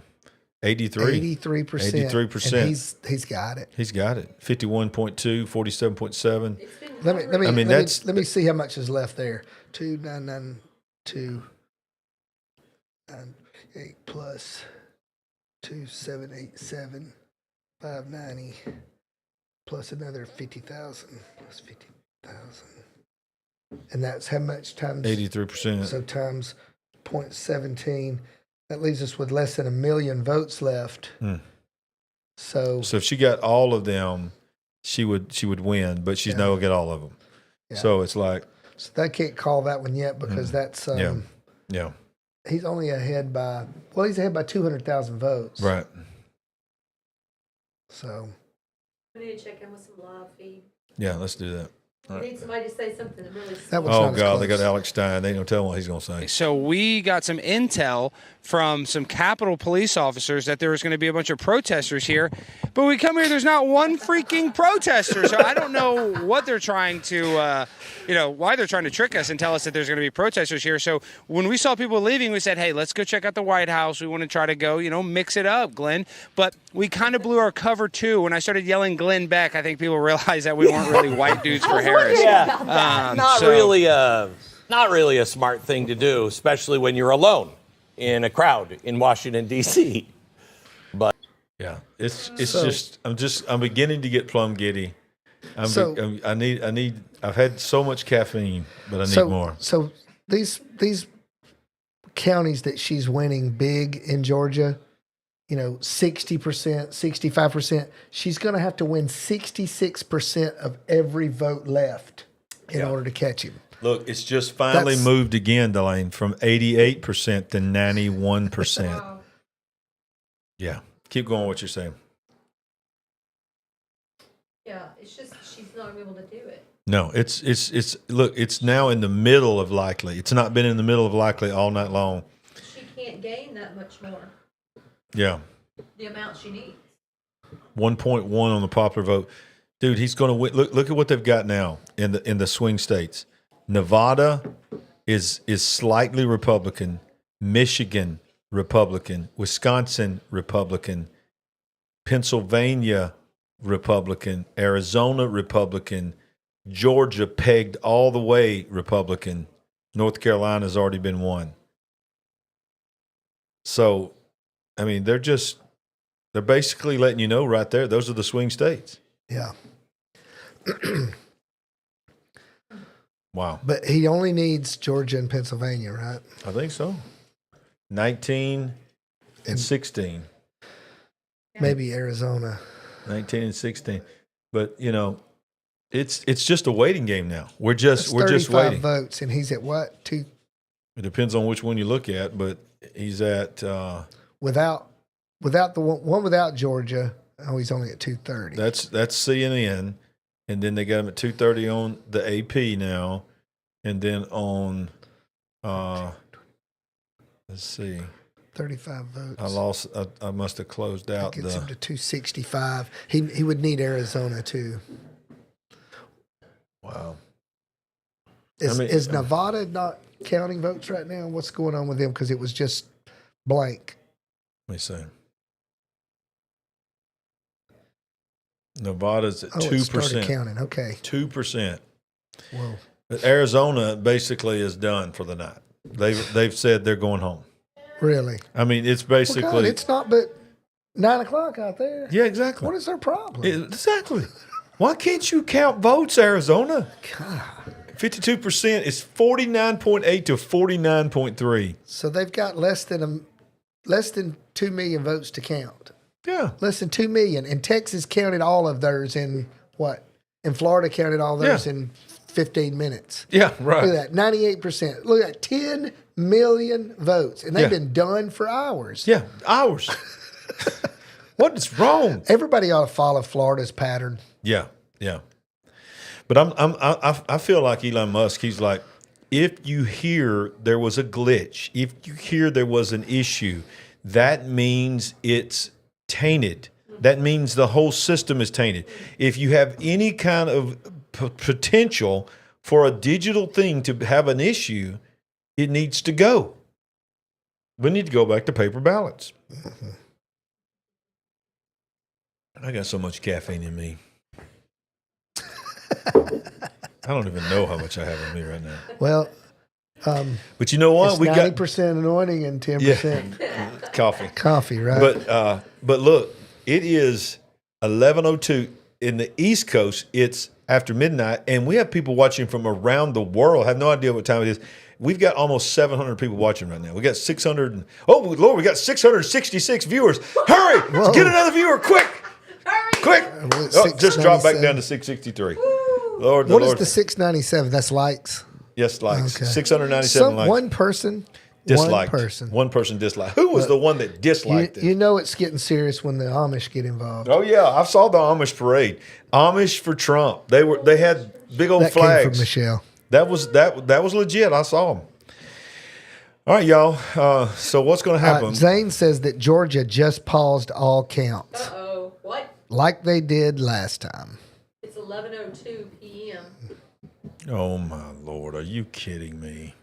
B: 83%.
F: 83%. And he's got it.
B: He's got it. 51.2, 47.7.
F: Let me see how much is left there. 2,992 8 plus 2,787 590 plus another 50,000 plus 50,000. And that's how much times
B: 83%.
F: So times 0.17. That leaves us with less than 1 million votes left. So
B: if she got all of them, she would win, but she's not gonna get all of them. Yeah. So it's like,
F: so they can't call that one yet because that's
B: yeah.
F: He's only ahead by 200,000 votes.
B: Right.
F: So
C: we need to check in with some live feed.
B: Yeah, let's do that.
C: We need somebody to say something that really.
B: Oh God, they got Alex Stein. They don't tell what he's going to say.
A: So we got some intel from some Capitol police officers that there was going to be a bunch of protesters here, but we come here, there's not one freaking protester. So I don't know what they're trying to, why they're trying to trick us and tell us that there's going to be protesters here. So when we saw people leaving, we said, hey, let's go check out the White House. We want to try to go, mix it up, Glenn. But we kind of blew our cover too. When I started yelling Glenn Beck, I think people realized that we weren't really white dudes for Harris.
P: Yeah, not really a smart thing to do, especially when you're alone in a crowd in Washington D.C. But
B: yeah, it's just I'm beginning to get plumb giddy. I've had so much caffeine, but I need more.
F: So these counties that she's winning big in Georgia, 60%, 65%, she's going to have to win 66% of every vote left in order to catch him.
B: Look, it's just finally moved again, Delane, from 88% to 91%. Wow. Yeah. Keep going what you're saying.
C: Yeah, it's just she's not going to be able to do it.
B: No, it's now in the middle of likely. It's not been in the middle of likely all night long.
C: She can't gain that much more.
B: Yeah.
C: The amount she needs.
B: 1.1 on the popular vote. Dude, he's going to win. Look at what they've got now in the swing states. Nevada is slightly Republican. Michigan, Republican. Wisconsin, Republican. Pennsylvania, Republican. Arizona, Republican. Georgia pegged all the way Republican. North Carolina's already been won. So, I mean, they're basically letting you know right there, those are the swing states.
F: Yeah.
B: Wow.
F: But he only needs Georgia and Pennsylvania, right?
B: I think so. 19 and 16.
F: Maybe Arizona.
B: 19 and 16. But, it's just a waiting game now. We're just waiting.
F: Votes, and he's at what? 2?
B: It depends on which one you look at, but he's at
F: without the one without Georgia. Oh, he's only at 230.
B: That's CNN, and then they got him at 230 on the AP now, and then on let's see,
F: 35 votes.
B: I lost. I must have closed out.
F: That gets him to 265. He would need Arizona too. Wow. Is Nevada not counting votes right now? What's going on with them? Because it was just blank.
B: Let me see. Nevada's at 2%.
F: It started counting. Okay.
B: 2%.
F: Whoa.
B: But Arizona basically is done for the night. They've said they're going home.
F: Really?
B: I mean, it's basically.
F: Well, God, it's not but 9:00 out there.
B: Yeah, exactly.
F: What is their problem?
B: Exactly. Why can't you count votes, Arizona?
F: God.
B: 52% is 49.8 to 49.3.
F: So they've got less than 2 million votes to count.
B: Yeah.
F: Less than 2 million. And Texas counted all of theirs in what? And Florida counted all those in 15 minutes.
B: Yeah, right.
F: Look at that, 98%. Look at that, 10 million votes. And they've been done for hours.
B: Yeah, hours. What is wrong?
F: Everybody ought to follow Florida's pattern.
B: Yeah, yeah. But I feel like Elon Musk, he's like, if you hear there was a glitch, if you hear there was an issue, that means it's tainted. That means the whole system is tainted. If you have any kind of potential for a digital thing to have an issue, it needs to go. We need to go back to paper ballots. I got so much caffeine in me. I don't even know how much I have in me right now.
F: Well,
B: but you know what?
F: It's
B: we
F: 90% anointing and 10%
B: coffee.
F: Coffee, right?
B: But look, it is 11:02 in the East Coast. It's after midnight, and we have people watching from around the world. I have no idea what time it is. We've got almost 700 people watching right now. We got 600. Oh Lord, we got 666 viewers. Hurry!
F: Whoa.
B: Get another viewer, quick! Quick! Oh, just drop back down to 663. Lord,
F: what is the 697? That's likes.
B: Yes, likes.
F: Okay.
B: 697 likes.
F: One person
B: disliked.
F: One
B: person disliked. Who was the one that disliked it?
F: You know it's getting serious when the Amish get involved.
B: Oh yeah, I saw the Amish parade. Amish for Trump. They had big old flags.
F: Came from Michelle.
B: That was legit. I saw them. All right, y'all. So what's going to happen?
F: Zane says that Georgia just paused all counts.
C: Uh-oh. What?
F: Like they did last time.
C: It's 11:02 p.m.
B: Oh my Lord, are you kidding me?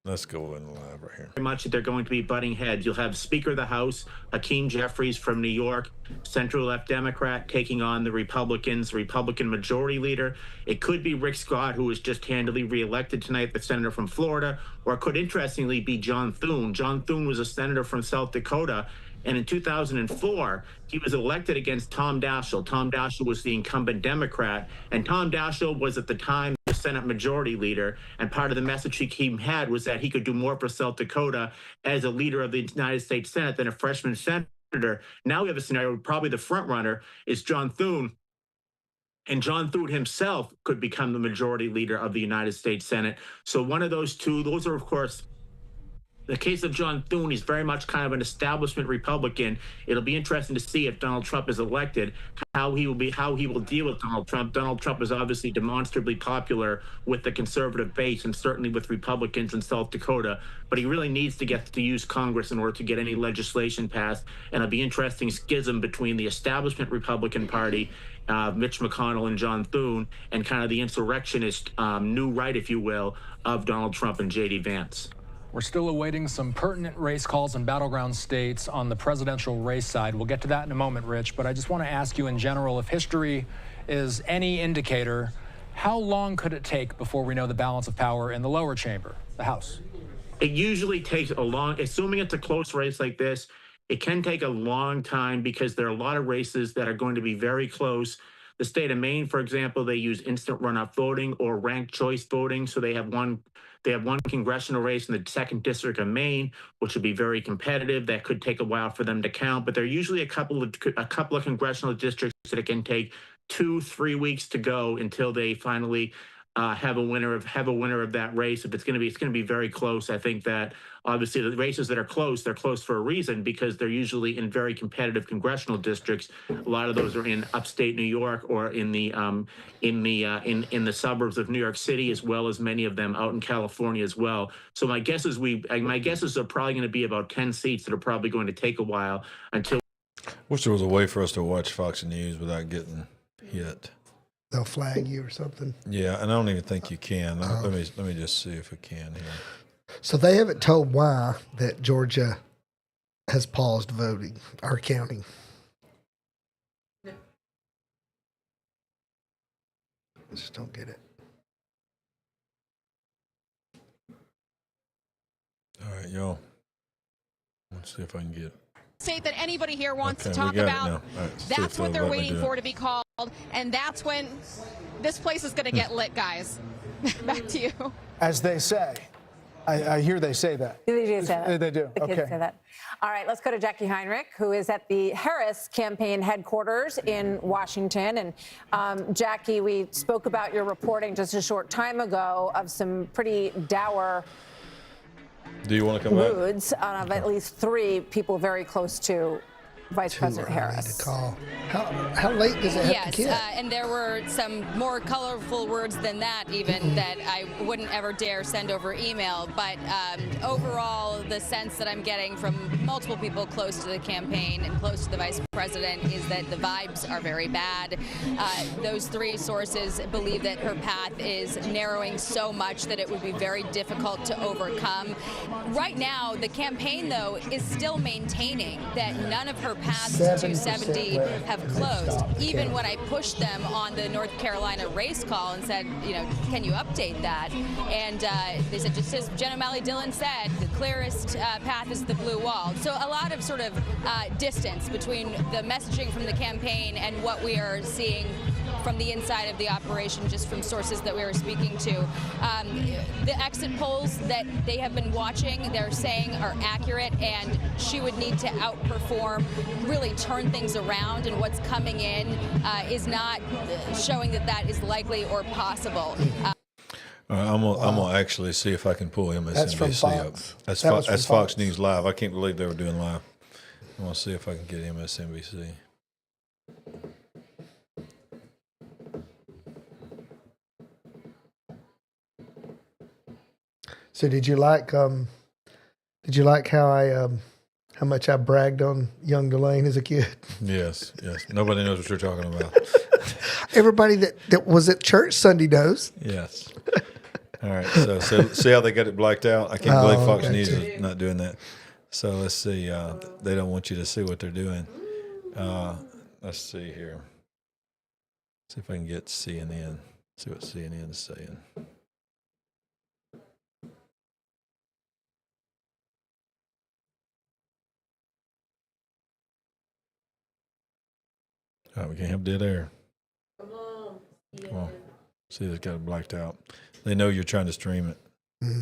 B: Let's go in live right here.
D: Very much that they're going to be butting heads. You'll have Speaker of the House, Hakeem Jeffries from New York, central-left Democrat, taking on the Republicans, Republican Majority Leader. It could be Rick Scott, who was just handily reelected tonight, the senator from Florida, or it could, interestingly, be John Thune. John Thune was a senator from South Dakota, and in 2004, he was elected against Tom Daschle. Tom Daschle was the incumbent Democrat, and Tom Daschle was at the time the Senate Majority Leader, and part of the message he had was that he could do more for South Dakota as a leader of the United States Senate than a freshman senator. Now we have a scenario where probably the front runner is John Thune, and John Thune himself could become the Majority Leader of the United States Senate. So one of those two, those are, of course, the case of John Thune, he's very much kind of an establishment Republican. It'll be interesting to see if Donald Trump is elected, how he will deal with Donald Trump. Donald Trump is obviously demonstrably popular with the conservative base and certainly with Republicans in South Dakota, but he really needs to get to use Congress in order to get any legislation passed. And it'll be interesting schism between the establishment Republican Party, Mitch McConnell and John Thune, and kind of the insurrectionist new right, if you will, of Donald Trump and J.D. Vance.
G: We're still awaiting some pertinent race calls in battleground states on the presidential race side. We'll get to that in a moment, Rich, but I just want to ask you in general, if history is any indicator, how long could it take before we know the balance of power in the lower chamber, the House?
D: It usually takes a long, assuming it's a close race like this, it can take a long time because there are a lot of races that are going to be very close. The state of Maine, for example, they use instant runoff voting or ranked choice voting. So they have one congressional race in the 2nd District of Maine, which would be very competitive. That could take a while for them to count, but there are usually a couple of congressional districts that it can take 2-3 weeks to go until they finally have a winner of that race. If it's going to be very close. I think that obviously the races that are close, they're close for a reason because they're usually in very competitive congressional districts. A lot of those are in upstate New York or in the suburbs of New York City, as well as many of them out in California as well. So my guess is are probably going to be about 10 seats that are probably going to take a while until.
B: Wish there was a way for us to watch Fox News without getting hit.
F: They'll flag you or something.
B: Yeah, and I don't even think you can. Let me just see if we can here.
F: So they haven't told why that Georgia has paused voting or counting. I just don't get it.
B: All right, y'all. Let's see if I can get.
E: State that anybody here wants to talk about. That's what they're waiting for to be called, and that's when this place is going to get lit, guys. Back to you.
K: As they say, I hear they say that.
N: They do say that.
K: They do.
N: The kids
K: Okay.
N: say that. All right, let's go to Jackie Heinrich, who is at the Harris campaign headquarters in Washington. And Jackie, we spoke about your reporting just a short time ago of some pretty dour
B: Do you want to come back?
N: moods of at least 3 people very close to Vice President Harris.
F: To call. How late does it have to get?
E: And there were some more colorful words than that even that I wouldn't ever dare send over email. But overall, the sense that I'm getting from multiple people close to the campaign and close to the vice president is that the vibes are very bad. Those 3 sources believe that her path is narrowing so much that it would be very difficult to overcome. Right now, the campaign, though, is still maintaining that none of her paths to 270 have closed. Even when I pushed them on the North Carolina race call and said, can you update that? And they said, just as Jen O'Malley Dillon said, the clearest path is the blue wall. So a lot of sort of distance between the messaging from the campaign and what we are seeing from the inside of the operation, just from sources that we were speaking to. The exit polls that they have been watching, they're saying are accurate, and she would need to outperform, really turn things around, and what's coming in is not showing that that is likely or possible.
B: I'm gonna actually see if I can pull MSNBC
F: That's from
B: up.
F: Fox.
B: That's Fox News Live. I can't believe they were doing live. I want to see if I can get MSNBC.
F: So did you like how much I bragged on young Delane as a kid?
B: Yes. Nobody knows what you're talking about.
F: Everybody that was at church Sunday knows.
B: Yes. All right. So see how they got it blacked out? I can't believe Fox News is not doing that. So let's see. They don't want you to see what they're doing. Let's see here. See if I can get CNN. See what CNN is saying. All right, we can't have dead air. Come on. See, they've got it blacked out. They know you're trying to stream it.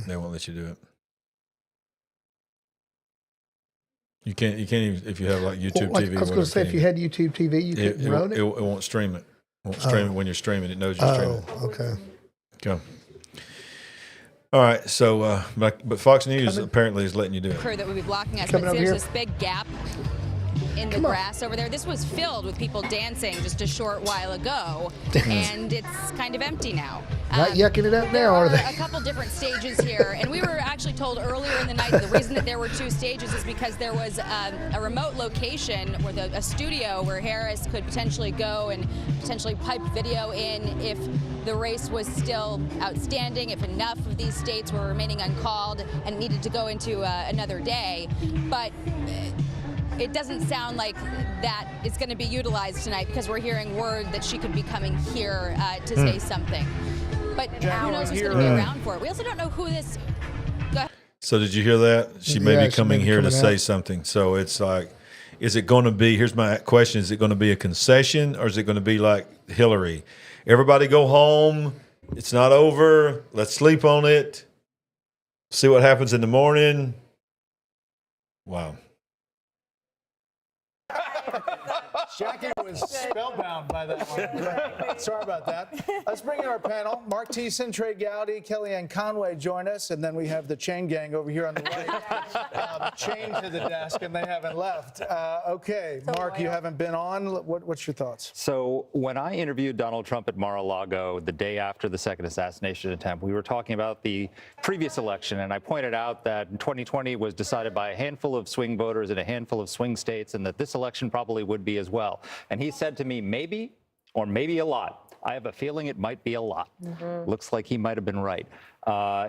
B: They won't let you do it. You can't even if you have like YouTube TV.
F: I was going to say, if you had YouTube TV, you could run it.
B: It won't stream it. It won't stream it when you're streaming. It knows you're streaming.
F: Oh, okay.
B: Go. All right. So, but Fox News apparently is letting you do it.
E: Crew that would be blocking us, but there's this big gap in the grass over there. This was filled with people dancing just a short while ago, and it's kind of empty now.
F: Not yucking it up now, are they?
E: A couple different stages here, and we were actually told earlier in the night that the reason that there were 2 stages is because there was a remote location with a studio where Harris could potentially go and potentially pipe video in if the race was still outstanding, if enough of these states were remaining uncalled and needed to go into another day. But it doesn't sound like that is going to be utilized tonight because we're hearing word that she could be coming here to say something. But who knows who's going to be around for it? We also don't know who this. Go ahead.
B: So did you hear that? She may be coming here to say something. So it's like, is it going to be? Here's my question: is it going to be a concession, or is it going to be like Hillary? Everybody go home. It's not over. Let's sleep on it. See what happens in the morning. Wow.
K: Jackie was spellbound by that one. Sorry about that. Let's bring in our panel. Mark Thiessen, Trey Gowdy, Kellyanne Conway join us, and then we have the chain gang over here on the right, chained to the desk, and they haven't left. Okay, Mark, you haven't been on. What's your thoughts?
O: So when I interviewed Donald Trump at Mar-a-Lago the day after the second assassination attempt, we were talking about the previous election, and I pointed out that 2020 was decided by a handful of swing voters in a handful of swing states, and that this election probably would be as well. And he said to me, maybe, or maybe a lot. I have a feeling it might be a lot. Looks like he might have been right.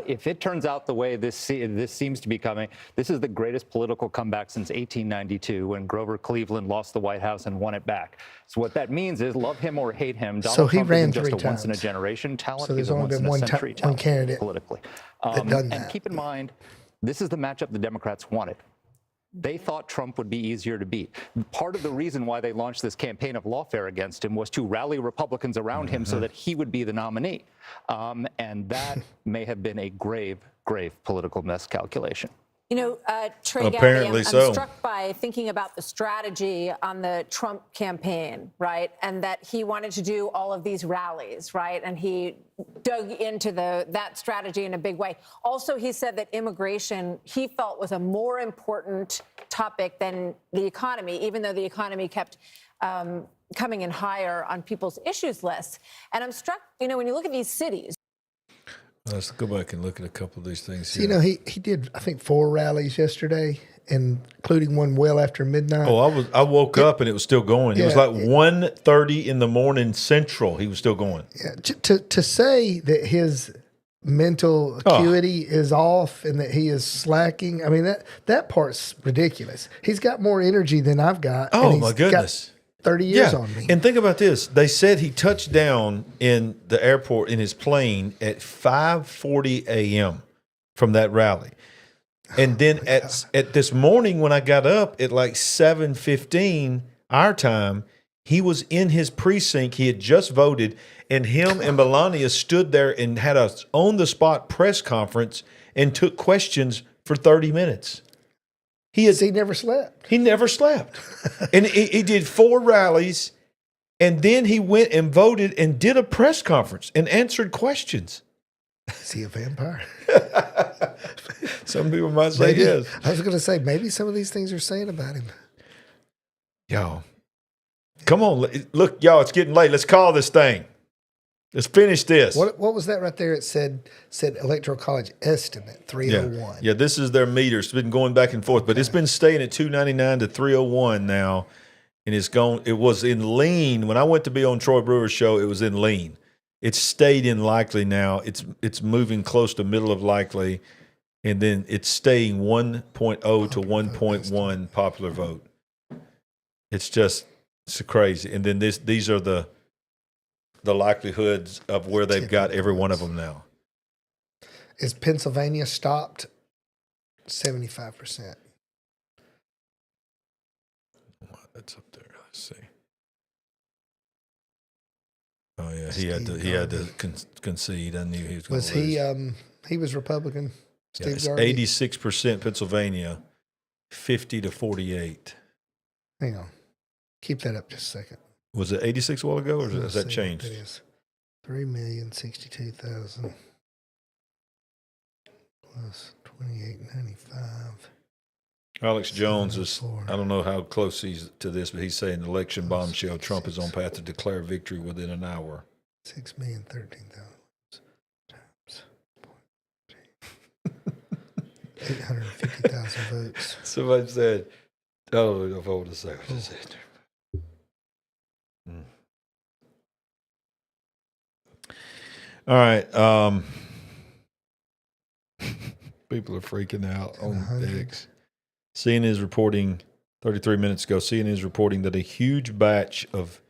O: If it turns out the way this seems to be coming, this is the greatest political comeback since 1892 when Grover Cleveland lost the White House and won it back. So what that means is, love him or hate him, Donald Trump isn't just a once-in-a-generation talent.
F: So there's
O: he's a
F: only been one
O: once-in-a-century talent
F: candidate
O: politically.
F: that done that.
O: And keep in mind, this is the matchup the Democrats wanted. They thought Trump would be easier to beat. Part of the reason why they launched this campaign of lawfare against him was to rally Republicans around him so that he would be the nominee. And that may have been a grave grave political miscalculation.
N: You know, Trey
B: Apparently
N: Gowdy, I'm
B: so.
N: struck by thinking about the strategy on the Trump campaign, right? And that he wanted to do all of these rallies, right? And he dug into that strategy in a big way. Also, he said that immigration, he felt, was a more important topic than the economy, even though the economy kept coming in higher on people's issues lists. And I'm struck, you know, when you look at these cities.
B: Let's go back and look at a couple of these things
F: So,
B: here.
F: you know, he did, I think, 4 rallies yesterday, and including one well after midnight.
B: Oh, I woke up and it was still going. It was
F: Yeah.
B: like 1:30 in the morning Central. He was still going.
F: Yeah, to say that his mental acuity is off and that he is slacking, I mean, that part's ridiculous. He's got more energy than I've got. and
B: Oh,
F: he's
B: my goodness.
F: got 30 years on me.
B: And think about this. They said he touched down in the airport in his plane at 5:40 a.m. from that rally. And then at this morning when I got up at like 7:15 our time, he was in his precinct. He had just voted, and him and Melania stood there and had a on-the-spot press conference and took questions for 30 minutes. He
F: never slept.
B: He never slept. And he did 4 rallies, and then he went and voted and did a press conference and answered questions.
F: Is he a vampire?
B: Some people might say
F: Maybe,
B: yes.
F: I was going to say, maybe some of these things are saying about him.
B: Y'all, come on. Look, y'all, it's getting late. Let's call this thing. Let's finish this.
F: What was that right there? It said Electoral College estimate 301.
B: Yeah, this is their meter. It's been going back and forth, but it's been staying at 299 to 301 now, and it's gone. It was in lean. When I went to be on Troy Brewer's show, it was in lean. It's stayed in likely now. It's moving close to middle of likely, and then it's staying 1.0 to 1.1 popular vote. It's crazy. And then these are the likelihoods of where they've got every one of them now.
F: Is Pennsylvania stopped? 75%.
B: That's up there. Let's see. Oh yeah, he had to concede. I knew he was going to lose.
F: He was Republican. Steve
B: Yes,
F: Garvey.
B: 86% Pennsylvania, 50 to 48.
F: Hang on. Keep that up just a second.
B: Was it 86 a while ago, or has that changed?
F: It is 3,062,000 plus 2895.
B: Alex Jones is, I don't know how close he's to this, but he's saying election bombshell. Trump is on path to declare victory within an hour.
F: 6,013,000 times 850,000 votes.
B: Somebody said, I don't know if I want to say what I said. All right. People are freaking out on X. CNN is reporting 33 minutes ago. CNN is reporting that a huge batch of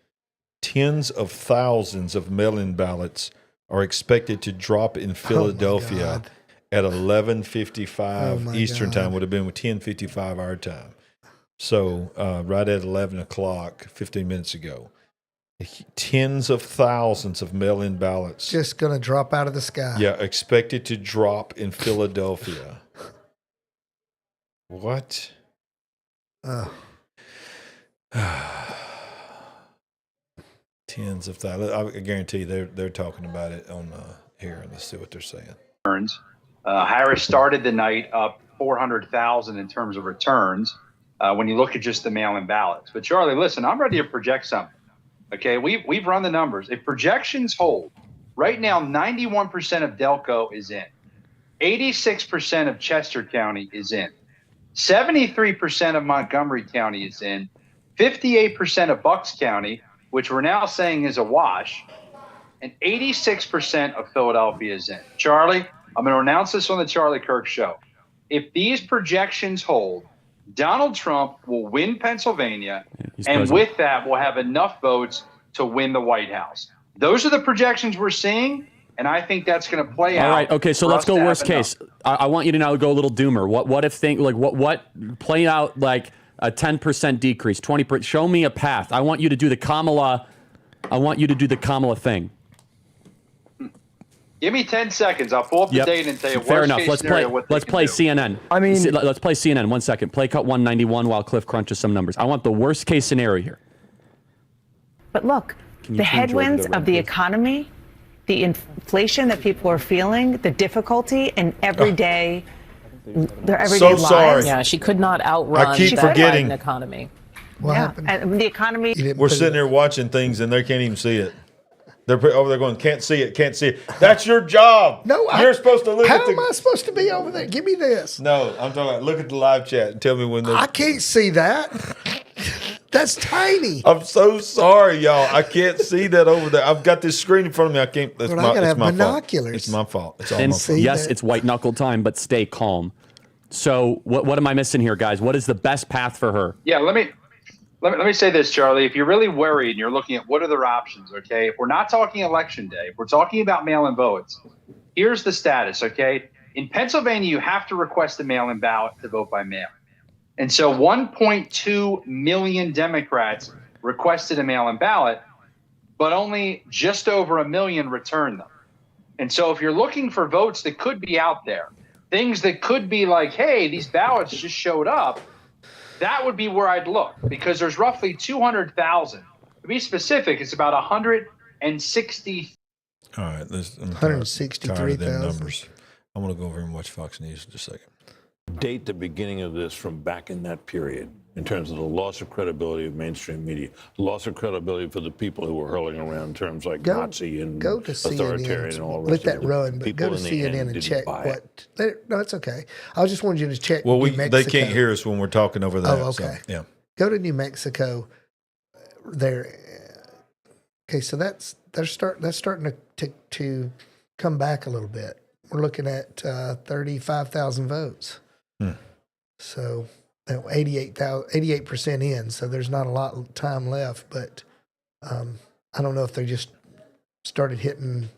B: tens of thousands of mail-in ballots are expected to drop in Philadelphia at 11:55 Eastern time. Would have been 10:55 our time. So right at 11 o'clock, 15 minutes ago. Tens of thousands of mail-in ballots.
F: Just going to drop out of the sky.
B: Yeah, expected to drop in Philadelphia. What? Tens of thousands. I guarantee they're talking about it on here. Let's see what they're saying.
H: Harris started the night up 400,000 in terms of returns when you look at just the mail-in ballots. But Charlie, listen, I'm ready to project something. Okay, we've run the numbers. If projections hold, right now 91% of Delco is in, 86% of Chester County is in, 73% of Montgomery County is in, 58% of Bucks County, which we're now saying is a wash, and 86% of Philadelphia is in. Charlie, I'm going to announce this on the Charlie Kirk Show. If these projections hold, Donald Trump will win Pennsylvania, and
I: president.
H: with that, we'll have enough votes to win the White House. Those are the projections we're seeing, and I think that's going to play out.
I: All right, okay, so
H: for
I: let's
H: us
I: go
H: to have
I: worst case. I want you to now go a little doomer. What if play out like a 10% decrease, 20%? Show me a path. I want you to do the Kamala thing.
H: Give me 10 seconds. I'll pull up the data and tell you
I: Fair
H: worst
I: enough.
H: case
I: Let's
H: scenario
I: play.
H: what they
I: Let's
H: can
I: play
H: do.
I: CNN.
U: I mean,
I: let's play CNN. 1 second. Play cut 191 while Cliff crunches some numbers. I want the worst case scenario here.
J: But look, the headwinds of the economy, the inflation that people are feeling, the difficulty in everyday, their everyday lives.
B: Sorry.
L: Yeah, she could not outrun
B: I keep
L: that
B: forgetting.
L: Biden economy.
F: What happened?
J: And the economy.
B: We're sitting there watching things and they can't even see it. They're over there going, can't see it, can't see it. That's your job.
F: No,
B: you're supposed to look
F: how
B: at the.
F: am I supposed to be over there? Give me this.
B: No, I'm talking about look at the live chat and tell me when they.
F: I can't see that. That's tiny.
B: I'm so sorry, y'all. I can't see that over there. I've got this screen in front of me. I can't. That's
F: But I
B: my,
F: gotta
B: it's
F: have
B: my
F: binoculars.
B: fault. It's my fault. It's all
I: And
B: my fault.
I: yes, it's white knuckle time, but stay calm. So what am I missing here, guys? What is the best path for her?
H: Yeah, let me say this, Charlie. If you're really worried and you're looking at what are their options, okay? If we're not talking election day, if we're talking about mail-in votes, here's the status, okay? In Pennsylvania, you have to request a mail-in ballot to vote by mail. And so 1.2 million Democrats requested a mail-in ballot, but only just over 1 million returned them. And so if you're looking for votes that could be out there, things that could be like, hey, these ballots just showed up, that would be where I'd look, because there's roughly 200,000. To be specific, it's about 160.
B: All right, I'm
F: 163,000
B: numbers. I'm going to go over and watch Fox News in just a second.
M: Date the beginning of this from back in that period in terms of the loss of credibility of mainstream media, loss of credibility for the people who were hurling around terms like Nazi and
F: go to
M: authoritarian
F: CNN,
M: and all the
F: let
M: rest of
F: that
M: it.
F: run, but
M: People
F: go to
M: in the
F: CNN
M: end
F: and
M: didn't
F: check
M: buy it.
F: what. No, it's okay. I just wanted you to check.
B: Well,
F: New
B: they
F: Mexico.
B: can't hear us when we're talking over that.
F: Oh, okay.
B: So, yeah.
F: Go to New Mexico. There. Okay, so that's starting to come back a little bit. We're looking at 35,000 votes. So 88% in. So there's not a lot of time left, but I don't know if they just started hitting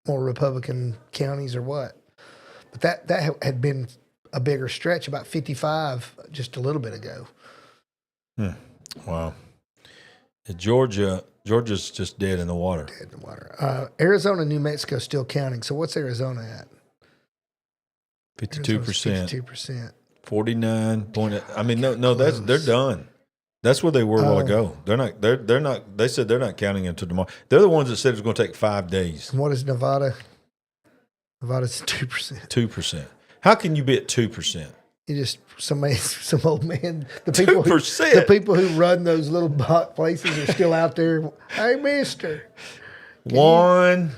F: more Republican counties or what. But that had been a bigger stretch, about 55 just a little bit ago.
B: Wow. Georgia's just dead in the water.
F: Dead in the water. Arizona, New Mexico still counting. So what's Arizona at?
B: 52%.
F: 52%.
B: 49 point. I mean, no, they're done. That's where they were a while ago. They're not. They said they're not counting until tomorrow. They're the ones that said it's going to take 5 days.
F: And what is Nevada? Nevada's 2%.
B: 2%. How can you be at 2%?
F: You just some old man. The people
B: 2%.
F: The people who run those little bot places are still out there. Hey, Mister.
B: One,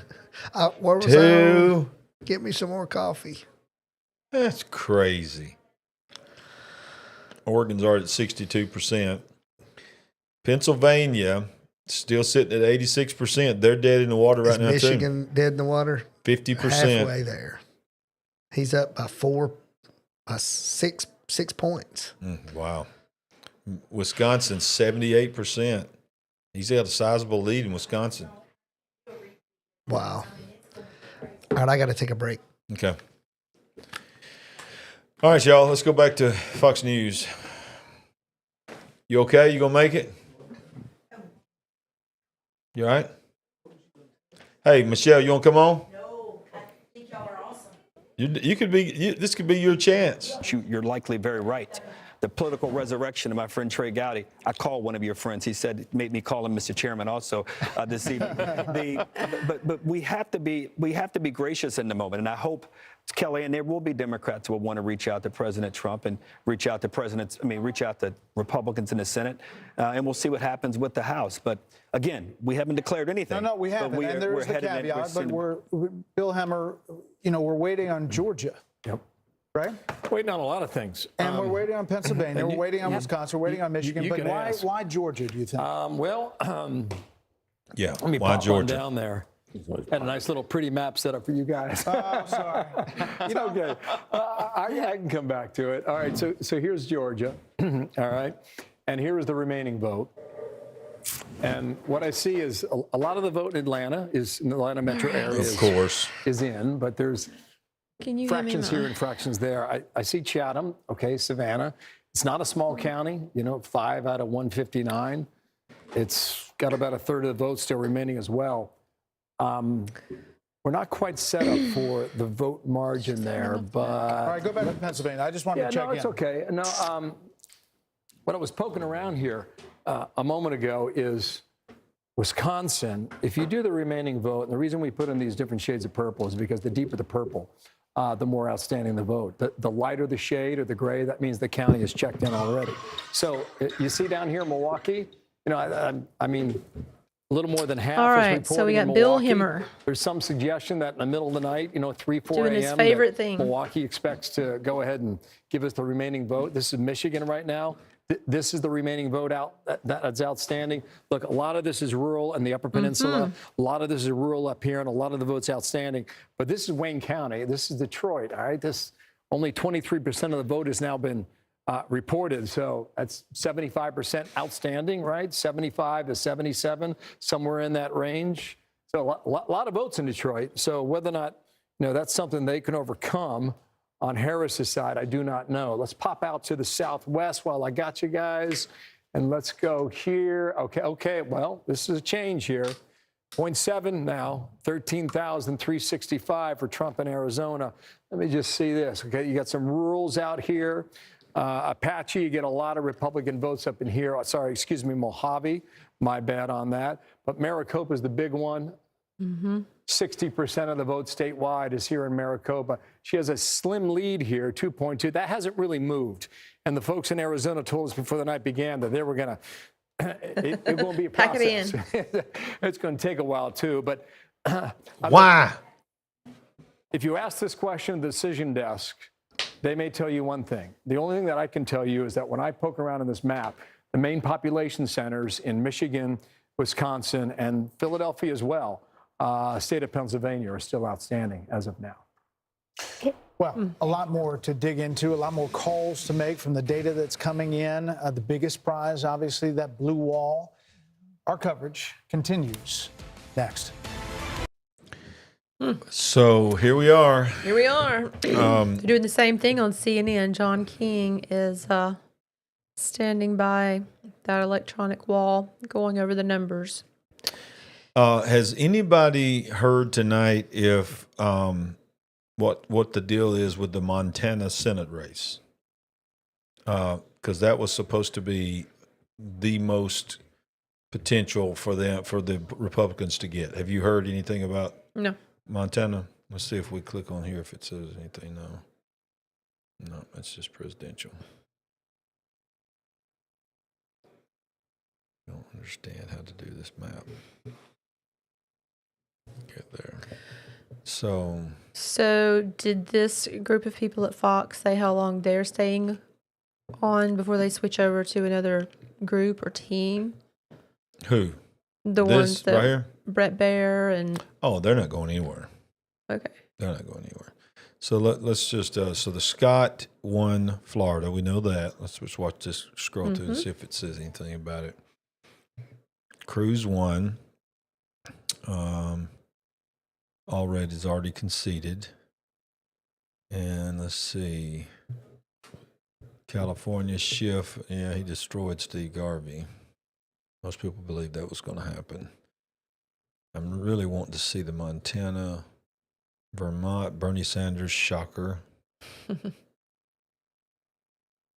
F: where was
B: two.
F: Get me some more coffee.
B: That's crazy. Oregon's already at 62%. Pennsylvania still sitting at 86%. They're dead in the water right now,
F: Michigan dead in the water?
B: 50%.
F: Halfway there. He's up by 6 points.
B: Wow. Wisconsin, 78%. He's got a sizable lead in Wisconsin.
F: Wow. All right, I got to take a break.
B: Okay. All right, y'all, let's go back to Fox News. You okay? You gonna make it? You all right? Hey, Michelle, you want to come on?
Q: No, I think y'all are awesome.
B: You could be. This could be your chance.
Y: You're likely very right. The political resurrection of my friend Trey Gowdy. I called one of your friends. He said, made me call him Mr. Chairman also this evening. But we have to be gracious in the moment, and I hope, Kelly, and there will be Democrats who will want to reach out to President Trump and reach out to Republicans in the Senate, and we'll see what happens with the House. But again, we haven't declared anything.
K: No, we haven't. And there's the caveat. But Bill Hemmer, we're waiting on Georgia.
Z: Yep.
K: Right?
Z: Waiting on a lot of things.
K: And we're waiting on Pennsylvania. We're waiting on Wisconsin. We're waiting on Michigan. But why Georgia, do you think?
B: Yeah.
Z: Let me
B: why
Z: pop
B: Georgia?
Z: on down there. Had a nice little pretty map set up for you guys.
K: Oh, sorry.
Z: Okay. I can come back to it. All right. So here's Georgia. All right. And here is the remaining vote. And what I see is a lot of the vote in Atlanta metro area.
B: Of course.
Z: Is in, but there's fractions here and fractions there. I see Chatham, okay, Savannah. It's not a small county, 5 out of 159. It's got about a third of the votes still remaining as well. we're not quite set up for the vote margin there, but...
K: All right, go back to Pennsylvania. I just wanted to check in.
Z: No, it's okay. No, what I was poking around here a moment ago is Wisconsin. If you do the remaining vote, and the reason we put in these different shades of purple is because the deeper the purple, the more outstanding the vote. The lighter the shade or the gray, that means the county is checked in already. So you see down here in Milwaukee, I mean, a little more than half
C: All
Z: is
C: right,
Z: reporting
C: so we got
Z: in
C: Bill
Z: Milwaukee.
C: Himmer.
Z: There's some suggestion that in the middle of the night, 3, 4 a.m.
C: Doing his favorite thing.
Z: Milwaukee expects to go ahead and give us the remaining vote. This is Michigan right now. This is the remaining vote out that's outstanding. Look, a lot of this is rural in the Upper Peninsula. A lot of this is rural up here, and a lot of the votes outstanding. But this is Wayne County. This is Detroit. All right, only 23% of the vote has now been reported. So that's 75% outstanding, right? 75 to 77, somewhere in that range. So a lot of votes in Detroit. So whether or not that's something they can overcome on Harris's side, I do not know. Let's pop out to the Southwest while I got you guys. And let's go here. Okay. Well, this is a change here. 0.7 now, 13,365 for Trump in Arizona. Let me just see this. Okay, you got some rurals out here. Apache, you get a lot of Republican votes up in here. Sorry, excuse me, Mojave. My bad on that. But Maricopa is the big one. 60% of the vote statewide is here in Maricopa. She has a slim lead here, 2.2. That hasn't really moved. And the folks in Arizona told us before the night began that they were going to, it won't be a process. Pack it in. It's going to take a while, too. But
B: why?
Z: If you ask this question at the decision desk, they may tell you one thing. The only thing that I can tell you is that when I poke around in this map, the main population centers in Michigan, Wisconsin, and Philadelphia as well, state of Pennsylvania, are still outstanding as of now.
K: Well, a lot more to dig into, a lot more calls to make from the data that's coming in. The biggest prize, obviously, that blue wall. Our coverage continues next.
B: So here we are.
C: Here we are. They're doing the same thing on CNN. John King is standing by that electronic wall, going over the numbers.
B: Has anybody heard tonight if what the deal is with the Montana Senate race? Because that was supposed to be the most potential for the Republicans to get. Have you heard anything about Montana? Let's see if we click on here if it says anything. No, that's just presidential. I don't understand how to do this map. Get there. So
C: did this group of people at Fox say how long they're staying on before they switch over to another group or team?
B: Who?
C: The ones that right here? Brett Baer and...
B: Oh, they're not going anywhere.
C: Okay.
B: They're not going anywhere. So let's just, so the Scott won Florida. We know that. Let's just watch this, scroll through and see if it says anything about it. Cruz won. Allred is already conceded. And let's see. California Schiff, yeah, he destroyed Steve Garvey. Most people believe that was going to happen. I'm really wanting to see the Montana, Vermont, Bernie Sanders, shocker.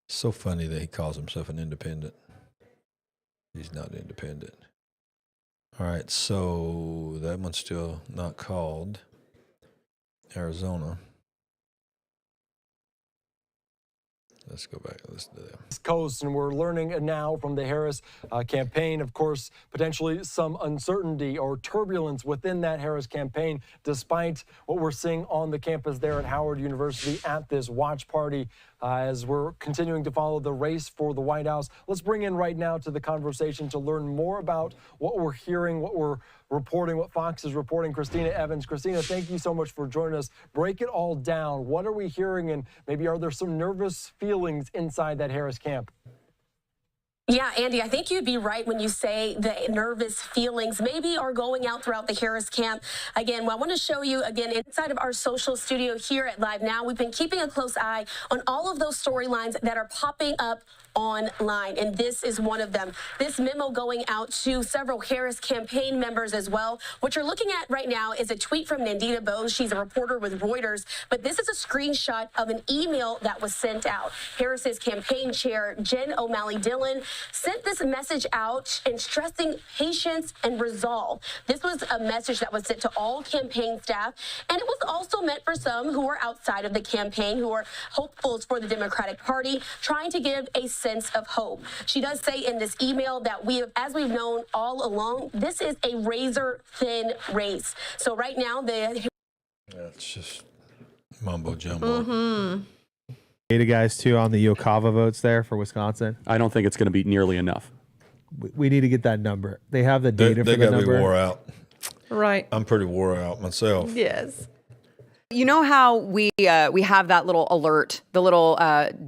B: So funny that he calls himself an independent. He's not independent. All right, so that one's still not called. Arizona. Let's go back and listen to them.
L: Coast, and we're learning now from the Harris campaign, of course, potentially some uncertainty or turbulence within that Harris campaign, despite what we're seeing on the campus there at Howard University at this watch party as we're continuing to follow the race for the White House. Let's bring in right now to the conversation to learn more about what we're hearing, what we're reporting, what Fox is reporting. Christina Evans. Christina, thank you so much for joining us. Break it all down. What are we hearing, and maybe are there some nervous feelings inside that Harris camp?
R: Yeah, Andy, I think you'd be right when you say the nervous feelings maybe are going out throughout the Harris camp. Again, I want to show you again inside of our social studio here at Live Now. We've been keeping a close eye on all of those storylines that are popping up online, and this is one of them. This memo going out to several Harris campaign members as well. What you're looking at right now is a tweet from Nandita Bose. She's a reporter with Reuters, but this is a screenshot of an email that was sent out. Harris's campaign chair, Jen O'Malley Dillon, sent this message out and stressing patience and resolve. This was a message that was sent to all campaign staff, and it was also meant for some who are outside of the campaign, who are hopefuls for the Democratic Party, trying to give a sense of hope. She does say in this email that as we've known all along, this is a razor-thin race. So right now,
B: That's just mumbo jumbo.
A: Data guys too on the Yokava votes there for Wisconsin.
I: I don't think it's going to be nearly enough.
A: We need to get that number. They have the data
B: They
A: for the
B: got to be
A: number.
B: wore out.
C: Right.
B: I'm pretty wore out myself.
C: Yes.
S: You know how we have that little alert, the little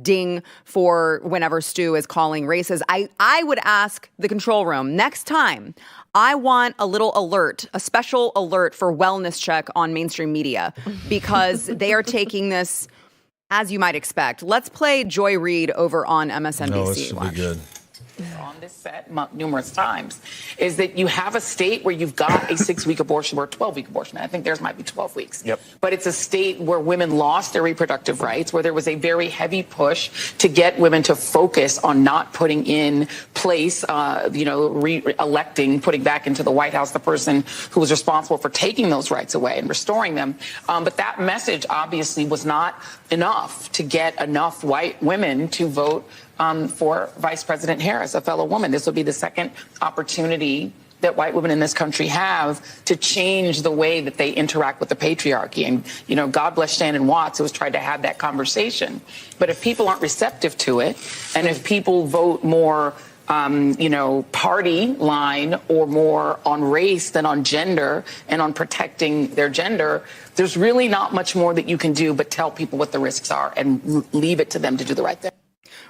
S: ding for whenever Stu is calling races? I would ask the control room next time, I want a little alert, a special alert for wellness check on mainstream media, because they are taking this as you might expect. Let's play Joy Reid over on MSNBC.
B: No, this should be good.
T: On this set numerous times, is that you have a state where you've got a 6-week abortion or a 12-week abortion. I think theirs might be 12 weeks.
P: Yep.
T: But it's a state where women lost their reproductive rights, where there was a very heavy push to get women to focus on not putting in place, re-electing, putting back into the White House the person who was responsible for taking those rights away and restoring them. But that message obviously was not enough to get enough white women to vote for Vice President Harris, a fellow woman. This will be the second opportunity that white women in this country have to change the way that they interact with the patriarchy. And, God bless Shannon Watts, who has tried to have that conversation. But if people aren't receptive to it, and if people vote more, party line or more on race than on gender and on protecting their gender, there's really not much more that you can do but tell people what the risks are and leave it to them to do the right thing.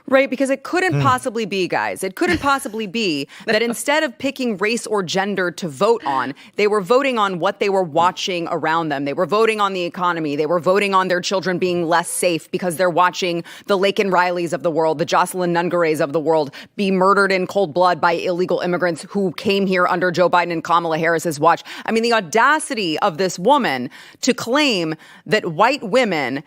S: Right, because it couldn't possibly be, guys. It couldn't possibly be that instead of picking race or gender to vote on, they were voting on what they were watching around them. They were voting on the economy. They were voting on their children being less safe because they're watching the Laken Rileys of the world, the Jocelyn Nungareys of the world be murdered in cold blood by illegal immigrants who came here under Joe Biden and Kamala Harris's watch. I mean, the audacity of this woman to claim that white women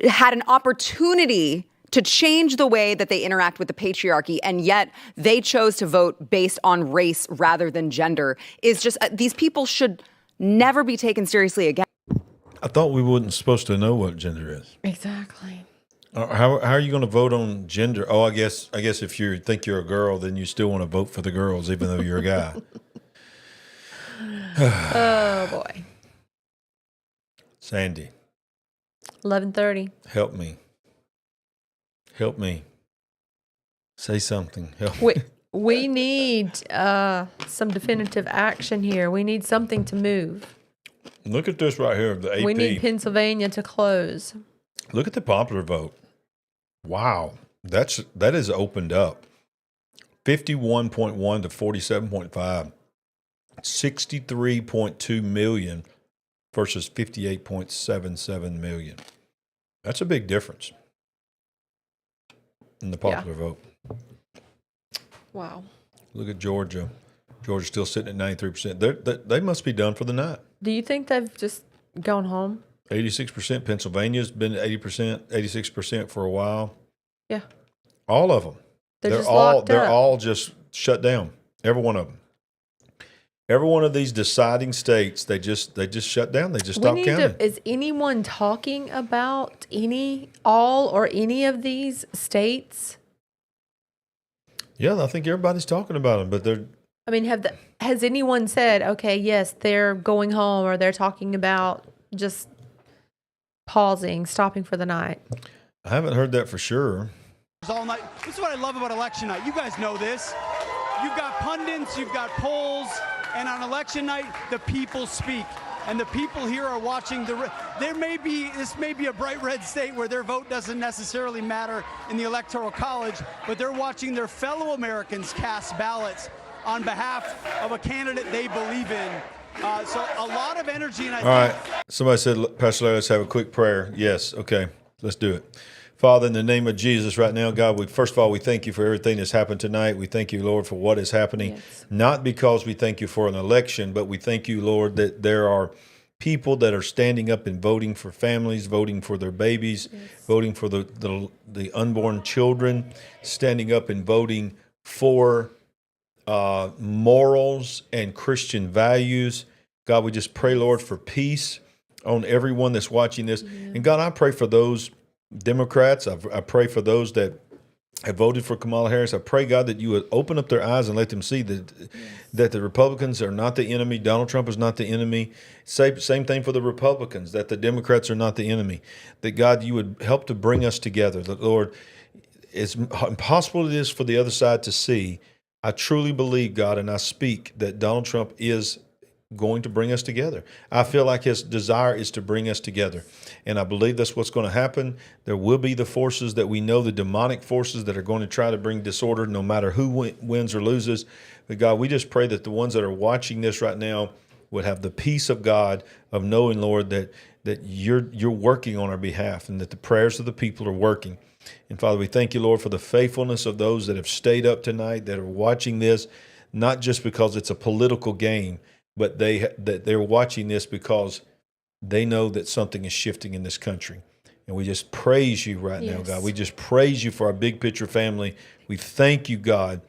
S: had an opportunity to change the way that they interact with the patriarchy, and yet they chose to vote based on race rather than gender, is just, these people should never be taken seriously again.
B: I thought we weren't supposed to know what gender is.
C: Exactly.
B: How are you going to vote on gender? Oh, I guess if you think you're a girl, then you still want to vote for the girls, even though you're a guy.
C: Oh, boy.
B: Sandy.
C: 11:30.
B: Help me. Help me. Say something. Help
C: We need some definitive action here. We need something to move.
B: Look at this right here, the AP.
C: We need Pennsylvania to close.
B: Look at the popular vote. Wow. That is opened up. 51.1 to 47.5. 63.2 million versus 58.77 million. That's a big difference in the popular vote.
C: Wow.
B: Look at Georgia. Georgia's still sitting at 93%. They must be done for the night.
C: Do you think they've just gone home?
B: 86%. Pennsylvania's been 80%, 86% for a while.
C: Yeah.
B: All of them.
C: They're
B: all just shut down. Every one of them. Every one of these deciding states, they just shut down. They just stopped counting.
C: Is anyone talking about all or any of these states?
B: Yeah, I think everybody's talking about them, but they're.
C: I mean, has anyone said, okay, yes, they're going home, or they're talking about just pausing, stopping for the night?
B: I haven't heard that for sure.
V: All night. This is what I love about election night. You guys know this. You've got pundits, you've got polls, and on election night, the people speak. And the people here are watching this may be a bright red state where their vote doesn't necessarily matter in the Electoral College, but they're watching their fellow Americans cast ballots on behalf of a candidate they believe in. So a lot of energy. And
B: All right. Somebody said, Pastor Larry, let's have a quick prayer. Yes. Okay. Let's do it. Father, in the name of Jesus right now, God, first of all, we thank you for everything that's happened tonight. We thank you, Lord, for what is happening, not because we thank you for an election, but we thank you, Lord, that there are people that are standing up and voting for families, voting for their babies, voting for the unborn children, standing up and voting for morals and Christian values. God, we just pray, Lord, for peace on everyone that's watching this. And God, I pray for those Democrats. I pray for those that have voted for Kamala Harris. I pray, God, that you would open up their eyes and let them see that the Republicans are not the enemy. Donald Trump is not the enemy. Same thing for the Republicans, that the Democrats are not the enemy. That, God, you would help to bring us together. That, Lord, as impossible it is for the other side to see, I truly believe, God, and I speak that Donald Trump is going to bring us together. I feel like his desire is to bring us together. And I believe that's what's going to happen. There will be the forces that we know, the demonic forces that are going to try to bring disorder no matter who wins or loses. But God, we just pray that the ones that are watching this right now would have the peace of God of knowing, Lord, that you're working on our behalf and that the prayers of the people are working. And Father, we thank you, Lord, for the faithfulness of those that have stayed up tonight, that are watching this, not just because it's a political game, but they're watching this because they know that something is shifting in this country. And we just praise you right now, God. We just praise you for our big picture family. We thank you, God,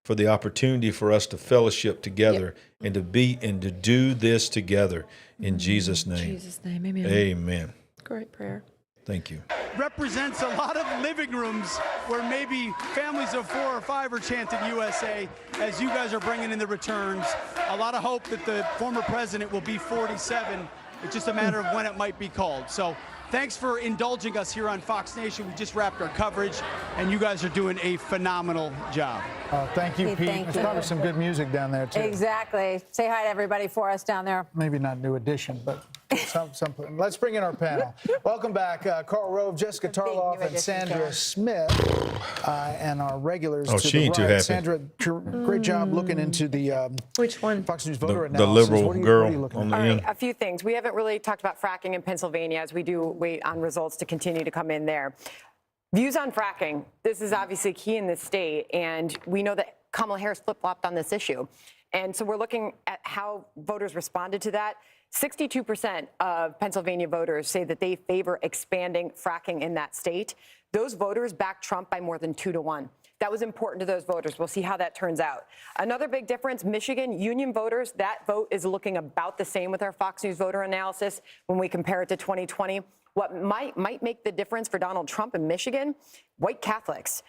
B: for the opportunity for us to fellowship together and to do this together in Jesus' name.
C: In Jesus' name, amen.
B: Amen.
C: Great prayer.
B: Thank you.
V: Represents a lot of living rooms where maybe families of 4 or 5 are chanting USA as you guys are bringing in the returns. A lot of hope that the former president will be 47. It's just a matter of when it might be called. So thanks for indulging us here on Fox Nation. We just wrapped our coverage, and you guys are doing a phenomenal job.
K: Thank you, Pete.
N: Thank
K: There's
N: you.
K: probably some good music down there, too.
N: Exactly. Say hi to everybody for us down there.
K: Maybe not New Edition, but some. Let's bring in our panel. Welcome back, Karl Rove, Jessica Tarloff, and Sandra Smith, and our regulars to
B: she
K: the
B: ain't
K: right.
B: too happy.
K: Sandra, great job looking into the
C: which one?
K: Fox News voter
B: The
K: analysis.
B: liberal girl on the end.
D: A few things. We haven't really talked about fracking in Pennsylvania as we do wait on results to continue to come in there. Views on fracking. This is obviously key in this state, and we know that Kamala Harris flip-flopped on this issue. And so we're looking at how voters responded to that. 62% of Pennsylvania voters say that they favor expanding fracking in that state. Those voters backed Trump by more than 2-1. That was important to those voters. We'll see how that turns out. Another big difference, Michigan union voters, that vote is looking about the same with our Fox News voter analysis when we compare it to 2020. What might make the difference for Donald Trump in Michigan, white Catholics.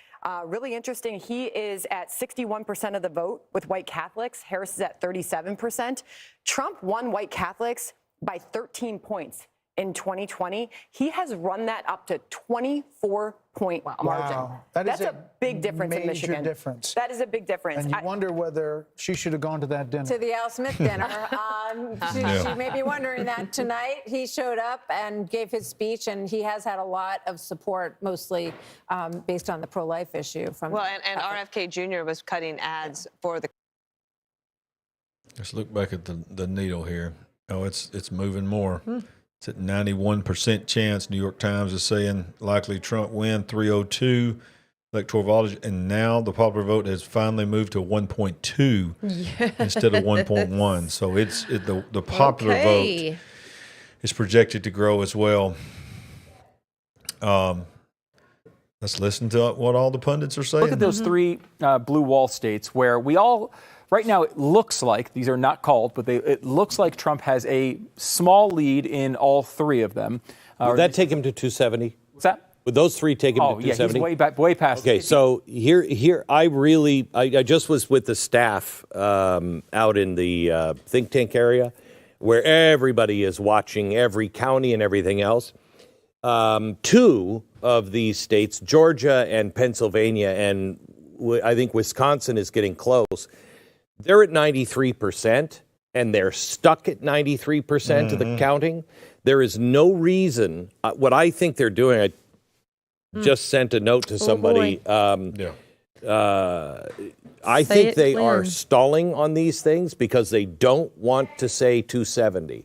D: Really interesting. He is at 61% of the vote with white Catholics. Harris is at 37%. Trump won white Catholics by 13 points in 2020. He has run that up to 24-point margin.
K: Wow.
D: That's a big difference in Michigan.
K: Major difference.
D: That is a big difference.
K: And you wonder whether she should have gone to that dinner.
N: To the Al Smith dinner. She may be wondering that tonight. He showed up and gave his speech, and he has had a lot of support, mostly based on the pro-life issue.
E: And RFK Jr. was cutting ads for the.
B: Let's look back at the needle here. Oh, it's moving more. It's at 91% chance. New York Times is saying likely Trump win 302 electoral college, and now the popular vote has finally moved to 1.2 instead of 1.1. So the popular vote is projected to grow as well. Let's listen to what all the pundits are saying.
G: Look at those three blue wall states where we all, right now it looks like, these are not called, but it looks like Trump has a small lead in all three of them.
P: Would that take him to 270?
G: What's that?
P: Would those three take him to 270?
G: Yeah, he's way past.
P: Okay, so here, I just was with the staff out in the think tank area where everybody is watching every county and everything else. Two of these states, Georgia and Pennsylvania, and I think Wisconsin is getting close. They're at 93%, and they're stuck at 93% of the counting. There is no reason. What I think they're doing, I just sent a note to somebody. I think they are stalling on these things because they don't want to say 270.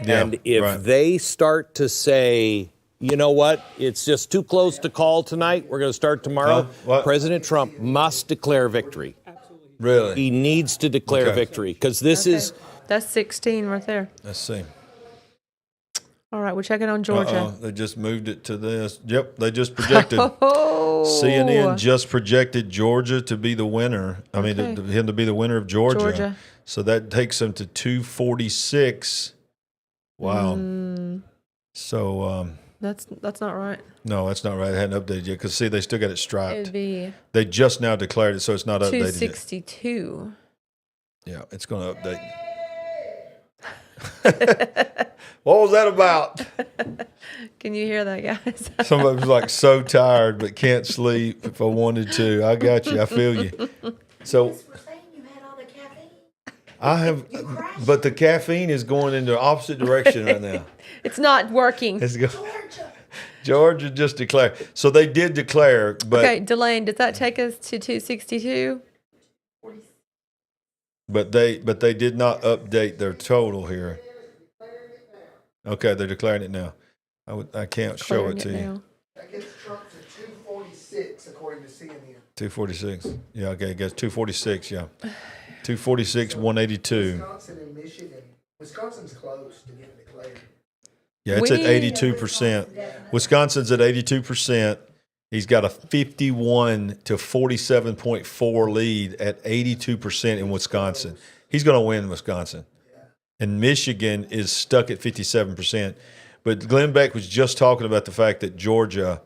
P: And if they start to say, you know what? It's just too close to call tonight. We're going to start tomorrow. President Trump must declare victory.
B: Really?
P: He needs to declare victory because this is.
C: That's 16 right there.
B: Let's see.
C: All right, we're checking on Georgia.
B: They just moved it to this. Yep, they just projected.
C: Oh.
B: CNN just projected Georgia to be the winner. I mean, him to be the winner of Georgia. So that takes him to 246. Wow. So
C: that's not right.
B: No, that's not right. It hadn't updated yet because see, they still got it striped.
C: It'd be.
B: They just now declared it, so it's not updated
C: 262.
B: Yet. Yeah, it's going to update. What was that about?
C: Can you hear that, guys?
B: Somebody was like so tired but can't sleep if I wanted to. I got you. I feel you. So I have, but the caffeine is going in the opposite direction right now.
C: It's not working.
B: It's Georgia just declared. So they did declare, but
C: okay, Delane, does that take us to 262?
B: But they did not update their total here. Okay, they're declaring it now. I can't show it to you.
F: That gets Trump to 246 according to CNN.
B: 246. Yeah, okay, it gets 246, yeah. 246, 182.
F: Wisconsin and Michigan. Wisconsin's close to getting declared.
B: Yeah, it's at 82%. Wisconsin's at 82%. He's got a 51 to 47.4 lead at 82% in Wisconsin. He's going to win Wisconsin. And Michigan is stuck at 57%. But Glenn Beck was just talking about the fact that Georgia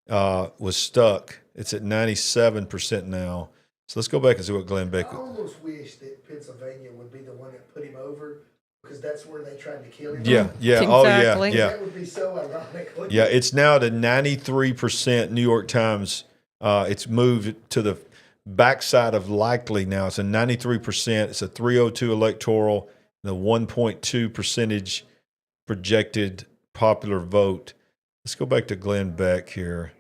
B: was stuck. It's at 97% now. So let's go back and see what Glenn Beck.
F: I almost wish that Pennsylvania would be the one that put him over because that's where they tried to kill him.
B: Yeah.
C: Exactly.
B: Oh, yeah.
F: That would be so ironic.
B: Yeah, it's now to 93%. New York Times, it's moved to the backside of likely now. It's a 93%. It's a 302 electoral, the 1.2 percentage projected popular vote. Let's go back to Glenn Beck here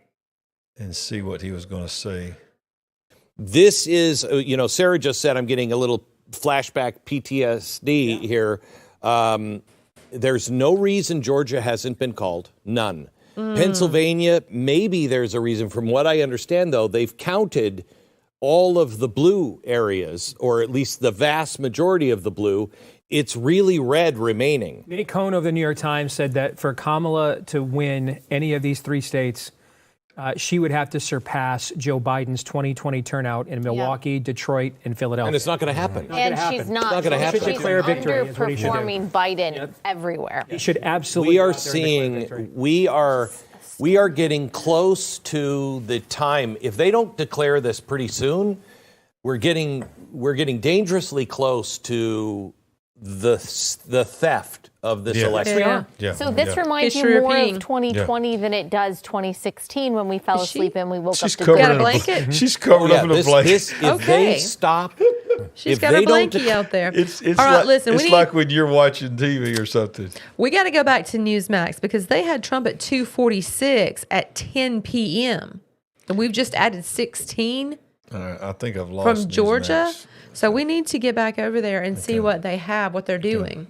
B: and see what he was going to say.
P: This is, Sarah just said I'm getting a little flashback PTSD here. There's no reason Georgia hasn't been called. None. Pennsylvania, maybe there's a reason. From what I understand, though, they've counted all of the blue areas, or at least the vast majority of the blue. It's really red remaining.
H: Nate Cohn of the New York Times said that for Kamala to win any of these three states, she would have to surpass Joe Biden's 2020 turnout in Milwaukee, Detroit, and Philadelphia.
P: And it's not going to happen.
J: And she's not.
P: It's not going to happen.
J: She's
H: declare victory, is what he should do.
J: underperforming Biden everywhere.
H: He should absolutely.
P: We are seeing. We are getting close to the time. If they don't declare this pretty soon, we're getting dangerously close to the theft of this election.
J: So this reminds you more of 2020 than it does 2016 when we fell asleep and we woke up to
C: got a blanket.
B: She's covered up in a blanket.
P: If they stop,
C: She's got a blankie out there. All right, listen.
B: It's like when you're watching TV or something.
C: We got to go back to Newsmax because they had Trump at 246 at 10 p.m. And we've just added 16
B: All right, I think I've lost
C: from Georgia.
B: Newsmax.
C: So we need to get back over there and see what they have, what they're doing.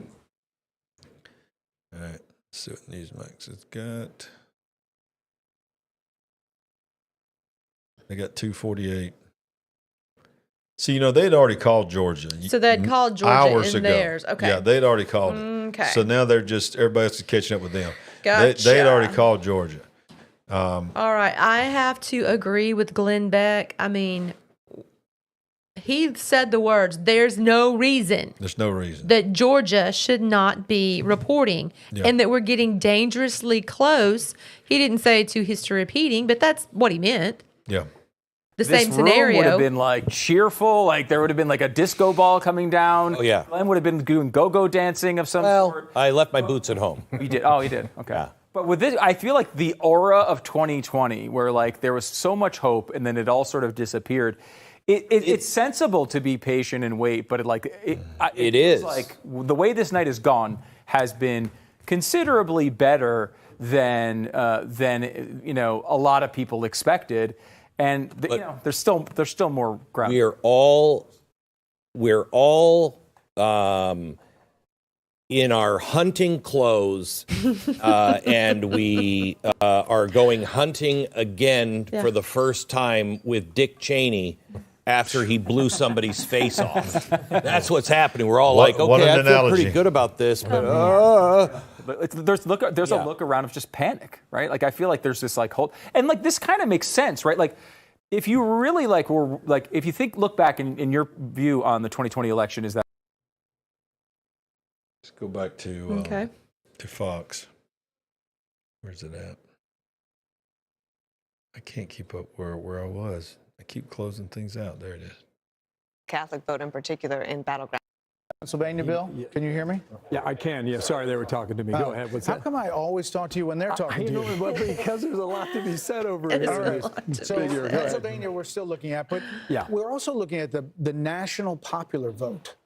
B: All right, let's see what Newsmax has got. They got 248. See, they'd already called Georgia.
C: So they'd called Georgia
B: hours
C: in
B: ago.
C: theirs. Okay.
B: Yeah, they'd already called it.
C: Okay.
B: So now everybody else is catching up with them.
C: Gotcha.
B: They had already called Georgia.
C: All right, I have to agree with Glenn Beck. I mean, he said the words, there's no reason that Georgia should not be reporting and that we're getting dangerously close. He didn't say to history repeating, but that's what he meant.
B: Yeah.
C: This same scenario.
G: Room would have been like cheerful, like there would have been like a disco ball coming down.
P: Oh, yeah.
G: Glenn would have been doing go-go dancing of some sort.
P: I left my boots at home.
G: He did. Oh, he did. Okay. Yeah. But with this, I feel like the aura of 2020, where like there was so much hope and then it all sort of disappeared. It's sensible to be patient and wait, but it is like the way this night has gone has been considerably better than a lot of people expected, and there's still more ground.
P: We're all in our hunting clothes, and we are going hunting again for the first time with Dick Cheney after he blew somebody's face off. That's what's happening. We're all like, okay, I feel pretty good about this, but
G: there's a look around of just panic, right? Like I feel like there's this like whole, and like this kind of makes sense, right? Like if you really if you look back in your view on the 2020 election, is that?
B: Let's go back to Fox. Where's it at? I can't keep up where I was. I keep closing things out. There it is.
E: Catholic vote in particular in Battleground.
K: Pennsylvania, Bill? Can you hear me?
Z: Yeah, I can. Yeah, sorry, they were talking to me. Go ahead. What's
K: How
Z: that?
K: come I always talk to you when they're talking to you?
Z: Because there's a lot to be said over here.
K: All right. So Pennsylvania we're still looking at, but we're also looking at the national popular vote,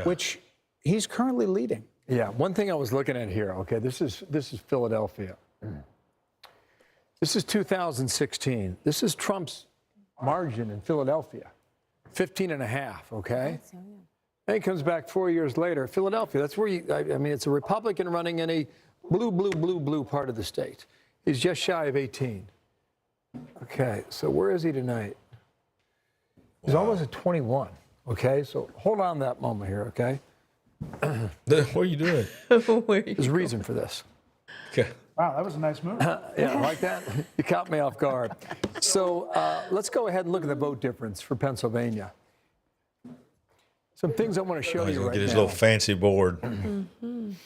K: which he's currently leading.
Z: Yeah, one thing I was looking at here, okay, this is Philadelphia. This is 2016. This is Trump's margin in Philadelphia, 15.5, okay? And he comes back 4 years later. Philadelphia, that's where I mean, it's a Republican running in a blue part of the state. He's just shy of 18. Okay, so where is he tonight? He's almost at 21, okay? So hold on that moment here, okay?
B: What are you doing?
Z: There's a reason for this.
B: Okay.
K: Wow, that was a nice move.
Z: Yeah, like that? You caught me off guard. So let's go ahead and look at the vote difference for Pennsylvania. Some things I want to show you right now.
B: Get his little fancy board.
Z: You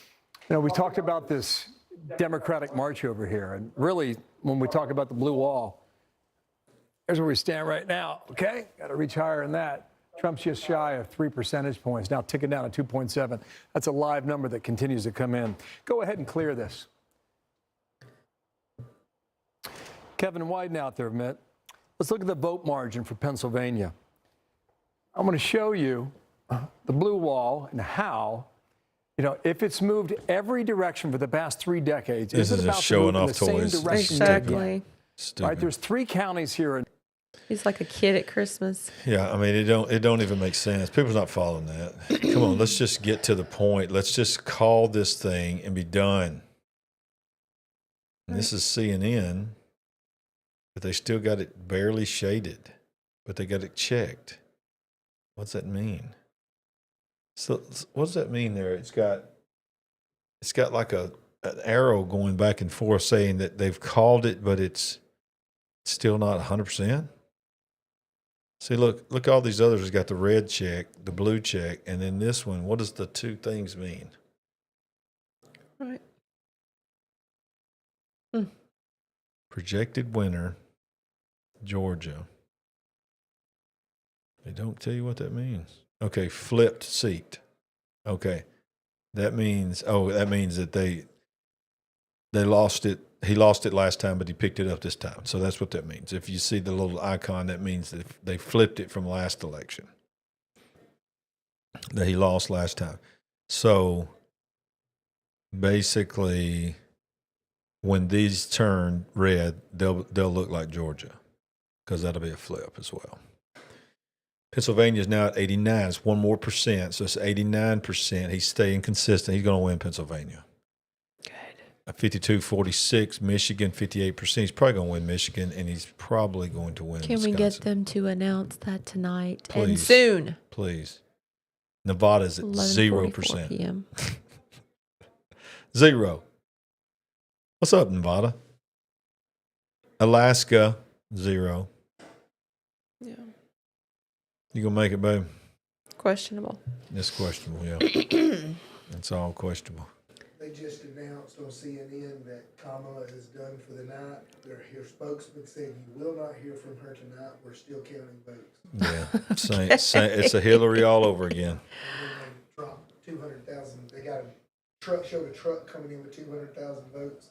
Z: know, we talked about this Democratic march over here, and really, when we talk about the blue wall, here's where we stand right now, okay? Got to reach higher than that. Trump's just shy of 3 percentage points, now ticking down to 2.7. That's a live number that continues to come in. Go ahead and clear this. Kevin, widen out there a minute. Let's look at the vote margin for Pennsylvania. I'm going to show you the blue wall and how, you know, if it's moved every direction for the past 3 decades,
B: this is about showing off toys.
C: Exactly.
B: Stupid.
Z: Right, there's 3 counties here.
C: He's like a kid at Christmas.
B: Yeah, I mean, it don't even make sense. People's not following that. Come on, let's just get to the point. Let's just call this thing and be done. And this is CNN, but they still got it barely shaded, but they got it checked. What's that mean? So what does that mean there? It's got like an arrow going back and forth saying that they've called it, but it's still not 100%. See, look, all these others has got the red check, the blue check, and then this one. What does the 2 things mean?
C: Right.
B: Projected winner, Georgia. They don't tell you what that means. Okay, flipped seat. Okay, that means that they lost it. He lost it last time, but he picked it up this time. So that's what that means. If you see the little icon, that means that they flipped it from last election. That he lost last time. So basically, when these turn red, they'll look like Georgia, because that'll be a flip as well. Pennsylvania is now at 89. It's 1 more percent, so it's 89%. He's staying consistent. He's going to win Pennsylvania. 52-46, Michigan 58%. He's probably going to win Michigan, and he's probably going to win
C: Can
B: Wisconsin.
C: we get them to announce that tonight
B: Please.
C: and soon?
B: Please. Nevada's at
C: 11:44
B: 0%.
C: PM.
B: 0. What's up, Nevada? Alaska, 0.
C: Yeah.
B: You gonna make it, babe?
C: Questionable.
B: It's questionable, yeah. It's all questionable.
F: They just announced on CNN that Kamala is done for the night. Her spokesman said, "You will not hear from her tonight. We're still counting votes."
B: Yeah, same, it's a Hillary all over again.
F: And then they dropped 200,000. They got a truck, showed a truck coming in with 200,000 votes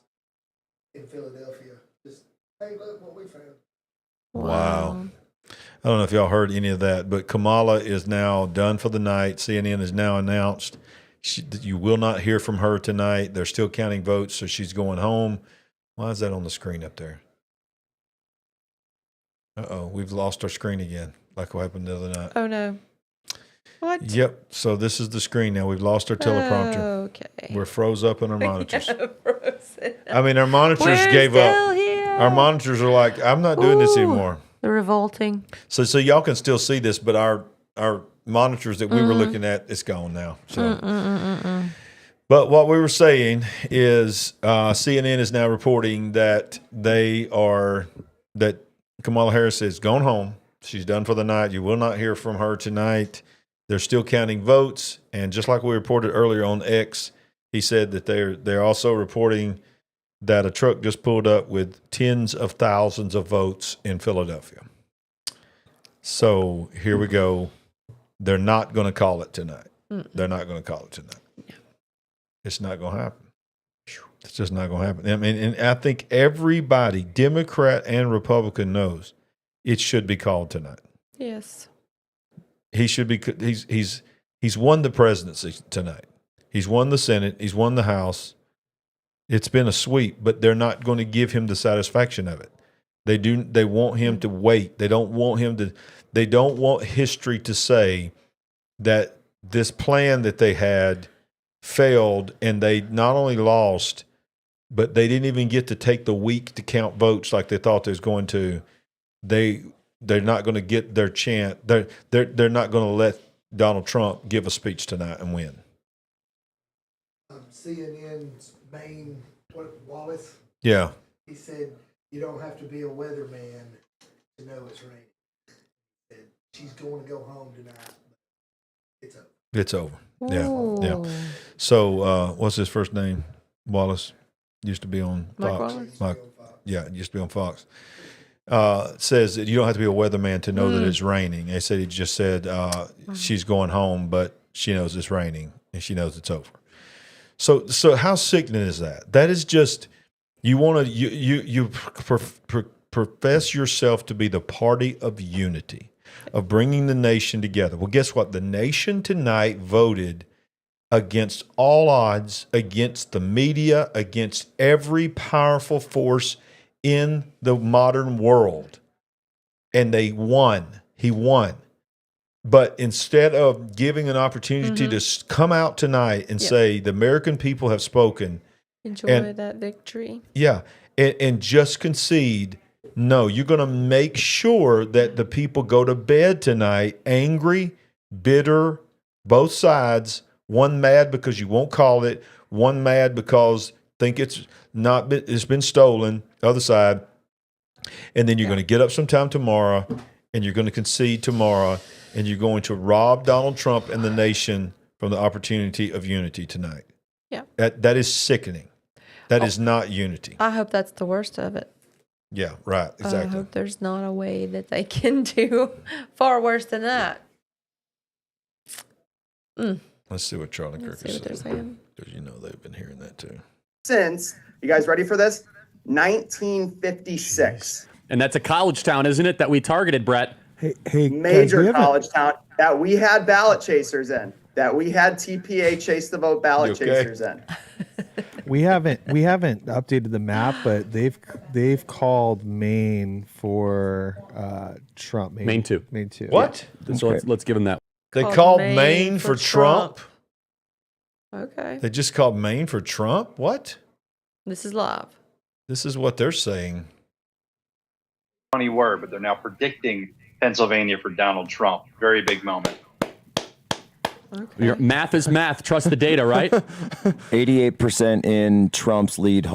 F: in Philadelphia. Just, hey, look what we found.
B: Wow. I don't know if y'all heard any of that, but Kamala is now done for the night. CNN has now announced you will not hear from her tonight. They're still counting votes, so she's going home. Why is that on the screen up there? Uh-oh, we've lost our screen again, like what happened the other night.
C: Oh, no. What?
B: Yep. So this is the screen now. We've lost our teleprompter.
C: Okay.
B: We're froze up on our monitors.
C: Frozen.
B: I mean, our monitors
C: We're
B: gave up.
C: still here.
B: Our monitors are like, I'm not doing this anymore.
C: They're revolting.
B: So y'all can still see this, but our monitors that we were looking at, it's gone now. So, but what we were saying is CNN is now reporting that that Kamala Harris has gone home. She's done for the night. You will not hear from her tonight. They're still counting votes, and just like we reported earlier on X, he said that they're also reporting that a truck just pulled up with tens of thousands of votes in Philadelphia. So here we go. They're not going to call it tonight. They're not going to call it tonight. It's not going to happen. It's just not going to happen. I mean, and I think everybody, Democrat and Republican, knows it should be called tonight.
C: Yes.
B: He should be. He's won the presidency tonight. He's won the Senate. He's won the House. It's been a sweep, but they're not going to give him the satisfaction of it. They want him to wait. They don't want him to. They don't want history to say that this plan that they had failed and they not only lost, but they didn't even get to take the week to count votes like they thought they was going to. They're not going to get their chance. They're not going to let Donald Trump give a speech tonight and win.
F: CNN's main Wallace.
B: Yeah.
F: He said you don't have to be a weatherman to know it's raining. He said she's going to go home tonight. It's over.
B: It's over. Yeah. So what's his first name? Wallace. Used to be on Fox. Used to be on Fox. Says that you don't have to be a weatherman to know that it's raining. They said he just said she's going home, but she knows it's raining and she knows it's over. So how sickening is that? That is just you want to you profess yourself to be the party of unity, of bringing the nation together. Well, guess what? The nation tonight voted against all odds, against the media, against every powerful force in the modern world. And they won. He won. But instead of giving an opportunity to come out tonight and say, the American people have spoken.
C: Enjoy that victory.
B: Yeah. And just concede, no, you're going to make sure that the people go to bed tonight angry, bitter, both sides, one mad because you won't call it, one mad because think it's been stolen, other side. And then you're going to get up sometime tomorrow and you're going to concede tomorrow and you're going to rob Donald Trump and the nation from the opportunity of unity tonight.
C: Yeah.
B: That is sickening. That is not unity.
C: I hope that's the worst of it.
B: Yeah, right. Exactly.
C: I hope there's not a way that they can do far worse than that.
B: Let's see what Charlie Kirk is saying. Because you know they've been hearing that too.
M: Since, you guys ready for this? 1956.
I: And that's a college town, isn't it, that we targeted, Brett?
M: Hey, major college town that we had ballot chasers in, that we had TPA chase the vote ballot chasers in.
A: We haven't updated the map, but they've called Maine for Trump.
I: Maine 2.
A: Maine 2.
B: What?
I: So let's give them that.
B: They called Maine for Trump?
C: Okay.
B: They just called Maine for Trump? What?
C: This is live.
B: This is what they're saying.
O: Were, but they're now predicting Pennsylvania for Donald Trump. Very big moment.
I: Okay. Your math is math. Trust the data, right?
Q: 88% in Trump's lead.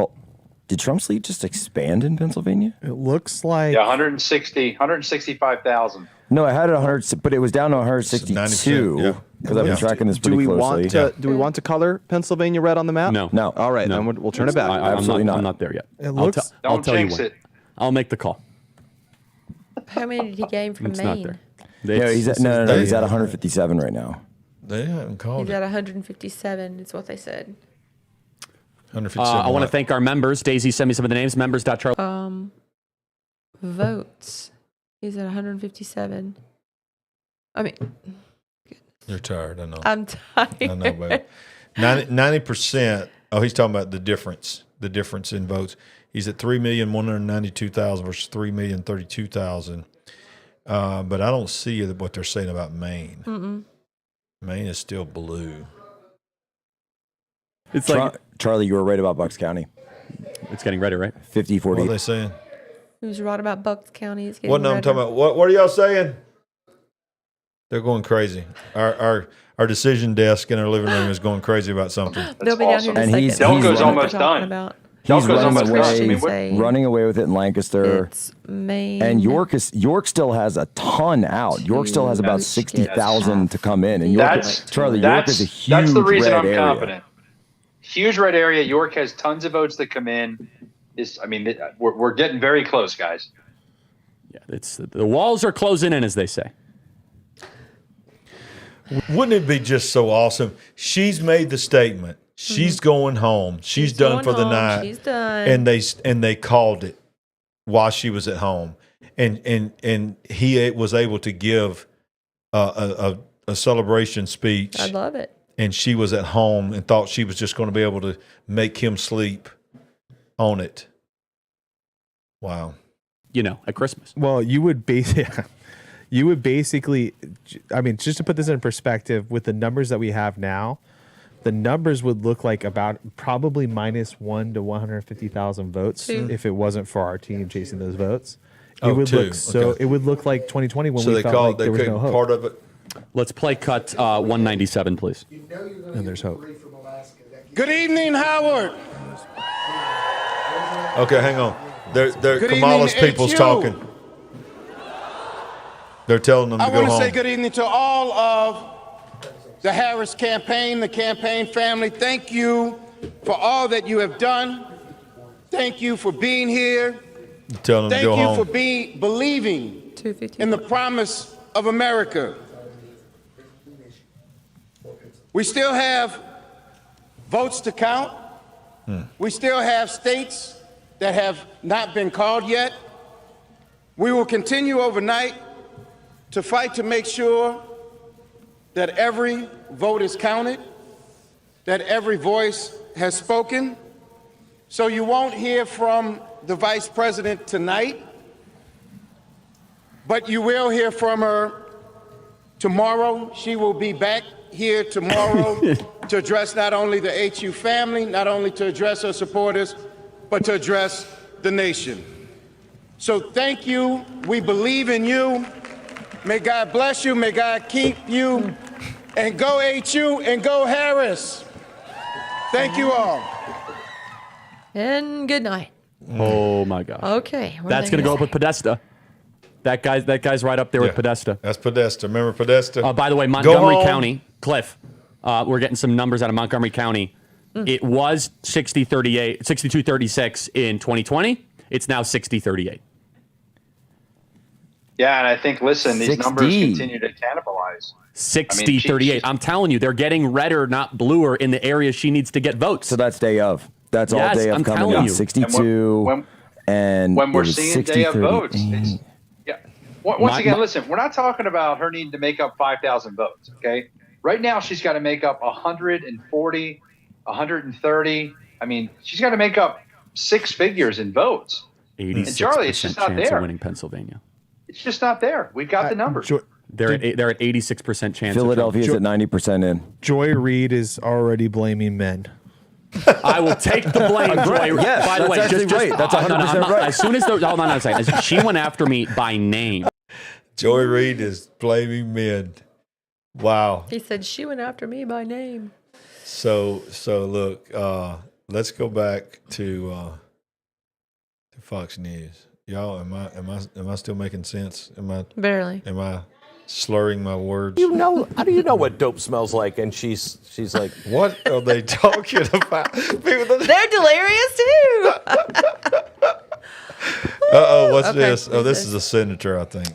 Q: Did Trump's lead just expand in Pennsylvania?
A: It looks like
O: 165,000.
Q: No, I had it 100, but it was down to 162 because I've been tracking this pretty closely.
U: Do we want to color Pennsylvania red on the map?
I: No.
U: All right, then we'll turn it back.
Q: Absolutely not.
I: I'm not there yet.
O: Don't
I: tell you
O: jinx
I: when.
O: it.
I: I'll make the call.
C: How many did he gain from
I: It's
C: Maine?
I: not there.
Q: Yeah, he's at 157 right now.
B: They haven't called
C: He's
B: it.
C: at 157 is what they said.
B: 157.
I: I want to thank our members. Daisy sent me some of the names. Members.charlie.
C: Votes. He's at 157. I mean,
B: You're tired, I know.
C: I'm tired.
B: I know, baby. 90%. Oh, he's talking about the difference in votes. He's at 3,192,000 versus 3,032,000. But I don't see what they're saying about Maine. Maine is still blue.
Q: It's like Charlie, you were right about Bucks County.
I: It's getting redder, right?
Q: 50-40.
B: What are they saying?
C: Who's right about Bucks County? It's
B: What? No, I'm talking about. What are y'all saying? They're going crazy. Our decision desk in our living room is going crazy about something.
C: They'll be down here in a second.
O: Delco's almost done.
Q: He's
C: away.
Q: running away with it in Lancaster.
C: It's Maine.
Q: And York still has a ton out. York still has about 60,000 to come in. And York is a huge
O: That's the reason
Q: red
O: I'm
Q: area.
O: confident. Huge red area. York has tons of votes that come in. We're getting very close, guys.
I: Yeah, the walls are closing in, as they say.
B: Wouldn't it be just so awesome? She's made the statement. She's going home. She's done for the night.
C: She's done.
B: And they called it while she was at home, and he was able to give a celebration speech.
C: I love it.
B: And she was at home and thought she was just going to be able to make him sleep on it. Wow.
I: At Christmas.
A: Well, you would basically, I mean, just to put this in perspective, with the numbers that we have now, the numbers would look like about probably -1 to 150,000 votes if it wasn't for our team chasing those votes. It would look It would look like 2020 when we felt like there was no hope.
B: Part of it.
I: Let's play cut 197, please.
A: And there's hope.
L: Good evening, Howard.
B: Okay, hang on. They're
L: Good
B: Kamala's
L: evening,
B: people's
L: HU.
B: talking. They're telling them to
L: I
B: go
L: want to
B: home.
L: say good evening to all of the Harris campaign, the campaign family. Thank you for all that you have done. Thank you for being here.
B: Tell them to
L: Thank
B: go
L: you
B: home.
L: for believing in the promise of America. We still have votes to count. We still have states that have not been called yet. We will continue overnight to fight to make sure that every vote is counted, that every voice has spoken. So you won't hear from the Vice President tonight, but you will hear from her tomorrow. She will be back here tomorrow to address not only the HU family, not only to address her supporters, but to address the nation. So thank you. We believe in you. May God bless you. May God keep you. And go HU and go Harris. Thank you all.
C: And good night.
I: Oh my gosh.
C: Okay. what are
I: That's
C: they
I: going to go up
C: say?
I: with Podesta. That guy's right up there with Podesta.
B: That's Podesta. Remember Podesta?
I: By the way, Montgomery County, Cliff, we're getting some numbers out of Montgomery County. It was 62-36 in 2020. It's now 60-38.
O: Yeah, and I think, listen, these
I: 60.
O: numbers continue to cannibalize.
I: 60-38. I'm telling you, they're getting redder, not bluer, in the areas she needs to get votes.
Q: So that's day of. That's
I: Yes,
Q: all day of
I: I'm
Q: coming
I: telling
Q: in.
I: you.
Q: 62. And
O: when we're
Q: it was
O: seeing day of
Q: 60,
O: votes,
Q: 38.
O: once again, listen, we're not talking about her needing to make up 5,000 votes, okay? Right now, she's got to make up 140, 130. I mean, she's got to make up 6 figures in votes.
I: 86%
O: And Charlie, it's just not
I: chance
O: there.
I: of winning Pennsylvania.
O: It's just not there. We've got the numbers.
I: They're at 86% chance.
Q: Philadelphia's
I: of
Q: at 90% in.
A: Joy Reid is already blaming men.
I: I will take the blame, Joy.
Q: Yes,
I: by the way,
Q: that's actually right. That's 100% right.
I: As soon as hold on a second. She went after me by name.
B: Joy Reid is blaming men. Wow.
C: He said she went after me by name.
B: So look, let's go back to Fox News. Y'all, am I still making sense?
C: Barely.
B: Am I slurring my words?
P: How do you know what dope smells like? And she's like,
B: what are they talking about?
C: They're delirious too.
B: What's
C: Okay,
B: this? Oh,
C: who's
B: this
C: this?
B: is a senator, I think.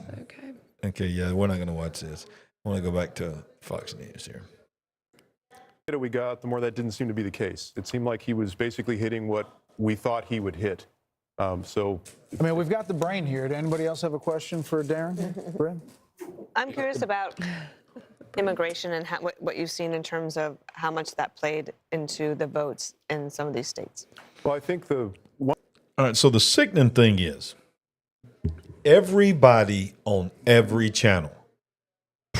B: Okay, yeah, we're not going to watch this. I want to go back to Fox News here.
R: The more we got, the more that didn't seem to be the case. It seemed like he was basically hitting what we thought he would hit.
K: I mean, we've got the brain here. Did anybody else have a question for Darren? Brad?
E: I'm curious about immigration and what you've seen in terms of how much that played into the votes in some of these states.
R: Well, I think
B: All right, so the sickening thing is everybody on every channel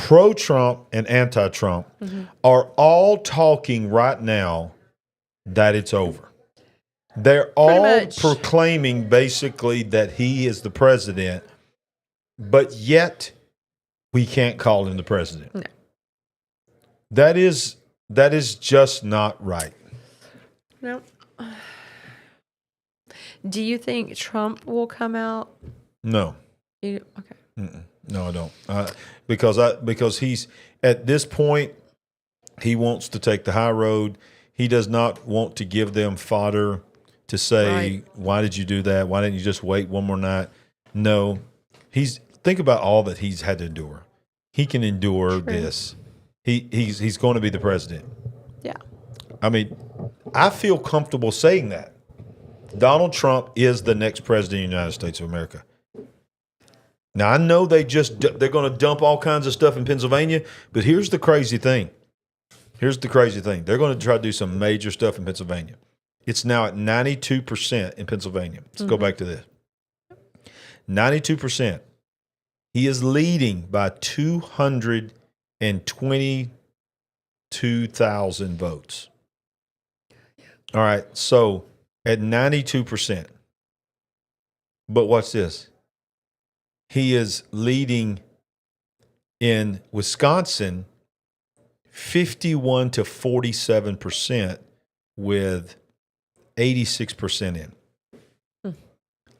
B: pro-Trump and anti-Trump are all talking right now that it's over. They're all proclaiming basically that he is the president, but yet we can't call him the president.
C: No.
B: That is just not right.
C: No. Do you think Trump will come out?
B: No.
C: Okay.
B: No, I don't. Because he's at this point, he wants to take the high road. He does not want to give them fodder to say, why did you do that? Why didn't you just wait one more night? No. Think about all that he's had to endure. He can endure this. He's going to be the president.
C: Yeah.
B: I mean, I feel comfortable saying that. Donald Trump is the next president of the United States of America. Now, I know they're going to dump all kinds of stuff in Pennsylvania, but here's the crazy thing. They're going to try to do some major stuff in Pennsylvania. It's now at 92% in Pennsylvania. Let's go back to this. 92%. He is leading by 222,000 votes. All right, so at 92%. But watch this. He is leading in Wisconsin 51 to 47% with 86% in.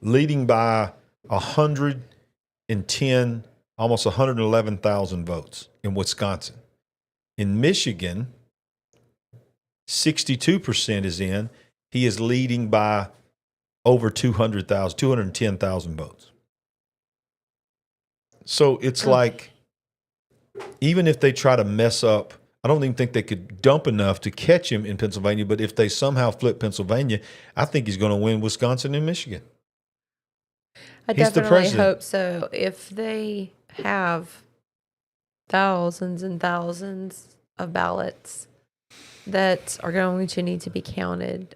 B: Leading by 110, almost 111,000 votes in Wisconsin. In Michigan, 62% is in. He is leading by over 210,000 votes. So it's like, even if they try to mess up, I don't even think they could dump enough to catch him in Pennsylvania. But if they somehow flip Pennsylvania, I think he's going to win Wisconsin and Michigan.
C: I definitely hope so. If they have thousands and thousands of ballots that are going to need to be counted,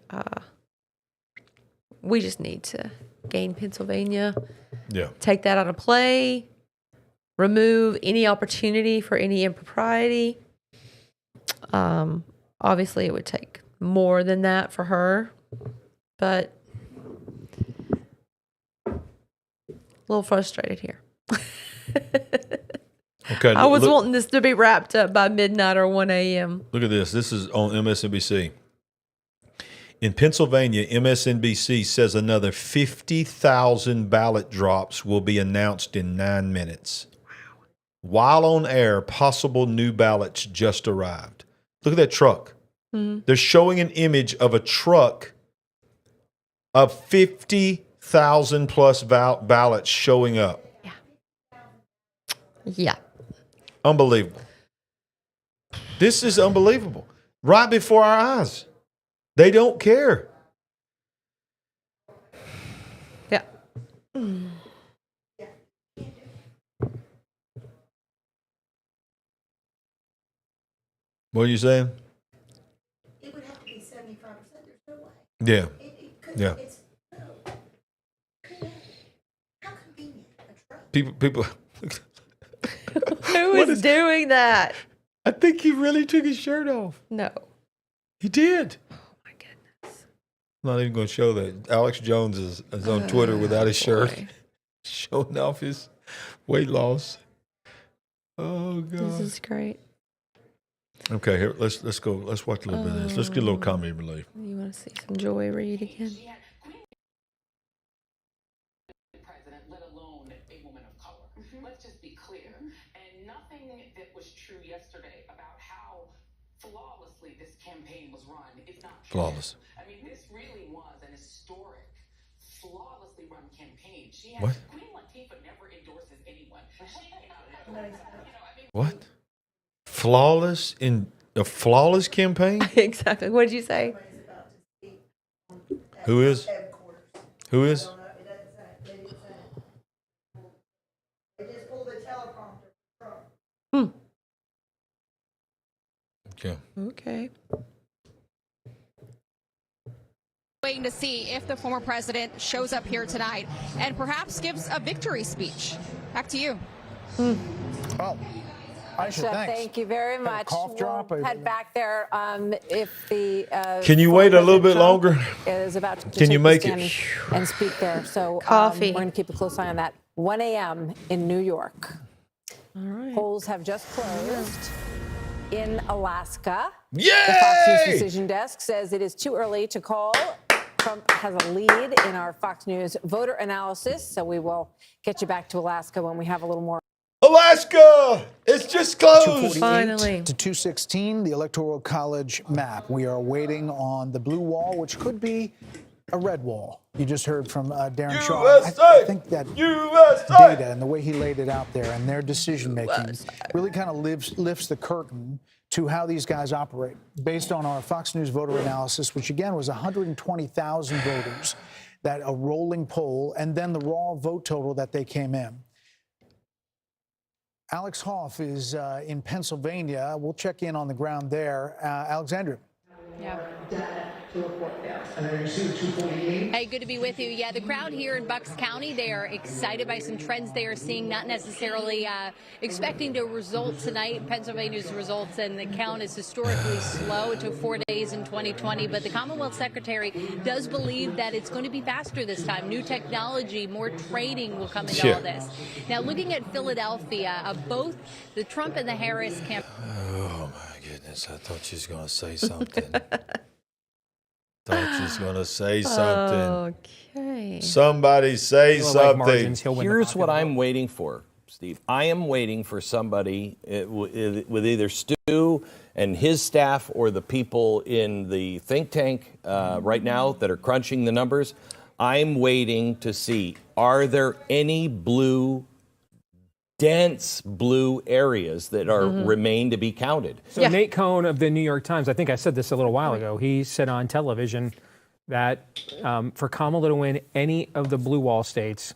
C: we just need to gain Pennsylvania.
B: Yeah.
C: Take that out of play. Remove any opportunity for any impropriety. Obviously, it would take more than that for her, but a little frustrated here.
B: Okay.
C: I was wanting this to be wrapped up by midnight or 1 a.m.
B: Look at this. This is on MSNBC. In Pennsylvania, MSNBC says another 50,000 ballot drops will be announced in 9 minutes. While on air, possible new ballots just arrived. Look at that truck. Mm-hmm. They're showing an image of a truck of 50,000 plus ballots showing up.
C: Yeah.
B: Unbelievable. This is unbelievable. Right before our eyes. They don't care.
C: Yeah.
B: What are you saying?
F: It would have to be 75%. There's no way.
B: Yeah. Yeah.
F: How convenient.
B: People.
C: Who is doing that?
B: I think he really took his shirt off.
C: No.
B: He did.
C: Oh my goodness.
B: I'm not even going to show that. Alex Jones is on Twitter without his shirt, showing off his weight loss. Oh God.
C: This is great.
B: Okay, here let's go. Let's watch a little bit of this. Let's get a little comedy relief.
C: You want to see some Joy Reid again?
S: President, let alone a woman of color. Let's just be clear. And nothing that was true yesterday about how flawlessly this campaign was run is not true.
B: Flawless.
S: I mean, this really was an historic, flawlessly run campaign.
B: What?
S: Queen Latifah never endorses anyone.
B: What? Flawless in a flawless campaign?
C: Exactly. What did you say?
B: Who is? Who is? Okay.
C: Okay.
T: Waiting to see if the former president shows up here tonight and perhaps gives a victory speech. Back to you.
K: Well, Aisha, thanks.
D: Thank you very much.
K: Cough drop.
D: We'll head back there. If the
B: Can you wait a little bit longer?
D: Is about to
B: Can you make it
D: and speak there. So
C: Coffee.
D: we're going to keep a close eye on that. 1 a.m. in New York.
C: All right.
D: Polls have just closed in Alaska.
B: Yay!
D: The Fox News decision desk says it is too early to call. Trump has a lead in our Fox News voter analysis, so we will get you back to Alaska when we have a little more.
B: Alaska! It's just closed.
C: Finally.
K: To 216, the Electoral College map. We are waiting on the blue wall, which could be a red wall. You just heard from Darren Shaw. I think that data and the way he laid it out there and their decision making really kind of lifts the curtain to how these guys operate. Based on our Fox News voter analysis, which again was 120,000 voters, that a rolling poll, and then the raw vote total that they came in. Alex Hoff is in Pennsylvania. We'll check in on the ground there. Alexandria.
T: Yeah. Hey, good to be with you. Yeah, the crowd here in Bucks County, they are excited by some trends they are seeing, not necessarily expecting the result tonight. Pennsylvania's results and the count is historically slow. It took 4 days in 2020, but the Commonwealth Secretary does believe that it's going to be faster this time. New technology, more training will come into all this. Now, looking at Philadelphia, both the Trump and the Harris campaign.
B: Oh, my goodness. I thought she was going to say something. Thought she was going to say something.
C: Okay.
B: Somebody say something.
P: Here's what I'm waiting for, Steve. I am waiting for somebody with either Stu and his staff or the people in the think tank right now that are crunching the numbers. I'm waiting to see, are there any dense blue areas that are remain to be counted?
H: So Nate Cohn of the New York Times, I think I said this a little while ago, he said on television that for Kamala to win any of the blue wall states,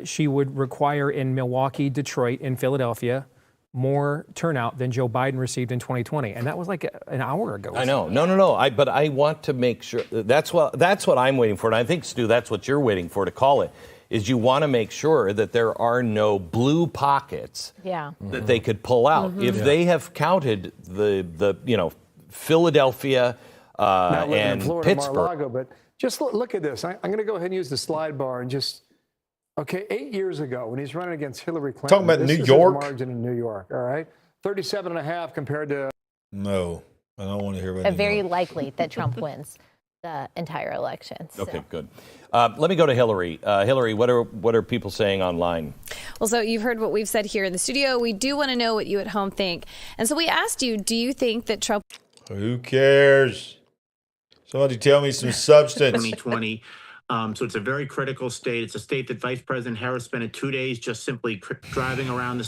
H: she would require in Milwaukee, Detroit, and Philadelphia more turnout than Joe Biden received in 2020. And that was like an hour ago.
P: I know. No. But I want to make sure. That's what I'm waiting for. And I think, Stu, that's what you're waiting for to call it. Is you want to make sure that there are no blue pockets that they could pull out. If they have counted the Philadelphia and
Z: Florida,
P: Pittsburgh.
Z: Mar-a-Lago, but just look at this. I'm going to go ahead and use the slide bar and just, 8 years ago when he's running against Hillary Clinton.
B: Talking about
Z: this
B: New
Z: is
B: York?
Z: his margin in New York, all right? 37.5 compared to.
B: No, I don't want to hear about
J: Very likely that Trump wins the entire election. So.
P: Okay, good. Let me go to Hillary. Hillary, what are people saying online?
N: Well, so you've heard what we've said here in the studio. We do want to know what you at home think. And so we asked you, do you think that Trump...
B: Who cares? Somebody tell me some substance.
V: 2020. So it's a very critical state. It's a state that Vice President Harris spent 2 days just simply going around the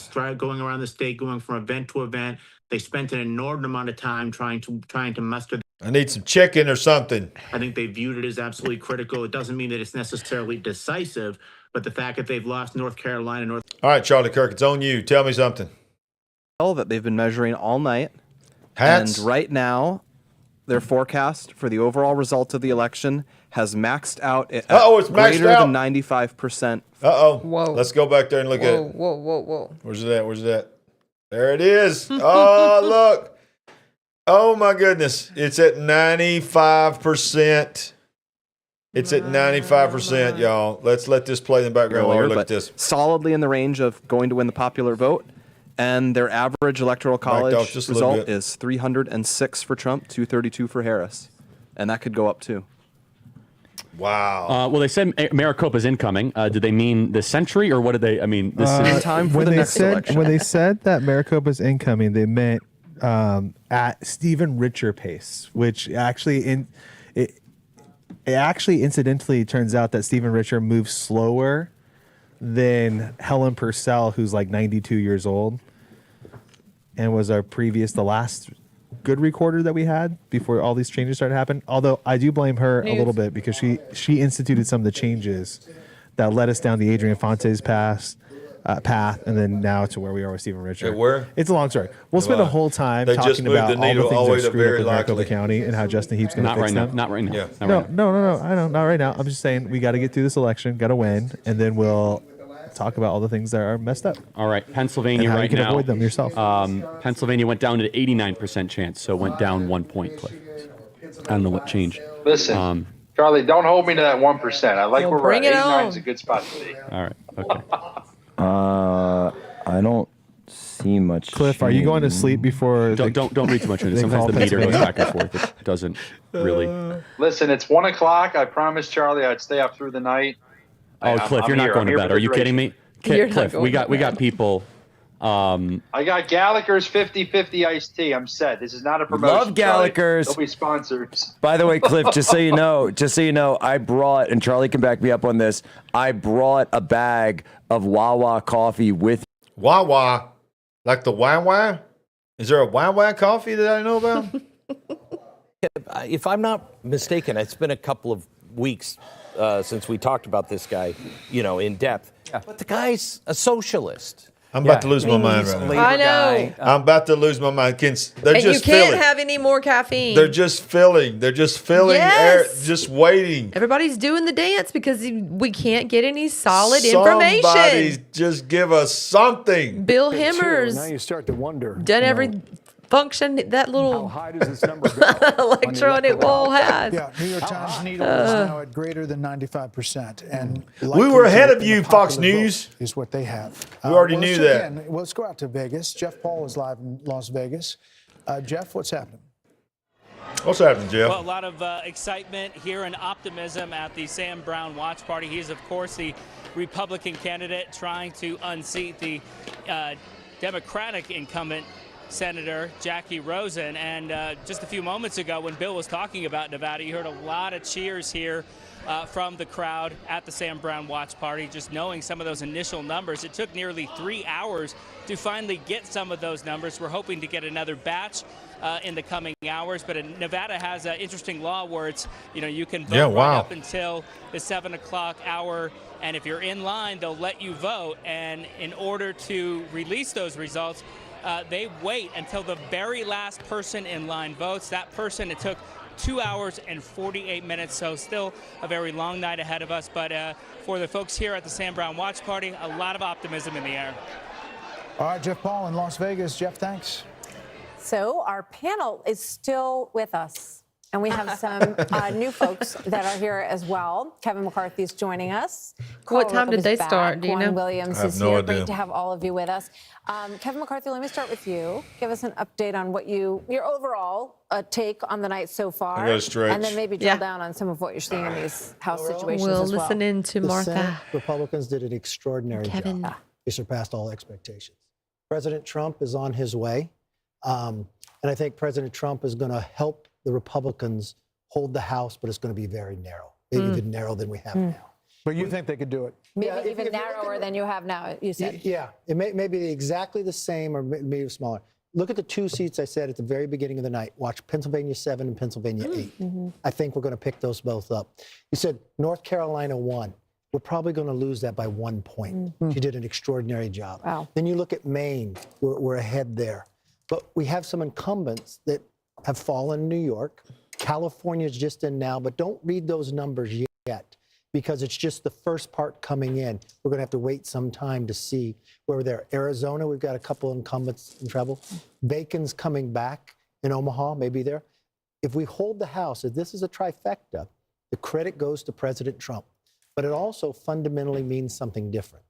V: state, going from event to event. They spent an inordinate amount of time trying to muster.
B: I need some chicken or something.
V: I think they viewed it as absolutely critical. It doesn't mean that it's necessarily decisive, but the fact that they've lost North Carolina,
B: All right, Charlie Kirk, it's on you. Tell me something.
U: That they've been measuring all night.
B: Hats?
U: And right now, their forecast for the overall result of the election has maxed out at
B: it's maxed
U: greater
B: out.
U: than 95%.
B: Whoa. Let's go back there and look at it.
C: Whoa.
B: Where's it at? There it is. Oh, look. Oh, my goodness. It's at 95%. It's at 95%, y'all. Let's let this play in the background while we look at this.
U: Solidly in the range of going to win the popular vote. And their average electoral college result is 306 for Trump, 232 for Harris. And that could go up too.
B: Wow.
I: Well, they said Maricopa's incoming. Did they mean this century or what did they? I mean, this is
U: time for the next election.
A: When they said that Maricopa's incoming, they meant at Stephen Richer pace, which actually it actually incidentally turns out that Stephen Richer moves slower than Helen Purcell, who's like 92 years old and was the last good recorder that we had before all these changes started happening. Although I do blame her a little bit because she instituted some of the changes that led us down the Adrian Fontes path, and then now to where we are with Stephen Richer. It's a long story. We'll spend a whole time talking about all the things that are screwed up in Maricopa County and how Justin Heap's going to fix them.
I: Not right now.
B: Yeah.
A: No. I know, not right now. I'm just saying we got to get through this election, got to win, and then we'll talk about all the things that are messed up.
I: All right, Pennsylvania
A: and how
I: right
A: you can
I: now.
A: avoid them yourself.
I: Pennsylvania went down to 89% chance, so went down 1 point, Cliff. I don't know what changed.
O: Listen, Charlie, don't hold me to that 1%. I like
C: Well,
O: where we're
C: bring
O: at.
C: it
O: 89
C: on.
O: is a good spot to be.
I: All right, okay.
Q: I don't see much.
A: Cliff, are you going to sleep before?
I: Don't read too much into it.
A: they
I: Sometimes
A: call
I: the meter goes
A: Pennsylvania?
I: back and forth. It doesn't really.
O: Listen, it's 1 o'clock. I promised Charlie I'd stay up through the night.
I: Oh, Cliff, you're not going to bed. Are you kidding me?
C: You're not
I: Cliff,
C: going
I: we
C: to
I: got
C: bed.
I: people.
O: I got Gallagher's 50-50 iced tea. I'm set. This is not a promotion.
Q: Love Gallagher's.
O: They'll be sponsors.
Q: By the way, Cliff, just so you know, I brought, and Charlie can back me up on this, I brought a bag of Wawa coffee with.
B: Wawa, like the Wawa? Is there a Wawa coffee that I know about?
P: If I'm not mistaken, it's been a couple of weeks since we talked about this guy, in depth. Yeah. But the guy's a socialist.
B: I'm about to lose my mind right now.
C: I know.
B: I'm about to lose my mind. They're
C: And
B: just
C: you can't
B: filling.
C: have any more caffeine.
B: They're just filling. They're just filling air,
C: Yes.
B: just waiting.
C: Everybody's doing the dance because we can't get any solid
B: Somebody
C: information.
B: just give us something.
C: Bill
Z: Now
C: Himmers
Z: you start to wonder.
C: done every function that
Z: How
C: little
Z: high does this number go?
C: electron it wall has.
K: Yeah, New York Times needle is now at greater than 95%, and
B: We were ahead of
K: likely
B: you,
K: the
B: Fox
K: popular vote
B: News.
K: is what they have.
B: We already
K: let's
B: knew
K: check
B: that.
K: in. Well, let's go out to Vegas. Jeff Paul is live in Las Vegas. Jeff, what's happening?
B: What's happening, Jeff?
G: Well, a lot of excitement here and optimism at the Sam Brown watch party. He is, of course, the Republican candidate trying to unseat the Democratic incumbent Senator Jackie Rosen. And just a few moments ago, when Bill was talking about Nevada, you heard a lot of cheers here from the crowd at the Sam Brown watch party, just knowing some of those initial numbers. It took nearly 3 hours to finally get some of those numbers. We're hoping to get another batch in the coming hours, but Nevada has an interesting law where it's, you can vote right up until the 7 o'clock hour, and if you're in line, they'll let you vote. And in order to release those results, they wait until the very last person in line votes. That person, it took 2 hours and 48 minutes, so still a very long night ahead of us. But for the folks here at the Sam Brown watch party, a lot of optimism in the air.
K: All right, Jeff Paul in Las Vegas. Jeff, thanks.
D: So our panel is still with us. And we have some new folks that are here as well. Kevin McCarthy's joining us.
C: What time did they start? Do you know?
D: Juan Williams
B: I have
D: is
B: no
D: here.
B: idea.
D: Great to have all of you with us. Kevin McCarthy, let me start with you. Give us an update on what your overall take on the night so far.
B: I gotta stretch.
D: And then maybe drill down on some of what you're seeing in these House situations
C: We'll
D: as well.
C: listen in to
L: The
C: Martha.
L: Senate Republicans did an extraordinary
C: Kevin.
L: job. They surpassed all expectations. President Trump is on his way. And I think President Trump is going to help the Republicans hold the House, but it's going to be very narrow, maybe even narrower than we have now.
K: But you think they could do it?
D: Maybe even narrower than you have now, you said.
L: Yeah, it may be exactly the same or maybe smaller. Look at the two seats I said at the very beginning of the night. Watch Pennsylvania 7 and Pennsylvania 8. I think we're going to pick those both up. You said North Carolina 1. We're probably going to lose that by 1 point. She did an extraordinary job.
D: Wow.
L: Then you look at Maine. We're ahead there. But we have some incumbents that have fallen in New York. California's just in now, but don't read those numbers yet because it's just the first part coming in. We're going to have to wait some time to see where we're there. Arizona, we've got a couple incumbents in trouble. Bacon's coming back in Omaha, maybe there. If we hold the House, if this is a trifecta, the credit goes to President Trump. But it also fundamentally means something different.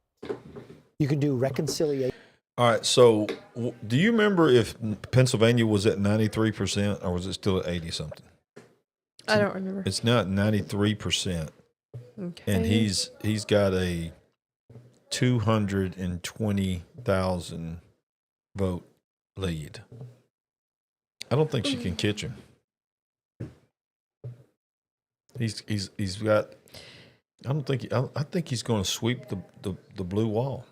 L: You can do reconciliation.
B: All right, so do you remember if Pennsylvania was at 93% or was it still at 80-something?
C: I don't remember.
B: It's now at 93%.
C: Okay.
B: And he's got a 220,000 vote lead. I don't think she can catch him. He's got. I think he's going to sweep the blue wall.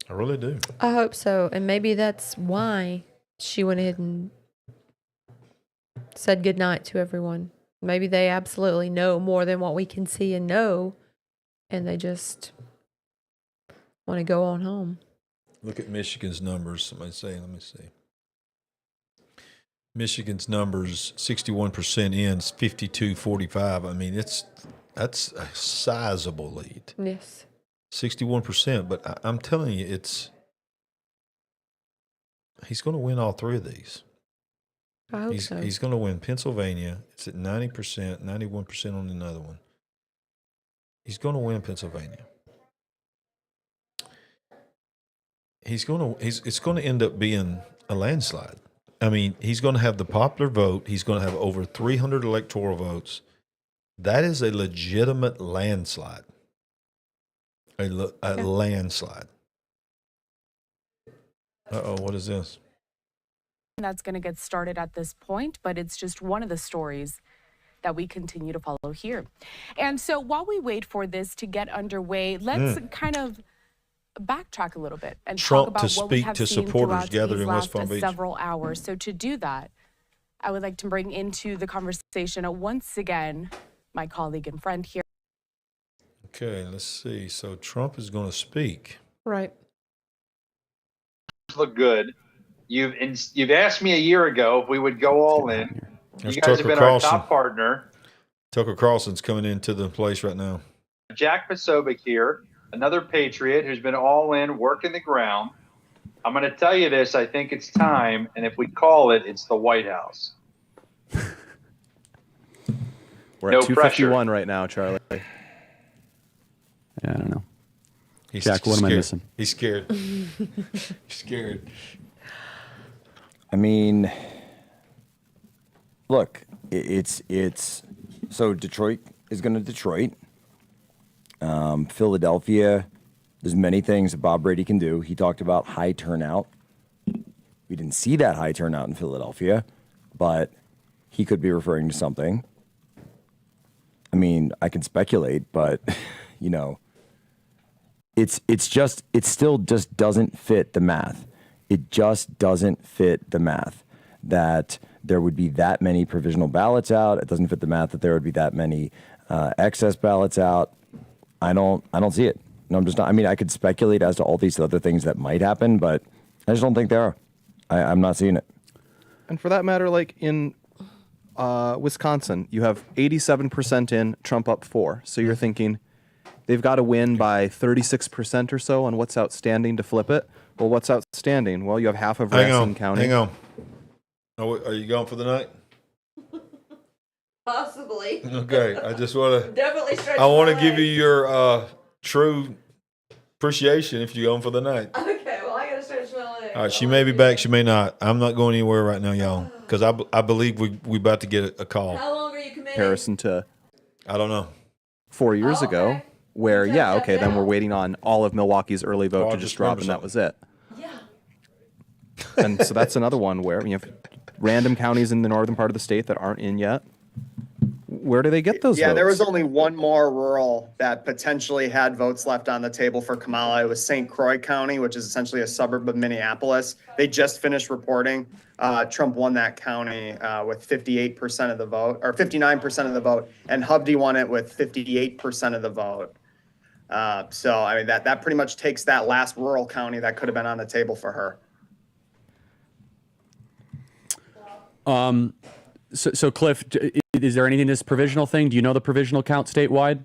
B: I really do.
C: I hope so. And maybe that's why she went ahead and said goodnight to everyone. Maybe they absolutely know more than what we can see and know, and they just want to go on home.
B: Look at Michigan's numbers. Somebody say, let me see. Michigan's numbers, 61% in, 52-45. I mean, that's a sizable lead.
C: Yes.
B: 61%. But I'm telling you, he's going to win all three of these.
C: I hope so.
B: He's going to win Pennsylvania. It's at 90%, 91% on another one. He's going to win Pennsylvania. It's going to end up being a landslide. I mean, he's going to have the popular vote. He's going to have over 300 electoral votes. That is a legitimate landslide. A landslide. Uh-oh, what is this?
E: That's going to get started at this point, but it's just one of the stories that we continue to follow here. And so while we wait for this to get underway, let's kind of backtrack a little bit and
B: Trump
E: talk about
B: to
E: what we
B: speak
E: have
B: to
E: seen
B: supporters
E: throughout
B: gathered
E: these
B: in West
E: last
B: Palm Beach.
E: several hours. So to do that, I would like to bring into the conversation once again my colleague and friend here.
B: Okay, let's see. So Trump is going to speak.
C: Right.
O: Look good. You've asked me a year ago if we would go all in.
B: There's
O: You guys have
B: Tucker
O: been
B: Carlson.
O: our top partner.
B: Tucker Carlson's coming into the place right now.
O: Jack Posobiec here, another patriot who's been all in, working the ground. I'm going to tell you this. I think it's time, and if we call it, it's the White House.
U: We're
O: No
U: at 251
O: pressure.
U: right now, Charlie.
I: Yeah, I don't know.
B: He's
I: Jack, what am I
B: scared.
I: missing?
B: He's scared. He's scared.
Q: I mean, look, it's so Detroit is going to Detroit. Philadelphia, there's many things that Bob Brady can do. He talked about high turnout. We didn't see that high turnout in Philadelphia, but he could be referring to something. I mean, I can speculate, but you know, it still just doesn't fit the math. It just doesn't fit the math that there would be that many provisional ballots out. It doesn't fit the math that there would be that many excess ballots out. I don't see it. No, I'm just not. I mean, I could speculate as to all these other things that might happen, but I just don't think there are. I'm not seeing it.
U: And for that matter, like in Wisconsin, you have 87% in, Trump up 4. So you're thinking they've got to win by 36% or so on what's outstanding to flip it. Well, what's outstanding? Well, you have half of Racine County.
B: Hang on. Oh, are you going for the night?
C: Possibly.
B: Okay, I just want to.
C: Definitely stretch
B: I want to
C: my
B: give
C: legs.
B: you your true appreciation if you're going for the night.
C: Okay, well, I got to stretch my legs.
B: All right, she may be back, she may not. I'm not going anywhere right now, y'all, because I believe we about to get a call.
C: How long are you committed?
U: Comparison to
B: I don't know.
U: 4 years ago, where then we're waiting on all of Milwaukee's early vote to just drop, and that was it.
C: Yeah.
U: And so that's another one where you have random counties in the northern part of the state that aren't in yet. Where do they get those votes?
M: There was only one more rural that potentially had votes left on the table for Kamala. It was St. Croix County, which is essentially a suburb of Minneapolis. They just finished reporting. Trump won that county with 58% of the vote, or 59% of the vote, and Hovde won it with 58% of the vote. So, I mean, that pretty much takes that last rural county that could have been on the table for her.
I: So Cliff, is there anything in this provisional thing? Do you know the provisional count statewide?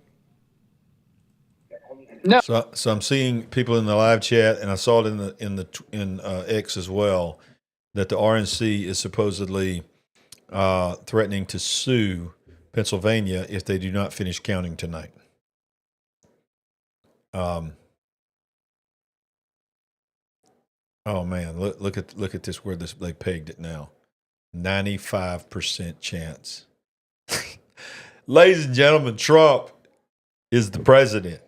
B: No. So I'm seeing people in the live chat, and I saw it in X as well, that the RNC is supposedly threatening to sue Pennsylvania if they do not finish counting tonight. Oh man, look at this where they pegged it now. 95% chance. Ladies and gentlemen, Trump is the president.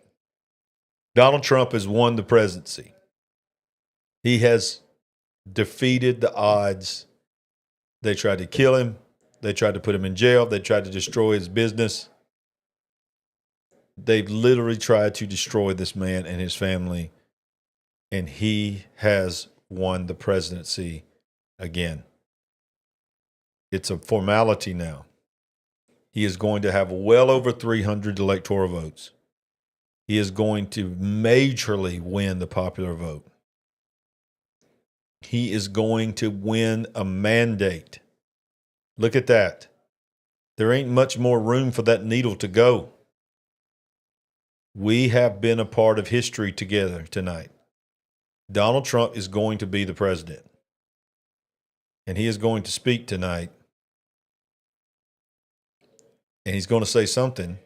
B: Donald Trump has won the presidency. He has defeated the odds. They tried to kill him. They tried to put him in jail. They tried to destroy his business. They've literally tried to destroy this man and his family. And he has won the presidency again. It's a formality now. He is going to have well over 300 electoral votes. He is going to majorly win the popular vote. He is going to win a mandate. Look at that. There ain't much more room for that needle to go. We have been a part of history together tonight. Donald Trump is going to be the president. And he is going to speak tonight. And he's going to say something.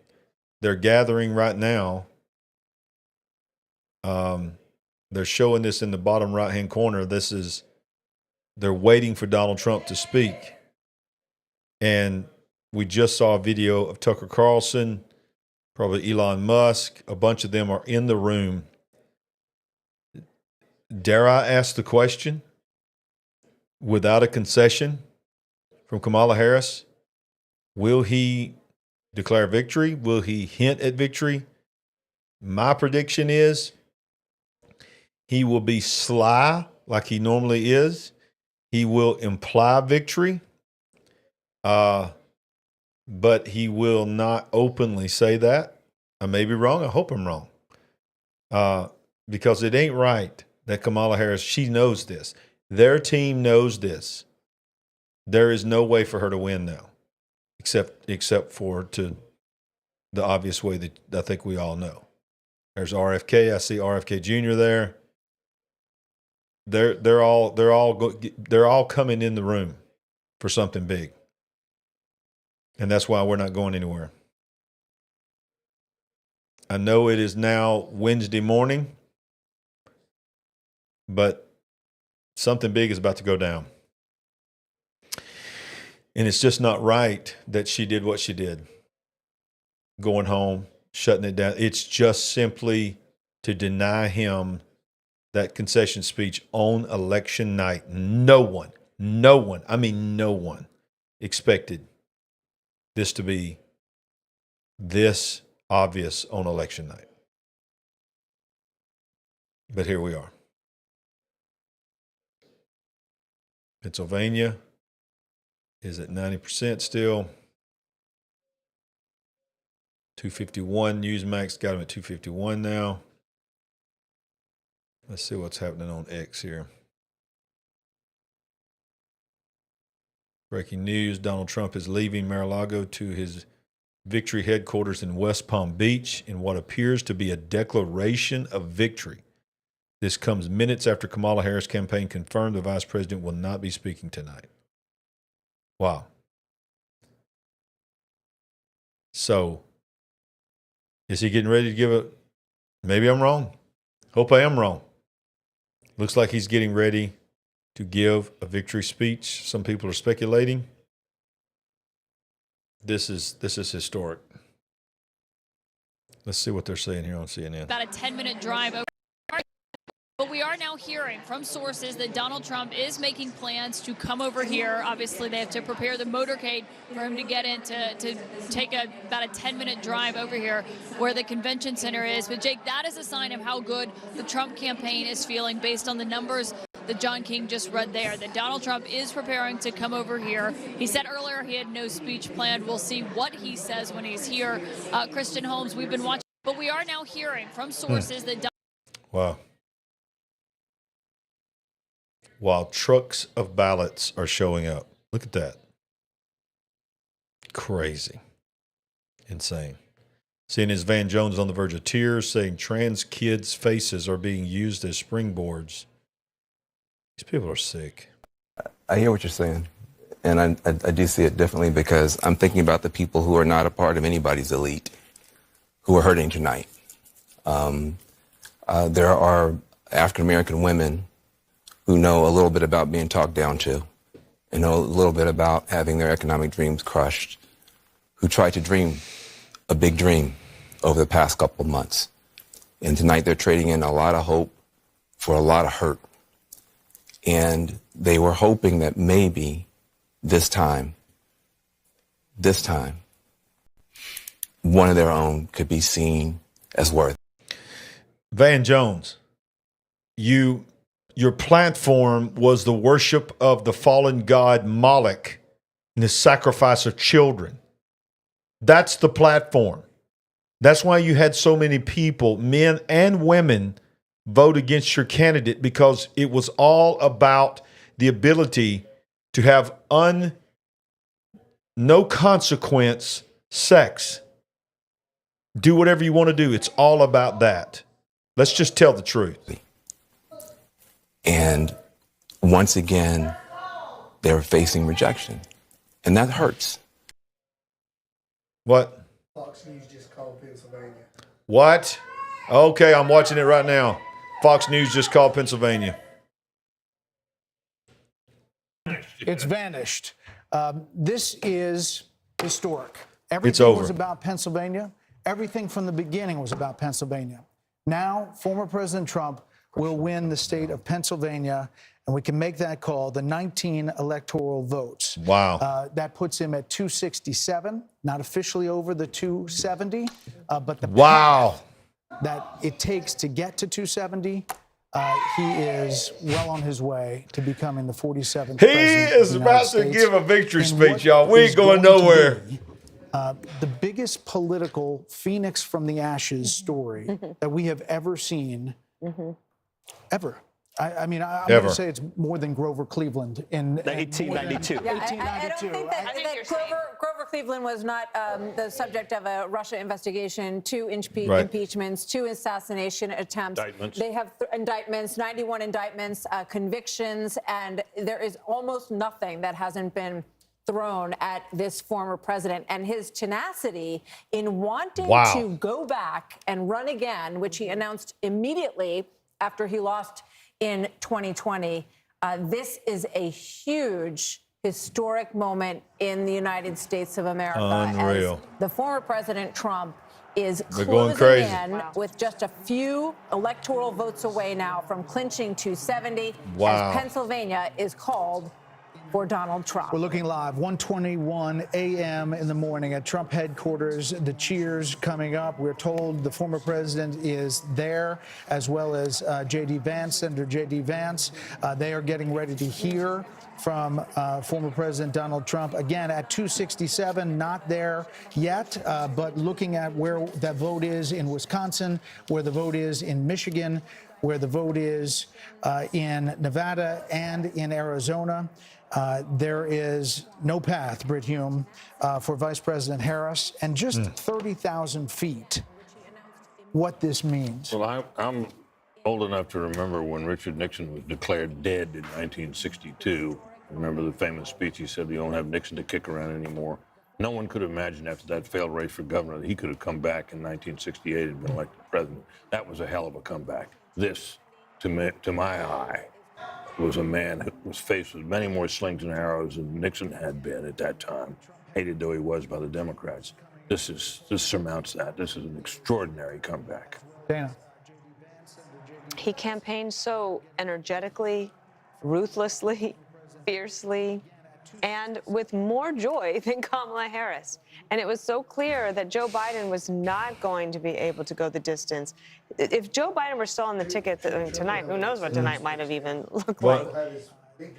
B: They're gathering right now. They're showing this in the bottom right-hand corner. They're waiting for Donald Trump to speak. And we just saw a video of Tucker Carlson, probably Elon Musk. A bunch of them are in the room. Dare I ask the question? Without a concession from Kamala Harris, will he declare victory? Will he hint at victory? My prediction is he will be sly like he normally is. He will imply victory, but he will not openly say that. I may be wrong. I hope I'm wrong. Because it ain't right that Kamala Harris, she knows this. Their team knows this. There is no way for her to win now, except for to the obvious way that I think we all know. There's RFK. I see RFK Jr. there. They're all coming in the room for something big, and that's why we're not going anywhere. I know it is now Wednesday morning, but something big is about to go down. And it's just not right that she did what she did. Going home, shutting it down. It's just simply to deny him that concession speech on election night. No one expected this to be this obvious on election night. But here we are. Pennsylvania is at 90% still. 251 Newsmax got them at 251 now. Let's see what's happening on X here. Breaking news, Donald Trump is leaving Mar-a-Lago to his victory headquarters in West Palm Beach in what appears to be a declaration of victory. This comes minutes after Kamala Harris' campaign confirmed the vice president will not be speaking tonight. Wow. So, is he getting ready to give a... Maybe I'm wrong. Hope I am wrong. Looks like he's getting ready to give a victory speech. Some people are speculating. This is historic. Let's see what they're saying here on CNN.
F: About a 10-minute drive over. But we are now hearing from sources that Donald Trump is making plans to come over here. Obviously, they have to prepare the motorcade for him to get in to take about a 10-minute drive over here where the convention center is. But, Jake, that is a sign of how good the Trump campaign is feeling based on the numbers that John King just read there, that Donald Trump is preparing to come over here. He said earlier he had no speech planned. We'll see what he says when he's here. Kristen Holmes, we've been watching. But we are now hearing from sources that...
B: Wow. While trucks of ballots are showing up. Look at that. Crazy. Insane. CNN's Van Jones on the verge of tears, saying trans kids' faces are being used as springboards. These people are sick.
R: I hear what you're saying, and I do see it differently because I'm thinking about the people who are not a part of anybody's elite who are hurting tonight. There are African-American women who know a little bit about being talked down to and know a little bit about having their economic dreams crushed, who tried to dream a big dream over the past couple of months. And tonight they're trading in a lot of hope for a lot of hurt. And they were hoping that maybe this time, one of their own could be seen as worth.
B: Van Jones, your platform was the worship of the fallen god Moloch and the sacrifice of children. That's the platform. That's why you had so many people, men and women, vote against your candidate, because it was all about the ability to have no consequence sex. Do whatever you want to do. It's all about that. Let's just tell the truth.
R: And once again, they're facing rejection. And that hurts.
B: What?
K: Fox News just called Pennsylvania.
B: What? Okay, I'm watching it right now. Fox News just called Pennsylvania.
K: It's vanished. This is historic. Everything
B: It's over.
K: was about Pennsylvania. Everything from the beginning was about Pennsylvania. Now, former President Trump will win the state of Pennsylvania, and we can make that call, the 19 electoral votes.
B: Wow.
K: That puts him at 267, not officially over the 270, but the
B: Wow.
K: path that it takes to get to 270, he is well on his way to becoming the 47th
B: He
K: president
B: is
K: of the
B: about
K: United
B: to
K: States.
B: give a victory
K: And
B: speech,
K: what
B: y'all. We
K: is
B: ain't going
K: to
B: nowhere.
K: be, the biggest political phoenix from the ashes story that we have ever seen, ever. I mean, I'm going
B: Ever.
K: to say it's more than Grover Cleveland in
V: 1892.
D: Yeah, I don't think that Grover Cleveland was not the subject of a Russia investigation, 2
B: Right.
D: impeachments, 2 assassination attempts.
V: Indictments.
D: They have indictments, 91 indictments, convictions, and there is almost nothing that hasn't been thrown at this former president. And his tenacity in wanting
B: Wow.
D: to go back and run again, which he announced immediately after he lost in 2020. This is a huge historic moment in the United States of America.
B: Unreal.
D: As the former President Trump is
B: They're going
D: closing
B: crazy.
D: in with just a few electoral votes away now from clinching 270
B: Wow.
D: as Pennsylvania is called for Donald Trump.
K: We're looking live, 1:21 a.m. in the morning at Trump headquarters. The cheers coming up. We're told the former president is there, as well as J.D. Vance, Senator J.D. Vance. They are getting ready to hear from former President Donald Trump. Again, at 267, not there yet, but looking at where that vote is in Wisconsin, where the vote is in Michigan, where the vote is in Nevada and in Arizona. There is no path, Britt Hume, for Vice President Harris, and just 30,000 feet. What this means.
H: Well, I'm old enough to remember when Richard Nixon was declared dead in 1962. Remember the famous speech he said, "You don't have Nixon to kick around anymore." No one could imagine after that failed race for governor that he could have come back in 1968 and been elected president. That was a hell of a comeback. This, to my eye, was a man who was faced with many more slings and arrows than Nixon had been at that time, hated though he was by the Democrats. This surmounts that. This is an extraordinary comeback.
K: Dana.
S: He campaigned so energetically, ruthlessly, fiercely, and with more joy than Kamala Harris. And it was so clear that Joe Biden was not going to be able to go the distance. If Joe Biden were still on the ticket tonight, who knows what tonight might have even looked like.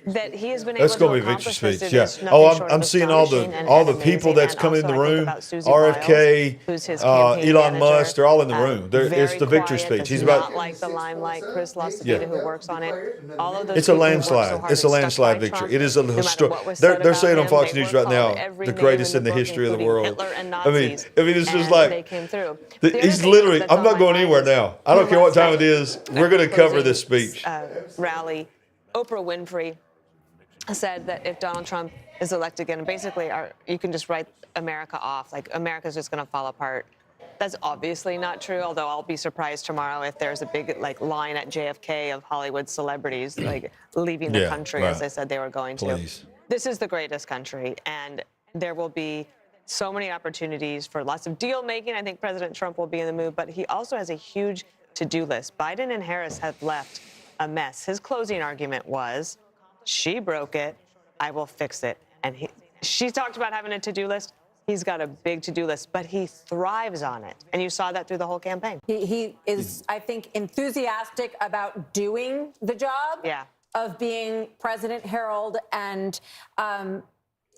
S: That he has been able
B: That's
S: to
B: going to be a
S: accomplish
B: victory
S: this
B: speech. Yeah.
S: is nothing
B: Oh,
S: short
B: I'm
S: of
B: seeing all
S: astonishing
B: the
S: and
B: people
S: amazing.
B: that's
S: And
B: coming in the
S: also I think
B: room.
S: about Susie
B: RFK,
S: Wiles, who's his campaign
B: Elon
S: manager,
B: Musk, they're all in the room. It's
S: very
B: the victory
S: quiet,
B: speech.
S: does
B: He's
S: not
B: about.
S: like the limelight. Chris Lasavita,
B: Yeah.
S: who works on it. All of those
B: It's a
S: people who work so
B: landslide.
S: hard
B: It's a
S: and stuck
B: landslide
S: by
B: victory.
S: Trump,
B: It is a
S: no matter
B: historic.
S: what was said
B: They're saying
S: about
B: on Fox
S: him, they
B: News
S: were
B: right now,
S: called every
B: the
S: name
B: greatest in the
S: book,
B: history of the
S: including
B: world.
S: Hitler and
B: I mean,
S: Nazis,
B: it's just
S: and
B: like
S: they came through. The other
B: he's
S: thing
B: literally.
S: that's
B: I'm
S: on
B: not
S: my
B: going
S: mind
B: anywhere
S: is
B: now. I don't care what time it is. We're going to cover
S: closing,
B: this speech.
S: Rally, Oprah Winfrey said that if Donald Trump is elected again, basically you can just write America off. Like America's just going to fall apart. That's obviously not true, although I'll be surprised tomorrow if there's a big line at JFK of Hollywood celebrities leaving the country as they said they were going to. This is the greatest country, and there will be so many opportunities for lots of deal making. I think President Trump will be in the mood, but he also has a huge to-do list. Biden and Harris have left a mess. His closing argument was, she broke it, I will fix it. And she talked about having a to-do list. He's got a big to-do list, but he thrives on it. And you saw that through the whole campaign.
D: He is, I think, enthusiastic about doing the job of being President Harold. And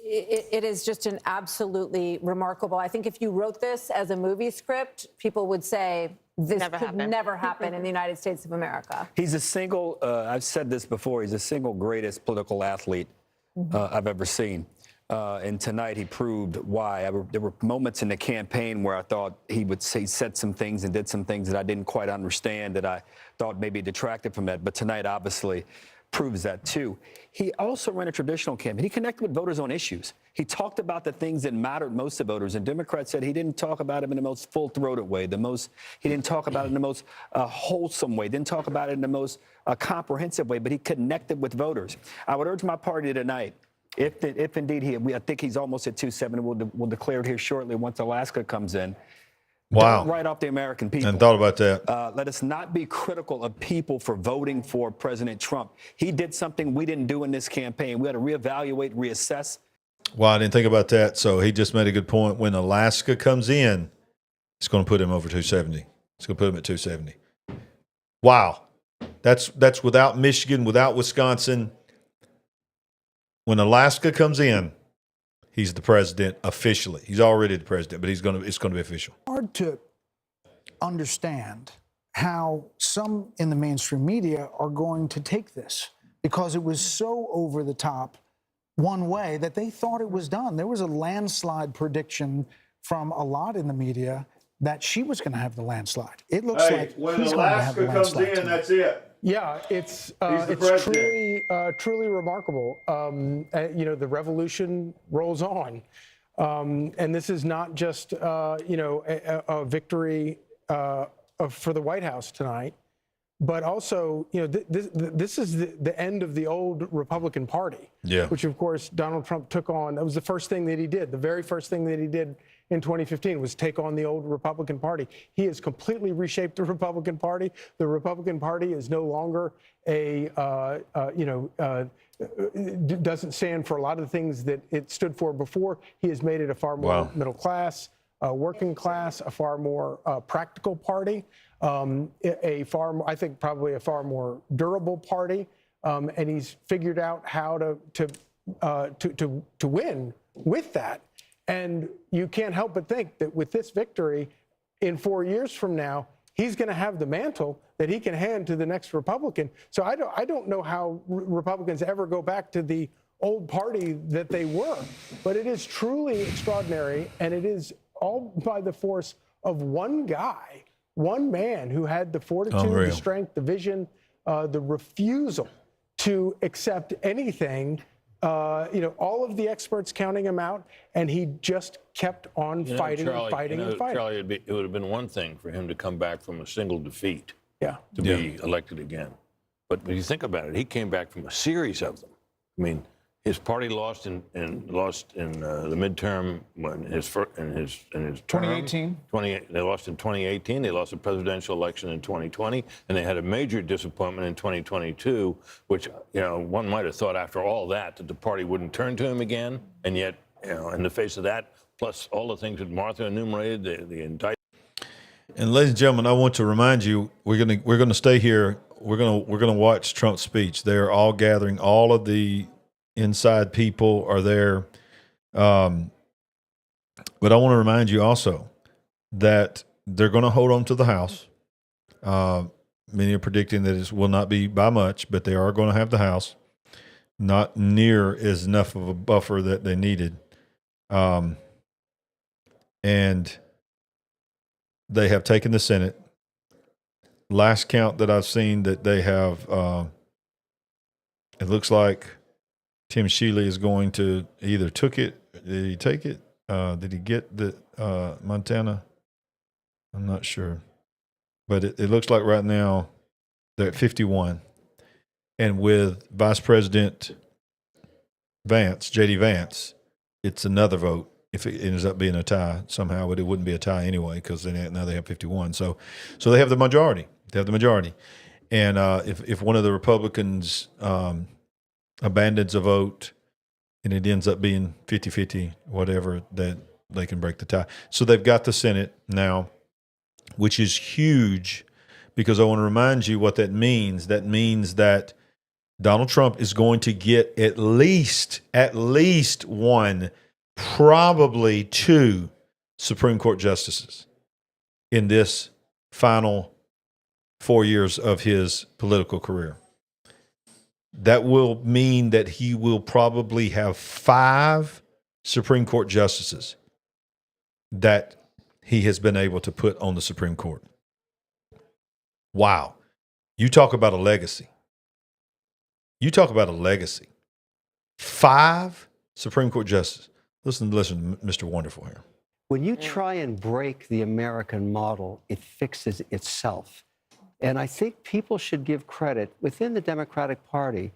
D: it is just an absolutely remarkable. I think if you wrote this as a movie script, people would say, this could never happen in the United States of America.
T: He's a single, I've said this before, he's the single greatest political athlete I've ever seen.
J: And tonight he proved why. There were moments in the campaign where I thought he said some things and did some things that I didn't quite understand, that I thought maybe detracted from that. But tonight, obviously, proves that too. He also ran a traditional campaign. He connected with voters on issues. He talked about the things that mattered most to voters. And Democrats said he didn't talk about them in the most full-throated way, he didn't talk about it in the most wholesome way, didn't talk about it in the most comprehensive way, but he connected with voters. I would urge my party tonight, if indeed I think he's almost at 270, we'll declare it here shortly once Alaska comes in.
B: Wow.
J: Don't write off the American people.
B: And thought about that.
J: Let us not be critical of people for voting for President Trump. He did something we didn't do in this campaign. We had to reevaluate, reassess.
B: Well, I didn't think about that. So he just made a good point. When Alaska comes in, it's going to put him over 270. It's going to put him at 270. Wow. That's without Michigan, without Wisconsin. When Alaska comes in, he's the president officially. He's already the president, but it's going to be official.
N: Hard to understand how some in the mainstream media are going to take this, because it was so over the top one way that they thought it was done. There was a landslide prediction from a lot in the media that she was going to have the landslide. It looks like
B: when
N: he's going to have the
B: Alaska comes
N: landslide
B: in, that's it.
T: Yeah, it's truly remarkable. The revolution rolls on, and this is not just a victory for the White House tonight, but also this is the end of the old Republican Party, which of course Donald Trump took on. That was the first thing that he did. The very first thing that he did in 2015 was take on the old Republican Party. He has completely reshaped the Republican Party. The Republican Party is no longer doesn't stand for a lot of the things that it stood for before. He has made it a far more middle class, working class, a far more practical party, I think probably a far more durable party, and he's figured out how to win with that. And you can't help but think that with this victory, in 4 years from now, he's going to have the mantle that he can hand to the next Republican. So I don't know how Republicans ever go back to the old party that they were. But it is truly extraordinary, and it is all by the force of one guy, one man who had the fortitude, the strength, the vision, the refusal to accept anything. All of the experts counting him out, and he just kept on fighting and fighting and fighting.
H: Charlie, it would have been one thing for him to come back from a single defeat to be elected again. But when you think about it, he came back from a series of them. I mean, his party lost in the midterm in his term.
N: 2018.
H: They lost in 2018. They lost the presidential election in 2020, and they had a major disappointment in 2022. Which one might have thought after all that the party wouldn't turn to him again, and yet in the face of that, plus all the things that Martha enumerated, the indictment.
B: And ladies and gentlemen, I want to remind you, we're gonna stay here. We're gonna watch Trump's speech. They're all gathering. All of the inside people are there. But I want to remind you also that they're going to hold on to the House. Many are predicting that it will not be by much, but they are going to have the House. Not near as enough of a buffer that they needed. And they have taken the Senate. Last count that I've seen that they have, it looks like Tim Shealy is going to either took it. Did he take it? Did he get the Montana? I'm not sure. But it looks like right now they're at 51. And with Vice President Vance, J.D. Vance, it's another vote. If it ends up being a tie somehow, but it wouldn't be a tie anyway because now they have 51. So they have the majority. They have the majority. And if one of the Republicans abandons a vote and it ends up being 50-50, whatever, that they can break the tie. So they've got the Senate now, which is huge because I want to remind you what that means. That means that Donald Trump is going to get at least one, probably two Supreme Court justices in this final 4 years of his political career. That will mean that he will probably have 5 Supreme Court justices that he has been able to put on the Supreme Court. Wow. You talk about a legacy. You talk about a legacy. 5 Supreme Court justices. Listen, Mr. Wonderful here.
A: When you try and break the American model, it fixes itself. And I think people should give credit within the Democratic Party.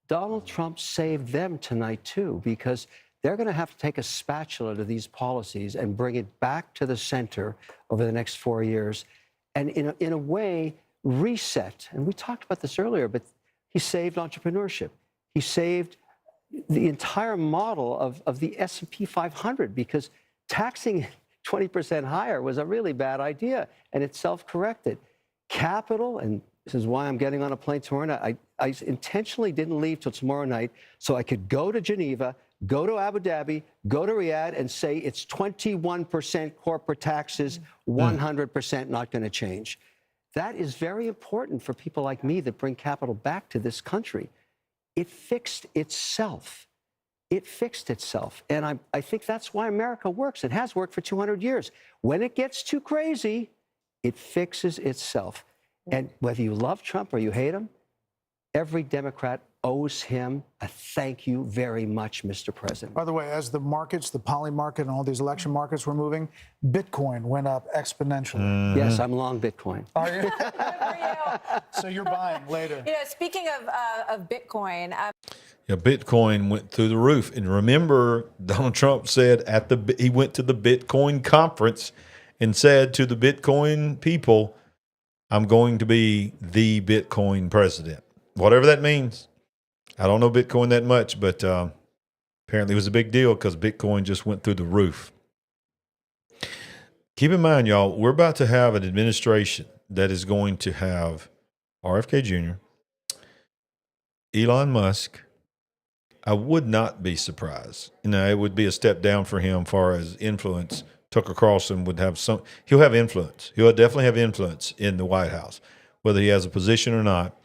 A: Donald Trump saved them tonight, too, because they're going to have to take a spatula to these policies and bring it back to the center over the next 4 years and, in a way, reset. And we talked about this earlier, but he saved entrepreneurship. He saved the entire model of the S&P 500 because taxing 20% higher was a really bad idea, and it self-corrected. Capital, and this is why I'm getting on a plane tomorrow night. I intentionally didn't leave till tomorrow night so I could go to Geneva, go to Abu Dhabi, go to Riyadh, and say it's 21% corporate taxes, 100% not going to change. That is very important for people like me that bring capital back to this country. It fixed itself. It fixed itself. And I think that's why America works. It has worked for 200 years. When it gets too crazy, it fixes itself. And whether you love Trump or you hate him, every Democrat owes him a thank you very much, Mr. President.
N: By the way, as the markets, the poly market and all these election markets were moving, Bitcoin went up exponentially.
A: Yes, I'm long Bitcoin.
N: Are you? So you're buying later.
D: You know, speaking of Bitcoin.
B: Yeah, Bitcoin went through the roof. And remember, Donald Trump said he went to the Bitcoin conference and said to the Bitcoin people, I'm going to be the Bitcoin president. Whatever that means. I don't know Bitcoin that much, but apparently it was a big deal because Bitcoin just went through the roof. Keep in mind, y'all, we're about to have an administration that is going to have RFK Jr., Elon Musk. I would not be surprised. It would be a step down for him as far as influence. Tucker Carlson would have he'll have influence. He'll definitely have influence in the White House, whether he has a position or not.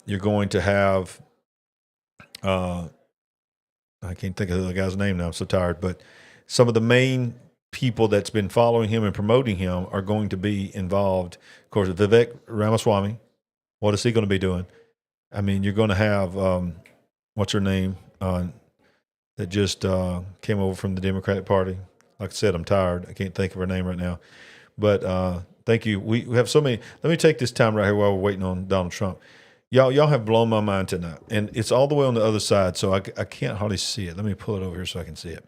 B: You're going to have, I can't think of the guy's name now. I'm so tired, but some of the main people that's been following him and promoting him are going to be involved. Of course, Vivek Ramaswamy, what is he going to be doing? I mean, you're going to have, what's her name, that just came over from the Democratic Party. Like I said, I'm tired. I can't think of her name right now. But thank you. We have so many. Let me take this time right here while we're waiting on Donald Trump. Y'all have blown my mind tonight. And it's all the way on the other side, so I can't hardly see it. Let me pull it over here so I can see it.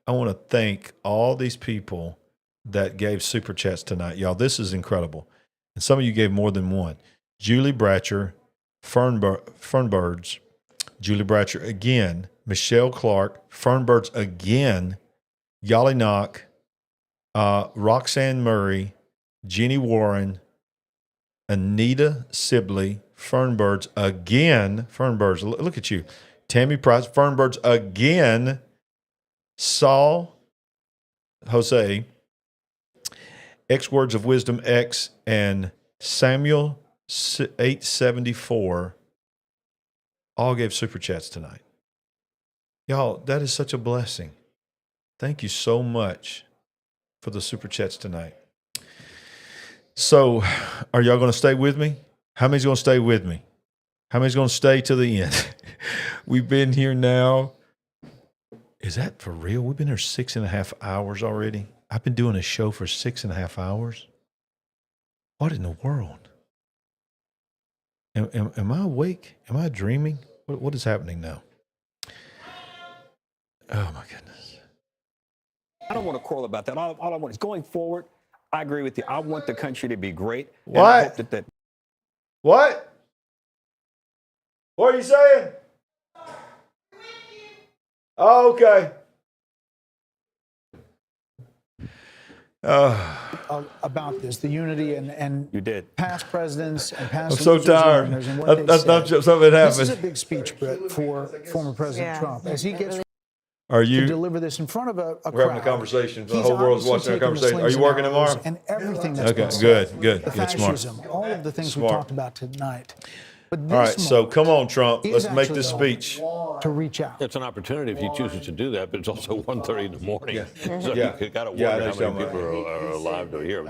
B: I want to thank all these people that gave Super Chats tonight. Y'all, this is incredible. And some of you gave more than one. Julie Bratcher, Fernbirds, Julie Bratcher again, Michelle Clark, Fernbirds again, Yali Knock, Roxanne Murray, Jenny Warren, Anita Sibley, Fernbirds again, Fernbirds, look at you, Tammy Price, Fernbirds again, Saul, Jose, X Words of Wisdom X, and Samuel 874 all gave Super Chats tonight. Y'all, that is such a blessing. Thank you so much for the Super Chats tonight. So, are y'all going to stay with me? How many's going to stay with me? How many's going to stay to the end? We've been here now. Is that for real? We've been here 6.5 hours already. I've been doing a show for 6.5 hours. What in the world? Am I awake? Am I dreaming? What is happening now? Oh, my goodness.
J: I don't want to quarrel about that. All I want is going forward. I agree with you. I want the country to be great.
B: What?
J: And I hope that
B: What? What are you saying? Oh, okay.
N: About this, the unity and
J: you did.
N: Past presidents and past.
B: I'm so tired. That's not something that happened.
N: This is a big speech, Brett, for former President Trump as he gets. To deliver this in front of a crowd.
B: We're having a conversation. The whole world's watching our conversation. Are you working tomorrow?
N: And everything that's
B: okay,
N: been said.
B: good,
N: The
B: smart.
N: fascism, all of the things we
B: Smart.
N: talked about tonight. But this
B: All right, so come on, Trump.
N: is
B: Let's make
N: actually
B: this
N: the
B: speech.
N: to reach out.
H: It's an opportunity if he chooses to do that, but it's also 1:30 in the morning.
B: Yeah.
H: So
B: Yeah.
H: you got to
B: Yeah, I
H: wonder
B: know
H: how many
B: you're
H: people are alive to hear.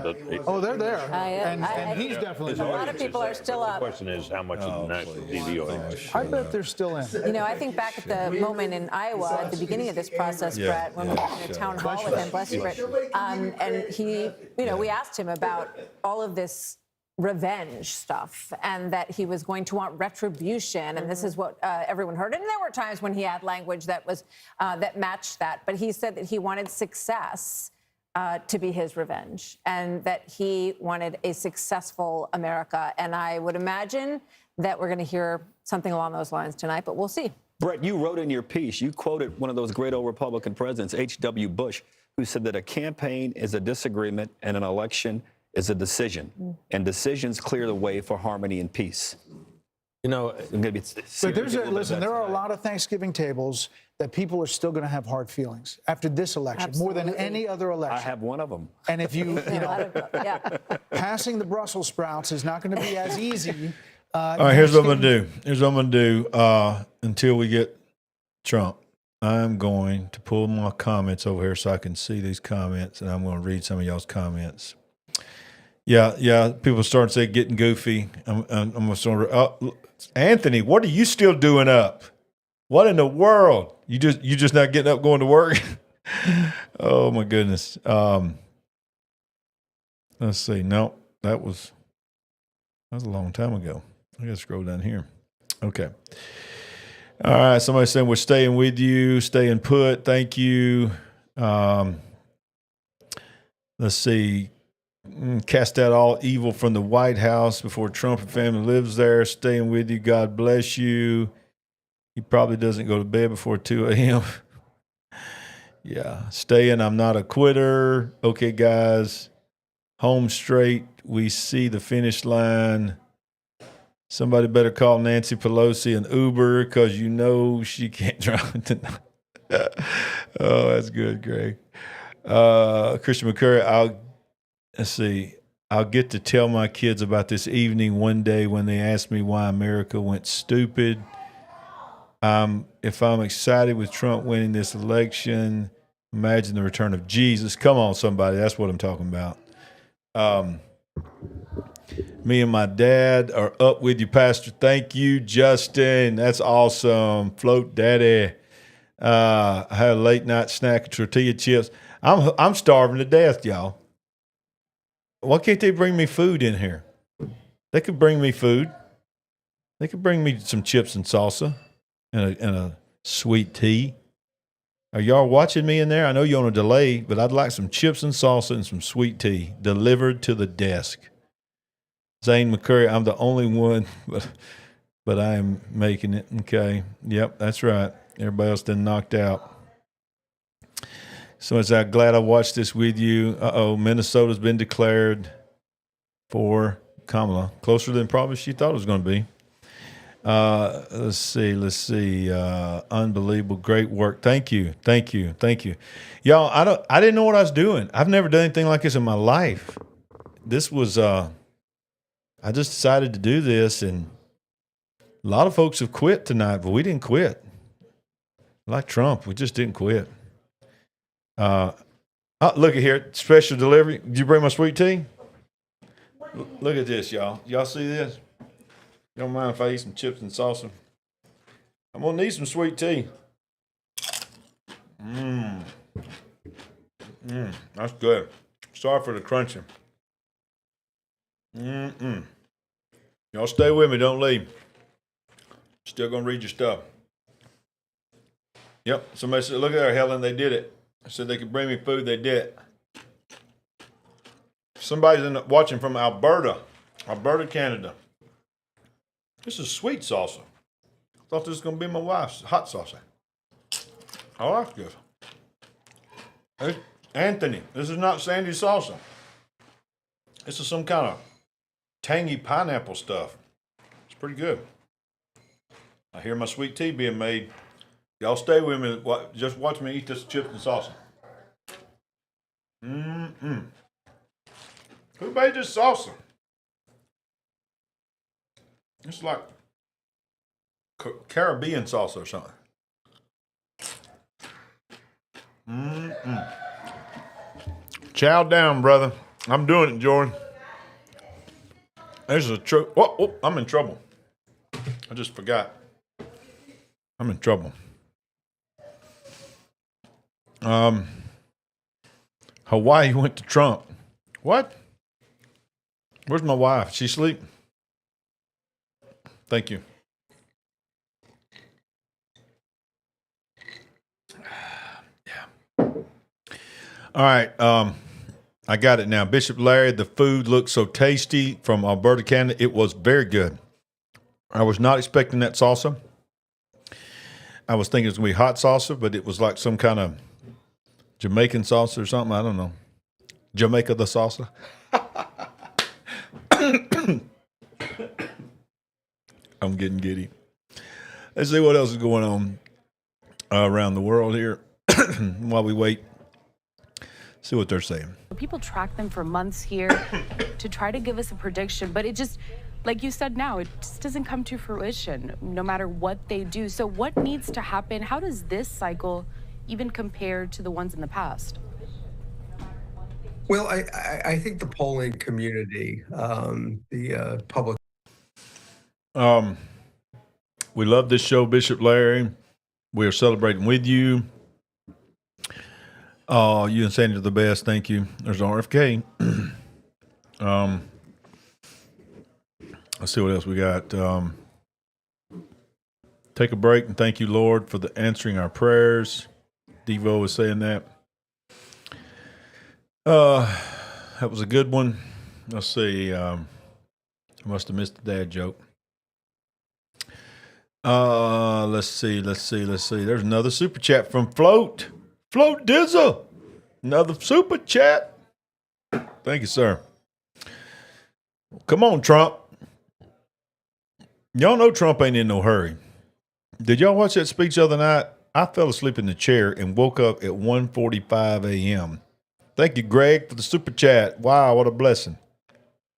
N: Oh, they're there.
D: And
N: he's definitely
D: a lot of people are still
H: The
D: up.
H: question is how much of the national TV audience.
N: I bet they're still in.
D: You know, I think back at the moment in Iowa at the beginning of this process,
B: Yeah,
D: Brett, when we were in a town hall with him, bless you, Brett, and he, you know, we asked him about all of this revenge stuff and that he was going to want retribution, and this is what everyone heard. And there were times when he had language that was that matched that, but he said that he wanted success to be his revenge, and that he wanted a successful America. And I would imagine that we're going to hear something along those lines tonight, but we'll see.
J: Brett, you wrote in your piece, you quoted one of those great old Republican presidents, H.W. Bush, who said that a campaign is a disagreement and an election is a decision. And decisions clear the way for harmony and peace.
H: You know,
J: maybe
N: But listen, there are a lot of Thanksgiving tables that people are still going to have hard feelings after this election, more than any other election.
J: I have one of them.
N: And if you know, passing the Brussels sprouts is not going to be as easy.
B: All right, here's what I'm going to do. Here's what I'm going to do until we get Trump. I'm going to pull my comments over here so I can see these comments, and I'm going to read some of y'all's comments. Yeah, people starting to say getting goofy. I'm going to sort of, Anthony, what are you still doing up? What in the world? You just not getting up going to work? Oh my goodness. Let's see. No, that was a long time ago. I got to scroll down here. Okay. All right. Somebody saying we're staying with you, staying put. Thank you. Let's see. Cast out all evil from the White House before Trump and family lives there. Staying with you. God bless you. He probably doesn't go to bed before 2 a.m. Yeah. Staying. I'm not a quitter. Okay, guys. Home straight. We see the finish line. Somebody better call Nancy Pelosi an Uber because you know she can't drive tonight. Oh, that's good, Greg. Christian McCurry, let's see. I'll get to tell my kids about this evening one day when they ask me why America went stupid. If I'm excited with Trump winning this election, imagine the return of Jesus. Come on, somebody. That's what I'm talking about. Me and my dad are up with you, Pastor. Thank you, Justin. That's awesome. Float Daddy. I had a late night snack of tortilla chips. I'm starving to death, y'all. Why can't they bring me food in here? They could bring me food. They could bring me some chips and salsa and a sweet tea. Are y'all watching me in there? I know you're on a delay, but I'd like some chips and salsa and some sweet tea delivered to the desk. Zane McCurry, I'm the only one, but I am making it. Okay. Yep, that's right. Everybody else done knocked out. So I'm glad I watched this with you. Minnesota's been declared for Kamala. Closer than probably she thought it was going to be. Let's see. Unbelievable. Great work. Thank you. Y'all, I didn't know what I was doing. I've never done anything like this in my life. This was, I just decided to do this, and a lot of folks have quit tonight, but we didn't quit. Like Trump, we just didn't quit. Look at here, special delivery. Did you bring my sweet tea? Look at this, y'all. Y'all see this? You don't mind if I eat some chips and salsa? I'm gonna need some sweet tea. That's good. Sorry for the crunching. Y'all stay with me, don't leave. Still gonna read your stuff. Yep, somebody said, look at there, Helen, they did it. I said they could bring me food, they did it. Somebody's watching from Alberta, Canada. This is sweet salsa. I thought this was gonna be my wife's hot salsa. I like this. Hey, Anthony, this is not Sandy's salsa. This is some kind of tangy pineapple stuff. It's pretty good. I hear my sweet tea being made. Y'all stay with me. Just watch me eat this chips and salsa. Who made this salsa? It's like Caribbean salsa or something. Chow down, brother. I'm doing it, Jordan. There's a I'm in trouble. I just forgot. I'm in trouble. Hawaii went to Trump. What? Where's my wife? She asleep? Thank you. Yeah. All right. I got it now. Bishop Larry, the food looked so tasty from Alberta, Canada. It was very good. I was not expecting that salsa. I was thinking it was going to be hot salsa, but it was like some kind of Jamaican salsa or something. I don't know. Jamaica the salsa. I'm getting giddy. Let's see what else is going on around the world here while we wait. See what they're saying.
E: People track them for months here to try to give us a prediction, but it just, like you said now, it just doesn't come to fruition no matter what they do. So what needs to happen? How does this cycle even compare to the ones in the past?
G: Well, I think the polling community, the public.
B: We love this show, Bishop Larry. We are celebrating with you. Oh, you and Sandy are the best. Thank you. There's RFK. Let's see what else we got. Take a break and thank you, Lord, for the answering our prayers. Devo was saying that. That was a good one. Let's see. I must have missed the dad joke. Let's see. There's another super chat from Float Dizzle. Another super chat. Thank you, sir. Come on, Trump. Y'all know Trump ain't in no hurry. Did y'all watch that speech the other night? I fell asleep in the chair and woke up at 1:45 a.m. Thank you, Greg, for the super chat. Wow, what a blessing.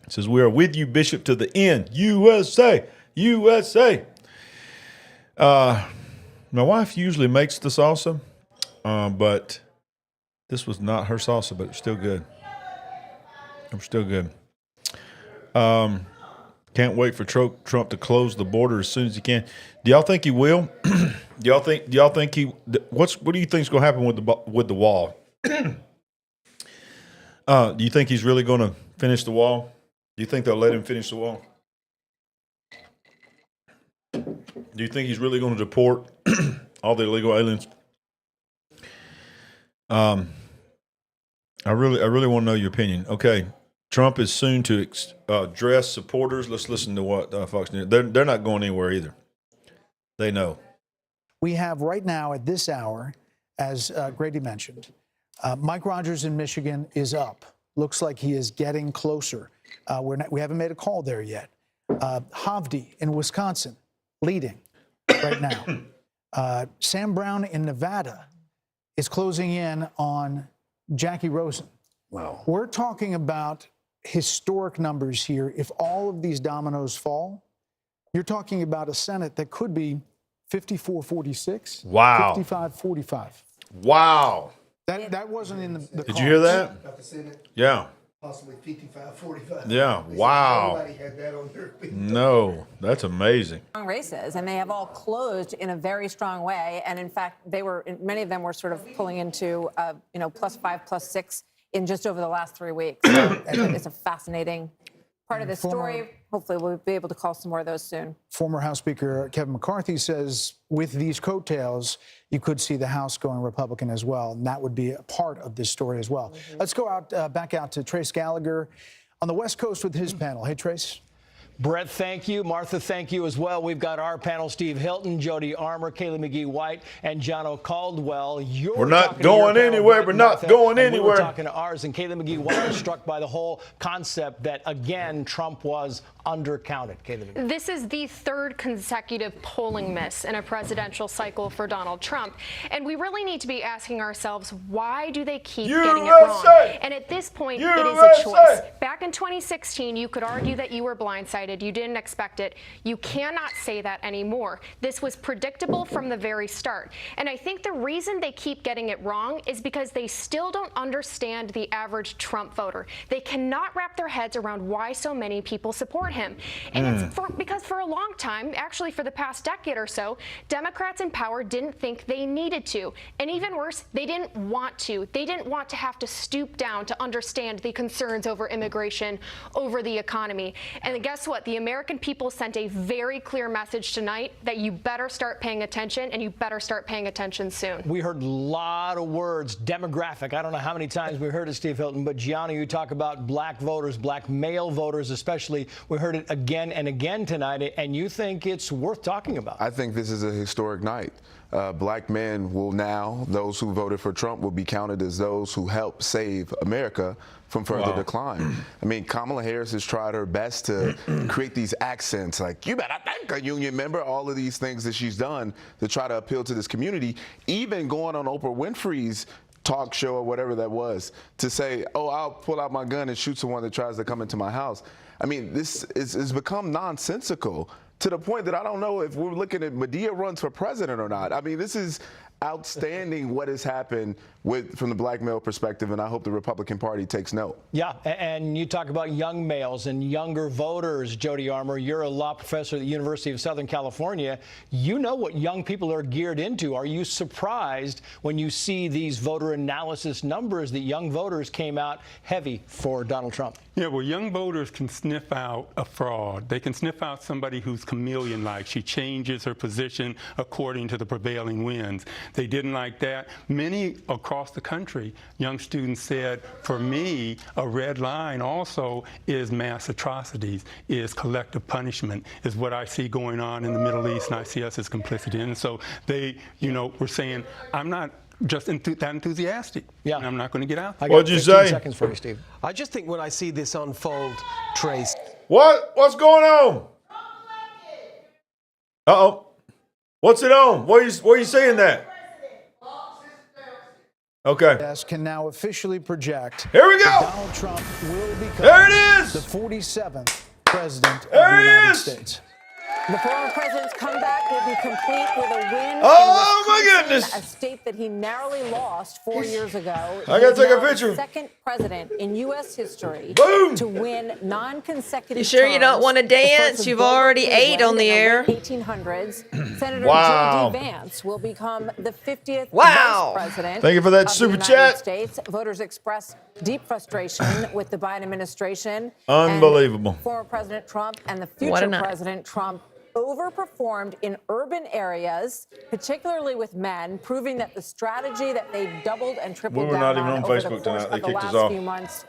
B: It says, we are with you, Bishop, to the end. USA, USA. My wife usually makes the salsa, but this was not her salsa, but it's still good. I'm still good. Can't wait for Trump to close the border as soon as he can. Do y'all think he will? Do y'all think he? What do you think is going to happen with the wall? Do you think he's really going to finish the wall? Do you think they'll let him finish the wall? Do you think he's really going to deport all the illegal aliens? I really want to know your opinion. Okay, Trump is soon to address supporters. Let's listen to what Fox News. They're not going anywhere either. They know.
N: We have right now at this hour, as Grady mentioned, Mike Rogers in Michigan is up. Looks like he is getting closer. We haven't made a call there yet. Havdi in Wisconsin leading right now. Sam Brown in Nevada is closing in on Jackie Rosen.
G: Wow.
N: We're talking about historic numbers here. If all of these dominoes fall, you're talking about a Senate that could be 54-46.
B: Wow.
N: 55-45.
B: Wow.
N: That wasn't in the
B: Did
N: cards.
B: you hear that? Yeah.
P: Possibly 55-45.
B: Yeah. Wow.
P: Nobody had that on their feet.
B: No, that's amazing.
D: Strong races, and they have all closed in a very strong way. And in fact, many of them were sort of pulling into +5, +6 in just over the last 3 weeks. So it's a fascinating part of the story. Hopefully, we'll be able to call some more of those soon.
N: Former House Speaker Kevin McCarthy says with these coattails, you could see the House going Republican as well, and that would be a part of this story as well. Let's go back out to Trace Gallagher on the West Coast with his panel. Hey, Trace.
W: Brett, thank you. Martha, thank you as well. We've got our panel, Steve Hilton, Jody Armour, Kaylee McGee-White, and Jono Caldwell.
B: We're not going anywhere. We're not going anywhere.
W: We're talking to ours, and Kaylee McGee-White was struck by the whole concept that, again, Trump was undercounted. Kayla.
L: This is the third consecutive polling miss in a presidential cycle for Donald Trump. And we really need to be asking ourselves, why do they keep getting it wrong? And at this point, it is a choice. Back in 2016, you could argue that you were blindsided. You didn't expect it. You cannot say that anymore. This was predictable from the very start. And I think the reason they keep getting it wrong is because they still don't understand the average Trump voter. They cannot wrap their heads around why so many people support him. And it's because for a long time, actually for the past decade or so, Democrats in power didn't think they needed to. And even worse, they didn't want to. They didn't want to have to stoop down to understand the concerns over immigration, over the economy. And guess what? The American people sent a very clear message tonight that you better start paying attention, and you better start paying attention soon.
W: We heard a lot of words, demographic. I don't know how many times we heard it, Steve Hilton, but Gianna, you talk about black voters, black male voters especially. We heard it again and again tonight, and you think it's worth talking about.
O: I think this is a historic night. Black men will now, those who voted for Trump will be counted as those who helped save America from further decline. I mean, Kamala Harris has tried her best to create these accents like, you better thank a union member, all of these things that she's done to try to appeal to this community, even going on Oprah Winfrey's talk show or whatever that was to say, oh, I'll pull out my gun and shoot someone that tries to come into my house. I mean, this is become nonsensical to the point that I don't know if we're looking at Medea runs for president or not. I mean, this is outstanding what has happened from the black male perspective, and I hope the Republican Party takes note.
W: Yeah, and you talk about young males and younger voters, Jody Armour. You're a law professor at the University of Southern California. You know what young people are geared into. Are you surprised when you see these voter analysis numbers that young voters came out heavy for Donald Trump?
Q: Yeah, well, young voters can sniff out a fraud. They can sniff out somebody who's chameleon-like. She changes her position according to the prevailing winds. They didn't like that. Many across the country, young students said, for me, a red line also is mass atrocities, is collective punishment, is what I see going on in the Middle East, and I see us as complicity. And so they, were saying, I'm not just that enthusiastic. Yeah. And I'm not going to get out.
B: What'd you say?
W: Seconds for you, Steve.
X: I just think when I see this unfold, Trace.
B: What's going on? Uh-oh. What's it on? Where are you seeing that? Okay.
N: Can now officially project.
B: Here we go.
N: Donald Trump will become
B: there it is.
N: The 47th president of the United States.
D: The former president's comeback will be complete with a win.
B: Oh, my goodness.
D: A state that he narrowly lost 4 years ago.
B: I got to take a picture.
D: The second president in U.S. history to win non-consecutive
C: You sure you don't want to dance? You've already ate on the air.
D: 1800s. Senator J.D. Vance will become the 50th vice president.
B: Thank you for that super chat.
D: States. Voters express deep frustration with the Biden administration.
B: Unbelievable.
D: And former President Trump and the future President Trump overperformed in urban areas, particularly with men, proving that the strategy that they've doubled and tripled down on over the course of the last few months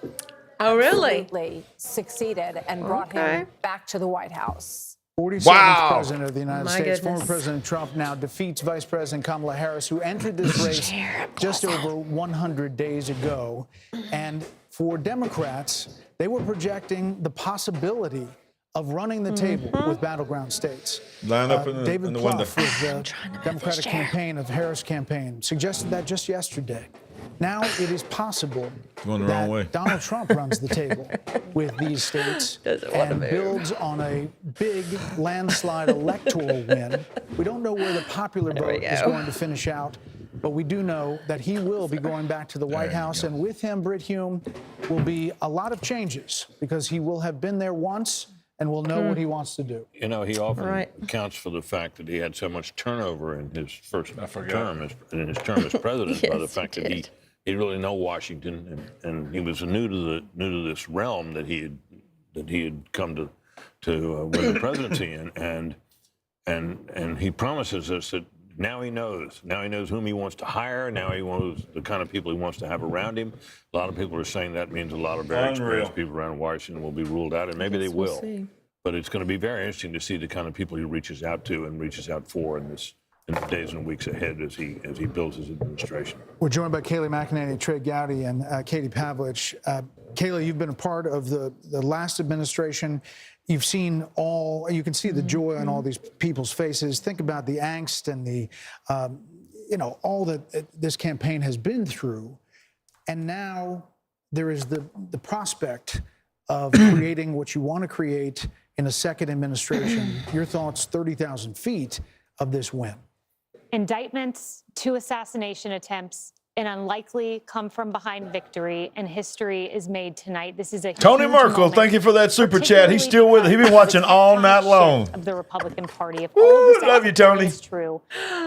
D: absolutely succeeded and brought him back to the White House.
N: 47th president of the United States, former President Trump now defeats Vice President Kamala Harris, who entered this race just over 100 days ago. And for Democrats, they were projecting the possibility of running the table with battleground states.
B: Line up in the window.
N: With the Democratic campaign of Harris campaign suggested that just yesterday. Now it is possible that Donald Trump runs the table with these states and builds on a big landslide electoral win. We don't know where the popular vote is going to finish out, but we do know that he will be going back to the White House, and with him, Brit Hume, will be a lot of changes because he will have been there once and will know what he wants to do.
H: He often accounts for the fact that he had so much turnover in his first term as president by the fact that he really know Washington and he was new to this realm that he had come to win the presidency in, and he promises us that now he knows whom he wants to hire. Now he knows the kind of people he wants to have around him. A lot of people are saying that means a lot of very experienced people around Washington will be ruled out, and maybe they will. But it's going to be very interesting to see the kind of people he reaches out to and reaches out for in this in the days and weeks ahead as he builds his administration.
N: We're joined by Kayleigh McEnany, Trey Gowdy, and Katie Pavlich. Kayleigh, you've been a part of the last administration. You've seen you can see the joy on all these people's faces. Think about the angst and the, all that this campaign has been through. And now there is the prospect of creating what you want to create in a second administration. Your thoughts, 30,000 feet of this win.
F: Indictments, 2 assassination attempts, an unlikely come-from-behind victory, and history is made tonight. This is a
B: Tony
F: huge
B: Merkel,
F: moment,
B: thank you for that super chat. He's still with it. He's been watching all night long.
F: of the Republican Party. If all of this
B: Love you, Tony.
F: is true,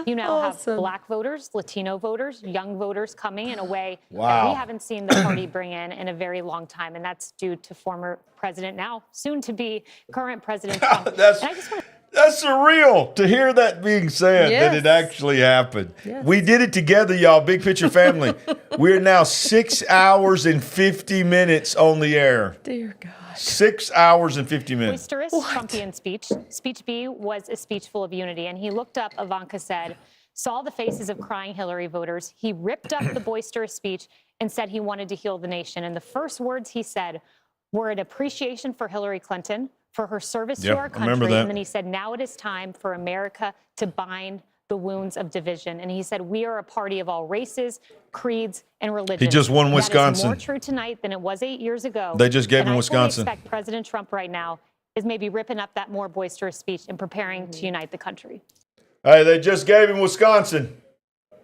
F: you now have Black voters, Latino voters, young voters coming in a way that
B: Wow.
F: we haven't seen the party bring in a very long time, and that's due to former President, now soon-to-be current President Trump. And I just want to
B: That's surreal to hear that being said, that it actually happened.
F: Yes.
B: We did it together, y'all, Big Picture family. We're now 6 hours and 50 minutes on the air.
C: Dear God.
B: 6 hours and 50 minutes.
F: boisterous Trumpian speech. Speech B was a speech full of unity, and he looked up, Ivanka said, saw the faces of crying Hillary voters. He ripped up the boisterous speech and said he wanted to heal the nation. And the first words he said were an appreciation for Hillary Clinton, for her service to our country. And then he said, now it is time for America to bind the wounds of division. And he said, we are a party of all races, creeds, and religions.
B: He just won Wisconsin.
F: That is more true tonight than it was 8 years ago.
B: They just gave him
F: I
B: Wisconsin.
F: fully expect President Trump right now is maybe ripping up that more boisterous speech and preparing to unite the country.
B: Hey, they just gave him Wisconsin.
C: Oh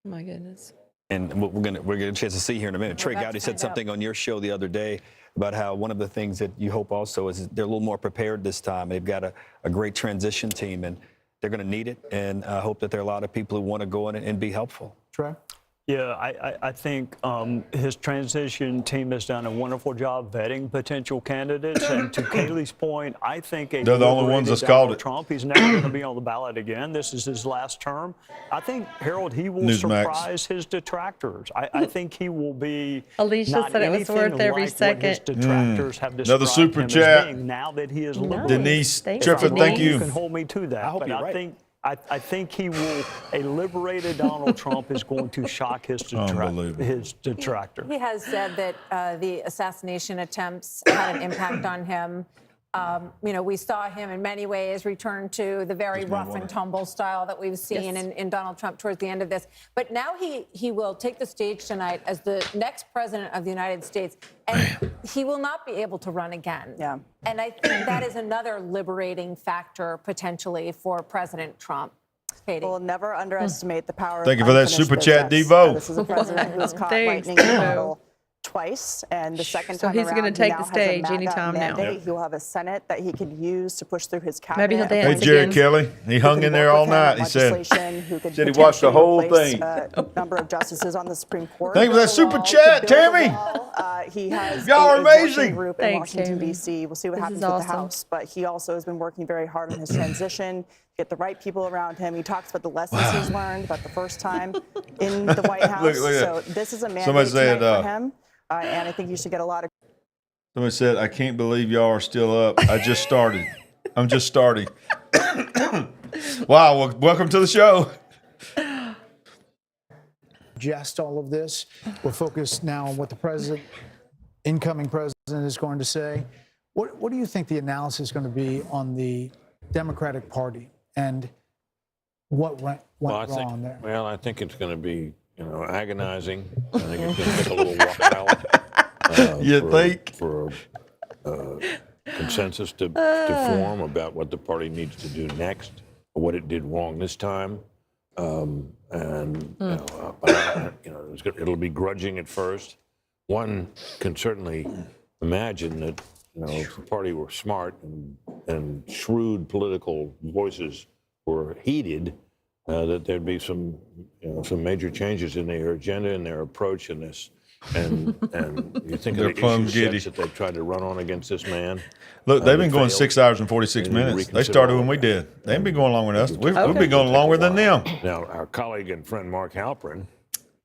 C: my goodness.
J: And we're gonna get a chance to see here in a minute. Trey Gowdy said something on your show the other day about how one of the things that you hope also is they're a little more prepared this time. They've got a great transition team, and they're going to need it. And I hope that there are a lot of people who want to go in and be helpful.
N: Trey?
I: Yeah, I think his transition team has done a wonderful job vetting potential candidates. And to Kayleigh's point, I think
B: they're the only ones that's called it.
I: Trump, he's never going to be on the ballot again. This is his last term. I think, Harold, he will surprise his detractors. I think he will be.
C: Alicia said it was worth every second.
I: His detractors have
B: Another
I: described
B: super
I: him as
B: chat.
I: being now that he is liberated.
B: Denise Triffett, thank you.
I: You can hold me to that.
J: I hope
I: but
J: you're right.
I: I think he will. A liberated Donald Trump is going to shock his detractor.
D: He has said that the assassination attempts had an impact on him. We saw him in many ways return to the very rough and tumble style that we've seen in Donald Trump towards the end of this. But now he will take the stage tonight as the next president of the United States, and he will not be able to run again. Yeah. And I think that is another liberating factor potentially for President Trump. Katie.
M: We'll never underestimate the power
B: Thank
M: of
B: you for that
M: unfinished
B: super chat,
M: business.
B: Devo.
M: This is a president who was caught
C: Thanks,
M: lightning in a
C: Devo.
M: bottle twice, and the second
C: So
M: time
C: he's
M: around,
C: gonna
M: he
C: take
M: now
C: the
M: has a
C: stage
M: MAGA
C: anytime now.
M: mandate.
C: Yep.
M: He'll have a Senate that he can use to push through his cabinet.
C: Maybe he'll dance
B: Hey, Jerry
C: again.
B: Kelly, he hung in there all night. He said he watched the
M: potentially
B: whole
M: replace,
B: thing.
M: A number of justices on the Supreme Court.
B: Thank you for that super
M: Overall,
B: chat,
M: to build a
B: Tammy.
M: wall, he has
B: Y'all are
M: a working
B: amazing.
M: group in
C: Thanks,
M: Washington,
C: Tammy.
M: D.C. We'll see what
C: This
M: happens
C: is
M: with
C: awesome.
M: the House, but he also has been working very hard on his transition, get the right people around him. He talks about the lessons he's learned about the first time in the White House.
B: Look
M: So
B: at that.
M: this is a mandate
B: Somebody said,
M: tonight for him, and I think you should get a lot of.
B: Somebody said, I can't believe y'all are still up. I just started. I'm just starting. Wow, well, welcome to the show.
N: Just all of this. We're focused now on what the incoming president is going to say. What do you think the analysis is going to be on the Democratic Party and what went wrong there?
H: Well, I think it's going to be, agonizing. I think it's going to take a little while. For consensus to form about what the party needs to do next, or what it did wrong this time, it'll be grudging at first. One can certainly imagine that if the party were smart and shrewd political voices were heeded, that there'd be some major changes in their agenda and their approach in this. And you think of the issue sets that they've tried to run on against this man.
B: Look, they've been going 6 hours and 46 minutes. They started when we did. They ain't been going long with us. We've been going longer than them.
H: Now, our colleague and friend Mark Halperin,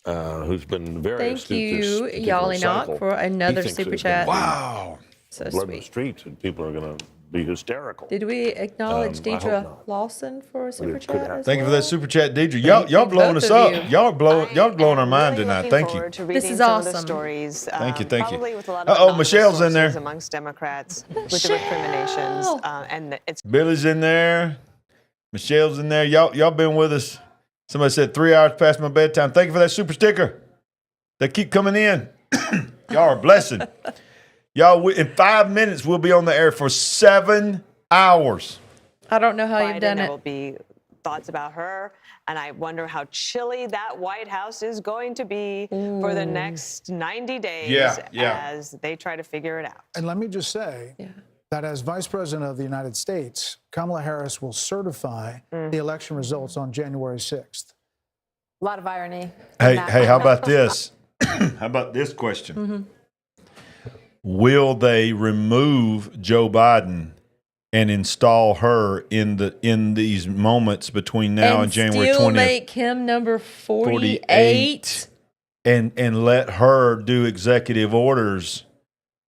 H: who's been very
C: Thank
H: astute
C: you,
H: this particular
C: Yali
H: cycle,
C: Knock, for
H: he
C: another
H: thinks
C: super
H: there's gonna
C: chat.
H: be
B: Wow.
C: So
H: blood in the
C: sweet.
H: streets, and people are going to be hysterical.
C: Did we acknowledge
H: I hope
C: Deidre
H: not.
C: Lawson for a super
H: it could
C: chat?
H: happen.
C: as
B: Thank you for
C: well?
B: that super chat, Deidre. Y'all blowing us up. Y'all blowing our mind tonight. Thank you.
C: This is
S: some of the
C: awesome.
S: stories.
B: Thank you, thank you.
S: Probably with a lot of
B: Uh-oh,
S: anonymous
B: Michelle's in there.
S: sources amongst Democrats with the recriminations, and it's
B: Billy's in there. Michelle's in there. Y'all been with us. Somebody said 3 hours past my bedtime. Thank you for that super sticker. They keep coming in. Y'all are a blessing. Y'all, in 5 minutes, we'll be on the air for 7 hours.
C: I don't know how
S: Biden.
C: you've done
S: There
C: it.
S: will be thoughts about her, and I wonder how chilly that White House is going to be for the next 90 days as they try to figure it out.
N: And let me just say that as Vice President of the United States, Kamala Harris will certify the election results on January 6th.
D: A lot of irony.
B: Hey, how about this? How about this question?
C: Mm-hmm.
B: Will they remove Joe Biden and install her in these moments between now and January 20th?
C: Still make him number 48.
B: And let her do executive orders.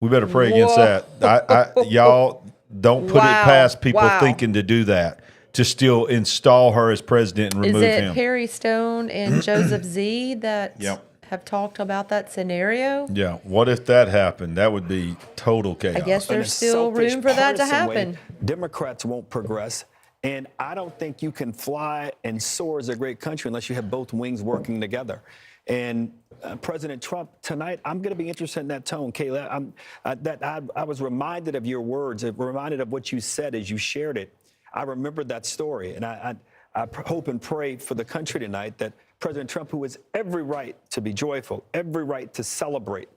B: We better pray against that. Y'all don't put it past people thinking to do that, to still install her as president and remove him.
C: Is it Perry Stone and Joseph Z that have talked about that scenario?
B: Yeah. What if that happened? That would be total chaos.
C: I guess
J: In a
C: there's still
J: selfish,
C: room for that to
J: partisan way,
C: happen.
J: Democrats won't progress. And I don't think you can fly and soar as a great country unless you have both wings working together. And President Trump, tonight, I'm going to be interested in that tone, Kayla. I was reminded of your words, reminded of what you said as you shared it. I remembered that story. And I hope and pray for the country tonight that President Trump, who has every right to be joyful, every right to celebrate,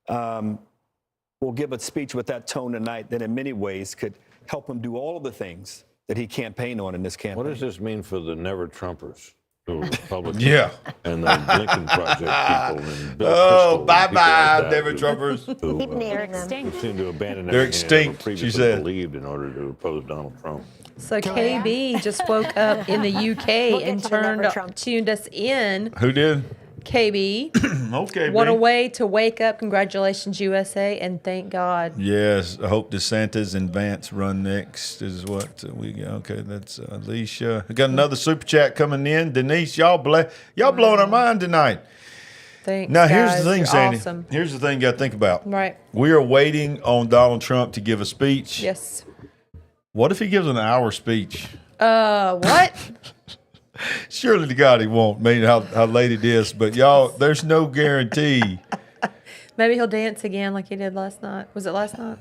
J: will give a speech with that tone tonight that in many ways could help him do all of the things that he campaigned on in this campaign.
H: What does this mean for the never Trumpers? The Republicans and the Lincoln Project people and Bill Kristol
B: bye-bye, Never Trumpers.
H: They're extinct. Who seem to abandon
B: They're
H: everything
B: extinct,
H: they
B: she said.
H: believed in order to oppose Donald Trump.
C: So KB just woke up in the UK and tuned us in.
B: Who did?
C: KB.
B: Okay.
C: What a way to wake up. Congratulations, USA, and thank God.
B: Yes, I hope DeSantis and Vance run next is what we got. Okay, that's Alicia. We got another super chat coming in. Denise, y'all blowing our mind tonight.
C: Thanks,
B: now, here's
C: guys.
B: the thing,
C: You're
B: Sandy.
C: awesome.
B: Here's the thing you got to think about.
C: Right.
B: We are waiting on Donald Trump to give a speech.
C: Yes.
B: What if he gives an hour speech?
C: What?
B: Surely to God he won't. I mean, how late it is. But y'all, there's no guarantee.
C: Maybe he'll dance again like he did last night. Was it last night?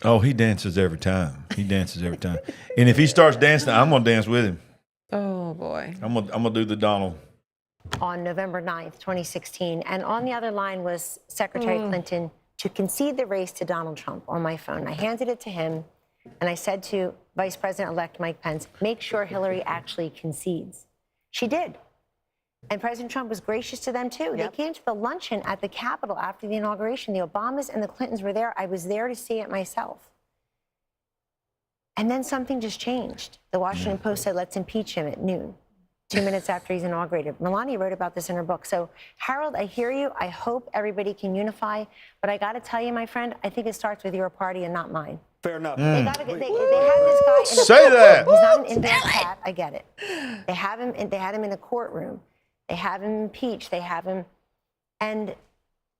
B: Oh, he dances every time. He dances every time. And if he starts dancing, I'm going to dance with him.
C: Oh, boy.
B: I'm gonna do the Donald.
K: On November 9th, 2016. And on the other line was Secretary Clinton to concede the race to Donald Trump on my phone. I handed it to him, and I said to Vice President-elect Mike Pence, make sure Hillary actually concedes. She did. And President Trump was gracious to them, too. They came to the luncheon at the Capitol after the inauguration. The Obamas and the Clintons were there. I was there to see it myself. And then something just changed. The Washington Post said, let's impeach him at noon, 2 minutes after he's inaugurated. Melania wrote about this in her book. So, Harold, I hear you. I hope everybody can unify. But I got to tell you, my friend, I think it starts with your party and not mine.
J: Fair enough.
K: They have this guy in a
B: Say that.
K: He's not an Indian cat. I get it. They have him. They had him in a courtroom. They have him impeached. They have him. And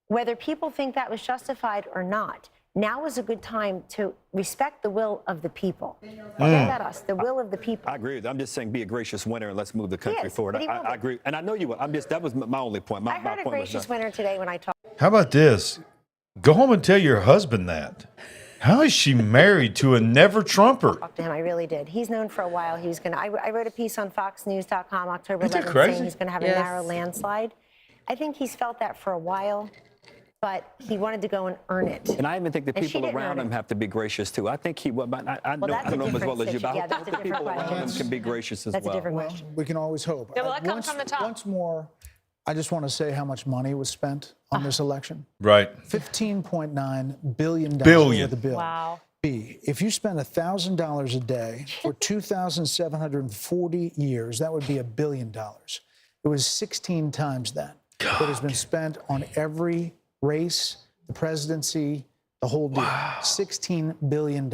K: whether people think that was justified or not, now is a good time to respect the will of the people. Forget about us, the will of the people.
J: I agree with you. I'm just saying be a gracious winner and let's move the country
K: Yes,
J: forward.
K: but he will
J: I agree. And I know you will. That was my only point.
K: I heard a gracious winner today when I talked.
B: How about this? Go home and tell your husband that. How is she married to a never Trumper?
K: Talked to him, I really did. He's known for a while. He's gonna. I wrote a piece on FoxNews.com October 11th saying he's going to have a narrow landslide. I think he's felt that for a while, but he wanted to go and earn it.
J: And I even think the people around him have to be gracious too. I think he will. I know him as well as you, but I hope the people around him can be gracious as well.
K: That's a different question.
N: We can always hope.
S: Yeah, well, that comes from the top.
N: Once more, I just want to say how much money was spent on this election.
B: Right.
N: $15.9 billion.
B: Billion.
N: The bill.
K: Wow.
N: If you spend $1,000 a day for 2,740 years, that would be $1 billion. It was 16 times that. That has been spent on every race, the presidency, the whole deal. $16 billion.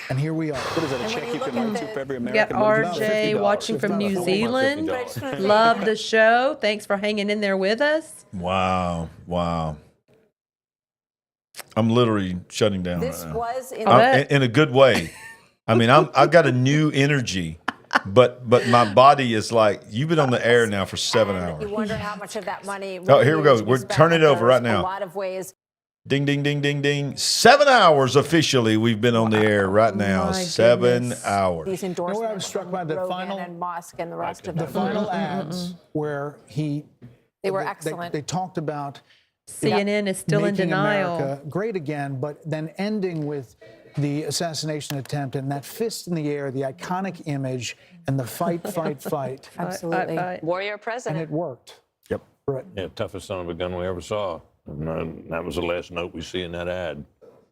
N: And here we are.
J: What is that, a check you can write to for every
C: We got
J: American?
C: RJ watching from New Zealand. Love the show. Thanks for hanging in there with us.
B: Wow. Wow. I'm literally shutting down
D: This
B: right now.
D: was
B: in a good way. I mean, I've got a new energy, but my body is like, you've been on the air now for 7 hours.
D: You wonder how much of that money.
B: Oh, here we go. We're turning it over right now.
D: A lot of ways.
B: Ding, ding, ding, ding, ding. 7 hours officially. We've been on the air right now. 7 hours.
D: These endorsements.
N: You know what I was struck by? The
D: Rogan
N: final
D: and Musk and the rest of
N: the
D: them.
N: final ads where
D: They were excellent.
N: They talked about
C: CNN is still in
N: making
C: denial.
N: America great again, but then ending with the assassination attempt and that fist in the air, the iconic image, and the fight, fight, fight.
D: Absolutely.
S: Warrior
N: And
S: president.
N: it worked.
J: Yep.
N: Right.
H: Yeah, toughest son of a gun we ever saw. And that was the last note we see in that ad.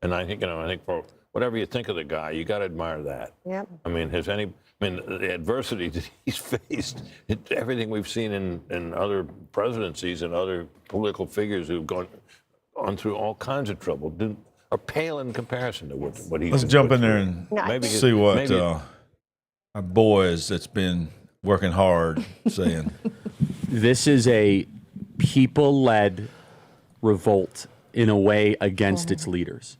H: And I think, I think for whatever you think of the guy, you got to admire that.
S: Yep.
H: I mean, the adversity that he's faced, everything we've seen in other presidencies and other political figures who've gone through all kinds of trouble are pale in comparison to what he's.
B: Let's jump in there and
H: maybe
B: see what our boys that's been working hard saying.
R: This is a people-led revolt in a way against its leaders.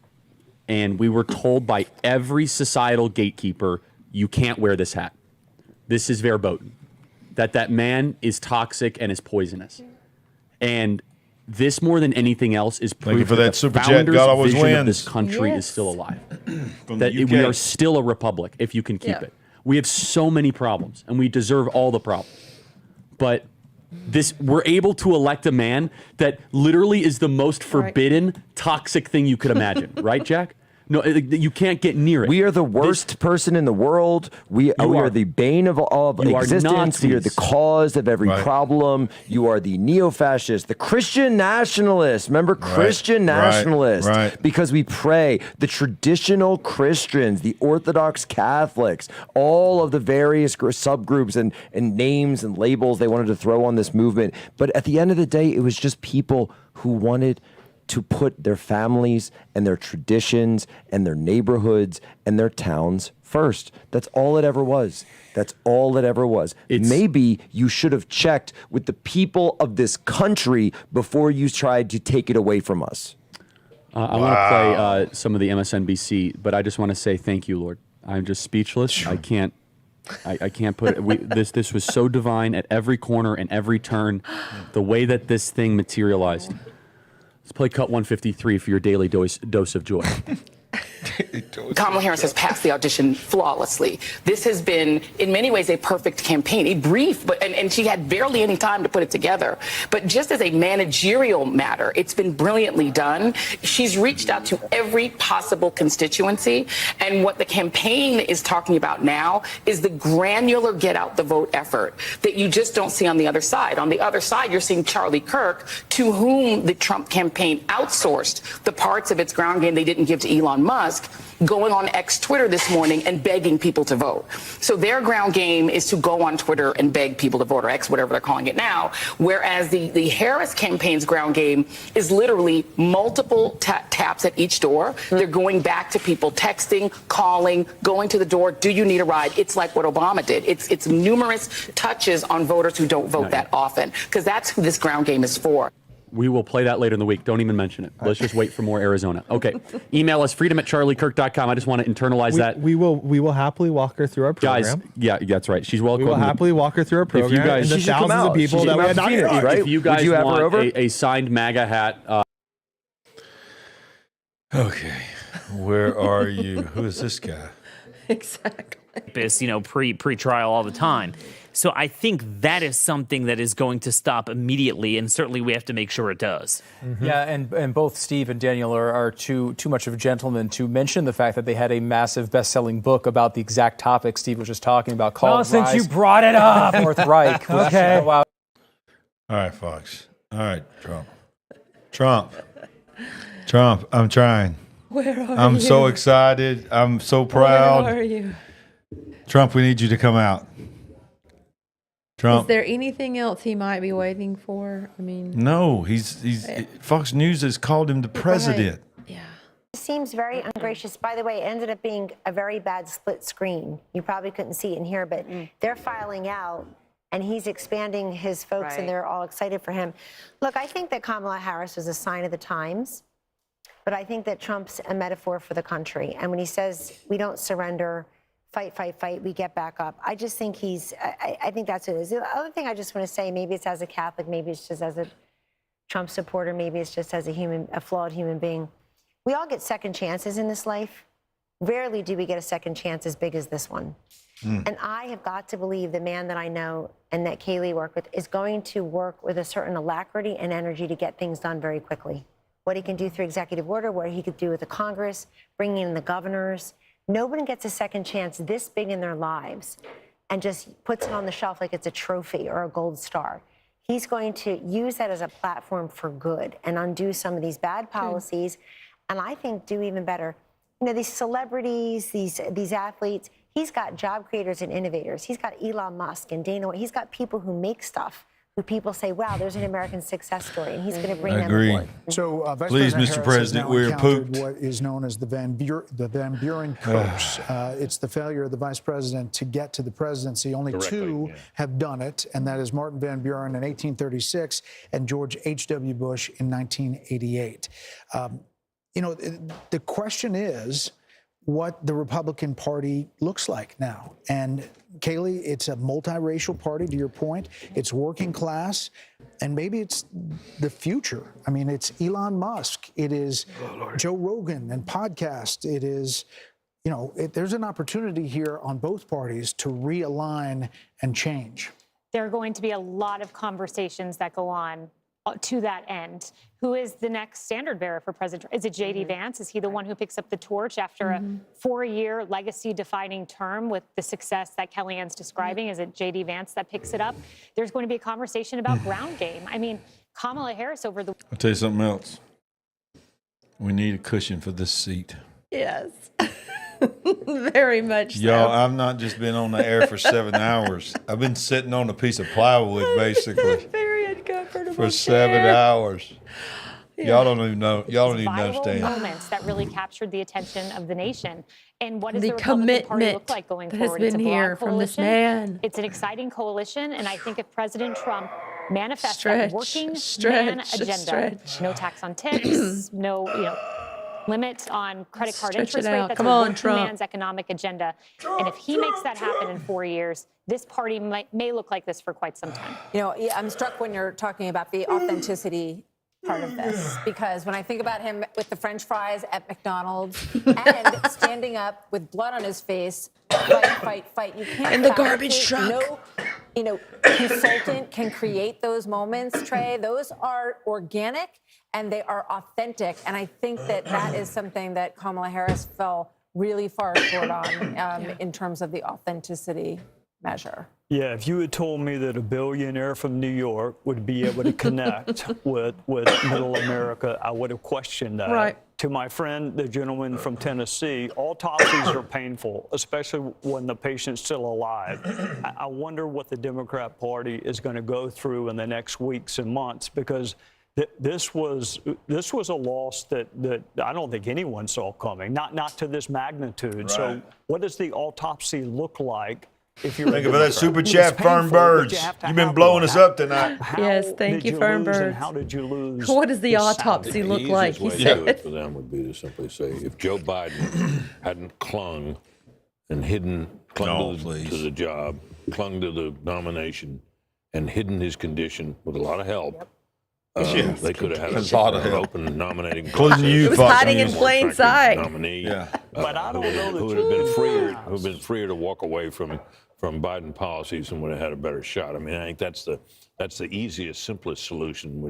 R: And we were told by every societal gatekeeper, you can't wear this hat. This is verboten. That man is toxic and is poisonous. And this, more than anything else, is proof
B: for
R: that
B: that
R: the
B: super chat.
R: founders'
B: God always
R: vision of
B: wins.
R: this country is still alive. That
B: the UK.
R: we are still a republic, if you can keep it. We have so many problems, and we deserve all the problems. But we're able to elect a man that literally is the most forbidden, toxic thing you could imagine. Right, Jack? No, you can't get near it.
T: We are the worst person in the world. We are the bane of existence. We are the cause of every problem. You are the neo-fascist, the Christian nationalist. Remember, Christian nationalist.
B: Right.
T: Because we pray, the traditional Christians, the Orthodox Catholics, all of the various subgroups and names and labels they wanted to throw on this movement. But at the end of the day, it was just people who wanted to put their families and their traditions and their neighborhoods and their towns first. That's all it ever was. That's all it ever was. Maybe you should have checked with the people of this country before you tried to take it away from us.
R: I want to play some of the MSNBC, but I just want to say thank you, Lord. I'm just speechless. I can't put it. This was so divine at every corner and every turn. The way that this thing materialized. Let's play cut 153 for your daily dose of joy.
U: Kamala Harris has passed the audition flawlessly. This has been, in many ways, a perfect campaign, a brief, and she had barely any time to put it together. But just as a managerial matter, it's been brilliantly done. She's reached out to every possible constituency, and what the campaign is talking about now is the granular get out the vote effort that you just don't see on the other side. On the other side, you're seeing Charlie Kirk, to whom the Trump campaign outsourced the parts of its ground game they didn't give to Elon Musk, going on X Twitter this morning and begging people to vote. So their ground game is to go on Twitter and beg people to vote, or X, whatever they're calling it now, whereas the Harris campaign's ground game is literally multiple taps at each door. They're going back to people, texting, calling, going to the door. Do you need a ride? It's like what Obama did. It's numerous touches on voters who don't vote that often, because that's who this ground game is for.
R: We will play that later in the week. Don't even mention it. Let's just wait for more Arizona. Okay. Email us, freedom@charliekirk.com. I just want to internalize that.
V: We will happily walk her through our program.
R: Guys, yeah, that's right. She's welcome.
V: We will happily walk her through our program.
R: If you guys,
V: and the thousands of people that we had not heard.
R: If you guys want a signed MAGA hat.
B: Okay. Where are you? Who is this guy?
C: Exactly.
Y: Pre-trial all the time. So I think that is something that is going to stop immediately, and certainly we have to make sure it does.
Z: Mm-hmm. Yeah, and both Steve and Daniel are too much of gentlemen to mention the fact that they had a massive best-selling book about the exact topic Steve was just talking about called since you brought it up. Fourth Reich. Okay.
B: All right, Fox. All right, Trump, I'm trying.
C: Where are you?
B: I'm so excited. I'm so proud.
C: Where are you?
B: Trump, we need you to come out. Trump.
C: Is there anything else he might be waiting for? I mean,
B: No, he's Fox News has called him the president.
C: Yeah.
K: just seems very ungracious. By the way, it ended up being a very bad split screen. You probably couldn't see it in here, but they're filing out, and he's expanding his folks, and they're all excited for him. Look, I think that Kamala Harris was a sign of the times, but I think that Trump's a metaphor for the country. And when he says, we don't surrender, fight, fight, fight, we get back up, I just think I think that's what it is. The other thing I just want to say, maybe it's as a Catholic, maybe it's just as a Trump supporter, maybe it's just as a flawed human being. We all get second chances in this life. Rarely do we get a second chance as big as this one. And I have got to believe the man that I know and that Kayleigh worked with is going to work with a certain alacrity and energy to get things done very quickly. What he can do through executive order, what he could do with the Congress, bringing in the governors. Nobody gets a second chance this big in their lives and just puts it on the shelf like it's a trophy or a gold star. He's going to use that as a platform for good and undo some of these bad policies, and I think do even better. You know, these celebrities, these athletes, he's got job creators and innovators. He's got Elon Musk and Dana White. He's got people who make stuff, who people say, wow, there's an American success story, and he's going to bring them aboard.
N: So, Vice
B: Please,
N: President
B: Mr.
N: Harris
B: President,
N: has now
B: we're
N: encountered
B: pooped.
N: what is known as the Van Buren curse. It's the failure of the vice president to get to the presidency. Only two have done it, and that is Martin Van Buren in 1836 and George H.W. Bush in 1988. You know, the question is what the Republican Party looks like now. And Kayleigh, it's a multiracial party, to your point. It's working class, and maybe it's the future. I mean, it's Elon Musk. It is Joe Rogan and podcast. It is, you know, there's an opportunity here on both parties to realign and change.
F: There are going to be a lot of conversations that go on to that end. Who is the next standard bearer for President Trump? Is it J.D. Vance? Is he the one who picks up the torch after a 4-year legacy-defining term with the success that Kellyanne's describing? Is it J.D. Vance that picks it up? There's going to be a conversation about ground game. I mean, Kamala Harris over the...
B: I'll tell you something else. We need a cushion for this seat.
C: Yes. Very much so.
B: Y'all, I've not just been on the air for 7 hours. I've been sitting on a piece of plywood, basically.
C: Very uncomfortable
B: for 7 hours. Yeah. Y'all don't even know. Y'all don't even understand.
F: Moments that really captured the attention of the nation. And what does the Republican Party look like going forward?
C: It's a broad coalition. From this man.
F: It's an exciting coalition, and I think if President Trump manifests that working man agenda, no tax on tips, no, limit on credit card interest rate. That's a working man's economic agenda. And if he makes that happen in 4 years, this party may look like this for quite some time.
D: You know, I'm struck when you're talking about the authenticity part of this, because when I think about him with the French fries at McDonald's and standing up with blood on his face, fight, fight, fight. You can't.
C: In the garbage truck.
D: No, consultant can create those moments, Trey. Those are organic and they are authentic. And I think that is something that Kamala Harris fell really far short on in terms of the authenticity measure.
I: Yeah, if you had told me that a billionaire from New York would be able to connect with middle America, I would have questioned that.
C: Right.
I: To my friend, the gentleman from Tennessee, autopsies are painful, especially when the patient's still alive. I wonder what the Democrat Party is going to go through in the next weeks and months, because this was a loss that I don't think anyone saw coming, not to this magnitude. Right. So what does the autopsy look like? If you're
B: thank you for that super chat, Fern Birds. You've been blowing us up tonight.
C: Yes, thank you, Fern Birds.
I: How did you lose?
C: What does the autopsy look like?
H: The easiest way to do it for them would be to simply say, if Joe Biden hadn't clung to the job, clung to the nomination, and hidden his condition with a lot of help, they could have had a lot of open nominating,
B: including you.
C: It was hiding in plain sight.
H: Nominee,
I: but I don't know
H: who would have been freer to walk away from Biden policies and would have had a better shot. I mean, I think that's the easiest, simplest solution.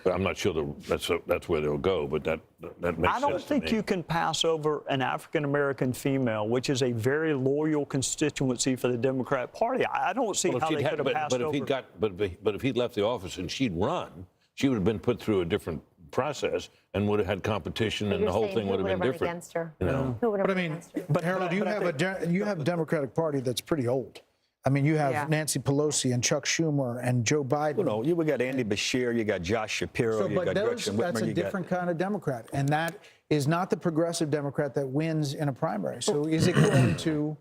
H: But I'm not sure that's where they'll go. But that makes sense.
I: I don't think you can pass over an African American female, which is a very loyal constituency for the Democrat Party. I don't see how they could have passed over.
H: But if he'd left the office and she'd run, she would have been put through a different process and would have had competition, and the whole thing would have been different.
K: Against her.
N: But I mean, Harold, you have a Democratic Party that's pretty old. I mean, you have Nancy Pelosi and Chuck Schumer and Joe Biden.
J: You got Andy Beshear, you got Josh Shapiro, you got Gretchen Whitmer.
N: That's a different kind of Democrat, and that is not the progressive Democrat that wins in a primary. So is it going to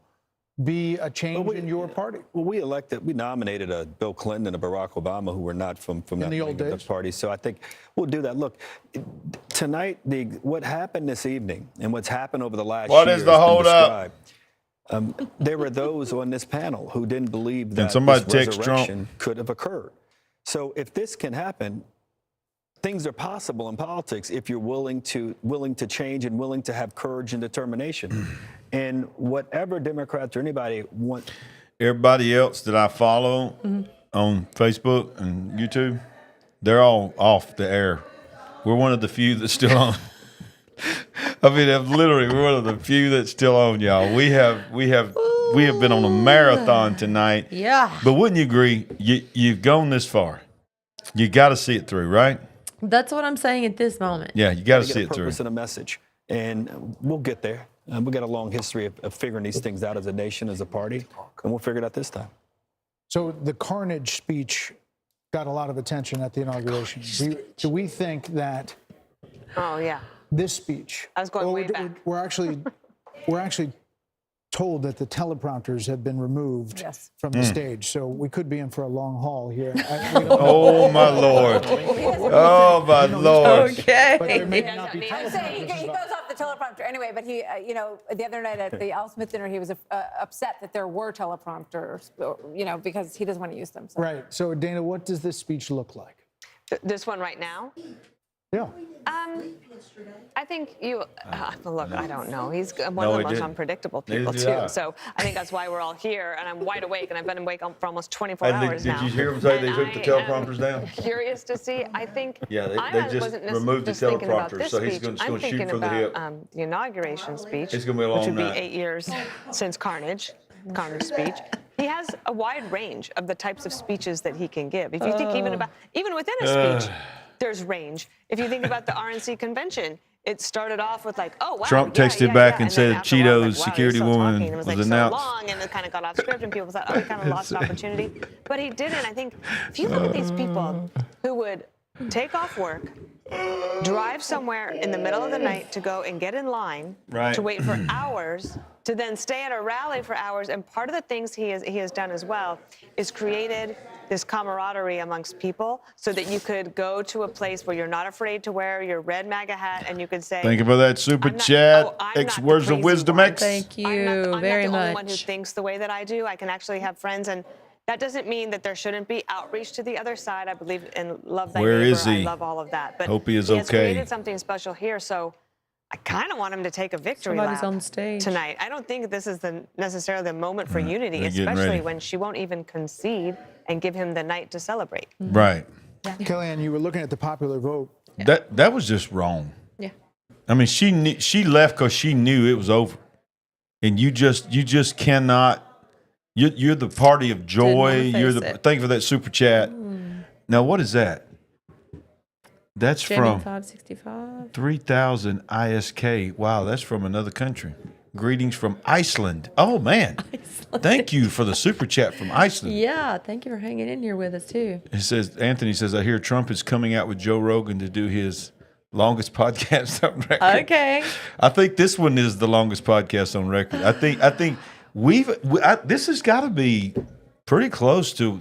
N: be a change in your party?
J: Well, we nominated Bill Clinton and Barack Obama, who were not from that
N: the old
J: wing of
N: days.
J: the party. So I think we'll do that. Look, tonight, what happened this evening and what's happened over the last
B: What
J: year
B: is the
J: has been
B: hold up?
J: described. There were those on this panel who didn't believe that
B: somebody
J: this
B: text
J: resurrection could have occurred. So if this can happen, things are possible in politics if you're willing to change and willing to have courage and determination. And whatever Democrats or anybody want.
B: Everybody else that I follow on Facebook and YouTube, they're all off the air. We're one of the few that's still on. I mean, literally, we're one of the few that's still on, y'all. We have been on a marathon tonight.
C: Yeah.
B: But wouldn't you agree? You've gone this far. You got to see it through, right?
C: That's what I'm saying at this moment.
B: Yeah, you got to
J: Get
B: see
J: a
B: it through.
J: purpose and a message, and we'll get there. We've got a long history of figuring these things out as a nation, as a party, and we'll figure it out this time.
N: So the carnage speech got a lot of attention at the inauguration. Do we think that
S: Oh, yeah.
N: this speech,
S: I was going way back.
N: we're actually told that the teleprompters have been removed from the stage, so we could be in for a long haul here.
B: Oh, my Lord. Oh, my Lord.
C: Okay.
N: But there may not be
D: I'm saying he
N: teleprompters.
D: goes off the teleprompter anyway, but he, the other night at the Al Smith dinner, he was upset that there were teleprompters, because he doesn't want to use them. So.
N: Right. So, Dana, what does this speech look like?
S: This one right now?
N: Yeah.
S: I think look, I don't know. He's one
B: No,
S: of
B: he
S: the most
B: didn't.
S: unpredictable
B: Neither
S: people,
B: did
S: too.
B: I.
S: So I think that's why we're all here, and I'm wide awake, and I've been awake for almost 24 hours now.
B: Did you hear them say they
S: And
B: took the
S: I am
B: teleprompters down?
S: Curious to see. I think
B: Yeah, they
S: I
B: just
S: wasn't
B: removed the
S: just thinking about
B: teleprompters,
S: this
B: so he's
S: speech.
B: gonna
S: I'm
B: shoot
S: thinking
B: from the
S: about
B: hip.
S: the inauguration speech,
B: It's gonna be a long
S: which would
B: night.
S: be 8 years since Carnage speech. He has a wide range of the types of speeches that he can give. If you think even within a speech, there's range. If you think about the RNC convention, it started off with like, oh, wow.
B: Trump
S: yeah,
B: texted
S: yeah,
B: back
S: yeah.
B: and said
S: then after a while,
B: Cheetos
S: like, wow,
B: security
S: you're still
B: woman
S: talking. It was like
B: was
S: so
B: announced.
S: long, and it kind of got off script, and people thought, oh, he kind of lost an opportunity. But he didn't. I think if you look at these people who would take off work, drive somewhere in the middle of the night to go and get in line,
B: Right.
S: to wait for hours, to then stay at a rally for hours. And part of the things he has done as well is created this camaraderie amongst people so that you could go to a place where you're not afraid to wear your red MAGA hat and you could say,
B: Thank you for that super chat. Words of wisdom X.
C: Thank you
S: I'm
C: very
S: not the only
C: much.
S: one who thinks the way that I do. I can actually have friends, and that doesn't mean that there shouldn't be outreach to the other side. I believe in love thy
B: Where
S: neighbor.
B: is he?
S: I love all of that. But
B: Hope he is
S: has
B: okay.
S: created something special here, so I kind of want him to take a victory
C: Somebody's
S: lap
C: on stage
S: tonight. I don't think this is necessarily the moment for unity,
B: they're getting
S: especially
B: ready.
S: when she won't even concede and give him the night to celebrate.
B: Right.
N: Kellyanne, you were looking at the popular vote.
B: That was just wrong.
C: Yeah.
B: I mean, she left because she knew it was over, and you just cannot. You're the party of joy.
C: Didn't wanna
B: You're
C: face
B: the.
C: it.
B: Thank you for that super chat. Now, what is that? That's
C: Jamie
B: from
C: 565.
B: 3000 ISK. Wow, that's from another country. Greetings from Iceland. Oh man, thank you for the super chat from Iceland.
C: Yeah, thank you for hanging in here with us too.
B: It says Anthony says I hear Trump is coming out with Joe Rogan to do his longest podcast on record.
C: Okay.
B: I think this one is the longest podcast on record. I think this has got to be pretty close to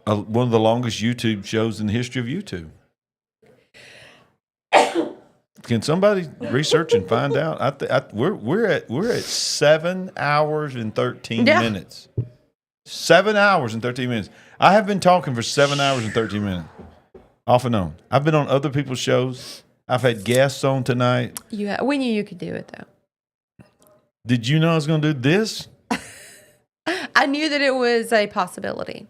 B: one of the longest YouTube shows in the history of YouTube. Can somebody research and find out? We're at 7 hours and 13 minutes. 7 hours and 13 minutes. I have been talking for 7 hours and 13 minutes, off and on. I've been on other people's shows. I've had guests on tonight.
C: We knew you could do it though.
B: Did you know I was going to do this?
C: I knew that it was a possibility.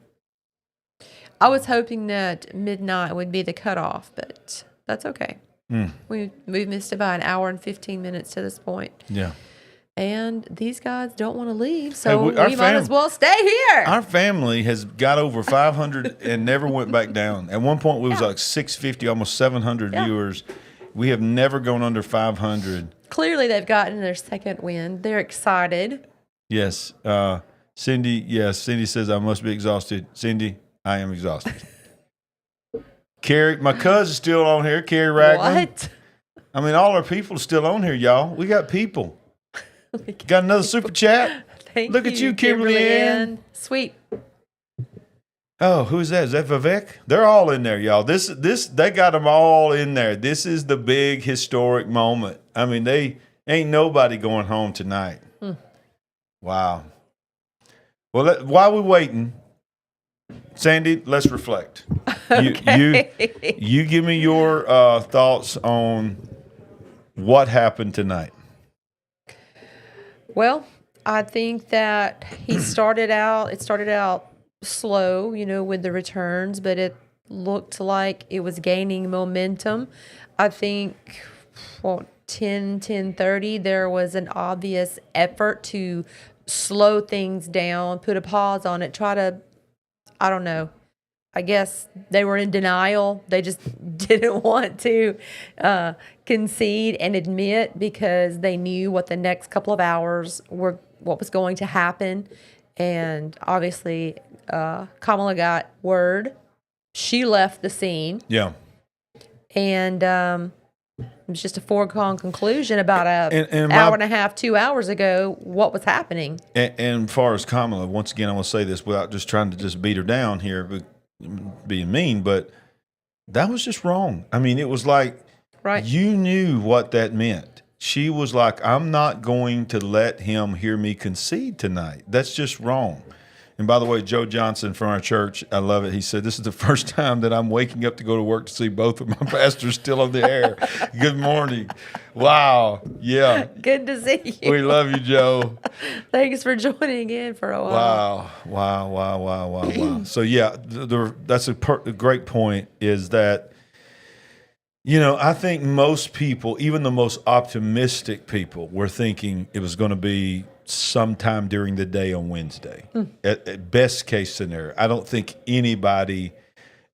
C: I was hoping that midnight would be the cutoff, but that's okay. We've missed about an hour and 15 minutes to this point.
B: Yeah.
C: And these guys don't want to leave, so
B: Hey,
C: we might as well stay here.
B: Our family has got over 500 and never went back down. At one point, we was like 650, almost 700 viewers. We have never gone under 500.
C: Clearly, they've gotten their second win. They're excited.
B: Yes. Cindy, yes. Cindy says, I must be exhausted. Cindy, I am exhausted. Carrie, my cousin's still on here, Carrie Ragland.
C: What?
B: I mean, all our people are still on here, y'all. We got people. Got another super chat. Look at you, Kimberly Ann.
C: Sweet.
B: Oh, who's that? Is that Vivek? They're all in there, y'all. They got them all in there. This is the big historic moment. I mean, they ain't nobody going home tonight. Wow. Well, while we're waiting, Sandy, let's reflect.
C: Okay.
B: You give me your thoughts on what happened tonight.
C: Well, I think that it started out slow, with the returns, but it looked like it was gaining momentum. I think 10:30, there was an obvious effort to slow things down, put a pause on it, try to, I don't know, I guess they were in denial. They just didn't want to concede and admit, because they knew what the next couple of hours what was going to happen. And obviously, Kamala got word. She left the scene.
B: Yeah.
C: And it was just a foregone conclusion about an hour and a half, 2 hours ago, what was happening.
B: And as far as Kamala, once again, I want to say this without just trying to just beat her down here, but being mean, but that was just wrong. I mean, it was like, you knew what that meant. She was like, I'm not going to let him hear me concede tonight. That's just wrong. And by the way, Joe Johnson from our church, I love it. He said, this is the first time that I'm waking up to go to work to see both of my pastors still on the air. Good morning. Wow. Yeah.
C: Good to see you.
B: We love you, Joe.
C: Thanks for joining in for a while.
B: Wow. So, yeah, that's a great point, is that, I think most people, even the most optimistic people, were thinking it was going to be sometime during the day on Wednesday. At best case scenario. I don't think anybody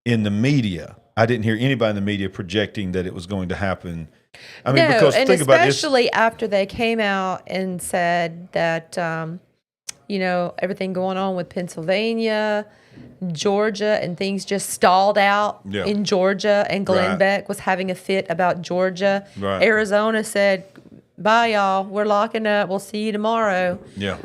B: in the media, I didn't hear anybody in the media projecting that it was going to happen. I mean, because
C: and
B: think about it.
C: Especially after they came out and said that, everything going on with Pennsylvania, Georgia, and things just stalled out in Georgia, and Glenn Beck was having a fit about Georgia. Arizona said, bye, y'all. We're locking up. We'll see you tomorrow.
B: Yeah.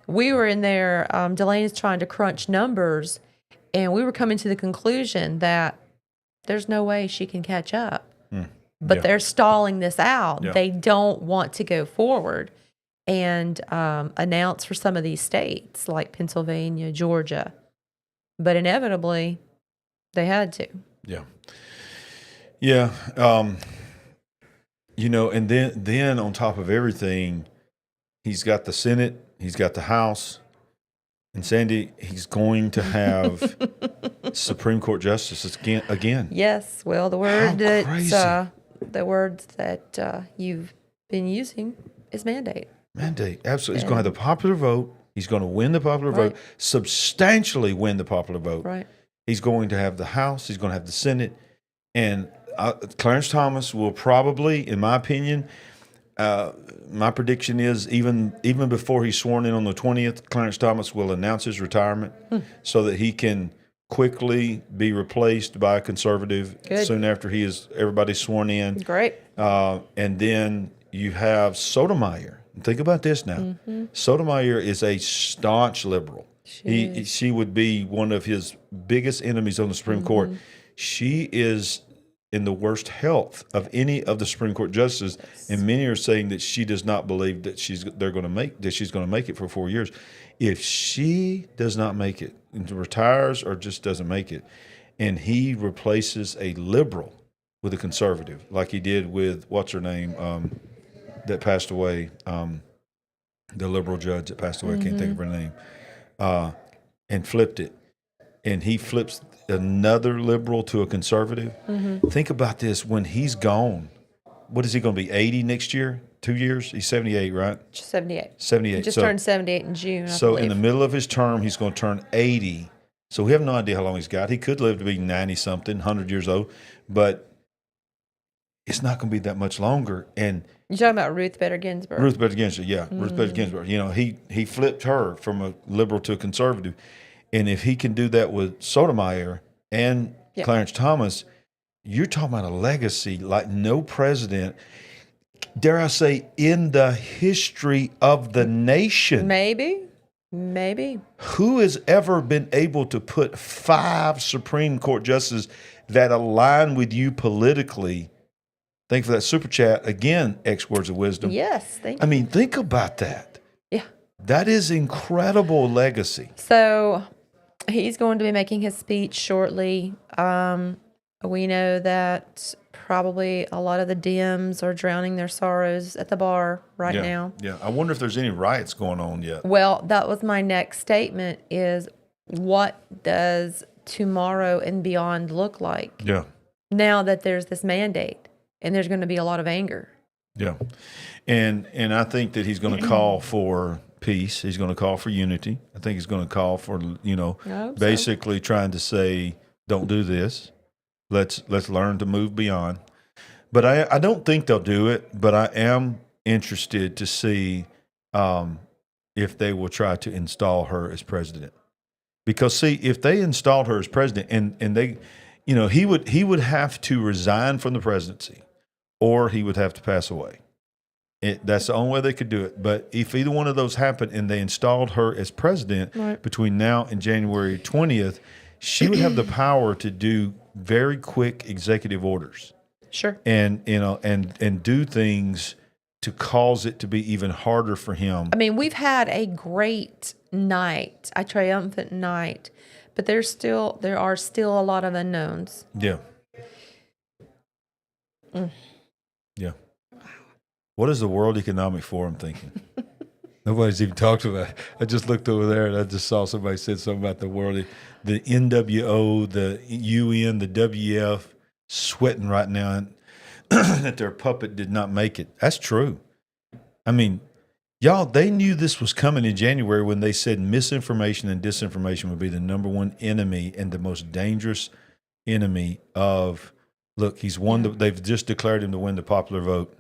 C: We were in there. Delaney's trying to crunch numbers, and we were coming to the conclusion that there's no way she can catch up. But they're stalling this out. They don't want to go forward and announce for some of these states like Pennsylvania, Georgia. But inevitably, they had to.
B: Yeah. And then on top of everything, he's got the Senate, he's got the House, and Sandy, he's going to have Supreme Court justices again.
C: Yes. Well, the word that you've been using is mandate.
B: Mandate, absolutely. He's going to have the popular vote. He's going to win the popular vote, substantially win the popular vote.
C: Right.
B: He's going to have the House. He's going to have the Senate, and Clarence Thomas will probably, in my opinion, my prediction is even before he's sworn in on the 20th, Clarence Thomas will announce his retirement so that he can quickly be replaced by a conservative soon after everybody's sworn in.
C: Great.
B: And then you have Sotomayor. Think about this now. Sotomayor is a staunch liberal. She would be one of his biggest enemies on the Supreme Court. She is in the worst health of any of the Supreme Court justices, and many are saying that she does not believe that she's going to make it for 4 years. If she does not make it, and retires or just doesn't make it, and he replaces a liberal with a conservative, like he did with what's her name that passed away, the liberal judge that passed away, I can't think of her name, and flipped it, and he flips another liberal to a conservative. Think about this. When he's gone, what is he going to be, 80 next year? 2 years? He's 78, right?
C: 78.
B: 78.
C: He just turned 78 in June, I
B: So
C: believe.
B: in the middle of his term, he's going to turn 80. So we have no idea how long he's got. He could live to be 90-something, 100 years old, but it's not going to be that much longer. And
C: you're talking about Ruth Bader Ginsburg.
B: Ruth Bader Ginsburg, yeah. Ruth Bader Ginsburg. He flipped her from a liberal to a conservative. And if he can do that with Sotomayor and Clarence Thomas, you're talking about a legacy like no president, dare I say, in the history of the nation.
C: Maybe.
B: Who has ever been able to put 5 Supreme Court justices that align with you politically? Thank you for that super chat. Again, X Words of Wisdom.
C: Yes, thank you.
B: I mean, think about that.
C: Yeah.
B: That is incredible legacy.
C: So he's going to be making his speech shortly. We know that probably a lot of the Dems are drowning their sorrows at the bar right now.
B: Yeah. I wonder if there's any riots going on yet.
C: Well, that was my next statement is what does tomorrow and beyond look like?
B: Yeah.
C: Now that there's this mandate and there's going to be a lot of anger.
B: Yeah. And I think that he's going to call for peace. He's going to call for unity. I think he's going to call for, basically trying to say, don't do this. Let's learn to move beyond. But I don't think they'll do it, but I am interested to see if they will try to install her as president. Because see, if they installed her as president and they, he would have to resign from the presidency or he would have to pass away. That's the only way they could do it. But if either one of those happened and they installed her as president between now and January 20th, she would have the power to do very quick executive orders.
C: Sure.
B: And and do things to cause it to be even harder for him.
C: I mean, we've had a great night, a triumphant night, but there are still a lot of unknowns.
B: Yeah. Yeah. What is the World Economic Forum thinking? Nobody's even talked about it. I just looked over there and I just saw somebody said something about the world, the NWO, the UN, the WF sweating right now that their puppet did not make it. That's true. I mean, y'all, they knew this was coming in January when they said misinformation and disinformation would be the #1 enemy and the most dangerous enemy of, look, he's won, they've just declared him to win the popular vote.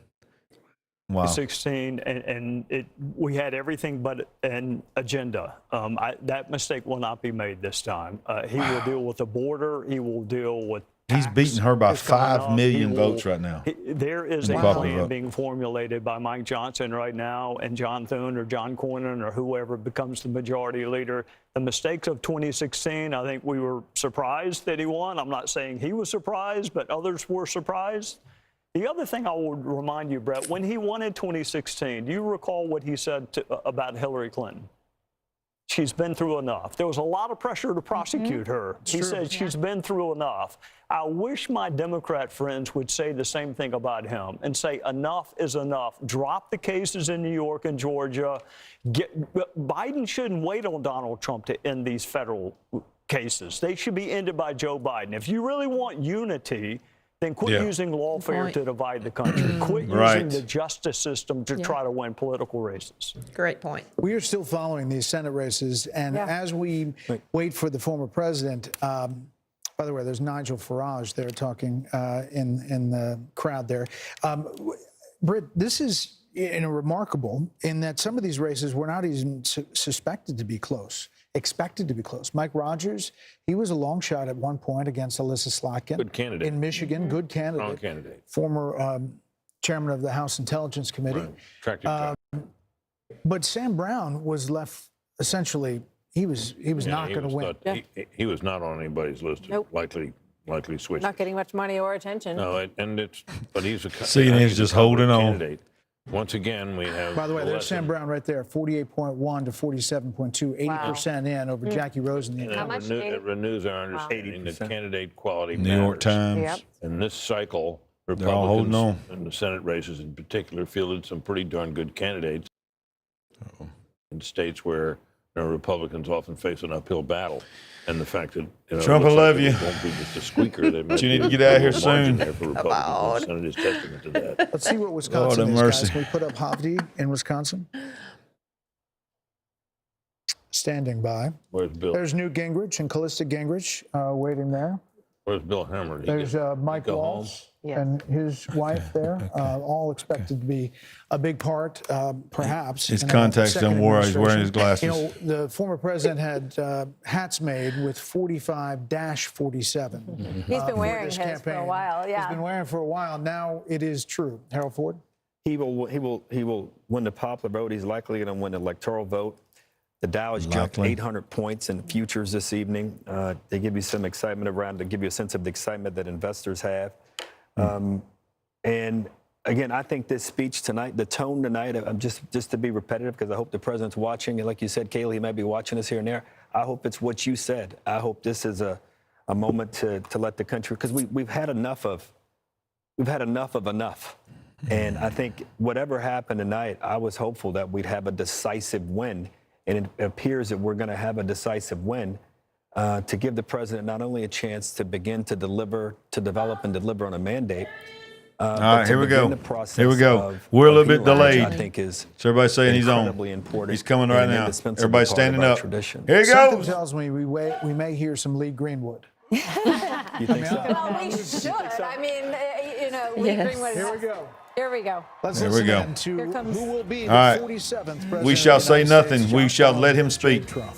B: Wow.
I: 16, and we had everything but an agenda. That mistake will not be made this time. He will deal with the border. He will deal with
B: He's beating her by 5 million votes right now.
I: There is a plan being formulated by Mike Johnson right now, and John Thune or John Cornyn or whoever becomes the majority leader. The mistakes of 2016, I think we were surprised that he won. I'm not saying he was surprised, but others were surprised. The other thing I would remind you, Brett, when he won in 2016, do you recall what he said about Hillary Clinton? She's been through enough. There was a lot of pressure to prosecute her. He said she's been through enough. I wish my Democrat friends would say the same thing about him and say enough is enough. Drop the cases in New York and Georgia. Biden shouldn't wait on Donald Trump to end these federal cases. They should be ended by Joe Biden. If you really want unity, then quit using lawfare to divide the country. Quit using the justice system to try to win political races.
C: Great point.
N: We are still following these Senate races, and as we wait for the former president, by the way, there's Nigel Farage there talking in the crowd there. Britt, this is remarkable in that some of these races were not even suspected to be close. Expected to be close. Mike Rogers, he was a long shot at one point against Alyssa Slotkin.
H: Good candidate.
N: In Michigan, good candidate.
H: Strong candidate.
N: Former chairman of the House Intelligence Committee.
H: Right. Attractive guy.
N: But Sam Brown was left, essentially, he was not going to win.
H: He was not on anybody's list.
D: Nope.
H: Likely switch.
D: Not getting much money or attention.
H: No, but he's a
B: CNN's just holding on.
H: Candidate. Once again, we have.
N: By the way, there's Sam Brown right there, 48.1 to 47.2, 80% in over Jackie Rosen.
H: And it renews our understanding that candidate quality
B: New York
H: matters.
B: Times.
H: In this cycle,
B: They're all holding on.
H: in the Senate races in particular fielded some pretty darn good candidates in states where Republicans often face an uphill battle. And the fact that
B: Trump will love you.
H: It won't be just a squeaker.
B: But you need to get out of here soon.
H: There for Republicans. The Senate is testament to that.
N: Let's see what Wisconsin is, guys. Can we put up Hovde in Wisconsin? Standing by.
H: Where's Bill?
N: There's Newt Gingrich and Callista Gingrich waiting there.
H: Where's Bill Hammer?
N: There's Mike Waltz and his wife there, all expected to be a big part, perhaps.
B: His contacts don't worry. He's wearing his glasses.
N: You know, the former president had hats made with 45-47.
D: He's been wearing his for a while. Yeah,
N: he's been wearing for a while. Now it is true. Harold Ford.
J: He will win the popular vote. He's likely going to win the electoral vote. The Dow has jumped 800 points in futures this evening. They give you some excitement around, to give you a sense of the excitement that investors have. And again, I think this speech tonight, the tone tonight, I'm just to be repetitive, because I hope the president's watching. And like you said, Kaylee, he might be watching us here and there. I hope it's what you said. I hope this is a moment to let the country, because we've had enough of enough. And I think whatever happened tonight, I was hopeful that we'd have a decisive win. And it appears that we're going to have a decisive win to give the president not only a chance to begin to develop and deliver on a mandate.
B: All right, here we go. Here we go. We're a little bit delayed.
J: I think is
B: so everybody's saying he's on. He's coming right now. Everybody's standing up.
J: Tradition.
B: Here he
N: Something
B: goes.
N: tells me we may hear some Lee Greenwood.
J: You think so?
D: well, we should. I mean, you know, Lee Greenwood.
N: Here we go.
D: Here we go.
N: Let's
B: Here we
N: listen
B: go.
N: in to who will be the
B: All right.
N: 47th president.
B: We shall
N: of the
B: say
N: United States,
B: nothing. We
N: John
B: shall
N: Trump.
B: let him speak.
N: Trump.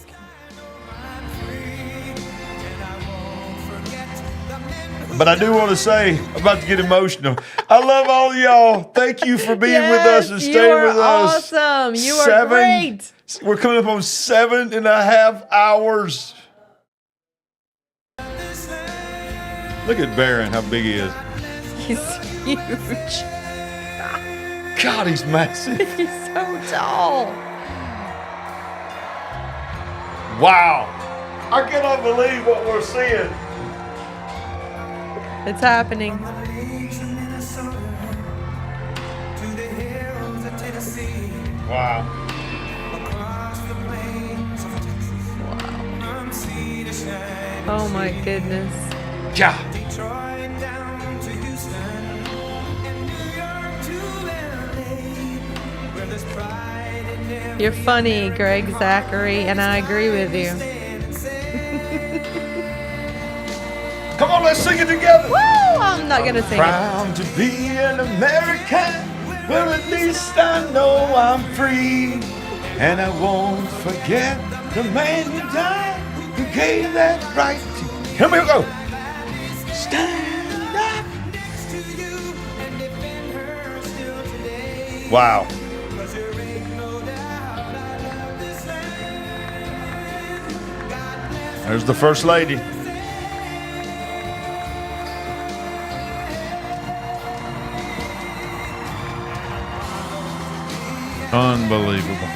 B: But I do want to say, I'm about to get emotional. I love all of y'all. Thank you for being with us and staying with us.
C: Awesome. You are great.
B: We're coming up on 7.5 hours. Look at Barron, how big he is.
C: He's huge.
B: God, he's massive.
C: He's so tall.
B: Wow. I cannot believe what we're seeing.
C: It's happening.
B: Wow.
C: Oh my goodness.
B: Yeah.
C: You're funny, Greg Zachary, and I agree with you.
B: Come on, let's sing it together.
C: Woo! I'm not going to sing
B: Proud to be an American. Well, at least I know I'm free. And I won't forget the man who died, who gave that right to. Here we go. Stand up. Wow. There's the First Lady. Unbelievable.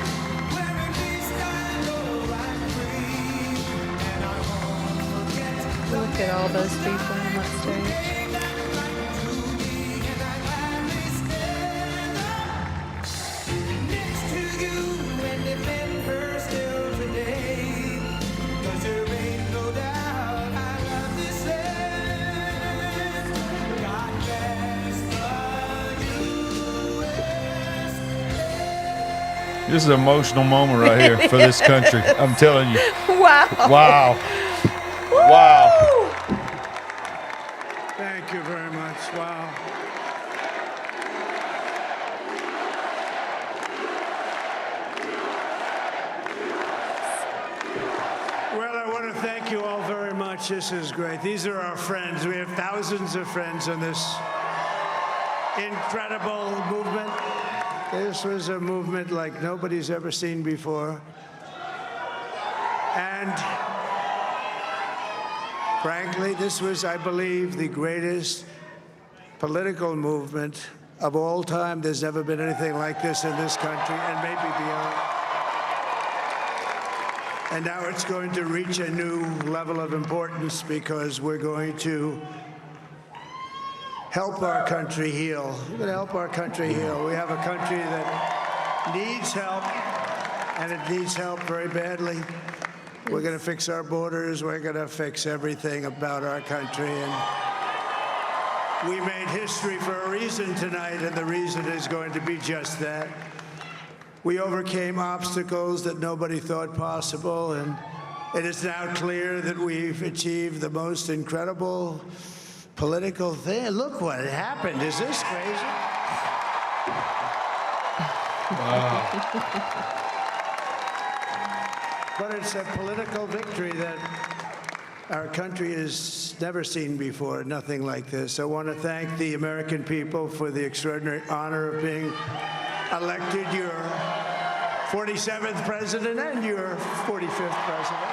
C: Look at all those people on that stage.
B: This is an emotional moment right here for this country. I'm telling you.
C: Wow.
B: Wow. Wow.
A: Thank you very much. Wow. Well, I want to thank you all very much. This is great. These are our friends. We have thousands of friends in this incredible movement. This was a movement like nobody's ever seen before. And frankly, this was, I believe, the greatest political movement of all time. There's never been anything like this in this country, and maybe beyond. And now it's going to reach a new level of importance because we're going to help our country heal. We're going to help our country heal. We have a country that needs help, and it needs help very badly. We're going to fix our borders. We're going to fix everything about our country. And we made history for a reason tonight, and the reason is going to be just that. We overcame obstacles that nobody thought possible, and It is now clear that we've achieved the most incredible political thing. Look what happened. Is this crazy? But it's a political victory that our country has never seen before, nothing like this. I want to thank the American people for the extraordinary honor of being elected your 47th president and your 45th president.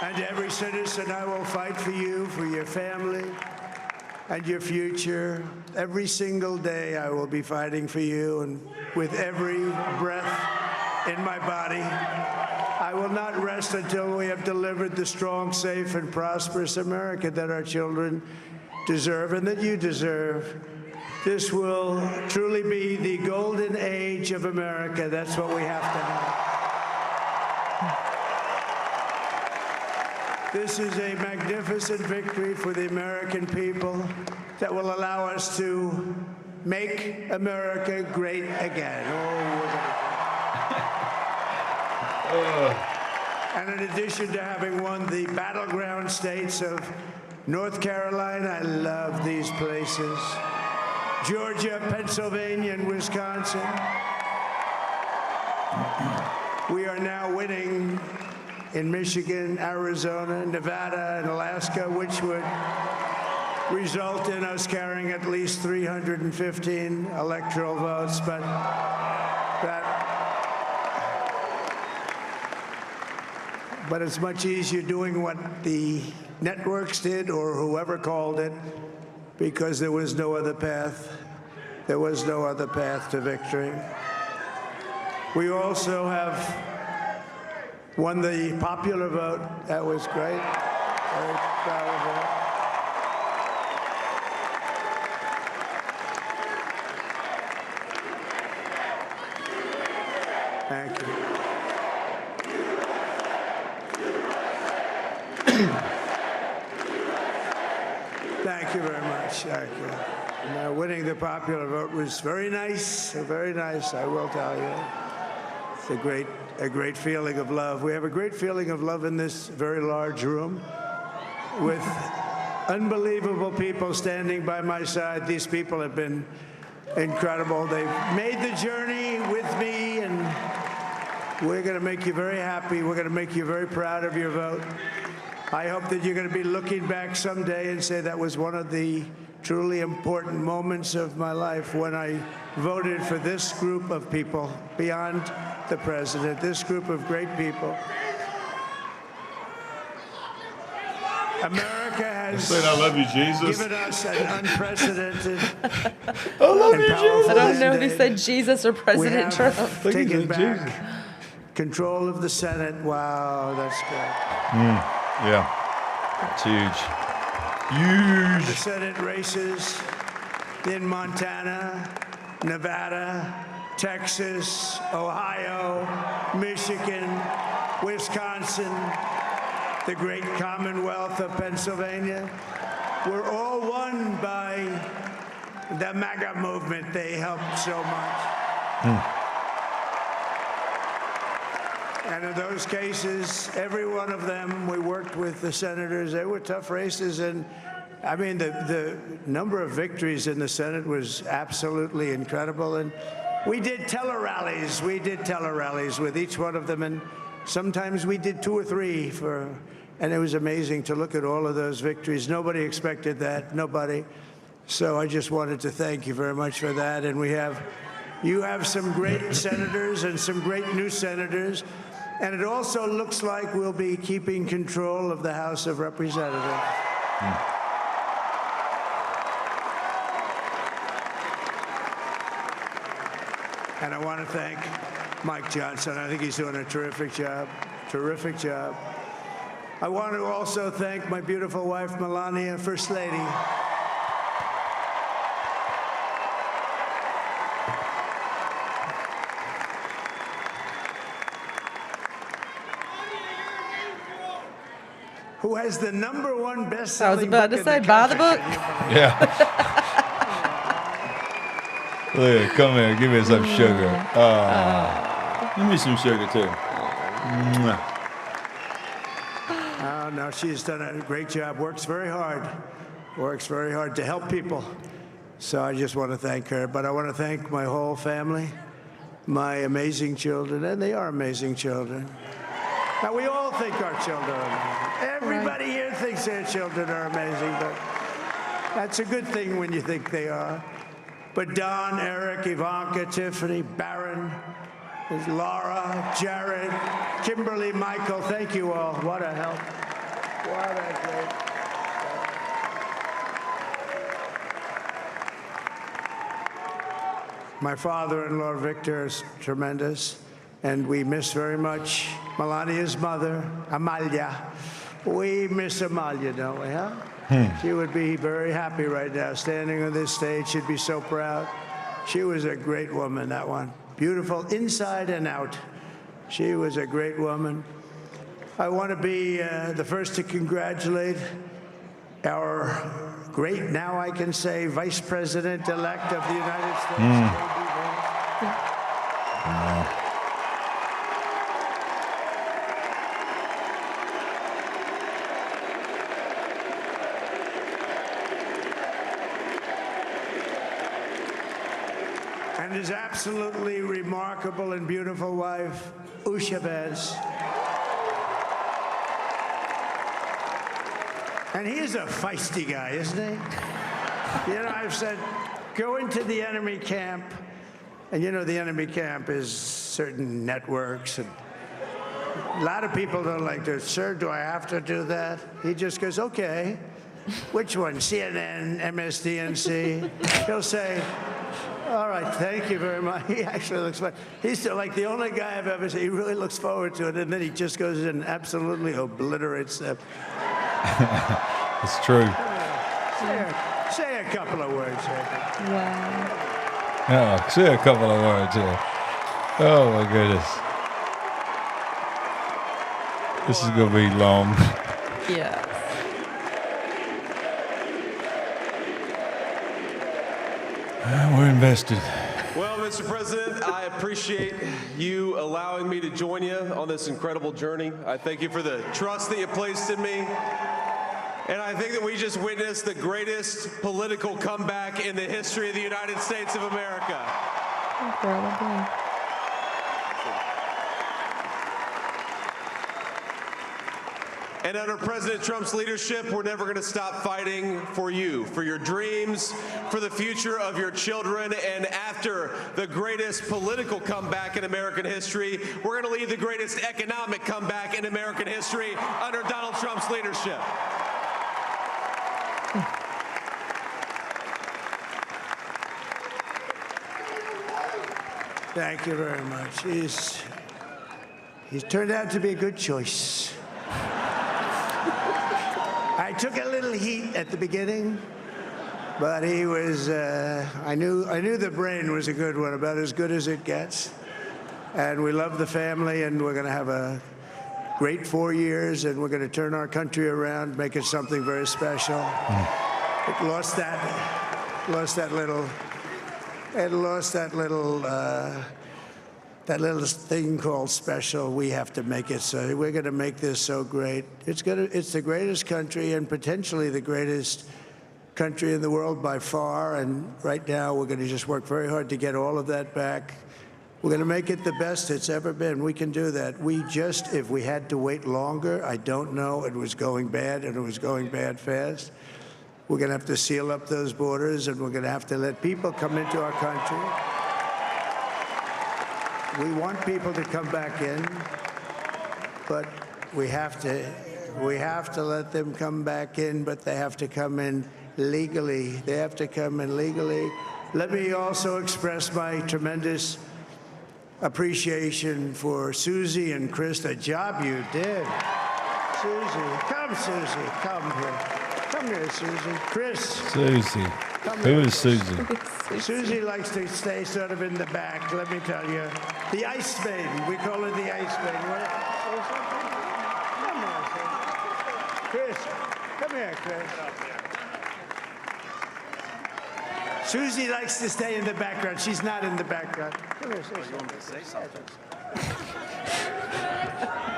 A: And to every citizen, I will fight for you, for your family, and your future. Every single day, I will be fighting for you, and with every breath in my body, I will not rest until we have delivered the strong, safe, and prosperous America that our children deserve and that you deserve. This will truly be the golden age of America. That's what we have to have. This is a magnificent victory for the American people that will allow us to make America great again. And in addition to having won the battleground states of North Carolina, I love these places, Georgia, Pennsylvania, and Wisconsin, we are now winning in Michigan, Arizona, Nevada, and Alaska, which would result in us carrying at least 315 electoral votes. But it's much easier doing what the networks did or whoever called it, because there was no other path. There was no other path to victory. We also have won the popular vote. That was great. Very proud of that. Thank you. Thank you very much. Thank you. Now, winning the popular vote was very nice, I will tell you. It's a great feeling of love. We have a great feeling of love in this very large room with unbelievable people standing by my side. These people have been incredible. They've made the journey with me, and we're going to make you very happy. We're going to make you very proud of your vote. I hope that you're going to be looking back someday and say that was one of the truly important moments of my life when I voted for this group of people beyond the president, this group of great people. America has
B: I love you, Jesus.
A: given us an unprecedented
B: I love you, Jesus.
C: I don't know if he said Jesus or President Trump.
A: Taken back control of the Senate. Wow, that's good.
B: Yeah, it's huge. Huge.
A: The Senate races in Montana, Nevada, Texas, Ohio, Michigan, Wisconsin, the great Commonwealth of Pennsylvania, were all won by the MAGA movement. They helped so much. And in those cases, every one of them, we worked with the senators. They were tough races. And I mean, the number of victories in the Senate was absolutely incredible. And we did tele-rallies. We did tele-rallies with each one of them. And sometimes we did 2 or 3 and it was amazing to look at all of those victories. Nobody expected that, nobody. So I just wanted to thank you very much for that. And you have some great senators and some great new senators. And it also looks like we'll be keeping control of the House of Representatives. And I want to thank Mike Johnson. I think he's doing a terrific job. Terrific job. I want to also thank my beautiful wife, Melania, First Lady. Who has the #1 best-selling
C: I was about to say, buy the book.
B: Yeah. Look, come here, give me some sugar. Give me some sugar, too. Mwah.
A: Oh, no, she's done a great job. Works very hard to help people. So I just want to thank her. But I want to thank my whole family, my amazing children, and they are amazing children. Now, we all think our children are amazing. Everybody here thinks their children are amazing, but that's a good thing when you think they are. But Don, Eric, Ivanka, Tiffany, Barron, Laura, Jared, Kimberly, Michael, thank you all. What a help. What a great. My father-in-law, Victor, is tremendous, and we miss very much Melania's mother, Amalia. We miss Amalia, don't we, huh? She would be very happy right now, standing on this stage. She'd be so proud. She was a great woman, that one. Beautiful inside and out. She was a great woman. I want to be the first to congratulate our great, now I can say, Vice President-elect of the United States. And his absolutely remarkable and beautiful wife, Ushabez. And he is a feisty guy, isn't he? You know, I've said, go into the enemy camp, and you know the enemy camp is certain networks, and a lot of people don't like to, sir, do I have to do that? He just goes, okay. Which one? CNN, MSDNC? He'll say, all right, thank you very much. He actually looks fun. He's like the only guy I've ever seen. He really looks forward to it, and then he just goes in and absolutely obliterates them.
B: It's true.
A: Say a couple of words.
C: Wow.
B: Oh, say a couple of words here. Oh, my goodness. This is going to be long.
C: Yeah.
B: We're invested.
X: Well, Mr. President, I appreciate you allowing me to join you on this incredible journey. I thank you for the trust that you placed in me. And I think that we just witnessed the greatest political comeback in the history of the United States of America.
C: Incredible.
X: And under President Trump's leadership, we're never going to stop fighting for you, for your dreams, for the future of your children. And after the greatest political comeback in American history, we're going to lead the greatest economic comeback in American history under Donald Trump's leadership.
A: Thank you very much. He's turned out to be a good choice. I took a little heat at the beginning, but he was, I knew the brain was a good one, about as good as it gets. And we love the family, and we're going to have a great 4 years, and we're going to turn our country around, make it something very special. It lost that little thing called special. We have to make it so. We're going to make this so great. It's the greatest country and potentially the greatest country in the world by far. And right now, we're going to just work very hard to get all of that back. We're going to make it the best it's ever been. We can do that. If we had to wait longer, I don't know. It was going bad, and it was going bad fast. We're going to have to seal up those borders, and we're going to have to let people come into our country. We want people to come back in, but we have to let them come back in, but they have to come in legally. They have to come in legally. Let me also express my tremendous appreciation for Susie and Chris, the job you did. Susie, come here. Come here, Susie. Chris.
B: Susie. Who is Susie?
A: Susie likes to stay sort of in the back, let me tell you. The Ice Maiden. We call her the Ice Maiden. Come here, Chris. Come here, Chris. Susie likes to stay in the background. She's not in the background. Come here, say something.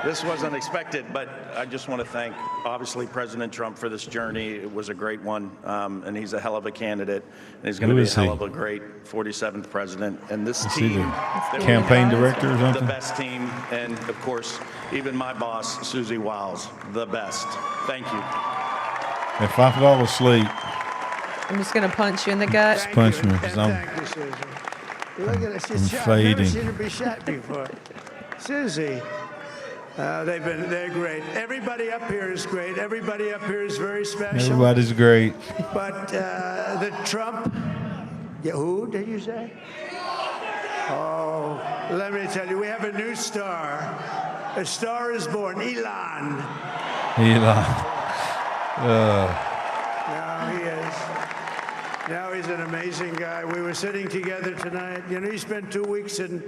E: This wasn't expected, but I just want to thank, obviously, President Trump for this journey. It was a great one, and he's a hell of a candidate, and he's going to be a hell of a great 47th president. And this team,
B: campaign director or something?
E: The best team, and of course, even my boss, Susie Wiles, the best. Thank you.
B: If I fall asleep,
C: I'm just going to punch you in the gut.
B: just punch me because
A: Thank you, Susie. Look at us. She's
B: I'm
A: shot. I've never
B: fading.
A: seen her be shot before. Susie. They're great. Everybody up here is great. Everybody up here is very special.
B: everybody's great.
A: But the Trump, who did you say? Oh, let me tell you, we have a new star. A star is born, Elon. Now he is. Now he's an amazing guy. We were sitting together tonight. You know, he spent 2 weeks in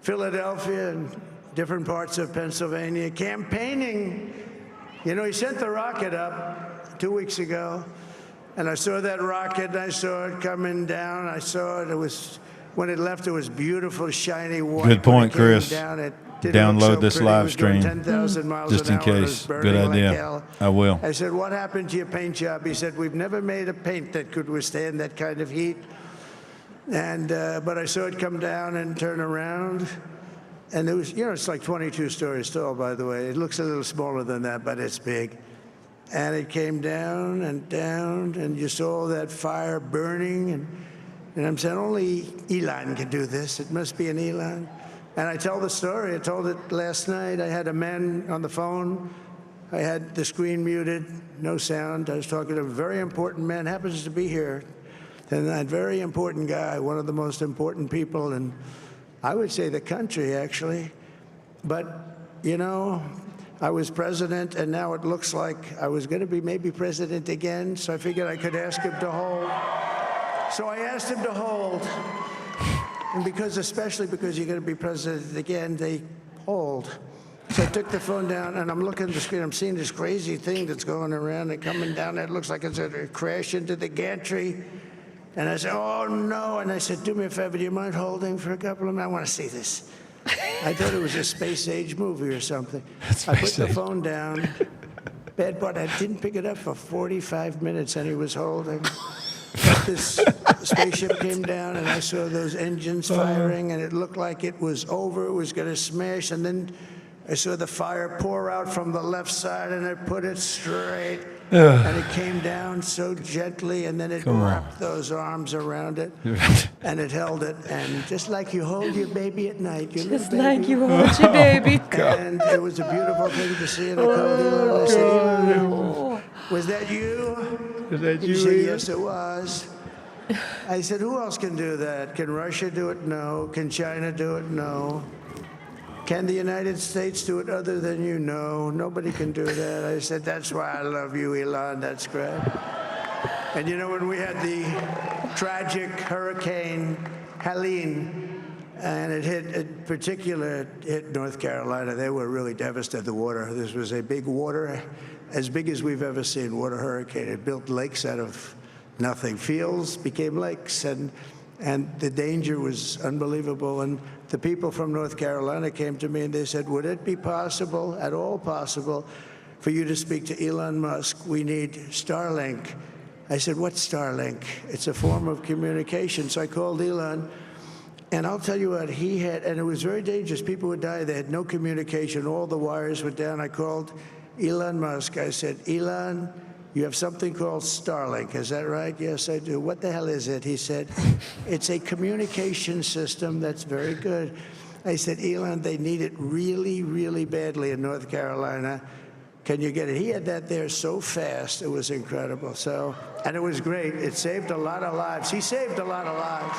A: Philadelphia and different parts of Pennsylvania campaigning. You know, he sent the rocket up 2 weeks ago, and I saw that rocket, and I saw it coming down. I saw it. It was, when it left, it was beautiful, shiny white.
B: Good point,
A: When it came
B: Chris.
A: down, it didn't look
B: Download
A: so
B: this
A: pretty. It
B: live
A: was doing
B: stream
A: 10,000 miles
B: just
A: an
B: in
A: hour. It was
B: case.
A: burning
B: Good
A: like
B: idea.
A: hell.
B: I will.
A: I said, what happened to your paint job? He said, we've never made a paint that could withstand that kind of heat. And but I saw it come down and turn around. And it was, you know, it's like 22 stories tall, by the way. It looks a little smaller than that, but it's big. And it came down, and you saw that fire burning. And I'm saying, only Elon can do this. It must be an Elon. And I tell the story. I told it last night. I had a man on the phone. I had the screen muted, no sound. I was talking to a very important man, happens to be here. And that very important guy, one of the most important people in, I would say, the country, actually. But, you know, I was president, and now it looks like I was going to be maybe president again, so I figured I could ask him to hold. So I asked him to hold. And especially because you're going to be president again, they hold. So I took the phone down, and I'm looking at the screen. I'm seeing this crazy thing that's going around and coming down. It looks like it's going to crash into the gantry. And I said, oh, no. And I said, do me a favor, do you mind holding for a couple of minutes? I want to see this. I thought it was a space-age movie or something. I put the phone down. Bad part, I didn't pick it up for 45 minutes, and he was holding. This spaceship came down, and I saw those engines firing, and it looked like it was over. It was going to smash. And then I saw the fire pour out from the left side, and I put it straight. And it came down so gently, and then it wrapped those arms around it, and it held it. And just like you hold your baby at night, your
C: Just
A: little
C: like
A: baby.
C: you hold your baby.
A: And it was a beautiful thing to see. And I called Elon. I said, Elon, was that you?
B: Is that
A: He
B: you,
A: said,
B: Elon?
A: yes, it was. I said, who else can do that? Can Russia do it? No. Can China do it? No. Can the United States do it other than you? No, nobody can do that. I said, that's why I love you, Elon. That's great. And you know, when we had the tragic Hurricane Helene, and it hit North Carolina, they were really devastated, the water. This was a big water, as big as we've ever seen, water hurricane. It built lakes out of nothing. Fields became lakes, and the danger was unbelievable. And the people from North Carolina came to me and they said, would it be possible, at all possible, for you to speak to Elon Musk? We need Starlink. I said, what's Starlink? It's a form of communication. So I called Elon, and I'll tell you what, he had, and it was very dangerous. People would die. They had no communication. All the wires were down. I called Elon Musk. I said, Elon, you have something called Starlink, is that right? Yes, I do. What the hell is it? He said, it's a communication system that's very good. I said, Elon, they need it really, really badly in North Carolina. Can you get it? He had that there so fast, it was incredible. So, and it was great. It saved a lot of lives. He saved a lot of lives.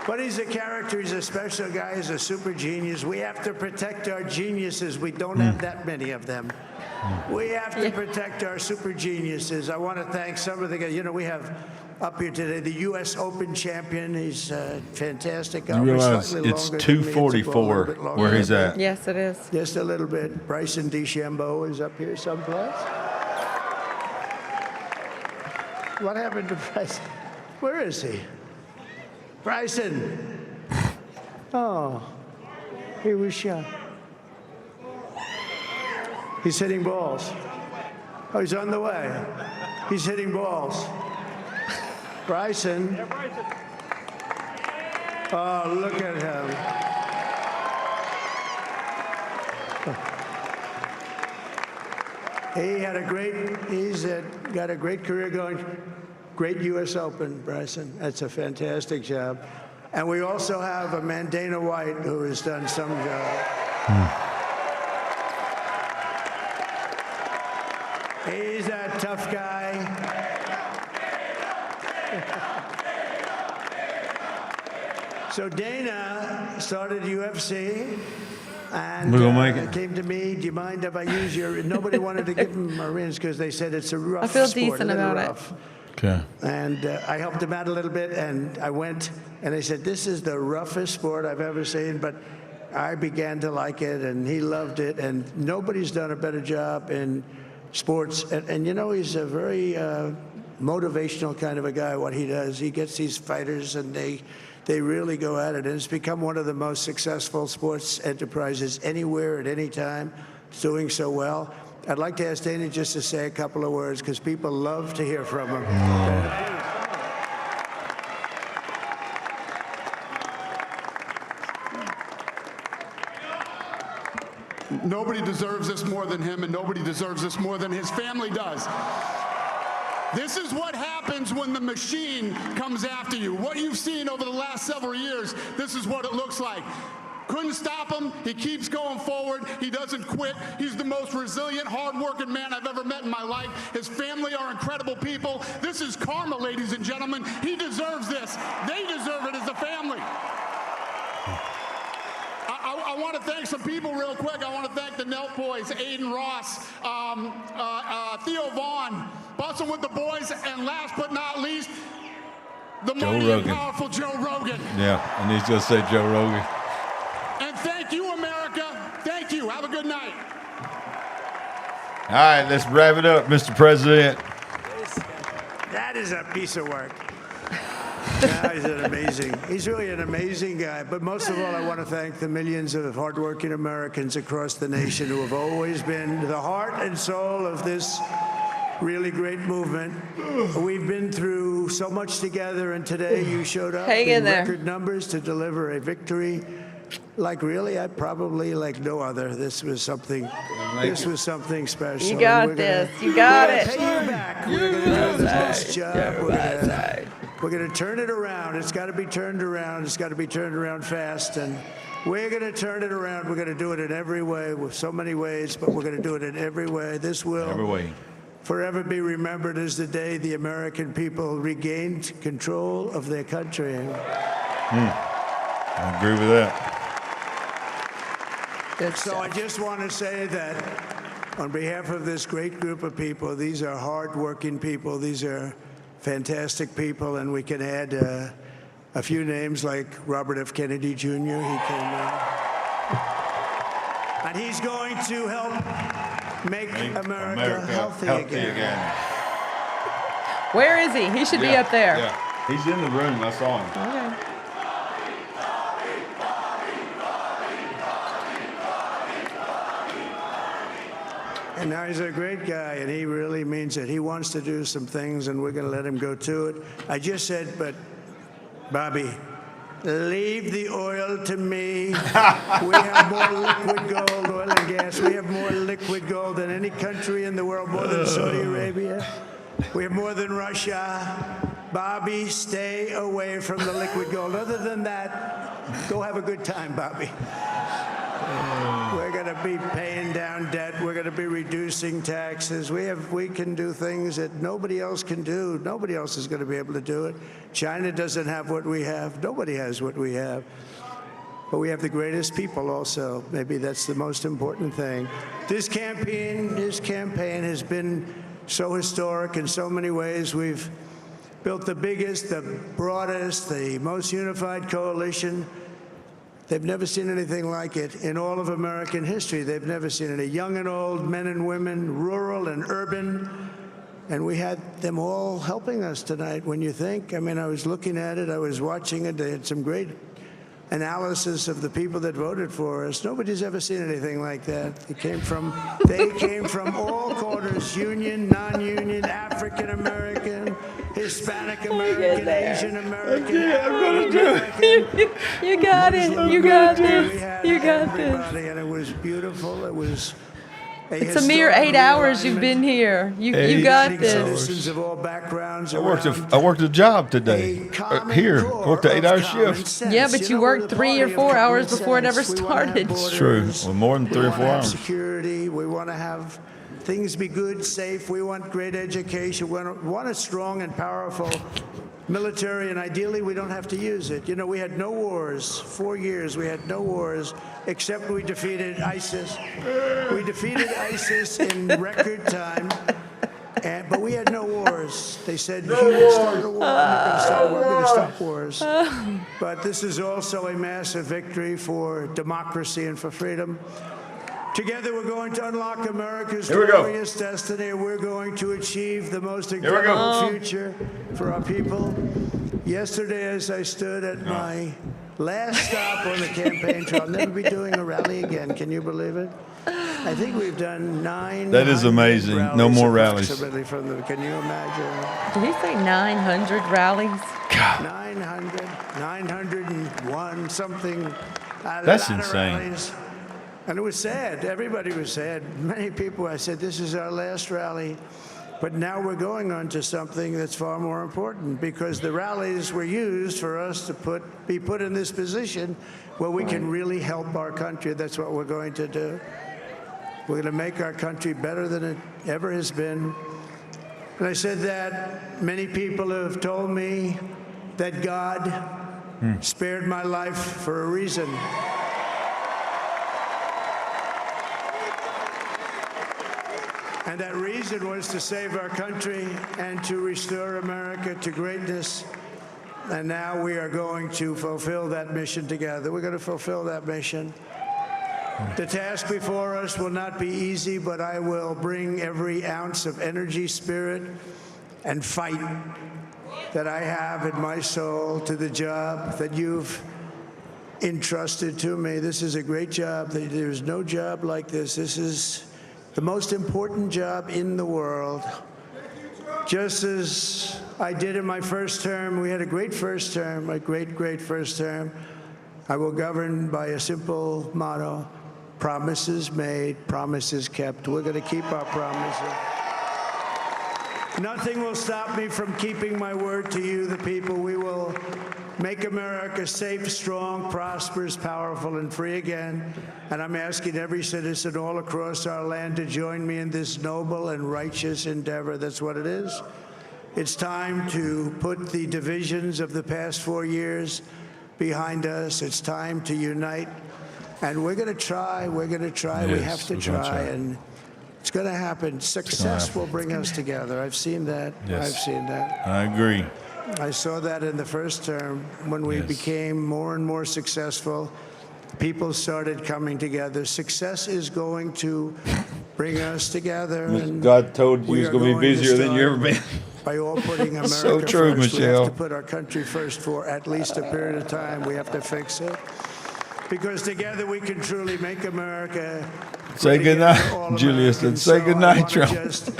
A: But he's a character, he's a special guy, he's a super genius. We have to protect our geniuses. We don't have that many of them. We have to protect our super geniuses. I want to thank some of the guys. You know, we have up here today the U.S. Open champion. He's fantastic.
B: You realize it's 244 where he's at.
C: Yes, it is.
A: Just a little bit. Bryson DeChambeau is up here someplace. What happened to Bryson? Where is he? Bryson. Oh. He was shot. He's hitting balls. Oh, he's on the way. He's hitting balls. Bryson. Oh, look at him. He's got a great career going. Great U.S. Open, Bryson. That's a fantastic job. And we also have a man, Dana White, who has done some job. He's a tough guy. So Dana started UFC. And came to me, do you mind if I use your... Nobody wanted to give him Marines because they said it's a rough sport.
C: I feel decent about it.
V: Okay.
A: And I helped him out a little bit, and I went, and they said, this is the roughest sport I've ever seen, but I began to like it, and he loved it, and nobody's done a better job in sports. And you know, he's a very motivational kind of a guy, what he does. He gets these fighters, and they really go at it, and it's become one of the most successful sports enterprises anywhere at any time. It's doing so well. I'd like to ask Dana just to say a couple of words because people love to hear from him.
G: Nobody deserves this more than him, and nobody deserves this more than his family does. This is what happens when the machine comes after you. What you've seen over the last several years, this is what it looks like. Couldn't stop him. He keeps going forward. He doesn't quit. He's the most resilient, hard-working man I've ever met in my life. His family are incredible people. This is karma, ladies and gentlemen. He deserves this. They deserve it as a family. I want to thank some people real quick. I want to thank the Nelt boys, Aiden Ross, Theo Vaughn, Bustin' with the boys, and last but not least, the mighty and powerful Joe Rogan.
V: Yeah, and he's going to say Joe Rogan.
G: And thank you, America. Thank you. Have a good night.
B: All right, let's wrap it up, Mr. President.
A: That is a piece of work. Yeah, he's really an amazing guy. But most of all, I want to thank the millions of hardworking Americans across the nation who have always been the heart and soul of this really great movement. We've been through so much together, and today you showed up in record numbers to deliver a victory. Like really, I probably like no other. This was something special.
C: You got this. You got it.
A: Pay you back. We're going to do the best job. We're going to turn it around. It's got to be turned around. It's got to be turned around fast. And we're going to turn it around. We're going to do it in every way, with so many ways, but we're going to do it in every way. This will forever be remembered as the day the American people regained control of their country.
B: I agree with that.
A: So I just want to say that on behalf of this great group of people, these are hardworking people. These are fantastic people, and we can add a few names like Robert F. Kennedy Jr. He came in. And he's going to help make America healthy again.
C: Where is he? He should be up there.
B: Yeah, he's in the room. I saw him.
C: Okay.
A: And now he's a great guy, and he really means it. He wants to do some things, and we're going to let him go to it. I just said, but, Bobby, leave the oil to me. We have more liquid gold, oil and gas. We have more liquid gold than any country in the world, more than Saudi Arabia. We have more than Russia. Bobby, stay away from the liquid gold. Other than that, go have a good time, Bobby. We're going to be paying down debt. We're going to be reducing taxes. We can do things that nobody else can do. Nobody else is going to be able to do it. China doesn't have what we have. Nobody has what we have. But we have the greatest people also. Maybe that's the most important thing. This campaign has been so historic in so many ways. We've built the biggest, the broadest, the most unified coalition. They've never seen anything like it in all of American history. They've never seen it. Young and old, men and women, rural and urban. And we had them all helping us tonight, when you think. I mean, I was looking at it. I was watching it. They had some great analysis of the people that voted for us. Nobody's ever seen anything like that. They came from all corners, union, non-union, African American, Hispanic American, Asian American, American.
C: You got it. You got this. You got this.
A: Everybody, and it was beautiful. It was.
C: It's a mere 8 hours you've been here. You got this.
A: Citizens of all backgrounds.
V: I worked a job today. Here, worked an 8-hour shift.
C: Yeah, but you worked 3 or 4 hours before it ever started.
V: It's true. Well, more than 3 or 4 hours.
A: Security. We want to have things be good, safe. We want great education. We want a strong and powerful military, and ideally we don't have to use it. You know, we had no wars. 4 years we had no wars, except we defeated ISIS. We defeated ISIS in record time, but we had no wars. They said, you will start a war, we're going to stop wars. But this is also a massive victory for democracy and for freedom. Together, we're going to unlock America's glorious destiny. We're going to achieve the most incredible future for our people. Yesterday, as I stood at my last stop on the campaign trail, I'll never be doing a rally again. Can you believe it? I think we've done 9.
V: That is amazing. No more rallies.
A: Can you imagine?
C: Did he say 900 rallies?
V: God.
A: 901 something.
V: That's insane.
A: Rallies. And it was sad. Everybody was sad. Many people, I said, this is our last rally. But now we're going on to something that's far more important, because the rallies were used for us to be put in this position where we can really help our country. That's what we're going to do. We're going to make our country better than it ever has been. And I said that many people have told me that God spared my life for a reason. And that reason was to save our country and to restore America to greatness. And now we are going to fulfill that mission together. We're going to fulfill that mission. The task before us will not be easy, but I will bring every ounce of energy, spirit, and fight that I have in my soul to the job that you've entrusted to me. This is a great job. There's no job like this. This is the most important job in the world. Just as I did in my first term, we had a great first term, a great first term. I will govern by a simple motto: promises made, promises kept. We're going to keep our promises. Nothing will stop me from keeping my word to you, the people. We will make America safe, strong, prosperous, powerful, and free again. And I'm asking every citizen all across our land to join me in this noble and righteous endeavor. That's what it is. It's time to put the divisions of the past 4 years behind us. It's time to unite. And we're going to try. We're going to try.
V: Yes,
A: we have to try. And it's going to happen. Success will bring us together. I've seen that.
V: Yes.
A: I've seen that.
V: I agree.
A: I saw that in the first term when we became more and more successful. People started coming together. Success is going to bring us together. And
V: God told you he was going to be busier than you ever been.
A: By all putting America
V: So true,
A: first.
V: Michelle.
A: We have to put our country first for at least a period of time. We have to fix it. Because together we can truly make America.
V: Say goodnight, Julius, and say goodnight, Trump.
A: Just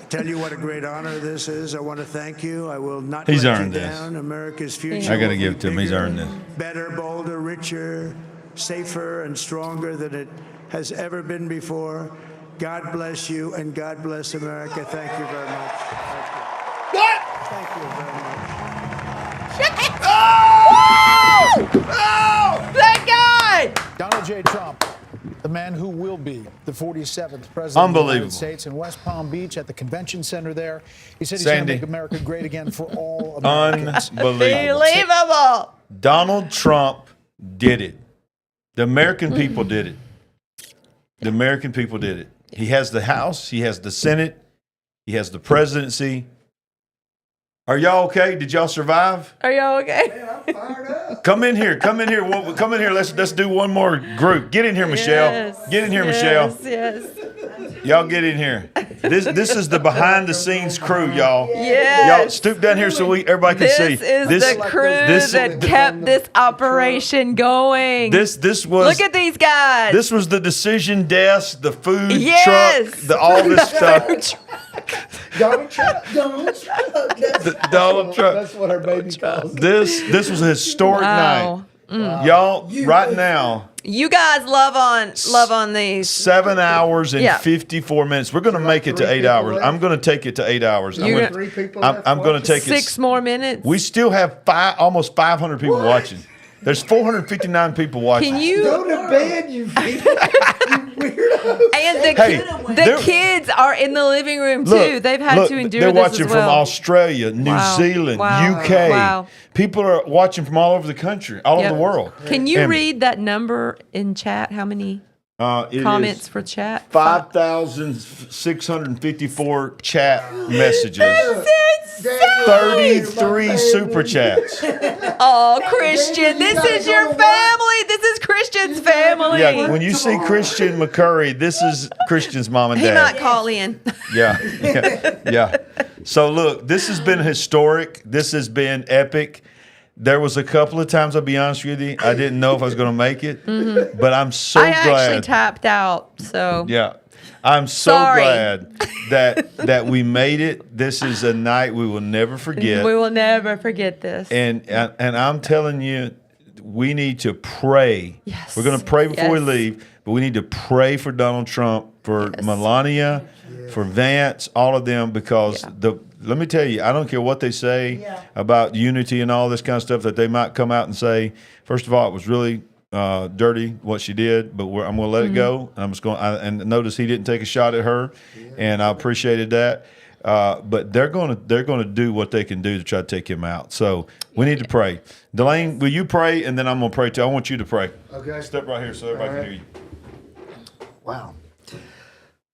A: tell you what a great honor this is. I want to thank you. I will not
V: He's
A: let
V: earned
A: you
V: this.
A: down. America's future.
V: I got to
A: will
V: give it
A: be
V: to him. He's
A: bigger,
V: earned this.
A: better, bolder, richer, safer, and stronger than it has ever been before. God bless you, and God bless America. Thank you very much. Thank you very much.
C: Thank God!
N: Donald J. Trump, the man who will be the 47th president of the United States, in West Palm Beach at the convention center there. He said he's going to make America great again for all Americans.
C: Unbelievable.
B: Donald Trump did it. The American people did it. The American people did it. He has the House. He has the Senate. He has the presidency. Are y'all okay? Did y'all survive?
C: Are y'all okay?
B: Come in here. Come in here. Come in here. Let's do one more group. Get in here, Michelle.
C: Yes,
B: Get in here,
C: yes,
B: Michelle.
C: Yes.
B: Y'all get in here. This is the behind the scenes crew, y'all.
C: Yes.
B: Y'all stoop down here so everybody can see.
C: This is the crew that kept this operation going.
B: This was.
C: Look at these guys.
B: This was the decision desk, the food
C: Yes.
B: truck, all this stuff.
A: Donald Trump.
B: Donald Trump.
A: That's what our baby calls it.
B: This was a historic
C: Wow.
B: night. Y'all, right now,
C: You guys love on these.
B: 7 hours and
C: Yeah.
B: 54 minutes. We're going to make it to 8 hours. I'm going to take it to 8 hours. I'm going to take it.
C: 6 more minutes.
B: We still have almost 500 people watching. There's 459 people watching.
C: Can you
A: Go to bed, you weirdo.
C: And the kids are in the living room too.
B: Look,
C: They've had to endure
B: they're
C: this
B: watching
C: as well.
B: from Australia, New
C: Wow.
B: Zealand,
C: Wow.
B: UK.
C: Wow.
B: People are watching from all over the country, all over
C: Yep.
B: the world.
C: Can you
B: And,
C: read that number in chat? How many
B: it
C: comments
B: is
C: for chat?
B: 5,654 chat messages.
C: That's insane.
B: 33 super chats.
C: Oh, Christian, this is your family. This is Christian's family.
B: Yeah, when you see Christian McCurry, this is Christian's mom and
C: He
B: dad.
C: might call in.
B: Yeah. So look, this has been historic. This has been epic. There was a couple of times, I'll be honest with you, I didn't know if I was going to make it, but I'm so
C: I
B: glad.
C: actually tapped out. So
B: Yeah. I'm so
C: Sorry.
B: glad that we made it. This is a night we will never forget.
C: we will never forget this.
B: And I'm telling you, we need to pray.
C: Yes.
B: We're going to pray before we
C: Yes.
B: leave, but we need to pray for Donald Trump, for Melania, for Vance, all of them, because let me tell you, I don't care what they say about unity and all this kind of stuff that they might come out and say. First of all, it was really dirty what she did, but I'm going to let it go. I'm just going and notice he didn't take a shot at her, and I appreciated that. But they're going to do what they can do to try to take him out. So we need to pray. Delane, will you pray, and then I'm going to pray too. I want you to pray.
A: Okay.
B: Step right here so everybody can hear you.
A: Wow.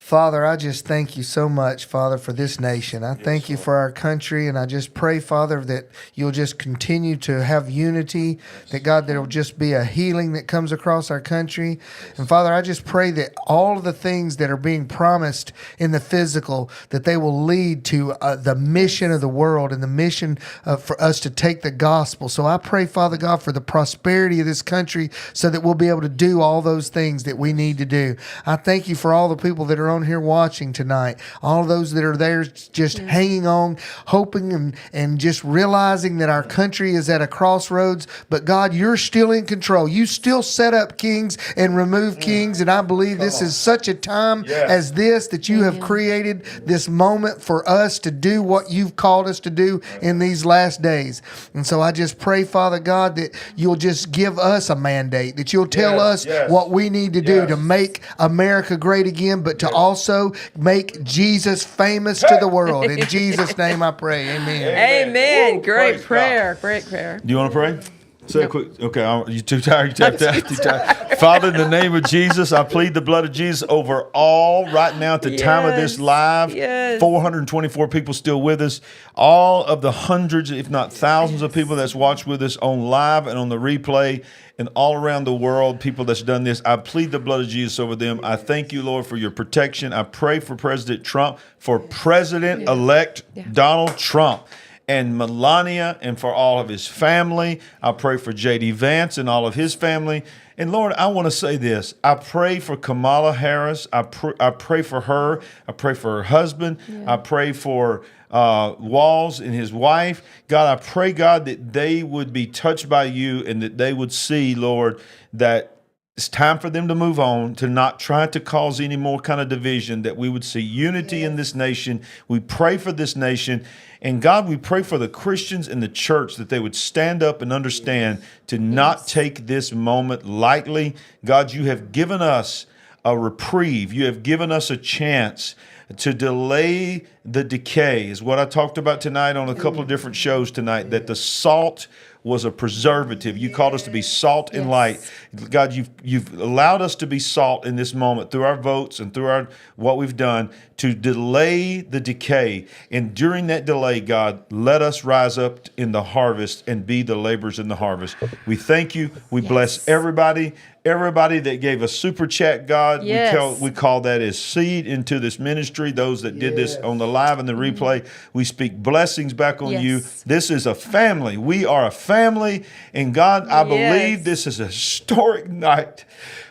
A: Father, I just thank you so much, Father, for this nation. I thank you for our country, and I just pray, Father, that you'll just continue to have unity, that, God, there will just be a healing that comes across our country. And, Father, I just pray that all of the things that are being promised in the physical, that they will lead to the mission of the world and the mission for us to take the gospel. So I pray, Father God, for the prosperity of this country so that we'll be able to do all those things that we need to do. I thank you for all the people that are on here watching tonight, all those that are there just hanging on, hoping and just realizing that our country is at a crossroads, but God, you're still in control. You still set up kings and remove kings, and I believe this is such a time as this that you have created this moment for us to do what you've called us to do in these last days. And so I just pray, Father God, that you'll just give us a mandate, that you'll tell us what we need to do to make America great again, but to also make Jesus famous to the world. In Jesus' name I pray. Amen.
C: Amen. Great prayer. Great prayer.
B: Do you want to pray? Say it quick. Okay, you too tired? You tapped out? Too tired. Father, in the name of Jesus, I plead the blood of Jesus over all right now at the time of this live. 424 people still with us. All of the hundreds, if not thousands of people that's watched with us on live and on the replay and all around the world, people that's done this. I plead the blood of Jesus over them. I thank you, Lord, for your protection. I pray for President Trump, for President-elect Donald Trump, and Melania, and for all of his family. I pray for J.D. Vance and all of his family. And Lord, I want to say this. I pray for Kamala Harris. I pray for her. I pray for her husband. I pray for Walls and his wife. God, I pray, God, that they would be touched by you and that they would see, Lord, that it's time for them to move on, to not try to cause any more kind of division, that we would see unity in this nation. We pray for this nation. And God, we pray for the Christians in the church that they would stand up and understand to not take this moment lightly. God, you have given us a reprieve. You have given us a chance to delay the decay, is what I talked about tonight on a couple of different shows tonight, that the salt was a preservative. You called us to be salt and light. God, you've allowed us to be salt in this moment through our votes and through what we've done to delay the decay. And during that delay, God, let us rise up in the harvest and be the laborers in the harvest. We thank you. We bless everybody everybody that gave a super chat, God.
C: Yes.
B: We call that as seed into this ministry. Those that did this on the live and the replay, we speak blessings back on you. This is a family. We are a family. And God, I believe this is a historic night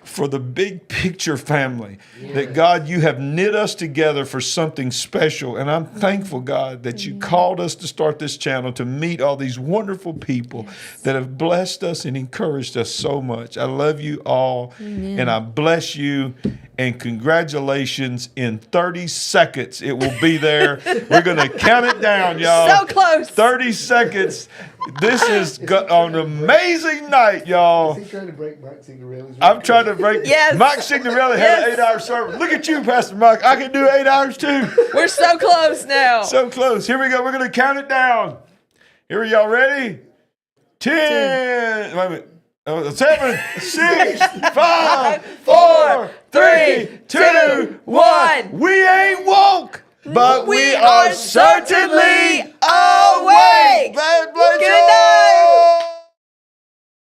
B: for the big picture family. That God, you have knit us together for something special. And I'm thankful, God, that you called us to start this channel to meet all these wonderful people that have blessed us and encouraged us so much. I love you all. And I bless you. And congratulations, in 30 seconds, it will be there. We're going to count it down, y'all.
C: So close.
B: 30 seconds. This is an amazing night, y'all.
L: Is he trying to break Mike Signorelli's record?
B: I'm trying to break.
C: Yes.
B: Mike Signorelli had an 8-hour service. Look at you, Pastor Mike. I can do 8 hours too.
C: We're so close now.
B: So close. Here we go. We're going to count it down. Here, are y'all ready? 10. Wait a minute. 7, 6, 5, 4, 3, 2, 1. We ain't woke, but we are certainly